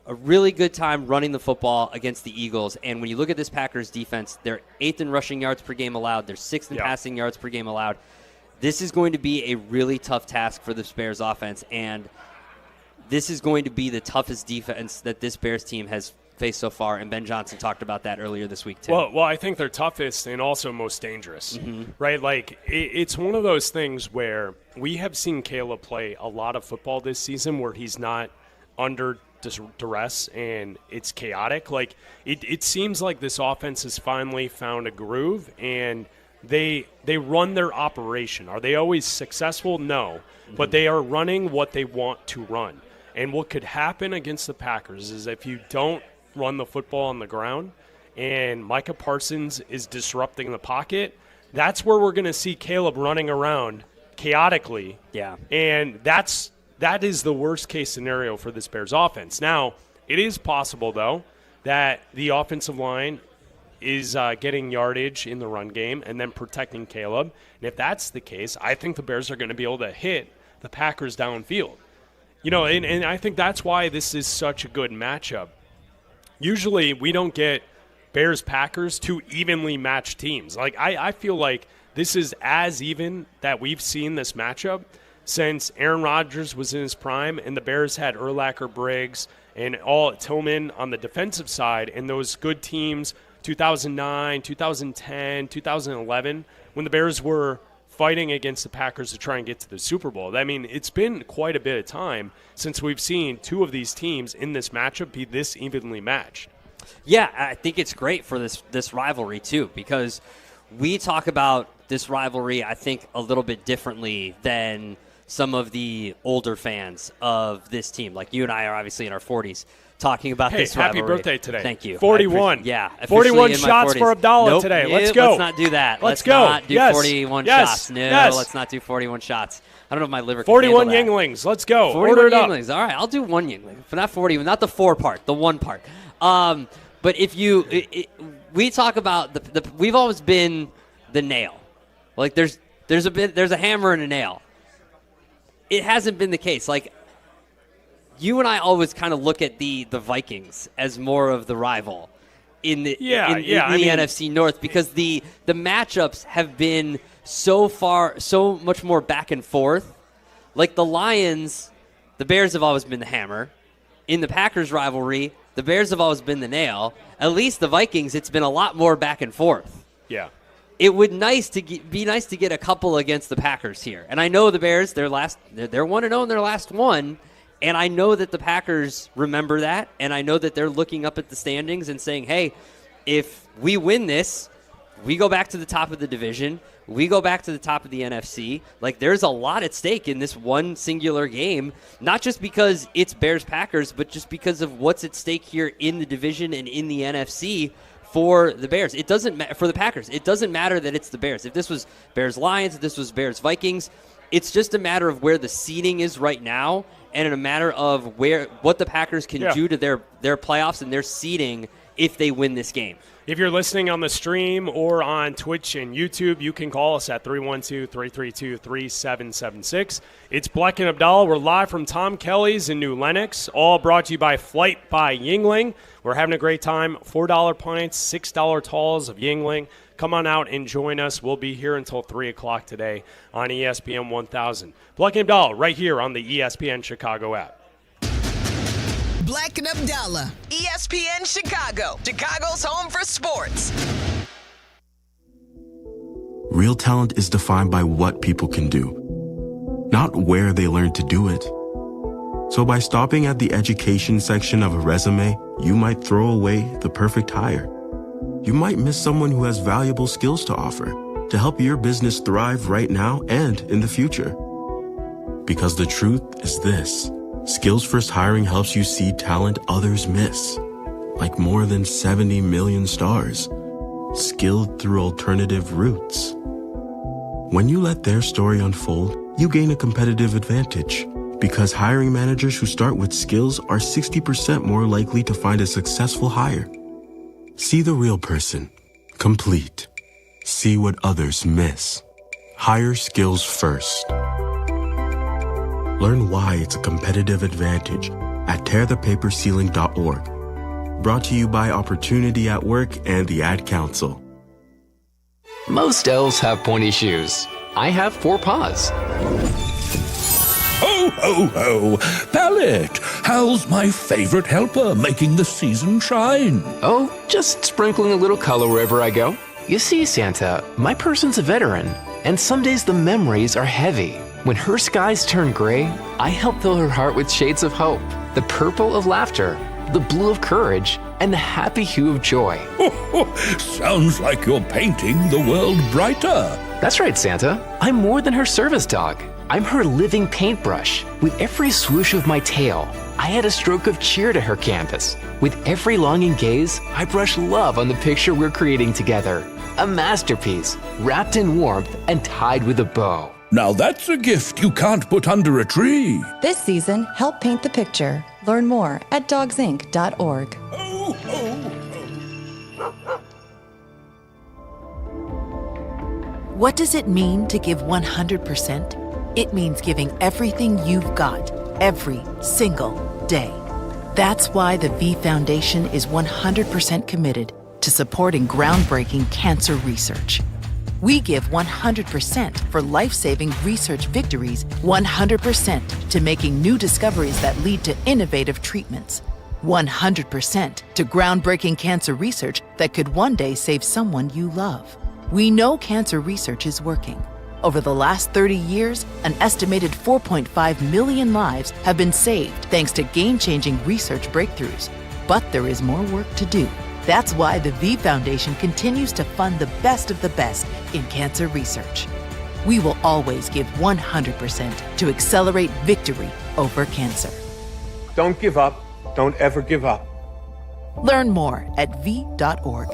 a really good time running the football against the Eagles. And when you look at this Packers defense, they're 8th in rushing yards per game allowed. They're 6th in passing yards per game allowed. This is going to be a really tough task for this Bears offense. And this is going to be the toughest defense that this Bears team has faced so far. And Ben Johnson talked about that earlier this week, too. Well, I think they're toughest and also most dangerous, right? Like, it's one of those things where we have seen Caleb play a lot of football this season where he's not under duress and it's chaotic. Like, it seems like this offense has finally found a groove, and they run their operation. Are they always successful? No. But they are running what they want to run. And what could happen against the Packers is if you don't run the football on the ground and Micah Parsons is disrupting the pocket, that's where we're going to see Caleb running around chaotically. Yeah. And that is the worst-case scenario for this Bears offense. Now, it is possible, though, that the offensive line is getting yardage in the run game and then protecting Caleb. And if that's the case, I think the Bears are going to be able to hit the Packers downfield. And I think that's why this is such a good matchup. Usually we don't get Bears-Packers, two evenly matched teams. Like, I feel like this is as even that we've seen this matchup since Aaron Rodgers was in his prime and the Bears had Urlacher, Briggs, and all Tillman on the defensive side, and those good teams 2009, 2010, 2011, when the Bears were fighting against the Packers to try and get to the Super Bowl. I mean, it's been quite a bit of time since we've seen two of these teams in this matchup be this evenly matched. Yeah, I think it's great for this rivalry, too, because we talk about this rivalry, I think, a little bit differently than some of the older fans of this team. Like, you and I are obviously in our 40s. Talking about this rivalry. Happy birthday today. Thank you. 41. 41 shots for Abdalla today. Let's go. Let's not do that. Let's go. Not do 41 shots. No, let's not do 41 shots. I don't know if my liver can 41 handle Yuenglings. Let's go. 41 Order it up. Yuenglings. All right, I'll do one Yuengling. But not 40, not the 4 part, the 1 part. But if we talk about we've always been the nail. Like, there's a hammer and a nail. It hasn't been the case. Like, you and I always kind of look at the Vikings as more of the rival in the NFC North, because the matchups have been so much more back and forth. Like, the Lions, the Bears have always been the hammer. In the Packers rivalry, the Bears have always been the nail. At least the Vikings, it's been a lot more back and forth. Yeah. it would be nice to get a couple against the Packers here. And I know the Bears, they're 1-0 in their last one, and I know that the Packers remember that, and I know that they're looking up at the standings and saying, hey, if we win this, we go back to the top of the division, we go back to the top of the NFC. Like, there's a lot at stake in this one singular game, not just because it's Bears-Packers, but just because of what's at stake here in the division and in the NFC for the Bears. It doesn't for the Packers. It doesn't matter that it's the Bears. If this was Bears-Lions, if this was Bears-Vikings, it's just a matter of where the seeding is right now and in a matter of what the Packers can do to their playoffs and their seeding if they win this game. If you're listening on the stream or on Twitch and YouTube, you can call us at 312-332-3776. It's Bleck and Abdalla. We're live from Tom Kelly's in New Lenox, all brought to you by Flight by Yuengling. We're having a great time. $4 pints, $6 talls of Yuengling. Come on out and join us. We'll be here until 3 o'clock today on ESPN 1000. Bleck and Abdalla right here on the ESPN Chicago app. Bleck and Abdalla, ESPN Chicago, Chicago's home for sports. Real talent is defined by what people can do, not where they learn to do it. So by stopping at the education section of a resume, you might throw away the perfect hire. You might miss someone who has valuable skills to offer to help your business thrive right now and in the future. Because the truth is this. Skills First Hiring helps you see talent others miss, like more than 70 million stars, skilled through alternative routes. When you let their story unfold, you gain a competitive advantage, because hiring managers who start with skills are 60% more likely to find a successful hire. See the real person, complete. See what others miss. Hire skills first. Learn why it's a competitive advantage at tearthepaperceiling.org. Brought to you by Opportunity at Work and the Ad Council. Most elves have pointy shoes. I have 4 paws. Ho, ho, ho! Pallet, how's my favorite helper making the season shine? Oh, just sprinkling a little color wherever I go. You see, Santa, my person's a veteran, and some days the memories are heavy. When her skies turn gray, I help fill her heart with shades of hope, the purple of laughter, the blue of courage, and the happy hue of joy. Sounds like you're painting the world brighter. That's right, Santa. I'm more than her service dog. I'm her living paintbrush. With every swoosh of my tail, I add a stroke of cheer to her canvas. With every longing gaze, I brush love on the picture we're creating together. A masterpiece, wrapped in warmth and tied with a bow. Now that's a gift you can't put under a tree. This season, help paint the picture. Learn more at dogsinc.org. What does it mean to give 100%? It means giving everything you've got, every single day. That's why the V Foundation is 100% committed to supporting groundbreaking cancer research. We give 100% for life-saving research victories, 100% to making new discoveries that lead to innovative treatments, 100% to groundbreaking cancer research that could one day save someone you love. We know cancer research is working. Over the last 30 years, an estimated 4.5 million lives have been saved thanks to game-changing research breakthroughs. But there is more work to do. That's why the V Foundation continues to fund the best of the best in cancer research. We will always give 100% to accelerate victory over cancer. Don't give up. Don't ever give up. Learn more at v.org.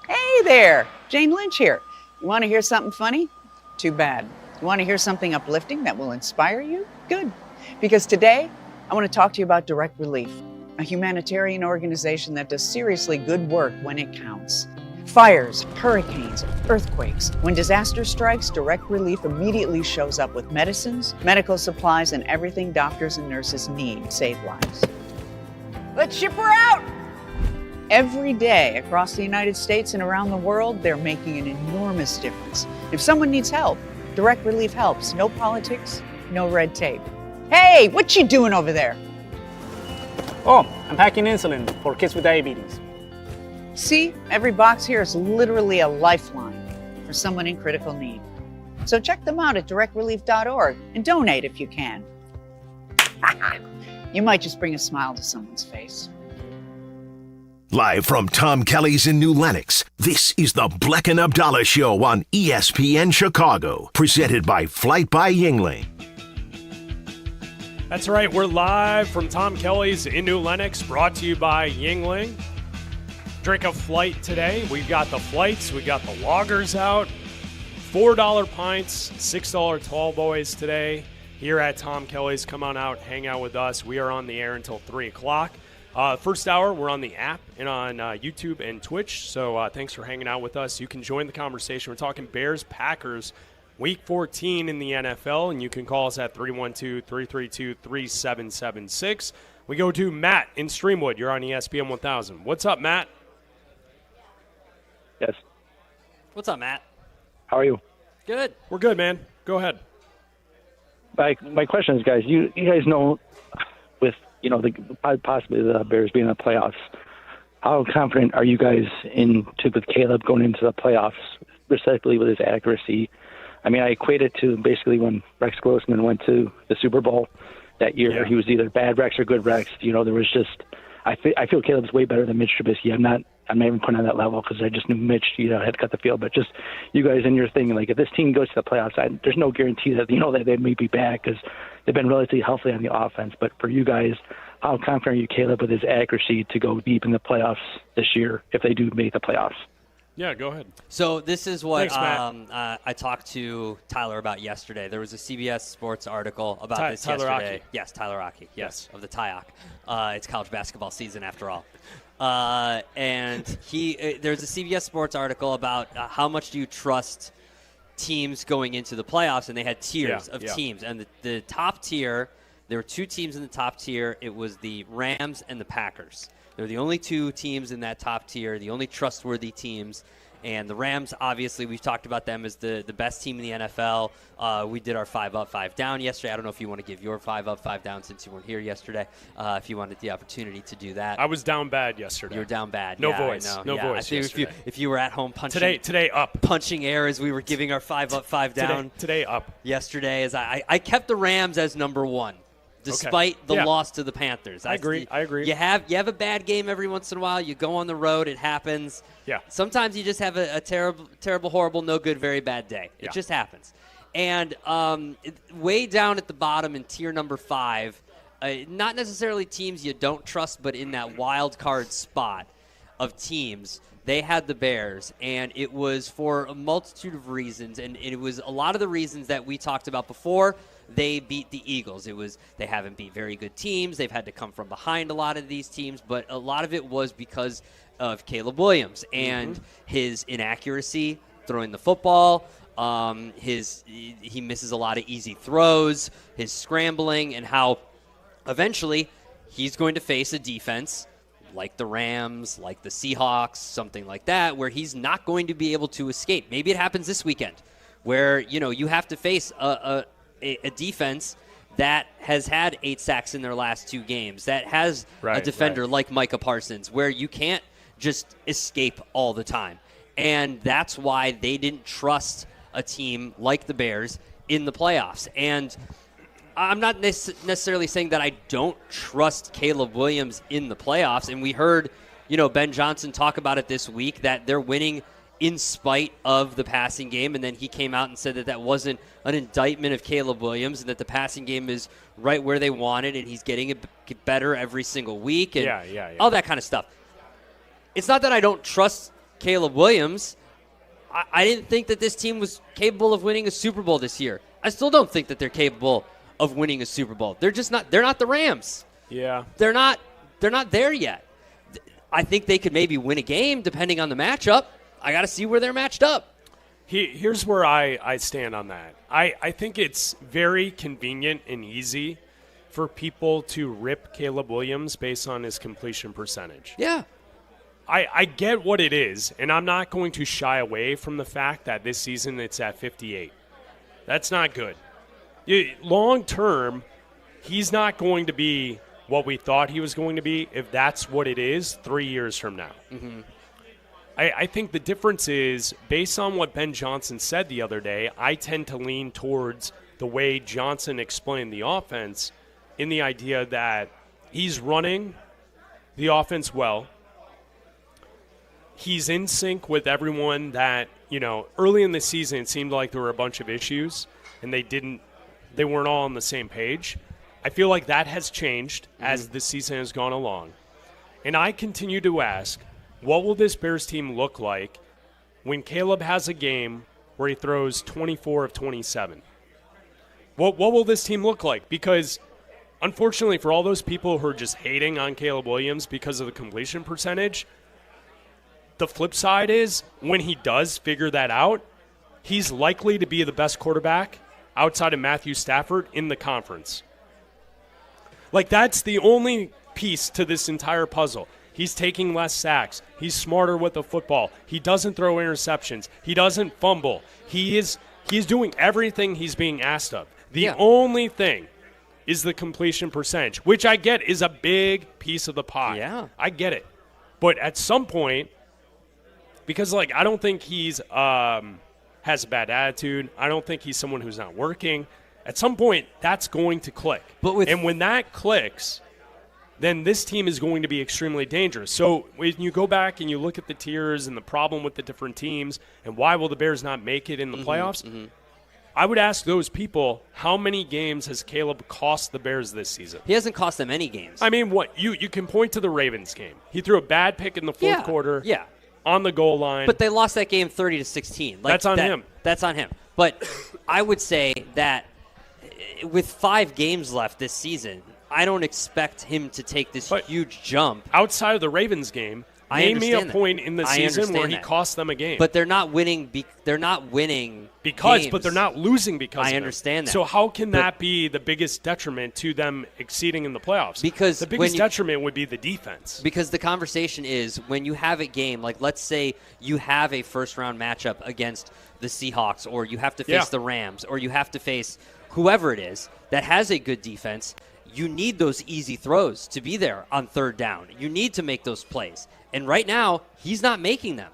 Hey there, Jane Lynch here. You want to hear something funny? Too bad. You want to hear something uplifting that will inspire you? Good. Because today, I want to talk to you about Direct Relief, a humanitarian organization that does seriously good work when it counts. Fires, hurricanes, earthquakes. When disaster strikes, Direct Relief immediately shows up with medicines, medical supplies, and everything doctors and nurses need to save lives. Let's ship her out! Every day across the United States and around the world, they're making an enormous difference. If someone needs help, Direct Relief helps. No politics, no red tape. Hey, what you doing over there? Oh, I'm packing insulin for kids with diabetes. See, every box here is literally a lifeline for someone in critical need. So check them out at directrelief.org and donate if you can. You might just bring a smile to someone's face. Live from Tom Kelly's in New Lenox, this is the Bleck Abdalla Show on ESPN Chicago, presented by Flight by Yuengling. That's right, we're live from Tom Kelly's in New Lenox, brought to you by Yuengling. Drink a flight today. We've got the flights, we got the lagers out. $4 pints, $6 tall boys today here at Tom Kelly's. Come on out, hang out with us. We are on the air until 3 o'clock. First hour, we're on the app and on YouTube and Twitch, so thanks for hanging out with us. You can join the conversation. We're talking Bears-Packers Week 14 in the NFL, and you can call us at 312-332-3776. We go to Matt in Streamwood. You're on ESPN 1000. What's up, Matt? Yes. What's up, Matt? How are you? Good. We're good, man. Go ahead. My question is, guys, you guys know with, possibly the Bears being in the playoffs, how confident are you guys with Caleb going into the playoffs, respectively with his accuracy? I mean, I equate it to basically when Rex Grossman went to the Super Bowl that year. Yeah. He was either bad Rex or good Rex. There was just I feel Caleb's way better than Mitch Trubisky. I'm not even putting on that level because I just knew Mitch, had cut the field. But just you guys in your thing, like if this team goes to the playoffs, there's no guarantee that that they may be back because they've been relatively healthy on the offense. But for you guys, how confident are you, Caleb, with his accuracy to go deep in the playoffs this year if they do make the playoffs? Yeah, go ahead. So this is what Thanks, I talked to Tyler about yesterday. There was a CBS Sports article about this Tyler yesterday. Aki. Yes, Tyler Aki. Yes, of the Thayer. It's college basketball season after all. And there's a CBS Sports article about how much do you trust teams going into the playoffs, and they had tiers of teams. And the top tier, there were two teams in the top tier. It was the Rams and the Packers. They're the only two teams in that top tier, the only trustworthy teams. And the Rams, obviously, we've talked about them as the best team in the NFL. We did our 5 up, 5 down yesterday. I don't know if you want to give your 5 up, 5 down since you weren't here yesterday, if you wanted the opportunity to do that. I was down bad yesterday. You were down bad. No voice. No voice. I think if you were at home punching today up, punching air as we were giving our 5 up, 5 down. Today up. Yesterday, as I kept the Rams as number one. Despite the loss to the Panthers. I agree. You have a bad game every once in a while. You go on the road. It happens. Yeah. Sometimes you just have a terrible, horrible, no good, very bad day. It just happens. And way down at the bottom in tier number 5, not necessarily teams you don't trust, but in that wild card spot of teams, they had the Bears. And it was for a multitude of reasons. And it was a lot of the reasons that we talked about before. They beat the Eagles. They haven't beat very good teams. They've had to come from behind a lot of these teams, but a lot of it was because of Caleb Williams and his inaccuracy throwing the football. He misses a lot of easy throws, his scrambling, and how eventually he's going to face a defense like the Rams, like the Seahawks, something like that, where he's not going to be able to escape. Maybe it happens this weekend where, you have to face a defense that has had 8 sacks in their last 2 games, that has a defender like Micah Parsons, where you can't just escape all the time. And that's why they didn't trust a team like the Bears in the playoffs. And I'm not necessarily saying that I don't trust Caleb Williams in the playoffs. And we heard, Ben Johnson talk about it this week, that they're winning in spite of the passing game, and then he came out and said that wasn't an indictment of Caleb Williams and that the passing game is right where they want it and he's getting it better every single week and all that kind of stuff. It's not that I don't trust Caleb Williams. I didn't think that this team was capable of winning a Super Bowl this year. I still don't think that they're capable of winning a Super Bowl. They're just not. They're not the Rams. Yeah. They're not there yet. I think they could maybe win a game depending on the matchup. I got to see where they're matched up. Here's where I stand on that. I think it's very convenient and easy for people to rip Caleb Williams based on his completion percentage. Yeah. I get what it is, and I'm not going to shy away from the fact that this season it's at 58. That's not good. Long term, he's not going to be what we thought he was going to be if that's what it is 3 years from now. Mm-hmm. I think the difference is, based on what Ben Johnson said the other day, I tend to lean towards the way Johnson explained the offense, in the idea that he's running the offense well. He's in sync with everyone that, early in the season it seemed like there were a bunch of issues and they weren't all on the same page. I feel like that has changed as the season has gone along. And I continue to ask, what will this Bears team look like when Caleb has a game where he throws 24 of 27? What will this team look like? Because, unfortunately, for all those people who are just hating on Caleb Williams because of the completion percentage, the flip side is, when he does figure that out, he's likely to be the best quarterback outside of Matthew Stafford in the conference. Like, that's the only piece to this entire puzzle. He's taking less sacks. He's smarter with the football. He doesn't throw interceptions. He doesn't fumble. He's doing everything he's being asked of. The only thing is the completion percentage, which I get is a big piece of the pie. Yeah. I get it. But at some point, because, I don't think he's has a bad attitude. I don't think he's someone who's not working. At some point, that's going to click. And when that clicks, then this team is going to be extremely dangerous. So when you go back and you look at the tiers and the problem with the different teams and why will the Bears not make it in the playoffs, I would ask those people, how many games has Caleb cost the Bears this season? He hasn't cost them any games. I mean, what? You can point to the Ravens game. He threw a bad pick in the fourth quarter on the goal line. But they lost that game 30-16. That's on him. That's on him. But I would say that with 5 games left this season, I don't expect him to take this huge jump. Outside of the Ravens game, name me a point in the season where he cost them a game. But they're not winning. They're not winning because, games. but they're not losing because. I understand that. So how can that be the biggest detriment to them exceeding in the playoffs? Because the biggest detriment would be the defense. Because the conversation is, when you have a game, like let's say you have a first-round matchup against the Seahawks, or you have to face the Rams, or you have to face whoever it is that has a good defense. You need those easy throws to be there on third down. You need to make those plays. And right now, he's not making them.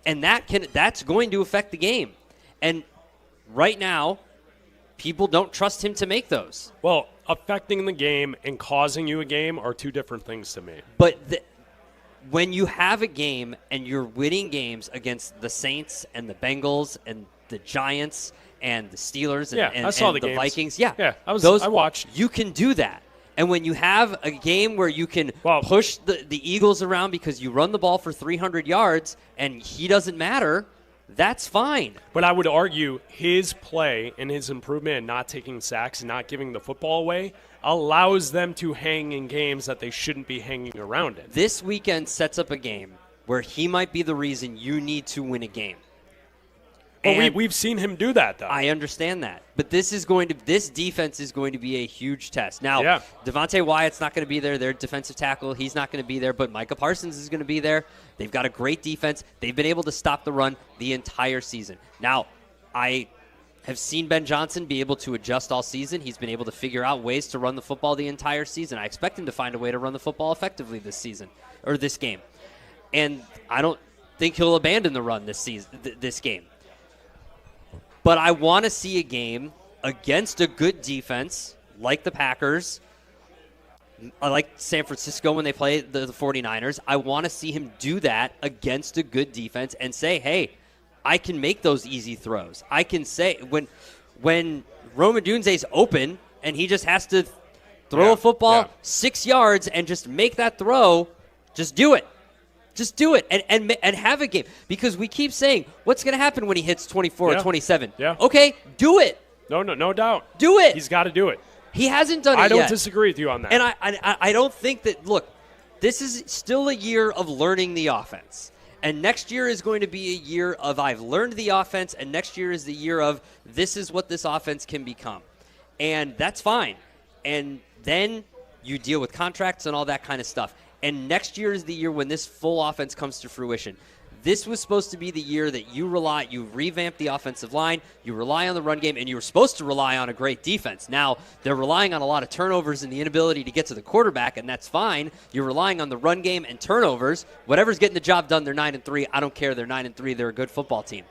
And that's going to affect the game. And right now, people don't trust him to make those. Well, affecting the game and causing you a game are two different things to me. But when you have a game and you're winning games against the Saints and the Bengals and the Giants and the Steelers and the Vikings. I watched. You can do that. And when you have a game where you can push the Eagles around because you run the ball for 300 yards and he doesn't matter, that's fine. But I would argue his play and his improvement in not taking sacks and not giving the football away allows them to hang in games that they shouldn't be hanging around in. This weekend sets up a game where he might be the reason you need to win a game. Well, we've seen him do that, though. I understand that. But this defense is going to be a huge test. Now, Devontae Wyatt's not going to be there. Their defensive tackle, he's not going to be there. But Micah Parsons is going to be there. They've got a great defense. They've been able to stop the run the entire season. Now, I have seen Ben Johnson be able to adjust all season. He's been able to figure out ways to run the football the entire season. I expect him to find a way to run the football effectively this season, or this game. And I don't think he'll abandon the run this game. But I want to see a game against a good defense like the Packers, like San Francisco when they play the 49ers. I want to see him do that against a good defense and say, hey, I can make those easy throws. I can say when Rome Odunze's open and he just has to throw a football 6 yards and just make that throw, just do it. Just do it and have a game. Because we keep saying, what's going to happen when he hits 24 or 27? Yeah. Okay, do it. No doubt. Do it. He's got to do it. He hasn't done it yet. I don't disagree with you on that. And I don't think that, look, this is still a year of learning the offense. And next year is going to be a year of I've learned the offense, and next year is the year of this is what this offense can become. And that's fine. And then you deal with contracts and all that kind of stuff. And next year is the year when this full offense comes to fruition. This was supposed to be the year that you revamp the offensive line, you rely on the run game, and you were supposed to rely on a great defense. Now, they're relying on a lot of turnovers and the inability to get to the quarterback, and that's fine. You're relying on the run game and turnovers. Whatever's getting the job done, they're 9-3. I don't care. They're 9-3. They're a good football team.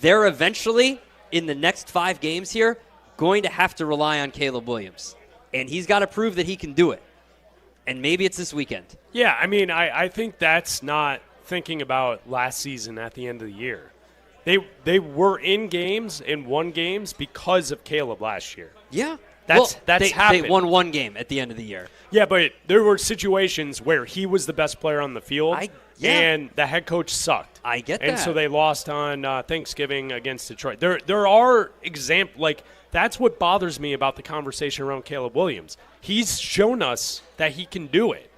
They're eventually, in the next 5 games here, going to have to rely on Caleb Williams. And he's got to prove that he can do it. And maybe it's this weekend. Yeah, I mean, I think that's not thinking about last season at the end of the year. They were in games and won games because of Caleb last year. Yeah. That's happened. They won 1 game at the end of the year. Yeah, but there were situations where he was the best player on the field, and the head coach sucked. I get that. And so they lost on Thanksgiving against Detroit. There are examples, like, that's what bothers me about the conversation around Caleb Williams. He's shown us that he can do it.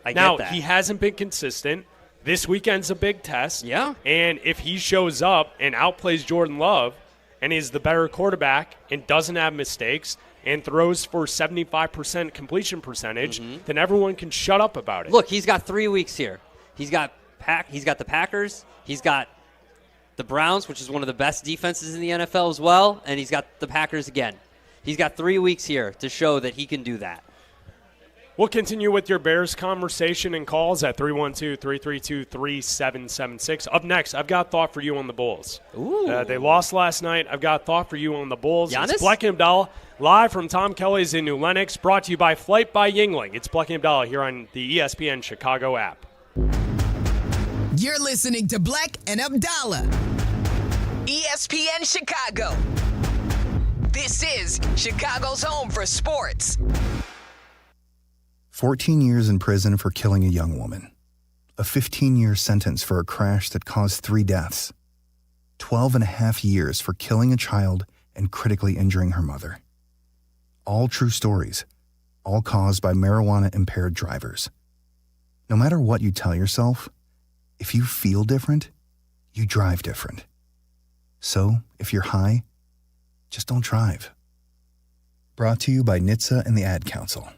I now, get that. He hasn't been consistent. This weekend's a big test. Yeah. And if he shows up and outplays Jordan Love and is the better quarterback and doesn't have mistakes and throws for 75% completion percentage, then everyone can shut up about it. Look, he's got 3 weeks here. He's got the Packers. He's got the Browns, which is one of the best defenses in the NFL as well, and he's got the Packers again. He's got 3 weeks here to show that he can do that. We'll continue with your Bears conversation and calls at 312-332-3776. Up next, I've got a thought for you on the Bulls. Ooh. They lost last night. I've got a thought for you on the Bulls. Giannis? It's Bleck Abdalla, live from Tom Kelly's in New Lenox, brought to you by Flight by Yuengling. It's Bleck Abdalla here on the ESPN Chicago app. You're listening to Bleck and Abdalla. ESPN Chicago. This is Chicago's home for sports. 14 years in prison for killing a young woman. A 15-year sentence for a crash that caused 3 deaths. 12 and a half years for killing a child and critically injuring her mother. All true stories, all caused by marijuana-impaired drivers. No matter what you tell yourself, if you feel different, you drive different. So, if you're high, just don't drive. Brought to you by NHTSA and the Ad Council.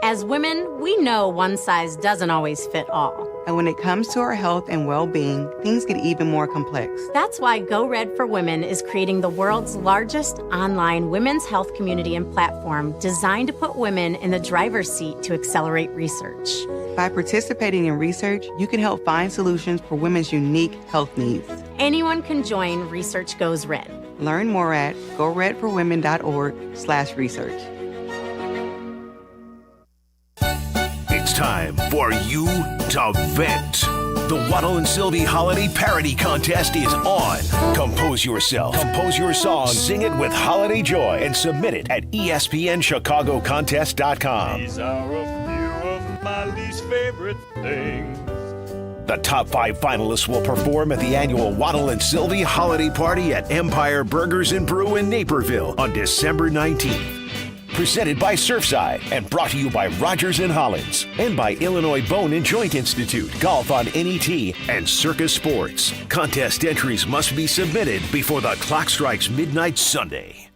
As women, we know one size doesn't always fit all. And when it comes to our health and well-being, things get even more complex. That's why Go Red for Women is creating the world's largest online women's health community and platform designed to put women in the driver's seat to accelerate research. By participating in research, you can help find solutions for women's unique health needs. Anyone can join Research Goes Red. Learn more at goredforwomen.org/research. It's time for you to vent. The Waddle Silvy Holiday Parody Contest is on. Compose yourself, compose your song, sing it with holiday joy, and submit it at ESPNChicagoContest.com. These are a few of my least favorite things. The top 5 finalists will perform at the annual Waddle and Silvy Holiday Party at Empire Burgers and Brew in Naperville on December 19th. Presented by Surfside and brought to you by Rogers & Hollins and by Illinois Bone and Joint Institute, Golf on NET, and Circus Sports. Contest entries must be submitted before the clock strikes midnight Sunday.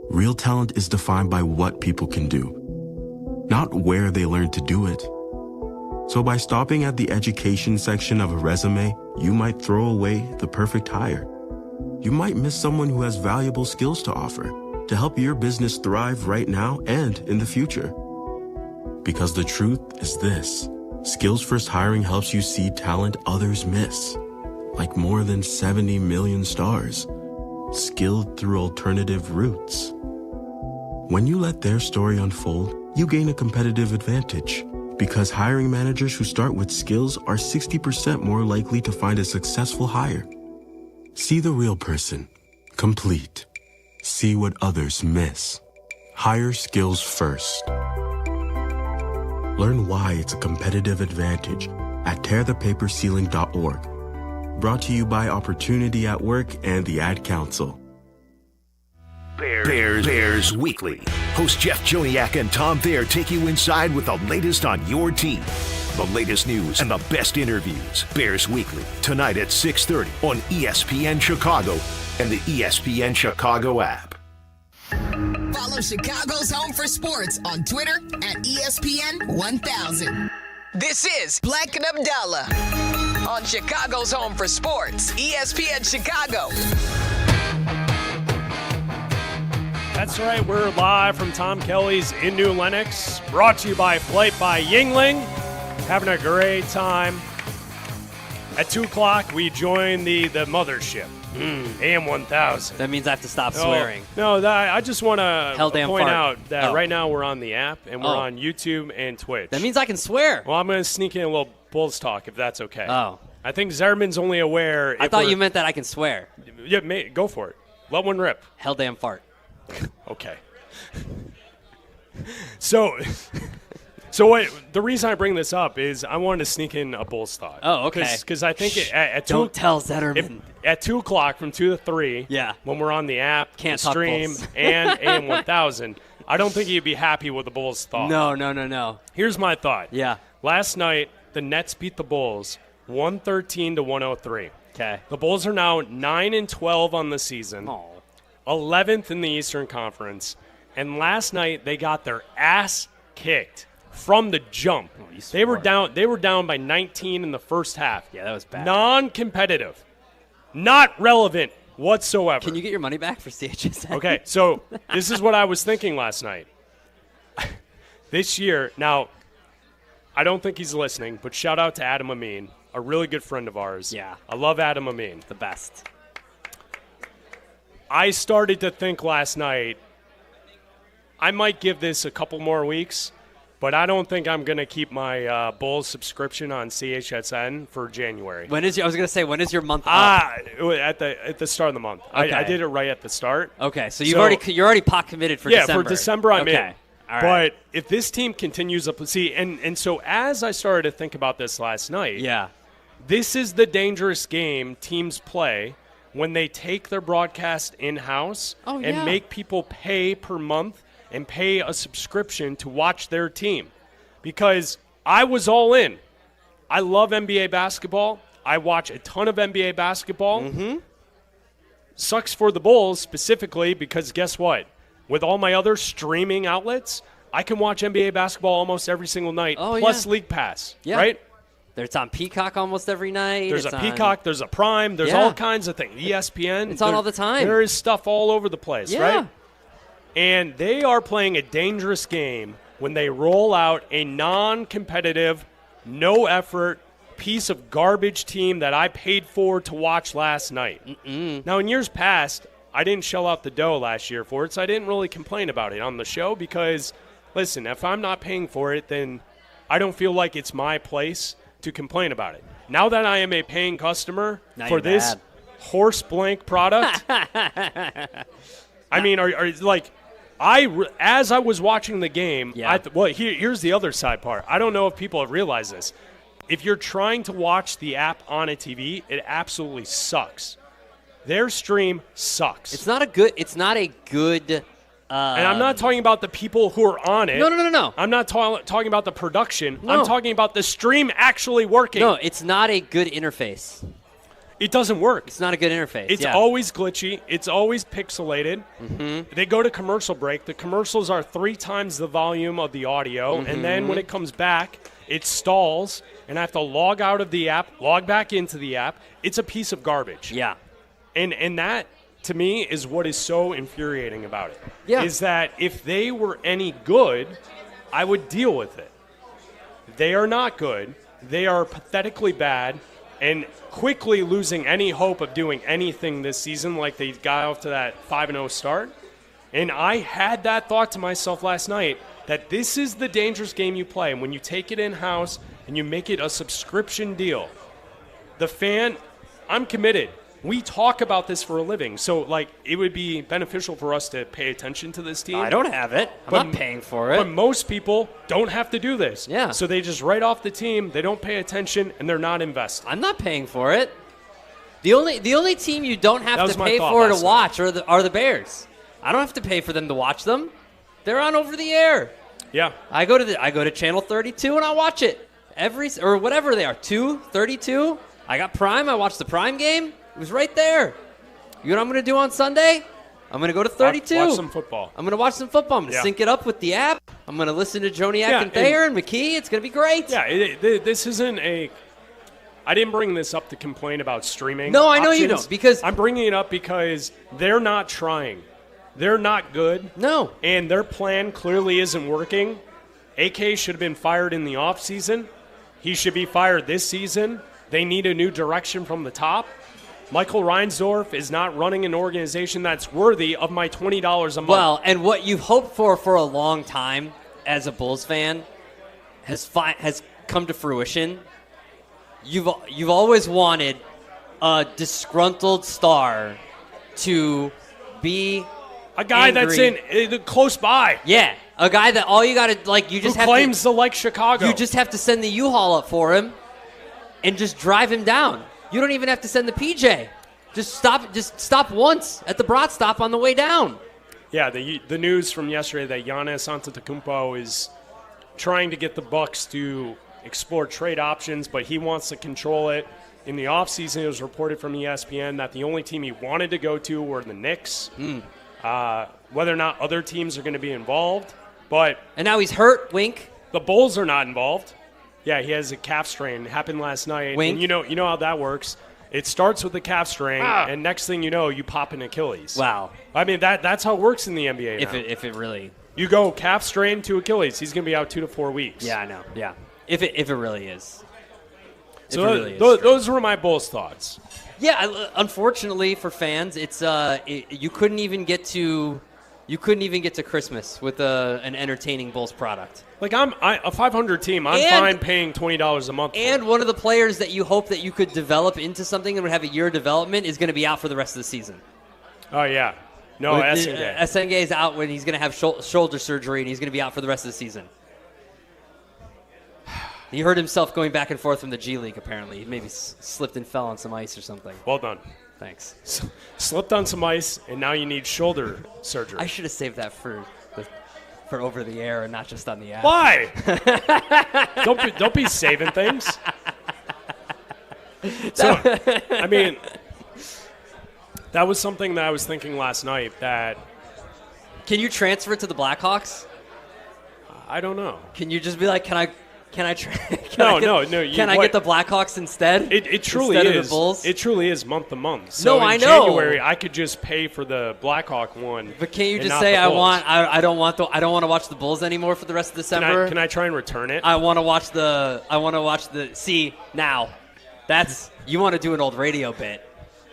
Real talent is defined by what people can do, not where they learn to do it. So by stopping at the education section of a resume, you might throw away the perfect hire. You might miss someone who has valuable skills to offer to help your business thrive right now and in the future. Because the truth is this: Skills First Hiring helps you see talent others miss, like more than 70 million stars, skilled through alternative routes. When you let their story unfold, you gain a competitive advantage, because hiring managers who start with skills are 60% more likely to find a successful hire. See the real person, complete. See what others miss. Hire skills first. Learn why it's a competitive advantage at tearthepaperceiling.org. Brought to you by Opportunity at Work and the Ad Council. Bears Weekly. Host Jeff Joniak and Tom Thayer take you inside with the latest on your team. The latest news and the best interviews. Bears Weekly, tonight at 6:30 on ESPN Chicago and the ESPN Chicago app. Follow Chicago's Home for Sports on Twitter at ESPN 1000. This is Bleck and Abdalla on Chicago's home for sports, ESPN Chicago. That's right, we're live from Tom Kelly's in New Lenox, brought to you by Flight by Yuengling. Having a great time. At 2 o'clock, we join the mothership, AM 1000. That means I have to stop swearing. No, I just want to point out that Oh. right now we're on the app, and we're on YouTube and Twitch. That means I can swear. Well, I'm going to sneak in a little Bulls talk, if that's okay. Oh. I think Zerman's only aware. I thought you meant that I can swear. Yeah, go for it. Let one rip. Hell damn fart. Okay. So what? The reason I bring this up is I wanted to sneak in a Bulls thought. Oh, okay. Because I think at Don't tell Zetterman. At 2 o'clock from 2 to 3, Yeah. when we're on the app, Can't the talk stream, Bulls. and AM 1000, I don't think you'd be happy with the Bulls' thought. No. Here's my thought. Yeah. Last night, the Nets beat the Bulls 113 to 103. Okay. The Bulls are now 9-12 on the season. 11th in the Eastern Conference, and last night they got their ass kicked from the jump. They were down by 19 in the first half. Yeah, that was bad. Non-competitive. Not relevant whatsoever. Can you get your money back for CHSN? Okay, so this is what I was thinking last night. This year, now, I don't think he's listening, but shout out to Adam Amin, a really good friend of ours. Yeah. I love Adam Amin. The best. I started to think last night, I might give this a couple more weeks, but I don't think I'm going to keep my Bulls subscription on CHSN for January. When is your month up? At the start of the month. Okay. I did it right at the start. Okay, so you're already pot committed for December. Yeah, for December I'm in. All right. But if this team continues up, and so as I started to think about this last night, this is the dangerous game teams play when they take their broadcast in-house and make people pay per month and pay a subscription to watch their team. Because I was all in. I love NBA basketball. I watch a ton of NBA basketball. Mm-hmm. Sucks for the Bulls specifically because guess what? With all my other streaming outlets, I can watch NBA basketball almost every single night, plus League Pass, right? It's on Peacock almost every night. There's a Peacock, there's a Prime, there's all kinds of things. ESPN. It's on all the time. There is stuff all over the place, right? And they are playing a dangerous game when they roll out a non-competitive, no-effort piece of garbage team that I paid for to watch last night. Now, in years past, I didn't shell out the dough last year for it, so I didn't really complain about it on the show because, listen, if I'm not paying for it, then I don't feel like it's my place to complain about it. Now that I am a paying customer for this horse blank product, I mean, are like, as I was watching the game, here's the other side part. I don't know if people have realized this. If you're trying to watch the app on a TV, it absolutely sucks. Their stream sucks. It's not a good. And I'm not talking about the people who are on it. No. I'm not talking about the production. No. I'm talking about the stream actually working. No, it's not a good interface. It doesn't work. It's not a good interface. It's always glitchy. It's always pixelated. Mm-hmm. They go to commercial break. The commercials are 3 times the volume of the audio. Mm-hmm. And then when it comes back, it stalls. And I have to log out of the app, log back into the app. It's a piece of garbage. Yeah. And that, to me, is what is so infuriating about it. Yeah. Is that if they were any good, I would deal with it. They are not good. They are pathetically bad and quickly losing any hope of doing anything this season like they got off to that 5-0 start. And I had that thought to myself last night that this is the dangerous game you play. And when you take it in-house and you make it a subscription deal, the fan, I'm committed. We talk about this for a living, so like it would be beneficial for us to pay attention to this team. I don't have it. I'm not paying for it. But most people don't have to do this. Yeah. So they just write off the team, they don't pay attention, and they're not invested. I'm not paying for it. The only team you don't have to pay for to watch are the Bears. I don't have to pay for them to watch them. They're on over the air. Yeah. I go to channel 32 and I watch it or whatever they are. 32. I got Prime. I watch the Prime game. It was right there. You know what I'm going to do on Sunday? I'm going to go to 32. Watch some football. I'm going to watch some football. I'm going to sync it up with the app. I'm going to listen to Joniak and Thayer and McKee. It's going to be great. Yeah, this isn't a – I didn't bring this up to complain about streaming. No, I know options. you don't, because – I'm bringing it up because they're not trying. They're not good. No. And their plan clearly isn't working. AK should have been fired in the offseason. He should be fired this season. They need a new direction from the top. Michael Reinsdorf is not running an organization that's worthy of my $20 a month. Well, and what you've hoped for a long time as a Bulls fan has come to fruition. You've always wanted a disgruntled star to be a guy angry. that's close by. Yeah, a guy that all you got to you just who have claims to like Chicago. You just have to send the U-Haul up for him and just drive him down. You don't even have to send the PJ. Just stop once at the Brat stop on the way down. Yeah, the news from yesterday that Giannis Antetokounmpo is trying to get the Bucks to explore trade options, but he wants to control it. In the offseason, it was reported from ESPN that the only team he wanted to go to were the Knicks. Whether or not other teams are going to be involved. And now he's hurt, wink. The Bulls are not involved. Yeah, he has a calf strain. It happened last night. Wink. And you know how that works. It starts with the calf strain, and next thing you know, you pop an Achilles. Wow. I mean, that's how it works in the NBA now. If it really... You go calf strain to Achilles. He's going to be out 2 to 4 weeks. Yeah, I know. Yeah. If it really is. So those were my Bulls thoughts. Yeah, unfortunately for fans, it's you couldn't even get to Christmas with an entertaining Bulls product. Like I'm a 500 team. I'm fine paying $20 a month. And one of the players that you hope that you could develop into something that would have a year of development is going to be out for the rest of the season. Oh yeah, no, Essengay. Essengay is out when he's going to have shoulder surgery and he's going to be out for the rest of the season. He hurt himself going back and forth from the G League, apparently. He maybe slipped and fell on some ice or something. Well done. Thanks. Slipped on some ice, and now you need shoulder surgery. I should have saved that for over the air and not just on the app. Why? don't be saving things. So, I mean, that was something that I was thinking last night. That can you transfer it to the Blackhawks? I don't know. Can you just be like, can I I get the Blackhawks instead? It truly instead is. Of the Bulls? It truly is month to month. So I in know. January, I could just pay for the Blackhawk one. But can't you just say I don't want to watch the Bulls anymore for the rest of December? Can I try and return it? I want to watch the. See now, that's you want to do an old radio bit.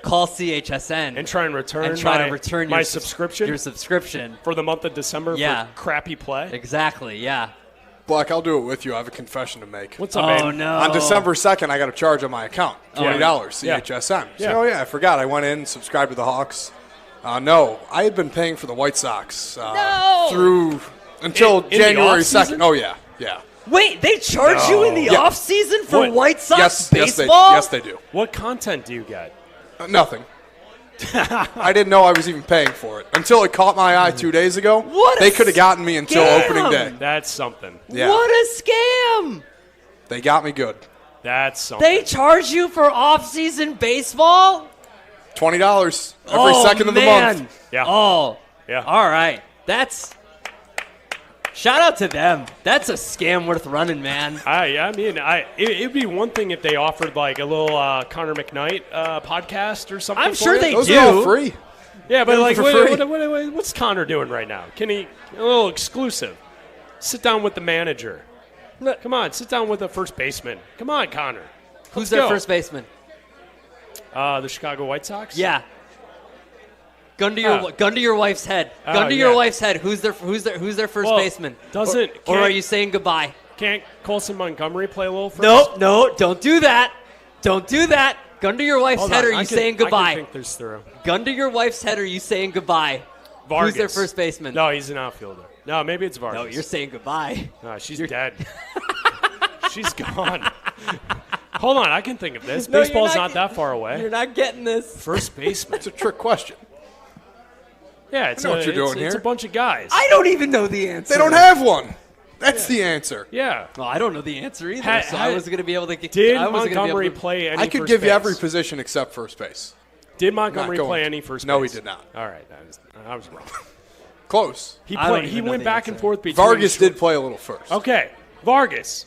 Call CHSN and try and return my subscription. Your subscription for the month of December. For crappy play. Exactly. Yeah. Black, I'll do it with you. I have a confession to make. What's up, man? No. On December 2nd, I got a charge on my account. $20, CHSN. Yeah. I forgot. I went in, subscribed to the Hawks. No, I had been paying for the White Sox through until January 2nd. Oh, yeah. Wait, they charge you in the off season for White Sox baseball? Yes, they do. What content do you get? Nothing. I didn't know I was even paying for it until it caught my eye 2 days ago. They could have gotten me until opening day. That's something. Yeah. What a scam! They got me good. That's something. They charge you for off-season baseball? $20 every second of the month. Yeah. Oh. Yeah. All right. That's shout out to them. That's a scam worth running, man. I mean, it'd be one thing if they offered like a little Connor McKnight podcast or something. I'm sure they do. Those are all free. Yeah, but like, for free. What's Connor doing right now? Can he a little exclusive? Sit down with the manager. Come on, sit down with the first baseman. Come on, Connor. Who's their first baseman? The Chicago White Sox. Yeah. Gun to your wife's head. Gun to your wife's head. Who's their first baseman? Or are you saying goodbye? Can't Colson Montgomery play a little first? No, don't do that. Don't do that. Gun to your wife's head. Are you saying goodbye? I can think this through. Gun to your wife's head. Are you saying goodbye? Vargas. Who's their first baseman? No, he's an outfielder. No, maybe it's Vargas. No, you're saying goodbye. No, she's dead. She's gone. Hold on, I can think of this. No, Baseball's not that far away. You're not getting this. First baseman. It's a trick question. Yeah, it's what you're doing here. It's a bunch of guys. I don't even know the answer. They don't have one. That's the answer. Yeah. Well, I don't know the answer either, so I wasn't going to be able to get. Did Montgomery play any I could first give base? you every position except first base. Did Montgomery play any first base? No, he did not. All right, I was wrong. Close. He I don't played. He even know went the back answer. and forth between. Vargas did play a little first. Okay, Vargas.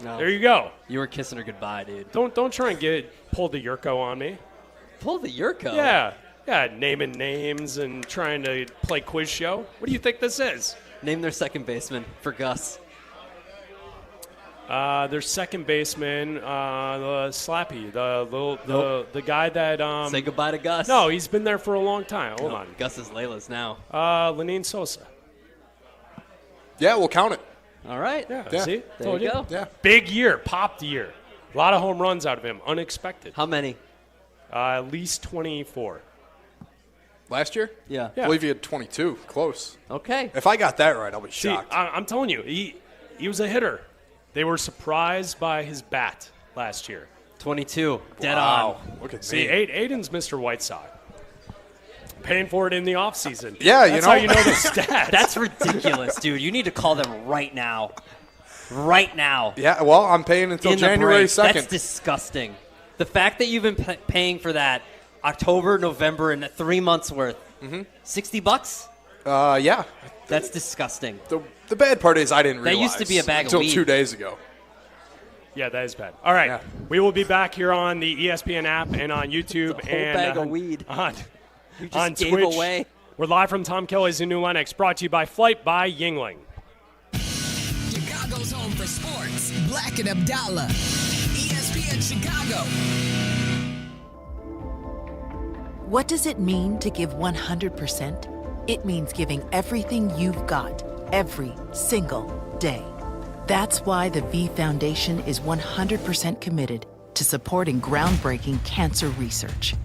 No. There you go. You were kissing her goodbye, dude. Don't try and pull the Yurko on me. Pull the Yurko? Yeah, naming names and trying to play quiz show. What do you think this is? Name their second baseman for Gus. Their second baseman, the Slappy, the guy that. Say goodbye to Gus. No, he's been there for a long time. Hold on. Gus is Layla's now. Lenine Sosa. Yeah, we'll count it. All right. Yeah. See? There Told you go. Yeah. Big year, popped year. A lot of home runs out of him, unexpected. How many? At least 24. Last year? Yeah. I believe he had 22. Close. Okay. If I got that right, I'll be See, shocked. I'm telling you, he was a hitter. They were surprised by his bat last year. 22. Dead Wow. on. Look at See, me. Aiden's Mr. White Sox. Paying for it in the offseason. Yeah, That's how you know the stats. That's ridiculous, dude. You need to call them right now. Right now. Yeah, well, I'm paying until In the January break. 2nd. That's disgusting. The fact that you've been paying for that October, November, and 3 months worth. $60? Yeah. That's disgusting. The bad part is I didn't That realize used to be a bag of until weed. 2 days ago. Yeah, that is bad. All right. Yeah. We will be back here on the ESPN app and on YouTube. It's a whole and bag of weed. You just on gave Twitch. away. We're live from Tom Kelly's in New Lenox, brought to you by Flight by Yuengling. Chicago's home for sports. Bleck Abdalla. ESPN Chicago. What does it mean to give 100%? It means giving everything you've got, every single day. That's why the V Foundation is 100% committed to supporting groundbreaking cancer research.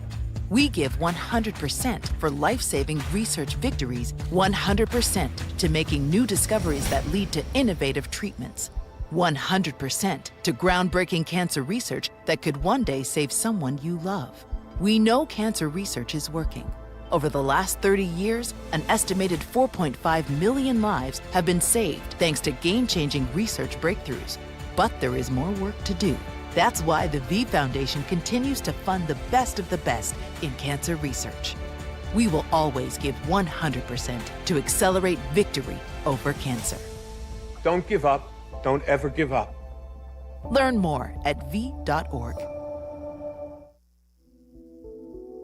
We give 100% for life-saving research victories, 100% to making new discoveries that lead to innovative treatments, 100% to groundbreaking cancer research that could one day save someone you love. We know cancer research is working. Over the last 30 years, an estimated 4.5 million lives have been saved thanks to game-changing research breakthroughs. But there is more work to do. That's why the V Foundation continues to fund the best of the best in cancer research. We will always give 100% to accelerate victory over cancer. Don't give up. Don't ever give up. Learn more at v.org.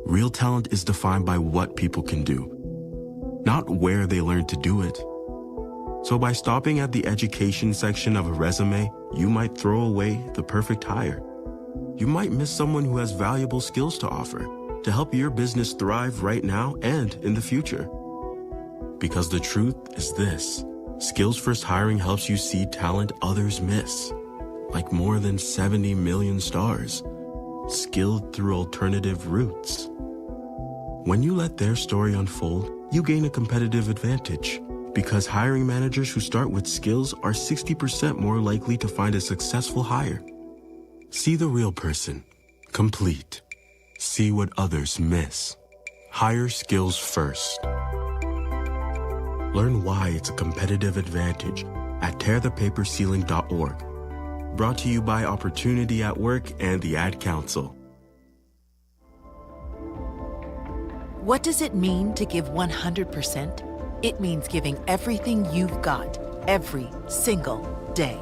Real talent is defined by what people can do, not where they learn to do it. So by stopping at the education section of a resume, you might throw away the perfect hire. You might miss someone who has valuable skills to offer to help your business thrive right now and in the future. Because the truth is this: Skills First Hiring helps you see talent others miss, like more than 70 million stars, skilled through alternative routes. When you let their story unfold, you gain a competitive advantage, because hiring managers who start with skills are 60% more likely to find a successful hire. See the real person, complete. See what others miss. Hire skills first. Learn why it's a competitive advantage at tearthepaperceiling.org. Brought to you by Opportunity at Work and the Ad Council. What does it mean to give 100%? It means giving everything you've got, every single day.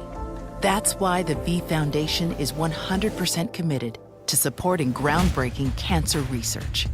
That's why the V Foundation is 100% committed to supporting groundbreaking cancer research.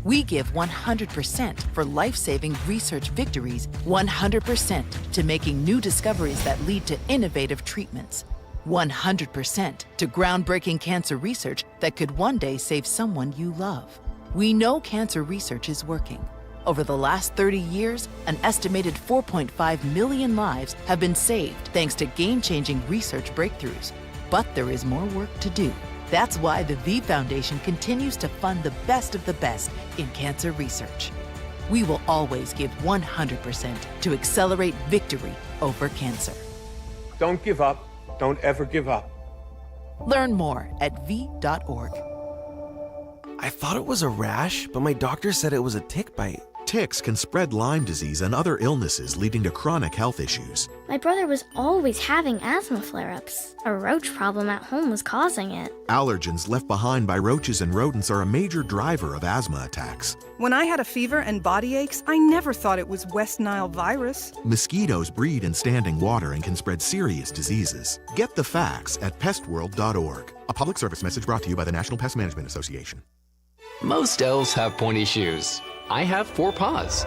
We give 100% for life-saving research victories, 100% to making new discoveries that lead to innovative treatments, 100% to groundbreaking cancer research that could one day save someone you love. We know cancer research is working. Over the last 30 years, an estimated 4.5 million lives have been saved thanks to game-changing research breakthroughs. But there is more work to do. That's why the V Foundation continues to fund the best of the best in cancer research. We will always give 100% to accelerate victory over cancer. Don't give up. Don't ever give up. Learn more at v.org. I thought it was a rash, but my doctor said it was a tick bite. ticks can spread Lyme disease and other illnesses, leading to chronic health issues. My brother was always having asthma flare-ups. A roach problem at home was causing it. Allergens left behind by roaches and rodents are a major driver of asthma attacks. When I had a fever and body aches, I never thought it was West Nile virus. Mosquitoes breed in standing water and can spread serious diseases. Get the facts at pestworld.org. A public service message brought to you by the National Pest Management Association. Most elves have pointy shoes. I have 4 paws.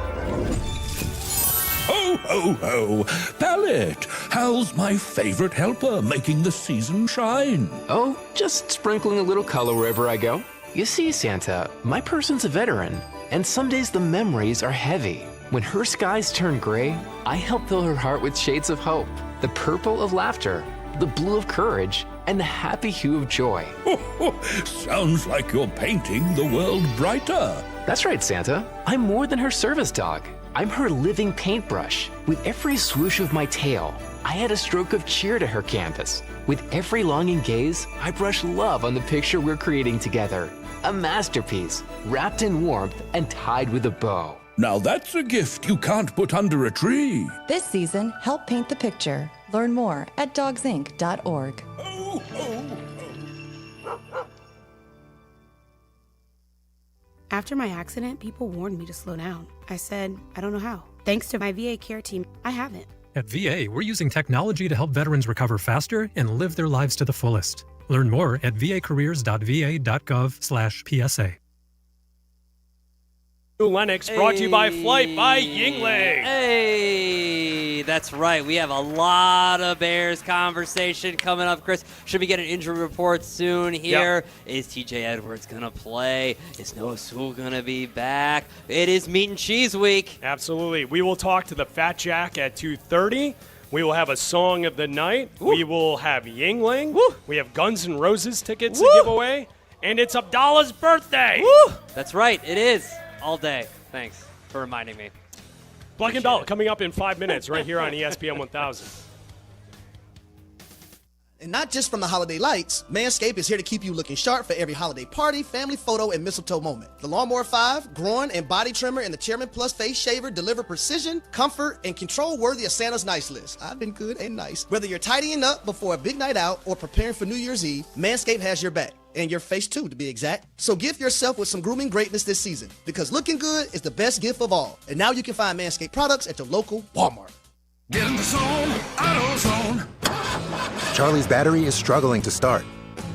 Ho, ho, ho! Pallet, how's my favorite helper making the season shine? Oh, just sprinkling a little color wherever I go. You see, Santa, my person's a veteran, and some days the memories are heavy. When her skies turn gray, I help fill her heart with shades of hope, the purple of laughter, the blue of courage, and the happy hue of joy. Sounds like you're painting the world brighter. That's right, Santa. I'm more than her service dog. I'm her living paintbrush. With every swoosh of my tail, I add a stroke of cheer to her canvas. With every longing gaze, I brush love on the picture we're creating together. A masterpiece, wrapped in warmth and tied with a bow. Now that's a gift you can't put under a tree. This season, help paint the picture. Learn more at dogsinc.org. After my accident, people warned me to slow down. I said, I don't know how. Thanks to my VA care team, I haven't. At VA, we're using technology to help veterans recover faster and live their lives to the fullest. Learn more at vacareers.va.gov/PSA. Lennox brought to you by Flight by Yuengling. Hey, that's right. We have a lot of Bears conversation coming up, Chris. Should we get an injury report soon here? Yep. Is TJ Edwards going to play? Is Noah Sewell going to be back? It is Meat and Cheese Week. Absolutely. We will talk to the Fat Jack at 2:30. We will have a song of the night. Woo. We will have Yuengling. Woo. We have Guns N' Roses tickets to give away. And it's Abdalla's birthday. Woo. That's right. It is. All day. Thanks for reminding me. Bleck Abdalla coming up in 5 minutes right here on ESPN 1000. And not just from the holiday lights, Manscaped is here to keep you looking sharp for every holiday party, family photo, and mistletoe moment. The Lawnmower 5, groin and body trimmer, and the Chairman Plus face shaver deliver precision, comfort, and control worthy of Santa's nice list. I've been good and nice. Whether you're tidying up before a big night out or preparing for New Year's Eve, Manscaped has your back. And your face too, to be exact. So gift yourself with some grooming greatness this season, because looking good is the best gift of all. And now you can find Manscaped products at your local Walmart. Get in the zone, AutoZone. Charlie's battery is struggling to start.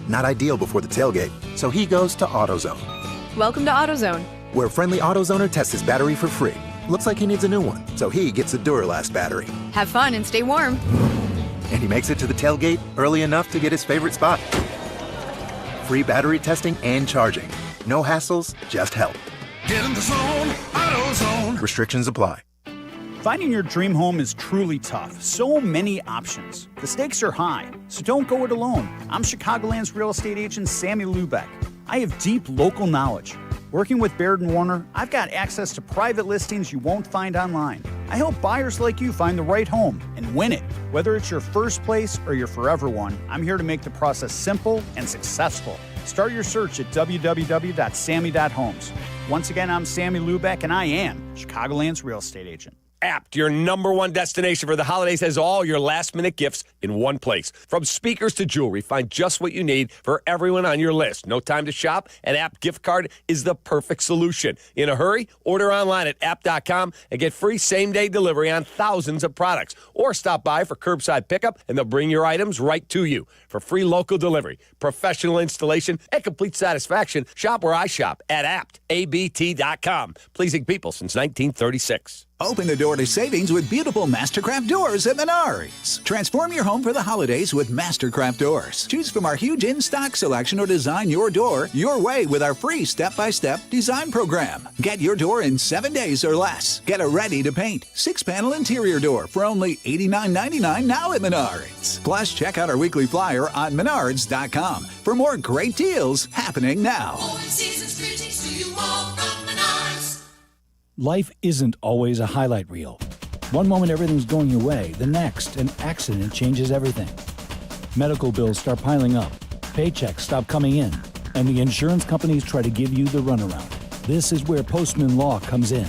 Not ideal before the tailgate, so he goes to AutoZone. Welcome to AutoZone, where friendly AutoZoner tests his battery for free. Looks like he needs a new one, so he gets a Duralast battery. have fun and stay warm. And he makes it to the tailgate early enough to get his favorite spot. Free battery testing and charging. No hassles, just help. Get in the zone, AutoZone. Restrictions apply. Finding your dream home is truly tough. So many options. The stakes are high, so don't go it alone. I'm Chicagoland's real estate agent, Sammy Lubeck. I have deep local knowledge. Working with Baird & Warner, I've got access to private listings you won't find online. I help buyers like you find the right home and win it. Whether it's your first place or your forever one, I'm here to make the process simple and successful. Start your search at www.sammy.homes. Once again, I'm Sammy Lubeck, and I am Chicagoland's real estate agent. Apt, your #1 destination for the holidays, has all your last-minute gifts in one place. From speakers to jewelry, find just what you need for everyone on your list. No time to shop? An Apt gift card is the perfect solution. In a hurry? Order online at apt.com and get free same-day delivery on thousands of products. Or stop by for curbside pickup, and they'll bring your items right to you. For free local delivery, professional installation, and complete satisfaction, shop where I shop at apt.com. Pleasing people since 1936. Open the door to savings with beautiful Mastercraft doors at Menards. Transform your home for the holidays with Mastercraft doors. Choose from our huge in-stock selection or design your door your way with our free step-by-step design program. Get your door in 7 days or less. Get a ready-to-paint 6-panel interior door for only $89.99 now at Menards. Plus, check out our weekly flyer on menards.com for more great deals happening now. Life isn't always a highlight reel. One moment everything's going your way, the next, an accident changes everything. Medical bills start piling up, paychecks stop coming in, and the insurance companies try to give you the runaround. This is where Postman Law comes in.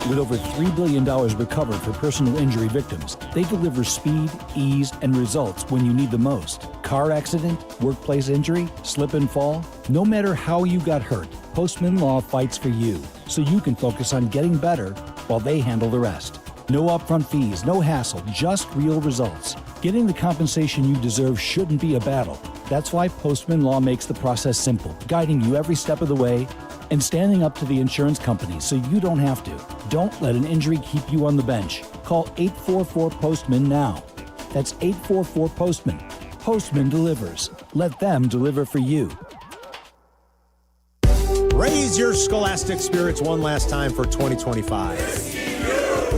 With over $3 billion recovered for personal injury victims, they deliver speed, ease, and results when you need the most. Car accident, workplace injury, slip and fall. No matter how you got hurt, Postman Law fights for you, so you can focus on getting better while they handle the rest. No upfront fees, no hassle, just real results. Getting the compensation you deserve shouldn't be a battle. That's why Postman Law makes the process simple, guiding you every step of the way and standing up to the insurance company so you don't have to. Don't let an injury keep you on the bench. Call 844-POSTMAN now. That's 844-POSTMAN. Postman delivers. Let them deliver for you. Raise your scholastic spirits one last time for 2025.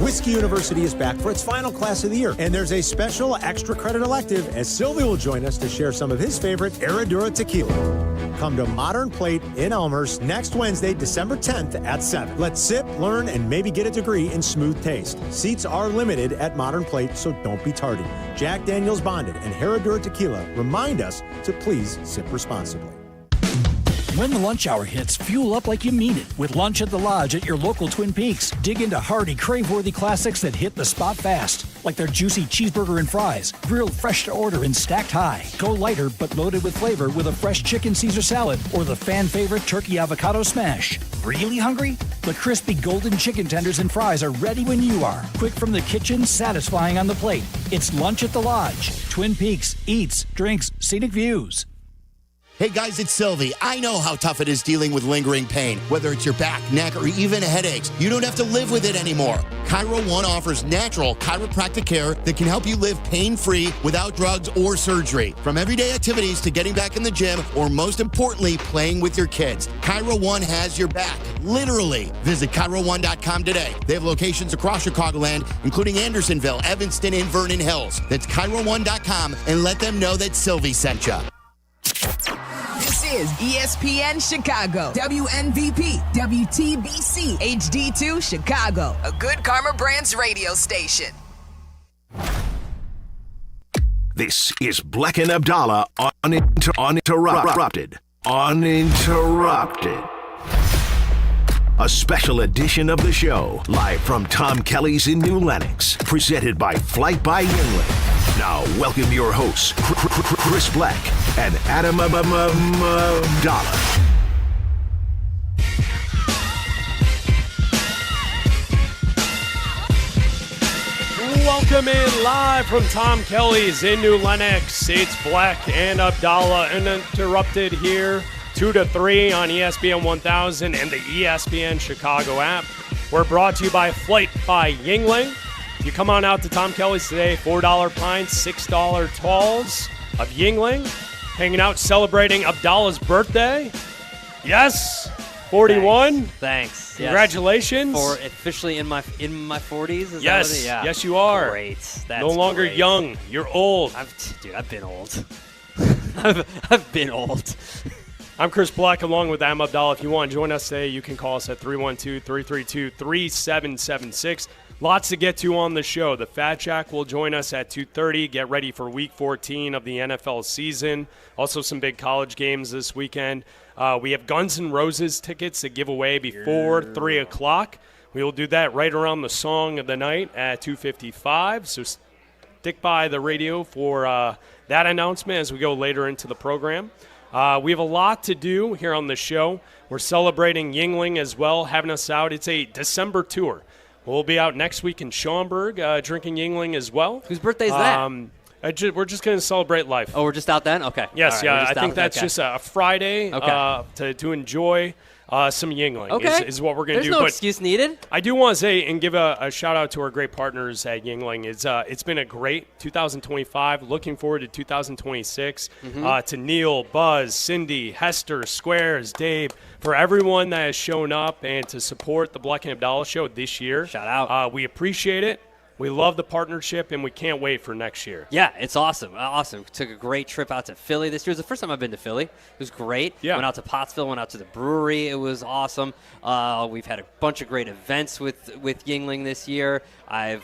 Whiskey University is back for its final class of the year, and there's a special extra credit elective as Silvy will join us to share some of his favorite Herradura tequila. Come to Modern Plate in Elmhurst next Wednesday, December 10th at 7. Let's sip, learn, and maybe get a degree in smooth taste. Seats are limited at Modern Plate, so don't be tardy. Jack Daniel's Bonded and Herradura Tequila remind us to please sip responsibly. When the lunch hour hits, fuel up like you mean it with Lunch at the Lodge at your local Twin Peaks. Dig into hearty, crave-worthy classics that hit the spot fast, like their juicy cheeseburger and fries, grilled fresh to order and stacked high. Go lighter but loaded with flavor with a fresh chicken Caesar salad or the fan-favorite turkey avocado smash. Really hungry? The crispy golden chicken tenders and fries are ready when you are. Quick from the kitchen, satisfying on the plate. It's Lunch at the Lodge. Twin Peaks, eats, drinks, scenic views. Hey guys, it's Silvy. I know how tough it is dealing with lingering pain, whether it's your back, neck, or even headaches. You don't have to live with it anymore. Chiro One offers natural chiropractic care that can help you live pain-free without drugs or surgery. From everyday activities to getting back in the gym, or most importantly, playing with your kids. Chiro One has your back, literally. Visit ChiroOne.com today. They have locations across Chicagoland, including Andersonville, Evanston, and Vernon Hills. That's ChiroOne.com, and let them know that Silvy sent you. This is ESPN Chicago, WNVP, WTBC, HD2 Chicago, a Good Karma Brands radio station. This is Bleck Abdalla uninterrupted. Uninterrupted. A special edition of the show, live from Tom Kelly's in New Lenox, presented by Flight by Yuengling. Now, welcome your hosts, Chris Bleck and Adam Abdalla. Welcome in live from Tom Kelly's in New Lenox. It's Bleck and Abdalla uninterrupted here, 2 to 3 on ESPN 1000 and the ESPN Chicago app. We're brought to you by Flight by Yuengling. You come on out to Tom Kelly's today, $4 pints, $6 talls of Yuengling. Hanging out, celebrating Abdalla's birthday. Yes, 41. Thanks. Congratulations. For officially in my 40s? Is yes, that what yeah. Yes, you are. Great. That's no longer great. Young. You're old. I've been old. I've been old. I'm Chris Bleck along with Adam Abdalla. If you want to join us today, you can call us at 312-332-3776. Lots to get to on the show. The Fat Jack will join us at 2:30. Get ready for Week 14 of the NFL season. Also some big college games this weekend. We have Guns N' Roses tickets to give away before 3 o'clock. We will do that right around the song of the night at 2:55. So stick by the radio for that announcement as we go later into the program. We have a lot to do here on the show. We're celebrating Yuengling as well, having us out. It's a December tour. We'll be out next week in Schaumburg drinking Yuengling as well. Whose birthday is that? We're just going to celebrate life. Oh, we're just out then? Okay. Yes, right, I think that's just a Friday to enjoy some Yuengling is what we're going to do. There's no excuse needed. I do want to say and give a shout-out to our great partners at Yuengling. It's been a great 2025. Looking forward to 2026. To Neil, Buzz, Cindy, Hester, Squares, Dave, for everyone that has shown up and to support the Bleck and Abdalla show this year. Shout out. We appreciate it. We love the partnership, and we can't wait for next year. Yeah, it's awesome. Awesome. Took a great trip out to Philly this year. It was the first time I've been to Philly. It was great. Yeah. Went out to Pottsville, went out to the brewery. It was awesome. We've had a bunch of great events with Yuengling this year. I've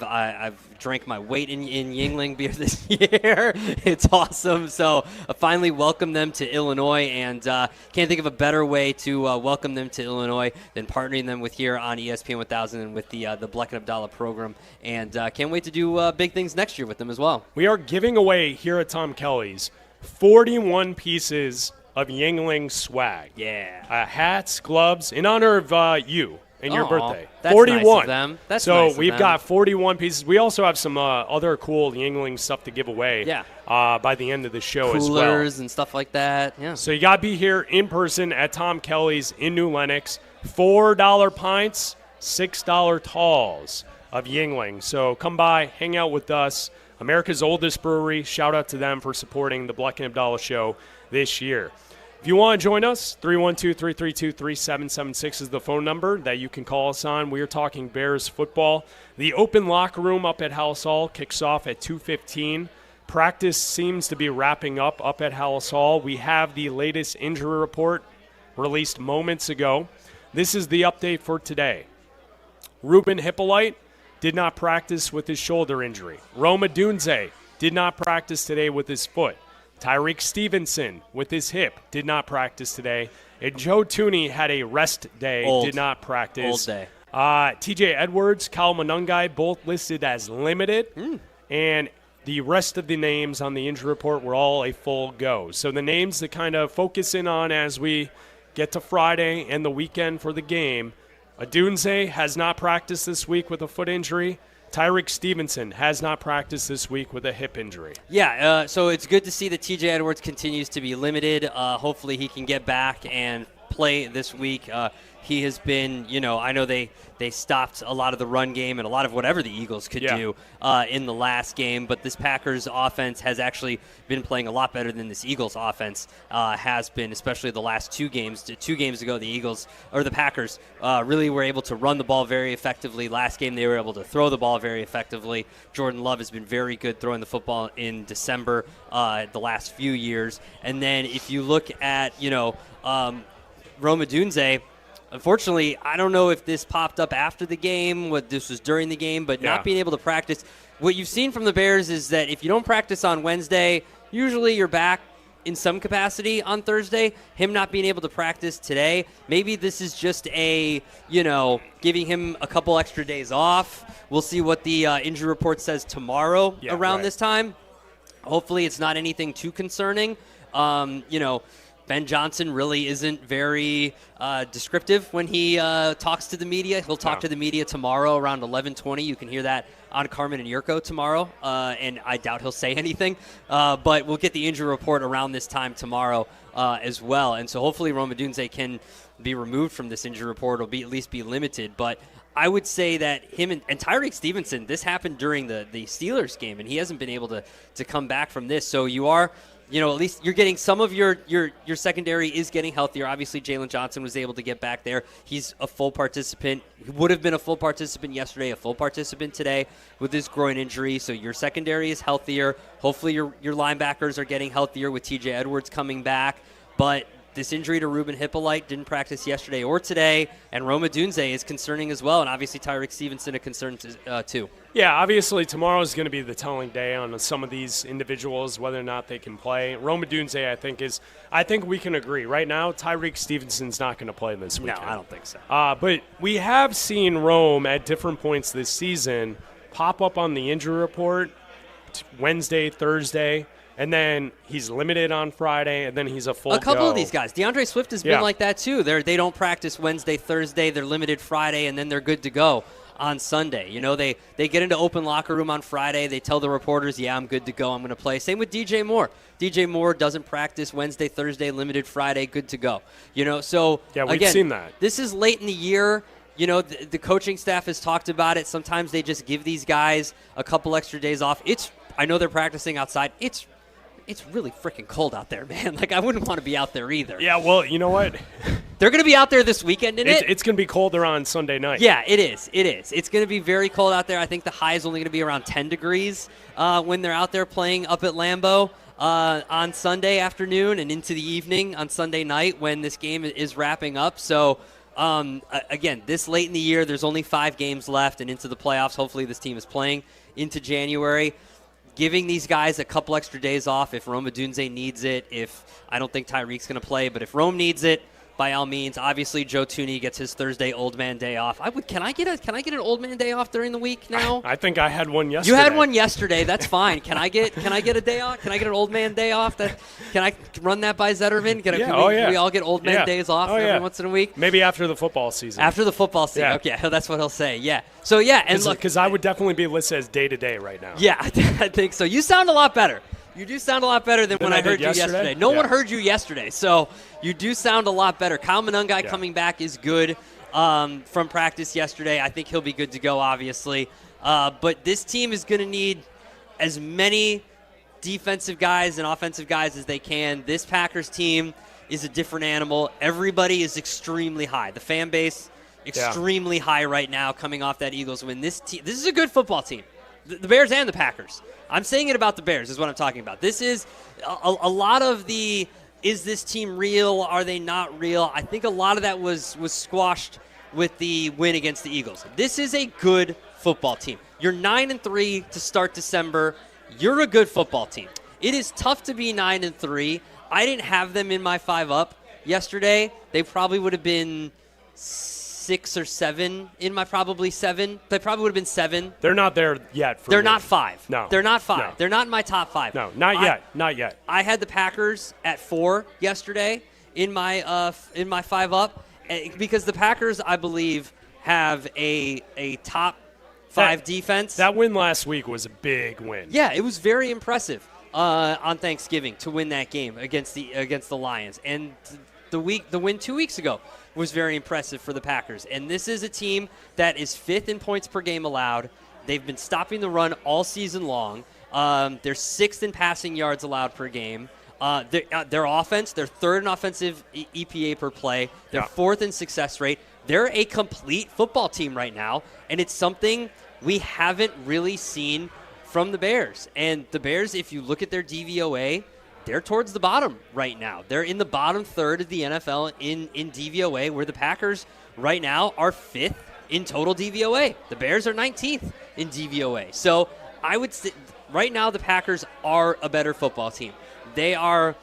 drank my weight in Yuengling beer this year. It's awesome. So I finally welcomed them to Illinois, and can't think of a better way to welcome them to Illinois than partnering them with here on ESPN 1000 and with the Bleck Abdalla program. And can't wait to do big things next year with them as well. We are giving away here at Tom Kelly's 41 pieces of Yuengling swag. Yeah. Hats, gloves, in honor of you and your birthday. That's 41. Nice of them. That's so nice of we've them. got 41 pieces. We also have some other cool Yuengling stuff to give away by the end of the show as well. Coolers and stuff like that. Yeah. So you got to be here in person at Tom Kelly's in New Lenox. $4 pints, $6 talls of Yuengling. So come by, hang out with us. America's oldest brewery. Shout out to them for supporting the Bleck Abdalla show this year. If you want to join us, 312-332-3776 is the phone number that you can call us on. We are talking Bears football. The open locker room up at House Hall kicks off at 2:15. Practice seems to be wrapping up at House Hall. We have the latest injury report released moments ago. This is the update for today. Ruben Hippolyte did not practice with his shoulder injury. Roma Dunze did not practice today with his foot. Tyreek Stevenson with his hip did not practice today. And Joe Tooney had a rest day, did not practice. Old day. TJ Edwards, Kyle Monungai, both listed as limited. And the rest of the names on the injury report were all a full go. So the names to kind of focus in on as we get to Friday and the weekend for the game. Adunze has not practiced this week with a foot injury. Tyreek Stevenson has not practiced this week with a hip injury. Yeah, so it's good to see that TJ Edwards continues to be limited. Hopefully he can get back and play this week. He has been, I know they stopped a lot of the run game and a lot of whatever the Eagles could do in the last game, but this Packers offense has actually been playing a lot better than this Eagles offense has been, especially the last two games. 2 games ago, the Packers really were able to run the ball very effectively. Last game, they were able to throw the ball very effectively. Jordan Love has been very good throwing the football in December the last few years. And then if you look at, Roma Dunze, unfortunately, I don't know if this popped up after the game, what this was during the game, but not being able to practice. What you've seen from the Bears is that if you don't practice on Wednesday, usually you're back in some capacity on Thursday. Him not being able to practice today, maybe this is just giving him a couple extra days off. We'll see what the injury report says tomorrow around this time. Hopefully it's not anything too concerning. Ben Johnson really isn't very descriptive when he talks to the media. He'll talk to the media tomorrow around 11:20. You can hear that on Carmen and Jurko tomorrow, and I doubt he'll say anything. But we'll get the injury report around this time tomorrow as well. And so hopefully Roma Dunze can be removed from this injury report or at least be limited. But I would say that him and Tyreek Stevenson, this happened during the Steelers game, and he hasn't been able to come back from this. So you are – at least you're getting some of your secondary is getting healthier. Obviously, Jalen Johnson was able to get back there. He's a full participant. He would have been a full participant yesterday, a full participant today with his groin injury. So your secondary is healthier. Hopefully your linebackers are getting healthier with TJ Edwards coming back. But this injury to Ruben Hippolyte didn't practice yesterday or today, and Roma Dunze is concerning as well, and obviously Tyreek Stevenson a concern too. Yeah, obviously tomorrow is going to be the telling day on some of these individuals, whether or not they can play. Roma Dunze, I think we can agree. Right now, Tyreek Stevenson's not going to play this weekend. No, I don't think so. But we have seen Rome at different points this season pop up on the injury report Wednesday, Thursday, and then he's limited on Friday, and then he's a full go. A couple of these guys. DeAndre Swift has been like that, too. They don't practice Wednesday, Thursday. They're limited Friday, and then they're good to go on Sunday. They get into open locker room on Friday. They tell the reporters, I'm good to go. I'm going to play. Same with DJ Moore. DJ Moore doesn't practice Wednesday, Thursday, limited Friday, good to go. So, we've seen that. This is late in the year. The coaching staff has talked about it. Sometimes they just give these guys a couple extra days off. I know they're practicing outside. It's really freaking cold out there, man. I wouldn't want to be out there either. Yeah, well, you know what? They're going to be out there this weekend in it. It's going to be colder on Sunday night. Yeah, it is. It is. It's going to be very cold out there. I think the high is only going to be around 10 degrees when they're out there playing up at Lambeau on Sunday afternoon and into the evening on Sunday night when this game is wrapping up. So, again, this late in the year, there's only 5 games left and into the playoffs. Hopefully this team is playing into January. Giving these guys a couple extra days off if Rome Odunze needs it. I don't think Tyreek's going to play, but if Rome needs it, by all means. Obviously, Joe Thuney gets his Thursday old man day off. Can I get an old man day off during the week now? I think I had one yesterday. You had one yesterday. That's fine. Can I get a day off? Can I get an old man day off? Can I run that by Zetterman? Can we all get old man days off every once in a week? Maybe after the football season. After the football season. Yeah. Okay, that's what he'll say. Yeah. So and look, because I would definitely be listed as day to day right now. Yeah, I think so. You sound a lot better. You do sound a lot better than when I heard you yesterday. No one heard you yesterday, so you do sound a lot better. Kyle Monungai coming back is good from practice yesterday. I think he'll be good to go, obviously. But this team is going to need as many defensive guys and offensive guys as they can. This Packers team is a different animal. Everybody is extremely high. The fan base, extremely high right now coming off that Eagles win. This is a good football team. The Bears and the Packers. I'm saying it about the Bears is what I'm talking about. This is a lot of the, is this team real? Are they not real? I think a lot of that was squashed with the win against the Eagles. This is a good football team. You're 9-3 to start December. You're a good football team. It is tough to be 9-3. I didn't have them in my 5-up yesterday. They probably would have been 6 or 7 in my probably 7. They probably would have been 7. They're not there yet. They're not 5. No. They're not 5. No. They're not in my top 5. No, not yet. Not yet. I had the Packers at 4 yesterday in my 5-up because the Packers, I believe, have a top 5 defense. That win last week was a big win. Yeah, it was very impressive on Thanksgiving to win that game against the Lions. And the win 2 weeks ago was very impressive for the Packers. And this is a team that is 5th in points per game allowed. They've been stopping the run all season long. They're 6th in passing yards allowed per game. Their offense, they're 3rd in offensive EPA per play. They're 4th in success rate. They're a complete football team right now, and it's something we haven't really seen from the Bears. And the Bears, if you look at their DVOA, they're towards the bottom right now. They're in the bottom third of the NFL in DVOA, where the Packers right now are 5th in total DVOA. The Bears are 19th in DVOA. So I would say right now the Packers are a better football team. They are,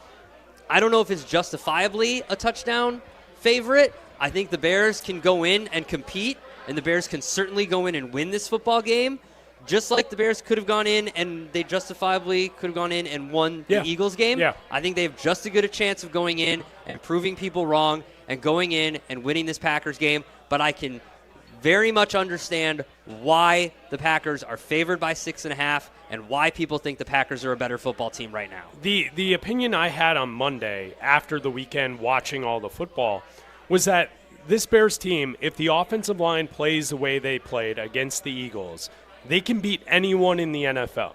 I don't know if it's justifiably a touchdown favorite. I think the Bears can go in and compete, and the Bears can certainly go in and win this football game. Just like the Bears could have gone in and they justifiably could have gone in and won the Eagles game. Yeah. I think they have just as good a chance of going in and proving people wrong and going in and winning this Packers game. But I can very much understand why the Packers are favored by 6.5 and why people think the Packers are a better football team right now. The opinion I had on Monday after the weekend watching all the football was that this Bears team, if the offensive line plays the way they played against the Eagles, they can beat anyone in the NFL.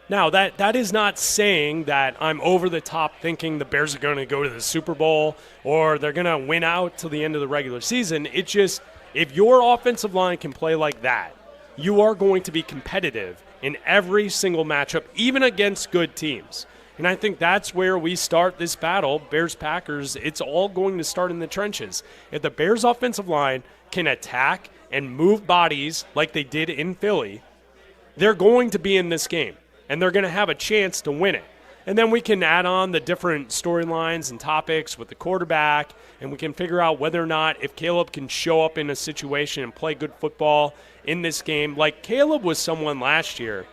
Now, that is not saying that I'm over the top thinking the Bears are going to go to the Super Bowl or they're going to win out till the end of the regular season. It's just, if your offensive line can play like that, you are going to be competitive in every single matchup, even against good teams. And I think that's where we start this battle, Bears-Packers. It's all going to start in the trenches. If the Bears' offensive line can attack and move bodies like they did in Philly, they're going to be in this game, and they're going to have a chance to win it. And then we can add on the different storylines and topics with the quarterback, and we can figure out whether or not if Caleb can show up in a situation and play good football in this game. Like Caleb was someone last year,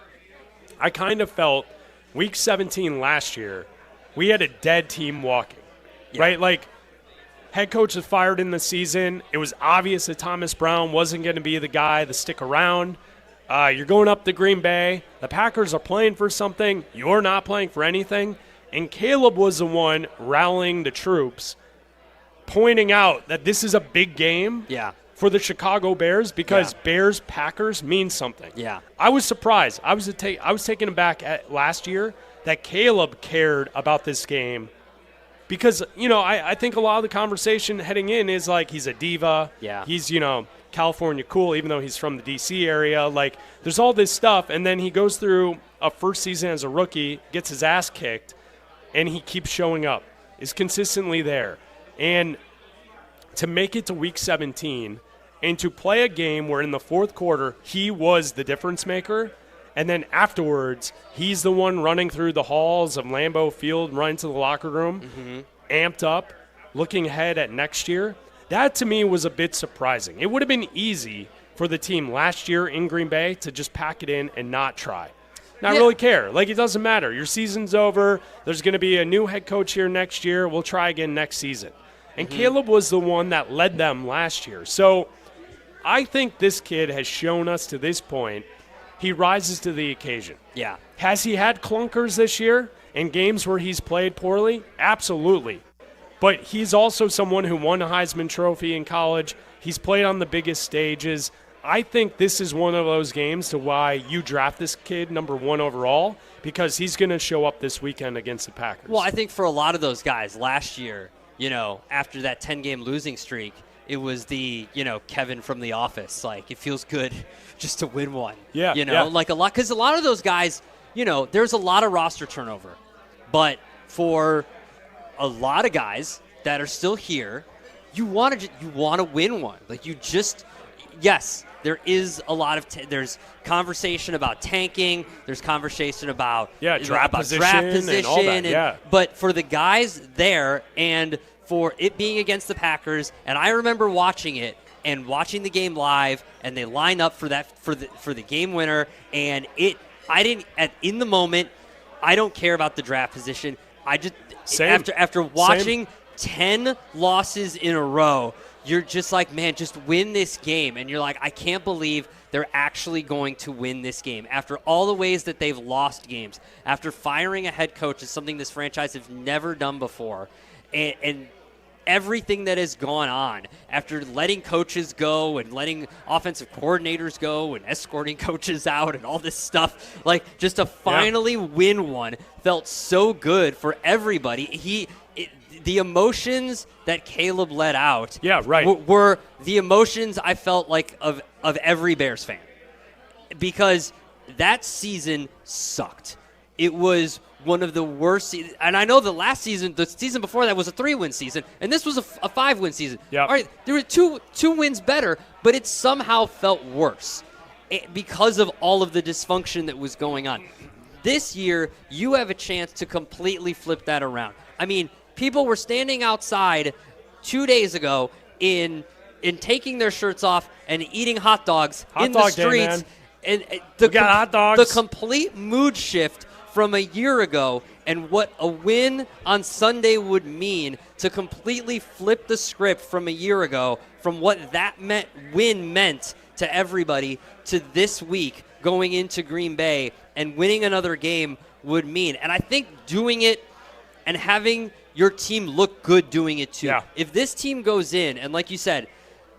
I kind of felt Week 17 last year, we had a dead team walking, right? Like, head coach was fired in the season. It was obvious that Thomas Brown wasn't going to be the guy to stick around. You're going up to Green Bay. The Packers are playing for something. You're not playing for anything. And Caleb was the one rallying the troops, pointing out that this is a big game for the Chicago Bears because Bears-Packers means something. Yeah. I was surprised. I was taken aback at last year that Caleb cared about this game Because, I think a lot of the conversation heading in is like he's a diva. Yeah. He's, California cool, even though he's from the D.C. area. Like, there's all this stuff, and then he goes through a first season as a rookie, gets his ass kicked, and he keeps showing up, is consistently there. And to make it to Week 17 and to play a game where in the fourth quarter he was the difference maker, and then afterwards he's the one running through the halls of Lambeau Field, running to the locker room, amped up, looking ahead at next year, that to me was a bit surprising. It would have been easy for the team last year in Green Bay to just pack it in and not try. Not really care. Like, it doesn't matter. Your season's over. There's going to be a new head coach here next year. We'll try again next season. And Caleb was the one that led them last year. So I think this kid has shown us to this point he rises to the occasion. Yeah. Has he had clunkers this year in games where he's played poorly? Absolutely. But he's also someone who won a Heisman Trophy in college. He's played on the biggest stages. I think this is one of those games to why you draft this kid number 1 overall, because he's going to show up this weekend against the Packers. Well, I think for a lot of those guys last year, after that 10-game losing streak, it was the, Kevin from The Office. Like, it feels good just to win one. Yeah. Like a lot, because a lot of those guys, there's a lot of roster turnover. But for a lot of guys that are still here, you want to win one. Like, yes, there is a lot of there's conversation about tanking. There's conversation about draft position and all that. Yeah. But for the guys there, and for it being against the Packers, and I remember watching it and watching the game live, and they line up for the game winner, and in the moment, I don't care about the draft position. I just after watching 10 losses in a row, you're just like, man, just win this game. And you're like, I can't believe they're actually going to win this game. After all the ways that they've lost games, after firing a head coach is something this franchise has never done before, and everything that has gone on, after letting coaches go and letting offensive coordinators go and escorting coaches out and all this stuff, like, just to finally win one felt so good for everybody. The emotions that Caleb let out were the emotions I felt like of every Bears fan, because that season sucked. It was one of the worst seasons. And I know the season before that was a 3-win season, and this was a 5-win season. Yep. All right, there were two wins better, but it somehow felt worse because of all of the dysfunction that was going on. This year, you have a chance to completely flip that around. I mean, people were standing outside 2 days ago in taking their shirts off and eating hot dogs in the streets. And we got hot dogs. The complete mood shift from a year ago, and what a win on Sunday would mean to completely flip the script from a year ago, from what that win meant to everybody, to this week going into Green Bay and winning another game would mean. And I think doing it and having your team look good doing it too. Yeah. If this team goes in, and like you said,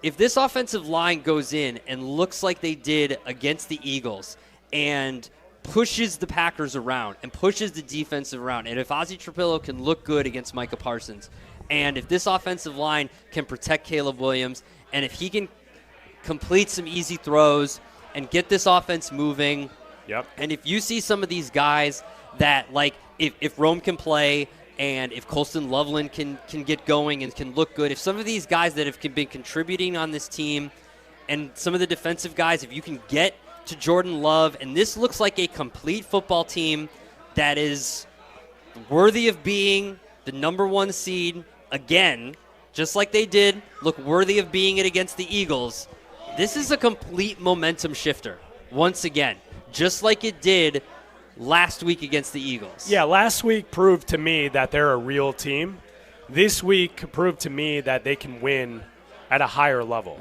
if this offensive line goes in and looks like they did against the Eagles and pushes the Packers around and pushes the defense around, and if Ozzie Trapillo can look good against Micah Parsons, and if this offensive line can protect Caleb Williams, and if he can complete some easy throws and get this offense moving, and if you see some of these guys that, like, if Rome can play, and if Colston Loveland can get going and can look good, if some of these guys that have been contributing on this team and some of the defensive guys, if you can get to Jordan Love, and this looks like a complete football team that is worthy of being the number 1 seed again, just like they did look worthy of being it against the Eagles, this is a complete momentum shifter once again, just like it did last week against the Eagles. Yeah, last week proved to me that they're a real team. This week proved to me that they can win at a higher level.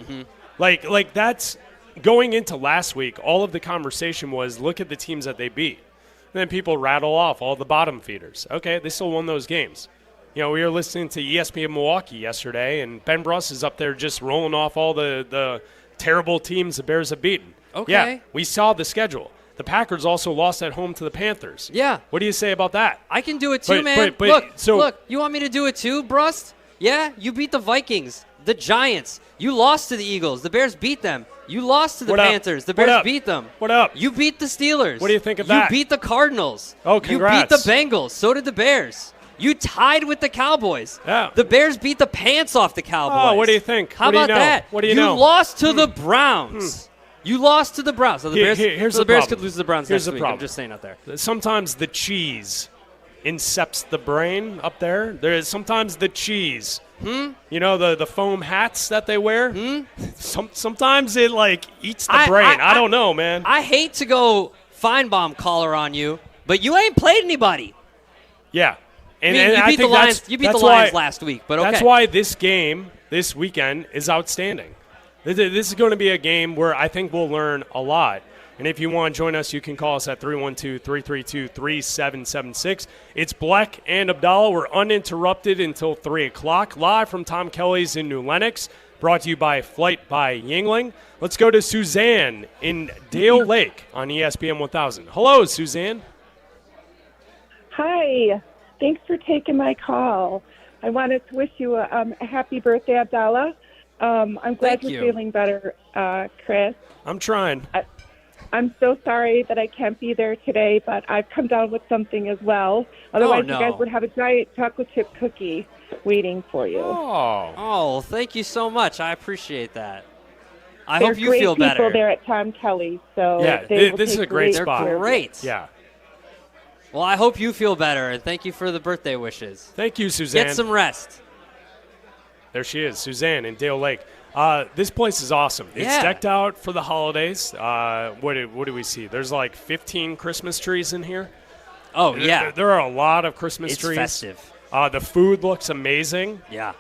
Like that's going into last week, all of the conversation was look at the teams that they beat. And then people rattle off all the bottom feeders. Okay, they still won those games. We were listening to ESPN Milwaukee yesterday, and Ben Bruss is up there just rolling off all the terrible teams the Bears have beaten. Okay. Yeah, we saw the schedule. the Packers also lost at home to the Panthers. Yeah. What do you say about that? I can do it too, man. Look, you want me to do it too, Brust? Yeah, you beat the Vikings, the Giants. You lost to the Eagles. The Bears beat them. You lost to the Panthers. The Bears beat them. What up? You beat the Steelers. What do you think of that? You beat the Cardinals. Oh, congrats. You beat the Bengals. So did the Bears. You tied with the Cowboys. Yeah. The Bears beat the pants off the Cowboys. Oh, what do you think? How What do you about know? that? What do you know? You lost to the Browns. You lost to the Browns. So the Bears, here's so the the Bears problem. could lose to the Browns Here's next the week. problem. I'm just saying out there. Sometimes the cheese incepts the brain up there. Sometimes the cheese. You know, the foam hats that they wear? Sometimes it, eats the brain. I don't know, man. I hate to go Feinbaum collar on you, but you ain't played anybody. Yeah. And you beat the Lions. You beat the Lions last week, but okay. That's why this game this weekend is outstanding. This is going to be a game where I think we'll learn a lot. And if you want to join us, you can call us at 312-332-3776. It's Bleck and Abdalla. We're uninterrupted until 3 o'clock, live from Tom Kelly's in New Lenox, brought to you by Flight by Yuengling. Let's go to Suzanne in Dale Lake on ESPN 1000. Hello, Suzanne. Hi. Thanks for taking my call. I wanted to wish you a happy birthday, Abdalla. I'm glad you're feeling better, Chris. I'm trying. I'm so sorry that I can't be there today, but I've come down with something as well. Otherwise, you guys would have a giant chocolate chip cookie waiting for you. Oh, thank you so much. I appreciate that. I hope you feel better. There's great people better. there at Tom Kelly, so Yeah, this is a great spot. They're great. Yeah. Well, I hope you feel better, and thank you for the birthday wishes. Thank you, Suzanne. Get some rest. There she is, Suzanne in Dale Lake. This place is awesome. It's decked out for the holidays. What do we see? There's 15 Christmas trees in here. Oh, yeah. There are a lot of Christmas trees. It's festive. The food looks amazing. Yeah.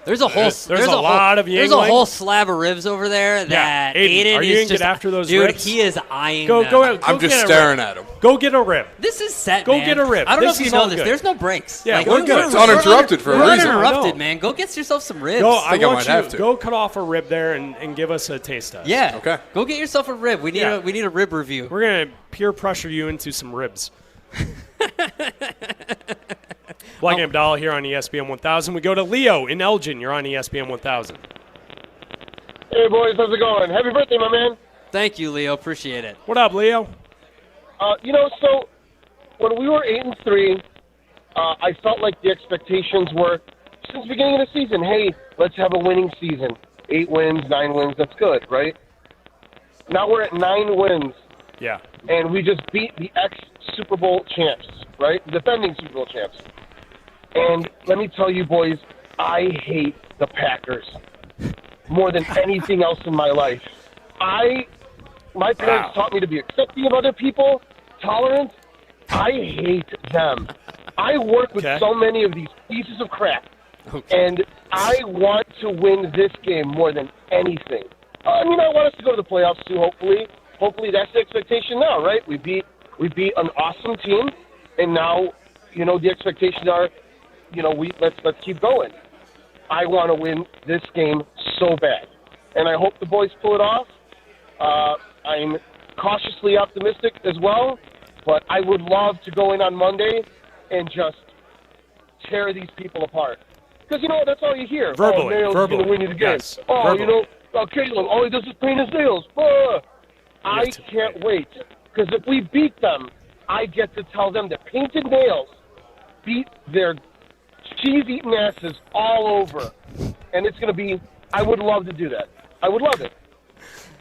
There's a whole there's a lot of Yuengling. There's a whole slab of ribs over there that Aiden are you is gonna just get after those dude, ribs? he is eyeing Go them. I'm just staring at them. Go get a rib. This is set, Go man. get a rib. I don't know if you is know all this. good. There's no breaks. Yeah, we're good. It's uninterrupted for a reason. We're uninterrupted, man. Go get yourself some ribs. I want you to go cut off a rib there and give us a taste test. Yeah. Okay. Go get yourself a rib. We need a rib review. We're gonna peer pressure you into some ribs. Bleck Abdalla here on ESPN 1000. We go to Leo in Elgin. You're on ESPN 1000. Hey, boys. How's it going? Happy birthday, my man. Thank you, Leo. Appreciate it. What up, Leo? So when we were 8-3, I felt like the expectations were, since the beginning of the season, hey, let's have a winning season. 8 wins, 9 wins, that's good, right? Now we're at 9 wins. Yeah. And we just beat the ex-Super Bowl champs, right? The defending Super Bowl champs. And let me tell you, boys, I hate the Packers more than anything else in my life. My parents taught me to be accepting of other people, tolerant. I hate them. I work with so many of these pieces of crap, and I want to win this game more than anything. I want us to go to the playoffs too, hopefully. Hopefully that's the expectation now, right? We beat an awesome team, and now, the expectations are, let's keep going. I want to win this game so bad, and I hope the boys pull it off. I'm cautiously optimistic as well, but I would love to go in on Monday and just tear these people apart. Because, that's all you hear. Verbally. Nails is going to win you the game. Yes. Caleb, all he does is paint his nails. I can't wait. Because if we beat them, I get to tell them that painted nails beat their cheese-eating asses all over. And it's going to be, I would love to do that. I would love it.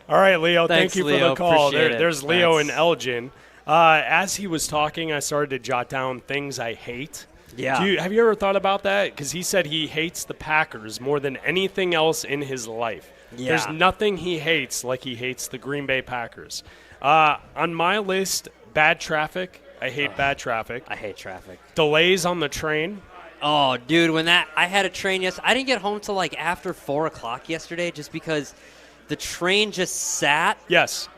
All right, Leo, Thanks, thank you Leo. for the call. Appreciate it. There's Leo in Elgin. As he was talking, I started to jot down things I hate. Yeah. Have you ever thought about that? Because he said he hates the Packers more than anything else in his life. Yeah. There's nothing he hates like he hates the Green Bay Packers. On my list, bad traffic. I hate bad traffic. I hate traffic. Delays on the train. Oh, dude, I had a train yesterday. I didn't get home till after 4 o'clock yesterday just because the train just sat. Yes.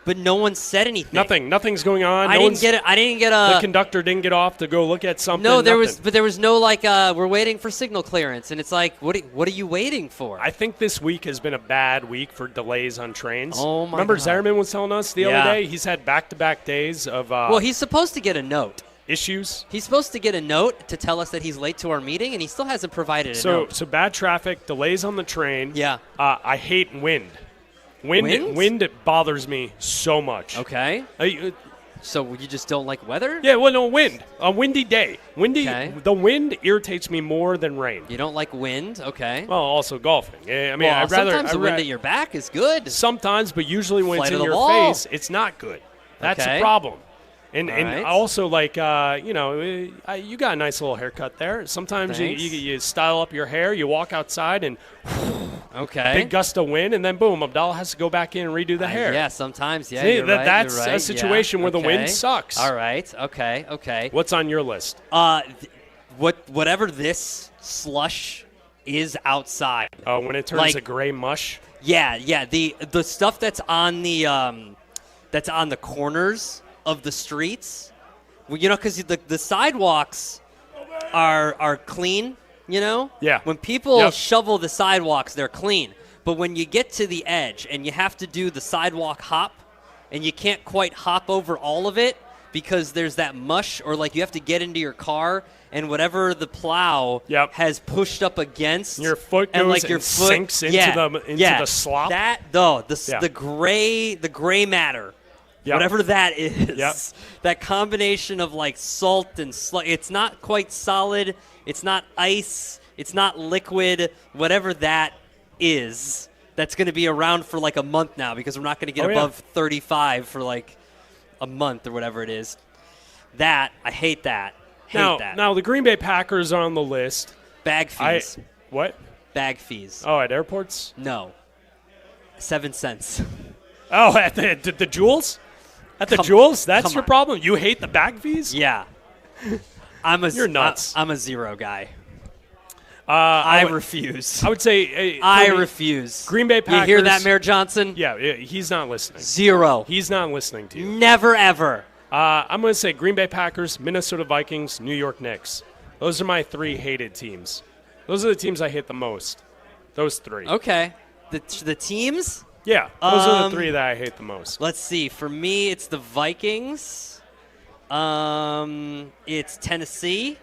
But no one said anything. Nothing's going on. I didn't get a. The conductor didn't get off to go look at something. No, there was no like. We're waiting for signal clearance, and it's like, what are you waiting for? I think this week has been a bad week for delays on trains. Oh my Remember God. Zerman was telling us the other day he's had back-to-back days of. Well, he's supposed to get a note. Issues. He's supposed to get a note to tell us that he's late to our meeting, and he still hasn't provided a note. So bad traffic, delays on the train. Yeah. I hate wind. Wind bothers me so much. Okay. So you just don't like weather? Yeah, well, no, wind. A windy day. The wind irritates me more than rain. You don't like wind? Okay. Well, also golfing. I mean, I'd rather. Sometimes the wind at your back is good. Sometimes, but usually when Flight it's of in the your wall. face, it's not good. That's Okay. a problem. And right. also, like, you got a nice little haircut there. Sometimes you style up your hair, you walk outside, and big gust of wind, and then boom, Abdalla has to go back in and redo the hair. Yeah, sometimes. Yeah, See, you're right, that's you're right. a situation where the wind sucks. All right. Okay. What's on your list? Whatever this slush is outside. Oh, when it turns a gray mush. Yeah. The stuff that's on the corners of the streets, well, because the sidewalks are clean, Yeah. When people shovel the sidewalks, they're clean. But when you get to the edge and you have to do the sidewalk hop, and you can't quite hop over all of it because there's that mush, or like you have to get into your car and whatever the plow has pushed up against, your foot goes and like your and foot sinks into the slop. The gray matter. Yep. Whatever that is, that combination of like salt and it's not quite solid, it's not ice, it's not liquid, whatever that is, that's going to be around for like a month now because we're not going to get above 35 for like a month or whatever it is. I hate that. Now the Green Bay Packers are on the list. Bag fees. What? Bag fees. Oh, at airports? No. 7 cents. Oh, at the Jewels? At the Jewels? That's your problem? You hate the bag fees? Yeah. You're nuts. I'm a zero guy. I refuse. I would say I refuse. Green Bay Packers. You hear that, Mayor Johnson? Yeah, he's not listening. Zero. He's not listening to you. Never, ever. I'm going to say Green Bay Packers, Minnesota Vikings, New York Knicks. Those are my 3 hated teams. Those are the teams I hate the most. Those 3. Okay. The teams? Yeah, those are the 3 that I hate the most. Let's see. For me, it's the Vikings. It's Tennessee.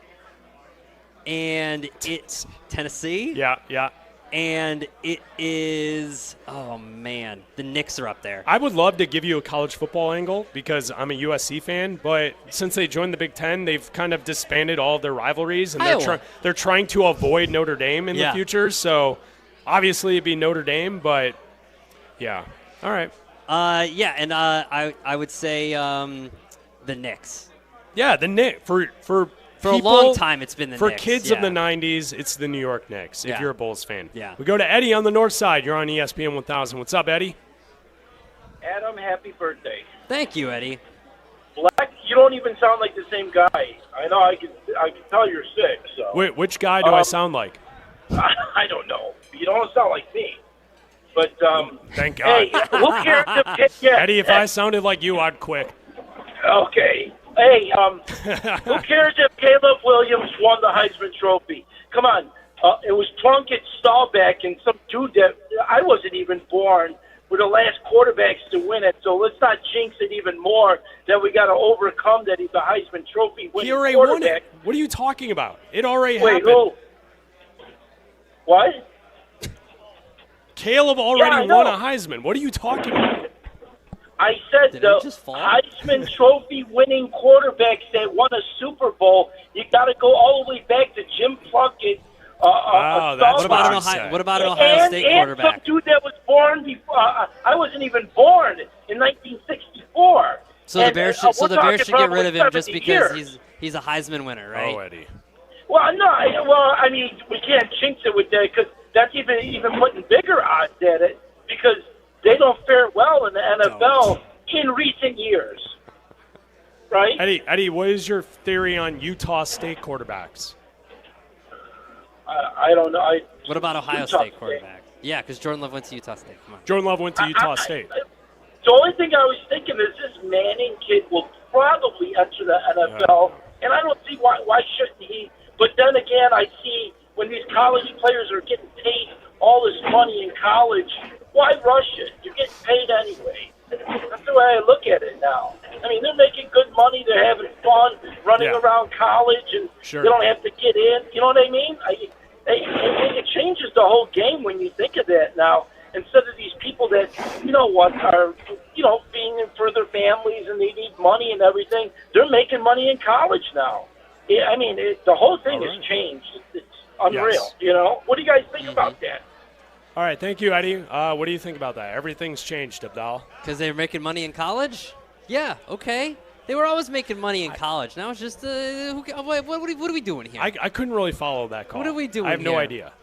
And it's Tennessee. Yeah. And it is, the Knicks are up there. I would love to give you a college football angle because I'm a USC fan, but since they joined the Big Ten, they've kind of disbanded all of their rivalries, and they're trying to avoid Notre Dame in the future. So obviously it'd be Notre Dame, but yeah. All right. And I would say the Knicks. Yeah, the Knicks. For a long time, it's been the Knicks. Knicks. For kids of the 90s, it's the New York Knicks, if you're a Bulls fan. Yeah. We go to Eddie on the north side. You're on ESPN 1000. What's up, Eddie? Adam, happy birthday. Thank you, Eddie. Black, you don't even sound like the same guy. I know, I can tell you're sick. So. Wait, which guy do I sound like? I don't know. You don't sound like me. But, thank God. Hey, who cares if Eddie, if I sounded like you, I'd quit. Okay. Hey, who cares if Caleb Williams won the Heisman Trophy? Come on. It was Plunkett, Staubach, and some dude that I wasn't even born were the last quarterbacks to win it. So let's not jinx it even more that we got to overcome that he's a Heisman Trophy winning He already quarterback. won it. What are you talking about? It already Wait, happened. who? What? Caleb already won a Heisman. What are you talking about? I said the Heisman Trophy winning quarterbacks that won a Super Bowl, you got to go all the way back to Jim Plunkett. That's what about an Ohio State quarterback? And some dude that was born before, I wasn't even born in 1964. So the Bears should get rid of him just because he's a Heisman winner, right? Oh, Eddie. Well, no. I mean, we can't jinx it with that because that's even putting bigger odds at it because they don't fare well in the NFL in recent years, right? Eddie, what is your theory on Utah State quarterbacks? I don't know. What about Ohio State quarterback? Yeah, because Jordan Love went to Utah State. Come on. Jordan Love went to Utah State. The only thing I was thinking is this Manning kid will probably enter the NFL, and I don't see why shouldn't he. But then again, I see when these college players are getting paid all this money in college, why rush it? You're getting paid anyway. That's the way I look at it now. I mean, they're making good money. They're having fun running around college, and they don't have to get in. You know what I mean? It changes the whole game when you think of that now. Instead of these people that, are, being for their families and they need money and everything, they're making money in college now. I mean, the whole thing has changed. It's unreal, What do you guys think about that? All right, thank you, Eddie. What do you think about that? Everything's changed, Abdalla. Because they were making money in college? Yeah, okay. They were always making money in college. Now it's just, what are we doing here? I couldn't really follow that call. What are we doing I have no here? idea.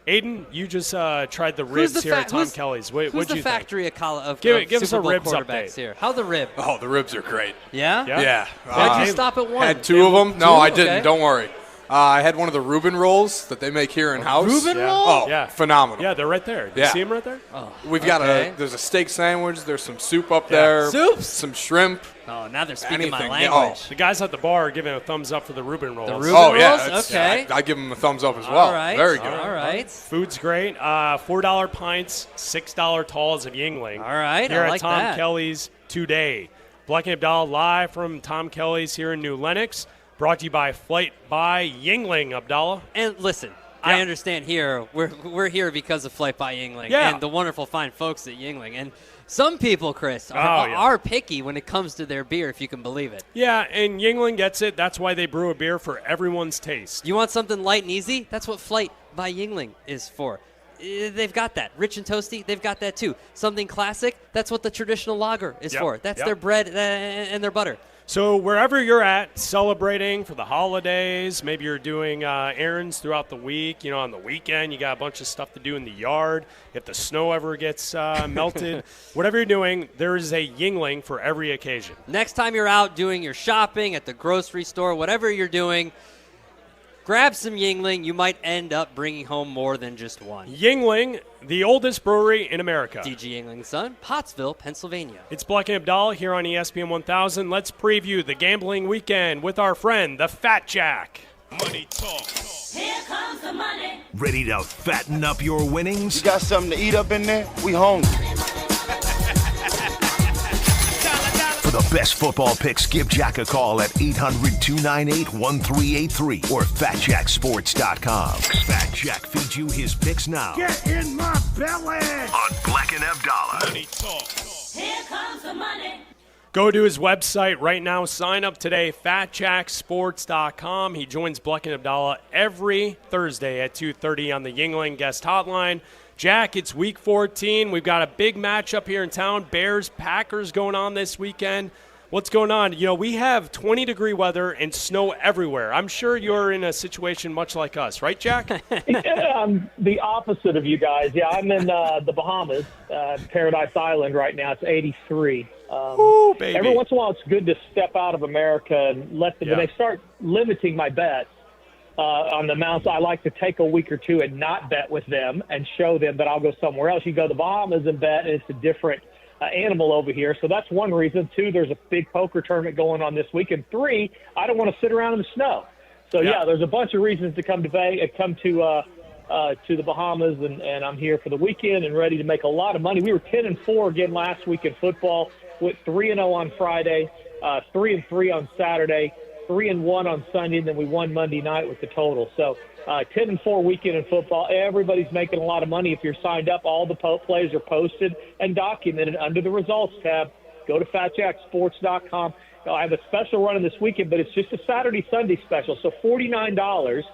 Aiden, you just tried the ribs here at Tom Kelly's. What'd who's the you factory think? of Give us Super a Bowl ribs quarterbacks update here? How the rib? Oh, the ribs are great. Yeah? Yeah. Why'd you stop at one? Had two of them. No, I didn't. Okay. Don't worry. I had one of the Reuben rolls that they make here in house. Reuben roll? Oh, yeah. Phenomenal. Yeah, they're right there. Do you see them right there? Oh, We've got there's a steak sandwich. There's some soup up there. Soups? Some shrimp. Oh, now they're speaking my Anything. language. The guys at the bar are giving a thumbs up for the Reuben rolls. The Reuben rolls? Okay. I give them a thumbs up as well. All right. Very good. All right. Food's great. $4 pints, $6 talls of Yuengling. All right, Here I at like Tom that. Kelly's today. Bleck Abdalla live from Tom Kelly's here in New Lenox. Brought to you by Flight by Yuengling, Abdalla. And listen, I understand here, we're here because of Flight by Yuengling and the wonderful fine folks at Yuengling. And some people, Chris, are picky when it comes to their beer, if you can believe it. Yeah, and Yuengling gets it. That's why they brew a beer for everyone's taste. You want something light and easy? That's what Flight by Yuengling is for. They've got that. Rich and toasty, they've got that too. Something classic, that's what the traditional lager is for. That's their bread and their butter. So wherever you're at, celebrating for the holidays, maybe you're doing errands throughout the week. On the weekend, you got a bunch of stuff to do in the yard. If the snow ever gets melted, whatever you're doing, there is a Yuengling for every occasion. Next time you're out doing your shopping at the grocery store, whatever you're doing, grab some Yuengling. You might end up bringing home more than just one. Yuengling, the oldest brewery in America. D.G. Yuengling's son, Pottsville, Pennsylvania. It's Bleck Abdalla here on ESPN 1000. Let's preview the gambling weekend with our friend, the Fat Jack. Money talk. Here comes the money. Ready to fatten up your winnings? You got something to eat up in there? We hungry. For the best football picks, give Jack a call at 800-298-1383 or FatJackSports.com. Fat Jack feeds you his picks now. Get in my belly. On Bleck and Abdalla. Money talk. Here comes the money. Go to his website right now. Sign up today, FatJackSports.com. He joins Bleck and Abdalla every Thursday at 2:30 on the Yuengling guest hotline. Jack, it's Week 14. We've got a big matchup here in town. Bears-Packers going on this weekend. What's going on? We have 20-degree weather and snow everywhere. I'm sure you're in a situation much like us, right, Jack? I'm the opposite of you guys. Yeah, I'm in the Bahamas, Paradise Island right now. It's 83. Ooh, baby. Every once in a while, it's good to step out of America and let them. When they start limiting my bets on the amounts, I like to take a week or two and not bet with them and show them that I'll go somewhere else. You go to the Bahamas and bet, and it's a different animal over here. So that's one reason. Two, there's a big poker tournament going on this week. And three, I don't want to sit around in the snow. So there's a bunch of reasons to come to the Bahamas, and I'm here for the weekend and ready to make a lot of money. We were 10-4 again last week in football. Went 3-0 on Friday, 3-3 on Saturday, 3-1 on Sunday, and then we won Monday night with the total. So 10-4 weekend in football. Everybody's making a lot of money. If you're signed up, all the plays are posted and documented under the results tab. Go to FatJackSports.com. I have a special running this weekend, but it's just a Saturday-Sunday special. So $49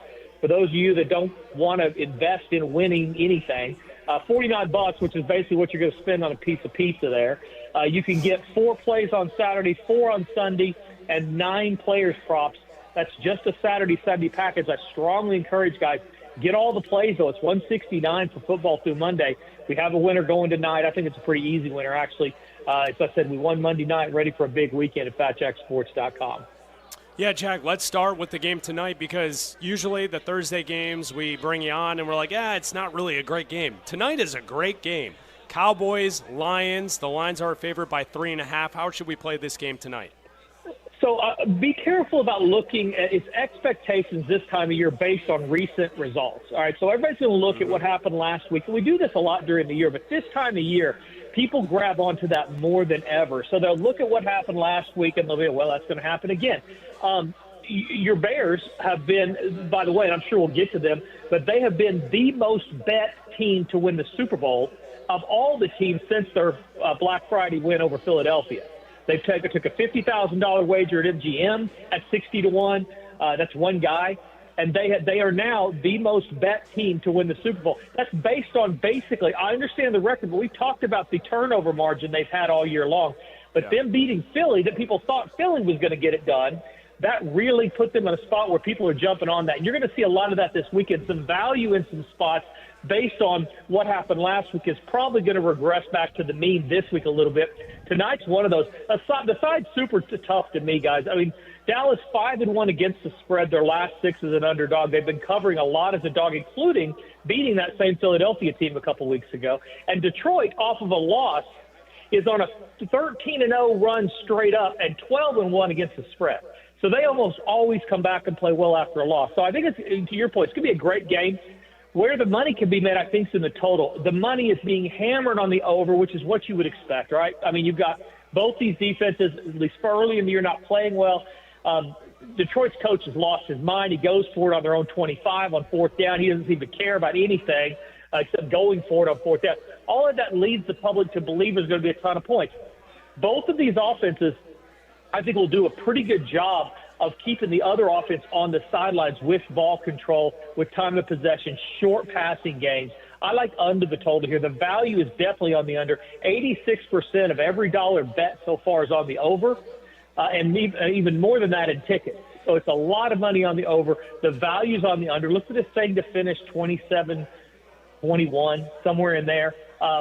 for those of you that don't want to invest in winning anything. $49, which is basically what you're going to spend on a piece of pizza there. You can get 4 plays on Saturday, 4 on Sunday, and 9 players props. That's just a Saturday-Sunday package. I strongly encourage guys, get all the plays, though. It's $169 for football through Monday. We have a winner going tonight. I think it's a pretty easy winner, actually. As I said, we won Monday night, ready for a big weekend at FatJackSports.com. Yeah, Jack, let's start with the game tonight because usually the Thursday games we bring you on and we're like, it's not really a great game. Tonight is a great game. Cowboys, Lions. The Lions are favored by 3.5. How should we play this game tonight? So be careful about looking at its expectations this time of year based on recent results. All right, so everybody's going to look at what happened last week. And we do this a lot during the year, but this time of year, people grab onto that more than ever. So they'll look at what happened last week and they'll be, well, that's going to happen again. Your Bears have been, by the way, and I'm sure we'll get to them, but they have been the most bet team to win the Super Bowl of all the teams since their Black Friday win over Philadelphia. They took a $50,000 wager at MGM at 60-1. That's one guy. And they are now the most bet team to win the Super Bowl. That's based on basically, I understand the record, but we talked about the turnover margin they've had all year long. But them beating Philly, that people thought Philly was going to get it done, that really put them in a spot where people are jumping on that. And you're going to see a lot of that this weekend, some value in some spots based on what happened last week is probably going to regress back to the mean this week a little bit. Tonight's one of those. The side's super tough to me, guys. I mean, Dallas 5-1 against the spread. Their last 6 as an underdog. They've been covering a lot as a dog, including beating that same Philadelphia team a couple weeks ago. And Detroit, off of a loss, is on a 13-0 run straight up and 12-1 against the spread. So they almost always come back and play well after a loss. So I think it's, to your point, it's going to be a great game. Where the money can be made, I think, is in the total. The money is being hammered on the over, which is what you would expect, right? I mean, you've got both these defenses, at least early in the year, not playing well. Detroit's coach has lost his mind. He goes for it on their own 25 on 4th down. He doesn't seem to care about anything except going for it on 4th down. All of that leads the public to believe there's going to be a ton of points. Both of these offenses, I think, will do a pretty good job of keeping the other offense on the sidelines with ball control, with time of possession, short passing games. I like under the total here. The value is definitely on the under. 86% of every dollar bet so far is on the over, and even more than that in tickets. So it's a lot of money on the over. The value's on the under. Look for this thing to finish 27-21, somewhere in there,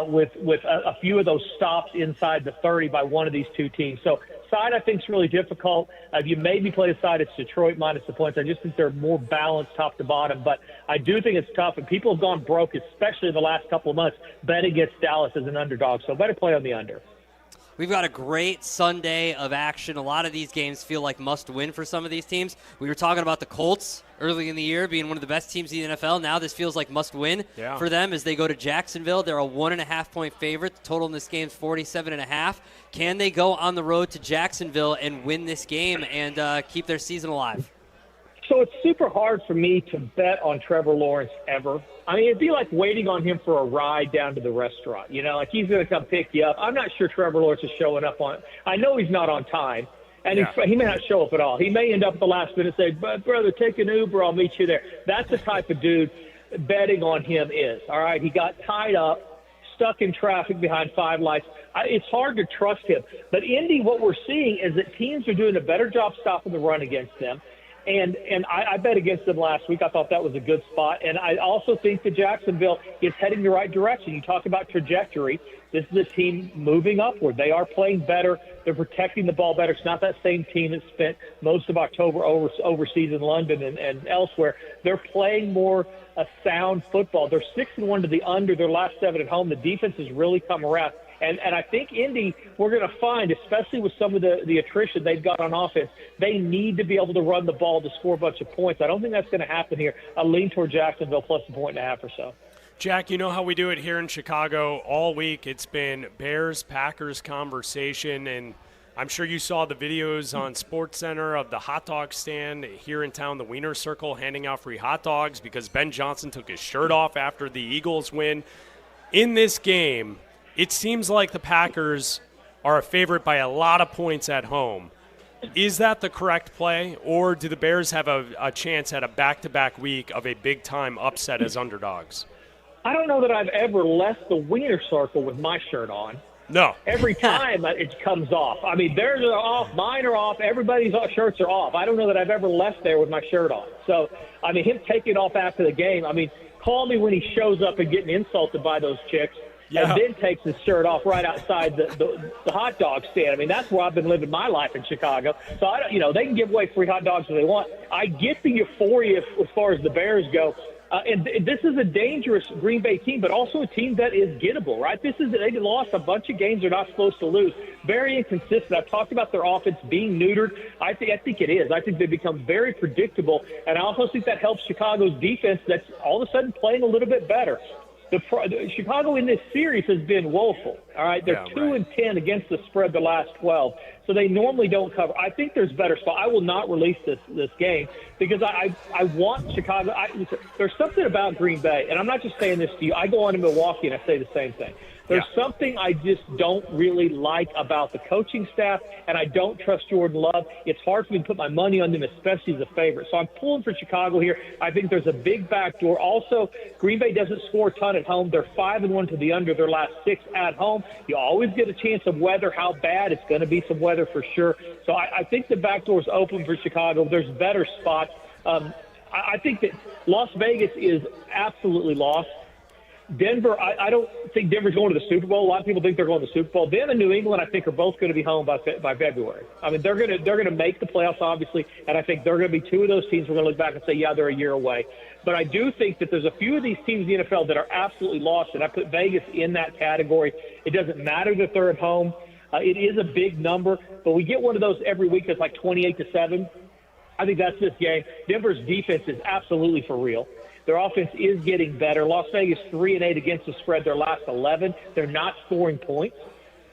with a few of those stops inside the 30 by one of these two teams. So side I think is really difficult. If you maybe play a side, it's Detroit minus the points. I just think they're more balanced top to bottom. But I do think it's tough, and people have gone broke, especially in the last couple of months, betting against Dallas as an underdog. So better play on the under. We've got a great Sunday of action. A lot of these games feel like must-win for some of these teams. We were talking about the Colts early in the year being one of the best teams in the NFL. Now this feels like must-win for them as they go to Jacksonville. They're a 1.5-point favorite. The total in this game is 47.5. Can they go on the road to Jacksonville and win this game and keep their season alive? So it's super hard for me to bet on Trevor Lawrence ever. I mean, it'd be like waiting on him for a ride down to the restaurant. You know, like he's going to come pick you up. I'm not sure Trevor Lawrence is showing up on – I know he's not on time, and he may not show up at all. He may end up at the last minute and say, brother, take an Uber, I'll meet you there. That's the type of dude betting on him is, all right? He got tied up, stuck in traffic behind 5 lights. It's hard to trust him. But Indy, what we're seeing is that teams are doing a better job stopping the run against them. And I bet against them last week. I thought that was a good spot. And I also think that Jacksonville is heading the right direction. You talk about trajectory. This is a team moving upward. They are playing better. They're protecting the ball better. It's not that same team that spent most of October overseas in London and elsewhere. They're playing more sound football. They're 6-1 to the under their last 7 at home. The defense has really come around. And I think Indy, we're going to find, especially with some of the attrition they've got on offense, they need to be able to run the ball to score a bunch of points. I don't think that's going to happen here. I lean toward Jacksonville plus 1.5 or so. Jack, you know how we do it here in Chicago all week. It's been Bears-Packers conversation, and I'm sure you saw the videos on SportsCenter of the hot dog stand here in town, the Wiener Circle, handing out free hot dogs because Ben Johnson took his shirt off after the Eagles win. In this game, it seems like the Packers are a favorite by a lot of points at home. Is that the correct play, or do the Bears have a chance at a back-to-back week of a big-time upset as underdogs? I don't know that I've ever left the Wiener Circle with my shirt on. No. Every time it comes off. I mean, theirs are off, mine are off, everybody's shirts are off. I don't know that I've ever left there with my shirt on. So, I mean, him taking it off after the game, I mean, call me when he shows up and getting insulted by those chicks. And then takes his shirt off right outside the hot dog stand. I mean, that's where I've been living my life in Chicago. So, they can give away free hot dogs if they want. I get the euphoria as far as the Bears go And this is a dangerous Green Bay team, but also a team that is gettable, right? They lost a bunch of games they're not supposed to lose. Very inconsistent. I've talked about their offense being neutered. I think it is. I think they become very predictable, and I also think that helps Chicago's defense that's all of a sudden playing a little bit better. Chicago in this series has been woeful. All right, they're 2-10 against the spread the last 12, so they normally don't cover. I think there's better spot. I will not release this game because I want Chicago. There's something about Green Bay, and I'm not just saying this to you. I go on to Milwaukee and I say the same thing. There's something I just don't really like about the coaching staff, and I don't trust Jordan Love. It's hard for me to put my money on them, especially as a favorite. So I'm pulling for Chicago here. I think there's a big backdoor. Also, Green Bay doesn't score a ton at home. They're 5-1 to the under their last 6 at home. You always get a chance of weather, how bad. It's going to be some weather for sure. So I think the backdoor is open for Chicago. There's better spots. I think that Las Vegas is absolutely lost. Denver, I don't think Denver's going to the Super Bowl. A lot of people think they're going to the Super Bowl. Them and New England, I think, are both going to be home by February. I mean, they're going to make the playoffs, obviously, and I think they're going to be two of those teams we're going to look back and say, yeah, they're a year away. But I do think that there's a few of these teams in the NFL that are absolutely lost, and I put Vegas in that category. It doesn't matter that they're at home. It is a big number, but we get one of those every week that's like 28-7. I think that's this game. Denver's defense is absolutely for real. Their offense is getting better. Las Vegas 3-8 against the spread their last 11. They're not scoring points.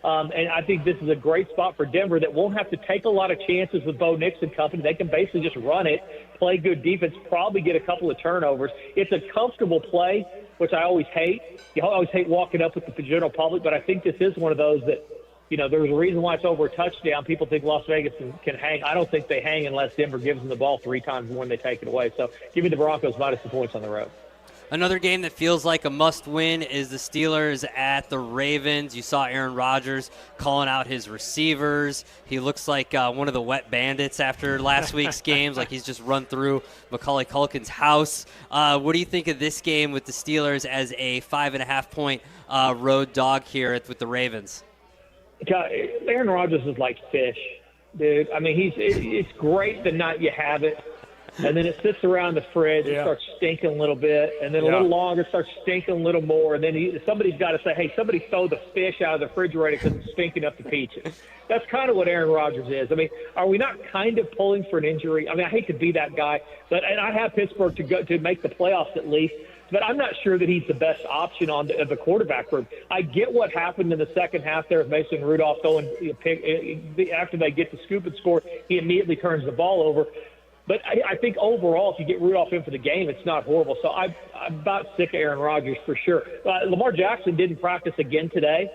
And I think this is a great spot for Denver that won't have to take a lot of chances with Bo Nix and company. They can basically just run it, play good defense, probably get a couple of turnovers. It's a comfortable play, which I always hate. You always hate walking up with the general public, but I think this is one of those that, you know, there's a reason why it's over a touchdown. People think Las Vegas can hang. I don't think they hang unless Denver gives them the ball 3 times when they take it away. So give me the Broncos minus the points on the road. Another game that feels like a must-win is the Steelers at the Ravens. You saw Aaron Rodgers calling out his receivers. He looks like one of the wet bandits after last week's games, like he's just run through Macaulay Culkin's house. What do you think of this game with the Steelers as a 5.5-point road dog here with the Ravens? God, Aaron Rodgers is like fish, dude. I mean, it's great the night you have it, and then it sits around the fridge and starts stinking a little bit, and then a little longer it starts stinking a little more, and then somebody's got to say, hey, somebody throw the fish out of the refrigerator because it's stinking up the peaches. That's kind of what Aaron Rodgers is. I mean, are we not kind of pulling for an injury? I mean, I hate to be that guy, and I have Pittsburgh to make the playoffs at least. But I'm not sure that he's the best option on the quarterback room. I get what happened in the second half there with Mason Rudolph going after they get the scoop and score, he immediately turns the ball over. But I think overall, if you get Rudolph in for the game, it's not horrible. So I'm about sick of Aaron Rodgers for sure. Lamar Jackson didn't practice again today.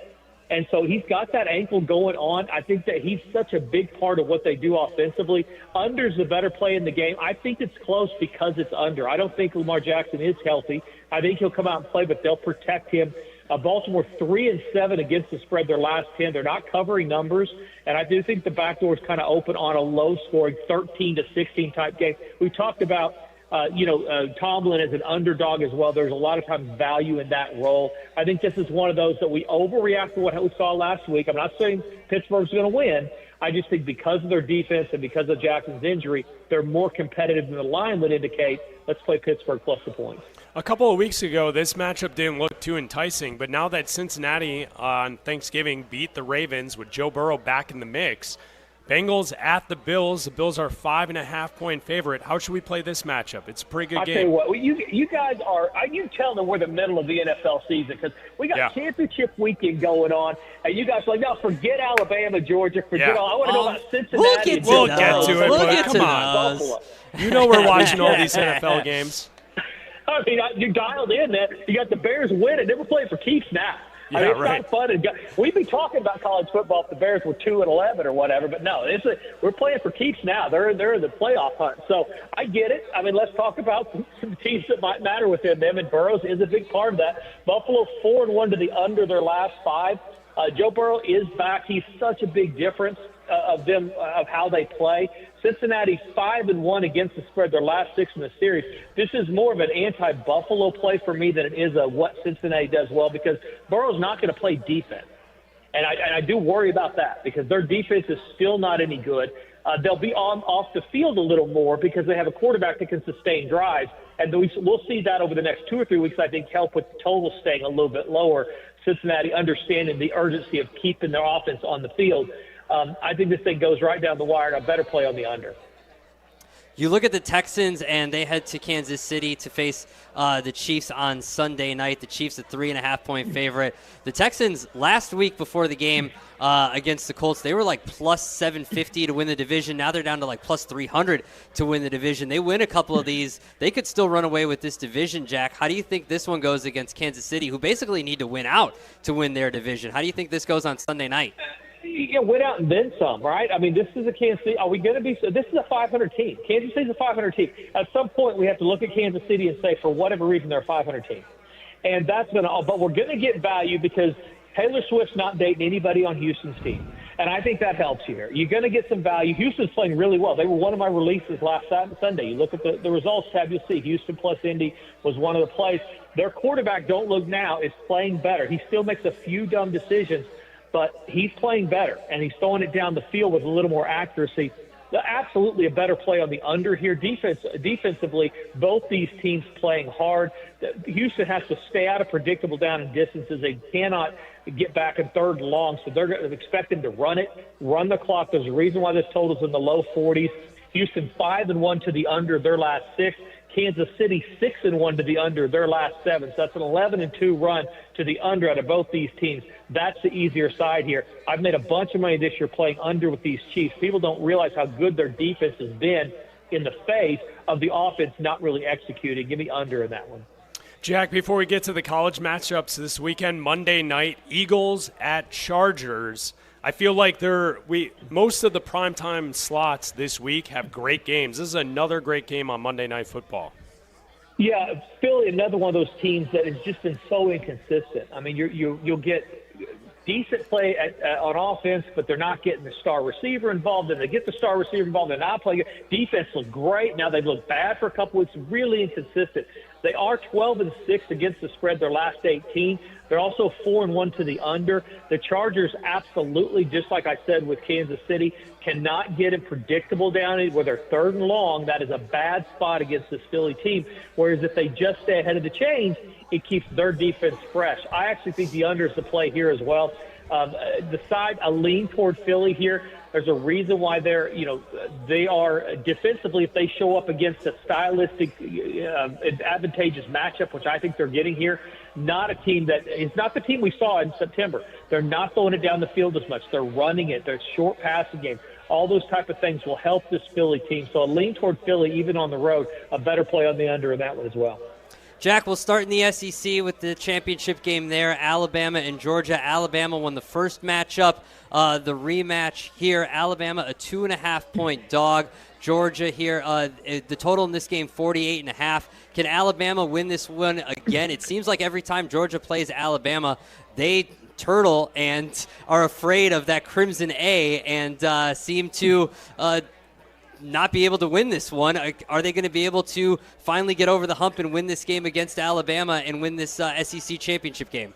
And so he's got that ankle going on. I think that he's such a big part of what they do offensively. Under's the better play in the game. I think it's close because it's under. I don't think Lamar Jackson is healthy. I think he'll come out and play, but they'll protect him. Baltimore 3-7 against the spread their last 10. They're not covering numbers, and I do think the back door is kind of open on a low-scoring 13-16 type game. We talked about Tomlin as an underdog as well. There's a lot of times value in that role. I think this is one of those that we overreact to what we saw last week. I'm not saying Pittsburgh's going to win. I just think because of their defense and because of Jackson's injury, they're more competitive than the line would indicate. Let's play Pittsburgh plus the points. A couple of weeks ago, this matchup didn't look too enticing, but now that Cincinnati on Thanksgiving beat the Ravens with Joe Burrow back in the mix, Bengals at the Bills. The Bills are 5.5-point favorite. How should we play this matchup? It's a pretty good game. I'll tell you what, you guys are – you tell them we're the middle of the NFL season because we got championship weekend going on, and you guys are like, no, forget Alabama, Georgia, forget all – I want to know about Cincinnati. We'll get to it, but come on. You know we're watching all these NFL games. I mean, you dialed in there. You got the Bears winning. They were playing for keeps now. Yeah, I mean, it's not fun. We'd be talking about college football if the Bears were 2-11 or whatever, but no, we're playing for keeps now. They're in the playoff hunt. So I get it. I mean, let's talk about some teams that might matter within them, and Burrows is a big part of that. Buffalo 4-1 to the under their last 5. Joe Burrow is back. He's such a big difference of how they play. Cincinnati 5-1 against the spread, their last 6 in the series. This is more of an anti-Buffalo play for me than it is what Cincinnati does well because Burrow's not going to play defense. And I do worry about that because their defense is still not any good. They'll be off the field a little more because they have a quarterback that can sustain drives, And we'll see that over the next 2 or 3 weeks, I think, help with the total staying a little bit lower. Cincinnati understanding the urgency of keeping their offense on the field. I think this thing goes right down the wire, and I better play on the under. You look at the Texans, and they head to Kansas City to face the Chiefs on Sunday night. The Chiefs a 3.5-point favorite. The Texans last week before the game against the Colts, they were like plus 750 to win the division. Now they're down to like plus 300 to win the division. They win a couple of these, they could still run away with this division, Jack. How do you think this one goes against Kansas City, who basically need to win out to win their division? How do you think this goes on Sunday night? Win out and then some, right? I mean, this is a Kansas City. Are we going to be? This is a 500 team. Kansas City's a 500 team. At some point, we have to look at Kansas City and say, for whatever reason, they're a 500 team, and that's going to. But we're going to get value because Taylor Swift's not dating anybody on Houston's team, and I think that helps here. You're going to get some value. Houston's playing really well. They were one of my releases last Sunday. You look at the results tab, you'll see Houston plus Indy was one of the plays. Their quarterback, don't look now, is playing better. He still makes a few dumb decisions, but he's playing better, and he's throwing it down the field with a little more accuracy. Absolutely a better play on the under here. Defensively, both these teams playing hard. Houston has to stay out of predictable down and distances. They cannot get back in third and long, so they're going to expect them to run the clock. There's a reason why this total's in the low 40s. Houston 5-1 to the under their last 6. Kansas City 6-1 to the under their last 7. So that's an 11-2 run to the under out of both these teams. That's the easier side here. I've made a bunch of money this year playing under with these Chiefs. People don't realize how good their defense has been in the face of the offense not really executing. Give me under in that one. Jack, before we get to the college matchups this weekend, Monday night, Eagles at Chargers. I feel like most of the primetime slots this week have great games. This is another great game on Monday Night Football. Yeah, Philly, another one of those teams that has just been so inconsistent. I mean, you'll get decent play on offense, but they're not getting the star receiver involved. And they get the star receiver involved, they're not playing. Defense looked great. Now they've looked bad for a couple weeks. Really inconsistent. They are 12-6 against the spread their last 18. They're also 4-1 to the under. The Chargers absolutely, just like I said with Kansas City, cannot get it predictable down where they're 3rd and long. That is a bad spot against this Philly team. Whereas if they just stay ahead of the chains, it keeps their defense fresh. I actually think the under is the play here as well. The side, a lean toward Philly here. There's a reason why they are defensively, if they show up against a stylistic, advantageous matchup, which I think they're getting here, not a team that is not the team we saw in September. They're not throwing it down the field as much. They're running it. They're short passing game. All those type of things will help this Philly team. So a lean toward Philly, even on the road, a better play on the under in that one as well. Jack, we'll start in the SEC with the championship game there, Alabama and Georgia. Alabama won the first matchup. The rematch here, Alabama a 2.5-point dog. Georgia here, the total in this game, 48.5. Can Alabama win this one again? It seems like every time Georgia plays Alabama, they turtle and are afraid of that Crimson A and seem to not be able to win this one. Are they going to be able to finally get over the hump and win this game against Alabama and win this SEC championship game?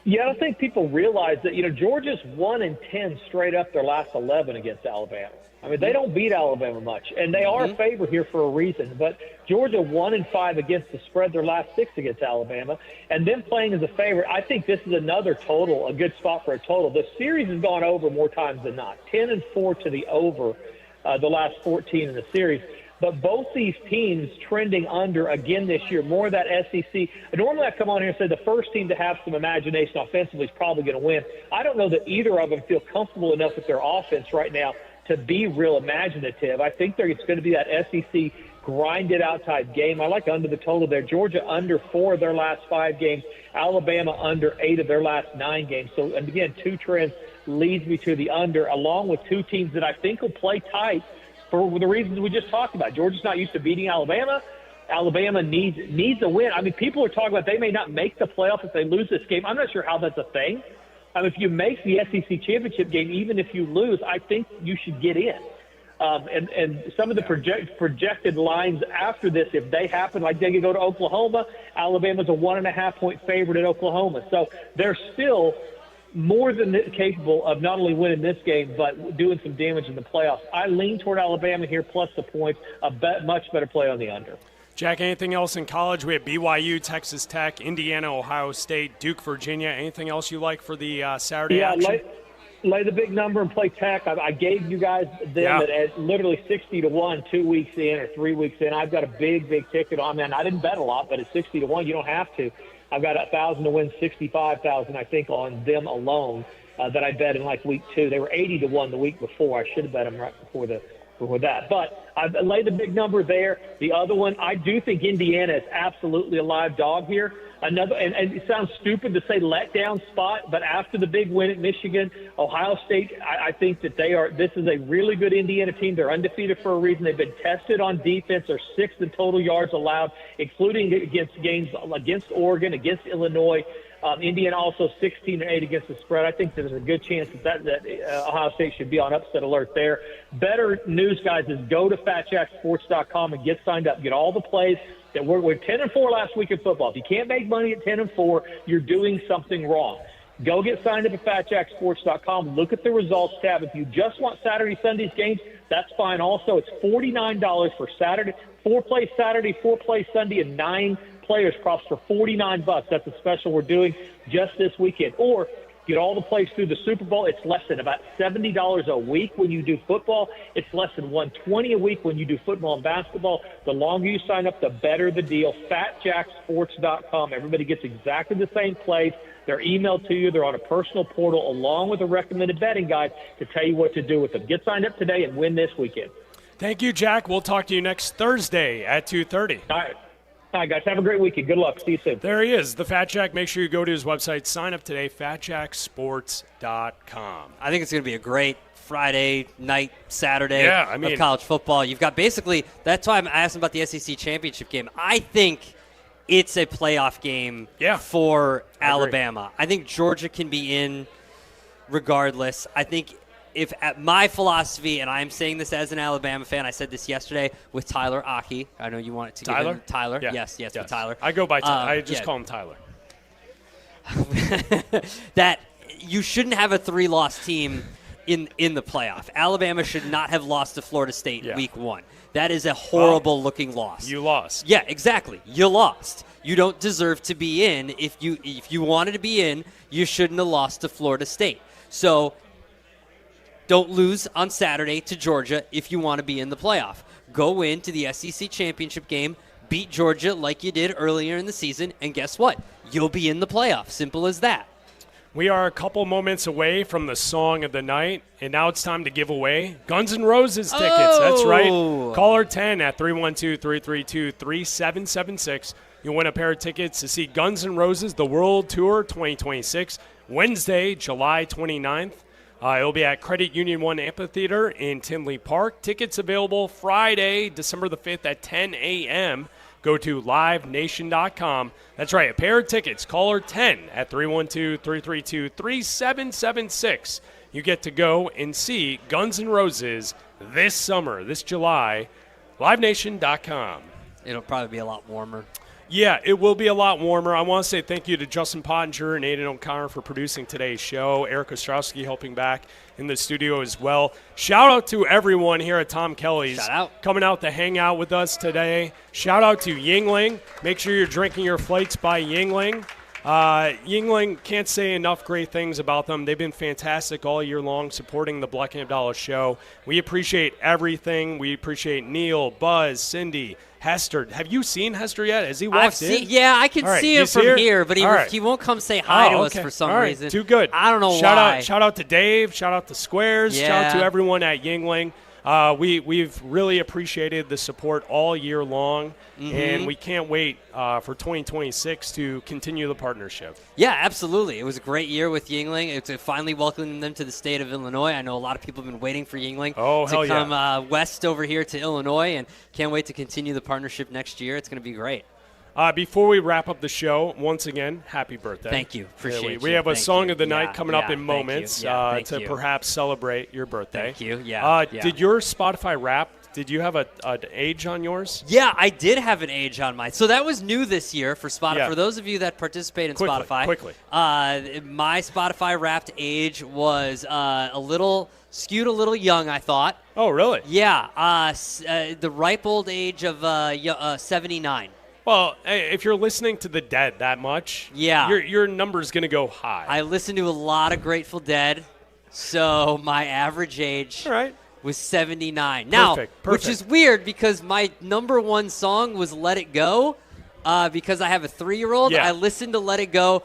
Yeah, I don't think people realize that, Georgia's 1-10 straight up their last 11 against Alabama. I mean, they don't beat Alabama much, and they are a favorite here for a reason. But Georgia 1-5 against the spread their last 6 against Alabama, and them playing as a favorite. I think this is another total, a good spot for a total. The series has gone over more times than not, 10-4 to the over the last 14 in the series. But both these teams trending under again this year, more of that SEC. Normally I come on here and say the first team to have some imagination offensively is probably going to win. I don't know that either of them feel comfortable enough with their offense right now to be real imaginative. I think it's going to be that SEC grinded out type game. I like under the total there. Georgia under 4 of their last 5 games. Alabama under 8 of their last 9 games. So, and again, 2 trends leads me to the under, along with 2 teams that I think will play tight for the reasons we just talked about. Georgia's not used to beating Alabama. Alabama needs a win. I mean, people are talking about they may not make the playoff if they lose this game. I'm not sure how that's a thing. I mean, if you make the SEC championship game, even if you lose, I think you should get in. And some of the projected lines after this, if they happen, like they could go to Oklahoma, Alabama's a 1.5-point favorite at Oklahoma. So they're still more than capable of not only winning this game, but doing some damage in the playoffs. I lean toward Alabama here, plus the points, much better play on the under. Jack, anything else in college? We have BYU, Texas Tech, Indiana, Ohio State, Duke, Virginia. Anything else you like for the Saturday action? Lay the big number and play Tech. I gave you guys them at literally 60-1 2 weeks in or 3 weeks in. I've got a big ticket on that. I didn't bet a lot, but at 60-1, you don't have to. I've got 1,000 to win 65,000, I think, on them alone that I bet in like week 2. They were 80-1 the week before. I should have bet them right before that. But I've laid the big number there. The other one, I do think Indiana is absolutely a live dog here. Another, and it sounds stupid to say letdown spot, but after the big win at Michigan, Ohio State, I think that this is a really good Indiana team. They're undefeated for a reason. They've been tested on defense. They're 6th in total yards allowed, including against games against Oregon, against Illinois. Indiana also 16-8 against the spread. I think there's a good chance that Ohio State should be on upset alert there. Better news, guys, is go to FatJackSports.com and get signed up. Get all the plays. That we're 10-4 last week in football. If you can't make money at 10-4, you're doing something wrong. Go get signed up at FatJackSports.com. Look at the results tab. If you just want Saturday, Sunday's games, that's fine. Also, it's $49 for Saturday, 4-play Saturday, 4-play Sunday, and 9 players props for $49. That's a special we're doing just this weekend. Or get all the plays through the Super Bowl. It's less than about $70 a week when you do football. It's less than $120 a week when you do football and basketball. The longer you sign up, the better the deal. FatJackSports.com. Everybody gets exactly the same plays. They're emailed to you. They're on a personal portal along with a recommended betting guide to tell you what to do with them. Get signed up today and win this weekend. Thank you, Jack. We'll talk to you next Thursday at 2:30. All right, guys. Have a great weekend. Good luck. See you soon. There he is, the Fat Jack. Make sure you go to his website. Sign up today, FatJackSports.com. I think it's going to be a great Friday night, Saturday of college football. You've got basically – that's why I'm asking about the SEC championship game. I think it's a playoff game for Alabama. I think Georgia can be in regardless. I think – if at my philosophy, and I'm saying this as an Alabama fan, I said this yesterday with Tyler Aki. I know you want it to Tyler? Give him Tyler. Yeah. Yes, with Tyler. I go by Tyler. I just call him Tyler. That you shouldn't have a 3-loss team in the playoff. Alabama should not have lost to Florida State week 1. That is a horrible-looking loss. You lost. Yeah, exactly. You lost. You don't deserve to be in. If you wanted to be in, you shouldn't have lost to Florida State. So don't lose on Saturday to Georgia if you want to be in the playoff. Go into the SEC championship game, beat Georgia like you did earlier in the season, and guess what? You'll be in the playoff. Simple as that. We are a couple moments away from the song of the night, and now it's time to give away Guns N' Roses tickets. That's right. Caller 10 at 312-332-3776. You'll win a pair of tickets to see Guns N' Roses, the World Tour 2026, Wednesday, July 29th. It'll be at Credit Union 1 Amphitheater in Tinley Park. Tickets available Friday, December the 5th at 10 a.m. Go to livenation.com. That's right, a pair of tickets. Caller 10 at 312-332-3776. You get to go and see Guns N' Roses this summer, this July. livenation.com. It'll probably be a lot warmer. Yeah, it will be a lot warmer. I want to say thank you to Justin Pottinger and Aiden O'Connor for producing today's show. Eric Ostrowski helping back in the studio as well. Shout out to everyone here at Tom Kelly's. Shout out. Coming out to hang out with us today. Shout out to Yuengling. Make sure you're drinking your flights by Yuengling. Yuengling, can't say enough great things about them. They've been fantastic all year long supporting the Bleck Abdalla show. We appreciate everything. We appreciate Neil, Buzz, Cindy, Hester. Have you seen Hester yet? Has he walked in? Yeah, I can see him from here, but he won't come say hi to us for some reason. Too good. I don't know why. Shout out to Dave. Shout out to Squares. Yeah. Shout out to everyone at Yuengling. We've really appreciated the support all year long, and we can't wait for 2026 to continue the partnership. Yeah, absolutely. It was a great year with Yuengling. It's finally welcoming them to the state of Illinois. I know a lot of people have been waiting for Yuengling to come west over here to Illinois, and can't wait to continue the partnership next year. It's going to be great. Before we wrap up the show, once again, happy birthday. Thank you. Appreciate it. We have a song of the night coming up in moments to perhaps celebrate your birthday. Thank you. Yeah. Did your Spotify Wrapped Did you have an age on yours? Yeah, I did have an age on mine. So that was new this year for Spotify. Yeah. For those of you that participate in Spotify. Quickly. My Spotify Wrapped age was skewed a little young, I thought. Oh, really? Yeah. The ripe old age of 79. Well, hey, if you're listening to the Dead that much, your number's going to go high. I listened to a lot of Grateful Dead, so my average age was 79. Now, which is weird because my number one song was Let It Go. Because I have a 3-year-old, I listened to Let It Go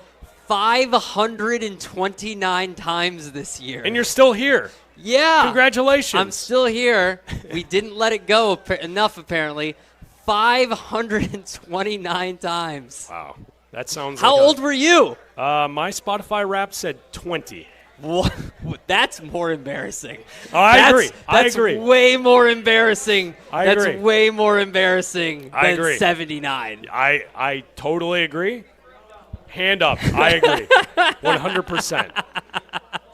529 times this year. And you're still here. Yeah. Congratulations. I'm still here. We didn't let it go enough, apparently. 529 times. Wow. That sounds How old were you? My Spotify Wrapped said 20. What? That's more embarrassing. Oh, I agree. That's way more embarrassing. I agree. That's way more embarrassing than 79. I totally agree. Hand up. I agree. 100%.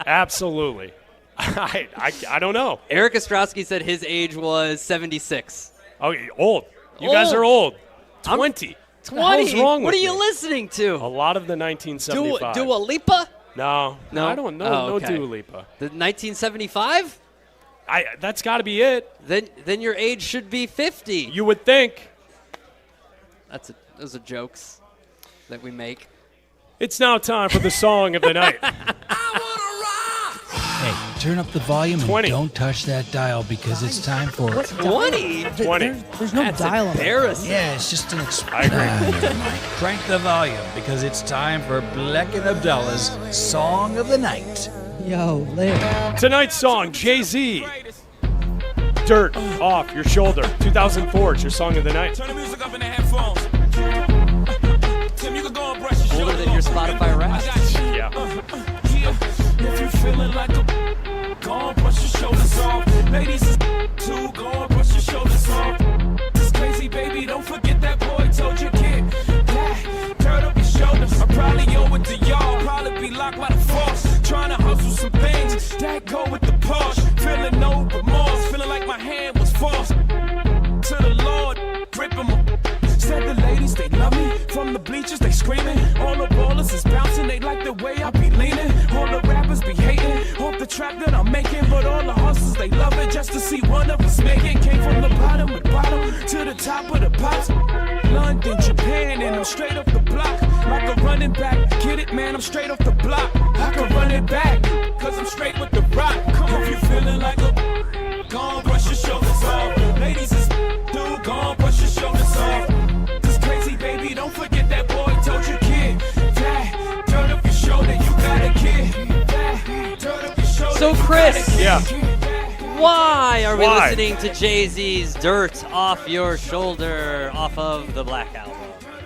Absolutely. I don't know. Eric Ostrowski said his age was 76. Oh, old. You guys are old. 20. 20? What's wrong with What are you me? listening to? A lot of the 1975. Dua Lipa? No, I don't know. Oh, okay. No Dua Lipa. The 1975? That's got to be it. Then your age should be 50. You would think. Those are jokes that we make. It's now time for the song of the night. Hey, turn up the volume 20. and don't touch that dial because it's time for 20. 20. There's no dial on it. Embarrassing. Yeah, it's just an I agree. Never mind. Crank the volume because it's time for Bleck Abdalla's Song of the Night. Yo, Larry. Tonight's song, Jay-Z. Dirt Off Your Shoulder. 2004 is your song of the night. Turn the music up in the headphones. Tim, you can go and brush your Older shoulder than your off. Spotify Wrapped. Yeah. If you feeling like a go and brush your shoulders off. Ladies too, go and brush your shoulders off. This crazy baby, don't forget that boy told you kid. Turn up your shoulders. I probably owe it to y'all. Probably be locked by the force. Trying to hustle some things. That go with the Porsche. Feeling no remorse. Feeling like my hand was forced. To the Lord, gripping my. Said the ladies, they love me. From the bleachers, they screaming. All the ballers is bouncing. They like the way I be leaning. All the rappers be hating. Off the trap that I'm making. But all the hustlers, they love it just to see one of us make it. Came from the bottom to the top of the pops. London, Japan, and I'm straight off the block. Like a running back. Get it, man, I'm straight off the block. I can run it back. Cause I'm straight with the rock. Come on, if you feeling like a go on, brush your shoulders off. Ladies is dude, go on, brush your shoulders off. Baby, don't forget that boy told you kid. Dad, turn up your shoulder, you got a kid. Dad, turn up your shoulder. So Chris, why are we Why? listening to Jay-Z's Dirt Off Your Shoulder off of the Black Album?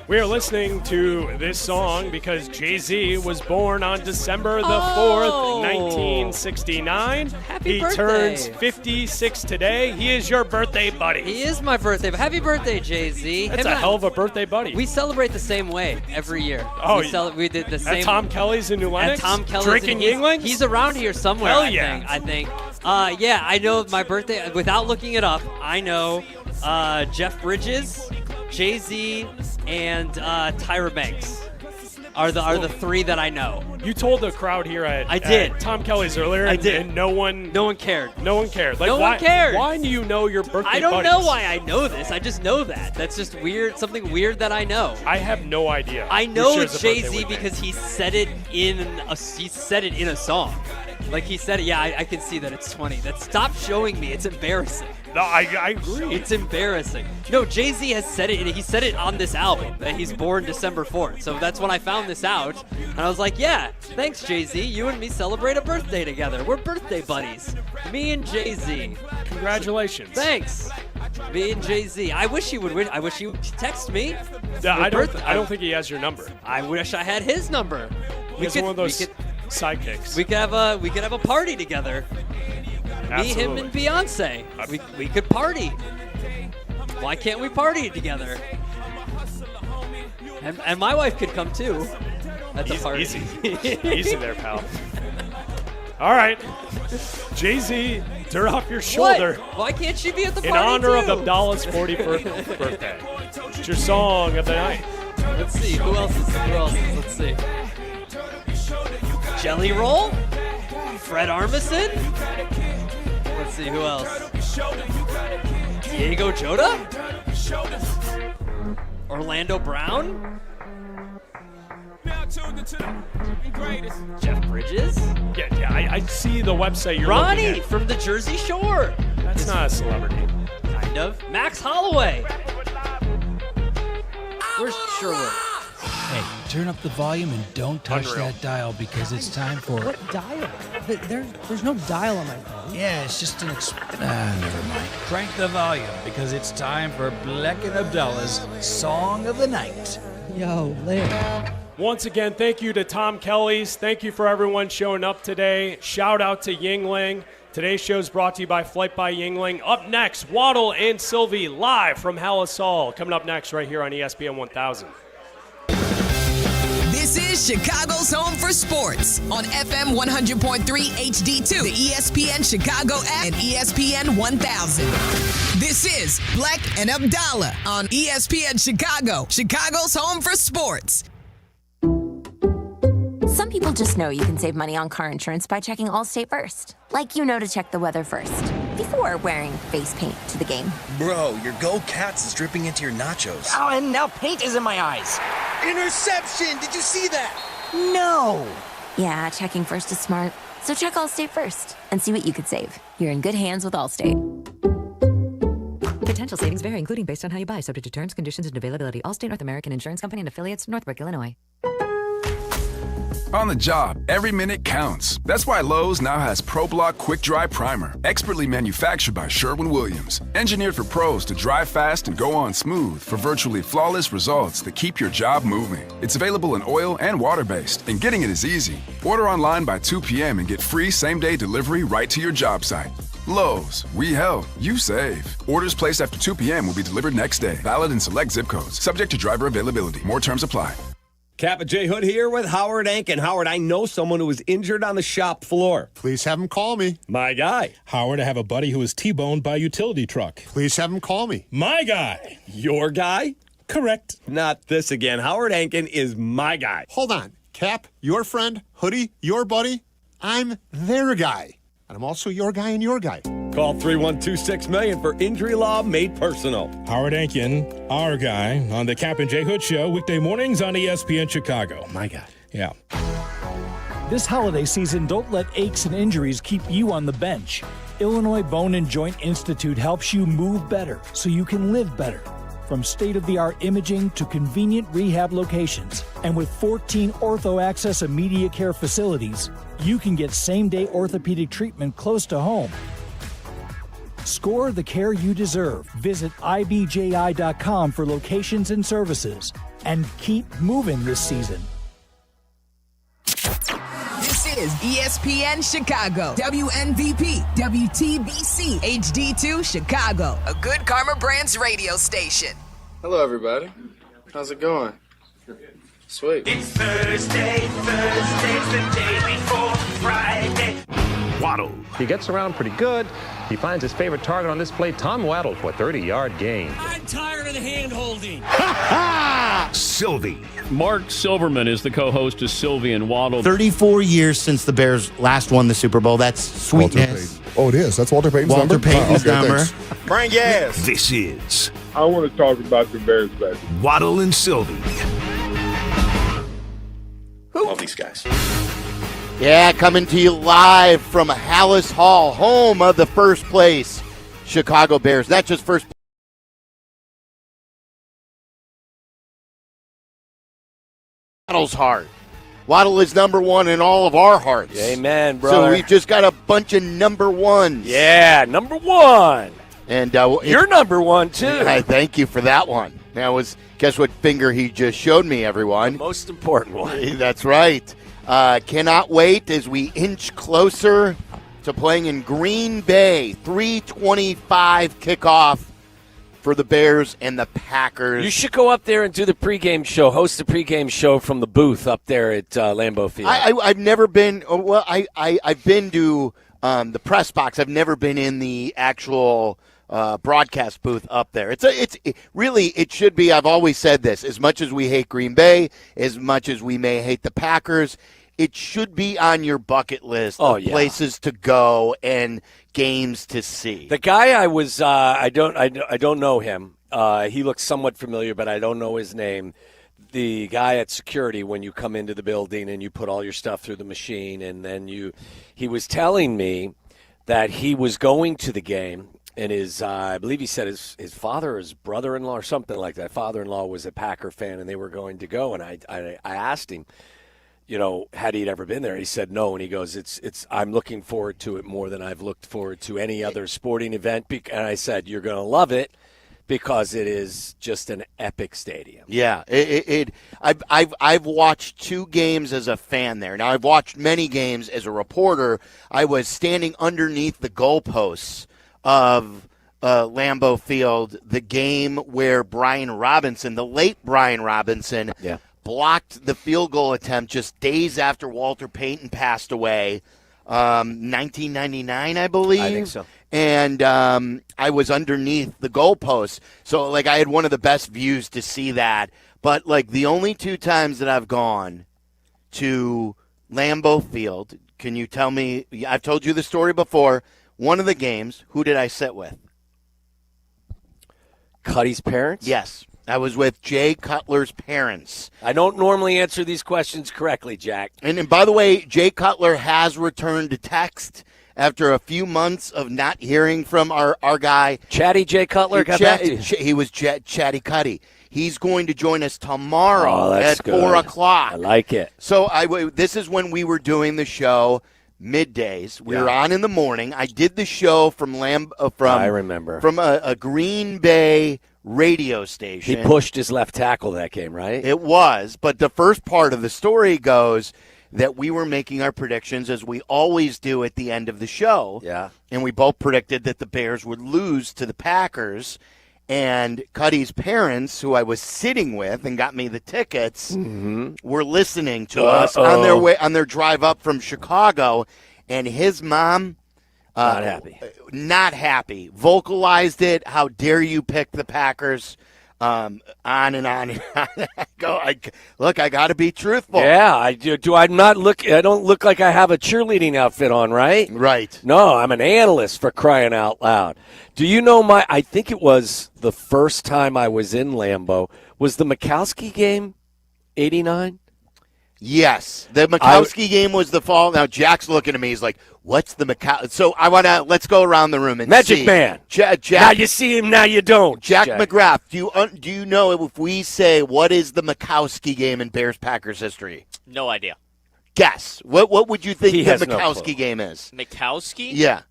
We are listening to this song because Jay-Z was born on December the 4th, 1969. Happy he birthday. turns 56 today. He is your birthday buddy. He is my birthday. Happy birthday, Jay-Z. That's a hell of a birthday buddy. We celebrate the same way every year. Oh, we did the same. At Tom Kelly's in New Lenox? At Tom Kelly's Drinking Yuengling? He's around here somewhere, Hell yeah. I think. Yeah, I know my birthday. Without looking it up, I know Jeff Bridges, Jay-Z, and Tyra Banks are the three that I know. You told the crowd here at Tom Kelly's earlier. I did. And no one cared. No one cared. Like, No one cared. Why do you know your birthday I don't buddies? know why I know this. I just know that. That's just weird. Something weird that I know. I have no idea. I who know shares it's a birthday Jay-Z with me. because he said it in a song. Like he said it. Yeah, I can see that it's 20. Stop showing me. It's embarrassing. No, I agree. It's embarrassing. No, Jay-Z has said it. He said it on this album that he's born December 4th. So that's when I found this out. And I was like, yeah, thanks, Jay-Z. You and me celebrate a birthday together. We're birthday buddies. Me and Jay-Z. Congratulations. Thanks. Me and Jay-Z. I wish he would. I wish he would text me. Yeah, I don't think he has your number. I wish I had his number. He's one of those sidekicks. We could have a party together. Absolutely. Me, him, and Beyonce. We could party. Why can't we party together? And my wife could come too. At the party. Easy there, pal. All right. Jay-Z, her off your shoulder. What? Why can't she be at the In party honor too? of Abdalla's 41st birthday. It's your song of the night. Let's see. Who else is? Let's see. Jelly Roll? Fred Armisen? Let's see. Who else? Diego Jota? Orlando Brown? Jeff Bridges? Yeah, I see the website you're Ronnie looking at. from the Jersey Shore. That's not a celebrity. Kind of. Max Holloway. Where's Sherwood? Hey, turn up the volume and don't touch that dial because it's time for... What dial? There's no dial on my phone. Yeah, it's just an never mind. Crank the volume because it's time for Bleck and Abdalla's Song of the Night. Yo, Liv. Once again, thank you to Tom Kelly's. Thank you for everyone showing up today. Shout out to Yuengling. Today's show is brought to you by Flight by Yuengling. Up next, Waddle and Silvy live from Halisol. Coming up next right here on ESPN 1000. This is Chicago's home for sports on FM 100.3 HD2, the ESPN Chicago app, and ESPN 1000. This is Bleck and Abdalla on ESPN Chicago, Chicago's home for sports. Some people just know you can save money on car insurance by checking Allstate first. Like you know to check the weather first, before wearing face paint to the game. Bro, your Go Cats is dripping into your nachos. Oh, and now paint is in my eyes. Interception! Did you see that? No! Yeah, checking first is smart. So check Allstate first and see what you could save. You're in good hands with Allstate. Potential savings vary, including based on how you buy, subject to terms, conditions, and availability. Allstate North American Insurance Company and affiliates, Northbrook, Illinois. On the job, every minute counts. That's why Lowe's now has ProBlock Quick Dry Primer, expertly manufactured by Sherwin-Williams. Engineered for pros to dry fast and go on smooth for virtually flawless results that keep your job moving. It's available in oil and water-based, and getting it is easy. Order online by 2 p.m. and get free same-day delivery right to your job site. Lowe's, we help, you save. Orders placed after 2 p.m. will be delivered next day. Valid in select zip codes. Subject to driver availability. More terms apply. Kap J Hood here with Howard Ank. And Howard, I know someone who was injured on the shop floor. Please have him call me. My guy. Howard, I have a buddy who was T-boned by a utility truck. Please have him call me. My guy. Your guy? Correct. Not this again. Howard Ankin is my guy. Hold on. Cap, your friend, Hoodie, your buddy. I'm their guy. And I'm also your guy and your guy. Call 312-6million for injury law made personal. Howard Ankin, our guy, on the Kap and J Hood Show, weekday mornings on ESPN Chicago. My guy. Yeah. This holiday season, don't let aches and injuries keep you on the bench. Illinois Bone and Joint Institute helps you move better so you can live better. From state-of-the-art imaging to convenient rehab locations. And with 14 Ortho Access immediate care facilities, you can get same-day orthopedic treatment close to home. Score the care you deserve. Visit IBJI.com for locations and services. And keep moving this season. This is ESPN Chicago, WNVP, WTBC, HD2 Chicago, a good Karma Brands radio station. Hello, everybody. How's it going? Sweet. It's Thursday's the day before Friday. Waddle. He gets around pretty good. He finds his favorite target on this play, Tom Waddle, for a 30-yard gain. I'm tired of the hand-holding. Silvy. Mark Silverman is the co-host of Silvy and Waddle. 34 years since the Bears last won the Super Bowl. That's sweetness. Oh, it is. That's Walter Payton's number? Walter Payton's number. Bring gas. This is I want to talk about the Bears back. Waddle and Silvy. Love these guys. Yeah, coming to you live from Hallis Hall, home of the first place Chicago Bears. Not just first place. Waddle's heart. Waddle is number one in all of our hearts. Amen, brother. So we've just got a bunch of number ones. Yeah, number one. And you're number one, too. I thank you for that one. Now, guess what finger he just showed me, everyone? The most important one. That's right. Cannot wait as we inch closer to playing in Green Bay. 3:25 kickoff for the Bears and the Packers. You should go up there and do the pregame show, host the pregame show from the booth up there at Lambeau Field. I've never been. Well, I've been to the press box. I've never been in the actual broadcast booth up there. It should be. I've always said this. As much as we hate Green Bay, as much as we may hate the Packers, it should be on your bucket list of places to go and games to see. The guy I was, I don't know him. He looks somewhat familiar, but I don't know his name. The guy at security when you come into the building and you put all your stuff through the machine, and then he was telling me that he was going to the game, and I believe he said his father or his brother-in-law or something like that. Father-in-law was a Packer fan, and they were going to go. And I asked him, had he ever been there? He said no, and he goes, I'm looking forward to it more than I've looked forward to any other sporting event. And I said, you're going to love it, because it is just an epic stadium. Yeah, I've watched 2 games as a fan there. Now, I've watched many games as a reporter. I was standing underneath the goalposts of Lambeau Field, the game where Brian Robinson, the late Brian Robinson, blocked the field goal attempt just days after Walter Payton passed away, 1999, I believe. I think so. And I was underneath the goalpost. So, I had one of the best views to see that. But, the only 2 times that I've gone to Lambeau Field, can you tell me, I've told you the story before, one of the games, who did I sit with? Cuddy's parents? Yes. I was with Jay Cutler's parents. I don't normally answer these questions correctly, Jack. And by the way, Jay Cutler has returned to text after a few months of not hearing from our guy. Chatty Jay Cutler got back to you. He was Chatty Cuddy. He's going to join us tomorrow at 4 o'clock. I like it. So this is when we were doing the show middays. We were on in the morning. I did the show from I remember. From a Green Bay radio station. He pushed his left tackle that game, right? It was, but the first part of the story goes that we were making our predictions, as we always do at the end of the show. Yeah. And we both predicted that the Bears would lose to the Packers. And Cuddy's parents, who I was sitting with and got me the tickets, were listening to us on their drive up from Chicago. And his mom, not happy, vocalized it. How dare you pick the Packers? On and on and on. I got to be truthful. Yeah, I do. I don't look like I have a cheerleading outfit on, right? Right. No, I'm an analyst, for crying out loud. Do you know I think it was the first time I was in Lambeau. Was the Mikowski game 89? Yes. The Mikowski game was the fall. Now, Jack's looking at me. He's like, what's the Mikowski? So let's go around the room and Magic see. Man. Jack, now you see him, now you don't. Jack McGrath, do you know if we say what is the Mikowski game in Bears-Packers history? No idea. Guess. What would you think the no Mikowski game is? Mikowski? Yeah.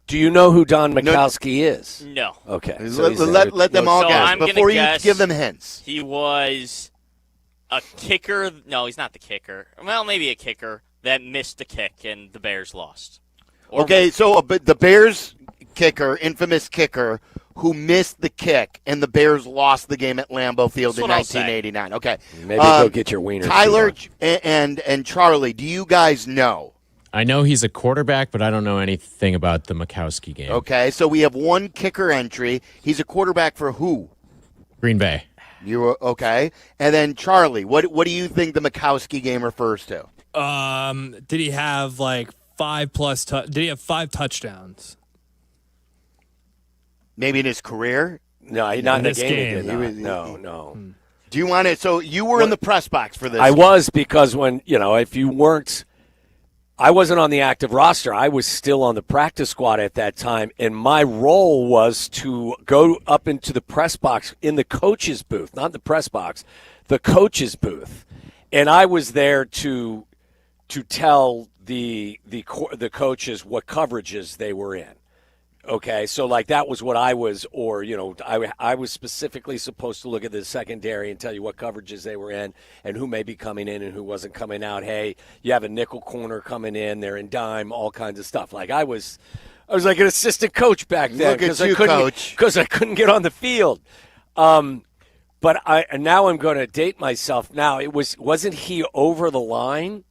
Do you know who Don Mikowski is? No. Okay. So let them all guess before you give them hints. He was a kicker. No, he's not the kicker. Well, maybe a kicker that missed a kick and the Bears lost. So the Bears kicker, infamous kicker, who missed the kick and the Bears lost the game at Lambeau Field in 1989. Okay. Maybe go get your wiener. Tyler and Charlie, do you guys know? I know he's a quarterback, but I don't know anything about the Mikowski game. Okay, so we have one kicker entry. He's a quarterback for who? Green Bay. You okay? And then Charlie, what do you think the Mikowski game refers to? Did he have like 5+? Did he have 5 touchdowns? Maybe in his career? No, not in the game. No. Do you want to? So you were in the press box for this. I was, because when if you weren't. I wasn't on the active roster. I was still on the practice squad at that time, and my role was to go up into the press box in the coach's booth, not the press box, the coach's booth. And I was there to tell the coaches what coverages they were in. Okay, so that was what I was, or I was specifically supposed to look at the secondary and tell you what coverages they were in and who may be coming in and who wasn't coming out. Hey, you have a nickel corner coming in, they're in dime, all kinds of stuff. I was like an assistant coach back then because I couldn't get on the field. But now I'm going to date myself. Now wasn't he over the line?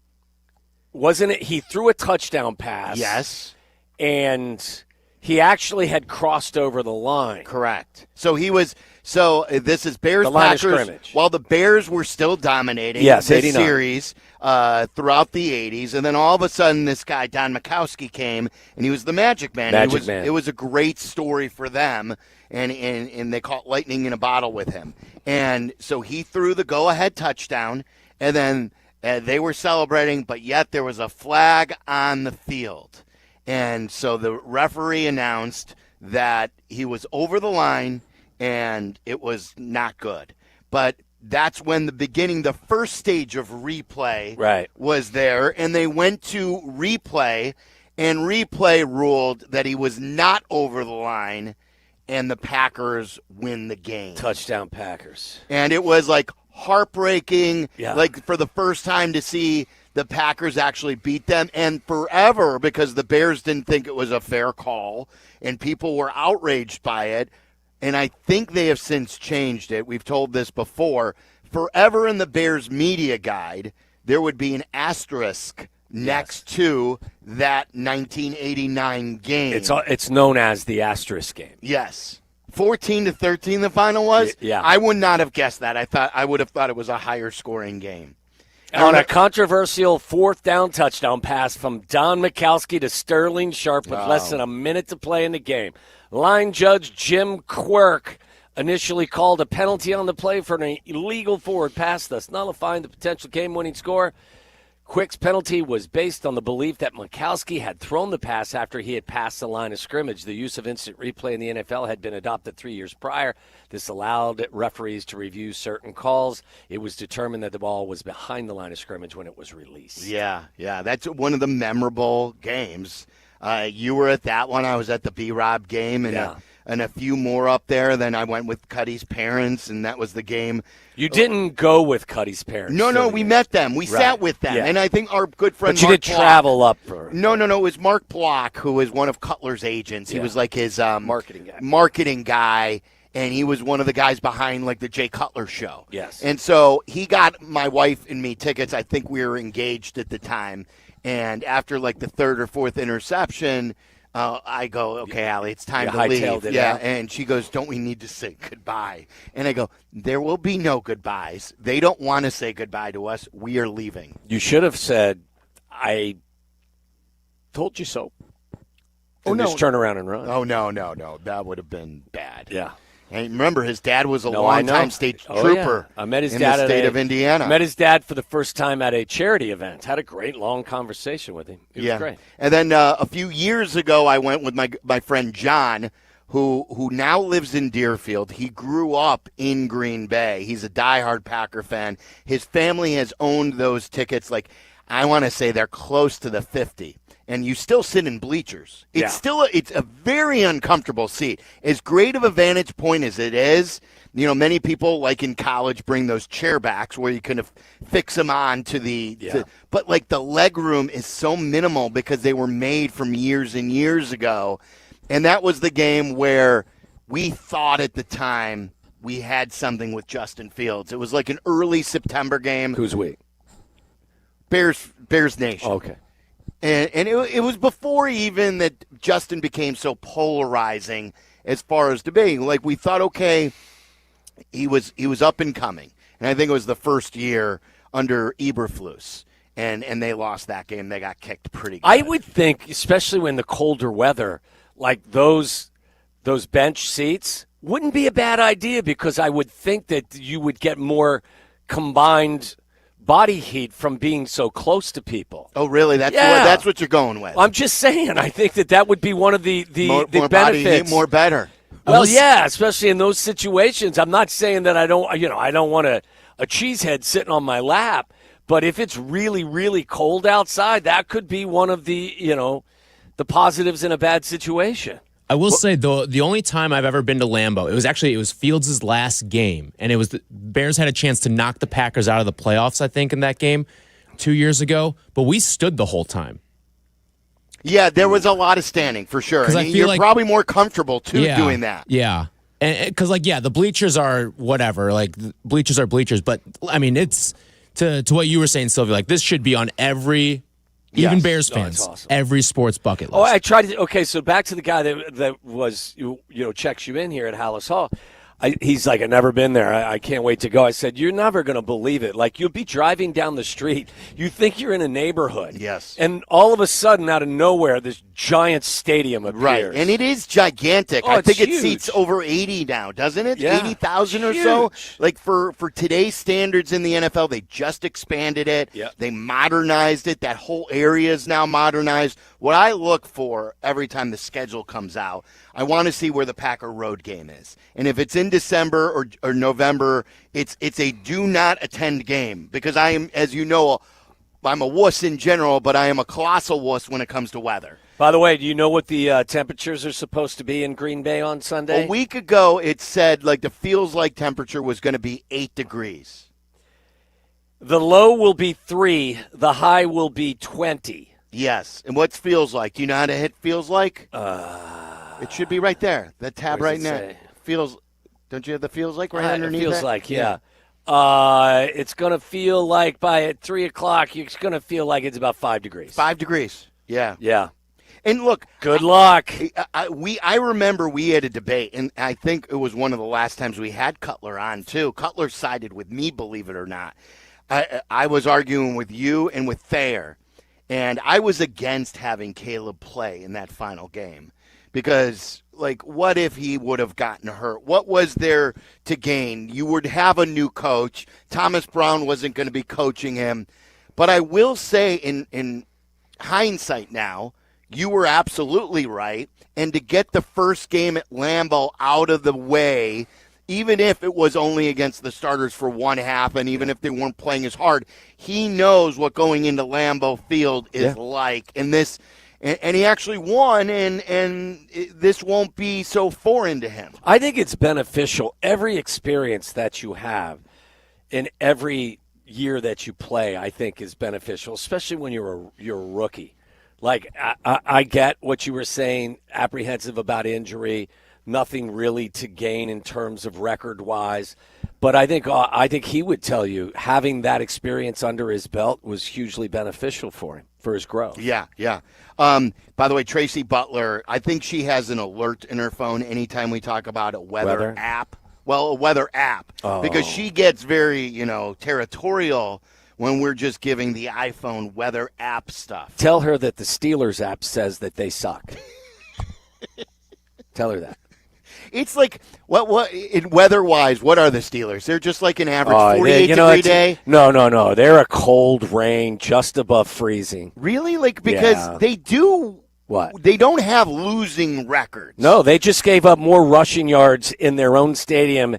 Wasn't it? He threw a touchdown pass. Yes. and he actually had crossed over the line. Correct. So he was. So this is Bears The line of Packers. scrimmage. While the Bears were still dominating Yes, this 89. series throughout the 80s, and then all of a sudden this guy Don Majkowski came, and he was the Magic Man. It was a great story for them, and they caught lightning in a bottle with him. And so he threw the go-ahead touchdown, and then they were celebrating, but yet there was a flag on the field. And so the referee announced that he was over the line, and it was not good. But that's when the first stage of replay was there, and they went to replay, and replay ruled that he was not over the line, and the Packers win the game. Touchdown Packers. And it was like heartbreaking, Yeah. like for the first time to see the Packers actually beat them, and forever, because the Bears didn't think it was a fair call, and people were outraged by it. And I think they have since changed it. We've told this before. Forever in the Bears media guide, there would be an asterisk next to that 1989 game. It's known as the asterisk game. Yes. 14-13 the final was? Yeah. I would not have guessed that. I would have thought it was a higher scoring game. On a controversial fourth down touchdown pass from Don Majkowski to Sterling Sharp with less than a minute to play in the game. Line judge Jim Quirk initially called a penalty on the play for an illegal forward pass, thus nullifying the potential game-winning score. Quick's penalty was based on the belief that Majkowski had thrown the pass after he had passed the line of scrimmage. The use of instant replay in the NFL had been adopted 3 years prior. This allowed referees to review certain calls. It was determined that the ball was behind the line of scrimmage when it was released. Yeah. That's one of the memorable games. You were at that one. I was at the B-Rob game, and a few more up there. Then I went with Cuddy's parents, and that was the game. You didn't go with Cuddy's parents. No, we met them. We sat with them. Yeah. And I think our good friend But you Mark did Block, travel up for... No. It was Mark Block, who was one of Cutler's agents. He was like his marketing guy, and he was one of the guys behind like the Jay Cutler show. Yes. And so he got my wife and me tickets. I think we were engaged at the time. And after like the third or fourth interception, I go, okay, Allie, it's time to leave. And she goes, don't we need to say goodbye? And I go, there will be no goodbyes. They don't want to say goodbye to us. We are leaving. You should have said, I told you so. And just turn around and run. Oh, no. That would have been bad. Yeah. And remember, his dad was a longtime state trooper I met his in dad the state of Indiana. I met his dad for the first time at a charity event. Had a great long conversation with him. It was great. And then a few years ago, I went with my friend John, who now lives in Deerfield. He grew up in Green Bay. He's a diehard Packer fan. His family has owned those tickets, like, I want to say they're close to the 50. And you still sit in bleachers. It's it's a very uncomfortable seat. As great of a vantage point as it is, many people, like in college, bring those chair backs where you can fix them on to the but like the leg room is so minimal because they were made from years and years ago. And that was the game where we thought at the time we had something with Justin Fields. It was like an early September game. Who's we? Bears Nation. Okay. And it was before even that Justin became so polarizing as far as debating. Like, we thought, okay, he was up and coming. And I think it was the first year under Eberflus. And they lost that game. They got kicked pretty good. I would think, especially when the colder weather, like those bench seats, wouldn't be a bad idea, because I would think that you would get more combined body heat from being so close to people. Oh, really? That's what you're going with. I'm just saying. I think that would be one of the more benefits. Body heat, more better. Well, yeah, especially in those situations. I'm not saying that I don't want a cheesehead sitting on my lap, but if it's really, really cold outside, that could be one of the positives in a bad situation. I will say, though, the only time I've ever been to Lambeau, it was Fields' last game, and it was the Bears had a chance to knock the Packers out of the playoffs, I think, in that game 2 years ago, but we stood the whole time. Yeah, there was a lot of standing, for sure. And you're probably more comfortable, too, doing that. Yeah, because, the bleachers are whatever. Like, the bleachers are bleachers, but, I mean, it's, to what you were saying, Sylvia, this should be on every Even Yes. Bears No, fans, it's awesome. every sports bucket list. Oh, I tried to. Okay, so back to the guy that was checks you in here at Hallis Hall. He's like, I've never been there. I can't wait to go. I said, you're never going to believe it. Like, you'll be driving down the street. You think you're in a neighborhood. Yes. And all of a sudden, out of nowhere, this giant stadium appears. Right, and it is gigantic. Oh, I think it's it seats huge. over 80 now, doesn't it? Yeah. 80,000 or so. Huge. Like for today's standards in the NFL, they just expanded it. Yep. They modernized it. That whole area is now modernized. What I look for every time the schedule comes out, I want to see where the Packer road game is. And if it's in December or November, it's a do not attend game because I am, as you know, I'm a wuss in general, but I am a colossal wuss when it comes to weather. By the way, do you know what the temperatures are supposed to be in Green Bay on Sunday? A week ago, it said like the feels like temperature was going to be 8 degrees. The low will be 3. The high will be 20. Yes. And what's feels like? Do you know how to hit feels like? It should be right there. That tab Where right does it now. say? Feels. Don't you have the feels like right underneath? It feels that? like, yeah. It's going to feel like by 3 o'clock, it's going to feel like it's about 5 degrees. 5 degrees. Yeah. Yeah. And look, good luck. I remember we had a debate, and I think it was one of the last times we had Cutler on too. Cutler sided with me, believe it or not. I was arguing with you and with Thayer, and I was against having Caleb play in that final game because, like, what if he would have gotten hurt? What was there to gain? You would have a new coach. Thomas Brown wasn't going to be coaching him. But I will say in hindsight now, you were absolutely right. And to get the first game at Lambeau out of the way, even if it was only against the starters for one half and even if they weren't playing as hard, he knows what going into Lambeau Field is like. And this, and he actually won, and this won't be so foreign to him. I think it's beneficial. Every experience that you have in every year that you play, I think, is beneficial, especially when you're a rookie. Like, I get what you were saying, apprehensive about injury, nothing really to gain in terms of record-wise. But I think he would tell you having that experience under his belt was hugely beneficial for him, for his growth. Yeah, yeah. By the way, Tracy Butler, I think she has an alert in her phone anytime we talk about a weather app. Well, a weather app. Oh. Because she gets very, territorial when we're just giving the iPhone weather app stuff. Tell her that the Steelers app says that they suck. Tell her that. It's like, weather-wise, what are the Steelers? They're just like an average 48-degree day? No. They're a cold rain just above freezing. Really? Like, because they do... What? They don't have losing records. No, they just gave up more rushing yards in their own stadium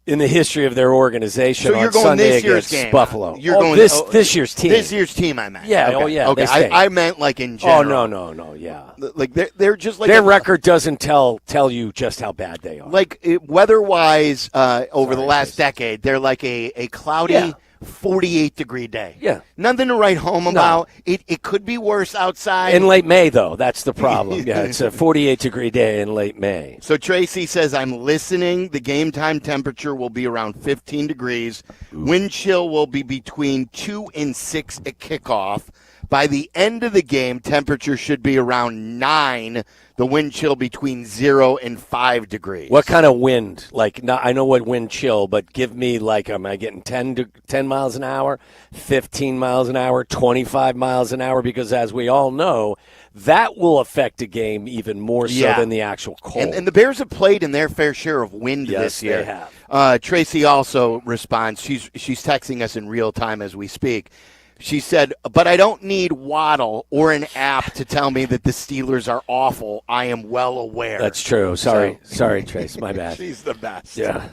in the history of their organization so you're on going Sunday this year's against game. Buffalo. You're going this year's team. This year's team, I meant. Yeah. Okay. Oh, yeah. Okay. I meant like in general. Oh, no. Yeah. Like they're just like their record doesn't tell you just how bad they are. Like weather-wise, over the last decade, they're like a cloudy 48-degree day. Yeah. Nothing to write home about. It could be worse outside. In late May, though, that's the problem. Yeah, it's a 48-degree day in late May. So Tracy says, I'm listening. The game time temperature will be around 15 degrees. Wind chill will be between 2 and 6 at kickoff. By the end of the game, temperature should be around 9. The wind chill between 0 and 5 degrees. What kind of wind? Like, I know what wind chill, but give me, like, am I getting 10 miles an hour, 15 miles an hour, 25 miles an hour? Because as we all know, that will affect a game even more so than the actual cold. And the Bears have played in their fair share of wind this year. Yes, they have. Tracy also responds. She's texting us in real time as we speak. She said, but I don't need Waddle or an app to tell me that the Steelers are awful. I am well aware. That's true. Sorry, Trace. My bad. She's the best. Yeah.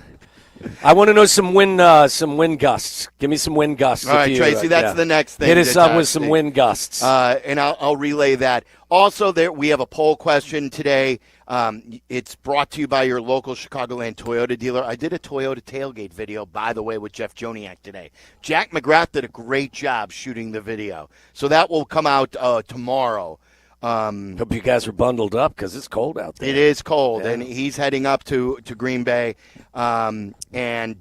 I want to know some wind gusts. Give me some wind gusts. All right, Tracy, that's the next thing. Hit us up with some wind gusts. And I'll relay that. Also, we have a poll question today. It's brought to you by your local Chicagoland Toyota dealer. I did a Toyota tailgate video, by the way, with Jeff Joniak today. Jack McGrath did a great job shooting the video. So that will come out tomorrow. Hope you guys are bundled up because it's cold out there. It is cold, Yeah. and he's heading up to Green Bay. And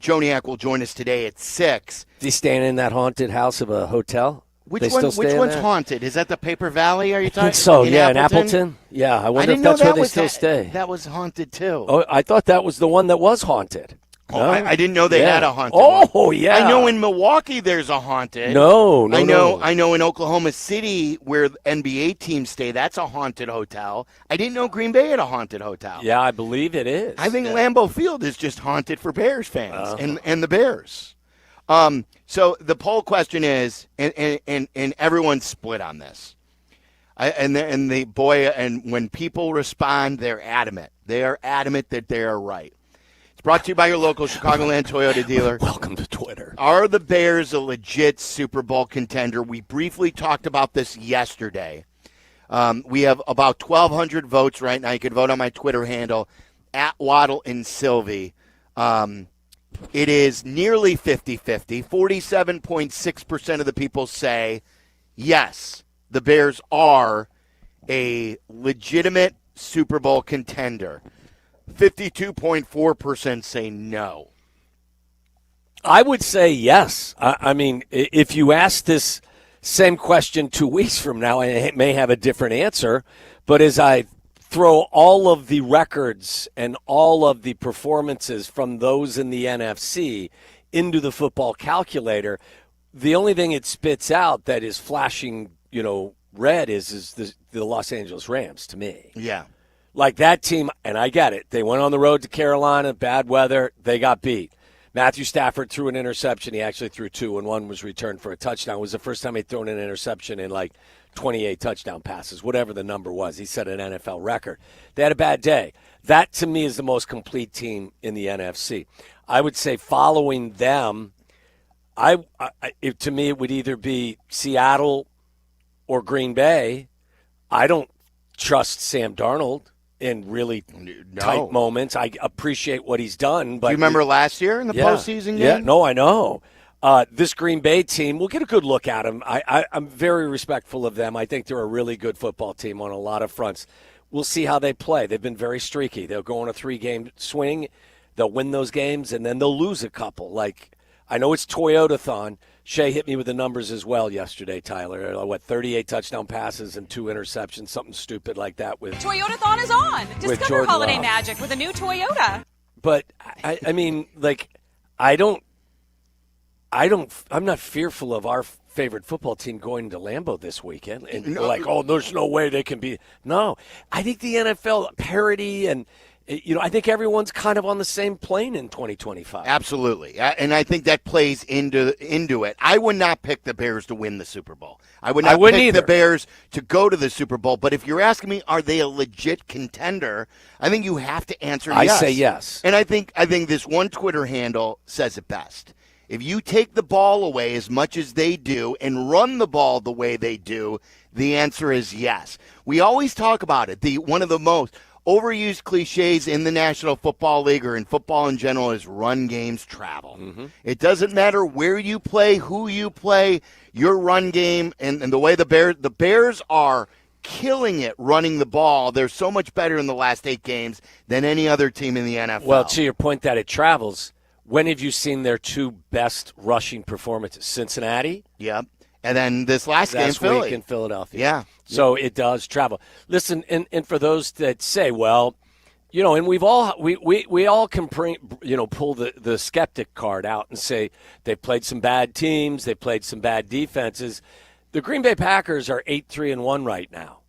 Joniak will join us today at 6. Is he staying in that haunted house of a hotel? Which They one? still stay Which in one's that? haunted? Is that the Paper Valley? Are you I talking? think so, in yeah, in Appleton. Yeah, I wonder if didn't know that's where that they was still that- stay. That was haunted too. Oh, I thought that was the one that was haunted. Oh, No? I didn't know they Yeah. had a haunted Oh, one. yeah. I know in Milwaukee there's a haunted. No. I know in Oklahoma City where NBA teams stay, that's a haunted hotel. I didn't know Green Bay had a haunted hotel. Yeah, I believe it is. I think Lambeau Field is just haunted for Bears fans and the Bears. So the poll question is, and everyone's split on this. And when people respond, they're adamant. They are adamant that they are right. Brought to you by your local Chicagoland Toyota dealer. Welcome to Twitter. Are the Bears a legit Super Bowl contender? We briefly talked about this yesterday. We have about 1,200 votes right now. You can vote on my Twitter handle, @Waddle and Silvy. It is nearly 50-50. 47.6% of the people say, yes, the Bears are a legitimate Super Bowl contender. 52.4% say no. I would say yes. I mean, if you ask this same question 2 weeks from now, I may have a different answer. But as I throw all of the records and all of the performances from those in the NFC into the football calculator, the only thing it spits out that is flashing, red is the Los Angeles Rams to me. Yeah. Like that team, and I get it. They went on the road to Carolina, bad weather, they got beat. Matthew Stafford threw an interception. He actually threw two, and one was returned for a touchdown. It was the first time he'd thrown an interception in like 28 touchdown passes, whatever the number was. He set an NFL record. They had a bad day. That, to me, is the most complete team in the NFC. I would say following them, to me, it would either be Seattle or Green Bay. I don't trust Sam Darnold in really tight moments. I appreciate what he's done. But do you remember last year in the postseason game? Yeah, no, I know. This Green Bay team, we'll get a good look at them. I'm very respectful of them. I think they're a really good football team on a lot of fronts. We'll see how they play. They've been very streaky. They'll go on a 3-game swing. They'll win those games, and then they'll lose a couple. Like, I know it's Toyota-thon. Shea hit me with the numbers as well yesterday, Tyler. 38 touchdown passes and 2 interceptions, something stupid like that. With Toyota-thon is on. Discover Jordan holiday Love. magic with a new Toyota. But I mean, like, I'm not fearful of our favorite football team going to Lambeau this weekend. And there's no way they can be. No, I think the NFL parity and. I think everyone's kind of on the same plane in 2025. Absolutely. And I think that plays into it. I would not pick the Bears to win the Super Bowl. I would not pick either. the Bears to go to the Super Bowl. But if you're asking me, are they a legit contender, I think you have to answer yes. I say yes. And I think this one Twitter handle says it best. If you take the ball away as much as they do and run the ball the way they do, the answer is yes. We always talk about it. One of the most overused cliches in the National Football League or in football in general is run games travel. Mm-hmm. It doesn't matter where you play, who you play, your run game, and the way the Bears are killing it running the ball. They're so much better in the last 8 games than any other team in the NFL. Well, to your point that it travels, when have you seen their 2 best rushing performances? Cincinnati? Yep. And then this last game, Philly. Week in Philadelphia. Yeah. So it does travel. Listen, and for those that say, well, and we all can pull the skeptic card out and say they've played some bad teams, they played some bad defenses. The Green Bay Packers are 8-3-1 right now.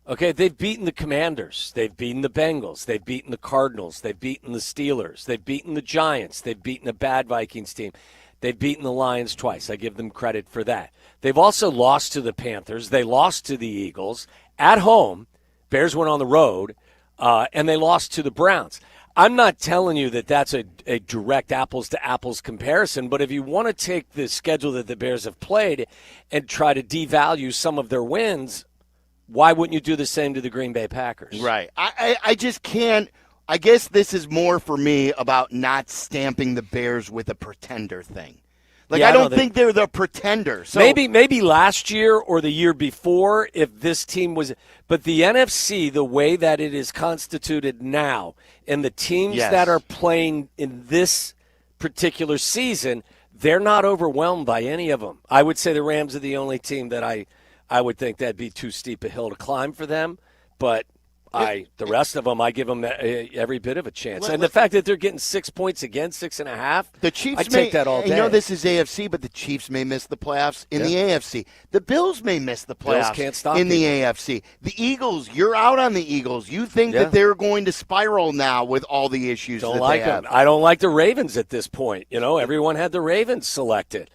Okay, they've beaten the Commanders, they've beaten the Bengals, they've beaten the Cardinals, they've beaten the Steelers, they've beaten the Giants, they've beaten a bad Vikings team. They've beaten the Lions twice. I give them credit for that. They've also lost to the Panthers. They lost to the Eagles at home. Bears went on the road, and they lost to the Browns. I'm not telling you that that's a direct apples-to-apples comparison, but if you want to take the schedule that the Bears have played and try to devalue some of their wins, why wouldn't you do the same to the Green Bay Packers? Right. I just can't. I guess this is more for me about not stamping the Bears with a pretender thing. Like, I don't think they're the pretender. So maybe last year or the year before, if this team was – but the NFC, the way that it is constituted now, and the teams that are playing in this particular season, they're not overwhelmed by any of them. I would say the Rams are the only team that I would think that'd be too steep a hill to climb for them. But the rest of them, I give them every bit of a chance. And the fact that they're getting 6 points again, 6.5, the Chiefs I'd take that all day. You know, this is AFC, but the Chiefs may miss the playoffs in the AFC. The Bills may miss the playoffs Bills can't stop in the AFC. The Eagles, you're out on the Eagles. You think that they're going to spiral now with all the issues Don't that like they have. them. I don't like the Ravens at this point. You know, everyone had the Ravens selected.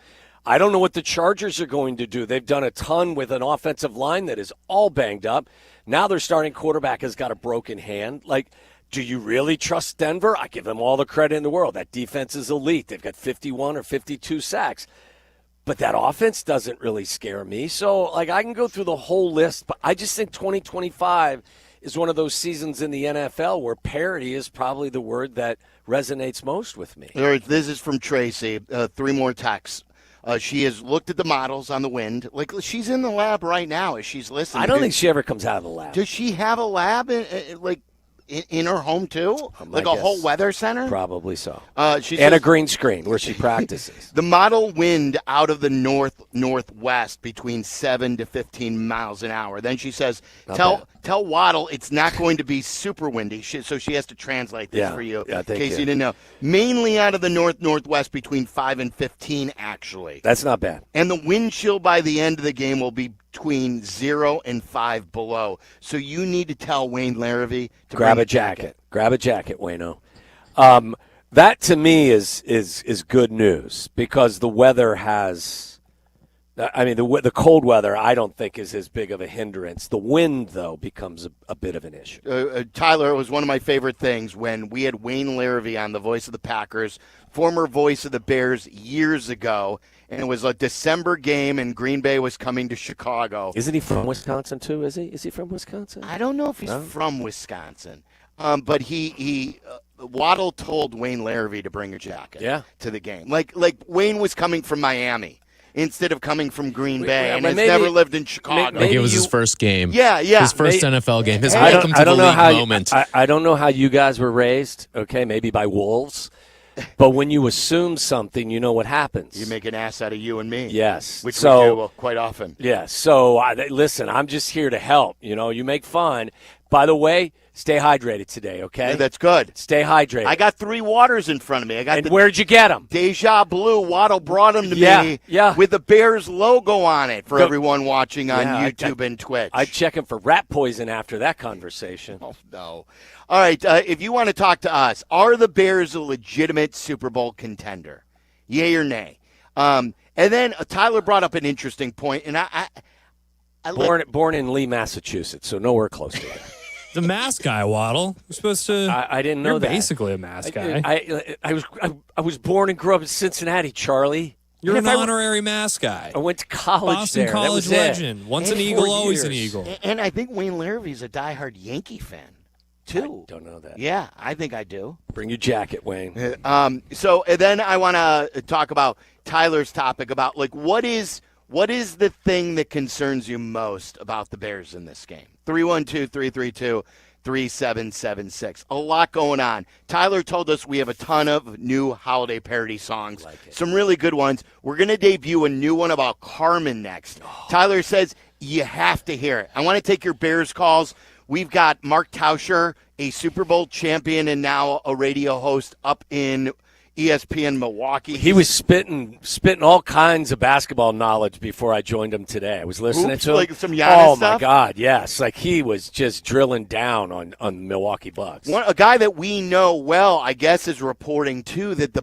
I don't know what the Chargers are going to do. They've done a ton with an offensive line that is all banged up. Now their starting quarterback has got a broken hand. Like, do you really trust Denver? I give them all the credit in the world. That defense is elite. They've got 51 or 52 sacks. But that offense doesn't really scare me. So, like, I can go through the whole list, but I just think 2025 is one of those seasons in the NFL where parity is probably the word that resonates most with me. This is from Tracy. 3 more texts. She has looked at the models on the wind. Like, she's in the lab right now as she's listening. I don't think she ever comes out of the lab. Does she have a lab in her home too? Like a whole weather center? Probably so. She and says, a green screen where she practices. The model wind out of the northwest between 7 to 15 miles an hour. Then she says, tell Waddle it's not going to be super windy. So she has to translate this for you in case you didn't know. Mainly out of the northwest between 5 and 15, actually. That's not bad. And the wind chill by the end of the game will be between 0 and 5 below. So you need to tell Wayne Larrivee to grab a jacket. Grab a jacket, Wayno. That to me is good news because the weather has. I mean, the cold weather I don't think is as big of a hindrance. The wind, though, becomes a bit of an issue. Tyler, it was one of my favorite things when we had Wayne Larrivee on, the voice of the Packers, former voice of the Bears years ago, and it was a December game, and Green Bay was coming to Chicago. Isn't he from Wisconsin, too? Is he from Wisconsin? I don't know if he's from Wisconsin. But he Waddle told Wayne Larrivee to bring a jacket to the game. Like Wayne was coming from Miami instead of coming from Green Bay, and has never lived in Chicago. Like it was his first game. Yeah. His first NFL game. His welcome to the league moment. I don't know how you guys were raised, okay, maybe by wolves. But when you assume something, you know what happens. You make an ass out of you and me. Yes. Which we do quite often. Yeah. So, listen, I'm just here to help. You know, you make fun. By the way, stay hydrated today, okay? Yeah, that's good. Stay hydrated. I got 3 waters in front of me. And where'd you get them? Deja Blue. Waddle brought them to me with the Bears logo on it for everyone watching on YouTube and Twitch. I'd check them for rat poison after that conversation. Oh, no. All right, if you want to talk to us, are the Bears a legitimate Super Bowl contender? Yay or nay? And then Tyler brought up an interesting point, and I born in Lee, Massachusetts, so nowhere close to it. The mask guy, Waddle. We're supposed to. I didn't know you're that. Basically a mask guy. I was born and grew up in Cincinnati, Charlie. You're an honorary mask guy. I went to college Boston there. College legend. Once an Eagle, always an Eagle. And I think Wayne Larrivee's a diehard Yankee fan, too. I don't know that. Yeah, I think I do. Bring your jacket, Wayne. So then I want to talk about Tyler's topic about, like, what is the thing that concerns you most about the Bears in this game? 312-332-3776. A lot going on. Tyler told us we have a ton of new holiday parody songs. Some really good ones. We're going to debut a new one about Carmen next. Tyler says you have to hear it. I want to take your Bears calls. We've got Mark Tauscher, a Super Bowl champion and now a radio host up in ESPN Milwaukee. He was spitting all kinds of basketball knowledge before I joined him today. I was listening to him. Like some Giannis stuff? My God, yes. Like he was just drilling down on Milwaukee Bucks. A guy that we know well, I guess, is reporting too that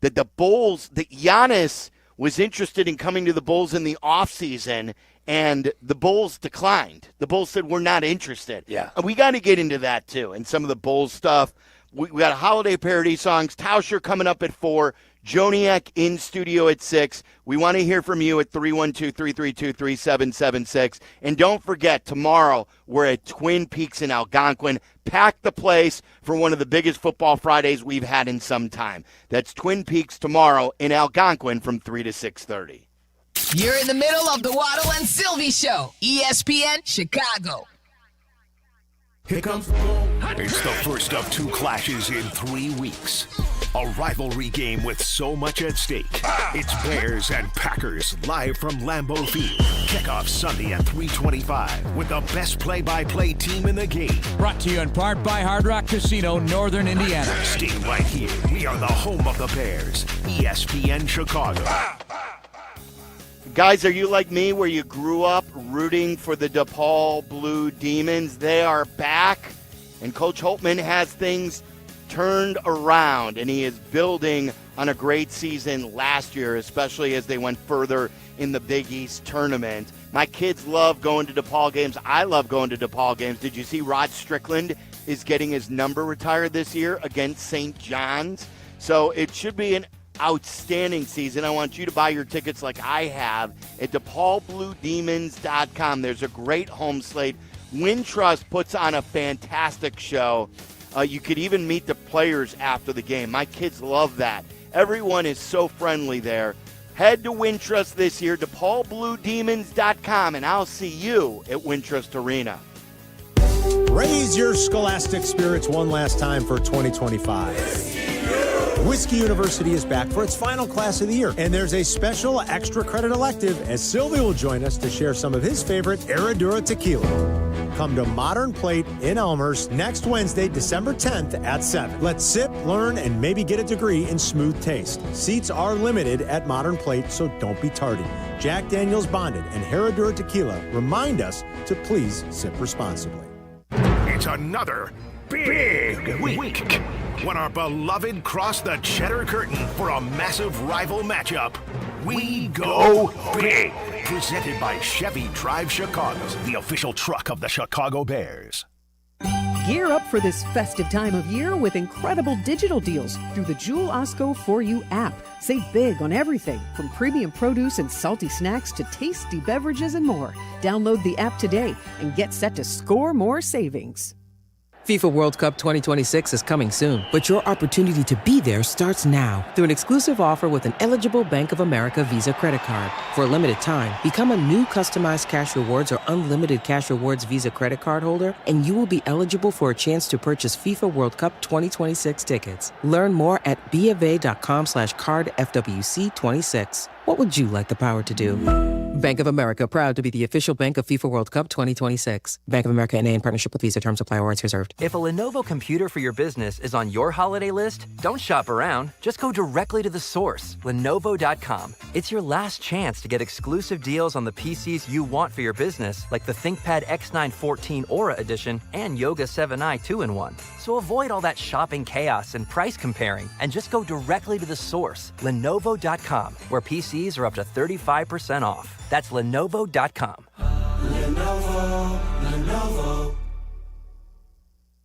the Bulls, that Giannis was interested in coming to the Bulls in the offseason, and the Bulls declined. The Bulls said, we're not interested. Yeah. And we got to get into that too, and some of the Bulls stuff. We got holiday parody songs. Tauscher coming up at 4. Joniak in studio at 6. We want to hear from you at 312-332-3776. And don't forget, tomorrow we're at Twin Peaks in Algonquin. Pack the place for one of the biggest Football Fridays we've had in some time. That's Twin Peaks tomorrow in Algonquin from 3 to 6:30. You're in the middle of the Waddle and Silvy Show. ESPN Chicago. Here comes the It's the first of 2 clashes in 3 weeks. A rivalry game with so much at stake. It's Bears and Packers live from Lambeau Field. Kickoff Sunday at 3:25 with the best play-by-play team in the game. Brought to you in part by Hard Rock Casino, Northern Indiana. Stay right here. We are the home of the Bears. ESPN Chicago. Guys, are you like me where you grew up rooting for the DePaul Blue Demons? They are back, and Coach Holtman has things turned around, and he is building on a great season last year, especially as they went further in the Big East tournament. My kids love going to DePaul games. I love going to DePaul games. Did you see Rod Strickland is getting his number retired this year against St. John's? So it should be an outstanding season. I want you to buy your tickets like I have at DePaulBlueDemons.com. There's a great home slate. Wintrust puts on a fantastic show. You could even meet the players after the game. My kids love that. Everyone is so friendly there. Head to Wintrust this year, DePaulBlueDemons.com, and I'll see you at Wintrust Arena. Raise your scholastic spirits one last time for 2025. Whiskey University is back for its final class of the year, and there's a special extra credit elective as Silvy will join us to share some of his favorite Herradura tequila. Come to Modern Plate in Elmhurst next Wednesday, December 10th at 7. Let's sip, learn, and maybe get a degree in smooth taste. Seats are limited at Modern Plate, so don't be tardy. Jack Daniel's Bonded and Herradura Tequila remind us to please sip responsibly. It's another big week when our beloved cross the cheddar curtain for a massive rival matchup. We go big. Presented by Chevy Drive Chicago, the official truck of the Chicago Bears. Gear up for this festive time of year with incredible digital deals through the Jewel Osco For You app. Save big on everything from premium produce and salty snacks to tasty beverages and more. Download the app today and get set to score more savings. FIFA World Cup 2026 is coming soon, but your opportunity to be there starts now through an exclusive offer with an eligible Bank of America Visa credit card. For a limited time, become a new customized Cash Rewards or unlimited Cash Rewards Visa credit card holder, and you will be eligible for a chance to purchase FIFA World Cup 2026 tickets. Learn more at BofA.com/cardFWC26. What would you like the power to do? Bank of America, proud to be the official bank of FIFA World Cup 2026. Bank of America N.A. in partnership with Visa. Terms apply. Awards reserved. If a Lenovo computer for your business is on your holiday list, don't shop around. Just go directly to the source, Lenovo.com. It's your last chance to get exclusive deals on the PCs you want for your business, like the ThinkPad X9 14 Aura Edition and Yoga 7i 2-in-1. So avoid all that shopping chaos and price comparing, and just go directly to the source, Lenovo.com, where PCs are up to 35% off. That's Lenovo.com. Lenovo.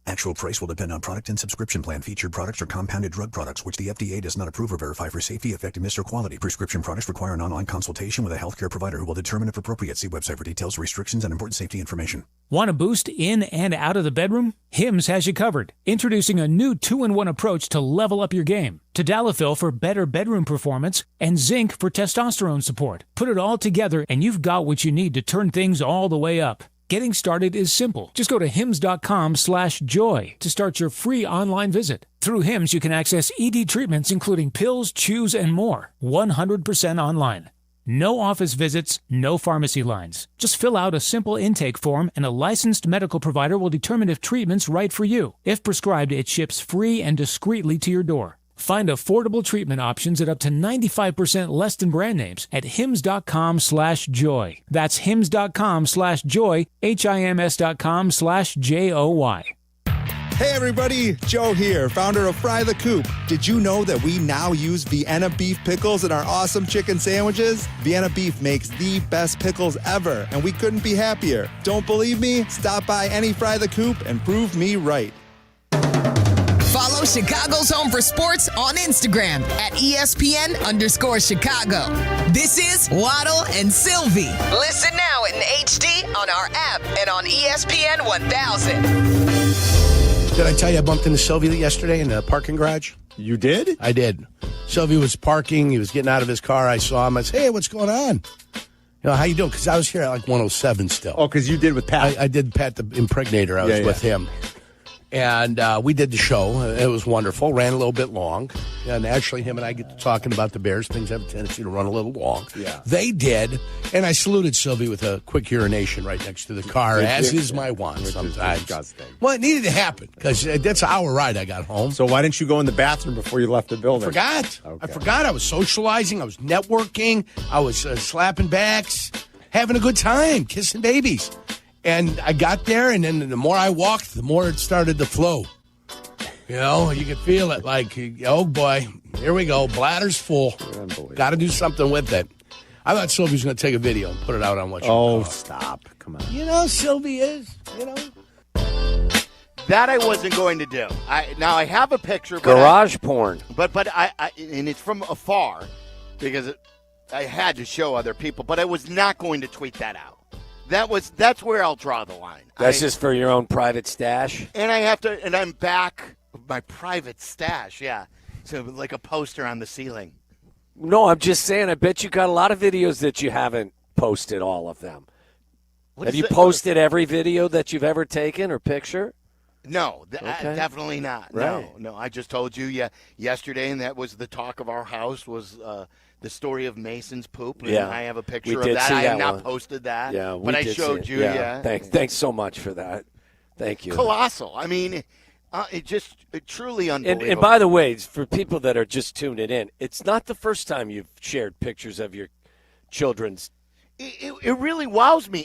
Actual price will depend on product and subscription plan. Featured products are compounded drug products, which the FDA does not approve or verify for safety, effectiveness, or quality. Prescription products require an online consultation with a healthcare provider who will determine if appropriate. See website for details, restrictions, and important safety information. Want a boost in and out of the bedroom? Hims has you covered. Introducing a new 2-in-1 approach to level up your game. Tadalafil for better bedroom performance and zinc for testosterone support. Put it all together and you've got what you need to turn things all the way up. Getting started is simple. Just go to hims.com/joy to start your free online visit. Through Hims, you can access ED treatments including pills, chews, and more. 100% online. No office visits, no pharmacy lines. Just fill out a simple intake form and a licensed medical provider will determine if treatment's right for you. If prescribed, it ships free and discreetly to your door. Find affordable treatment options at up to 95% less than brand names at hims.com/joy. That's hims.com/joy, HIMS.com/JOY. Hey everybody, Joe here, founder of Fry the Coop. Did you know that we now use Vienna beef pickles in our awesome chicken sandwiches? Vienna beef makes the best pickles ever, and we couldn't be happier. Don't believe me? Stop by any Fry the Coop and prove me right. Follow Chicago's Home for Sports on Instagram at ESPN_Chicago. This is Waddle and Silvy. Listen now in HD on our app and on ESPN 1000. Did I tell you I bumped into Silvy yesterday in the parking garage? You did? I did. Silvy was parking. He was getting out of his car. I saw him. I said, hey, what's going on? You know, how you doing? Because I was here at like 107 still. Oh, because you did with Pat. I did Pat the Impregnator. I was with him. And we did the show. It was wonderful. Ran a little bit long. And naturally, him and I get to talking about the Bears. Things have a tendency to run a little long. Yeah. They did. And I saluted Silvy with a quick urination right next to the car, as is my want sometimes. Well, it needed to happen because that's an hour ride I got home. So why didn't you go in the bathroom before you left the building? I forgot. I was socializing. I was networking. I was slapping backs, having a good time, kissing babies. And I got there, and then the more I walked, the more it started to flow. You know, you could feel it like, oh, boy, here we go. Bladder's full. Got to do something with it. I thought Sylvie was going to take a video and put it out on what you call. Stop. Come on. You know, Sylvie is, That I wasn't going to do. Now, I have a picture. Garage porn. But I and it's from afar because I had to show other people, but I was not going to tweet that out. That's where I'll draw the line. That's just for your own private stash? And I have to, and I'm back my private stash, yeah. So like a poster on the ceiling. No, I'm just saying, I bet you got a lot of videos that you haven't posted all of them. Have you posted every video that you've ever taken or picture? No, definitely not. Right. No. I just told you yesterday, and that was the talk of our house was the story of Mason's poop. And I have a picture of that. I have not posted that. Yeah, but I showed you. Yeah. Thanks so much for that. Thank you. Colossal. I mean, it truly unbelievable. And by the way, for people that are just tuning in, it's not the first time you've shared pictures of your children's. It really wows me.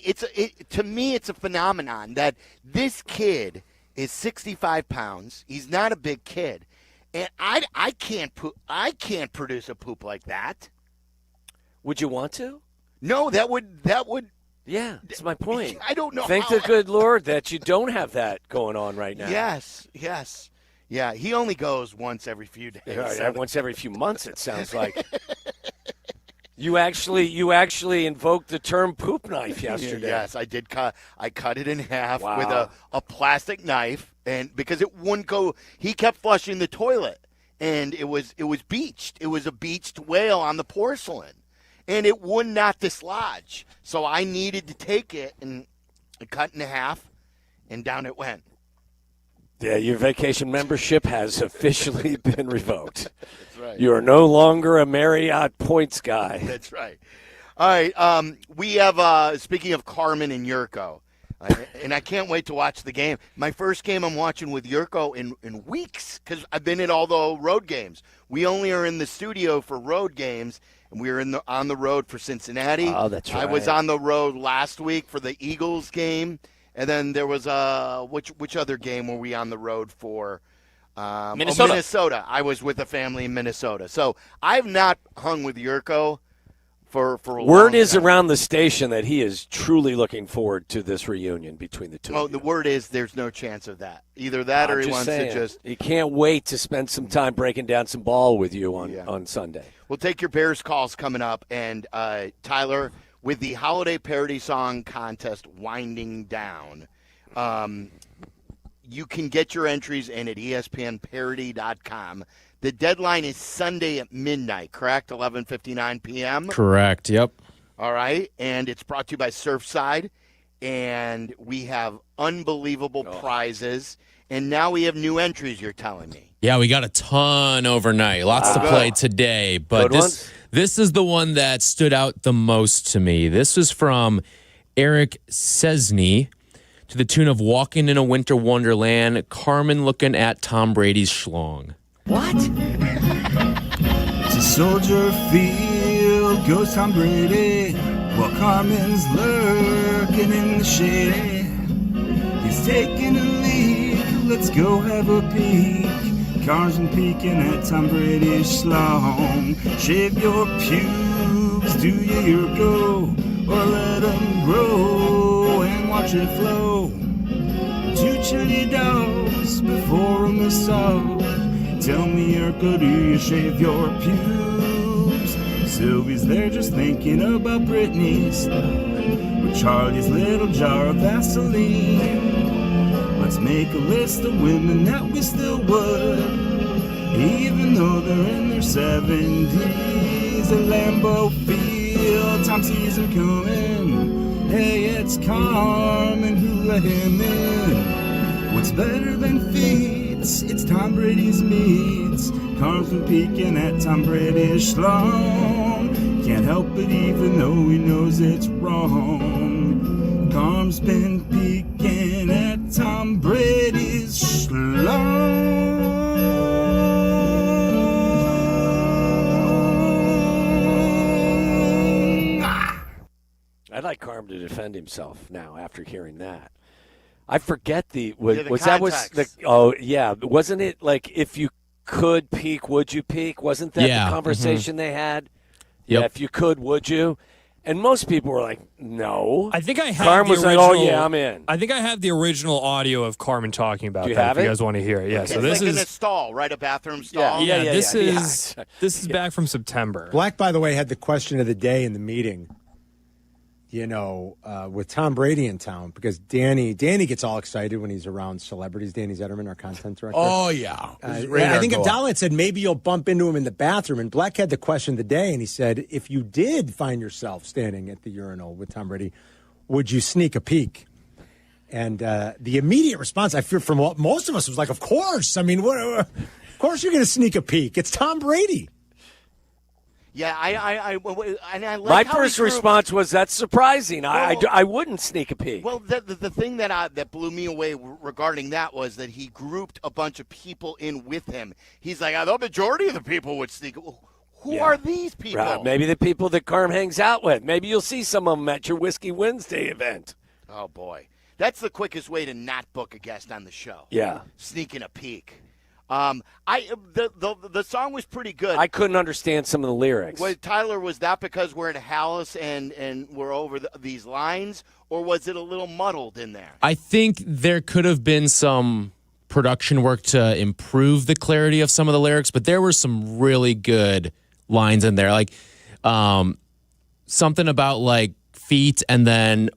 To me, it's a phenomenon that this kid is 65 pounds. He's not a big kid, and I can't produce a poop like that. Would you want to? No, that would. Yeah, that's my point. I don't know. Thank the good Lord that you don't have that going on right now. Yes. Yeah, he only goes once every few days. Right, once every few months, it sounds like. You actually invoked the term poop knife yesterday. Yes, I did. I cut it in half Wow. with a plastic knife, and because it wouldn't go, he kept flushing the toilet, and it was beached. It was a beached whale on the porcelain, and it would not dislodge. So I needed to take it and cut in half, and down it went. Yeah, your vacation membership has officially been revoked. That's right. You are no longer a Marriott points guy. That's right. All right. We have, speaking of Carmen and Jurko, and I can't wait to watch the game. My first game I'm watching with Jurko in weeks because I've been at all the road games. We only are in the studio for road games, and we were on the road for Cincinnati. Oh, that's right. I was on the road last week for the Eagles game. And then there was which other game were we on the road for? Minnesota. Minnesota. I was with a family in Minnesota. So I've not hung with Jurko for a long Word is time. around the station that he is truly looking forward to this reunion between the two. Oh, the word is there's no chance of that. Either that or he wants to just. He can't wait to spend some time breaking down some ball with you on Sunday. We'll take your Bears calls coming up. And Tyler, with the holiday parody song contest winding down, you can get your entries in at ESPNparody.com. The deadline is Sunday at midnight, correct? 11:59 p.m.? Correct, yep. All right, and it's brought to you by Surfside, and we have unbelievable prizes, and now we have new entries, you're telling me. Yeah, we got a ton overnight. Lots to play today. But this is the one that stood out the most to me. This is from Eric Cesny to the tune of Walking in a Winter Wonderland, Carmen looking at Tom Brady's schlong. What? It's a soldier field, goes Tom Brady, while Carmen's lurking in the shade. He's taking a leak, let's go have a peek. Carson peeking at Tom Brady's schlong. Shave your pubes, do your go, or let them grow and watch it flow. 2 chili dogs before a massage. Tell me, Jurko, do you shave your pubes? Sylvie's there just thinking about Britney stuff with Charlie's little jar of Vaseline. Let's make a list of women that we still would, even though they're in their 70s. A Lambeau Field, Tom sees him coming. Hey, it's Carmen who let him in. What's It's better than feats. It's Tom Brady's meats. Carm's been peeking at Tom Brady's schlong. Can't help it even though he knows it's wrong. Carm's been peeking at Tom Brady's schlong. I'd like Carm to defend himself now after hearing that. I forget the wasn't it like if you could peek, would you peek? Wasn't that the conversation they had? Yep. Yeah, if you could, would you? And most people were like, no. I think I have Carm the was original, like, oh, yeah, I'm in. I think I have the original audio of Carmen talking about Do you that. have if it? you guys want to hear it, yeah. Okay. So It's this like is in a stall, right? A bathroom stall. This is back from September. Black, by the way, had the question of the day in the meeting. With Tom Brady in town, because Danny gets all excited when he's around celebrities. Danny Zetterman, our content director. Oh, yeah. I think Abdalla had said maybe you'll bump into him in the bathroom. And Black had the question of the day, and he said, if you did find yourself standing at the urinal with Tom Brady, would you sneak a peek? And the immediate response, I fear, from most of us was like, of course. I mean, of course you're going to sneak a peek. It's Tom Brady. Yeah, I like My how first he grew- response was, that's surprising. Well, I wouldn't sneak a peek. Well, the thing that blew me away regarding that was that he grouped a bunch of people in with him. He's like, the majority of the people would sneak. Who are these people? Right, maybe the people that Carm hangs out with. Maybe you'll see some of them at your Whiskey Wednesday event. Oh, boy. That's the quickest way to not book a guest on the show. Yeah. Sneaking a peek. The song was pretty good. I couldn't understand some of the lyrics. Well, Tyler, was that because we're in Hallis and we're over these lines, or was it a little muddled in there? I think there could have been some production work to improve the clarity of some of the lyrics, but there were some really good lines in there, like something about like feet and then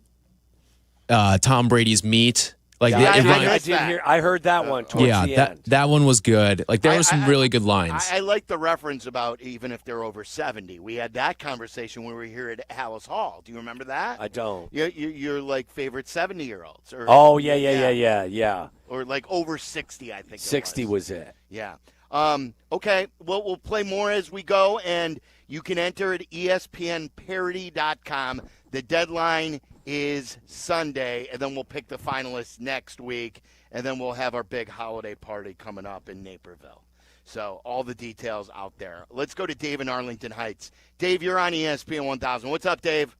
Tom Brady's meat. Like I heard that one towards the end. that one was good. Like there were some really good lines. I like the reference about even if they're over 70. We had that conversation when we were here at Hallis Hall. Do you remember that? I don't. You're like favorite 70-year-olds. Oh, yeah. Or like over 60, I think. 60 was it. Yeah. Okay. Well, we'll play more as we go, and you can enter at ESPNparody.com. The deadline is Sunday, and then we'll pick the finalists next week, and then we'll have our big holiday party coming up in Naperville. So all the details out there. Let's go to Dave in Arlington Heights. Dave, you're on ESPN 1000. What's up, Dave?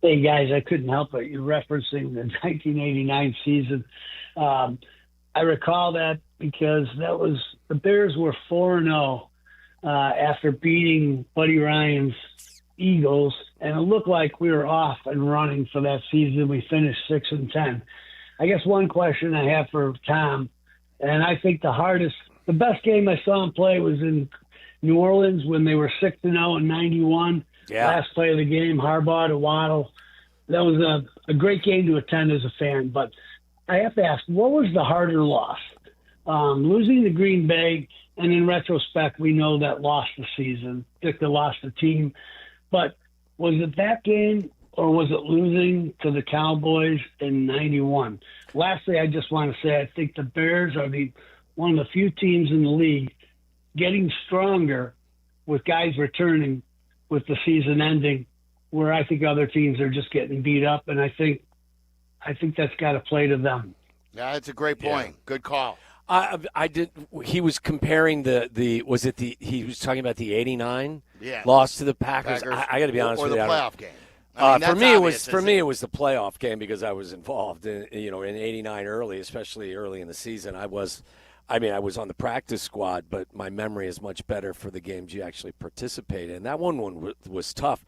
Hey, guys, I couldn't help it. You're referencing the 1989 season. I recall that because the Bears were 4-0 after beating Buddy Ryan's Eagles, and it looked like we were off and running for that season. We finished 6-10. I guess one question I have for Tom, and I think the best game I saw him play was in New Orleans when they were 6-0 in '91. Yeah. Last play of the game, Harbaugh to Waddle. That was a great game to attend as a fan. But I have to ask, what was the harder loss? Losing to Green Bay, and in retrospect, we know that lost the season. Ditka lost the team. But was it that game, or was it losing to the Cowboys in '91? Lastly, I just want to say I think the Bears are one of the few teams in the league getting stronger with guys returning with the season ending, where I think other teams are just getting beat up, and I think that's got to play to them. Yeah, that's a great point. Yeah. Good call. I did. He was comparing he was talking about the '89 loss to the Packers. I got to be honest with you. Or the playoff game. I mean, for me, it was the playoff game because I was involved in '89 early, especially early in the season. I was on the practice squad, but my memory is much better for the games you actually participate in. That one was tough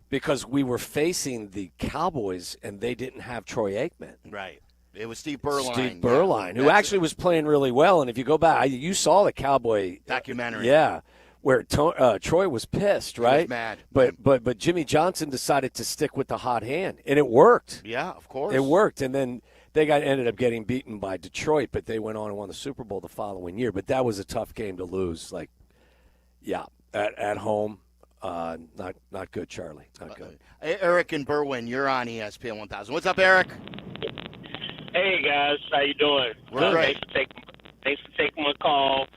because we were facing the Cowboys and they didn't have Troy Aikman. Right. It was Steve Berline. Who actually was playing really well. And if you go back, you saw the Cowboy documentary. Yeah, where Troy was pissed, right? He was mad. But Jimmy Johnson decided to stick with the hot hand, and it worked. Yeah, of course. It worked, and then they ended up getting beaten by Detroit, but they went on and won the Super Bowl the following year. But that was a tough game to lose. At home. Not good, Charlie. Not good. Eric and Berwyn, you're on ESPN 1000. What's up, Eric? Hey guys, how you doing? We're great. Thanks for taking my call.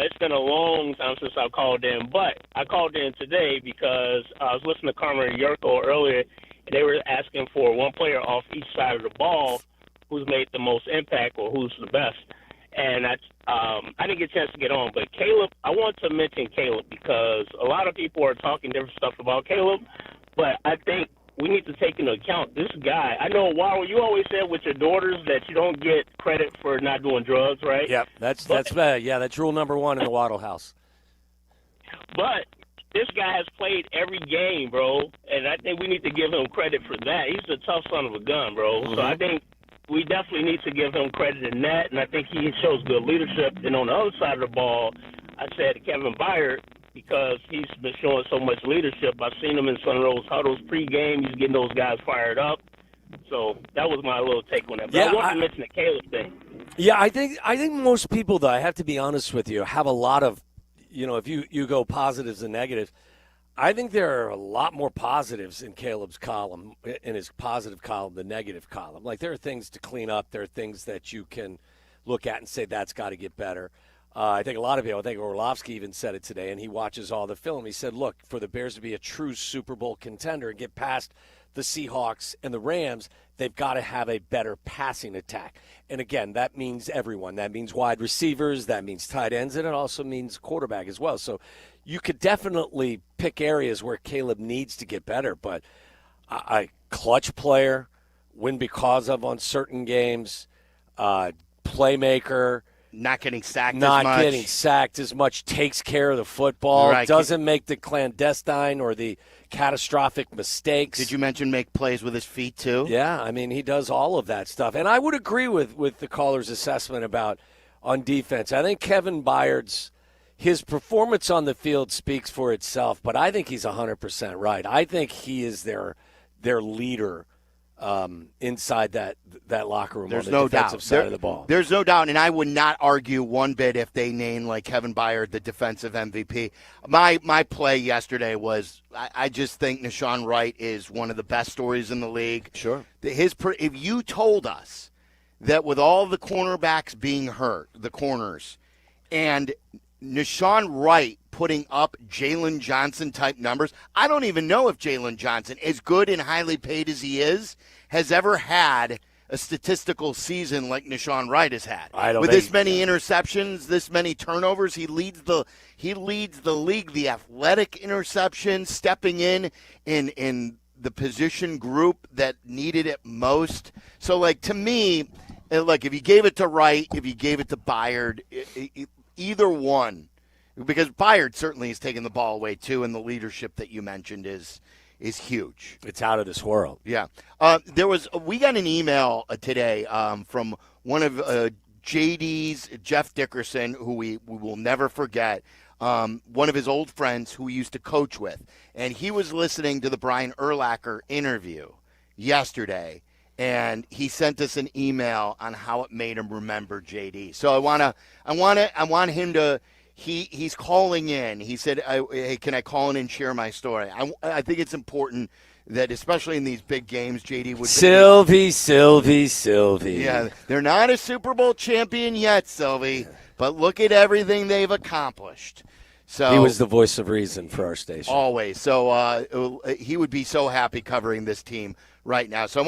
It's been a long time since I called in, but I called in today because I was listening to Carmen Jurko earlier, and they were asking for one player off each side of the ball who's made the most impact or who's the best. And I didn't get a chance to get on, but Caleb, I want to mention Caleb because a lot of people are talking different stuff about Caleb, but I think we need to take into account this guy. I know, Waddle, you always said with your daughters that you don't get credit for not doing drugs, right? Yep, that's rule number one in the Waddle house. But this guy has played every game, bro, and I think we need to give him credit for that. He's a tough son of a gun, bro. Mm-hmm. So I think we definitely need to give him credit in that, and I think he shows good leadership. And on the other side of the ball, I said Kevin Byard, because he's been showing so much leadership. I've seen him in some of those huddles pregame. He's getting those guys fired up. So that was my little take on that. But I wanted to mention the Caleb thing. Yeah, I think most people, though, I have to be honest with you, have a lot of, if you go positives and negatives, I think there are a lot more positives in Caleb's column, in his positive column, than negative column. Like, there are things to clean up. There are things that you can look at and say that's got to get better. I think a lot of people, I think Orlovsky even said it today, and he watches all the film. He said, look, for the Bears to be a true Super Bowl contender and get past the Seahawks and the Rams, they've got to have a better passing attack. And, again, that means everyone. That means wide receivers. That means tight ends. And it also means quarterback as well. So you could definitely pick areas where Caleb needs to get better. But a clutch player, win because of on certain games, playmaker, not getting sacked as much, takes care of the football, right. Doesn't make the clandestine or the catastrophic mistakes. Did you mention make plays with his feet too? Yeah, I mean, he does all of that stuff. And I would agree with the caller's assessment about on defense. I think Kevin Byard's his performance on the field speaks for itself, but I think he's 100% right. I think he is their leader inside that locker room. There's on the no defensive doubt. side of the ball. There's no doubt, and I would not argue one bit if they named like Kevin Byard the defensive MVP. My play yesterday was I just think Nahshon Wright is one of the best stories in the league. Sure. If you told us that with all the cornerbacks being hurt, the corners, and Nahshon Wright putting up Jalen Johnson type numbers. I don't even know if Jalen Johnson, as good and highly paid as he is, has ever had a statistical season like Nahshon Wright has had. With this many interceptions, this many turnovers, he leads the league. The athletic interceptions, stepping in the position group that needed it most. So, like, to me, like, if you gave it to Wright, if you gave it to Byard, either one. Because Byard certainly has taken the ball away, too, and the leadership that you mentioned is huge. It's out of this world. Yeah. We got an email today from one of JD's, Jeff Dickerson, who we will never forget, one of his old friends who he used to coach with. And he was listening to the Brian Urlacher interview yesterday, and he sent us an email on how it made him remember JD. So I want him to. He's calling in. He said, hey, can I call in and share my story? I think it's important that, especially in these big games, JD would Silvy. Yeah, they're not a Super Bowl champion yet, Silvy, but look at everything they've accomplished. So he was the voice of reason for our station. Always. So he would be so happy covering this team right now. So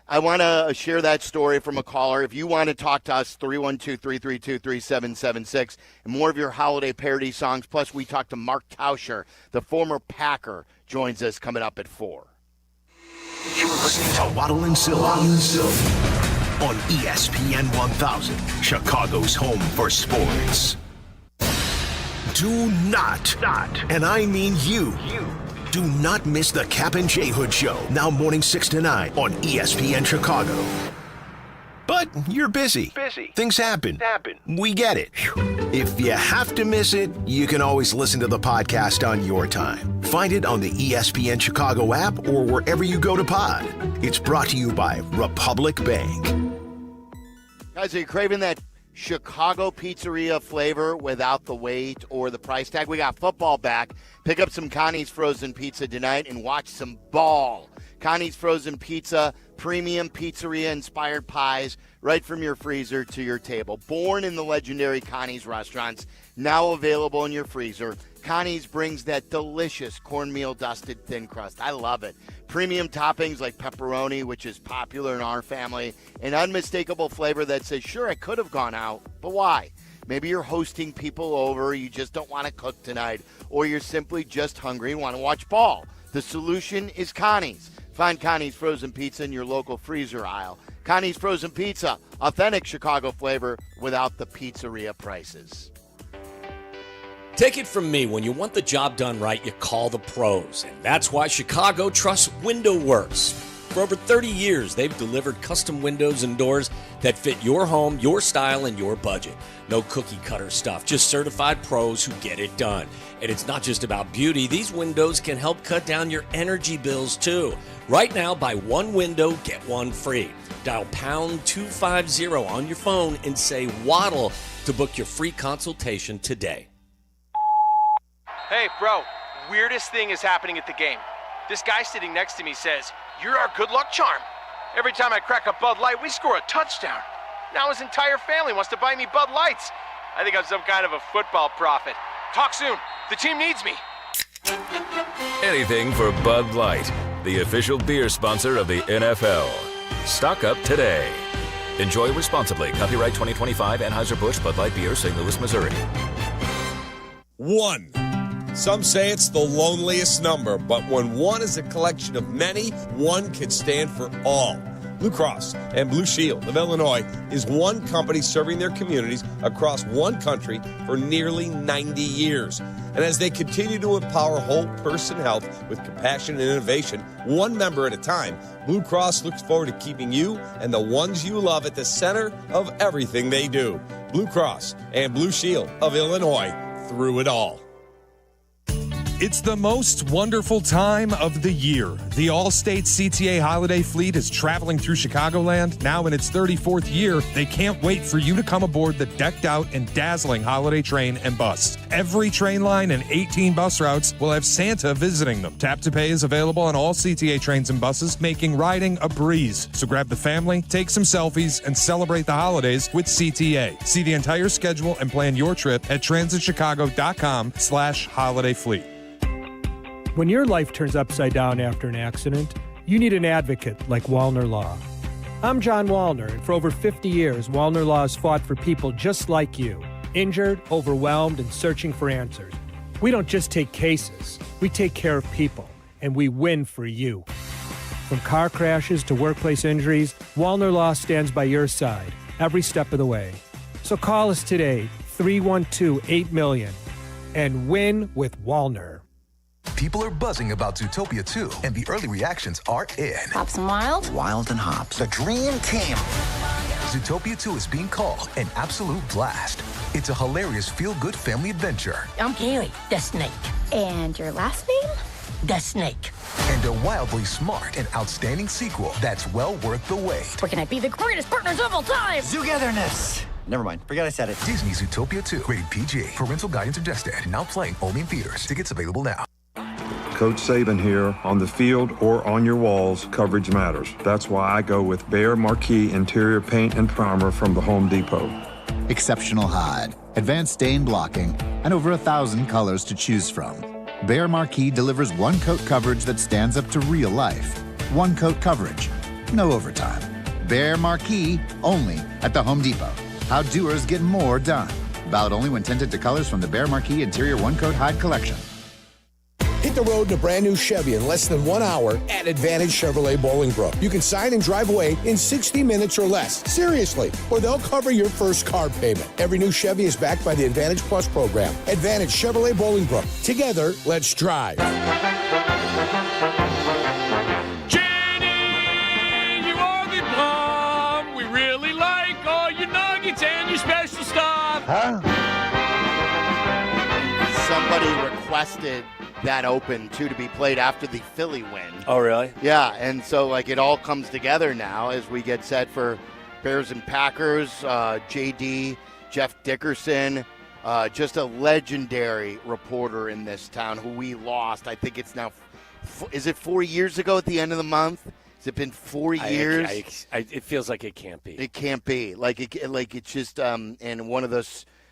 I want to share that story from a caller. If you want to talk to us, 312-332-3776, and more of your holiday parody songs. Plus, we talk to Mark Tauscher, the former Packer, joins us coming up at 4. You're listening to Waddle and Silvy on ESPN 1000, Chicago's home for sports. Do not, and I mean you. Do not miss the Kap J Hood Show, now morning 6 to 9 on ESPN Chicago. But you're busy. Things happen. We get it. If you have to miss it, you can always listen to the podcast on your time. Find it on the ESPN Chicago app or wherever you go to pod. It's brought to you by Republic Bank. Guys, are you craving that Chicago pizzeria flavor without the weight or the price tag? We got football back. Pick up some Connie's Frozen Pizza tonight and watch some ball. Connie's Frozen Pizza, Premium pizzeria-inspired pies right from your freezer to your table. Born in the legendary Connie's restaurants, now available in your freezer, Connie's brings that delicious cornmeal-dusted thin crust. I love it. Premium toppings like pepperoni, which is popular in our family, an unmistakable flavor that says, sure, I could have gone out, but why? Maybe you're hosting people over, you just don't want to cook tonight, or you're simply just hungry and want to watch ball. The solution is Connie's. Find Connie's frozen pizza in your local freezer aisle. Connie's frozen pizza, authentic Chicago flavor without the pizzeria prices. Take it from me, when you want the job done right, you call the pros. And that's why Chicago trusts Window Works. For over 30 years, they've delivered custom windows and doors that fit your home, your style, and your budget. No cookie cutter stuff, just certified pros who get it done. And it's not just about beauty. These windows can help cut down your energy bills, too. Right now, buy one window, get one free. Dial pound 250 on your phone and say Waddle to book your free consultation today. Hey, bro, weirdest thing is happening at the game. This guy sitting next to me says, "You're our good luck charm." Every time I crack a Bud Light, we score a touchdown. Now his entire family wants to buy me Bud Lights. I think I'm some kind of a football prophet. Talk soon. The team needs me. Anything for Bud Light, the official beer sponsor of the NFL. Stock up today. Enjoy responsibly. Copyright 2025 Anheuser-Busch Bud Light Beer, St. Louis, Missouri. 1. Some say it's the loneliest number, but when one is a collection of many, one can stand for all. Blue Cross and Blue Shield of Illinois is one company serving their communities across one country for nearly 90 years. And as they continue to empower whole person health with compassion and innovation, one member at a time, Blue Cross looks forward to keeping you and the ones you love at the center of everything they do. Blue Cross and Blue Shield of Illinois, through it all. It's the most wonderful time of the year. The Allstate CTA Holiday Fleet is traveling through Chicagoland. Now in its 34th year, they can't wait for you to come aboard the decked out and dazzling holiday train and bus. Every train line and 18 bus routes will have Santa visiting them. Tap to Pay is available on all CTA trains and buses, making riding a breeze. So grab the family, take some selfies, and celebrate the holidays with CTA. See the entire schedule and plan your trip at transitchicago.com/holidayfleet. When your life turns upside down after an accident, you need an advocate like Wallner Law. I'm John Wallner, and for over 50 years, Wallner Law has fought for people just like you, injured, overwhelmed, and searching for answers. We don't just take cases, we take care of people, and we win for you. From car crashes to workplace injuries, Wallner Law stands by your side every step of the way. So call us today, 312-8000000, and win with Wallner. People are buzzing about Zootopia 2, and the early reactions are in. Hops and Wild? Wild and Hops. The dream team. Zootopia 2 is being called an absolute blast. It's a hilarious feel-good family adventure. I'm Kaylee, the snake. And your last name? The Snake. And a wildly smart and outstanding sequel that's well worth the wait. We're gonna be the greatest partners of all time! Togetherness. Never mind, forget I said it. Disney Zootopia 2, rated PG. Parental guidance suggested. Now playing only in theaters. Tickets available now. Coach Saban here. On the field or on your walls, coverage matters. That's why I go with Behr Marquee Interior Paint and Primer from the Home Depot. Exceptional hide, advanced stain blocking, and over 1,000 colors to choose from. Behr Marquee delivers one-coat coverage that stands up to real life. One-coat coverage, no overtime. Behr Marquee, only at the Home Depot. How doers get more done. Valid only when tinted to colors from the Behr Marquee Interior One-Coat Hide Collection. Hit the road in a brand new Chevy in less than 1 hour at Advantage Chevrolet Bolingbrook. You can sign and drive away in 60 minutes or less. Seriously. Or they'll cover your first car payment. Every new Chevy is backed by the Advantage Plus program. Advantage Chevrolet Bolingbrook. Together, let's drive. Jenny, you are the bomb. We really like all your nuggets and your special stuff. Huh? Somebody requested that open to be played after the Philly win. Oh, really? Yeah, and so it all comes together now as we get set for Bears and Packers. JD, Jeff Dickerson, just a legendary reporter in this town who we lost. I think it's now, is it 4 years ago at the end of the month? Has it been 4 years? It feels like it can't be. It can't be. Like it's just and one of the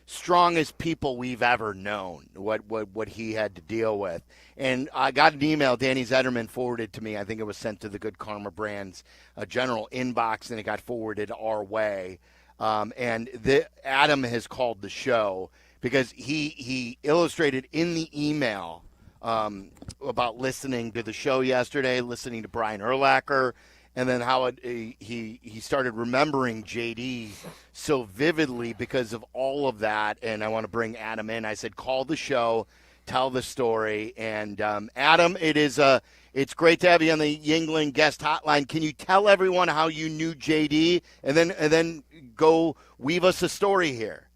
strongest people we've ever known. What he had to deal with. And I got an email Danny Zetterman forwarded to me. I think it was sent to the Good Karma Brands general inbox, and it got forwarded our way. Adam has called the show because he illustrated in the email about listening to the show yesterday, listening to Brian Urlacher, and then how he started remembering JD so vividly because of all of that. And I want to bring Adam in. I said, call the show, tell the story. And Adam, it's great to have you on the Yuengling guest hotline. Can you tell everyone how you knew JD, and then go weave us a story here?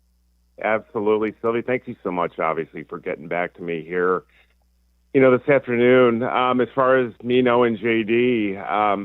Absolutely, Sylvie. Thank you so much, obviously, for getting back to me here. This afternoon, as far as me knowing JD,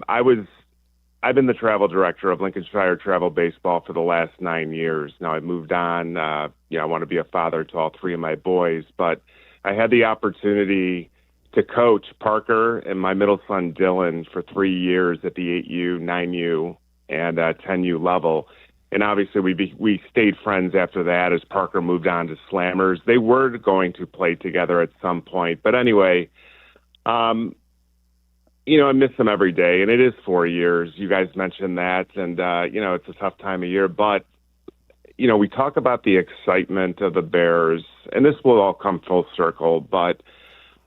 I've been the travel director of Lincolnshire Travel Baseball for the last 9 years. Now I've moved on. I want to be a father to all 3 of my boys, but I had the opportunity to coach Parker and my middle son Dylan for 3 years at the 8U, 9U, and 10U level. And obviously we stayed friends after that as Parker moved on to Slammers. They were going to play together at some point. But anyway, I miss them every day. And it is 4 years. You guys mentioned that. And, it's a tough time of year. But, we talk about the excitement of the Bears. And this will all come full circle. But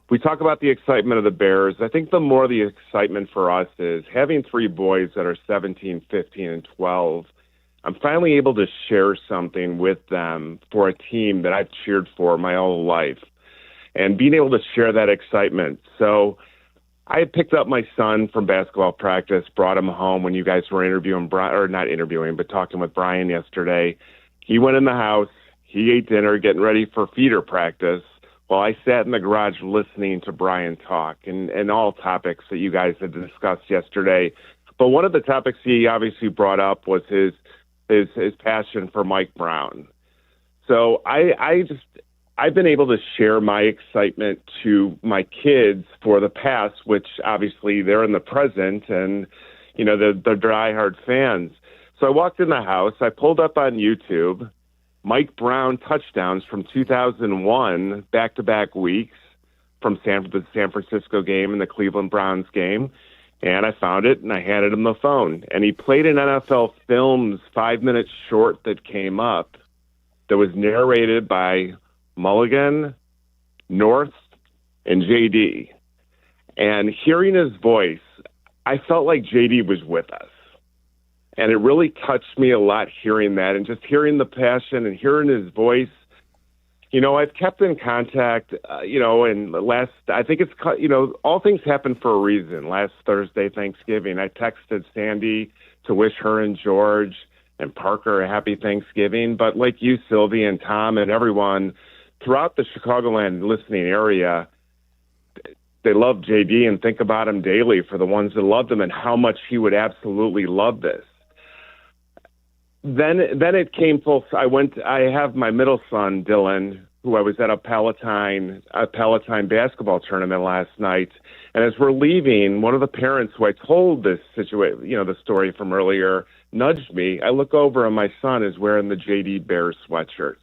we talk about the excitement of the Bears. I think the more the excitement for us is having 3 boys that are 17, 15, and 12. I'm finally able to share something with them for a team that I've cheered for my whole life and being able to share that excitement. So I had picked up my son from basketball practice, brought him home when you guys were talking with Brian yesterday. He went in the house, he ate dinner, getting ready for feeder practice, while I sat in the garage listening to Brian talk and all topics that you guys had discussed yesterday. But one of the topics he obviously brought up was his passion for Mike Brown. So I've been able to share my excitement to my kids for the past, which obviously they're in the present and, they're diehard fans. So I walked in the house, I pulled up on YouTube, Mike Brown touchdowns from 2001, back-to-back weeks from the San Francisco game and the Cleveland Browns game. And I found it, and I handed him the phone. And he played an NFL Films 5-minute short that came up that was narrated by Mulligan, North, and JD. And hearing his voice, I felt like JD was with us. And it really touched me a lot hearing that and just hearing the passion and hearing his voice. I've kept in contact, and all things happen for a reason. Last Thursday, Thanksgiving, I texted Sandy to wish her and George and Parker a happy Thanksgiving. But like you, Sylvie, and Tom and everyone throughout the Chicagoland listening area, they love JD and think about him daily for the ones that loved him and how much he would absolutely love this. Then it came full. I have my middle son, Dylan, who I was at a Palatine basketball tournament last night. And as we're leaving, one of the parents who I told this situation, the story from earlier, nudged me. I look over and my son is wearing the JD Bears sweatshirt.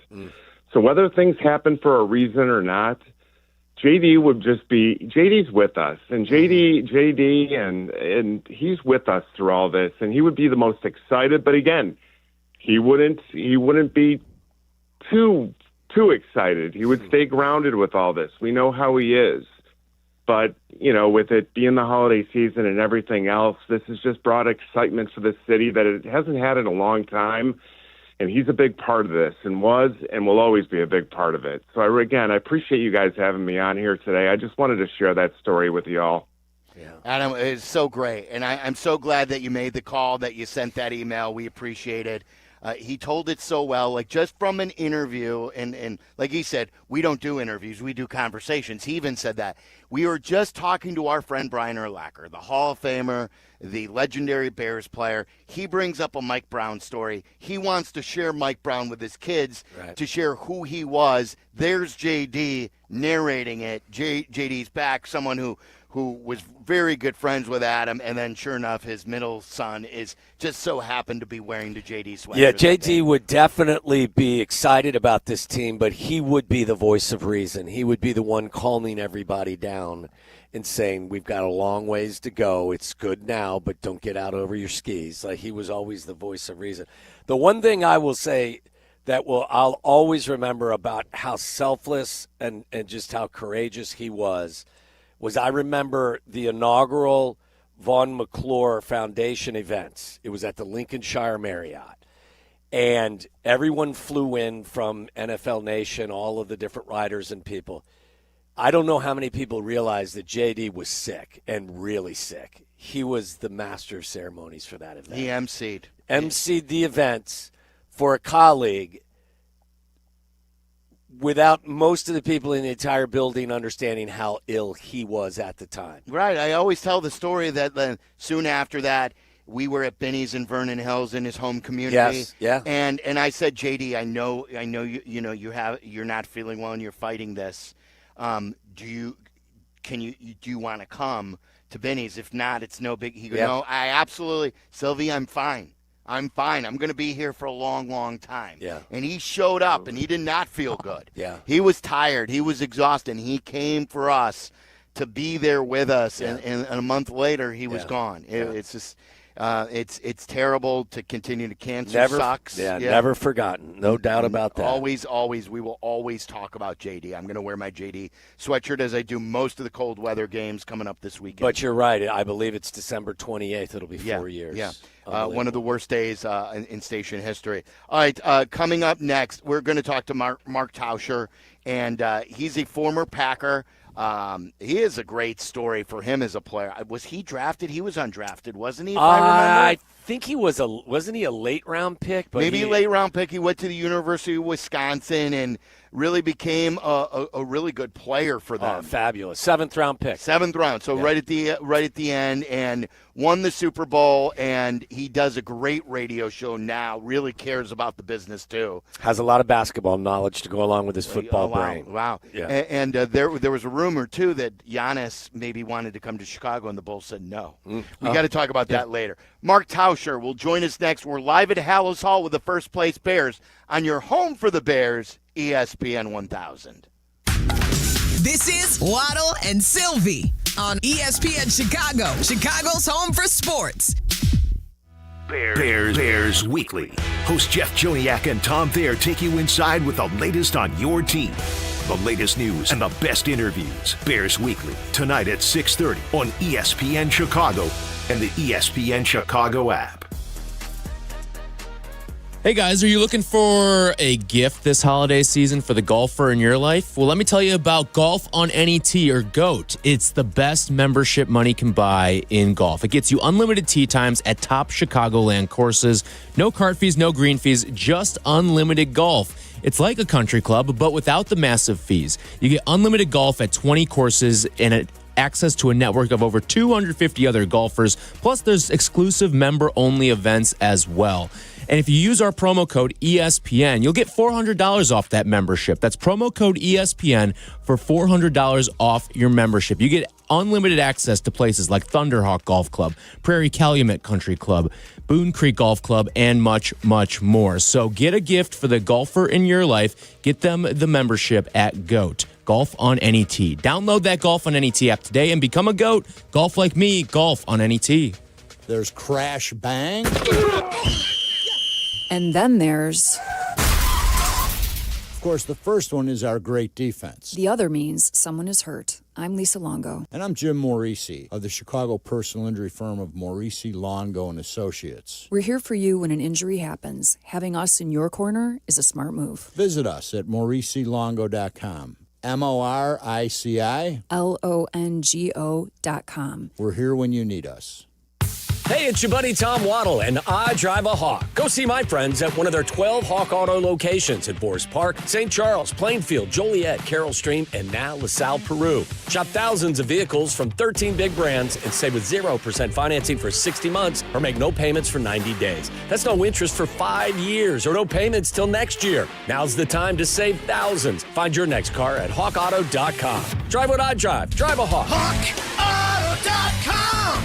So whether things happen for a reason or not, JD's with us, and JD, and he's with us through all this, and he would be the most excited. But again, he wouldn't be too excited. He would stay grounded with all this. We know how he is. But, with it being the holiday season and everything else, this has just brought excitement for the city that it hasn't had in a long time. And he's a big part of this and was and will always be a big part of it. So, I appreciate you guys having me on here today. I just wanted to share that story with you all. Yeah. Adam, it's so great. And I'm so glad that you made the call, that you sent that email. We appreciate it. He told it so well, like just from an interview. And like he said, we don't do interviews. We do conversations. He even said that. We were just talking to our friend Brian Urlacher, the Hall of Famer, the legendary Bears player. He brings up a Mike Brown story. He wants to share Mike Brown with his kids, to share who he was. There's JD narrating it. JD's back, someone who who was very good friends with Adam, and then sure enough, his middle son is just so happened to be wearing the JD sweatshirt. Yeah, JD would definitely be excited about this team, but he would be the voice of reason. He would be the one calming everybody down and saying, we've got a long ways to go. It's good now, but don't get out over your skis. Like, he was always the voice of reason. The one thing I will say that I'll always remember about how selfless and just how courageous he was I remember the inaugural Vaughn McClure Foundation events. It was at the Lincolnshire Marriott. And everyone flew in from NFL Nation, all of the different writers and people. I don't know how many people realized that JD was sick and really sick. He was the master of ceremonies for that event. He emceed the events for a colleague without most of the people in the entire building understanding how ill he was at the time. Right. I always tell the story that soon after that, we were at Benny's in Vernon Hills in his home community. Yes, yeah. And I said, JD, I know you're not feeling well and you're fighting this. Do you want to come to Benny's? If not, it's no big. He goes, no, I absolutely, Silvy, I'm fine. I'm going to be here for a long, long time. Yeah. And he showed up, and he did not feel good. Yeah. He was tired. He was exhausted. And he came for us to be there with us. Yeah. And a month later, he was gone. It's just. It's terrible to continue to cancer. Sucks. Never forgotten. No doubt about that. Always, we will always talk about JD. I'm going to wear my JD sweatshirt as I do most of the cold weather games coming up this weekend. But you're right. I believe it's December 28th. It'll be 4 years. Yeah. One of the worst days in station history. All right, coming up next, we're going to talk to Mark Tauscher, and he's a former Packer. He is a great story for him as a player. Was he drafted? He was undrafted, wasn't he? If I remember. I think he was wasn't he a late round pick? But maybe a late round pick. He went to the University of Wisconsin and really became a really good player for them. Oh, fabulous. 7th round pick. 7th round. So right at the end, and won the Super Bowl, and he does a great radio show now. Really cares about the business too. Has a lot of basketball knowledge to go along with his football brain. Wow. Yeah. And there was a rumor too that Giannis maybe wanted to come to Chicago, and the Bulls said no. We got to talk about that later. Mark Tauscher will join us next. We're live at Hallis Hall with the First Place Bears on your home for the Bears, ESPN 1000. This is Waddle and Silvy on ESPN Chicago, Chicago's home for sports. Bears Weekly. Host Jeff Joniak and Tom Thayer take you inside with the latest on your team. The latest news and the best interviews. Bears Weekly, tonight at 6:30 on ESPN Chicago and the ESPN Chicago app. Hey guys, are you looking for a gift this holiday season for the golfer in your life? Well, let me tell you about Golf on NET or GOAT. It's the best membership money can buy in golf. It gets you unlimited tee times at top Chicagoland courses. No cart fees, no green fees, just unlimited golf. It's like a country club, but without the massive fees. You get unlimited golf at 20 courses and access to a network of over 250 other golfers. Plus, there's exclusive member-only events as well. And if you use our promo code ESPN, you'll get $400 off that membership. That's promo code ESPN for $400 off your membership. You get unlimited access to places like Thunderhawk Golf Club, Prairie Calumet Country Club, Boone Creek Golf Club, and much, much more. So get a gift for the golfer in your life. Get them the membership at GOAT. Golf on NET. Download that Golf on NET app today and become a GOAT. Golf like me, Golf on NET. There's crash bang. And then there's... Of course, the first one is our great defense. The other means someone is hurt. I'm Lisa Longo. And I'm Jim Morisi of the Chicago personal injury firm of Morisi, Longo & Associates. We're here for you when an injury happens. Having us in your corner is a smart move. Visit us at MorisiLongo.com. MorisiLongo.com. We're here when you need us. Hey, it's your buddy Tom Waddle, and I drive a Hawk. Go see my friends at one of their 12 Hawk Auto locations at Forest Park, St. Charles, Plainfield, Joliet, Carroll Stream, and now LaSalle, Peru. Shop thousands of vehicles from 13 big brands and save with 0% financing for 60 months or make no payments for 90 days. That's no interest for 5 years or no payments till next year. Now's the time to save thousands. Find your next car at hawkauto.com. Drive what I drive. Drive a Hawk. Hawk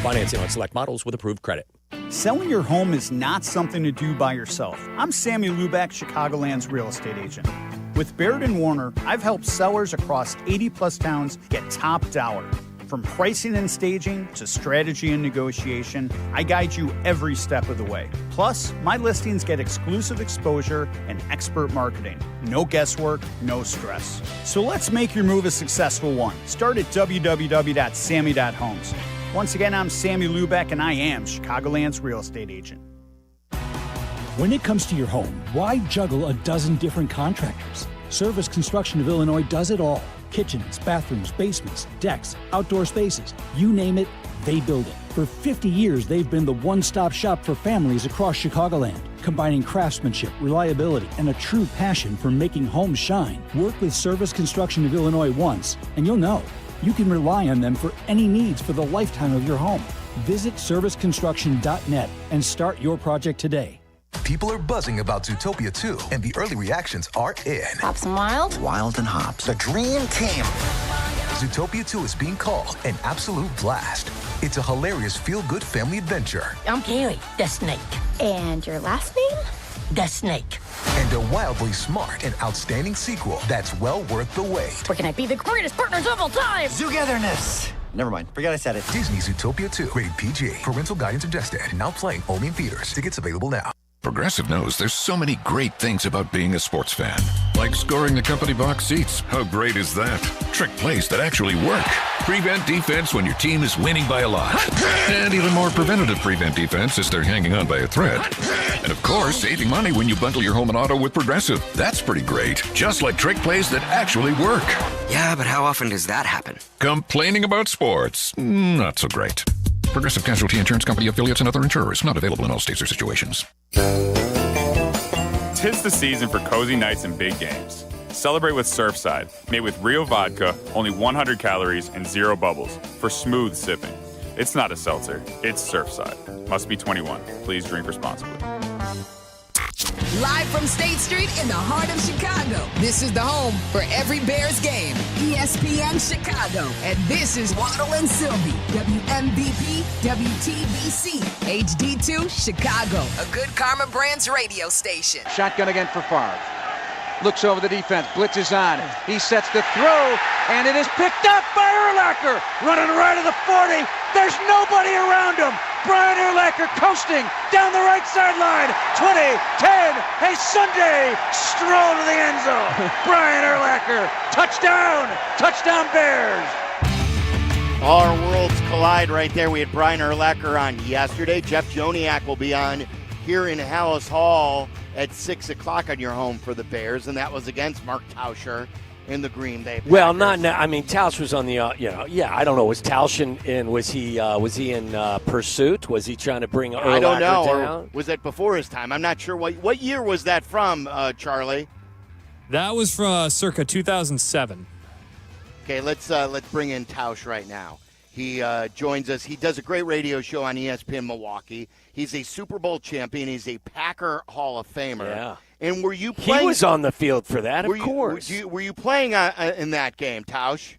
Financing on select models with approved credit. Selling your home is not something to do by yourself. I'm Sammy Luback, Chicagoland's real estate agent. With Baird & Warner, I've helped sellers across 80-plus towns get top dollar. From pricing and staging to strategy and negotiation, I guide you every step of the way. Plus, my listings get exclusive exposure and expert marketing. No guesswork, no stress. So let's make your move a successful one. Start at www.sammy.homes. Once again, I'm Sammy Luback, and I am Chicagoland's real estate agent. When it comes to your home, why juggle a dozen different contractors? Service Construction of Illinois does it all. Kitchens, bathrooms, basements, decks, outdoor spaces, you name it, they build it. For 50 years, they've been the one-stop shop for families across Chicagoland, combining craftsmanship, reliability, and a true passion for making homes shine. Work with Service Construction of Illinois once, and you'll know. You can rely on them for any needs for the lifetime of your home. Visit serviceconstruction.net and start your project today. People are buzzing about Zootopia 2, and the early reactions are in. Hops and Wild? Wild and Hops. The dream team. Zootopia 2 is being called an absolute blast. It's a hilarious feel-good family adventure. I'm Kaylee, the snake. And your last name? The Snake. And a wildly smart and outstanding sequel that's well worth the wait. We're gonna be the greatest partners of all time! Togetherness. Never mind. Forget I said it. Disney Zootopia 2. Rated PG. Parental guidance suggested. Now playing only in theaters. Tickets available now. Progressive knows there's so many great things about being a sports fan. Like scoring the company box seats. How great is that? Trick plays that actually work. Prevent defense when your team is winning by a lot. And even more preventative prevent defense as they're hanging on by a thread. And of course, saving money when you bundle your home and auto with Progressive. That's pretty great. Just like trick plays that actually work. Yeah, but how often does that happen? Complaining about sports. Not so great. Progressive Casualty Insurance Company affiliates and other insurers. Not available in all states or situations. 'Tis the season for cozy nights and big games. Celebrate with Surfside, made with real vodka, only 100 calories, and 0 bubbles for smooth sipping. It's not a seltzer, it's Surfside. Must be 21. Please drink responsibly. Live from State Street in the heart of Chicago. This is the home for every Bears game. ESPN Chicago. And this is Waddle and Silvy. WMVP, WTBC, HD2, Chicago. A good Karma Brands radio station. Shotgun again for Favre. Looks over the defense. Blitz is on. He sets the throw, and it is picked up by Urlacher. Running right of the 40. There's nobody around him. Brian Urlacher coasting down the right sideline. 20, 10, a Sunday stroll to the end zone. Brian Urlacher, touchdown. Touchdown Bears. Our worlds collide right there. We had Brian Urlacher on yesterday. Jeff Joniak will be on here in Hallis Hall at 6 o'clock on your home for the Bears, and that was against Mark Tauscher in the Green Bay Packers. Well, not now. I mean, Tausch was on the, I don't know. Was Tausch in was he in pursuit? Was he trying to bring Urlacher I don't know. down? Or was that before his time? I'm not sure. What year was that from, Charlie? That was from circa 2007. Okay, let's bring in Tausch right now. He joins us. He does a great radio show on ESPN Milwaukee. He's a Super Bowl champion. He's a Packer Hall of Famer. Yeah. And were you playing? He was on the field for that, of course. Were you playing in that game, Tausch?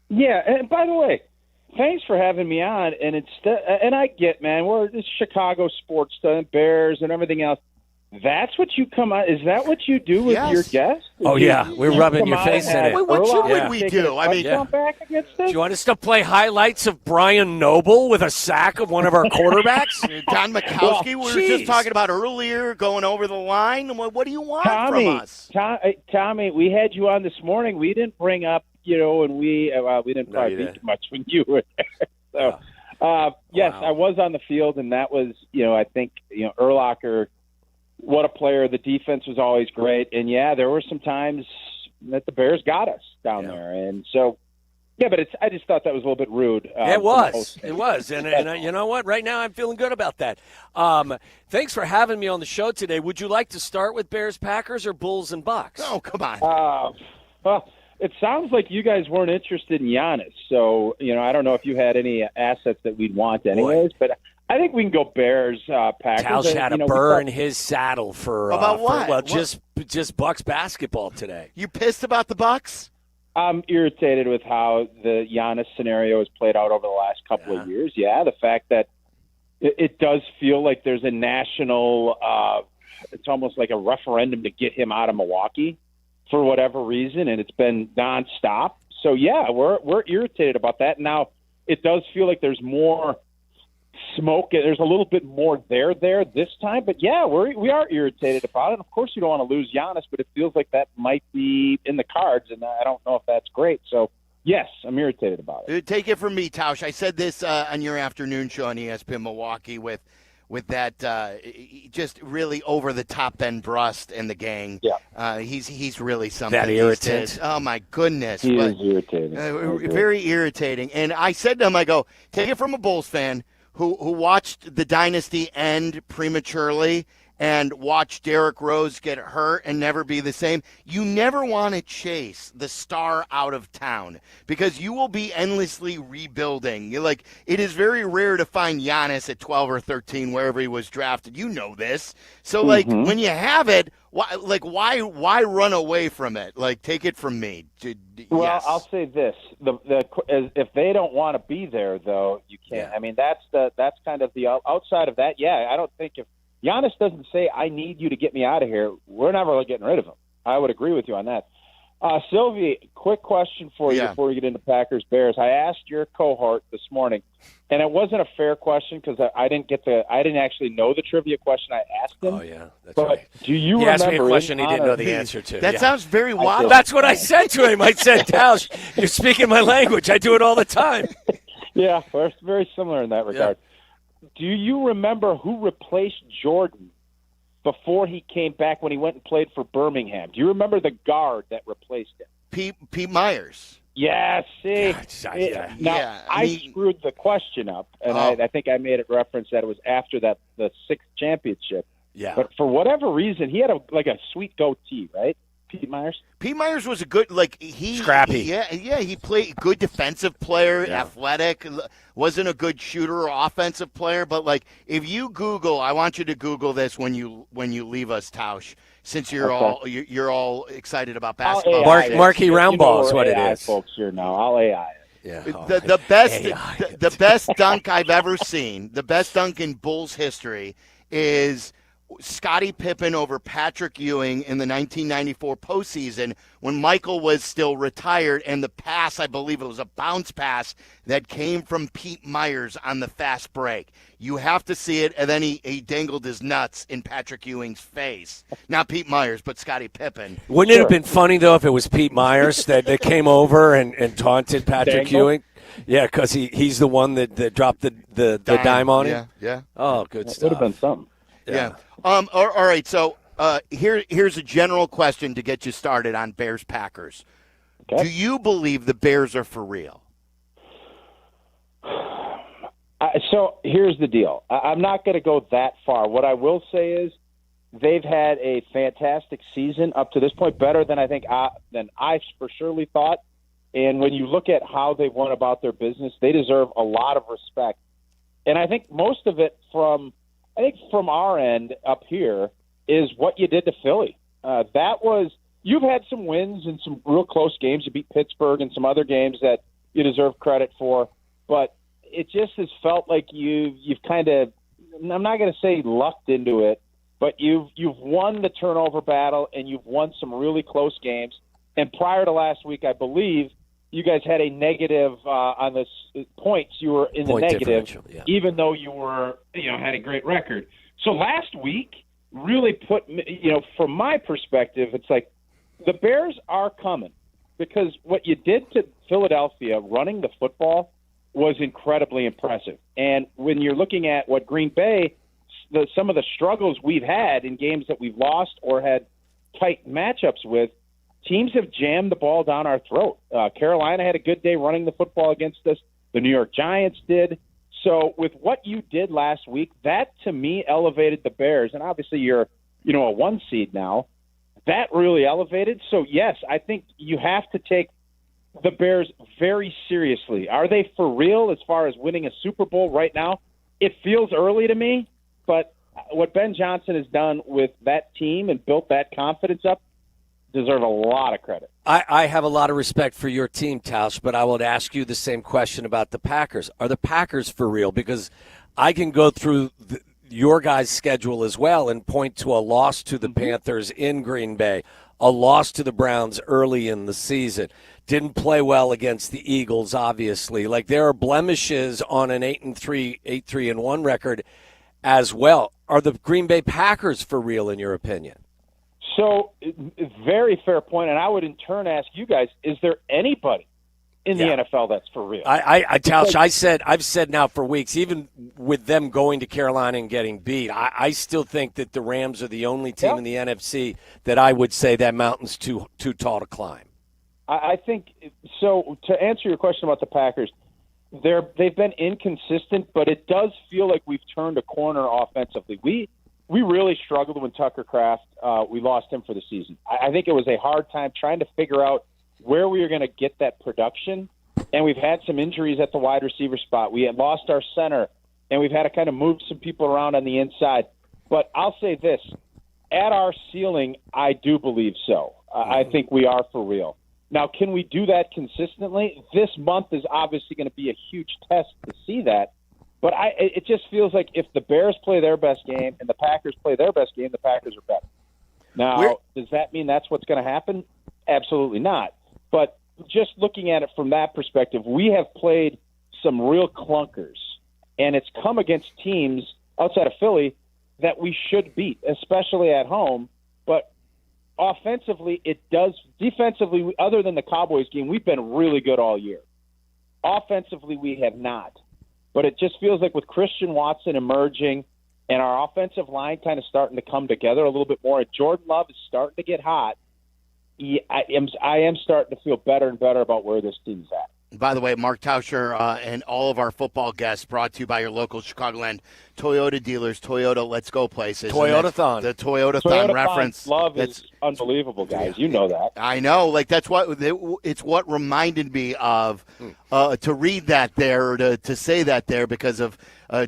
Yeah, and by the way, thanks for having me on. And and I get, man, it's Chicago sports, Bears, and everything else. That's what you come out. Is that what you do with your guests? Oh, yeah. We're rubbing your face in it. What would we do? I mean, do you want us to play highlights of Brian Noble with a sack of one of our quarterbacks? Don Mikowski, we were just talking about earlier, going over the line. What do you want from us? Tommy, we had you on this morning. We didn't bring up, and we didn't probably beat much when you were there. So, yes, I was on the field, and that was, I think, Urlacher. What a player. The defense was always great. And, there were some times that the Bears got us down there. And so, but I just thought that was a little bit rude. It was. And you know what? Right now I'm feeling good about that. Thanks for having me on the show today. Would you like to start with Bears-Packers or Bulls and Bucks? Oh, come on. Well, it sounds like you guys weren't interested in Giannis. So, I don't know if you had any assets that we'd want anyways. But I think we can go Bears, Packers. Tausch had a burr in his saddle for about what? Just Bucks basketball today. You pissed about the Bucks? I'm irritated with how the Giannis scenario has played out over the last couple of years. Yeah, the fact that it does feel like there's a national it's almost like a referendum to get him out of Milwaukee for whatever reason, and it's been nonstop. So, yeah, we're irritated about that. Now, it does feel like there's more smoke. There's a little bit more there this time. But, yeah, we are irritated about it. Of course, you don't want to lose Giannis, but it feels like that might be in the cards, and I don't know if that's great. So, yes, I'm irritated about it. Take it from me, Tausch. I said this on your afternoon show on ESPN Milwaukee with that just really over-the-top Ben Brust and the gang. Yeah. He's really something. That irritant. Oh, my goodness. He is irritating. Very irritating. And I said to him, I go, take it from a Bulls fan who watched the dynasty end prematurely and watched Derrick Rose get hurt and never be the same. You never want to chase the star out of town because you will be endlessly rebuilding. It is very rare to find Giannis at 12 or 13 wherever he was drafted. You know this. So when you have it, why run away from it? Take it from me. Well, yes. I'll say this: if they don't want to be there, though, you can't. Yeah. I mean, that's kind of the outside of that. Yeah, I don't think if Giannis doesn't say, I need you to get me out of here, we're never getting rid of him. I would agree with you on that. Sylvie, quick question for you before we get into Packers-Bears. I asked your cohort this morning, and it wasn't a fair question because I didn't actually know the trivia question I asked him. Oh, yeah, that's right. Do you he remember? Asked me a question he didn't know the answer to. That sounds very wild. That's what I said to him. I said, Tausch, you're speaking my language. I do it all the time. Yeah, we're very similar in that regard. Yeah. Do you remember who replaced Jordan before he came back when he went and played for Birmingham? Do you remember the guard that replaced him? Pete Myers. Yeah, see. I screwed the question up, and I think I made it reference that it was after the 6th championship. Yeah. But for whatever reason, he had a sweet goatee, right? Pete Myers? Pete Myers was a good, scrappy. He played good defensive player, athletic, wasn't a good shooter or offensive player, but if you Google, I want you to Google this when you leave us, Tausch, since you're all excited about basketball. Marquee round ball is what it is. Folks here now. I'll AI it. Yeah. The best dunk I've ever seen, the best dunk in Bulls history is Scottie Pippen over Patrick Ewing in the 1994 postseason when Michael was still retired, and the pass, I believe it was a bounce pass that came from Pete Myers on the fast break. You have to see it, and then he dangled his nuts in Patrick Ewing's face. Not Pete Myers, but Scottie Pippen. Wouldn't it have been funny, though, if it was Pete Myers that came over and taunted Patrick Ewing? Yeah, because he's the one that dropped the dime on him. Yeah. Oh, good stuff. Would have been something. Yeah. All right. So here's a general question to get you started on Bears-Packers. Okay. Do you believe the Bears are for real? So here's the deal. I'm not going to go that far. What I will say is they've had a fantastic season up to this point, better than I for surely thought. And when you look at how they've went about their business, they deserve a lot of respect. And I think most of it from our end up here is what you did to Philly. You've had some wins and some real close games. You beat Pittsburgh and some other games that you deserve credit for, but it just has felt like you've kind of, I'm not going to say lucked into it, but you've won the turnover battle and you've won some really close games. And prior to last week, I believe you guys had a negative on the points. You were in the negative, even though you were, had a great record. So last week really put, from my perspective, it's like the Bears are coming because what you did to Philadelphia running the football was incredibly impressive. And when you're looking at what Green Bay, some of the struggles we've had in games that we've lost or had tight matchups with, teams have jammed the ball down our throat. Carolina had a good day running the football against us. The New York Giants did. So with what you did last week, that to me elevated the Bears. And obviously you're, a 1 seed now. That really elevated. So yes, I think you have to take the Bears very seriously. Are they for real as far as winning a Super Bowl right now? It feels early to me, but what Ben Johnson has done with that team and built that confidence up, deserve a lot of credit. I have a lot of respect for your team, Tausch, but I would ask you the same question about the Packers. Are the Packers for real? Because I can go through your guys' schedule as well and point to a loss to the Panthers in Green Bay, a loss to the Browns early in the season. Didn't play well against the Eagles, obviously. Like, there are blemishes on an 8-3-1 record as well. Are the Green Bay Packers for real, in your opinion? So, very fair point, and I would in turn ask you guys: is there anybody in the NFL that's for real? I've said now for weeks, even with them going to Carolina and getting beat, I still think that the Rams are the only team in the NFC that I would say that mountain's too tall to climb. I think so. To answer your question about the Packers, they've been inconsistent, but it does feel like we've turned a corner offensively. We really struggled when Tucker Kraft, we lost him for the season. I think it was a hard time trying to figure out where we were going to get that production, and we've had some injuries at the wide receiver spot. We had lost our center, and we've had to kind of move some people around on the inside. But I'll say this, at our ceiling, I do believe so. I think we are for real. Now, can we do that consistently? This month is obviously going to be a huge test to see that. But it just feels like if the Bears play their best game and the Packers play their best game, the Packers are better. Now, does that mean that's what's going to happen? Absolutely not. But just looking at it from that perspective, we have played some real clunkers, and it's come against teams outside of Philly that we should beat, especially at home. But offensively, it does. Defensively, other than the Cowboys game, we've been really good all year. Offensively, we have not. But it just feels like with Christian Watson emerging and our offensive line kind of starting to come together a little bit more, and Jordan Love is starting to get hot, I am starting to feel better and better about where this team's at. By the way, Mark Tauscher and all of our football guests brought to you by your local Chicagoland Toyota dealers. Toyota, let's go places. Toyota-thon. The Toyota-thon reference. Love is unbelievable, guys. You know that. I know. Like, that's what it's what reminded me of to read that there, or to say that there, because of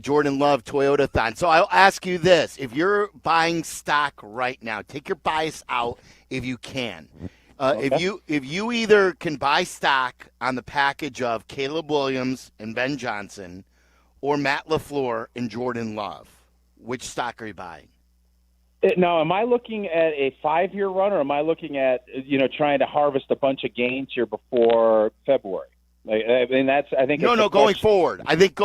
Jordan Love Toyota-thon. So I'll ask you this. If you're buying stock right now, take your bias out if you can. Okay. If you either can buy stock on the package of Caleb Williams and Ben Johnson, or Matt LaFleur and Jordan Love, which stock are you buying? Now, am I looking at a 5-year run, or am I looking at trying to harvest a bunch of gains here before February? Going forward. I think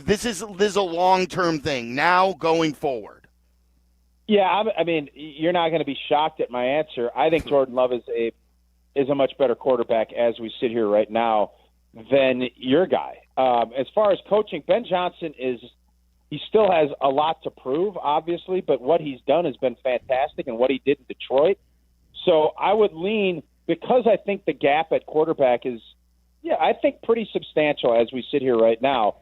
this is a long-term thing. Now going forward. Yeah, I mean, you're not going to be shocked at my answer. I think Jordan Love is a much better quarterback as we sit here right now than your guy. As far as coaching, Ben Johnson he still has a lot to prove, obviously, but what he's done has been fantastic, and what he did in Detroit. So I would lean, because I think the gap at quarterback is, I think pretty substantial as we sit here right now.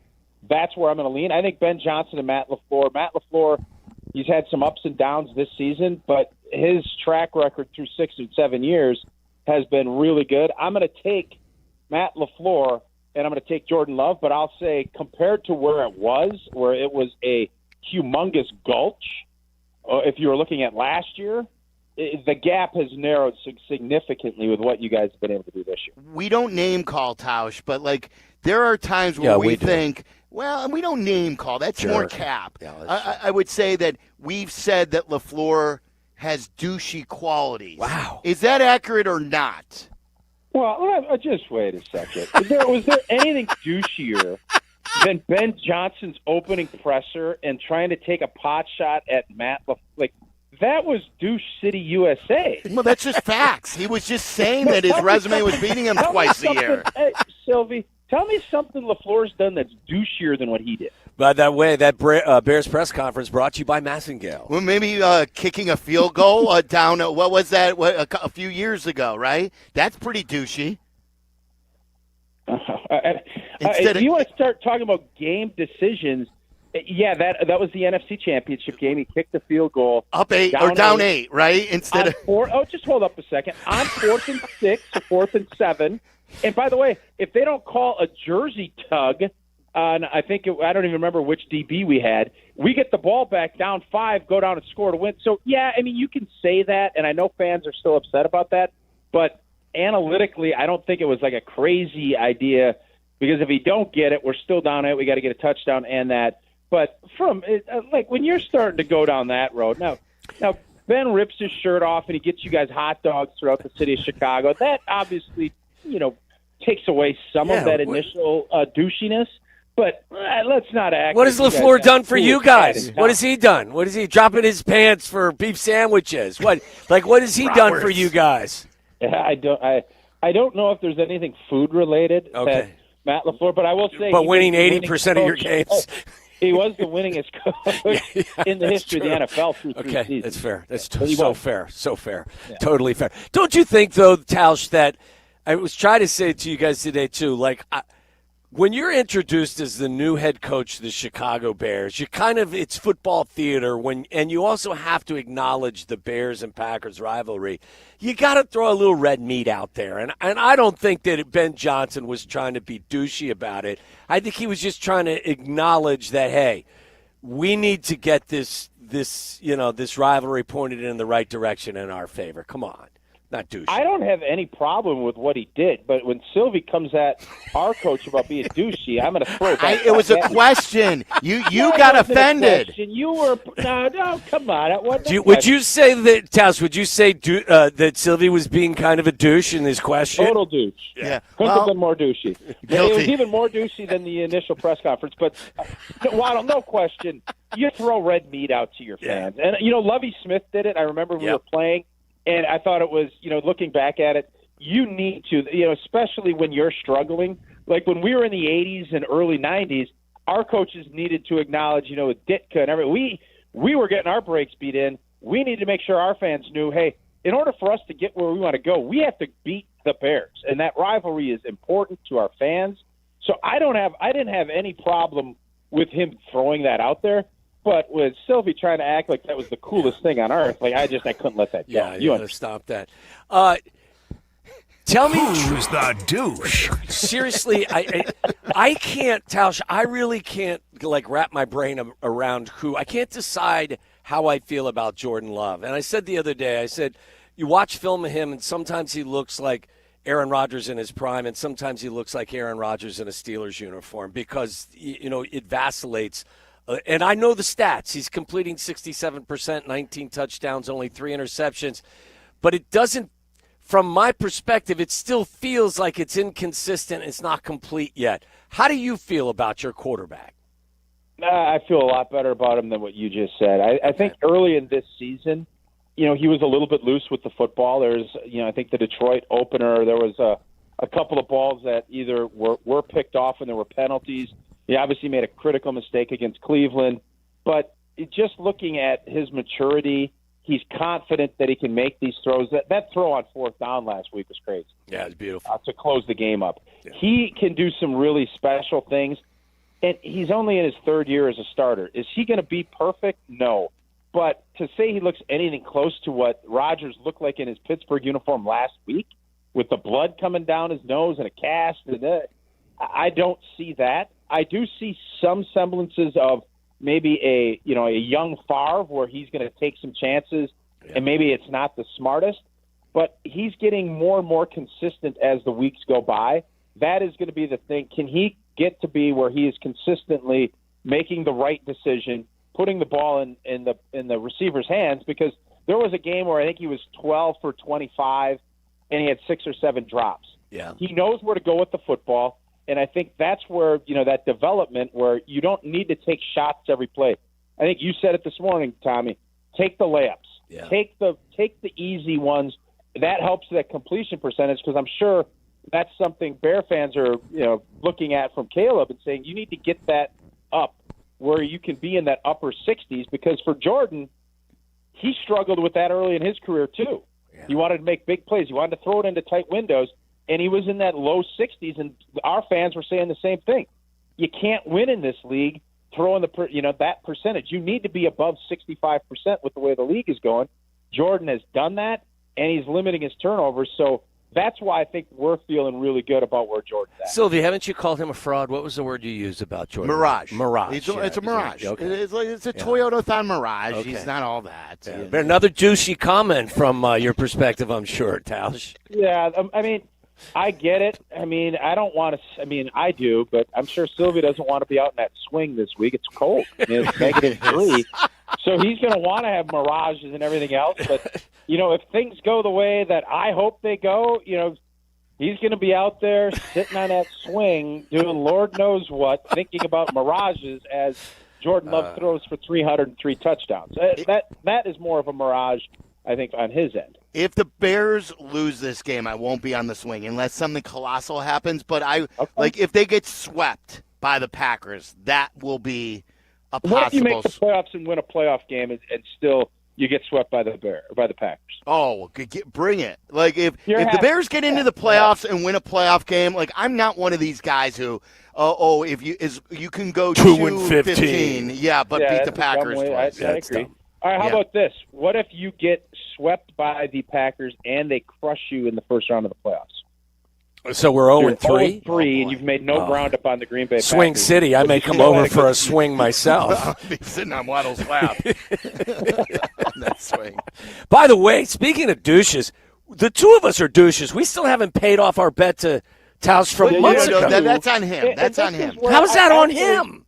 That's where I'm going to lean. I think Ben Johnson and Matt LaFleur, he's had some ups and downs this season, but his track record through 6 and 7 years has been really good. I'm going to take Matt LaFleur, and I'm going to take Jordan Love, but I'll say compared to where it was a humongous gulch, if you were looking at last year, the gap has narrowed significantly with what you guys have been able to do this year. We don't name call, Tausch, but there are times where we think, well, and we don't name call. That's more Cap. Yeah, I would say that we've said that LaFleur has douchey qualities. Wow. Is that accurate or not? Well, just wait a second. Was there anything douchier than Ben Johnson's opening presser and trying to take a pot shot at Matt LaFleur? That was Douche City, USA. Well, that's just facts. He was just saying that his resume was beating him twice a year. Hey, Silvy, tell me something LaFleur's done that's douchier than what he did. By that way, that Bears press conference brought to you by Massengale. Well, maybe kicking a field goal down, what was that, a few years ago, right? That's pretty douchey. If you want to start talking about game decisions, that was the NFC Championship game. He kicked the field goal. Up 8 or down 8, right? Instead of 4. Oh, just hold up a second. On 4th and 6 or 4th and 7. And by the way, if they don't call a jersey tug And I don't even remember which DB we had. We get the ball back down 5, go down and score to win. So, yeah, I mean, you can say that, and I know fans are still upset about that. But analytically, I don't think it was like a crazy idea because if we don't get it, we're still down it. We got to get a touchdown and that. But when you're starting to go down that road, now Ben rips his shirt off and he gets you guys hot dogs throughout the city of Chicago. That obviously, takes away some of that initial douchiness. But let's not act. What has LaFleur done for you guys? What has he done? What is he dropping his pants for beef sandwiches? What has he done for you guys? I don't know if there's anything food related. Okay. Matt LaFleur, but I will say, but winning 80% of your games. He was the winningest coach in the history of the NFL through 3 seasons. Okay, that's fair. That's so fair. So fair. Yeah. Totally fair. Don't you think, though, Tausch, that I was trying to say it to you guys today, too, when you're introduced as the new head coach of the Chicago Bears, it's football theater, and you also have to acknowledge the Bears and Packers rivalry. You got to throw a little red meat out there. And I don't think that Ben Johnson was trying to be douchey about it. I think he was just trying to acknowledge that, hey, we need to get this rivalry pointed in the right direction in our favor. Come on. Not douchey. I don't have any problem with what he did, but when Silvy comes at our coach about being douchey, I'm going to throw back. It was a question. You got offended. You were no. Come on. Would you say that, Tausch? Would you say that Silvy was being kind of a douche in his question? Total douche. Yeah. Couldn't have been more douchey. Guilty. It was even more douchey than the initial press conference. But Waddle, no question. You throw red meat out to your fans, and Lovie Smith did it. I remember we were playing. And I thought it was, looking back at it, you need to, especially when you're struggling. Like when we were in the 80s and early 90s, our coaches needed to acknowledge, with Ditka and everything, we were getting our breaks beat in. We need to make sure our fans knew, hey, in order for us to get where we want to go, we have to beat the Bears. And that rivalry is important to our fans. So I didn't have any problem with him throwing that out there. But with Silvy trying to act like that was the coolest thing on earth, I couldn't let that go. Yeah, you got to stop that. Tell me, who's the douche? Seriously, I can't, Tausch. I really can't wrap my brain around who. I can't decide how I feel about Jordan Love. And I said the other day, you watch film of him, and sometimes he looks like Aaron Rodgers in his prime, and sometimes he looks like Aaron Rodgers in a Steelers uniform because it vacillates. And I know the stats. He's completing 67%, 19 touchdowns, only 3 interceptions. But it doesn't, from my perspective, it still feels like it's inconsistent. It's not complete yet. How do you feel about your quarterback? I feel a lot better about him than what you just said. I think early in this season, he was a little bit loose with the football. There's, I think the Detroit opener, there was a couple of balls that either were picked off and there were penalties. He obviously made a critical mistake against Cleveland, but just looking at his maturity, he's confident that he can make these throws. That throw on 4th down last week was crazy. Yeah, it's beautiful. To close the game up. Yeah. He can do some really special things, and he's only in his 3rd year as a starter. Is he going to be perfect? No. But to say he looks anything close to what Rodgers looked like in his Pittsburgh uniform last week, with the blood coming down his nose and a cast, I don't see that. I do see some semblances of maybe a young Favre where he's going to take some chances, and maybe it's not the smartest, but he's getting more and more consistent as the weeks go by. That is going to be the thing. Can he get to be where he is consistently making the right decision, putting the ball in the receiver's hands? Because there was a game where I think he was 12 for 25, and he had 6 or 7 drops. Yeah, he knows where to go with the football. And I think that's where, that development where you don't need to take shots every play. I think you said it this morning, Tommy. Take the layups. Yeah. Take the easy ones. That helps that completion percentage because I'm sure that's something Bear fans are, looking at from Caleb and saying you need to get that up where you can be in that upper 60s because for Jordan, he struggled with that early in his career too. Yeah. He wanted to make big plays. He wanted to throw it into tight windows. And he was in that low 60s, and our fans were saying the same thing. You can't win in this league throwing that percentage. You need to be above 65% with the way the league is going. Jordan has done that, and he's limiting his turnovers. So that's why I think we're feeling really good about where Jordan's at. Sylvie, haven't you called him a fraud? What was the word you used about Jordan? Mirage. Mirage. It's a mirage. Okay. It's a Toyota-thon Mirage. Okay. He's not all that. Yeah. But another douchey comment from your perspective, I'm sure, Tausch. Yeah, I mean, I get it. I mean, I don't want to. I mean, I do, but I'm sure Sylvie doesn't want to be out in that swing this week. It's cold. I mean, it's -3. So he's going to want to have mirages and everything else. But, if things go the way that I hope they go, he's going to be out there sitting on that swing doing Lord knows what, thinking about mirages as Jordan Love throws for 303 touchdowns. That is more of a mirage, I think, on his end. If the Bears lose this game, I won't be on the swing unless something colossal happens. But if they get swept by the Packers, that will be a possible. What if you make the playoffs and win a playoff game and still you get swept by the Packers? Oh, bring it! Like if the Bears get into the playoffs and win a playoff game, like I'm not one of these guys who, if you can go 2-15, beat the Packers twice. I agree. All right, how about this? What if you get swept by the Packers and they crush you in the first round of the playoffs? So we're 0-3? 0-3, and you've made no ground up on the Green Bay Packers. Swing City. I may come over for a swing myself. I'll be sitting on Waddle's lap. That swing. By the way, speaking of douches, the two of us are douches. We still haven't paid off our bet to Tausch from months ago. That's on him. That's on him. How is that on him?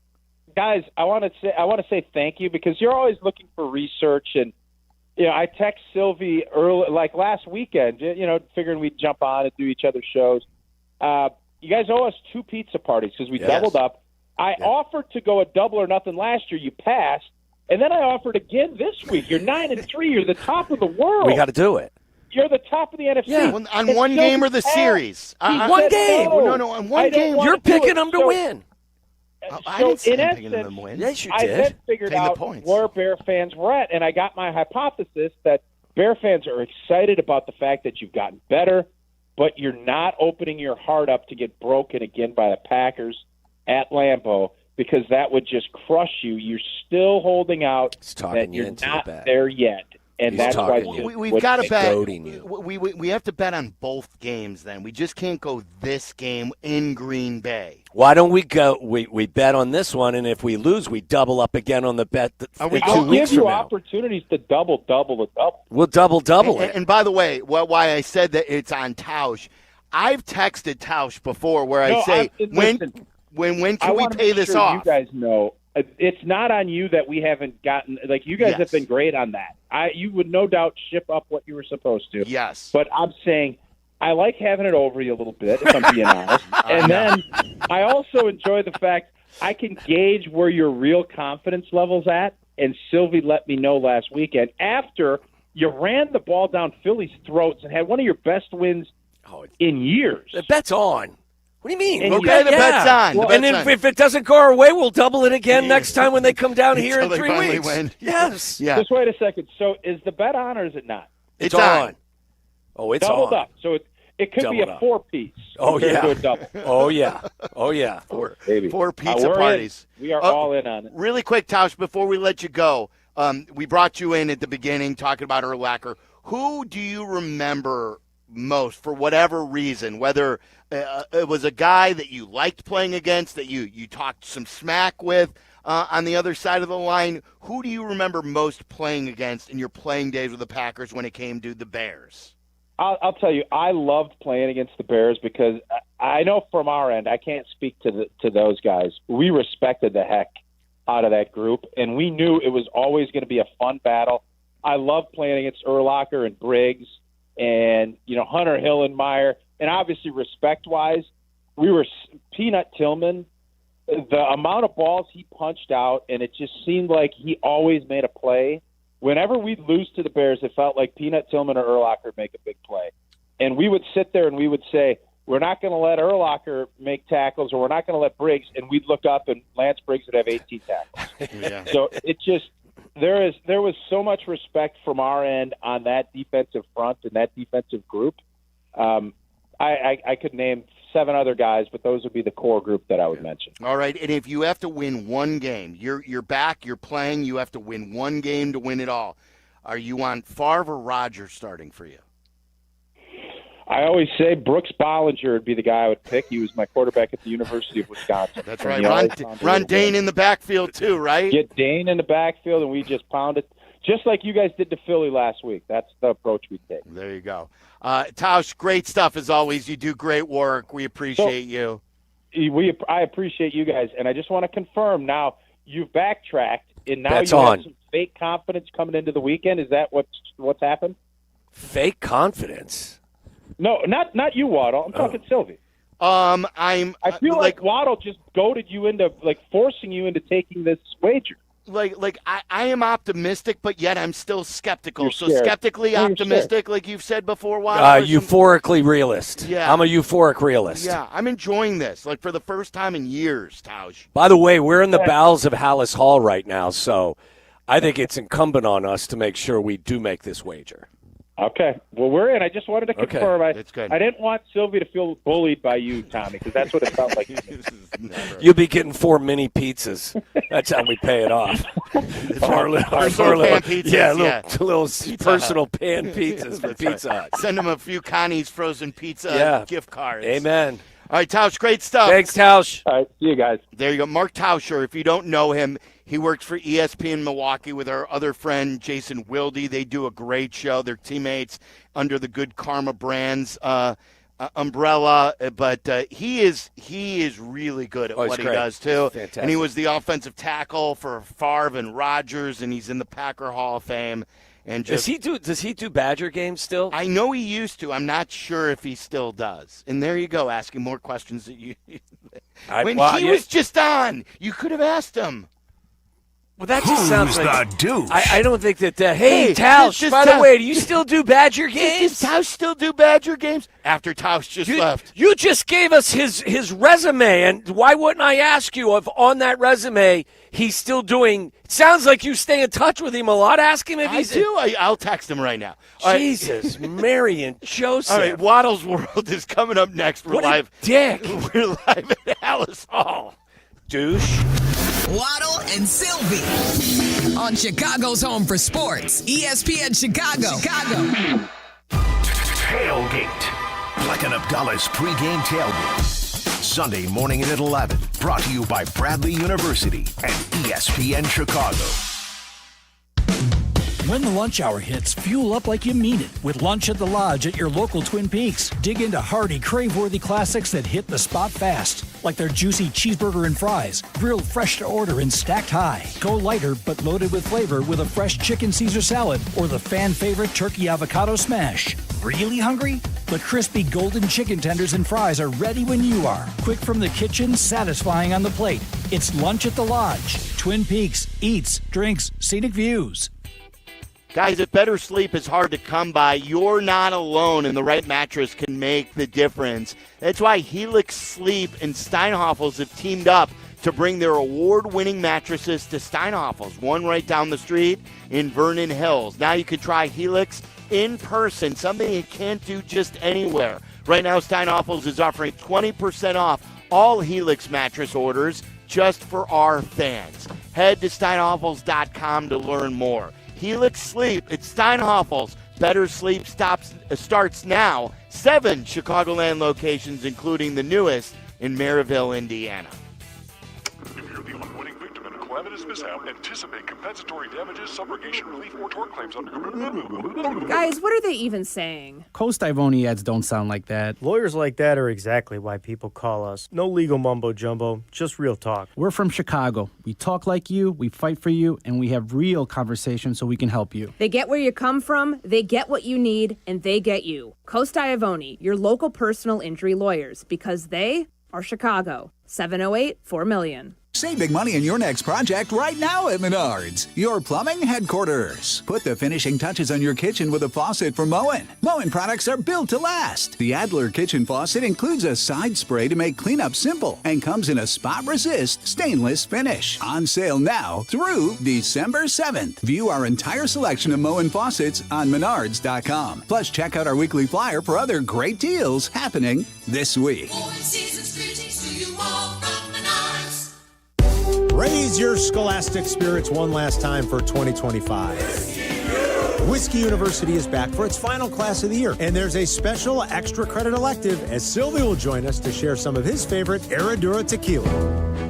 Guys, I want to say thank you because you're always looking for research, and I text Sylvie early, like last weekend, figuring we'd jump on and do each other's shows. You guys owe us 2 pizza parties because we doubled up. I offered to go a double or nothing last year. You passed, and then I offered again this week. You're 9-3. You're the top of the world. We got to do it. You're the top of the NFC. Yeah. On one game or the series? One game. No, on one game. You're picking them to win. I didn't say in anything essence, them win. Yes, you I did. then figured out where Bear fans were at, and I got my hypothesis that Bear fans are excited about the fact that you've gotten better, but you're not opening your heart up to get broken again by the Packers at Lambeau because that would just crush you. You're still holding out that you're not there yet. And that's why we've got to bet. We have to bet on both games. Then we just can't go this game in Green Bay. Why don't we go? We bet on this one, and if we lose, we double up again on the bet. I'll give you opportunities to double. We'll double it. And by the way, why I said that it's on Tausch, I've texted Tausch before where I say when can we pay this off? You guys know. It's not on you that we haven't gotten – like, you guys have been great on that. You would no doubt ship up what you were supposed to. Yes. But I'm saying I like having it over you a little bit, if I'm being honest. And then I also enjoy the fact I can gauge where your real confidence level's at, and Sylvie let me know last weekend after you ran the ball down Philly's throats and had one of your best wins in years. The bet's on. What do you mean? The bet's on. Well, and then if it doesn't go our way, we'll double it again next time when they come down here in 3 weeks. Win. Yes. Yeah. Just wait a second. So is the bet on or is it not? It's on. Oh, it's doubled on. up. So it could be a 4-piece. Oh, yeah. To a double. Oh, yeah. Oh, yeah. Four pizza parties. We are all in on it. Really quick, Tausch, before we let you go, we brought you in at the beginning talking about Urlacher. Who do you remember most for whatever reason, whether it was a guy that you liked playing against, that you talked some smack with on the other side of the line? Who do you remember most playing against in your playing days with the Packers when it came to the Bears? I'll tell you, I loved playing against the Bears because I know from our end, I can't speak to those guys. We respected the heck out of that group, and we knew it was always going to be a fun battle. I loved playing against Urlacher and Briggs and, Hunter Hillenmeyer. And obviously, respect-wise, we were Peanut Tillman. The amount of balls he punched out, and it just seemed like he always made a play. Whenever we'd lose to the Bears, it felt like Peanut Tillman or Urlacher make a big play. And we would sit there and we would say, we're not going to let Urlacher make tackles or we're not going to let Briggs. And we'd look up and Lance Briggs would have 18 tackles. Yeah. So it just there was so much respect from our end on that defensive front and that defensive group. I could name 7 other guys, but those would be the core group that I would mention. All right, and if you have to win one game, you're back, you're playing, you have to win one game to win it all. Are you on Favre or Rodgers starting for you? I always say Brooks Bollinger would be the guy I would pick. He was my quarterback at the University of Wisconsin. That's right. Run Dane in the backfield too, right? Get Dane in the backfield, and we just pound it, just like you guys did to Philly last week. That's the approach we take. There you go. Tausch, great stuff as always. You do great work. We appreciate you. I appreciate you guys, and I just want to confirm now you've backtracked, and now That's you on. have some fake confidence coming into the weekend. Is that what's happened? Fake confidence? No, not you, Waddle. I'm talking Silvy. I feel like Waddle just goaded you into forcing you into taking this wager. I am optimistic, but yet I'm still skeptical. You're So scared. skeptically You're optimistic, like you've said before, Waddle. Euphorically realist. Yeah. I'm a euphoric realist. Yeah, I'm enjoying this, for the first time in years, Tausch. By the way, we're in the bowels of Hallis Hall right now, so I think it's incumbent on us to make sure we do make this wager. Okay. Well, we're in. I just wanted to confirm. It's good. I didn't want Sylvie to feel bullied by you, Tommy, because that's what it felt like. You'll be getting 4 mini pizzas. That's how we pay it off. Our little pan pizzas, little personal pan pizzas for Pizza Hut. Send them a few Connie's frozen pizza gift cards. Amen. All right, Tausch, great stuff. Thanks, Tausch. All right, see you guys. There you go. Mark Tauscher, if you don't know him, he works for ESPN Milwaukee with our other friend, Jason Wilde. They do a great show. They're teammates under the Good Karma Brands umbrella, but he is really good at what he does, too. Fantastic. And he was the offensive tackle for Favre and Rodgers, and he's in the Packer Hall of Fame. And Does he do Badger games still? I know he used to. I'm not sure if he still does. And there you go, asking more questions that you. When he was just on, you could have asked him. Well, that just sounds like the douche? I don't think that. Hey, Tausch, Tausch, by the way, do you still do Badger games? Does Tausch still do Badger games? After Tausch just left. You just gave us his resume, and why wouldn't I ask you if on that resume he's still doing? It sounds like you stay in touch with him a lot. Ask him if he's. I do. I'll text him right now. Jesus, Mary and Joseph. All right, Waddle's World is coming up next. We're live. Dick. We're live at Hallis Hall. Douche. Waddle and Silvy on Chicago's home for sports, ESPN Chicago. Tailgate. Bleck Abdalla's pregame tailgate. Sunday morning at 11. Brought to you by Bradley University and ESPN Chicago. When the lunch hour hits, fuel up like you mean it with Lunch at the Lodge at your local Twin Peaks. Dig into hearty, crave-worthy classics that hit the spot fast, like their juicy cheeseburger and fries, grilled fresh to order and stacked high. Go lighter but loaded with flavor with a fresh chicken Caesar salad or the fan-favorite turkey avocado smash. Really hungry? The crispy golden chicken tenders and fries are ready when you are. Quick from the kitchen, satisfying on the plate. It's Lunch at the Lodge. Twin Peaks. Eats, drinks, scenic views. Guys, if better sleep is hard to come by, you're not alone, and the right mattress can make the difference. That's why Helix Sleep and Steinhoffels have teamed up to bring their award-winning mattresses to Steinhoffels, one right down the street in Vernon Hills. Now you can try Helix in person, something you can't do just anywhere. Right now, Steinhoffels is offering 20% off all Helix mattress orders just for our fans. Head to steinhoffels.com to learn more. Helix Sleep at Steinhoffels. Better sleep starts now. 7 Chicagoland locations, including the newest in Maryville, Indiana. If you're the unwitting victim in a calamitous mishap, anticipate compensatory damages, subrogation relief, or tort claims under... Guys, what are they even saying? Coast Ivoni ads don't sound like that. Lawyers like that are exactly why people call us. No legal mumbo-jumbo, just real talk. We're from Chicago. We talk like you, we fight for you, and we have real conversations so we can help you. They get where you come from, they get what you need, and they get you. Coast Ivoni, your local personal injury lawyers, because they are Chicago. 708-4million. Save big money in your next project right now at Menards, your plumbing headquarters. Put the finishing touches on your kitchen with a faucet from Moen. Moen products are built to last. The Adler kitchen faucet includes a side spray to make cleanup simple and comes in a spot-resist stainless finish. On sale now through December 7th. View our entire selection of Moen faucets on Menards.com. Plus, check out our weekly flyer for other great deals happening this week. Raise your scholastic spirits one last time for 2025. Whiskey University is back for its final class of the year, and there's a special extra credit elective as Silvy will join us to share some of his favorite Herradura tequila.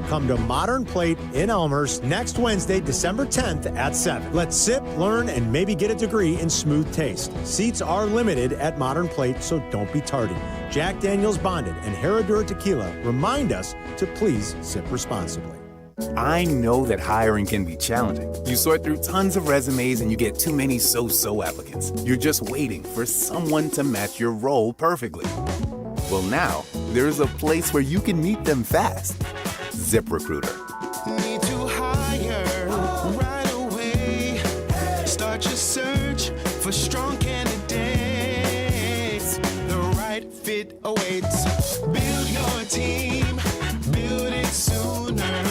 Come to Modern Plate in Elmhurst next Wednesday, December 10th at 7. Let's sip, learn, and maybe get a degree in smooth taste. Seats are limited at Modern Plate, so don't be tardy. Jack Daniel's Bonded and Herradura Tequila remind us to please sip responsibly. I know that hiring can be challenging. You sort through tons of resumes and you get too many so-so applicants. You're just waiting for someone to match your role perfectly. Well, now, there's a place where you can meet them fast. ZipRecruiter. Need to hire right away. Start your search for strong candidates. The right fit awaits. Build your team. Build it sooner.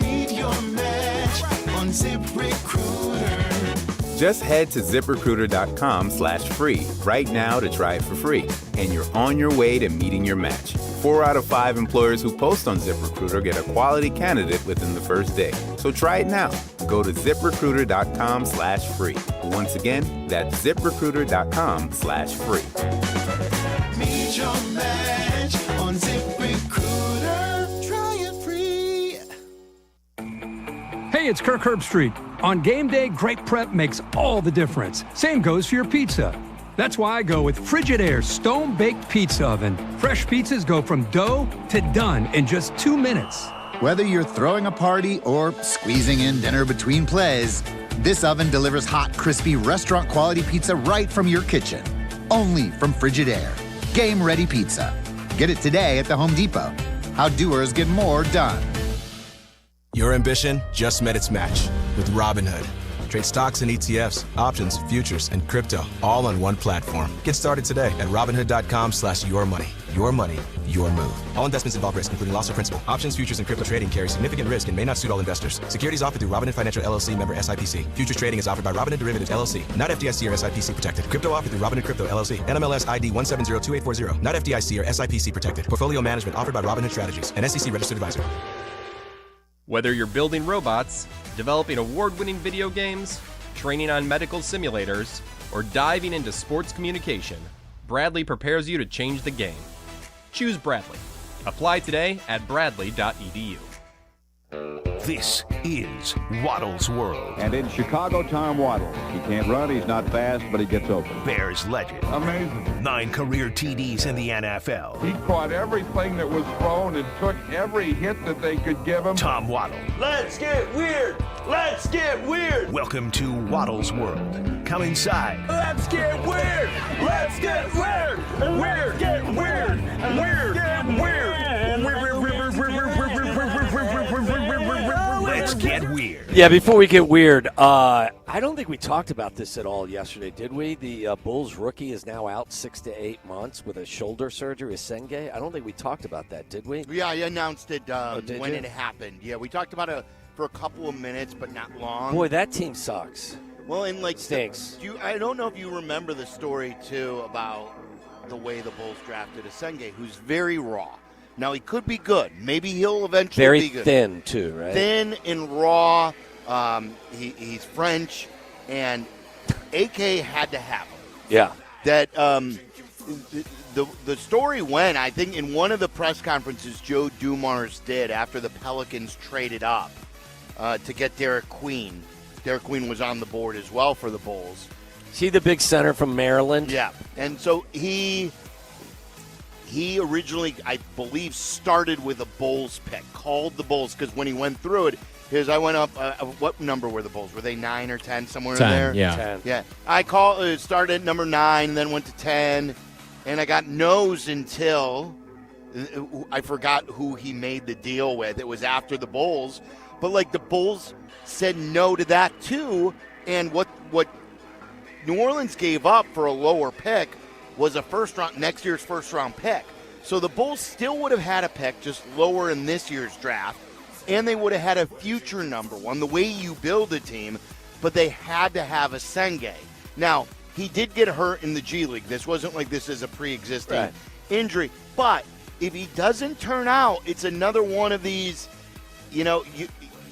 Meet your match on ZipRecruiter. Just head to ZipRecruiter.com/free right now to try it for free. And you're on your way to meeting your match. 4 out of 5 employers who post on ZipRecruiter get a quality candidate within the first day. So try it now. Go to ZipRecruiter.com/free. Once again, that's ZipRecruiter.com/free. Meet your match on ZipRecruiter. Try it free. Hey, it's Kirk Herbstreit. On game day, great prep makes all the difference. Same goes for your pizza. That's why I go with Frigidaire Stone-Baked Pizza Oven. Fresh pizzas go from dough to done in just 2 minutes. Whether you're throwing a party or squeezing in dinner between plays, this oven delivers hot, crispy, restaurant-quality pizza right from your kitchen. Only from Frigidaire. Game-ready pizza. Get it today at the Home Depot. How doers get more done. Your ambition just met its match with Robinhood. Trade stocks and ETFs, options, futures, and crypto all on one platform. Get started today at Robinhood.com/yourmoney. Your money, your move. All investments involve risk, including loss of principal. Options, futures, and crypto trading carry significant risk and may not suit all investors. Securities offered through Robinhood Financial LLC, member SIPC. Futures trading is offered by Robinhood Derivatives LLC, not FDIC or SIPC protected. Crypto offered through Robinhood Crypto LLC, NMLS ID 1702840, not FDIC or SIPC protected. Portfolio management offered by Robinhood Strategies, an SEC registered advisor. Whether you're building robots, developing award-winning video games, training on medical simulators, or diving into sports communication, Bradley prepares you to change the game. Choose Bradley. Apply today at bradley.edu. This is Waddle's World. And in Chicago, Tom Waddle. He can't run, he's not fast, but he gets open. Bears legend. Amazing. 9 career TDs in the NFL. He caught everything that was thrown and took every hit that they could give him. Tom Waddle. Let's get weird! Let's get weird! Welcome to Waddle's World. Come inside. Let's get weird! Let's get weird! Weird! Get weird! Weird! Get weird! Let's get weird. Yeah, before we get weird, I don't think we talked about this at all yesterday, did we? The Bulls rookie is now out 6 to 8 months with a shoulder surgery, Senge. I don't think we talked about that, did we? Yeah, I announced it when you? it happened. Yeah, we talked about it for a couple of minutes, but not long. Boy, that team sucks. Well, and like stinks. I don't know if you remember the story too about the way the Bulls drafted Senge, who's very raw. Now, he could be good. Maybe he'll eventually be good. Very thin, too, right? Thin and raw. He's French, and AK had to have him. Yeah. That the story went, I think, in one of the press conferences Joe Dumars did after the Pelicans traded up to get Derek Queen. Derek Queen was on the board as well for the Bulls. Is he the big center from Maryland? Yeah. And so he originally, I believe, started with a Bulls pick, called the Bulls, because when he went through it, I went up, what number were the Bulls? Were they 9 or 10, somewhere 10, in there? Yeah. 10. Yeah. I started at number 9, then went to 10, and I got no's until I forgot who he made the deal with. It was after the Bulls, but like the Bulls said no to that too, and what New Orleans gave up for a lower pick was next year's first round pick. So the Bulls still would have had a pick just lower in this year's draft, and they would have had a future number one, the way you build a team, but they had to have Senge. Now, he did get hurt in the G League. This wasn't like this is a pre-existing injury. But if he doesn't turn out, it's another one of these,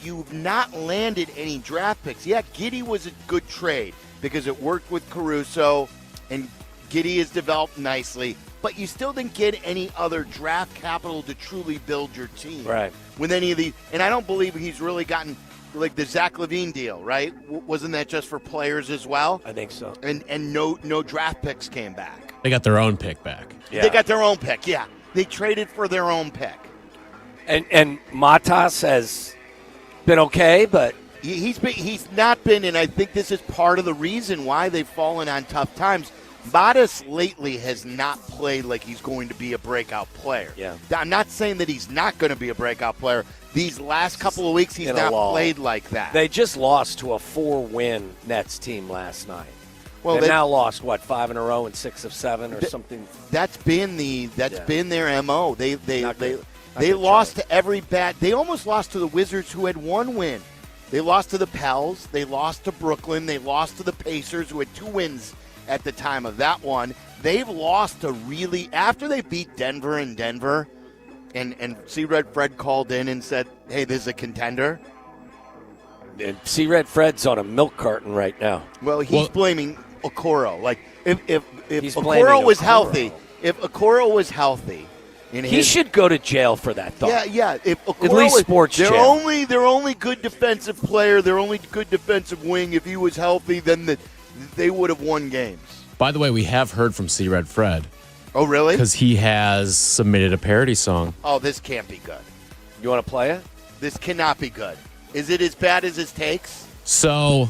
you've not landed any draft picks. Yeah, Giddey was a good trade because it worked with Caruso, and Giddey has developed nicely. But you still didn't get any other draft capital to truly build your team. Right. With any of these, and I don't believe he's really gotten like the Zach LaVine deal, right? Wasn't that just for players as well? I think so. And no draft picks came back. They got their own pick back. Yeah. They got their own pick. Yeah, they traded for their own pick. And Matas has been okay, but he's not been, and I think this is part of the reason why they've fallen on tough times. Matas lately has not played like he's going to be a breakout player. Yeah. I'm not saying that he's not going to be a breakout player. These last couple of weeks, he's not played like that. They just lost to a 4-win Nets team last night. Well, they've now lost, 5 in a row and 6 of 7 or something. That's been their MO. They lost to every They almost lost to the Wizards, who had 1 win. They lost to the Pels. They lost to Brooklyn. They lost to the Pacers, who had 2 wins at the time of that one. They've lost to after they beat Denver in Denver, and C-Red Fred called in and said, hey, this is a contender. And C-Red Fred's on a milk carton right now. Well, he's blaming Okoro. Like, if Okoro was healthy, he should go to jail for that thought. Yeah. If Okoro at least sports they're jail. Their only good defensive player, their only good defensive wing. If he was healthy, then they would have won games. By the way, we have heard from C-Red Fred. Oh, really? Because he has submitted a parody song. Oh, this can't be good. You want to play it? This cannot be good. Is it as bad as his takes? So,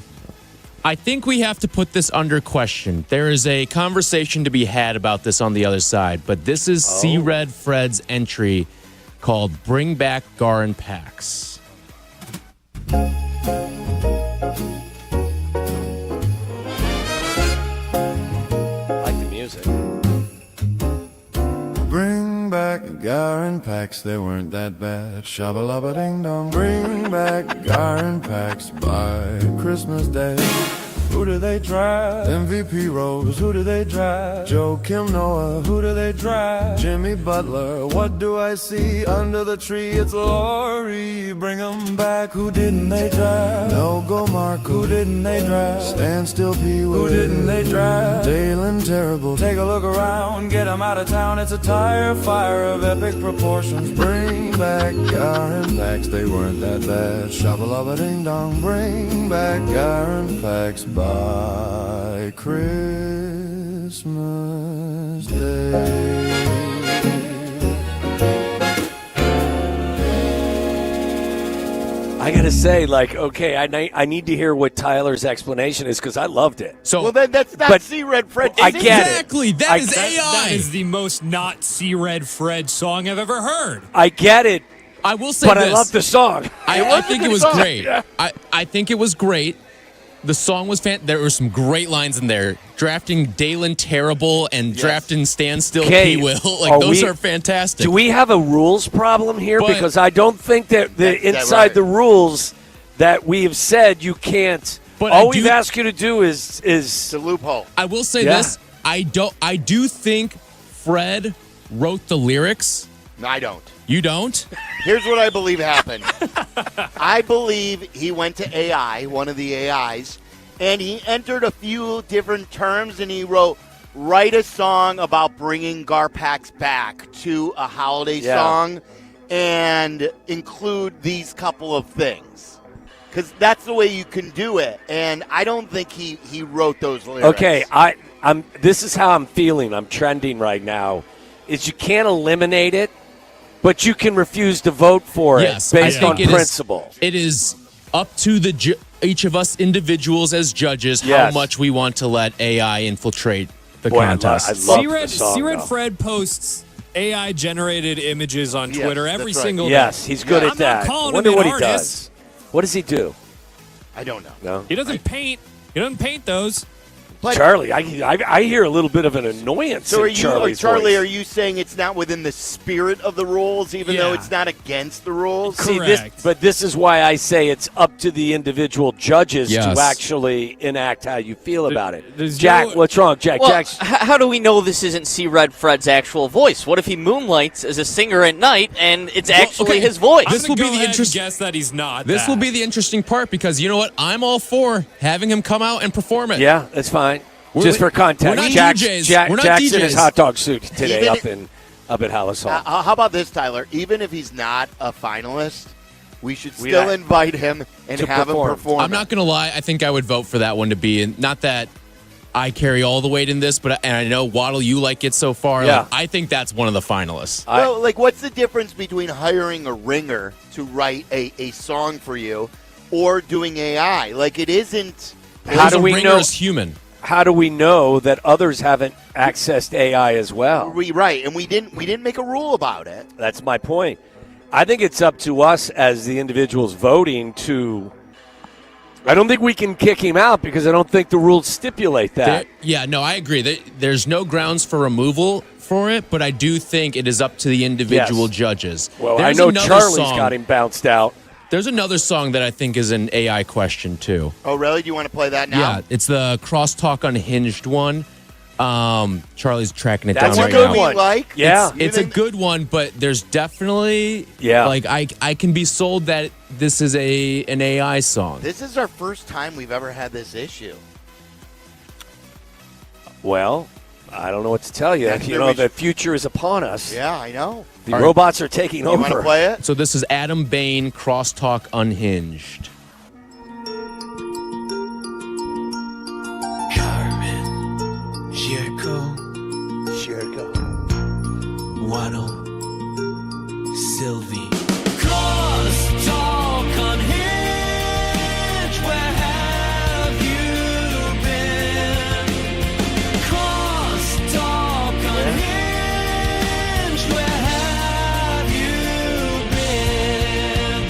I think we have to put this under question. There is a conversation to be had about this on the other side, but this is C-Red Fred's entry called Bring Back Garin Pax. Bring back Garin packs, they weren't that bad. Shabba-lubba ding dong. Bring back Garin packs by Christmas Day. Who do they draft? MVP Rose, who do they draft? Joe Kim Noah, who do they draft? Jimmy Butler, what do I see under the tree? It's Laurie, bring 'em back. Who didn't they draft? No Go Mark, who didn't they draft? Stand Still Pee Wee, who didn't they draft? Dalen Terrible, take a look around, get 'em out of town. It's a tire fire of epic proportions. Bring back Garin packs, they weren't that bad. Shabba-lubba ding dong, bring back Garin packs by Christmas Day. I gotta say, okay, I need to hear what Tyler's explanation is because I loved it. So, well, then that's not C-Red Fred. I get exactly. it. That is AI. That is the most not C-Red Fred song I've ever heard. I get it. I will say but this. I love the song. I think it was great. Yeah. I think it was great. The song was there were some great lines in there. Drafting Dalen Terrible and drafting Stand Still Pee Wee. Those are fantastic. Do we have a rules problem here? Because I don't think that inside the rules that we have said you can't. But all we've asked you to do is the loophole. I will say this. I do think Fred wrote the lyrics. No, I don't. You don't? Here's what I believe happened. I believe he went to AI, one of the AIs, and he entered a few different terms, and he write a song about bringing Garpax back to a holiday song and include these couple of things. Because that's the way you can do it, and I don't think he wrote those lyrics. Okay, this is how I'm feeling. I'm trending right now, is you can't eliminate it, but you can refuse to vote for it based on principle. It is up to each of us individuals as judges how much we want to let AI infiltrate the contest. C-Red Fred posts AI-generated images on Twitter every single day. Yes, he's good at that. I'm not calling Wonder him what an he artist. does. What does he do? I don't know. No? He doesn't paint. He doesn't paint those. But Charlie, I hear a little bit of an annoyance. So in Charlie's Charlie, voice. are you saying it's not within the spirit of the rules, even though it's not against the rules? See, this is why I say it's up to the individual judges to actually enact how you feel about it. Jack, what's wrong? Jack, Well, Jack's how do we know this isn't C. Red Fred's actual voice? What if he moonlights as a singer at night and it's actually his voice? This will be the interesting. Guess that he's not. This will be the interesting part because you know what? I'm all for having him come out and perform it. Yeah, that's fine. Just for context, we're not Jack's DJs. in his hot dog suit today up in Hallis Hall. How about this, Tyler? Even if he's not a finalist, we should still invite him and have him perform. I'm not going to lie. I think I would vote for that one to be in. Not that I carry all the weight in this, but and I know, Waddle, you like it so far. Yeah. Like, I think that's one of the finalists. Well, what's the difference between hiring a ringer to write a song for you or doing AI? It isn't. How do we know? Human. How do we know that others haven't accessed AI as well? Right, and we didn't make a rule about it. That's my point. I think it's up to us as the individuals voting to. I don't think we can kick him out because I don't think the rules stipulate that. I agree. There's no grounds for removal for it, but I do think it is up to the individual judges. Well, I know Charlie's got him bounced out. There's another song that I think is an AI question, too. Oh, really? Do you want to play that now? Yeah, it's the Crosstalk Unhinged one. Charlie's tracking it down right now. That's a good one. Yeah. It's a good one, but there's definitely... I can be sold that this is an AI song. This is our first time we've ever had this issue. Well, I don't know what to tell you. The future is upon us. Yeah, I know. The robots are taking over. You want to play it? So this is Adam Bain, Crosstalk Unhinged. Carmen Jurko, Waddle Silvy. Crosstalk Unhinged, where have you been? Crosstalk Unhinged, where have you been?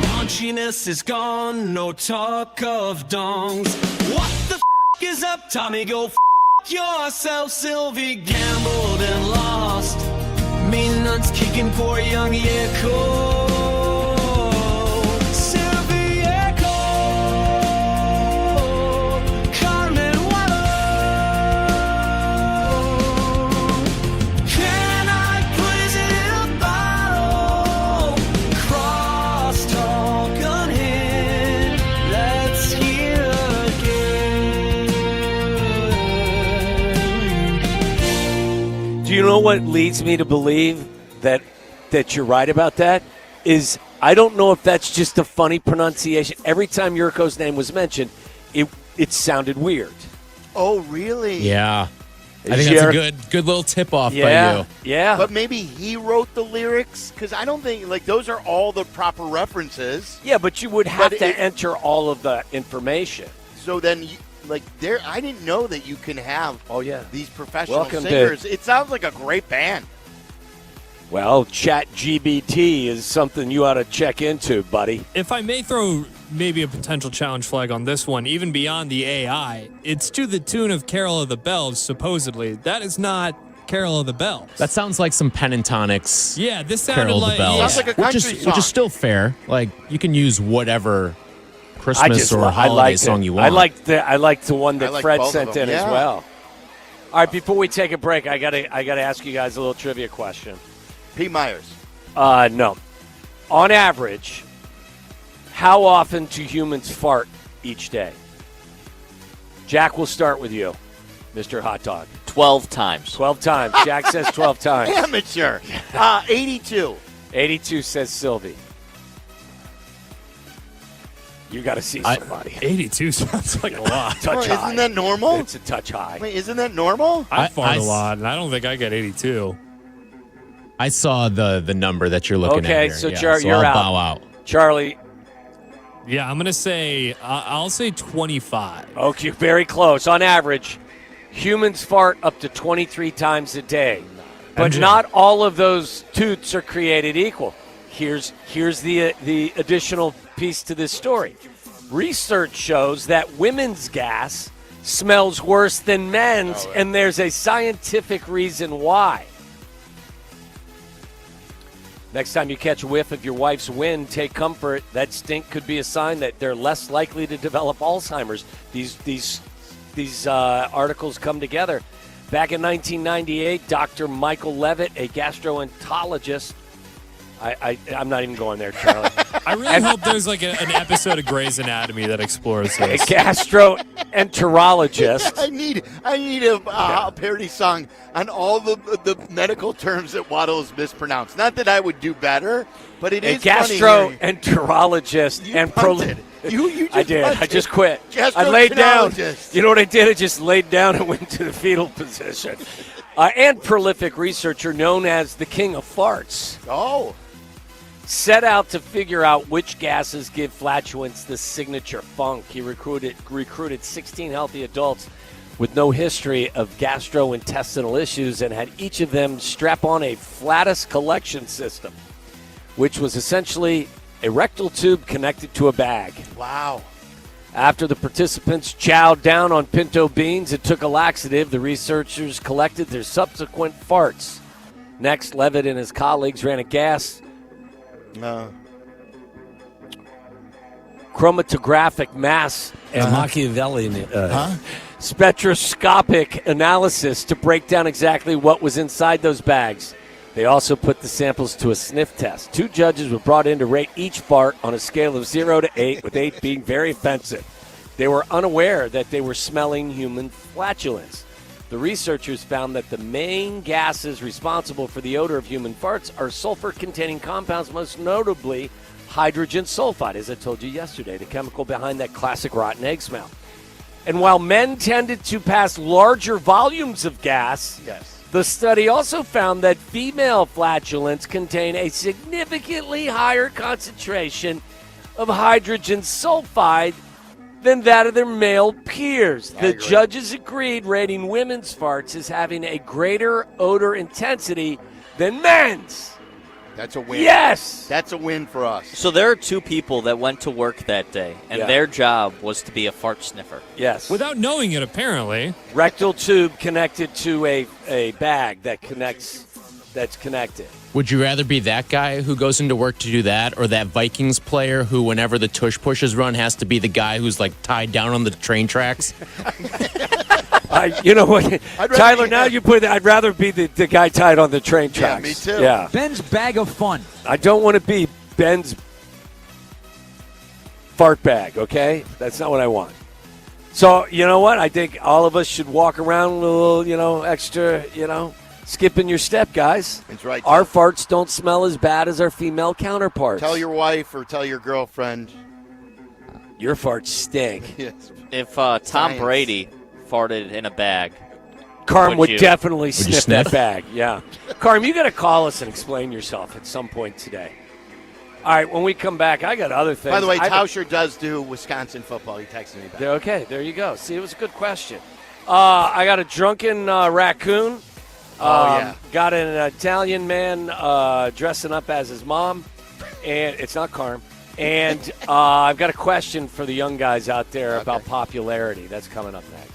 Raunchiness is gone, no talk of dongs. What the is up, Tommy? Go yourself, Sylvie. Gambled and lost. Mean nuts kicking poor young Yeko. Sylvie Yeko. Carmen Waddle. Can I put it in a bottle? Crosstalk Unhinged. Let's hear again. Do you know what leads me to believe that you're right about that? Is I don't know if that's just a funny pronunciation. Every time Yurko's name was mentioned, it sounded weird. Oh, really? Yeah. I think that's a good little tip-off by you. Yeah. But maybe he wrote the lyrics? Because I don't think, those are all the proper references. Yeah, but you would have to enter all of the information. So then, I didn't know that you can have these professional Welcome singers. It sounds like a great band. Well, ChatGPT is something you ought to check into, buddy. If I may throw maybe a potential challenge flag on this one, even beyond the AI, it's to the tune of Carol of the Bells, supposedly. That is not Carol of the Bells. That sounds like some Pentatonics. Yeah, this sounded Carol like... of the Bells. Sounds like a country song. Which is still fair. You can use whatever Christmas or holiday song you want. I liked the one that Fred sent in as well. All right, before we take a break, I gotta ask you guys a little trivia question. P. Myers. No. On average, how often do humans fart each day? Jack, we'll start with you, Mr. Hot Dog. 12 times. 12 times. Jack says 12 times. Amateur. 82. 82 says Sylvie. You got to see somebody. 82 sounds like a lot. Touch high. Isn't that normal? It's a touch high. Wait, isn't that normal? I fart a lot, and I don't think I get 82. I saw the number that you're looking at Okay, here. so Yeah, you're I'll out. bow out. Charlie. Yeah, I'm going to say, I'll say 25. Okay, very close. On average, humans fart up to 23 times a day. But not all of those toots are created equal. Here's the additional piece to this story. Research shows that women's gas smells worse than men's, and there's a scientific reason why. Next time you catch a whiff of your wife's wind, take comfort. That stink could be a sign that they're less likely to develop Alzheimer's. These articles come together. Back in 1998, Dr. Michael Levitt, a gastroenterologist, I'm not even going there, Charlie. I really hope there's like an episode of Grey's Anatomy that explores this. A gastroenterologist. I need a parody song on all the medical terms that Waddle has mispronounced. Not that I would do better, but it is funny. A gastroenterologist and I did. I just quit. I laid down. You know what I did? I just laid down and went to the fetal position. And prolific researcher known as the King of Farts. Oh. Set out to figure out which gases give flatulence the signature funk. He recruited 16 healthy adults with no history of gastrointestinal issues and had each of them strap on a flatus collection system, which was essentially a rectal tube connected to a bag. Wow. After the participants chowed down on pinto beans and took a laxative, the researchers collected their subsequent farts. Next, Levitt and his colleagues ran a chromatographic mass and Machiavellian spectroscopic analysis to break down exactly what was inside those bags. They also put the samples to a sniff test. 2 judges were brought in to rate each fart on a scale of 0 to 8, with 8 being very offensive. They were unaware that they were smelling human flatulence. The researchers found that the main gases responsible for the odor of human farts are sulfur-containing compounds, most notably hydrogen sulfide, as I told you yesterday, the chemical behind that classic rotten egg smell. And while men tended to pass larger volumes of gas, the study also found that female flatulence contain a significantly higher concentration of hydrogen sulfide than that of their male peers. The judges agreed, rating women's farts as having a greater odor intensity than men's. That's a win. Yes! That's a win for us. So there are 2 people that went to work that day, and their job was to be a fart sniffer. Yes. Without knowing it, apparently. Rectal tube connected to a bag that's connected. Would you rather be that guy who goes into work to do that, or that Vikings player who, whenever the tush pushes run, has to be the guy who's like tied down on the train tracks? You know what, Tyler? Now you put it. I'd rather be the guy tied on the train tracks. Yeah, me too. Yeah. Ben's bag of fun. I don't want to be Ben's fart bag. Okay, that's not what I want. So you know what? I think all of us should walk around with a little, extra, skipping your step, guys. That's right. Our farts don't smell as bad as our female counterparts. Tell your wife or tell your girlfriend. Your farts stink. Yes. If Tom Brady farted in a bag, Carm would definitely sniff that bag. Yeah. Carm, you got to call us and explain yourself at some point today. All right, when we come back, I got other things. By the way, Tauscher does do Wisconsin football. He texted me back. Okay, there you go. See, it was a good question. I got a drunken raccoon. Got an Italian man dressing up as his mom, and it's not Carm. And I've got a question for the young guys out there about popularity. That's coming up next.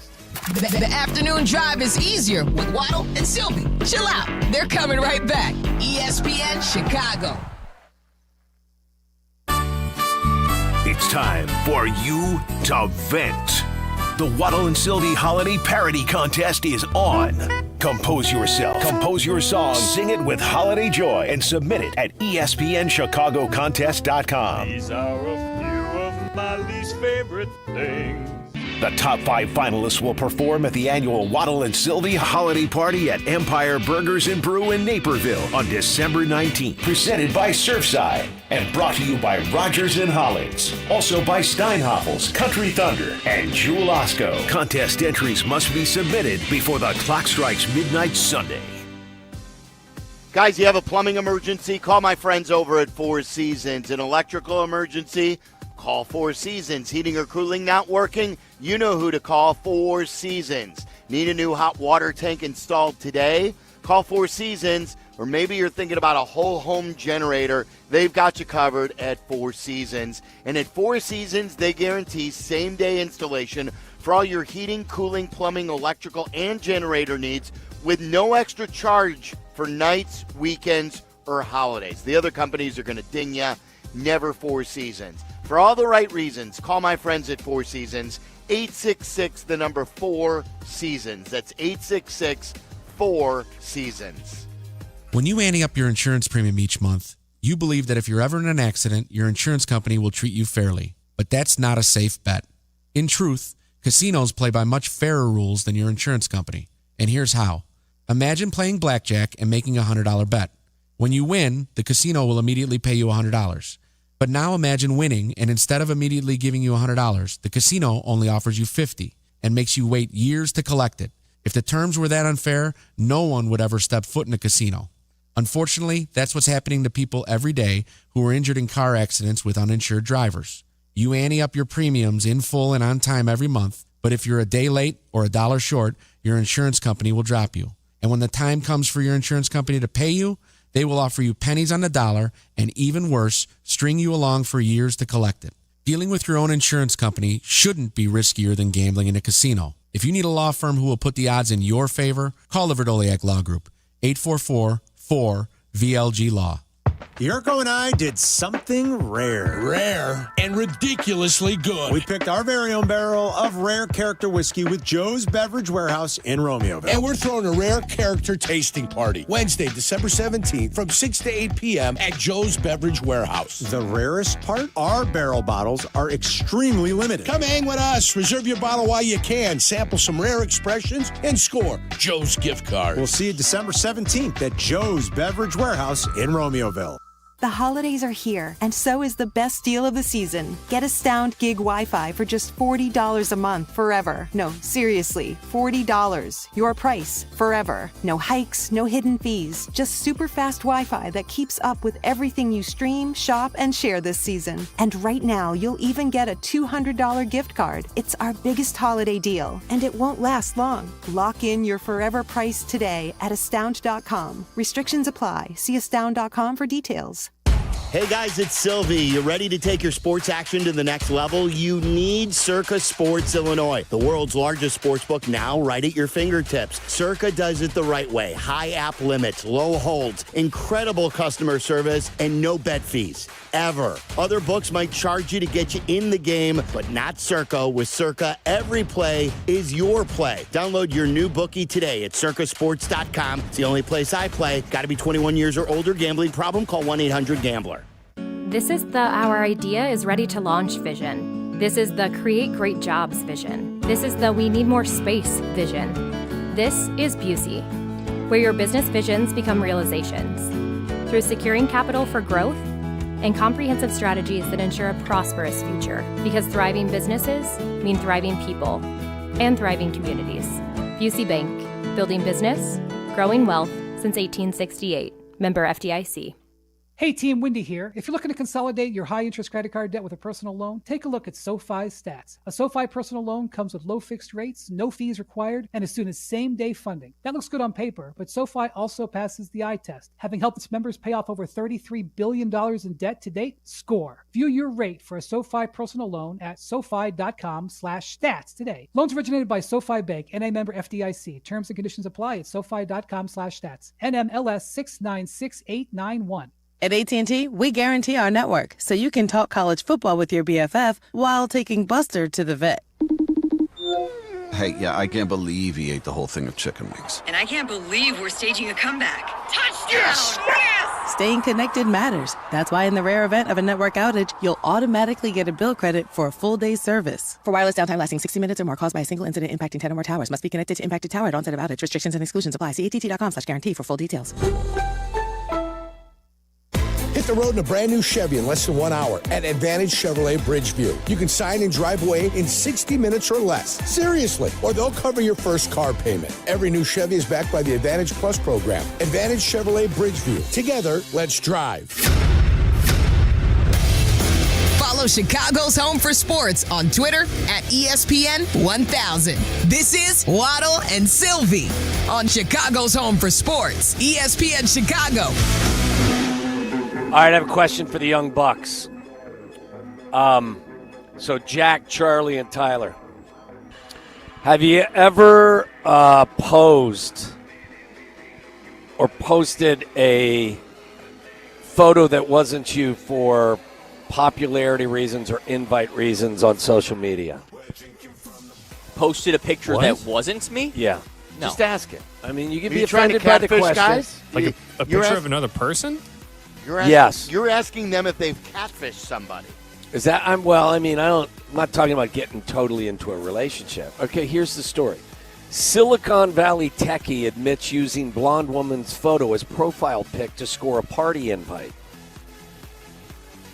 The afternoon drive is easier with Waddle and Silvy. Chill out. They're coming right back. ESPN Chicago. It's time for you to vent. The Waddle and Silvy Holiday Parody Contest is on. Compose yourself, compose your song, sing it with holiday joy, and submit it at ESPNChicagoContest.com. These are a few of my least favorite things. The top 5 finalists will perform at the annual Waddle and Silvy Holiday Party at Empire Burgers and Brew in Naperville on December 19th. Presented by Surfside and brought to you by Rogers and Hollins. Also by Steinhoffels, Country Thunder, and Jewel Osco. Contest entries must be submitted before the clock strikes midnight Sunday. Guys, you have a plumbing emergency? Call my friends over at Four Seasons. An electrical emergency? Call Four Seasons. Heating or cooling not working? You know who to call. Four Seasons. Need a new hot water tank installed today? Call Four Seasons. Or maybe you're thinking about a whole home generator. They've got you covered at Four Seasons. And at Four Seasons, they guarantee same-day installation for all your heating, cooling, plumbing, electrical, and generator needs with no extra charge for nights, weekends, or holidays. The other companies are going to ding ya. Never Four Seasons. For all the right reasons, call my friends at Four Seasons. 866 the number 4 seasons. That's 866 4 seasons. When you ante up your insurance premium each month, you believe that if you're ever in an accident, your insurance company will treat you fairly. But that's not a safe bet. In truth, casinos play by much fairer rules than your insurance company. And here's how. Imagine playing blackjack and making a $100 bet. When you win, the casino will immediately pay you $100. But now imagine winning, and instead of immediately giving you $100, the casino only offers you $50 and makes you wait years to collect it. If the terms were that unfair, no one would ever step foot in a casino. Unfortunately, that's what's happening to people every day who are injured in car accidents with uninsured drivers. You ante up your premiums in full and on time every month, but if you're a day late or a dollar short, your insurance company will drop you. And when the time comes for your insurance company to pay you, they will offer you pennies on the dollar and, even worse, string you along for years to collect it. Dealing with your own insurance company shouldn't be riskier than gambling in a casino. If you need a law firm who will put the odds in your favor, call the Verdoliak Law Group, 844-4VLG-LAW. Jurko and I did something rare. Rare and ridiculously good. We picked our very own barrel of rare character whiskey with Joe's Beverage Warehouse in Romeoville. And we're throwing a rare character tasting party Wednesday, December 17th from 6 to 8 p.m. at Joe's Beverage Warehouse. The rarest part? Our barrel bottles are extremely limited. Come hang with us. Reserve your bottle while you can. Sample some rare expressions and score Joe's gift card. We'll see you December 17th at Joe's Beverage Warehouse in Romeoville. The holidays are here, and so is the best deal of the season. Get Astound Gig Wi-Fi for just $40 a month forever. No, seriously, $40. Your price forever. No hikes, no hidden fees. Just super fast Wi-Fi that keeps up with everything you stream, shop, and share this season. And right now, you'll even get a $200 gift card. It's our biggest holiday deal, and it won't last long. Lock in your forever price today at astound.com. Restrictions apply. See astound.com for details. Hey guys, it's Silvy. You ready to take your sports action to the next level? You need Circa Sports Illinois, the world's largest sportsbook, now right at your fingertips. Circa does it the right way. High app limits, low holds, incredible customer service, and no bet fees. Ever. Other books might charge you to get you in the game, but not Circa. With Circa, every play is your play. Download your new bookie today at circasports.com. It's the only place I play. Got to be 21 years or older. Gambling problem? Call 1-800-GAMBLER. This is the Our Idea is Ready to Launch vision. This is the Create Great Jobs vision. This is the We Need More Space vision. This is Busey, where your business visions become realizations. Through securing capital for growth and comprehensive strategies that ensure a prosperous future. Because thriving businesses mean thriving people and thriving communities. Busey Bank, building business, growing wealth since 1868. Member FDIC. Hey team, Wendy here. If you're looking to consolidate your high-interest credit card debt with a personal loan, take a look at SoFi's stats. A SoFi personal loan comes with low fixed rates, no fees required, and as soon as same-day funding. That looks good on paper, but SoFi also passes the eye test. Having helped its members pay off over $33 billion in debt to date, score. View your rate for a SoFi personal loan at SoFi.com/stats today. Loans originated by SoFi Bank, NA member FDIC. Terms and conditions apply at SoFi.com/stats. NMLS 696891. At AT&T, we guarantee our network so you can talk college football with your BFF while taking Buster to the vet. Hey, yeah, I can't believe he ate the whole thing of chicken wings. And I can't believe we're staging a comeback. Touchdown! Yes! Yes! Staying connected matters. That's why in the rare event of a network outage, you'll automatically get a bill credit for a full day's service. For wireless downtime lasting 60 minutes or more caused by a single incident impacting 10 or more towers, must be connected to impacted tower at onset of outage. Restrictions and exclusions apply. See att.com/guarantee for full details. Hit the road in a brand new Chevy in less than 1 hour at Advantage Chevrolet Bridgeview. You can sign and drive away in 60 minutes or less. Seriously. Or they'll cover your first car payment. Every new Chevy is backed by the Advantage Plus program. Advantage Chevrolet Bridgeview. Together, let's drive. Follow Chicago's Home for Sports on Twitter at ESPN 1000. This is Waddle and Silvy on Chicago's Home for Sports, ESPN Chicago. All right, I have a question for the Young Bucks. So Jack, Charlie, and Tyler. Have you ever posed or posted a photo that wasn't you for popularity reasons or invite reasons on social media? Posted a picture that wasn't me? Yeah. No. Just ask it. I mean, you can be trying to offended by the catfish question. guys? Like a picture of another person? Yes. You're asking them if they've catfished somebody. Is that I'm not talking about getting totally into a relationship. Okay, here's the story. Silicon Valley techie admits using blonde woman's photo as profile pic to score a party invite.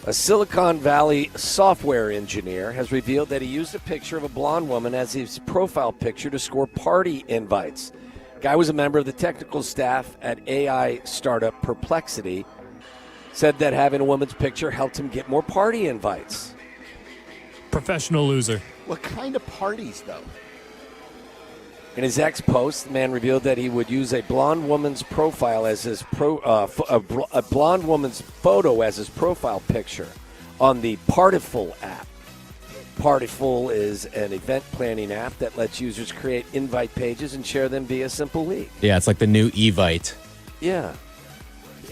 A Silicon Valley software engineer has revealed that he used a picture of a blonde woman as his profile picture to score party invites. Guy was a member of the technical staff at AI startup Perplexity. Said that having a woman's picture helped him get more party invites. Professional loser. What kind of parties, though? In his ex-post, the man revealed that he would use a blonde woman's profile as his a blonde woman's photo as his profile picture on the Partiful app. Partiful is an event planning app that lets users create invite pages and share them via simple link. Yeah, it's like the new Evite. Yeah.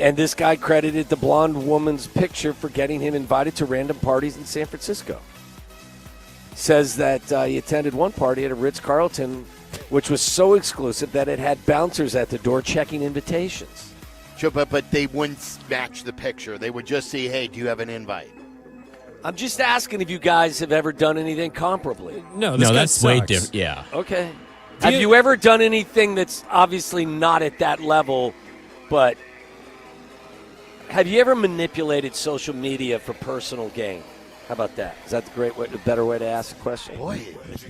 And this guy credited the blonde woman's picture for getting him invited to random parties in San Francisco. Says that he attended one party at a Ritz-Carlton, which was so exclusive that it had bouncers at the door checking invitations. Sure, but they wouldn't match the picture. They would just say, hey, do you have an invite? I'm just asking if you guys have ever done anything comparably. No, this guy that's way sucks. different. Yeah. Okay. Have you ever done anything that's obviously not at that level, but have you ever manipulated social media for personal gain? How about that? Is that the better way to ask a question? Boy,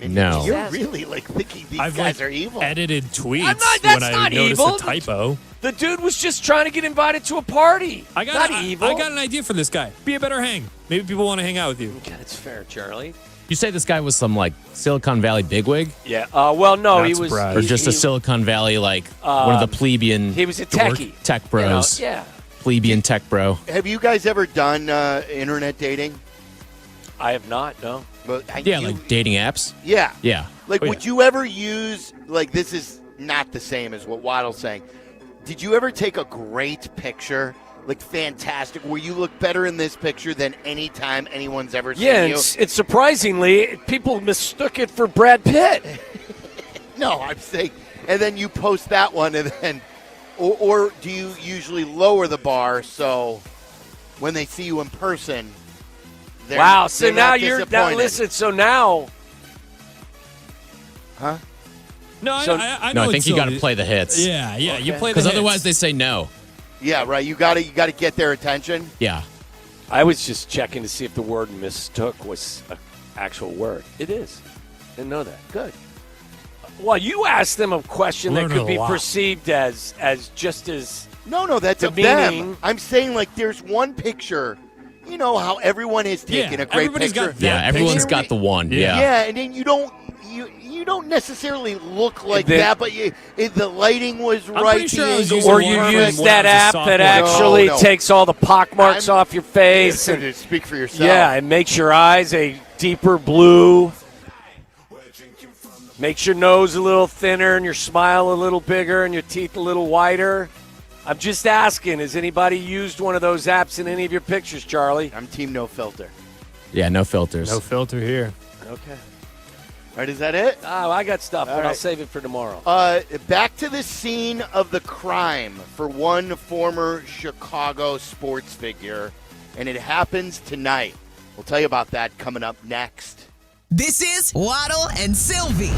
No. You're really thinking these guys are evil. Edited tweets that's when I not noticed evil. a typo. The dude was just trying to get invited to a party. I got an idea for this guy. Be a better hang. Maybe people want to hang out with you. Okay, that's fair, Charlie. You say this guy was some like Silicon Valley bigwig? Yeah. Well, no, Not he was. surprised. Or just a Silicon Valley like one of the plebeian He was a techie. tech bros. Yeah. Plebeian tech bro. Have you guys ever done internet dating? I have not. No. But Like dating apps? Yeah. Yeah. Like, would you ever use, like, this is not the same as what Waddle's saying. Did you ever take a great picture, like fantastic, where you look better in this picture than any time anyone's ever seen you? It's surprisingly, people mistook it for Brad Pitt. No, I'm saying, and then you post that one, and then, or do you usually lower the bar so when they see you in person, Wow, so they're now not you're now disappointed? listen. So now, huh? No, So- I No, know I think it's you got to silly. play the hits. Yeah, you Okay. play the Because hits. otherwise they say no. Yeah, right. You got to get their attention. Yeah. I was just checking to see if the word mistook was an actual word. It is. Didn't know that. Good. Well, you asked them a question that Learning could be a lot. perceived as just as No, that's of demeaning. them. I'm saying, like, there's one picture. You know how everyone is taking a great everybody's picture. got that Yeah, everyone's picture. got the one. Yeah. Yeah, and then you don't necessarily look like then- that, but the lighting was I'm right. pretty sure the I was angle using or was you one perfect. use that when I was a app that sophomore. actually No. takes all the pock marks off your face and Speak for yourself. yeah, it makes your eyes a deeper blue. Makes your nose a little thinner and your smile a little bigger and your teeth a little whiter. I'm just asking, has anybody used one of those apps in any of your pictures, Charlie? I'm team no filter. Yeah, no filters. No filter here. Okay. All right, is that it? Oh, I got stuff, All but I'll right. save it for tomorrow. Back to the scene of the crime for one former Chicago sports figure, and it happens tonight. We'll tell you about that coming up next. This is Waddle and Silvy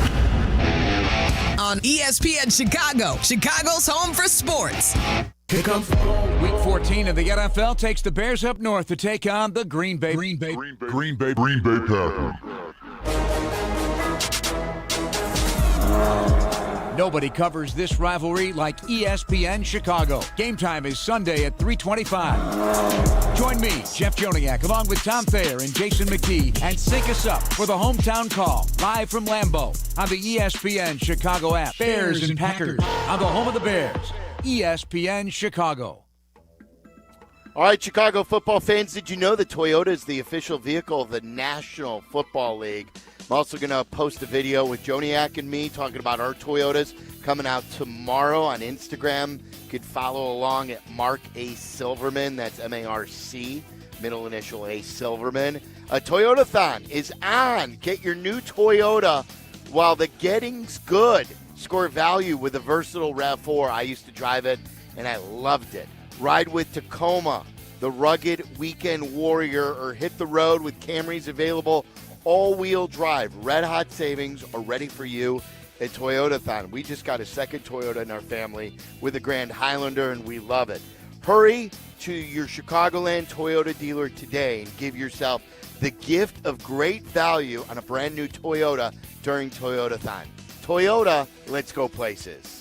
on ESPN Chicago, Chicago's home for sports. Kickoff. Week 14 of the NFL takes the Bears up north to take on the Green Bay Packers. Nobody covers this rivalry like ESPN Chicago. Game time is Sunday at 3:25. Join me, Jeff Joniak, along with Tom Thayer and Jason McKee, and sync us up for the hometown call, live from Lambeau on the ESPN Chicago app. Bears and Packers on the home of the Bears, ESPN Chicago. All right, Chicago football fans, did you know that Toyota is the official vehicle of the National Football League? I'm also going to post a video with Joniak and me talking about our Toyotas coming out tomorrow on Instagram. You could follow along at Mark A. Silverman. That's M-A-R-C, middle initial A. Silverman. A Toyota-thon is on. Get your new Toyota while the getting's good. Score value with a versatile RAV4. I used to drive it, and I loved it. Ride with Tacoma, the rugged weekend warrior, or hit the road with Camrys available. All-wheel drive. Red-hot savings are ready for you at Toyota-thon. We just got a second Toyota in our family with a Grand Highlander, and we love it. Hurry to your Chicagoland Toyota dealer today and give yourself the gift of great value on a brand-new Toyota during Toyota-thon. Toyota, let's go places.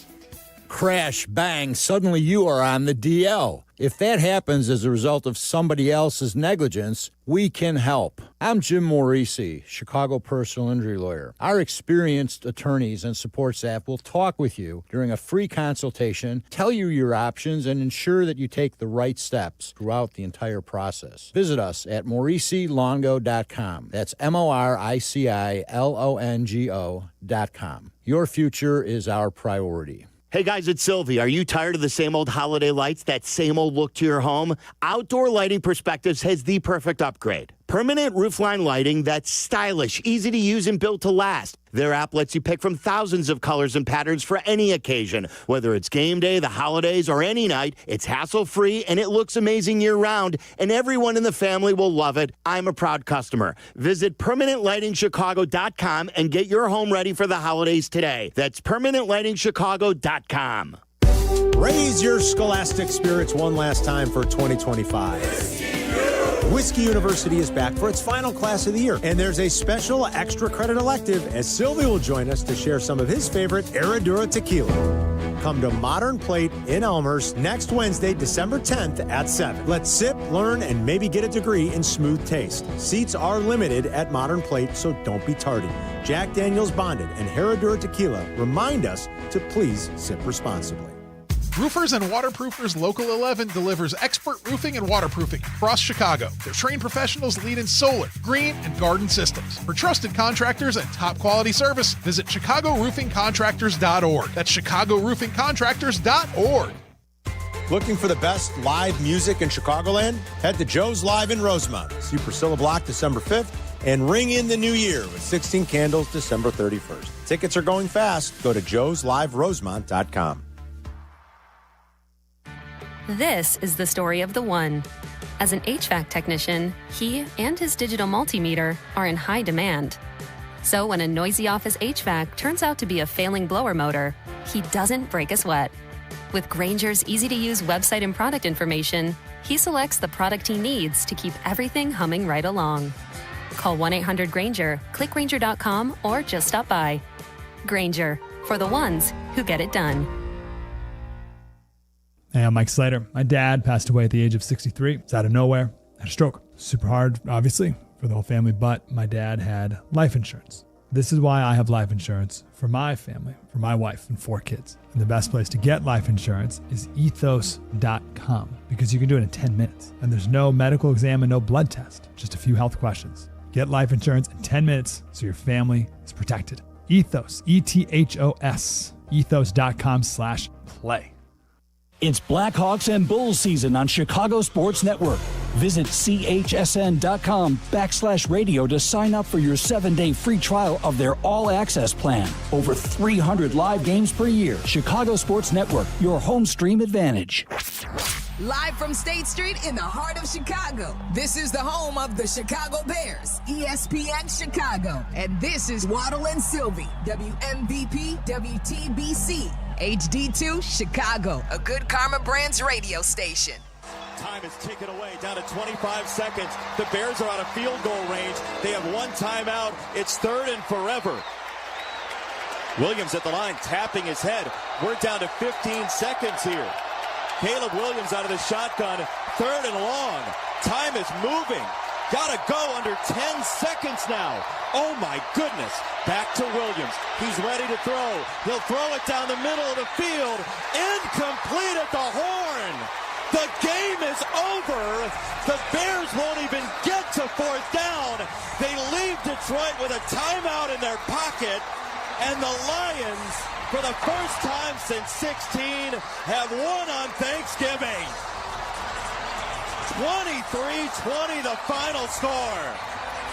Crash, bang, suddenly you are on the DL. If that happens as a result of somebody else's negligence, we can help. I'm Jim Morisi, Chicago personal injury lawyer. Our experienced attorneys and support staff will talk with you during a free consultation, tell you your options, and ensure that you take the right steps throughout the entire process. Visit us at MorisiLongo.com. That's MoriciLongo.com. Your future is our priority. Hey guys, it's Silvy. Are you tired of the same old holiday lights, that same old look to your home? Outdoor Lighting Perspectives has the perfect upgrade. Permanent roofline lighting that's stylish, easy to use, and built to last. Their app lets you pick from thousands of colors and patterns for any occasion. Whether it's game day, the holidays, or any night, it's hassle-free and it looks amazing year-round, and everyone in the family will love it. I'm a proud customer. Visit PermanentLightingChicago.com and get your home ready for the holidays today. That's PermanentLightingChicago.com. Raise your scholastic spirits one last time for 2025. Whiskey University is back for its final class of the year, and there's a special extra credit elective as Silvy will join us to share some of his favorite Herradura tequila. Come to Modern Plate in Elmhurst next Wednesday, December 10th at 7. Let's sip, learn, and maybe get a degree in smooth taste. Seats are limited at Modern Plate, so don't be tardy. Jack Daniel's Bonded and Herradura Tequila remind us to please sip responsibly. Roofers and Waterproofers Local 11 delivers expert roofing and waterproofing across Chicago. Their trained professionals lead in solar, green, and garden systems. For trusted contractors and top quality service, visit ChicagoRoofingContractors.org. That's ChicagoRoofingContractors.org. Looking for the best live music in Chicagoland? Head to Joe's Live in Rosemont. See Priscilla Block December 5th and ring in the new year with 16 Candles December 31st. Tickets are going fast. Go to joesliverosemont.com. This is the story of the one. As an HVAC technician, he and his digital multimeter are in high demand. So when a noisy office HVAC turns out to be a failing blower motor, he doesn't break a sweat. With Grainger's easy-to-use website and product information, he selects the product he needs to keep everything humming right along. Call 1-800-GRAINGER, click Grainger.com, or just stop by. Grainger, for the ones who get it done. Hey, I'm Mike Slater. My dad passed away at the age of 63. It's out of nowhere. Had a stroke. Super hard, obviously, for the whole family, but my dad had life insurance. This is why I have life insurance for my family, for my wife and 4 kids. And the best place to get life insurance is ethos.com, because you can do it in 10 minutes. And there's no medical exam and no blood test, just a few health questions. Get life insurance in 10 minutes so your family is protected. Ethos, E-T-H-O-S, ethos.com/play. It's Blackhawks and Bulls season on Chicago Sports Network. Visit chsn.com/radio to sign up for your 7-day free trial of their all-access plan. Over 300 live games per year. Chicago Sports Network, your home stream advantage. Live from State Street in the heart of Chicago, this is the home of the Chicago Bears, ESPN Chicago. And this is Waddle and Silvy, WMVP, WTBC, HD2 Chicago, a good Karma Brands radio station. Time is ticking away, down to 25 seconds. The Bears are out of field goal range. They have one timeout. It's 3rd and forever. Williams at the line, tapping his head. We're down to 15 seconds here. Caleb Williams out of the shotgun, 3rd and long. Time is moving. Gotta go under 10 seconds now. Oh my goodness. Back to Williams. He's ready to throw. He'll throw it down the middle of the field. Incomplete at the horn. The game is over. The Bears won't even get to fourth down. They leave Detroit with a timeout in their pocket, and the Lions, for the first time since 16, have won on Thanksgiving. 23-20 the final score.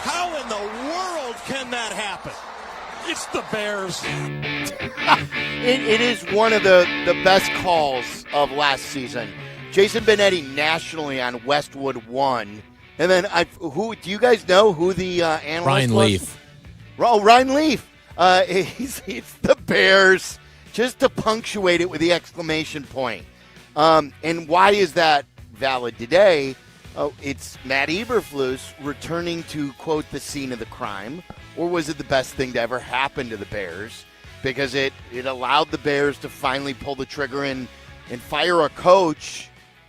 How in the world can that happen? It's the Bears. It is one of the best calls of last season. Jason Benetti nationally on Westwood 1. And then, who do you guys know who the analyst Ryan was? Leaf. Oh, Ryan Leaf. It's the Bears, just to punctuate it with the exclamation point. And why is that valid today? It's Matt Eberflus returning to, quote, the scene of the crime. Or was it the best thing to ever happen to the Bears? Because it allowed the Bears to finally pull the trigger and fire a coach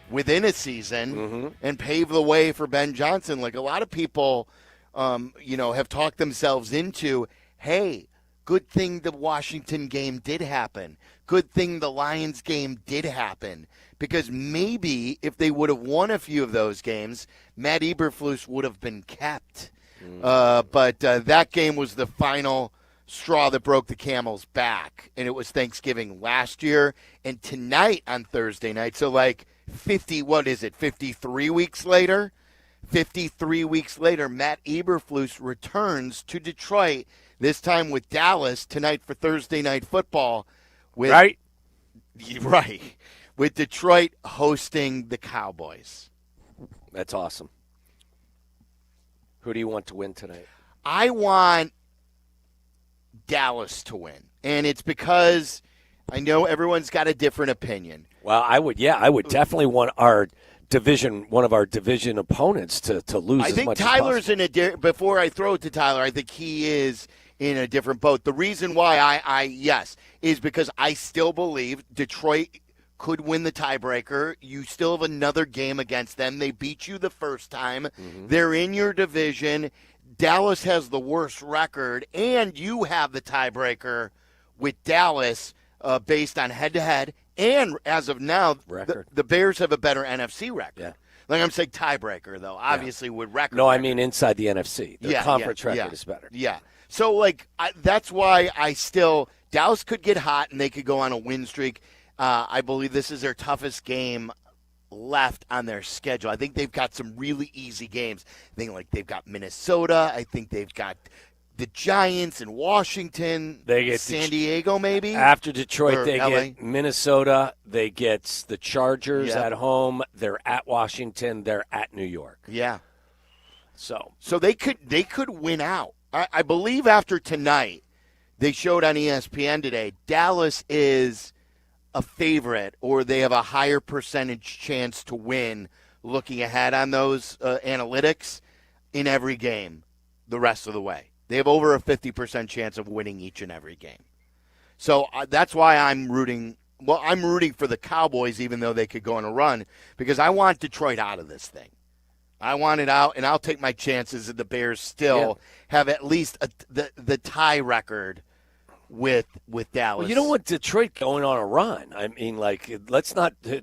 within a season and pave the way for Ben Johnson. Like a lot of people, have talked themselves into, hey, good thing the Washington game did happen. Good thing the Lions game did happen. Because maybe if they would have won a few of those games, Matt Eberflus would have been kept. But that game was the final straw that broke the camel's back. And it was Thanksgiving last year. And tonight on Thursday night, so like 53 weeks later? 53 weeks later, Matt Eberflus returns to Detroit, this time with Dallas tonight for Thursday Night Football. Right. With Detroit hosting the Cowboys. That's awesome. Who do you want to win tonight? I want Dallas to win. And it's because I know everyone's got a different opinion. Well, I would definitely want one of our division opponents to lose. I think as much Tyler's as in before I throw it to Tyler, I think he is in a different boat. The reason why I is because I still believe Detroit could win the tiebreaker. You still have another game against them. They beat you the first time. They're in your division. Dallas has the worst record, and you have the tiebreaker with Dallas based on head-to-head. And as of now, the Bears have a better NFC record. Yeah. Like I'm saying tiebreaker, though, obviously with record. No, I mean inside the NFC. The conference record is better. Yeah. So, that's why Dallas could get hot and they could go on a win streak. I believe this is their toughest game left on their schedule. I think they've got some really easy games. I think they've got Minnesota. I think they've got the Giants in Washington. They get San Diego, maybe after Detroit. Or they LA. get Minnesota. They get the Chargers at home. They're at Washington. They're at New York. Yeah. So they could win out. I believe after tonight, they showed on ESPN today, Dallas is a favorite, or they have a higher percentage chance to win looking ahead on those analytics in every game the rest of the way. They have over a 50% chance of winning each and every game. So that's why I'm rooting. Well, I'm rooting for the Cowboys, even though they could go on a run, because I want Detroit out of this thing. I want it out, and I'll take my chances that the Bears still have at least the tie record with Dallas. Well, you don't want Detroit going on a run. I mean,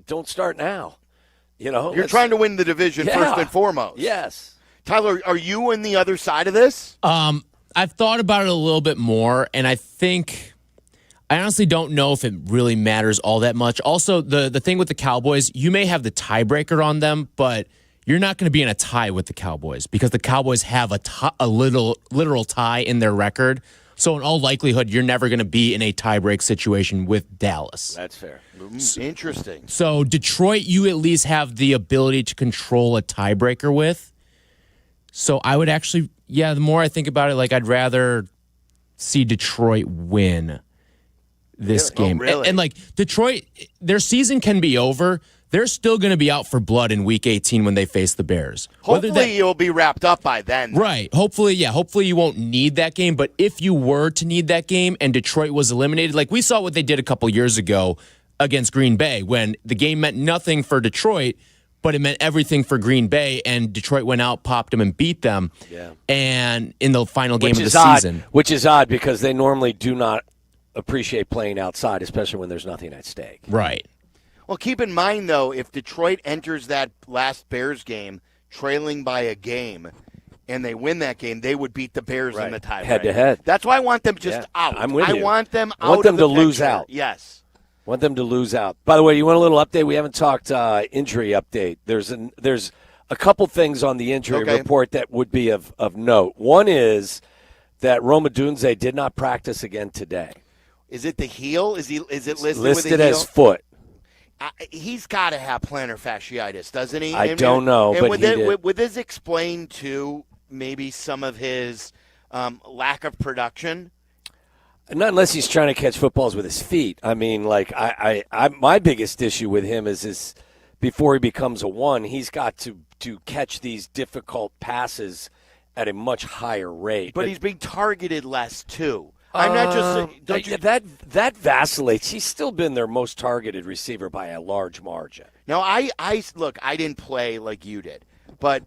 don't start now. You're trying to win the division first and foremost. Yes. Tyler, are you on the other side of this? I've thought about it a little bit more, and I honestly don't know if it really matters all that much. Also, the thing with the Cowboys, you may have the tiebreaker on them, but you're not going to be in a tie with the Cowboys because the Cowboys have a literal tie in their record. So in all likelihood, you're never going to be in a tiebreak situation with Dallas. That's fair. Interesting. So Detroit, you at least have the ability to control a tiebreaker with. So I would actually, the more I think about it, I'd rather see Detroit win this game. Oh, really? And Detroit, their season can be over. They're still going to be out for blood in Week 18 when they face the Bears. Hopefully you'll be wrapped up by then. Right. Hopefully you won't need that game. But if you were to need that game and Detroit was eliminated, we saw what they did a couple years ago against Green Bay when the game meant nothing for Detroit, but it meant everything for Green Bay, and Detroit went out, popped them, and beat them. Yeah. And in the final game of the season. Which is odd because they normally do not appreciate playing outside, especially when there's nothing at stake. Right. Well, keep in mind, though, if Detroit enters that last Bears game trailing by a game and they win that game, they would beat the Bears in the tie. Head-to-head. That's why I want them just out. I'm with you. I want them out. I want them of the to lose picture. out. Yes. Want them to lose out. By the way, you want a little update? We haven't talked injury update. There's a couple things on the injury report that would be of note. One is that Rome Odunze did not practice again today. Is it the heel? Is it listed listed with a heel? as foot? He's got to have plantar fasciitis, doesn't he? I don't know, and but would he did. Would this explain, too, maybe some of his lack of production? Not unless he's trying to catch footballs with his feet. I mean, like, my biggest issue with him is before he becomes a one, he's got to catch these difficult passes at a much higher rate. But he's being targeted less, too. I'm not just that vacillates. He's still been their most targeted receiver by a large margin. Now, I didn't play like you did, but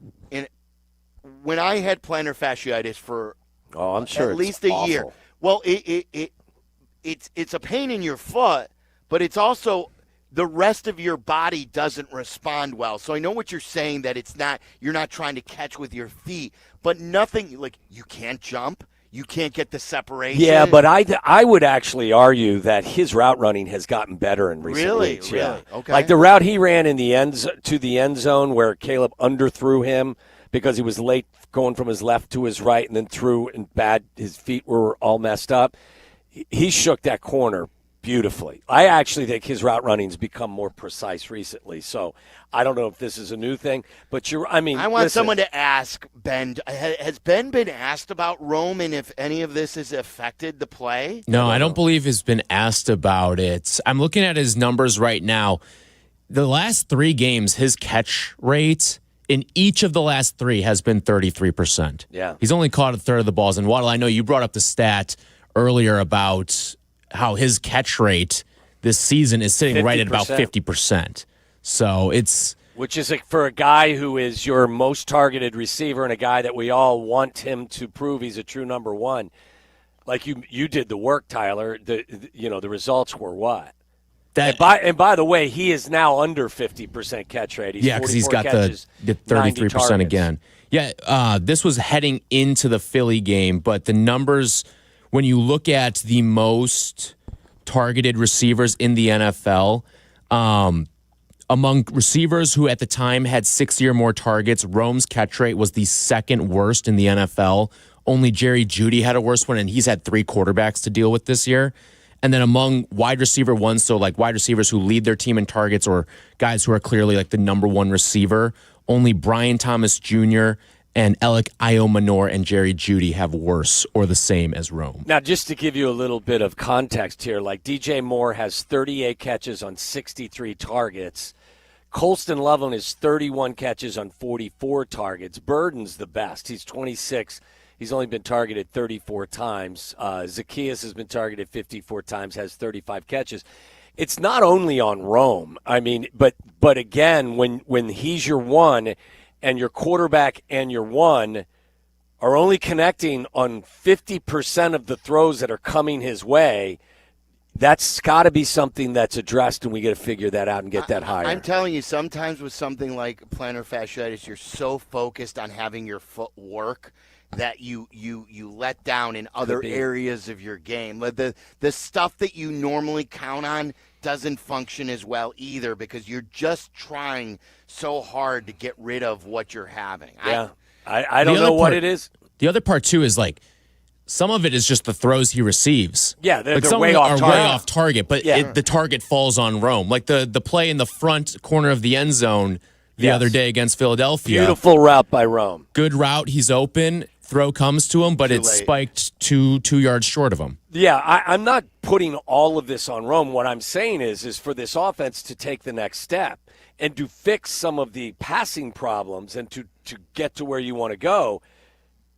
when I had plantar fasciitis for I'm sure at least a year. Well, it's a pain in your foot, but it's also the rest of your body doesn't respond well. So I know what you're saying, that you're not trying to catch with your feet, but nothing like you can't jump. You can't get the separation. Yeah, but I would actually argue that his route running has gotten better in recent weeks. Really? Yeah. Okay. Like the route he ran in the end zone where Caleb underthrew him because he was late going from his left to his right and then threw and his feet were all messed up. He shook that corner beautifully. I actually think his route running's become more precise recently. So I don't know if this is a new thing, but I want someone to ask Ben. Has Ben been asked about Rome and if any of this has affected the play? No, I don't believe he's been asked about it. I'm looking at his numbers right now. The last 3 games, his catch rate in each of the last 3 has been 33%. Yeah. He's only caught a third of the balls. And Waddle, I know you brought up the stat earlier about how his catch rate this season is sitting right at about 50%. So which is for a guy who is your most targeted receiver and a guy that we all want him to prove he's a true number one. Like you did the work, Tyler. The results were what? And by the way, he is now under 50% catch rate. He's because he's got catches, the 33% again. Yeah, this was heading into the Philly game, but the numbers, when you look at the most targeted receivers in the NFL, among receivers who at the time had 60 or more targets, Rome's catch rate was the second worst in the NFL. Only Jerry Jeudy had a worse one, and he's had 3 quarterbacks to deal with this year. And then among wide receiver ones, so like wide receivers who lead their team in targets or guys who are clearly like the number one receiver, only Brian Thomas Jr. and Alec Iomanor and Jerry Jeudy have worse or the same as Rome. Now, just to give you a little bit of context here, like DJ Moore has 38 catches on 63 targets. Colston Loveland is 31 catches on 44 targets. Burden's the best. He's 26. He's only been targeted 34 times. Zacchaeus has been targeted 54 times, has 35 catches. It's not only on Rome. I mean, but again, when he's your one and your quarterback and your one are only connecting on 50% of the throws that are coming his way, that's got to be something that's addressed, and we got to figure that out and get that higher. I'm telling you, sometimes with something like plantar fasciitis, you're so focused on having your foot work that you let down in other areas of your game. The stuff that you normally count on doesn't function as well either because you're just trying so hard to get rid of what you're having. Yeah, I don't know what it is. The other part, too, is like some of it is just the throws he receives. Yeah, they're some way of them off are target. way off target, but the target falls on Rome. Like the play in the front corner of the end zone the other day against Philadelphia. Beautiful route by Rome. Good route. He's open. Throw comes to him, but it's spiked two yards short of him. Yeah, I'm not putting all of this on Rome. What I'm saying is for this offense to take the next step and to fix some of the passing problems and to get to where you want to go.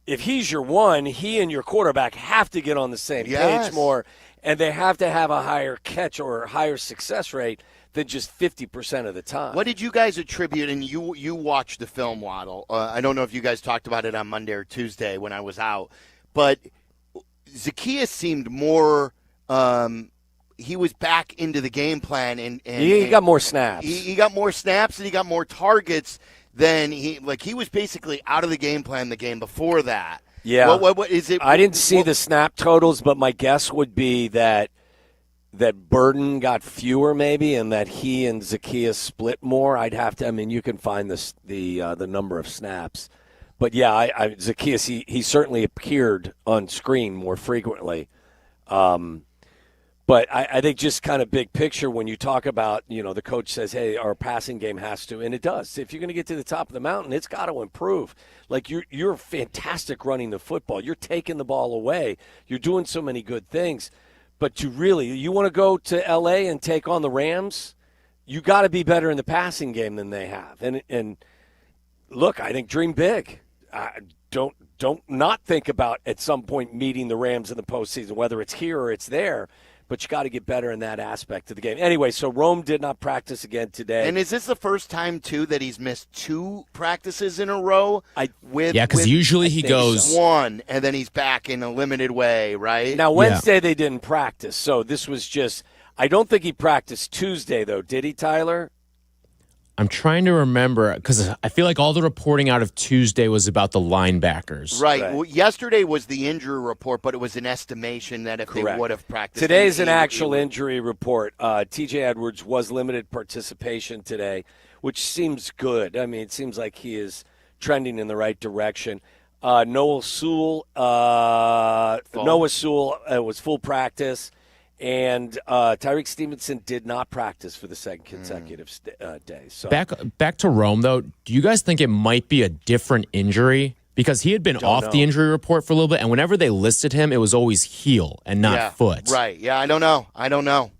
If he's your one, he and your quarterback have to get on the same page more, and they have to have a higher catch or higher success rate than just 50% of the time. What did you guys attribute, and you watched the film, Waddle. I don't know if you guys talked about it on Monday or Tuesday when I was out, but Zacchaeus seemed more he was back into the game plan, and he got more snaps. He got more snaps and he got more targets than he was basically out of the game plan the game before that. Yeah. What is it? I didn't see the snap totals, but my guess would be that Burden got fewer maybe, and that he and Zacchaeus split more. I'd have to. I mean, you can find the number of snaps, but yeah, Zacchaeus he certainly appeared on screen more frequently. But I think just kind of big picture when you talk about, the coach says, hey, our passing game has to, and it does. If you're going to get to the top of the mountain, it's got to improve. Like, you're fantastic running the football. You're taking the ball away. You're doing so many good things. But you want to go to L.A. and take on the Rams, you got to be better in the passing game than they have. And look, I think dream big. Don't not think about at some point meeting the Rams in the postseason, whether it's here or it's there. But you got to get better in that aspect of the game. Anyway, so Rome did not practice again today. And is this the first time, too, that he's missed 2 practices in a row? Because usually he goes 1, and then he's back in a limited way, right? Now, Wednesday they didn't practice, so this was just – I don't think he practiced Tuesday, though. Did he, Tyler? I'm trying to remember because I feel like all the reporting out of Tuesday was about the linebackers. Right. Well, yesterday was the injury report, but it was an estimation that if they would have practiced. Today's an actual injury report. TJ Edwards was limited participation today, which seems good. I mean, it seems like he is trending in the right direction. Noah Sewell was full practice. And Tyreek Stevenson did not practice for the second consecutive day. So back to Rome, though, do you guys think it might be a different injury? Because he had been off the injury report for a little bit, and whenever they listed him, it was always heel and not foot. Right. Yeah, I don't know. I don't know.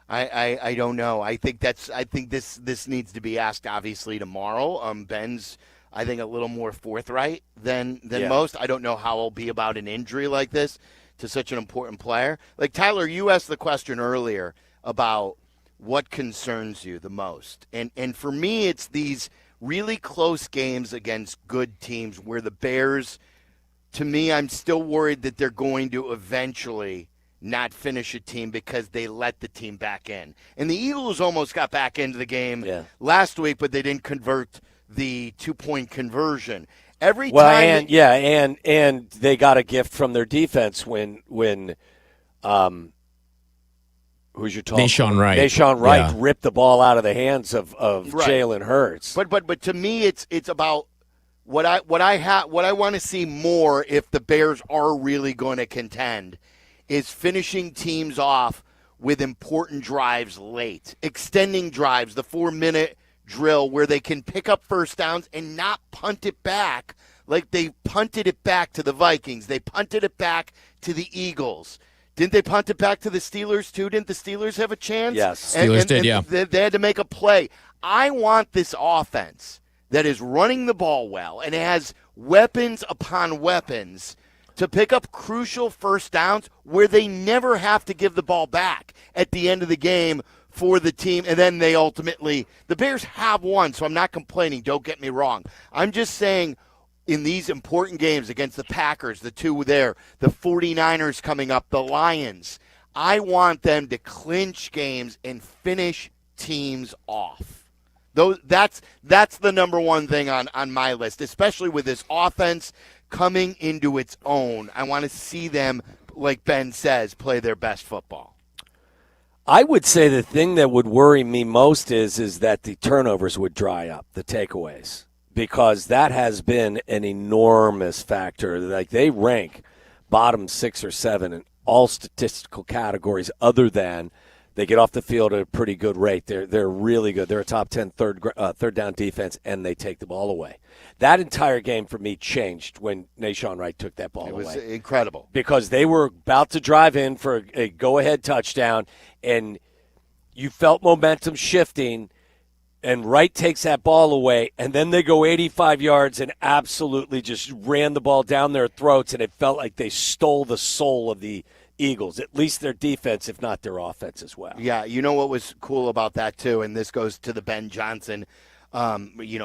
I think this needs to be asked, obviously, tomorrow. Ben's, I think, a little more forthright than most. I don't know how it'll be about an injury like this to such an important player. Like, Tyler, you asked the question earlier about what concerns you the most. And for me, it's these really close games against good teams where the Bears, to me, I'm still worried that they're going to eventually not finish a team because they let the team back in. And the Eagles almost got back into the game last week, but they didn't convert the 2-point conversion. Every time, and they got a gift from their defense when who's your tall? Nashawn Wright. Nashawn Wright ripped the ball out of the hands of Jalen Hurts. But to me, it's about what I want to see more if the Bears are really going to contend is finishing teams off with important drives late, extending drives, the 4-minute drill where they can pick up first downs and not punt it back like they punted it back to the Vikings. They punted it back to the Eagles. Didn't they punt it back to the Steelers too? Didn't the Steelers have a chance? Yes. Steelers did, yeah. They had to make a play. I want this offense that is running the ball well and has weapons upon weapons to pick up crucial first downs where they never have to give the ball back at the end of the game for the team, and then they ultimately – the Bears have won, so I'm not complaining. Don't get me wrong. I'm just saying in these important games against the Packers, the two there, the 49ers coming up, the Lions, I want them to clinch games and finish teams off. That's the number one thing on my list, especially with this offense coming into its own. I want to see them, like Ben says, play their best football. I would say the thing that would worry me most is that the turnovers would dry up, the takeaways, because that has been an enormous factor. Like, they rank bottom 6 or 7 in all statistical categories other than they get off the field at a pretty good rate. They're really good. They're a top 10 third down defense, and they take the ball away. That entire game for me changed when Nashawn Wright took that ball away. It was incredible. Because they were about to drive in for a go-ahead touchdown, and you felt momentum shifting, and Wright takes that ball away, and then they go 85 yards and absolutely just ran the ball down their throats, and it felt like they stole the soul of the Eagles, at least their defense, if not their offense as well. Yeah, you know what was cool about that, too, and this goes to the Ben Johnson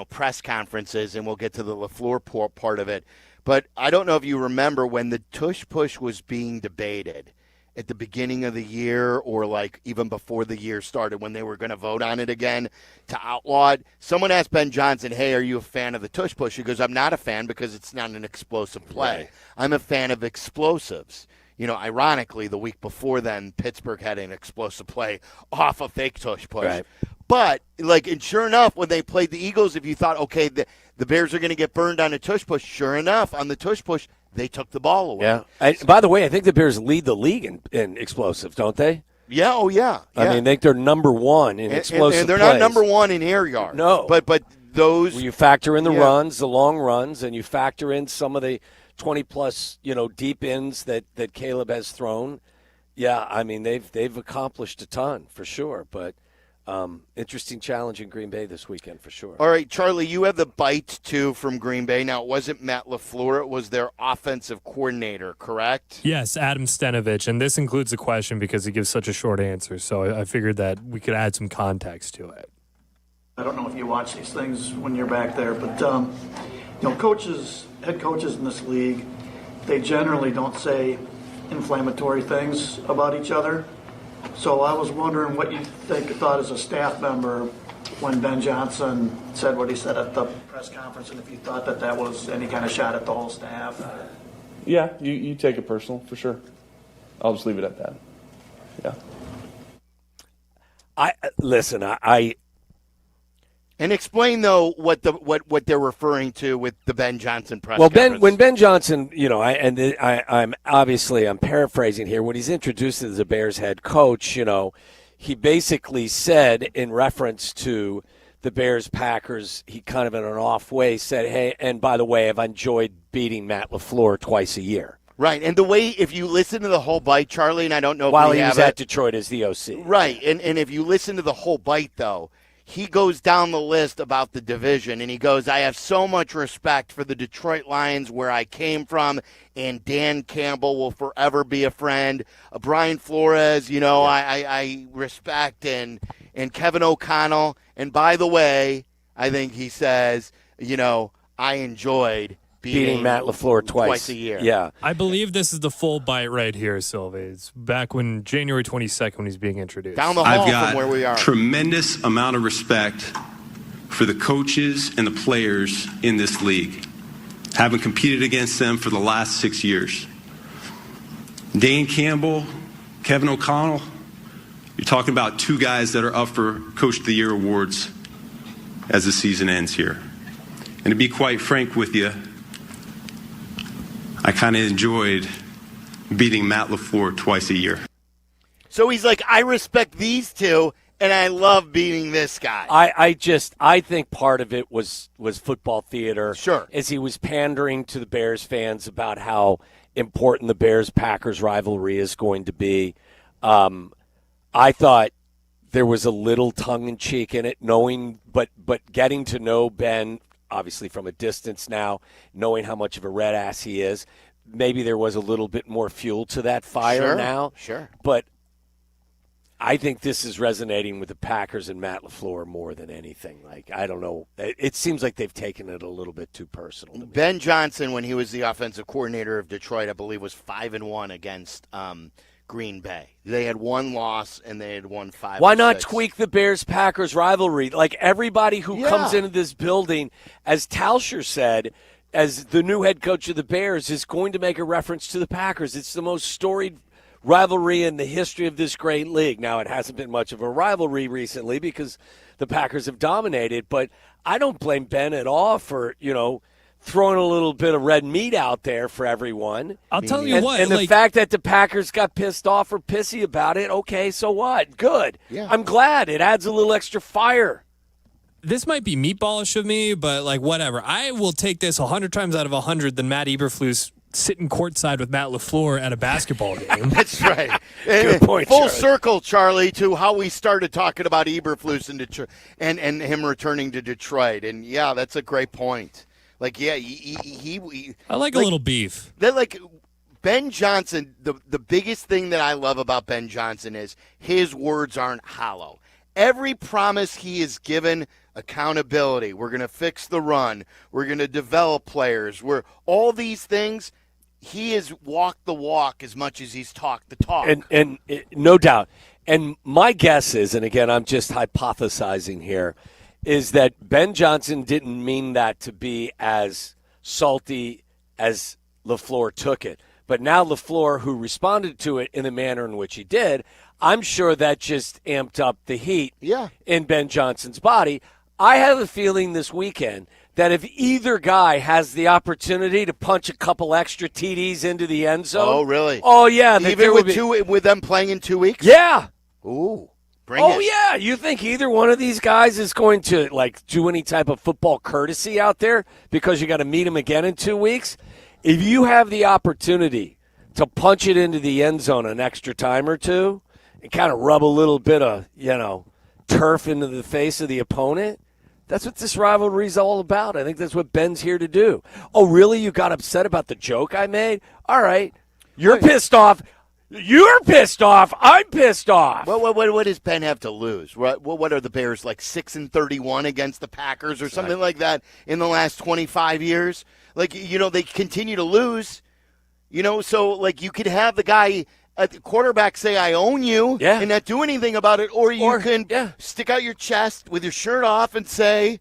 press conferences, and we'll get to the LaFleur part of it. But I don't know if you remember when the tush push was being debated, at the beginning of the year or like even before the year started when they were going to vote on it again to outlaw it. Someone asked Ben Johnson, hey, are you a fan of the tush push? He goes, I'm not a fan because it's not an explosive play. Right. I'm a fan of explosives. You know, ironically, the week before then, Pittsburgh had an explosive play off a fake tush push. Right. But, like, and sure enough, when they played the Eagles, if you thought, okay, the Bears are going to get burned on a tush push, sure enough, on the tush push, they took the ball away. Yeah. And by the way, I think the Bears lead the league in explosives, don't they? Yeah, oh, yeah. I mean, I think they're number one in explosive and they're plays. not number one in air yards. No. But those. Well, you factor in the runs, the long runs, and you factor in some of the 20-plus, deep ends that Caleb has thrown. Yeah, I mean, they've accomplished a ton for sure, but interesting challenge in Green Bay this weekend for sure. All right, Charlie, you have the bite, too, from Green Bay. Now, it wasn't Matt LaFleur. It was their offensive coordinator, correct? Yes, Adam Stenavich, and this includes the question because he gives such a short answer, so I figured that we could add some context to it. I don't know if you watch these things when you're back there, but, coaches, head coaches in this league, they generally don't say inflammatory things about each other. So I was wondering what you thought as a staff member when Ben Johnson said what he said at the press conference, and if you thought that was any kind of shot at the whole staff. Yeah, you take it personal, for sure. I'll just leave it at that. Yeah. Listen. And explain, though, what they're referring to with the Ben Johnson press Well, conference. when Ben Johnson, I'm paraphrasing here. When he's introduced as the Bears head coach, he basically said in reference to the Bears-Packers, he kind of in an off way said, hey, and by the way, I've enjoyed beating Matt LaFleur twice a year. Right, and the way, if you listen to the whole bite, Charlie, and I don't know if While we he have was at it. Detroit as the OC. Right, and if you listen to the whole bite, though, he goes down the list about the division, and he goes, I have so much respect for the Detroit Lions where I came from, and Dan Campbell will forever be a friend. Brian Flores, I respect, and Kevin O'Connell. And by the way, I think he says, I enjoyed beating Matt LaFleur twice a year. Yeah. I believe this is the full bite right here, Sylvie. It's back when January 22nd when he's being introduced. Down the hall I've got from where we are. Tremendous amount of respect for the coaches and the players in this league. Having competed against them for the last 6 years. Dan Campbell, Kevin O'Connell, you're talking about two guys that are up for Coach of the Year awards as the season ends here. And to be quite frank with you, I kind of enjoyed beating Matt LaFleur twice a year. So he's like, I respect these two, and I love beating this guy. I think part of it was football theater. Sure. As he was pandering to the Bears fans about how important the Bears-Packers rivalry is going to be. I thought there was a little tongue-in-cheek in it, but getting to know Ben, obviously from a distance now, knowing how much of a red ass he is, maybe there was a little bit more fuel to that fire now. Sure. But I think this is resonating with the Packers and Matt LaFleur more than anything. Like, I don't know. It seems like they've taken it a little bit too personal to me. Ben Johnson, when he was the offensive coordinator of Detroit, I believe was 5-1 against Green Bay. They had one loss and they had won 5. Why not tweak the Bears-Packers rivalry? Like, everybody who comes into this building, as Tauscher said, as the new head coach of the Bears, is going to make a reference to the Packers. It's the most storied rivalry in the history of this great league. Now, it hasn't been much of a rivalry recently because the Packers have dominated, but I don't blame Ben at all for, throwing a little bit of red meat out there for everyone. I'll tell you what. And the fact that the Packers got pissed off or pissy about it, okay, so what? Good. Yeah. I'm glad. It adds a little extra fire. This might be meatballish of me, but whatever. I will take this 100 times out of 100 than Matt Eberflus sitting courtside with Matt LaFleur at a basketball game. That's right. Good point, Full Charlie. circle, Charlie, to how we started talking about Eberflus and Detroit and him returning to Detroit. And, yeah, that's a great point. I like a little beef. Ben Johnson, the biggest thing that I love about Ben Johnson is his words aren't hollow. Every promise he is given, accountability. We're going to fix the run. We're going to develop players. All these things, he has walked the walk as much as he's talked the talk. And no doubt. And my guess is, and again, I'm just hypothesizing here, is that Ben Johnson didn't mean that to be as salty as LaFleur took it. But now LaFleur, who responded to it in the manner in which he did, I'm sure that just amped up the heat in Ben Johnson's body. I have a feeling this weekend that if either guy has the opportunity to punch a couple extra TDs into the end zone. Oh, really? Oh, yeah. Even with them playing in 2 weeks? Yeah. Ooh. Yeah. You think either one of these guys is going to, do any type of football courtesy out there because you got to meet him again in 2 weeks? If you have the opportunity to punch it into the end zone an extra time or two and kind of rub a little bit of, turf into the face of the opponent, that's what this rivalry is all about. I think that's what Ben's here to do. Oh, really? You got upset about the joke I made? All right. You're pissed off. You're pissed off. I'm pissed off. What does Ben have to lose? What are the Bears, 6-31 against the Packers or something like that in the last 25 years? They continue to lose. So you could have the guy at the quarterback say, I own you, and not do anything about it, or you can stick out your chest with your shirt off and say,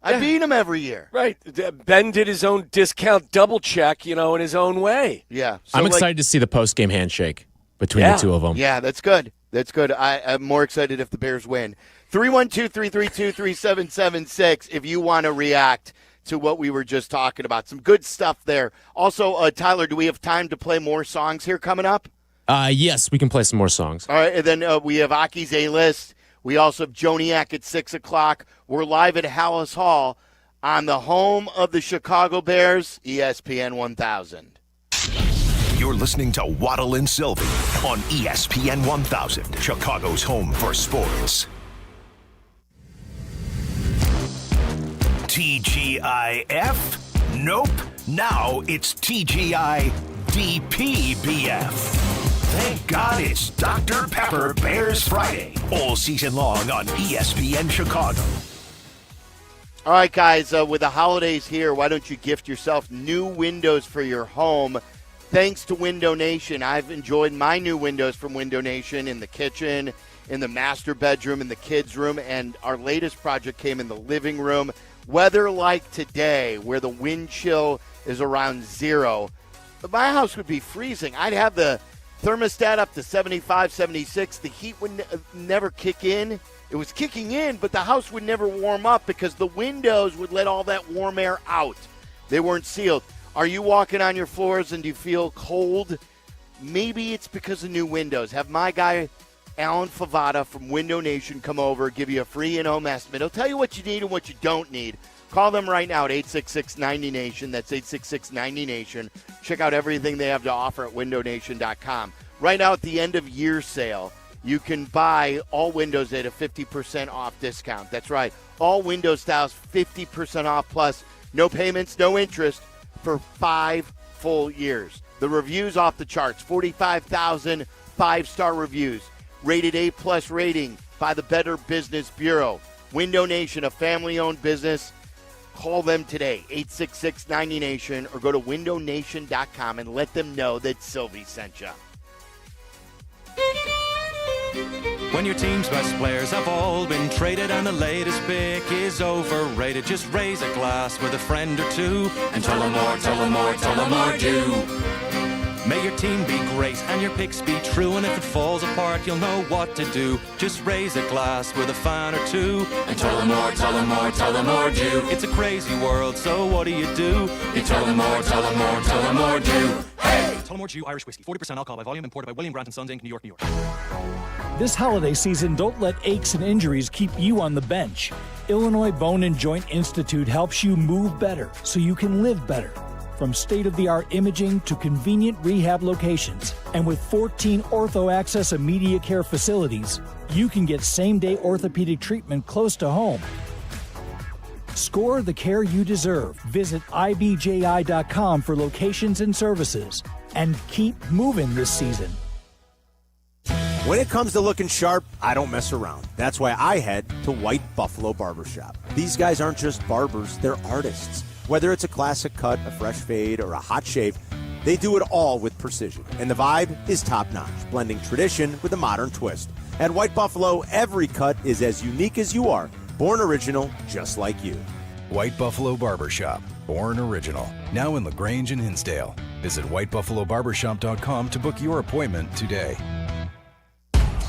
I beat him every year. Right. Ben did his own discount double check, in his own way. Yeah. So I'm excited to see the post-game handshake between the two of them. Yeah, that's good. That's good. I'm more excited if the Bears win. 312-332-3776 if you want to react to what we were just talking about. Some good stuff there. Also, Tyler, do we have time to play more songs here coming up? Yes, we can play some more songs. All right, and then we have Aki's A-List. We also have Joniak at 6 o'clock. We're live at Hallis Hall on the home of the Chicago Bears, ESPN 1000. You're listening to Waddle and Silvy on ESPN 1000, Chicago's home for sports. TGIF? Nope. Now it's TGIDPBF. Thank God it's Dr. Pepper Bears Friday. All season long on ESPN Chicago. All right, guys, with the holidays here, why don't you gift yourself new windows for your home? Thanks to Window Nation. I've enjoyed my new windows from Window Nation in the kitchen, in the master bedroom, in the kids' room, and our latest project came in the living room. Weather like today, where the wind chill is around 0, my house would be freezing. I'd have the thermostat up to 75, 76. The heat would never kick in. It was kicking in, but the house would never warm up because the windows would let all that warm air out. They weren't sealed. Are you walking on your floors and do you feel cold? Maybe it's because of new windows. Have my guy Alan Favada from Window Nation come over, give you a free in-home estimate. He'll tell you what you need and what you don't need. Call them right now at 866-90-NATION. That's 866-90-NATION. Check out everything they have to offer at windownation.com. Right now at the end of year sale, you can buy all windows at a 50% off discount. That's right. All window styles, 50% off plus no payments, no interest for 5 full years. The reviews off the charts, 45,000 5-star reviews. Rated A+ rating by the Better Business Bureau. Window Nation, a family-owned business. Call them today, 866-90-NATION, or go to windownation.com and let them know that Silvy sent you. When your team's best players have all been traded and the latest pick is overrated, just raise a glass with a friend or two and tell them more, tell them more, tell them more do. May your team be great and your picks be true, and if it falls apart, you'll know what to do. Just raise a glass with a fan or two and tell them more, tell them more, tell them more do. It's a crazy world, so what do? You tell them more, tell them more, tell them more do. Hey! Tullamore Dew Irish Whiskey, 40% alcohol by volume, imported by William Grant & Sons, Inc., New York, New York. This holiday season, don't let aches and injuries keep you on the bench. Illinois Bone and Joint Institute helps you move better so you can live better. From state-of-the-art imaging to convenient rehab locations. And with 14 Ortho Access immediate care facilities, you can get same-day orthopedic treatment close to home. Score the care you deserve. Visit ibji.com for locations and services. And keep moving this season. When it comes to looking sharp, I don't mess around. That's why I head to White Buffalo Barbershop. These guys aren't just barbers, they're artists. Whether it's a classic cut, a fresh fade, or a hot shave, They do it all with precision, and the vibe is top-notch, blending tradition with a modern twist. At White Buffalo, every cut is as unique as you are, born original just like you. White Buffalo Barbershop, born original. Now in LaGrange and Hinsdale. Visit whitebuffalobarbershop.com to book your appointment today.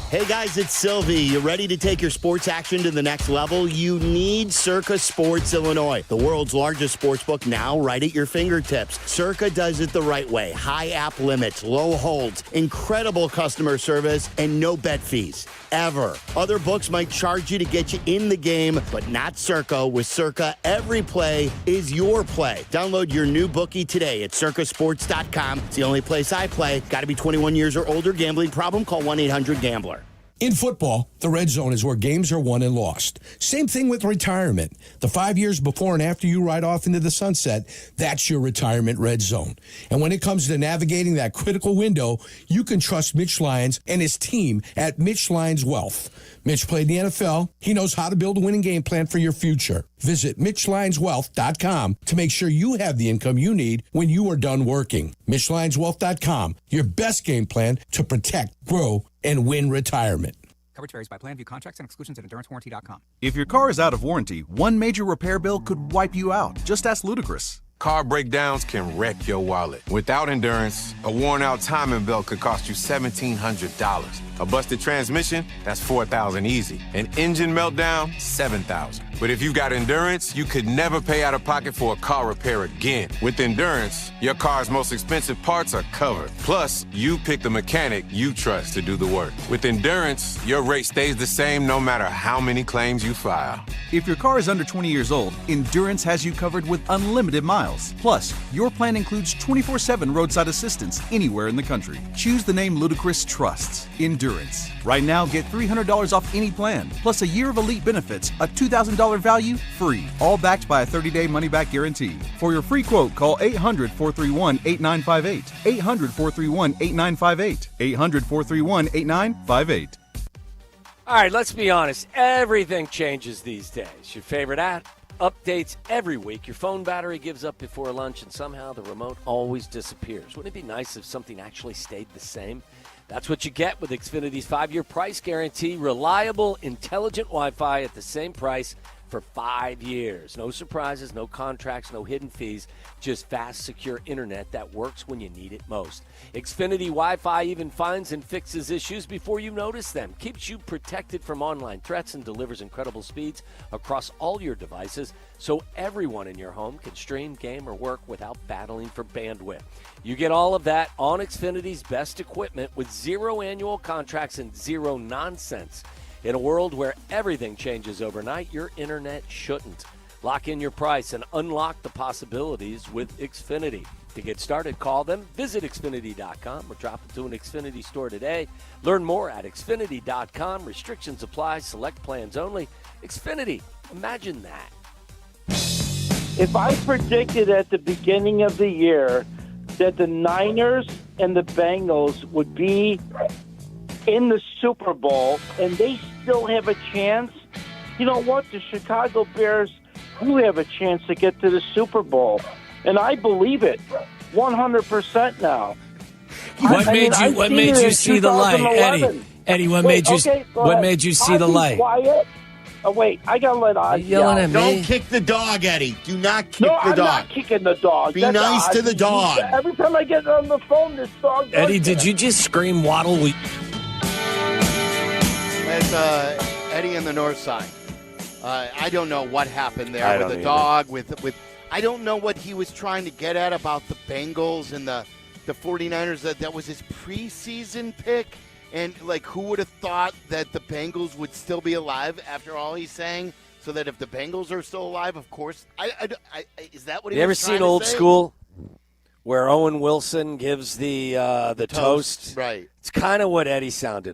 Hey guys, it's Silvy. You ready to take your sports action to the next level? You need Circa Sports Illinois, the world's largest sports book, now right at your fingertips. Circa does it the right way. High app limits, low holds, incredible customer service, and no bet fees. Ever. Other books might charge you to get you in the game, but not Circa. With Circa, every play is your play. Download your new bookie today at circasports.com. It's the only place I play. Got to be 21 years or older. Gambling problem? Call 1-800-GAMBLER. In football, the red zone is where games are won and lost. Same thing with retirement. The 5 years before and after you ride off into the sunset, that's your retirement red zone. And when it comes to navigating that critical window, you can trust Mitch Lyons and his team at Mitch Lyons Wealth. Mitch played in the NFL. He knows how to build a winning game plan for your future. Visit MitchLyonsWealth.com to make sure you have the income you need when you are done working. MitchLyonsWealth.com, your best game plan to protect, grow, and win retirement. Coverage varies by plan. View contracts and exclusions at EnduranceWarranty.com. If your car is out of warranty, one major repair bill could wipe you out. Just ask Ludacris. Car breakdowns can wreck your wallet. Without Endurance, a worn-out timing belt could cost you $1,700. A busted transmission, that's $4,000 easy. An engine meltdown, $7,000. But if you've got Endurance, you could never pay out of pocket for a car repair again. With Endurance, your car's most expensive parts are covered. Plus, you pick the mechanic you trust to do the work. With Endurance, your rate stays the same no matter how many claims you file. If your car is under 20 years old, Endurance has you covered with unlimited miles. Plus, your plan includes 24/7 roadside assistance anywhere in the country. Choose the name Ludacris trusts, Endurance. Right now, get $300 off any plan, plus a year of elite benefits, a $2,000 value, free. All backed by a 30-day money-back guarantee. For your free quote, call 800-431-8958. 800-431-8958. 800-431-8958. All right, let's be honest. Everything changes these days. Your favorite app updates every week. Your phone battery gives up before lunch, and somehow the remote always disappears. Wouldn't it be nice if something actually stayed the same? That's what you get with Xfinity's 5-year price guarantee. Reliable, intelligent Wi-Fi at the same price for 5 years. No surprises, no contracts, no hidden fees. Just fast, secure internet that works when you need it most. Xfinity Wi-Fi even finds and fixes issues before you notice them. Keeps you protected from online threats and delivers incredible speeds across all your devices so everyone in your home can stream, game, or work without battling for bandwidth. You get all of that on Xfinity's best equipment with 0 annual contracts and 0 nonsense. In a world where everything changes overnight, your internet shouldn't. Lock in your price and unlock the possibilities with Xfinity. To get started, call them, visit Xfinity.com, or drop into an Xfinity store today. Learn more at Xfinity.com. Restrictions apply. Select plans only. Xfinity. Imagine that. If I predicted at the beginning of the year that the Niners and the Bengals would be in the Super Bowl and they still have a chance, you know what? The Chicago Bears do have a chance to get to the Super Bowl. And I believe it 100% now. What made you see the light, Eddie? Eddie, what made you see the light? Quiet. Oh, wait, I got to let Oz yell. Don't kick the dog, Eddie. Do not kick the dog. I'm not kicking the dog. Be nice to the dog. Every time I get on the phone, this dog goes Eddie, did you just scream Waddle? It's Eddie on the north side. I don't know what happened there with the dog. With I don't know what he was trying to get at about the Bengals and the 49ers. That was his preseason pick. And, like, who would have thought that the Bengals would still be alive after all he's saying? So that if the Bengals are still alive, of course. Is that what he was trying to say? You ever seen Old School where Owen Wilson gives the toast? Right. It's kind of what Eddie sounded like.